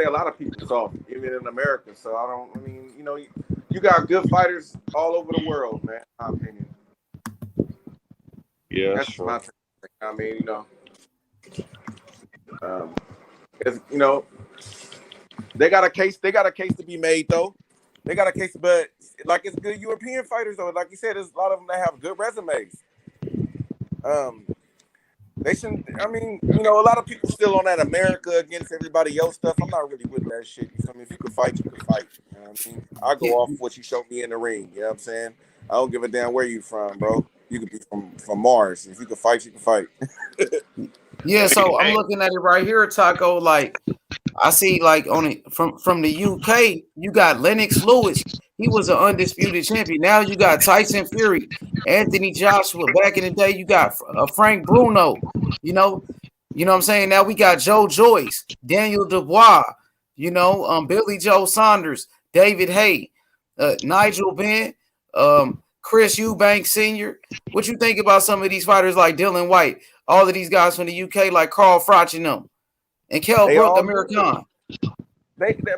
a lot of people soft, even in America. So you got good fighters all over the world, man, in my opinion. Yeah, that's sure. my take. I mean, they got a case to be made though. They got a case, but like it's good European fighters though. Like you said, there's a lot of them that have good resumes. They shouldn't. I mean, a lot of people still on that America against everybody else stuff. I'm not really with that shit. You feel me? If you could fight, you could fight. You know what I mean? I go off what you showed me in the ring. You know what I'm saying? I don't give a damn where you from, bro. You could be from Mars. If you could fight, you can fight. Yeah, so I'm looking at it right here, Taco. Like, I see, like, on it from the UK, you got Lennox Lewis. He was an undisputed champion. Now you got Tyson Fury, Anthony Joshua. Back in the day, you got Frank Bruno. You know what I'm saying? Now we got Joe Joyce, Daniel Dubois. Billy Joe Saunders, David Hay, Nigel Benn, Chris Eubanks Sr.? What you think about some of these fighters like Dylan White? All of these guys from the UK, like Carl Froch and them, and Kell They Brook, all Amir Khan.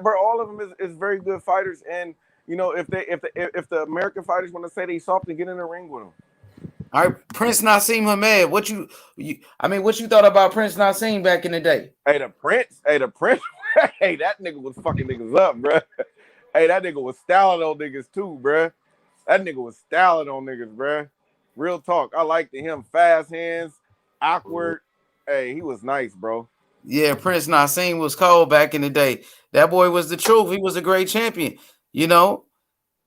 Bro, all of them is very good fighters, and you know if the American fighters want to say they soft, and get in the ring with them. All right, Prince Nassim Hamed. What you thought about Prince Nassim back in the day? Hey, the Prince. Hey, that nigga was fucking niggas up, bro. Hey, that nigga was styling on niggas too, bro. That nigga was styling on niggas, bro. Real talk. I liked him. Fast hands, awkward. Hey, he was nice, bro. Yeah, Prince Nassim was cold back in the day. That boy was the truth. He was a great champion. You know,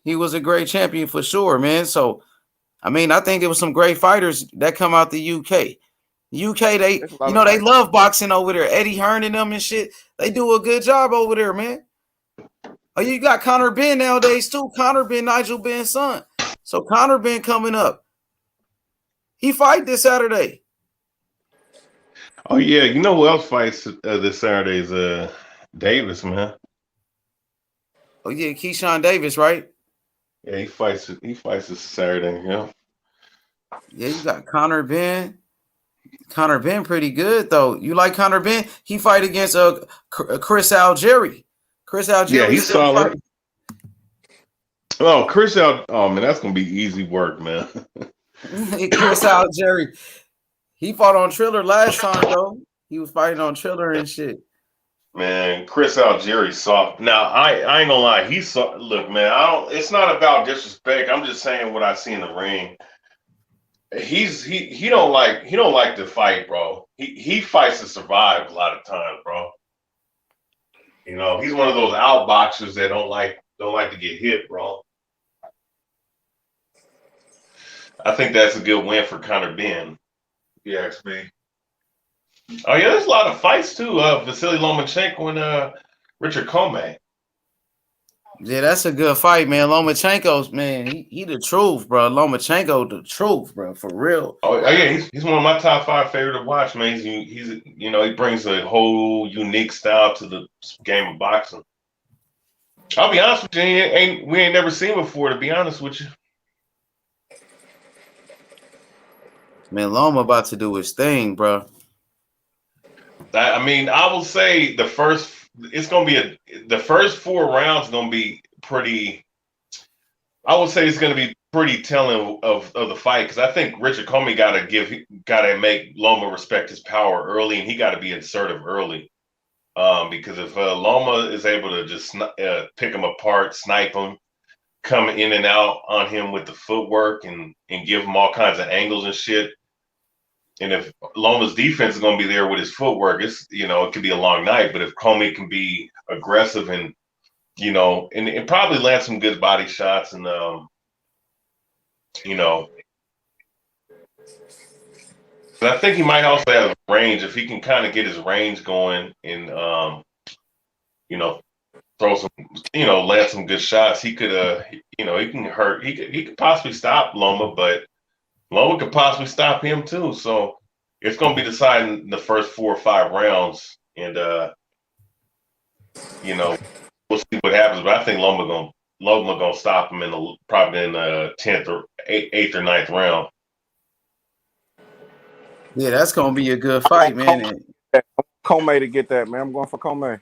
he was a great champion for sure, man. So, I mean, I think there was some great fighters that come out the UK. UK, they love boxing over there. Eddie Hearn and them and shit. They do a good job over there, man. Oh, you got Conor Benn nowadays too. Conor Benn, Nigel Benn's son. So Conor Benn coming up. He fight this Saturday. Oh yeah, you know who else fights this Saturday is Davis, man. Oh yeah, Keyshawn Davis, right? Yeah, he fights this Saturday. Yeah. Yeah, you got Conor Benn. Conor Benn pretty good though. You like Conor Benn? He fight against Chris Algieri. Chris Algieri. Yeah, he's solid. Oh, oh man, that's gonna be easy work, man. Chris Algieri. He fought on Triller last time though. He was fighting on Triller and shit. Man, Chris Algieri soft. Now I ain't gonna lie, he's soft. Look, man, it's not about disrespect. I'm just saying what I see in the ring. He don't like to fight, bro. He fights to survive a lot of times, bro. You know, he's one of those outboxers that don't like to get hit, bro. I think that's a good win for Conor Benn. If you ask me. Oh yeah, there's a lot of fights too. Vasily Lomachenko and Richard Comey. Yeah, that's a good fight, man. Lomachenko's, man, he the truth, bro. Lomachenko the truth, bro, for real. Oh yeah, he's one of my top 5 favorite to watch, man. He's you know, he brings a whole unique style to the game of boxing. I'll be honest with you, we ain't never seen before, to be honest with you. Man, Loma about to do his thing, bro. I mean, I will say the first 4 rounds gonna be pretty. I would say it's gonna be pretty telling of the fight, because I think Richard Comey gotta make Loma respect his power early, and he got to be assertive early. Because if Loma is able to just pick him apart, snipe him, come in and out on him with the footwork, and give him all kinds of angles and shit. And if Loma's defense is going to be there with his footwork, it could be a long night. But if Comey can be aggressive and, and probably land some good body shots, and, but I think he might also have range. If he can kind of get his range going and, throw some, land some good shots, he could, he can hurt. He could possibly stop Loma, but Loma could possibly stop him too. So it's going to be deciding the first 4 or 5 rounds, and we'll see what happens. But I think Loma gonna stop him probably in the 10th or 8th or 9th round. Yeah, that's gonna be a good fight, man. Comey to get that, man. I'm going for Comey.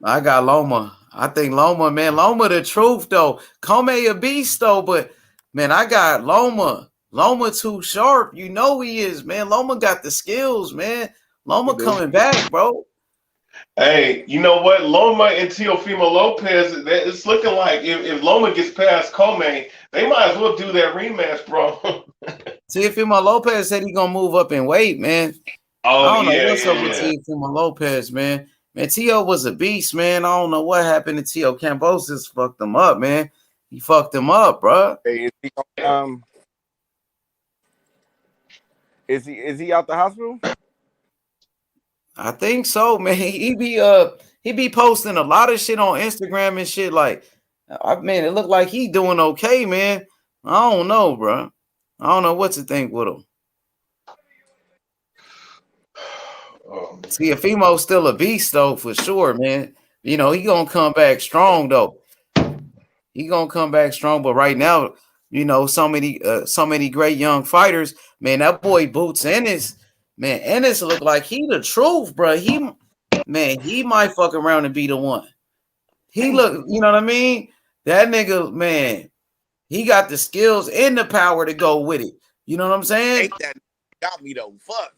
I got Loma. I think Loma, man. Loma the truth though. Comey a beast though, but man, I got Loma. Loma too sharp. You know he is, man. Loma got the skills, man. Loma coming back, bro. Hey, you know what? Loma and Teofimo Lopez, it's looking like if Loma gets past Comey, they might as well do that rematch, bro. Teofimo Lopez said he gonna move up in weight, man. Oh, I don't know what's up with Teofimo Lopez, man. Man, Teo was a beast, man. I don't know what happened to Teo. Kambosos fucked him up, man. He fucked him up, bro. Hey, is he out the hospital? I think so, man. He be posting a lot of shit on Instagram and shit. Like, man, it looked like he doing okay, man. I don't know, bro. I don't know what to think with him. Teofimo's still a beast though, for sure, man. He gonna come back strong though. He gonna come back strong, but right now, you know, so many great young fighters. Man, that boy Boots Ennis, man, Ennis look like he the truth, bro. He might fuck around and be the one. He look, you know what I mean? That nigga, man, he got the skills and the power to go with it. You know what I'm saying? Ain't that got me though? Fuck.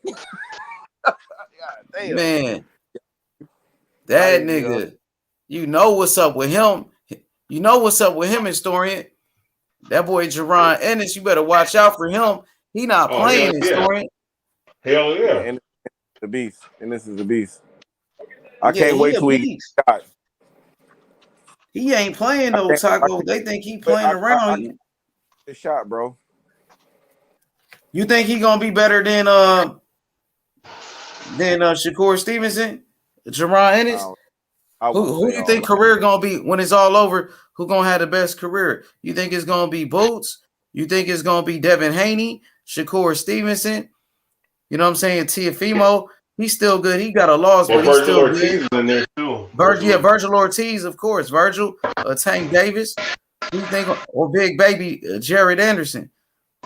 God damn. Man, that nigga, you know what's up with him. You know what's up with him, historian. That boy Jerron Ennis, you better watch out for him. He not playing, historian. Hell yeah. And the beast. And this is the beast. I can't wait till he got. He ain't playing though, Taco. They think he playing around. The shot, bro. You think he gonna be better than Shakur Stevenson, Jerron Ennis? Who you think career gonna be when it's all over? Who gonna have the best career? You think it's gonna be Boots? You think it's gonna be Devin Haney, Shakur Stevenson? You know what I'm saying? Tiafimo, he's still good. He got a loss, but he's still Ortiz good. is in there too. Virgil Ortiz, of course. Virgil, Tank Davis. Who you think? Or Big Baby Jared Anderson.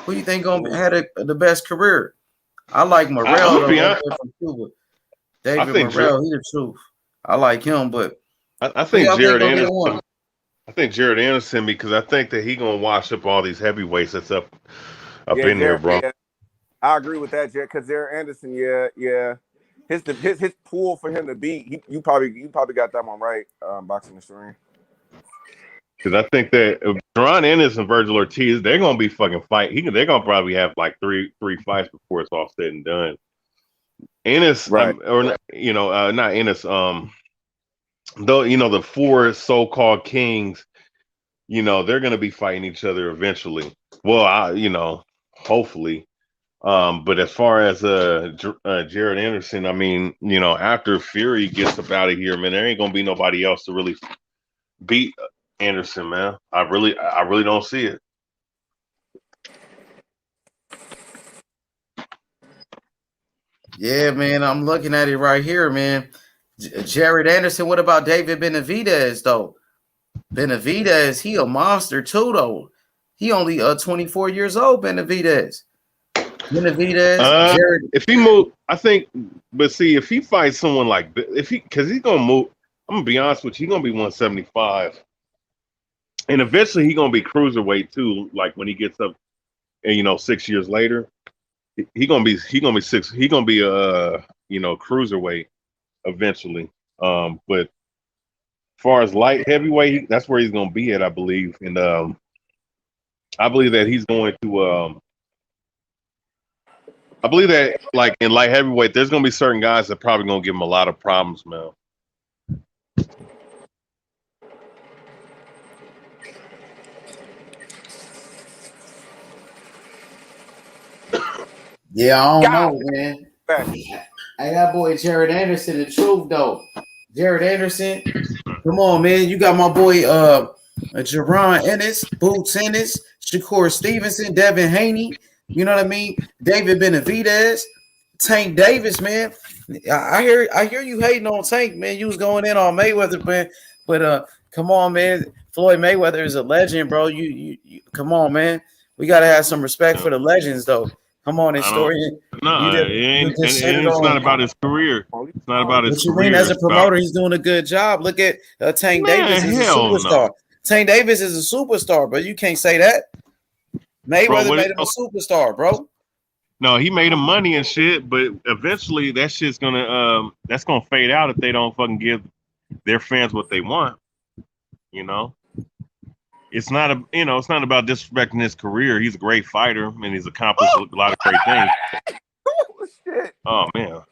Who you think gonna have the best career? I like Morrell from Cuba. David Morrell, he the truth. I like him, but I think Jared Anderson. I think Jared Anderson because I think that he gonna wash up all these heavyweights that's up in there, bro. Yeah. I agree with that, Jared. Because Jared Anderson, yeah, his pool for him to beat, you probably got that one right. Boxing Historian. Because I think that Jerron Ennis and Virgil Ortiz, they're gonna be fucking fight. They're gonna probably have like three fights before it's all said and done. Ennis, right? Not Ennis. Though the four so-called kings, they're gonna be fighting each other eventually. Well, hopefully. But as far as Jared Anderson, I mean, after Fury gets up out of here, man, there ain't gonna be nobody else to really beat Anderson, man. I really don't see it. Yeah, man, I'm looking at it right here, man. Jared Anderson. What about David Benavidez though? Benavidez, he a monster too though. He only 24 years old. Benavidez. Jared. If he move, I think. But see, if he fights someone like because he's gonna move. I'm gonna be honest with you. He's gonna be 175, and eventually he's gonna be cruiserweight too. Like when he gets up, and 6 years later, he's gonna be cruiserweight eventually. But as far as light heavyweight, that's where he's gonna be at, I believe. And I believe that he's going to. I believe that, like in light heavyweight, there's gonna be certain guys that probably gonna give him a lot of problems, man. Yeah, I don't know, man. Hey, that boy Jared Anderson, the truth though. Jared Anderson, come on, man. You got my boy Jerron Ennis, Boots Ennis, Shakur Stevenson, Devin Haney. You know what I mean? David Benavidez, Tank Davis, man. I hear you hating on Tank, man. You was going in on Mayweather, man. But come on, man. Floyd Mayweather is a legend, bro. You come on, man. We gotta have some respect for the legends, though. Come on, historian. No, it's not about his career. It's not about his career. What you mean? As a promoter, he's doing a good job. Look at Tank Davis is a superstar. No. Tank Davis is a superstar, but you can't say that. Mayweather made him a superstar, bro. No, he made him money and shit, but eventually that shit's gonna fade out if they don't fucking give their fans what they want. It's not about disrespecting his career. He's a great fighter and he's accomplished a lot of great things. Oh man.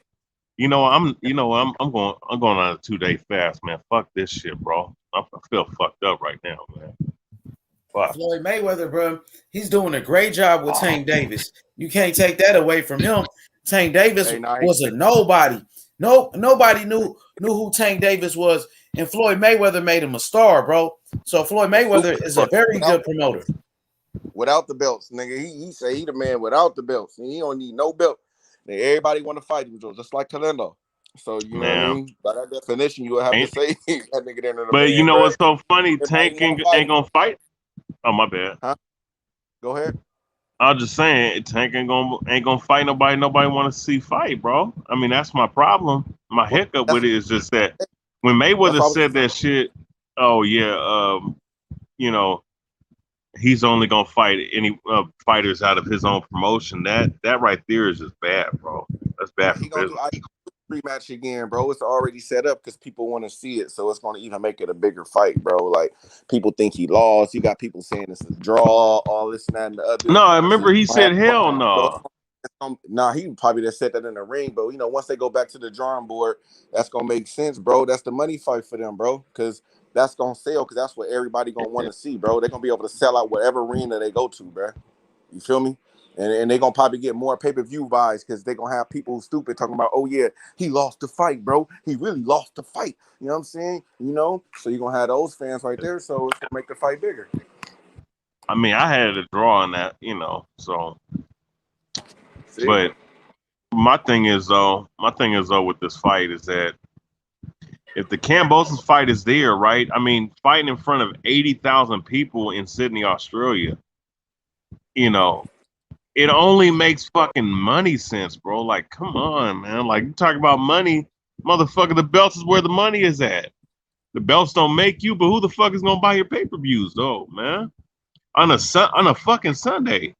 I'm going on a 2-day fast, man. Fuck this shit, bro. I feel fucked up right now, man. Fuck. Floyd Mayweather, bro, he's doing a great job with Tank Davis. You can't take that away from him. Tank Davis was a nobody. Nobody knew who Tank Davis was, and Floyd Mayweather made him a star, bro. So Floyd Mayweather is a very good promoter. Without the belts, nigga, he say he the man without the belts. He don't need no belt. And everybody want to fight him, just like Calendo. So you know what I mean? By that definition, you would have to say that nigga there. But what's so funny? Tank ain't gonna fight. Oh my bad. Huh? Go ahead. I'm just saying, Tank ain't gonna fight nobody. Nobody want to see fight, bro. I mean, that's my problem. My hiccup with it is just that when Mayweather said that shit, oh yeah, you know, he's only gonna fight any fighters out of his own promotion. That right there is just bad, bro. That's bad for business. Rematch again, bro. It's already set up because people want to see it, so it's going to even make it a bigger fight, bro. Like people think he lost. You got people saying it's a draw, all this and that and the other. No, I remember he said hell no. Nah, he probably just said that in the ring, but once they go back to the drawing board, that's gonna make sense, bro. That's the money fight for them, bro, because that's gonna sell, because that's what everybody gonna want to see, bro. They're gonna be able to sell out whatever arena they go to, bro. You feel me? And they're gonna probably get more pay-per-view buys because they're gonna have people stupid talking about, oh yeah, he lost the fight, bro. He really lost the fight. You know what I'm saying? So you're gonna have those fans right there, so it's gonna make the fight bigger. I mean, I had a draw on that, so. See? But my thing is though with this fight is that if the Kambosos fight is there, right? I mean, fighting in front of 80,000 people in Sydney, Australia, it only makes fucking money sense, bro. Like, come on, man. Like, you talk about money, motherfucker, the belts is where the money is at. The belts don't make you, but who the fuck is gonna buy your pay-per-views, though, man? On a fucking Sunday.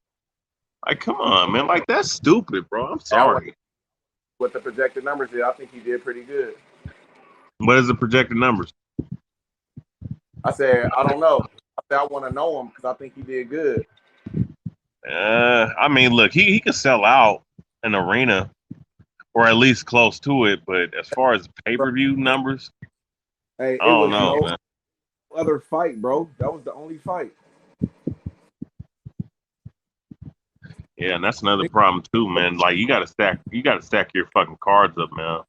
Like, come on, man. Like, that's stupid, bro. I'm sorry. What the projected numbers did, I think he did pretty good. What is the projected numbers? I said, I don't know. I said, I want to know him because I think he did good. I mean, look, he could sell out an arena, or at least close to it. But as far as pay-per-view numbers, hey, I don't know, man. Other fight, bro. That was the only fight. Yeah, and that's another problem too, man. Like you gotta stack your fucking cards up, man.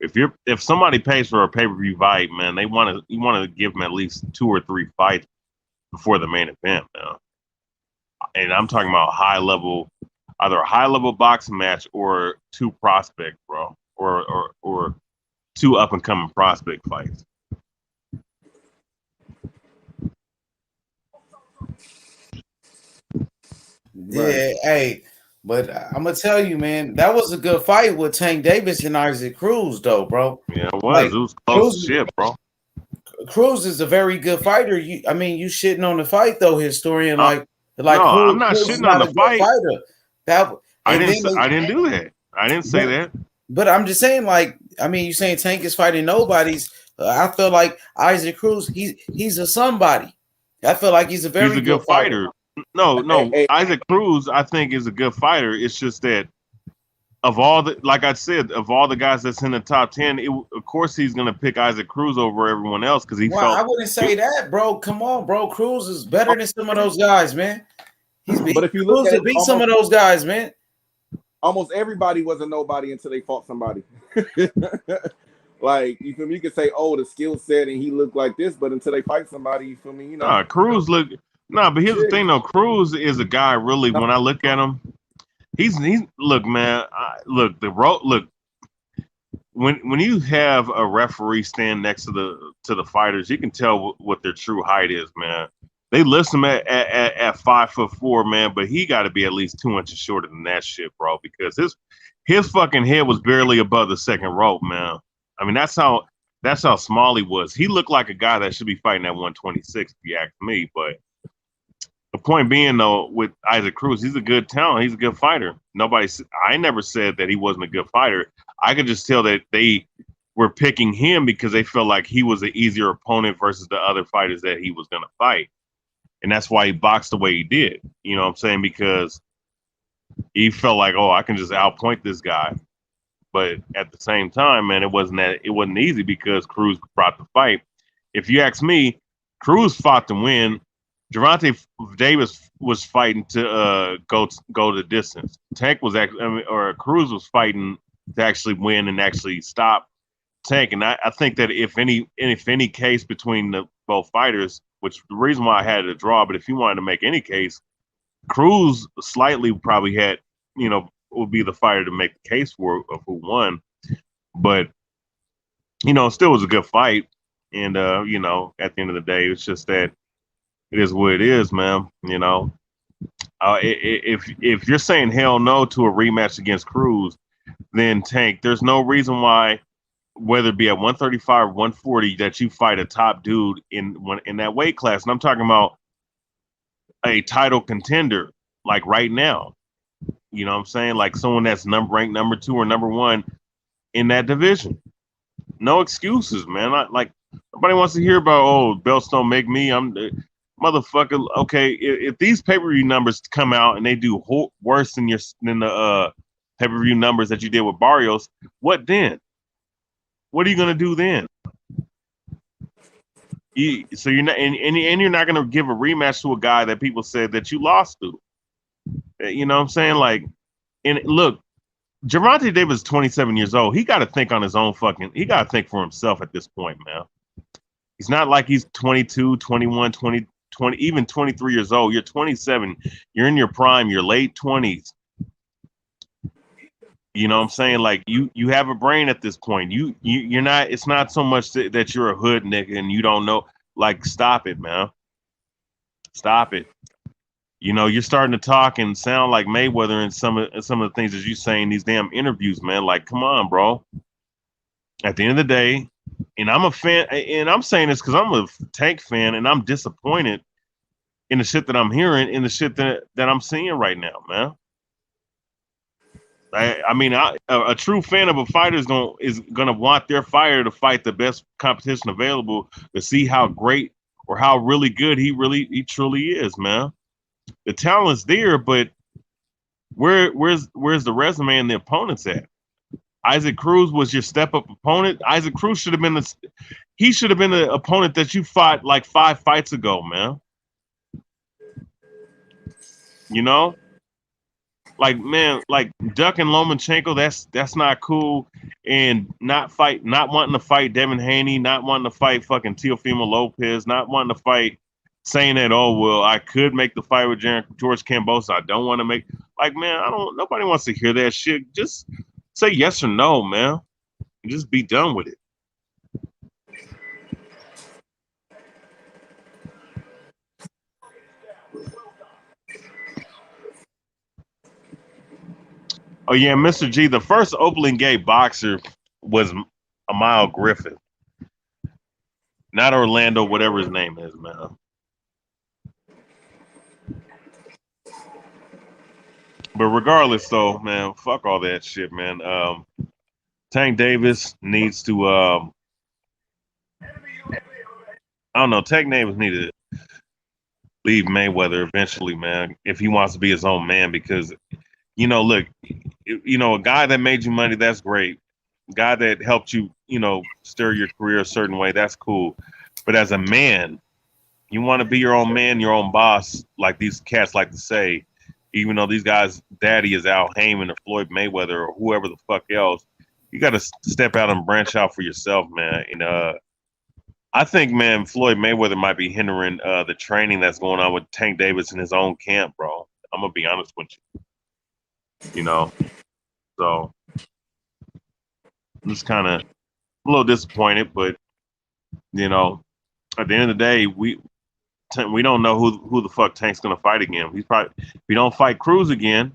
If somebody pays for a pay-per-view fight, man, you want to give them at least 2 or 3 fights before the main event, man. And I'm talking about either a high level boxing match or 2 prospect, bro, or 2 up and coming prospect fights. Yeah, hey, but I'm gonna tell you, man, that was a good fight with Tank Davis and Isaac Cruz, though, bro. Yeah, it was. It was close as shit, bro. Cruz is a very good fighter. You shitting on the fight, though, historian. No, Cruz, I'm not Cruz shitting on the fight. I didn't do that. I didn't say that. But I'm just saying, you saying Tank is fighting nobodies. I feel like Isaac Cruz, he's a somebody. I feel like he's a very good fighter. No, Isaac Cruz, I think, is a good fighter. It's just that of all the guys that's in the top 10, of course he's gonna pick Isaac Cruz over everyone else because he felt. I wouldn't say that, bro. Come on, bro. Cruz is better than some of those guys, man. But if you look at it, beat some of those guys, man. Almost everybody was a nobody until they fought somebody. Like, you feel me? You could say, oh, the skill set and he looked like this, but until they fight somebody, you feel me? Cruz look. But here's the thing, though. Cruz is a guy. Really, when I look at him, he's look, man. Look. When you have a referee stand next to the fighters, you can tell what their true height is, man. They list him at 5'4", man, but he got to be at least 2 inches shorter than that shit, bro. Because his fucking head was barely above the second rope, man. I mean, that's how small he was. He looked like a guy that should be fighting at 126, if you ask me, but. The point being, though, with Isaac Cruz, he's a good talent. He's a good fighter. I never said that he wasn't a good fighter. I could just tell that they were picking him because they felt like he was an easier opponent versus the other fighters that he was going to fight. And that's why he boxed the way he did. You know what I'm saying? Because he felt like, oh, I can just outpoint this guy. But at the same time, man, it wasn't easy because Cruz brought the fight. If you ask me, Cruz fought to win. Gervonta Davis was fighting to go the distance. Tank was Cruz was fighting to actually win and actually stop Tank. And I think that if any case between both fighters, which the reason why I had a draw, but if you wanted to make any case, Cruz slightly probably had, would be the fighter to make the case for of who won. But it still was a good fight. And at the end of the day, it's just that. It is what it is, man. If you're saying hell no to a rematch against Cruz, then Tank, there's no reason why, whether it be at 135 or 140, that you fight a top dude in that weight class. And I'm talking about a title contender, like right now. You know what I'm saying? Like someone that's ranked number 2 or number 1 in that division. No excuses, man. Like nobody wants to hear about, belts don't make me. I'm the motherfucker. Okay, if these pay-per-view numbers come out and they do worse than the pay-per-view numbers that you did with Barrios, what then? What are you gonna do then? So you're not, and you're not gonna give a rematch to a guy that people said that you lost to. You know what I'm saying? Like, and look, Gervonta Davis is 27 years old. He got to think on his own he got to think for himself at this point, man. He's not like he's 22, 21, 20, even 23 years old. You're 27. You're in your prime. You're late 20s. You know what I'm saying? Like, you have a brain at this point. You're not, it's not so much that you're a hood nigga and you don't know. Like, stop it, man. Stop it. You know, you're starting to talk and sound like Mayweather and some of the things that you say in these damn interviews, man. Like, come on, bro. At the end of the day, and I'm a fan, and I'm saying this because I'm a Tank fan, and I'm disappointed in the shit that I'm hearing, in the shit that I'm seeing right now, man. I mean, a true fan of a fighter is gonna want their fighter to fight the best competition available to see how great or how really good he truly is, man. The talent's there, but where's the resume and the opponents at? Isaac Cruz was your step up opponent. Isaac Cruz should have been the opponent that you fought like 5 fights ago, man. You know? Like, man, like ducking Lomachenko, that's not cool. And not wanting to fight Devin Haney, not wanting to fight fucking Teofimo Lopez, not wanting to fight, saying that, oh, well, I could make the fight with George Kambosos. I don't want to make, like, man, nobody wants to hear that shit. Just say yes or no, man. And just be done with it. Oh, yeah, Mr. G, the first openly gay boxer was Amal Griffith. Not Orlando, whatever his name is, man. But regardless, though, man, fuck all that shit, man. Tank Davis needs to, I don't know, Tank Davis needs to leave Mayweather eventually, man, if he wants to be his own man, because, you know, look, you know, a guy that made you money, that's great. A guy that helped you, you know, steer your career a certain way, that's cool. But as a man, you want to be your own man, your own boss, like these cats like to say, even though these guys' daddy is Al Heyman or Floyd Mayweather or whoever the fuck else, you got to step out and branch out for yourself, man. And I think, man, Floyd Mayweather might be hindering the training that's going on with Tank Davis in his own camp, bro. I'm going to be honest with you. You know, so I'm just kind of a little disappointed, but, you know, at the end of the day, we don't know who the fuck Tank's gonna fight again. He's probably, if you don't fight Cruz again,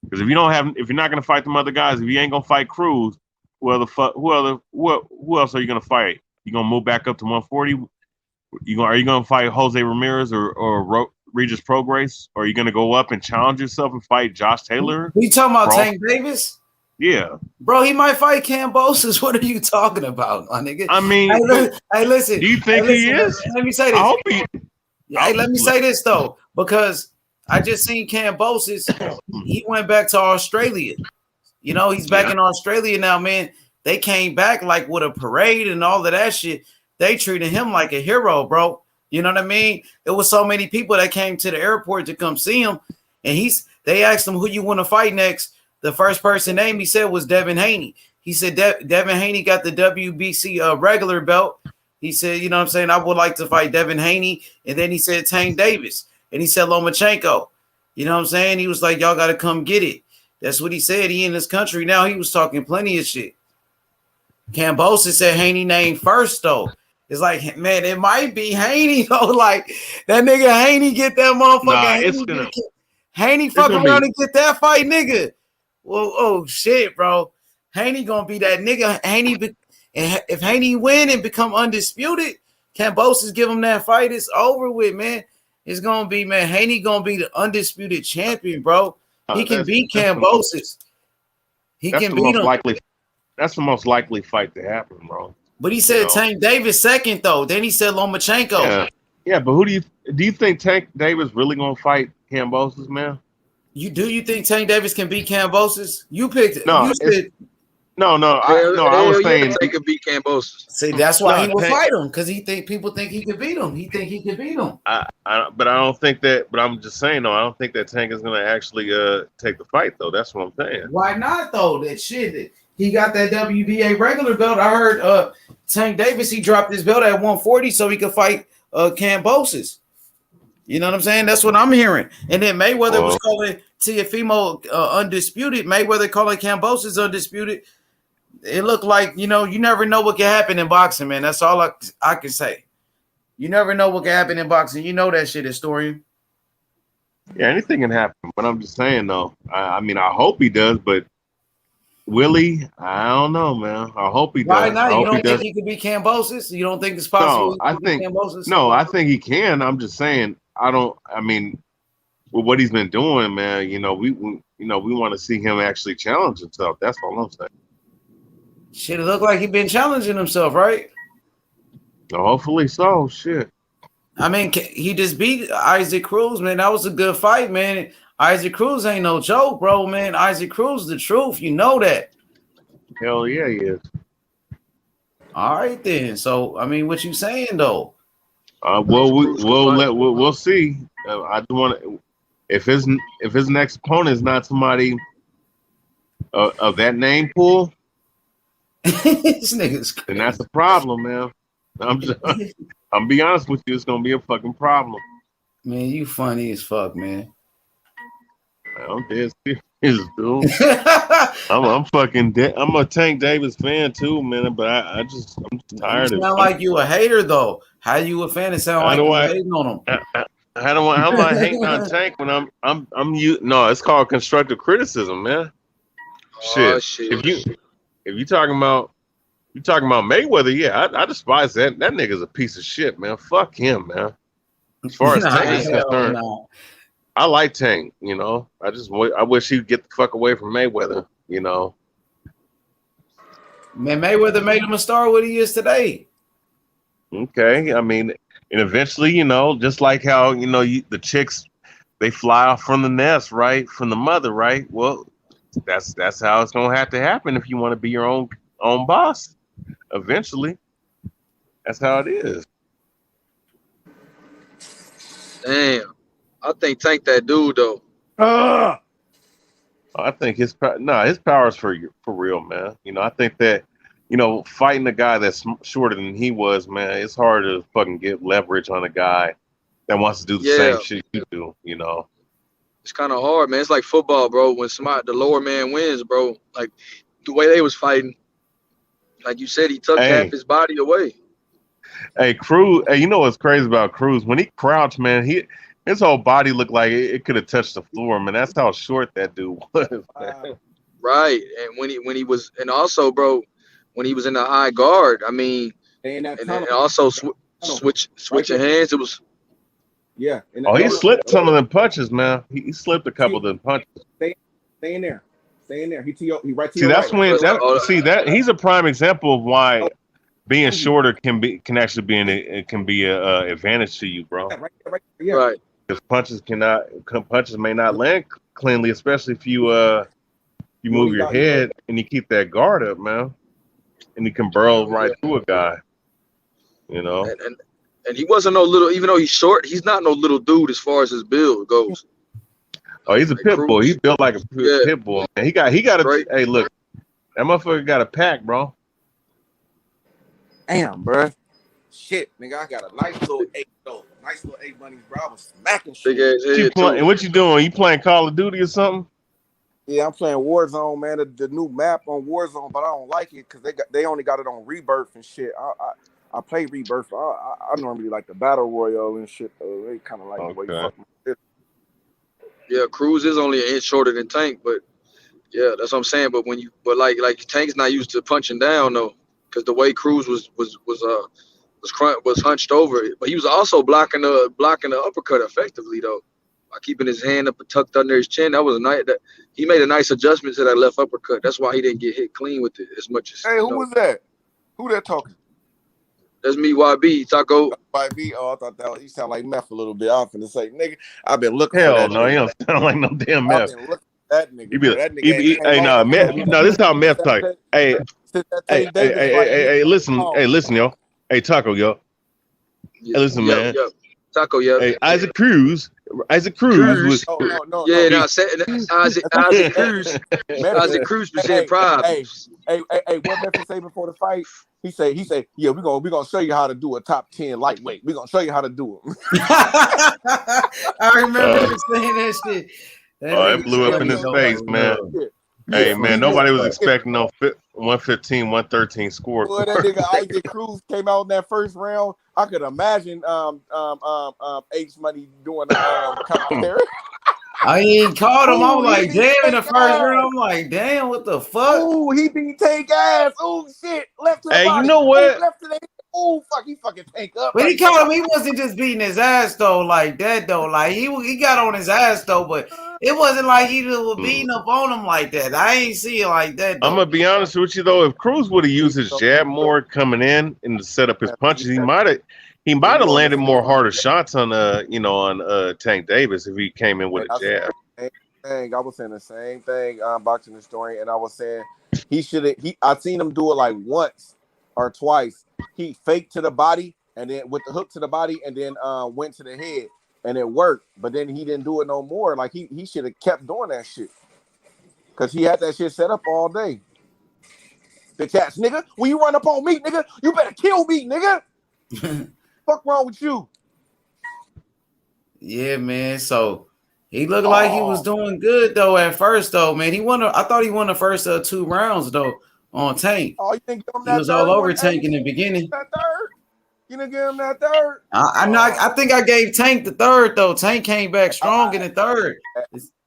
because if you're not gonna fight them other guys, if you ain't gonna fight Cruz, who else are you gonna fight? You gonna move back up to 140? Are you gonna fight Jose Ramirez or Regis Prograis? Or are you gonna go up and challenge yourself and fight Josh Taylor? You talking about Tank Davis? Yeah, bro, he might fight Kambosos. What are you talking about, my nigga? I mean, hey, listen. Do you think he is? Let me say this. I hope he. Hey, let me say this though, because I just seen Kambosos. He went back to Australia. You know, he's back in Australia now, man. They came back like with a parade and all of that shit. They treated him like a hero, bro. You know what I mean? It was so many people that came to the airport to come see him, and they asked him who you want to fight next. The first person name he said was Devin Haney. He said Devin Haney got the WBC regular belt. He said, you know what I'm saying, I would like to fight Devin Haney. And then he said Tank Davis. And he said Lomachenko. You know what I'm saying? He was like, y'all got to come get it. That's what he said. He in this country now. He was talking plenty of shit. Kambosos said Haney name first, though. It's like, man, it might be Haney, though. Like, that nigga Haney get that motherfucker. Haney fuck around and get that fight, nigga. Well, oh shit, bro. Haney gonna be that nigga. If Haney win and become undisputed, Kambosos give him that fight. It's over with, man. It's gonna be, man. Haney gonna be the undisputed champion, bro. He can beat Kambosos. He can beat him. That's the most likely fight to happen, bro. But he said Tank Davis second, though. Then he said Lomachenko. Yeah, but who do you think Tank Davis really gonna fight Kambosos, man? You think Tank Davis can beat Kambosos? You picked. No, you said, I was saying they could beat Kambosos. See, that's why he will fight him, because people think he could beat him. He think he could beat him. But I don't think that. But I'm just saying, though, I don't think that Tank is gonna actually take the fight, though. That's what I'm saying. Why not, though? That shit. He got that WBA regular belt. I heard Tank Davis, he dropped his belt at 140 so he could fight Kambosos. You know what I'm saying? That's what I'm hearing. And then Mayweather was calling Teofimo undisputed. Mayweather calling Kambosos undisputed. It looked like, you never know what can happen in boxing, man. That's all I can say. You never know what can happen in boxing. You know that shit, historian. Yeah, anything can happen. But I'm just saying, though. I mean, I hope he does, but will he? I don't know, man. I hope he does. Why not? You don't think he could beat Kambosos? You don't think it's possible? No, I think he can. I'm just saying. I mean, with what he's been doing, man, we want to see him actually challenge himself. That's all I'm saying. Shit, it look like he's been challenging himself, right? Hopefully so. Shit. I mean, he just beat Isaac Cruz, man. That was a good fight, man. Isaac Cruz ain't no joke, bro, man. Isaac Cruz is the truth. You know that. Hell yeah, he is. All right, then. So, I mean, what you saying, though? We'll see. I do want to. If his next opponent is not somebody of that name pool, this nigga's crazy. Then that's a problem, man. I'm be honest with you, it's gonna be a fucking problem. Man, you funny as fuck, man. I'm dead serious, dude. I'm fucking dead. I'm a Tank Davis fan too, man. But I'm just tired You of. sound like you a hater though. How you a fan? It sound like you hating on him. How am I hating on Tank when I'm no? It's called constructive criticism, man. Shit. If you talking about Mayweather, yeah, I despise that. That nigga's a piece of shit, man. Fuck him, man. As far as Tank is concerned, I like Tank. I wish he'd get the fuck away from Mayweather. Man, Mayweather made him a star what he is today. Okay, I mean, and eventually, just like how the chicks, they fly off from the nest, right, from the mother, right? Well, that's how it's gonna have to happen if you want to be your own boss. Eventually, that's how it is. Damn, I think Tank that dude though. I think his power is for real, man. I think that fighting a guy that's shorter than he was, man, it's hard to fucking get leverage on a guy that wants to do the same shit you do. It's kind of hard, man. It's like football, bro. When the lower man wins, bro, like the way they was fighting, like you said, he took half his body away. Hey, Cruz. Hey, you know what's crazy about Cruz? When he crouched, man, his whole body looked like it could have touched the floor, man. That's how short that dude was. Right, and when he was, and also, bro, when he was in the high guard, I mean, and also switching hands, it was. Yeah. He slipped some of them punches, man. He slipped a couple of them punches. Stay in there. He right to see, your that's right. when he's a prime example of why being shorter can actually be an advantage to you, bro. Right. Because punches may not land cleanly, especially if you move your head and you keep that guard up, man, and you can burrow right through a guy. And he wasn't no little, even though he's short, he's not no little dude as far as his build goes. Oh, he's a pit bull. He's built like a pit bull. Man. He got a. Hey, look, that motherfucker got a pack, bro. Damn, bro. Shit, nigga, I got a nice little 8 though. Nice little 8 bunnies, bro. I was smacking shit. And what you doing? You playing Call of Duty or something? Yeah, I'm playing Warzone, man. The new map on Warzone, but I don't like it because they only got it on Rebirth and shit. I play Rebirth. I normally like the Battle Royale and shit. They kind of like the way you fucking shit. Yeah, Cruz is only an inch shorter than Tank, but yeah, that's what I'm saying. But like Tank's not used to punching down though, because the way Cruz was hunched over, but he was also blocking the uppercut effectively though, by keeping his hand up and tucked under his chin. That was a nice. That he made a nice adjustment to that left uppercut. That's why he didn't get hit clean with it as much as. Hey, who was that? Who that talking? That's me, YB Taco. YB. Oh, I thought that you sound like meth a little bit. I'm finna say, nigga, I've been looking Hell for that. no, he don't sound like no damn meth. I've been looking for that nigga. He be That like, nigga hey, no, meth. No, this is how meth type. Hey, hey, listen, yo. Hey, Taco, yo. Hey, listen, man. Taco, yeah. Hey, Isaac Cruz was. Isaac Cruz. Isaac Cruz presented problems. Hey, what Memphis say before the fight? He said, yeah, we're gonna show you how to do a top 10 lightweight. We're gonna show you how to do it. I remember him saying that shit. It blew up in his face, man. Hey, man, nobody was expecting no 115, 113 score. Boy, that nigga Isaac Cruz came out in that first round. I could imagine H Money doing commentary. I ain't called him. I was like, damn, in the first round. I'm like, damn, what the fuck? Ooh, he beat Tank ass. Ooh, shit. Left to the Hey, body. you know what? Left to the head. Ooh, fuck, he fucking Tank up. But he called him. He wasn't just beating his ass though, like that though. Like he got on his ass though, but it wasn't like he was beating up on him like that. I ain't see it like that though. I'm gonna be honest with you though. If Cruz would have used his jab more coming in and to set up his punches, he might have landed more harder shots on Tank Davis if he came in with a jab. I was saying the same thing, boxing historian, and I was saying he should have. I've seen him do it like once or twice. He faked to the body and then with the hook to the body and then went to the head and it worked. But then he didn't do it no more. Like he should have kept doing that shit because he had that shit set up all day. Bitch ass nigga, when you run up on me, nigga, you better kill me, nigga. Fuck wrong with you? Yeah, man. So he looked like he was doing good though at first though, man. I thought he won the first 2 rounds though on Tank. Oh, you think he was all over Tank in the beginning. That third? You didn't give him that third? I think I gave Tank the third though. Tank came back strong in the third. I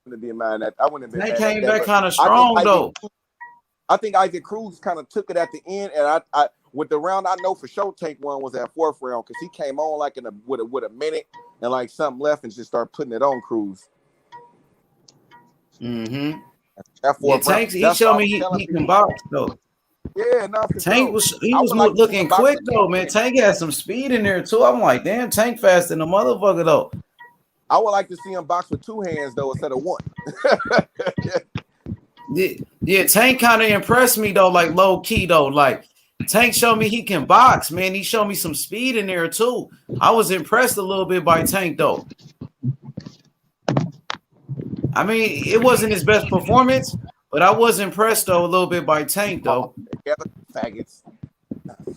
wouldn't be mad at that. I wouldn't have been. Tank mad came at that, back kind of strong though. I think Isaac Cruz kind of took it at the end, and I with the round I know for sure Tank won was that 4th round because he came on like with a minute and like something left and just started putting it on Cruz. Mm-hmm. That 4th Tank, he showed me he can box though. Yeah, no. Tank was looking quick though, man. Tank had some speed in there too. I'm like, damn, Tank fast than a motherfucker though. I would like to see him box with 2 hands though instead of 1. Yeah, Tank kind of impressed me though, like low key though. Like Tank showed me he can box, man. He showed me some speed in there too. I was impressed a little bit by Tank though. I mean, it wasn't his best performance, but I was impressed though a little bit by Tank though. Together, faggots.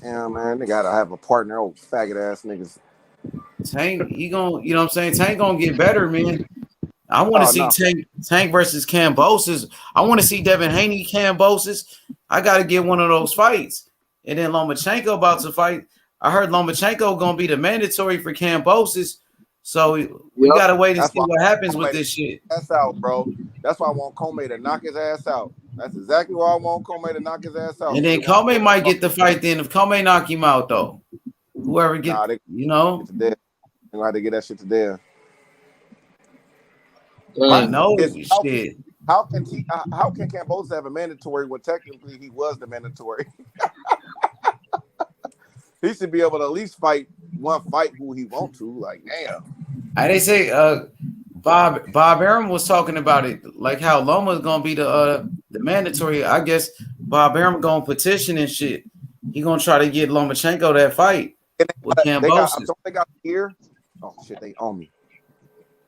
Yeah, man, they gotta have a partner. Old faggot ass niggas. Tank, you know what I'm saying? Tank gonna get better, man. I want to see Tank versus Kambosos. I want to see Devin Haney Kambosos. I got to get one of those fights. And then Lomachenko about to fight. I heard Lomachenko gonna be the mandatory for Kambosos. So we gotta wait and see what happens with this shit. That's out, bro. That's why I want Comey to knock his ass out. That's exactly why I want Comey to knock his ass out. And then Comey might get the fight then if Comey knock him out though. Whoever get, They gonna have to get that shit to there. I know shit. How can Kambosos have a mandatory when technically he was the mandatory? He should be able to at least fight one fight who he want to. Like, damn. They say Bob Arum was talking about it, like how Loma's gonna be the mandatory. I guess Bob Arum gonna petition and shit. He gonna try to get Lomachenko that fight with Kambosos. They got a year. Oh shit, they own me.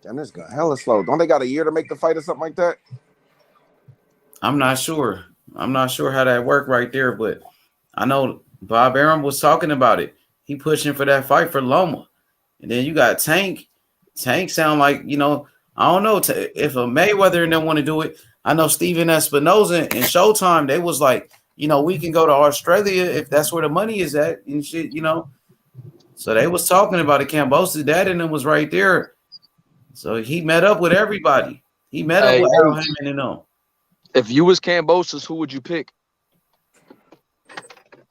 Damn, this guy hella slow. Don't they got a year to make the fight or something like that? I'm not sure. I'm not sure how that worked right there, but I know Bob Arum was talking about it. He pushing for that fight for Loma. And then you got Tank. Tank sound like, I don't know if a Mayweather and them want to do it. I know Steven Espinoza and Showtime, they was like, we can go to Australia if that's where the money is at and shit, So they was talking about it. Kambosos' dad and them was right there. So he met up with everybody. He met up with Al Hammond and them. If you was Kambosos, who would you pick?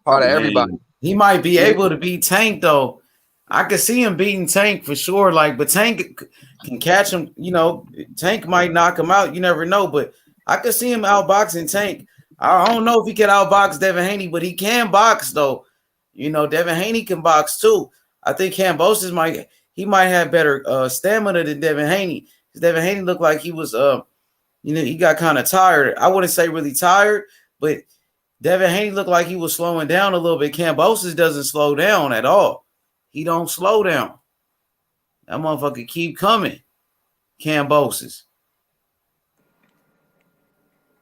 Out of everybody, he might be able to beat Tank though. I could see him beating Tank for sure. Like, but Tank can catch him. You know, Tank might knock him out. You never know. But I could see him outboxing Tank. I don't know if he can outbox Devin Haney, but he can box though. You know, Devin Haney can box too. I think Kambosos might have better stamina than Devin Haney. Because Devin Haney looked like he was he got kind of tired. I wouldn't say really tired, but Devin Haney looked like he was slowing down a little bit. Kambosos doesn't slow down at all. He don't slow down. That motherfucker keep coming. Kambosos.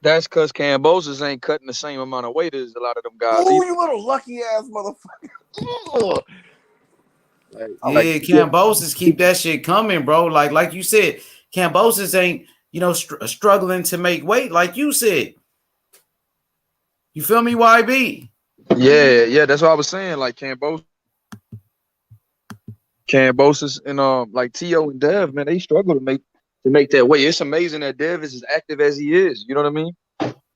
That's because Kambosos ain't cutting the same amount of weight as a lot of them guys. Oh, you little lucky ass motherfucker. Kambosos keep that shit coming, bro. Like you said, Kambosos ain't, struggling to make weight like you said. You feel me, YB? Yeah, that's what I was saying. Like Kambosos and like T.O. and Dev, man, they struggle to make that weight. It's amazing that Dev is as active as he is. You know what I mean?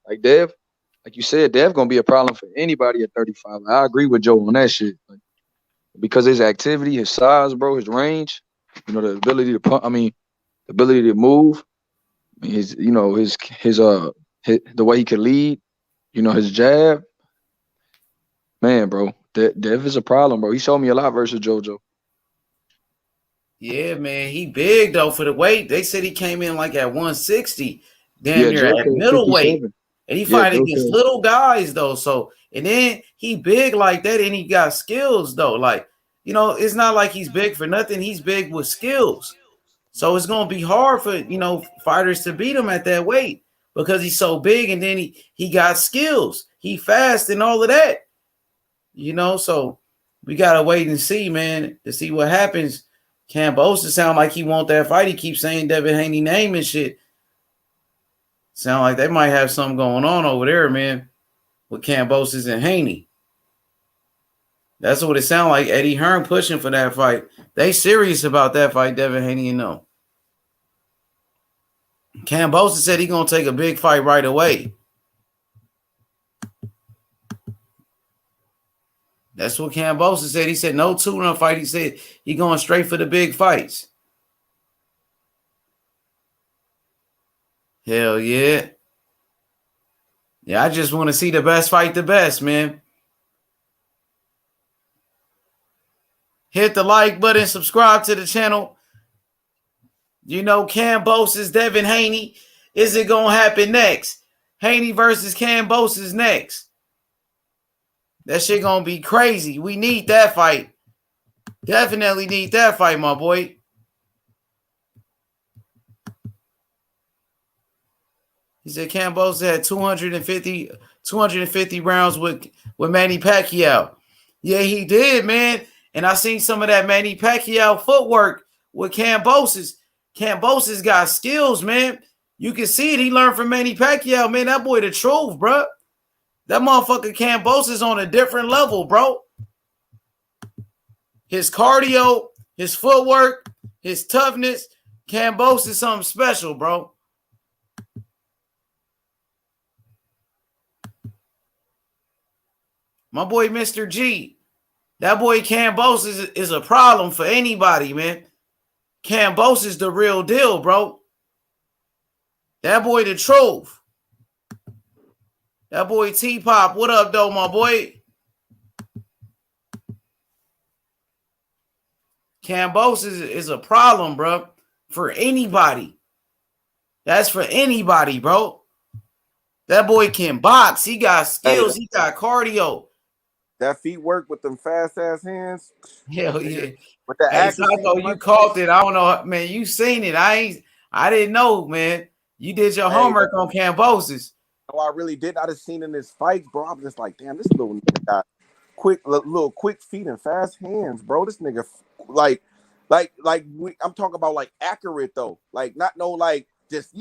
Like Dev, like you said, Dev gonna be a problem for anybody at 35. I agree with Joe on that shit. Like, because his activity, his size, bro, his range, the ability to pump, the ability to move, his the way he could lead, his jab. Man, bro, Dev is a problem, bro. He showed me a lot versus JoJo. Yeah, man, he big though for the weight. They said he came in like at 160, damn near at middleweight, and he fight against little guys though. So, and then he big like that, and he got skills though. Like, it's not like he's big for nothing. He's big with skills. So it's gonna be hard for fighters to beat him at that weight because he's so big, and then he got skills. He fast and all of that. So we gotta wait and see, man, to see what happens. Kambosos sound like he want that fight. He keeps saying Devin Haney name and shit. Sound like they might have something going on over there, man, with Kambosos and Haney. That's what it sound like. Eddie Hearn pushing for that fight. They serious about that fight, Devin Haney and them. Kambosos said he gonna take a big fight right away. That's what Kambosos said. He said no tuna fight. He said he going straight for the big fights. Hell yeah. Yeah, I just want to see the best fight the best, man. Hit the like button, subscribe to the channel. Kambosos, Devin Haney. Is it going to happen next? Haney versus Kambosos next. That shit gonna be crazy. We need that fight. Definitely need that fight, my boy. He said Kambosos had 250 rounds with Manny Pacquiao. Yeah, he did, man. And I seen some of that Manny Pacquiao footwork with Kambosos. Kambosos got skills, man. You can see it. He learned from Manny Pacquiao, man. That boy the truth, bro. That motherfucker Kambosos on a different level, bro. His cardio, his footwork, his toughness. Kambosos is something special, bro. My boy, Mr. G. That boy Kambosos is a problem for anybody, man. Kambosos is the real deal, bro. That boy the truth. That boy T-Pop, what up, though, my boy? Kambosos is a problem, bro, for anybody. That's for anybody, bro. That boy can box. He got skills. He got cardio. That feet work with them fast-ass hands. Hell yeah. With the accuracy. You caught it. I don't know, man. You seen it. I didn't know, man. You did your homework on Kambosos. No, I really did. I just seen in his fights, bro. I was just like, damn, this little nigga got quick feet and fast hands, bro. This nigga, I'm talking about like accurate though, like not no like just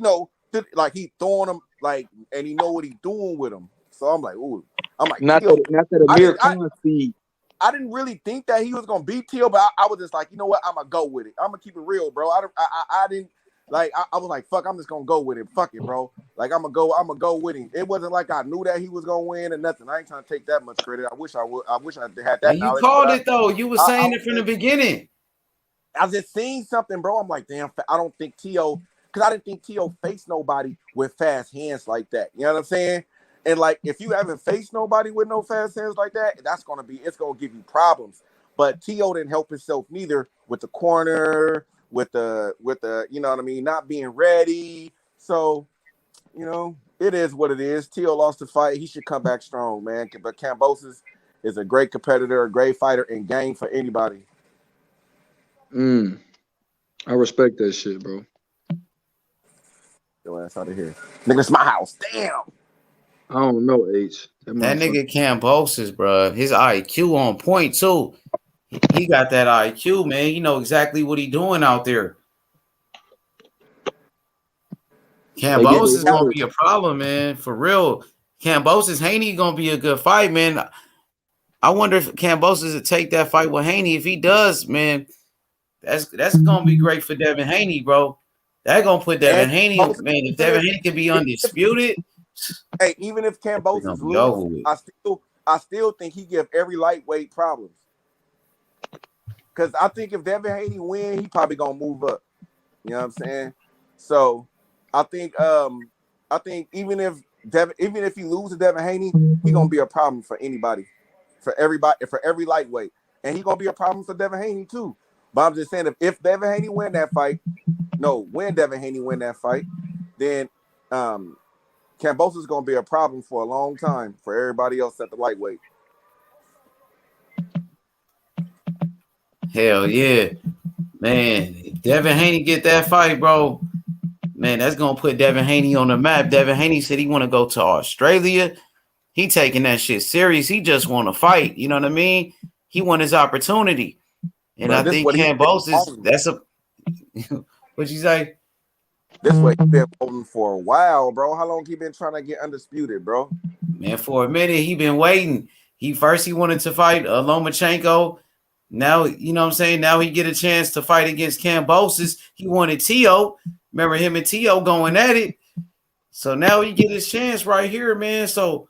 like he throwing them like, and he know what he doing with them. So I'm like, ooh, I'm like, not that Amir Khan speed. I didn't really think that he was gonna beat Teal, but I was just like, you know what, I'm gonna go with it. I'm gonna keep it real, bro. I didn't. Like I was like, fuck, I'm just gonna go with it. Fuck it, bro. Like I'm gonna go with him. It wasn't like I knew that he was gonna win or nothing. I ain't trying to take that much credit. I wish I had Now that you knowledge. called But it though. You were I saying was it from the just, beginning. I just seen something, bro. I'm like, damn, I don't think T.O. because I didn't think T.O. faced nobody with fast hands like that. You know what I'm saying? And like, if you haven't faced nobody with no fast hands like that, it's gonna give you problems. But T.O. didn't help himself neither with the corner, with the you know what I mean, not being ready. So, you know, it is what it is. T.O. lost the fight. He should come back strong, man. But Kambosos is a great competitor, a great fighter, and game for anybody. I respect that shit, bro. Your ass out of here. Nigga, it's my house. Damn. I don't know, H. That nigga Kambosos, bro. His IQ on point too. He got that IQ, man. You know exactly what he doing out there. Kambosos is gonna be a problem, man. For real. Kambosos, Haney gonna be a good fight, man. I wonder if Kambosos will take that fight with Haney. If he does, man, that's gonna be great for Devin Haney, bro. That gonna put Devin Haney, man. If Devin Haney can be undisputed, hey, even if Kambosos lose, I still think he give every lightweight problems. Because I think if Devin Haney win, he probably gonna move up. You know what I'm saying? So I think even if he loses to Devin Haney, he gonna be a problem for anybody, for everybody, for every lightweight, and he gonna be a problem for Devin Haney too. But I'm just saying, if Devin Haney when Devin Haney win that fight, then Kambosos is gonna be a problem for a long time for everybody else at the lightweight. hell yeah, man. If Devin Haney get that fight, bro, man, that's gonna put Devin Haney on the map. Devin Haney said he want to go to Australia. He taking that shit serious. He just want to fight. You know what I mean? He want his opportunity, and I think Kambosos. That's a. What'd you say? This way he been holding for a while, bro. How long he been trying to get undisputed, bro? Man, for a minute he been waiting. He wanted to fight Lomachenko. Now, you know what I'm saying? Now he get a chance to fight against Kambosos. He wanted T.O. Remember him and T.O. going at it. So now he get his chance right here, man. So,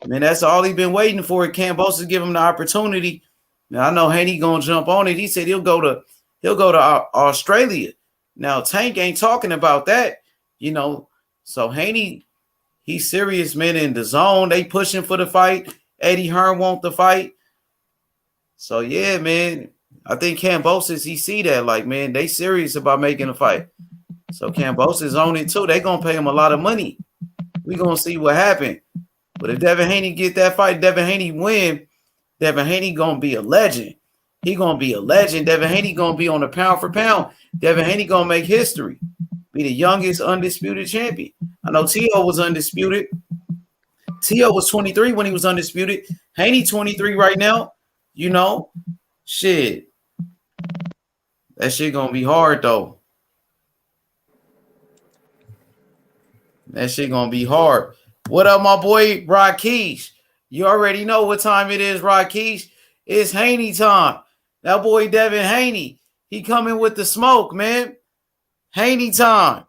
man, that's all he been waiting for. Kambosos give him the opportunity. Now I know Haney gonna jump on it. He said he'll go to Australia. Now Tank ain't talking about that, you know. So Haney, he's serious, man. In the zone, they pushing for the fight. Eddie Hearn want the fight. So yeah, man. I think Kambosos, he see that, like, man, they serious about making a fight. So Kambosos on it too. They gonna pay him a lot of money. We gonna see what happened. But if Devin Haney get that fight, Devin Haney win, Devin Haney gonna be a legend. He gonna be a legend. Devin Haney gonna be on the pound for pound. Devin Haney gonna make history. Be the youngest undisputed champion. I know T.O. was undisputed. T.O. was 23 when he was undisputed. Haney 23 right now. You know, shit. That shit gonna be hard though. That shit gonna be hard. What up, my boy Rakeesh? You already know what time it is, Rakeesh. It's Haney time. That boy Devin Haney, he coming with the smoke, man. Haney time.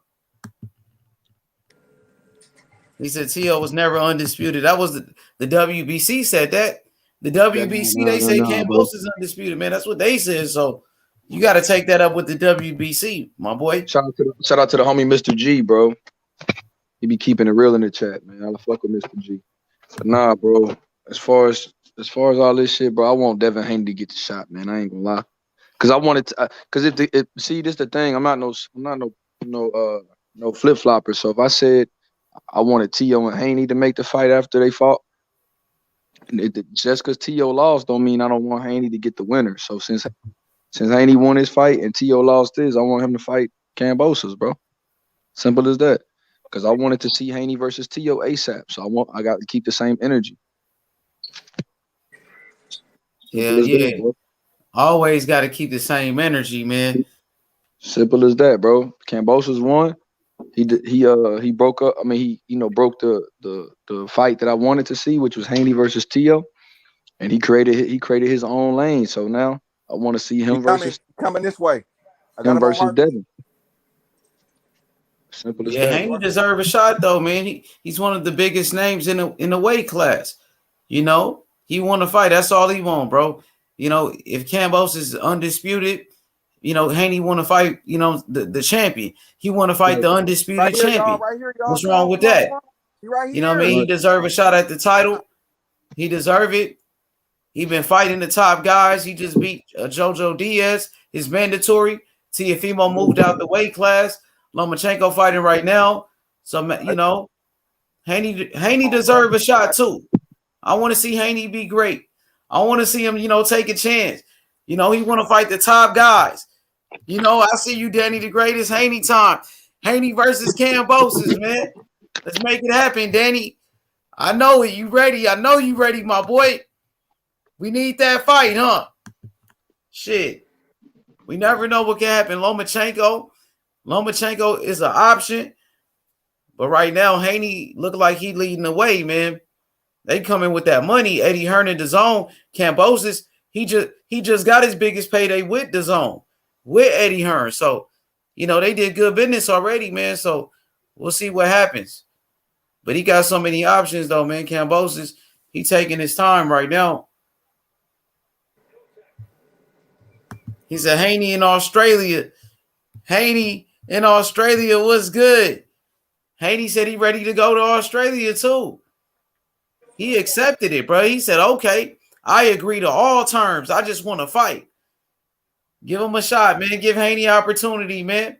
He said T.O. was never undisputed. That was the WBC said that. The WBC, they say Kambosos is undisputed, man. That's what they said. So you got to take that up with the WBC, my boy. Shout out to the homie Mr. G, bro. He be keeping it real in the chat, man. I fuck with Mr. G. But nah, bro. As far as all this shit, bro, I want Devin Haney to get the shot, man. I ain't gonna lie, cause I wanted to. Cause see, this the thing. I'm not no flip flopper. So if I said I wanted T.O. and Haney to make the fight after they fought, and just cause T.O. lost don't mean I don't want Haney to get the winner. So since Haney won his fight and T.O. lost his, I want him to fight Kambosos, bro. Simple as that. Because I wanted to see Haney versus T.O. ASAP. So I got to keep the same energy. Yeah. Always got to keep the same energy, man. Simple as that, bro. Kambosos won. He broke up. I mean, he broke the fight that I wanted to see, which was Haney versus T.O. And he created his own lane. So now I want to see him coming this way. Him versus Devin. Simple as Yeah, that. Haney deserve a shot though, man. He's one of the biggest names in the weight class. You know, he want to fight. That's all he want, bro. You know, if Kambosos is undisputed, you know, Haney want to fight, you know, the champion. He want to fight the undisputed Right here, y'all. champion. Right here, y'all. What's Come wrong on, with come on, that? come on. He right You know what I here. mean? He deserve a shot at the title. He deserve it. He been fighting the top guys. He just beat Jojo Diaz. His mandatory. Teofimo moved out the weight class. Lomachenko fighting right now. So, you know, Haney deserve a shot too. I want to see Haney be great. I want to see him, you know, take a chance. You know, he want to fight the top guys. You know, I see you, Danny, the greatest. Haney time. Haney versus Kambosos, man. Let's make it happen, Danny. I know it. You ready? I know you ready, my boy. We need that fight, huh? Shit. We never know what can happen. Lomachenko is an option. But right now, Haney look like he leading the way, man. They coming with that money. Eddie Hearn and DAZN. Kambosos, he just got his biggest payday with DAZN, with Eddie Hearn. So, you know, they did good business already, man. So we'll see what happens. But he got so many options, though, man. Kambosos, he taking his time right now. He said, Haney in Australia. Haney in Australia was good. Haney said he ready to go to Australia, too. He accepted it, bro. He said, okay, I agree to all terms. I just want to fight. Give him a shot, man. Give Haney opportunity, man.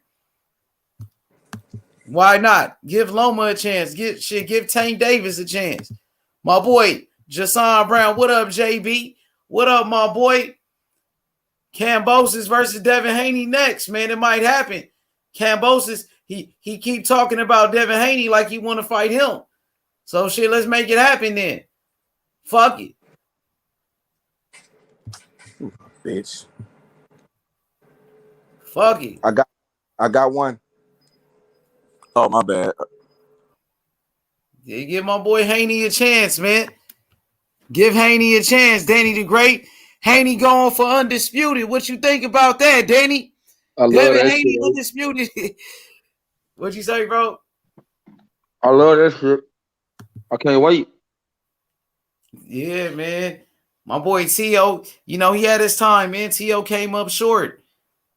Why not? Give Loma a chance. Give Tank Davis a chance. My boy, Jason Brown. What up, JB? What up, my boy? Kambosos versus Devin Haney next, man. It might happen. Kambosos, he keep talking about Devin Haney like he want to fight him. So shit, let's make it happen then. Fuck it. Bitch. Fuck it. I got one. Oh, my bad. Yeah, give my boy Haney a chance, man. Give Haney a chance. Danny the Great. Haney going for undisputed. What you think about that, Danny? I love Devin that Haney shit. undisputed. What'd you say, bro? I love that shit. I can't wait. Yeah, man. My boy T.O., you know, he had his time, man. T.O. came up short.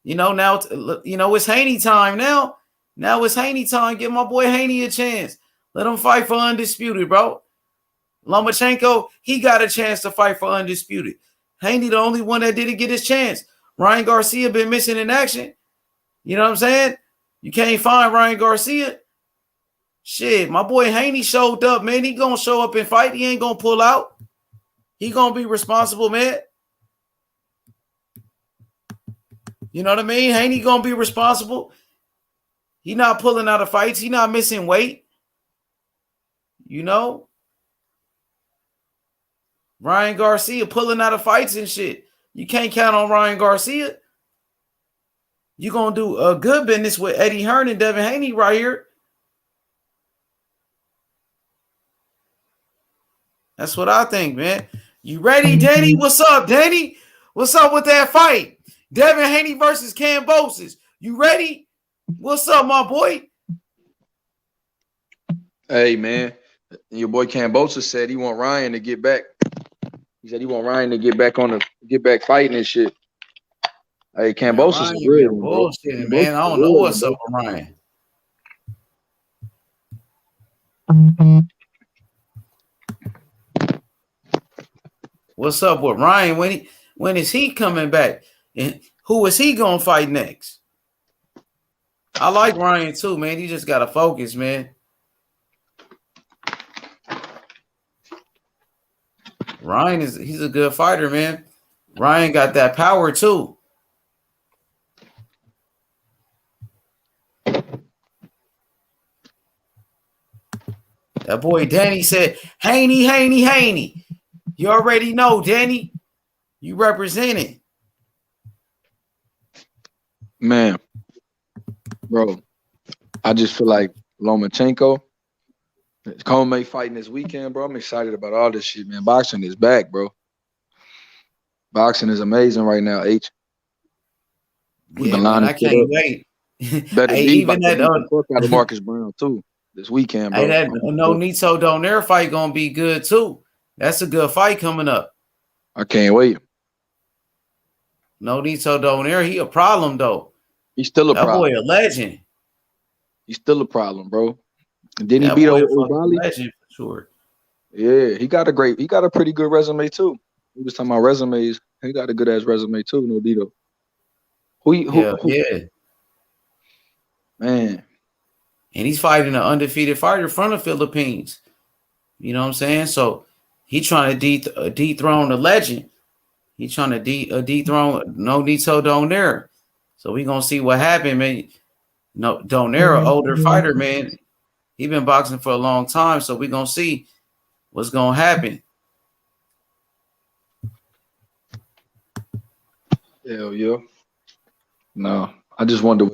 You know, now, you know, it's Haney time now. Now it's Haney time. Give my boy Haney a chance. Let him fight for undisputed, bro. Lomachenko, he got a chance to fight for undisputed. Haney the only one that didn't get his chance. Ryan Garcia been missing in action. You know what I'm saying? You can't find Ryan Garcia. Shit, my boy Haney showed up, man. He gonna show up and fight. He ain't gonna pull out. He gonna be responsible, man. You know what I mean? Haney gonna be responsible. He not pulling out of fights. He not missing weight. You know? Ryan Garcia pulling out of fights and shit. You can't count on Ryan Garcia. You gonna do a good business with Eddie Hearn and Devin Haney right here. That's what I think, man. You ready, Danny? What's up, Danny? What's up with that fight? Devin Haney versus Kambosos. You ready? What's up, my boy? Hey, man. Your boy Kambosos said he want Ryan to get back. He said he want Ryan to get back fighting and shit. Hey, Kambosos is real, bullshit, man. I don't know what's up with Ryan. What's up with Ryan? When is he coming back? And who is he gonna fight next? I like Ryan too, man. He just gotta focus, man. Ryan he's a good fighter, man. Ryan got that power too. That boy Danny said, Haney, Haney, Haney. You already know, Danny. You represent it. Man, bro, I just feel like Lomachenko, Coleman fighting this weekend, bro. I'm excited about all this shit, man. Boxing is back, bro. Boxing is amazing right now, H. We've been lining I can't wait. Better Hey, be even about to that beat the fuck out of Marcus Brown too this weekend, hey, bro. that no Nito Donaire fight gonna be good too. That's a good fight coming up. I can't wait. No Nito Donaire, he a problem though. He's still a That problem. boy a legend. He's still a problem, bro. And then he That beat boy a fucking O'Malley. legend for sure. Yeah, he got a pretty good resume too. We was talking about resumes. He got a good ass resume too, no Dito. Who Yeah. Man. And he's fighting an undefeated fighter from the Philippines. You know what I'm saying? So he trying to dethrone the legend. He trying to dethrone No Nito Donaire. So we gonna see what happened, man. No Donaire, an older fighter, man. He been boxing for a long time, so we gonna see what's gonna happen. Hell yeah. No, I just wonder.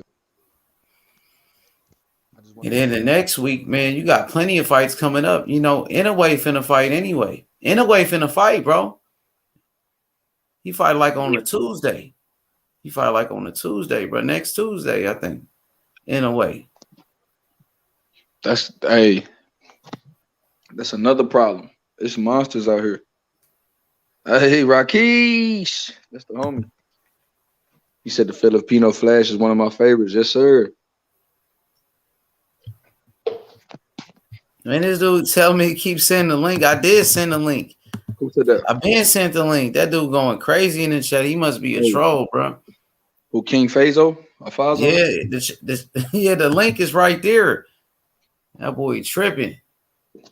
And then the next week, man, you got plenty of fights coming up. You know, Inoue finna fight anyway. Inoue finna fight, bro. He fight like on a Tuesday. Bro. Next Tuesday, I think. Inoue. That's another problem. It's monsters out here. Hey, Rakesh. That's the homie. He said the Filipino Flash is one of my favorites. Yes, sir. Man, this dude tell me keep sending the link. I did send the link. Who said that? I've been sent the link. That dude going crazy in the chat. He must be a troll, bro. Who, King Fazo? Afazo? Yeah, the link is right there. That boy tripping.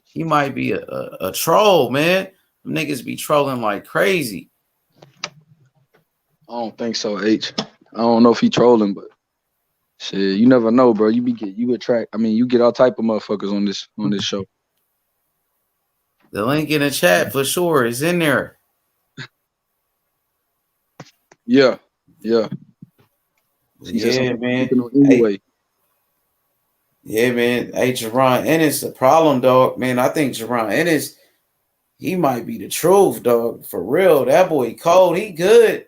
He might be a troll, man. Them niggas be trolling like crazy. I don't think so, H. I don't know if he trolling, but shit, you never know, bro. You get all type of motherfuckers on this show. The link in the chat for sure is in there. Yeah. Yeah, man. Anyway. Yeah, man. Hey, Jerron Ennis, the problem, dog. Man, I think Jerron Ennis, he might be the truth, dog. For real. That boy cold. He good.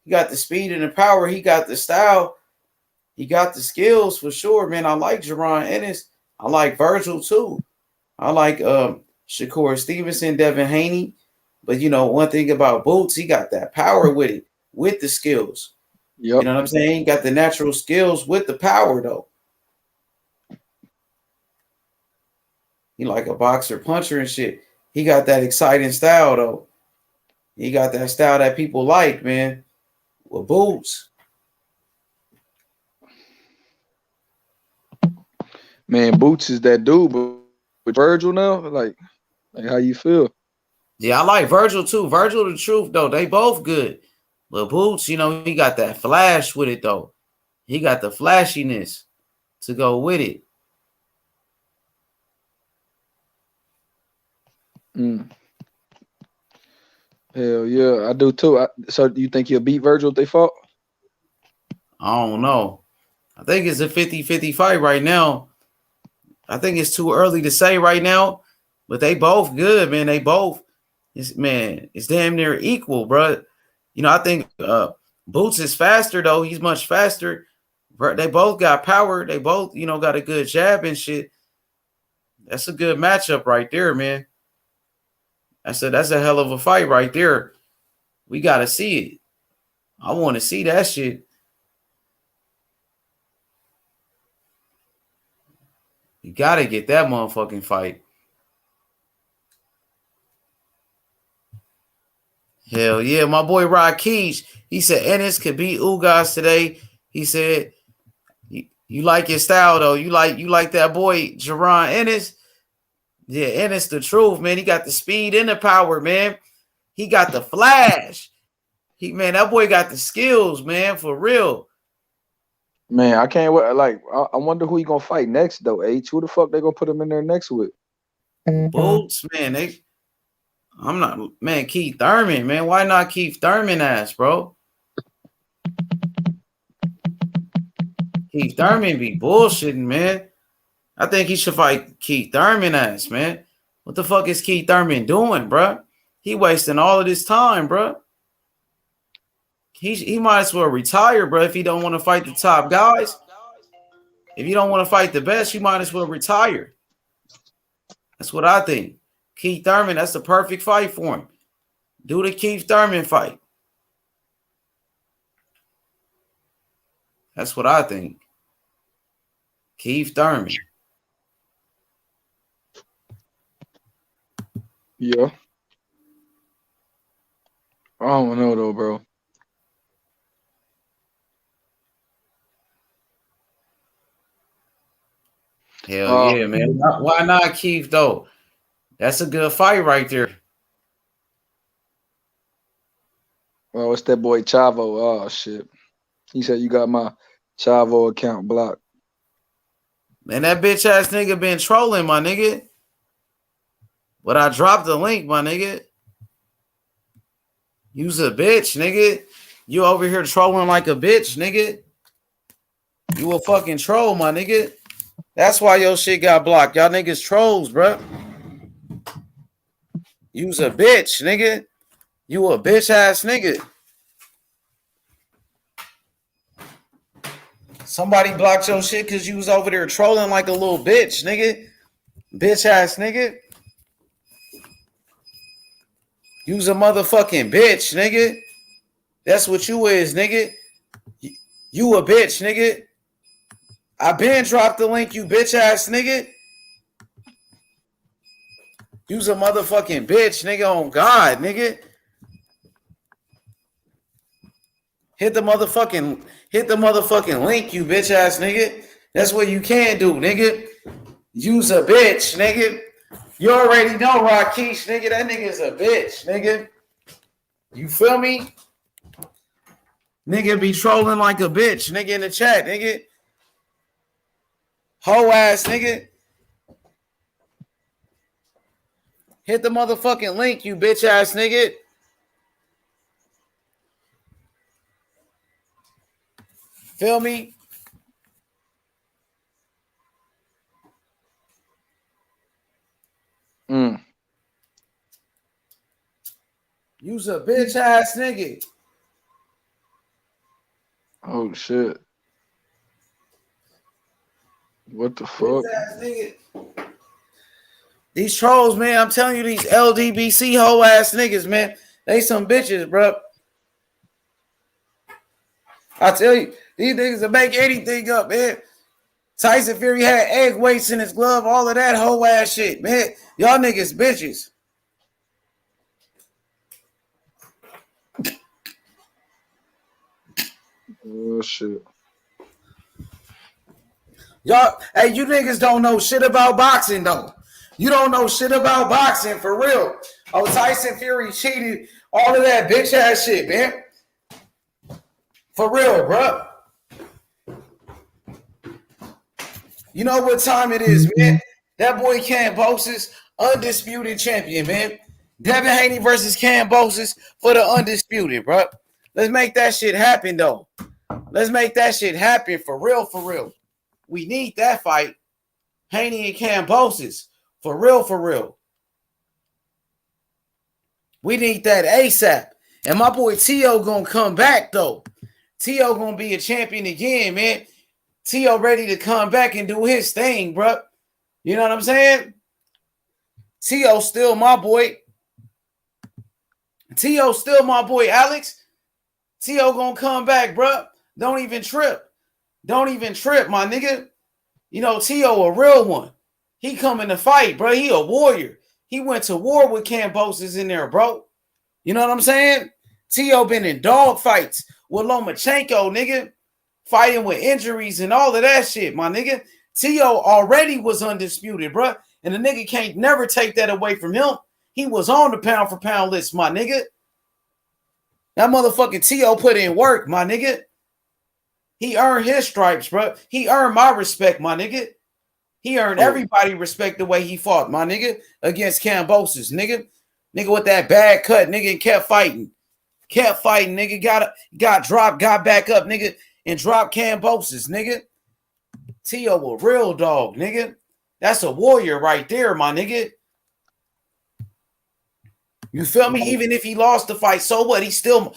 He got the speed and the power. He got the style. He got the skills for sure, man. I like Jerron Ennis. I like Virgil too. I like Shakur Stevenson, Devin Haney. But you know, one thing about Boots, he got that power with it, with the skills. Yep. You know what I'm saying? He got the natural skills with the power, though. He like a boxer, puncher, and shit. He got that exciting style, though. He got that style that people like, man. With Boots. Man, Boots is that dude, but with Virgil now, like how you feel? Yeah, I like Virgil too. Virgil, the truth, though. They both good. But Boots, you know, he got that flash with it, though. He got the flashiness to go with it. Hell yeah, I do too. So do you think he'll beat Virgil if they fought? I don't know. I think it's a 50-50 fight right now. I think it's too early to say right now, but they both good, man. They both, it's damn near equal, bro. You know, I think Boots is faster, though. He's much faster. They both got power. They both, you know, got a good jab and shit. That's a good matchup right there, man. That's a hell of a fight right there. We got to see it. I want to see that shit. You got to get that motherfucking fight. Hell yeah. My boy Rakesh, he said Ennis could beat Ugas today. He said, you like his style, though. You like that boy Jerron Ennis. Yeah, Ennis the truth, man. He got the speed and the power, man. He got the flash. That boy got the skills, man, for real. Man, I can't wait. Like, I wonder who he gonna fight next, though. H, who the fuck they gonna put him in there next with? Boots, man. Keith Thurman, man. Why not Keith Thurman ass, bro? Keith Thurman be bullshitting, man. I think he should fight Keith Thurman ass, man. What the fuck is Keith Thurman doing, bro? He wasting all of this time, bro. He might as well retire, bro, if he don't want to fight the top guys. If you don't want to fight the best, you might as well retire. That's what I think. Keith Thurman, that's the perfect fight for him. Do the Keith Thurman fight. That's what I think. Keith Thurman. Yeah. I don't know though, bro. Hell yeah, man. Why not Keith though? That's a good fight right there. Oh, it's that boy Chavo. Oh shit. He said you got my Chavo account blocked. Man, that bitch ass nigga been trolling, my nigga. But I dropped the link, my nigga. You's a bitch, nigga. You over here trolling like a bitch, nigga. You a fucking troll, my nigga. That's why your shit got blocked. Y'all niggas trolls, bro. You's a bitch, nigga. You a bitch ass nigga. Somebody blocked your shit because you was over there trolling like a little bitch, nigga. Bitch ass nigga. You's a motherfucking bitch, nigga. That's what you is, nigga. You a bitch, nigga. I been dropped the link, you bitch ass nigga. You's a motherfucking bitch, nigga, on God, nigga. Hit the motherfucking link, you bitch ass nigga. That's what you can do, nigga. You's a bitch, nigga. You already know, Rakesh, nigga. That nigga's a bitch, nigga. You feel me? Nigga be trolling like a bitch, nigga, in the chat, nigga. Hoe ass, nigga. Hit the motherfucking link, you bitch ass nigga. Feel me? You's a bitch ass nigga. Oh shit. What the fuck? These trolls, man, I'm telling you, these LDBC hoe ass niggas, man, they some bitches, bro. I tell you, these niggas will make anything up, man. Tyson Fury had egg weights in his glove, all of that hoe ass shit, man. Y'all niggas bitches. Oh shit. Y'all, hey, you niggas don't know shit about boxing, though. You don't know shit about boxing, for real. Oh, Tyson Fury cheated, all of that bitch ass shit, man. For real, bro. You know what time it is, man? That boy Kambosos, undisputed champion, man. Devin Haney versus Kambosos for the undisputed, bro. Let's make that shit happen, though. Let's make that shit happen, for real, for real. We need that fight. Haney and Kambosos. For real, for real. We need that ASAP. And my boy T.O. gonna come back, though. T.O. gonna be a champion again, man. T.O. ready to come back and do his thing, bro. You know what I'm saying? T.O. still my boy. T.O. still my boy, Alex. T.O. gonna come back, bro. Don't even trip. Don't even trip, my nigga. You know, T.O. a real one. He coming to fight, bro. He a warrior. He went to war with Kambosos in there, bro. You know what I'm saying? T.O. been in dog fights with Lomachenko, nigga. Fighting with injuries and all of that shit, my nigga. T.O. already was undisputed, bro. And the nigga can't never take that away from him. He was on the pound for pound list, my nigga. That motherfucking T.O. put in work, my nigga. He earned his stripes, bro. He earned my respect, my nigga. He earned everybody respect the way he fought, my nigga, against Kambosos, nigga. Nigga with that bad cut, nigga, and kept fighting. Kept fighting, nigga. Got dropped, got back up, nigga, and dropped Kambosos, nigga. T.O. a real dog, nigga. That's a warrior right there, my nigga. You feel me? Even if he lost the fight, so what? He's still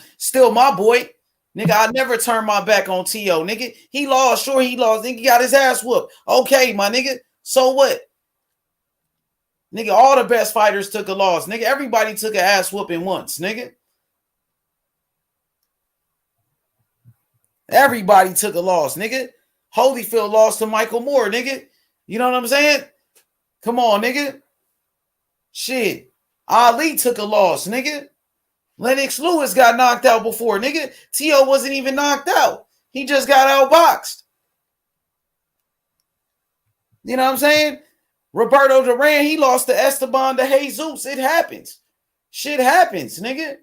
my boy. Nigga, I never turned my back on T.O. Nigga, he lost. Sure, he lost. Nigga got his ass whooped. Okay, my nigga. So what? Nigga, all the best fighters took a loss. Nigga, everybody took an ass whooping once, nigga. Everybody took a loss, nigga. Holyfield lost to Michael Moore, nigga. You know what I'm saying? Come on, nigga. Shit. Ali took a loss, nigga. Lennox Lewis got knocked out before, nigga. T.O. wasn't even knocked out. He just got outboxed. You know what I'm saying? Roberto Duran, he lost to Esteban de Jesus. It happens. Shit happens, nigga.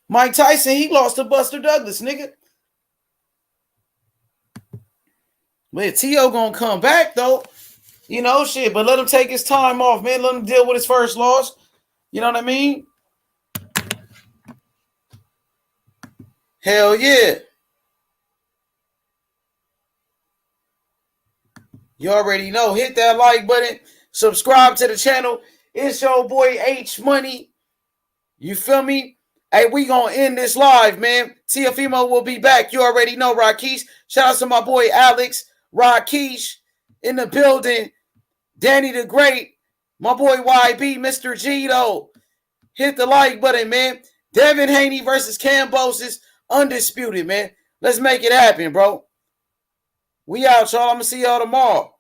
Mike Tyson, he lost to Buster Douglas, nigga. But T.O. gonna come back, though. You know, shit. But let him take his time off, man. Let him deal with his first loss. You know what I mean? Hell yeah. You already know. Hit that like button. Subscribe to the channel. It's your boy H Money. You feel me? Hey, we gonna end this live, man. Tiafimo will be back. You already know, Rakesh. Shout out to my boy Alex. Rakesh in the building. Danny the Great. My boy YB, Mr. Gito. Hit the like button, man. Devin Haney versus Kambosos. Undisputed, man. Let's make it happen, bro. We out, y'all. I'm going to see y'all tomorrow.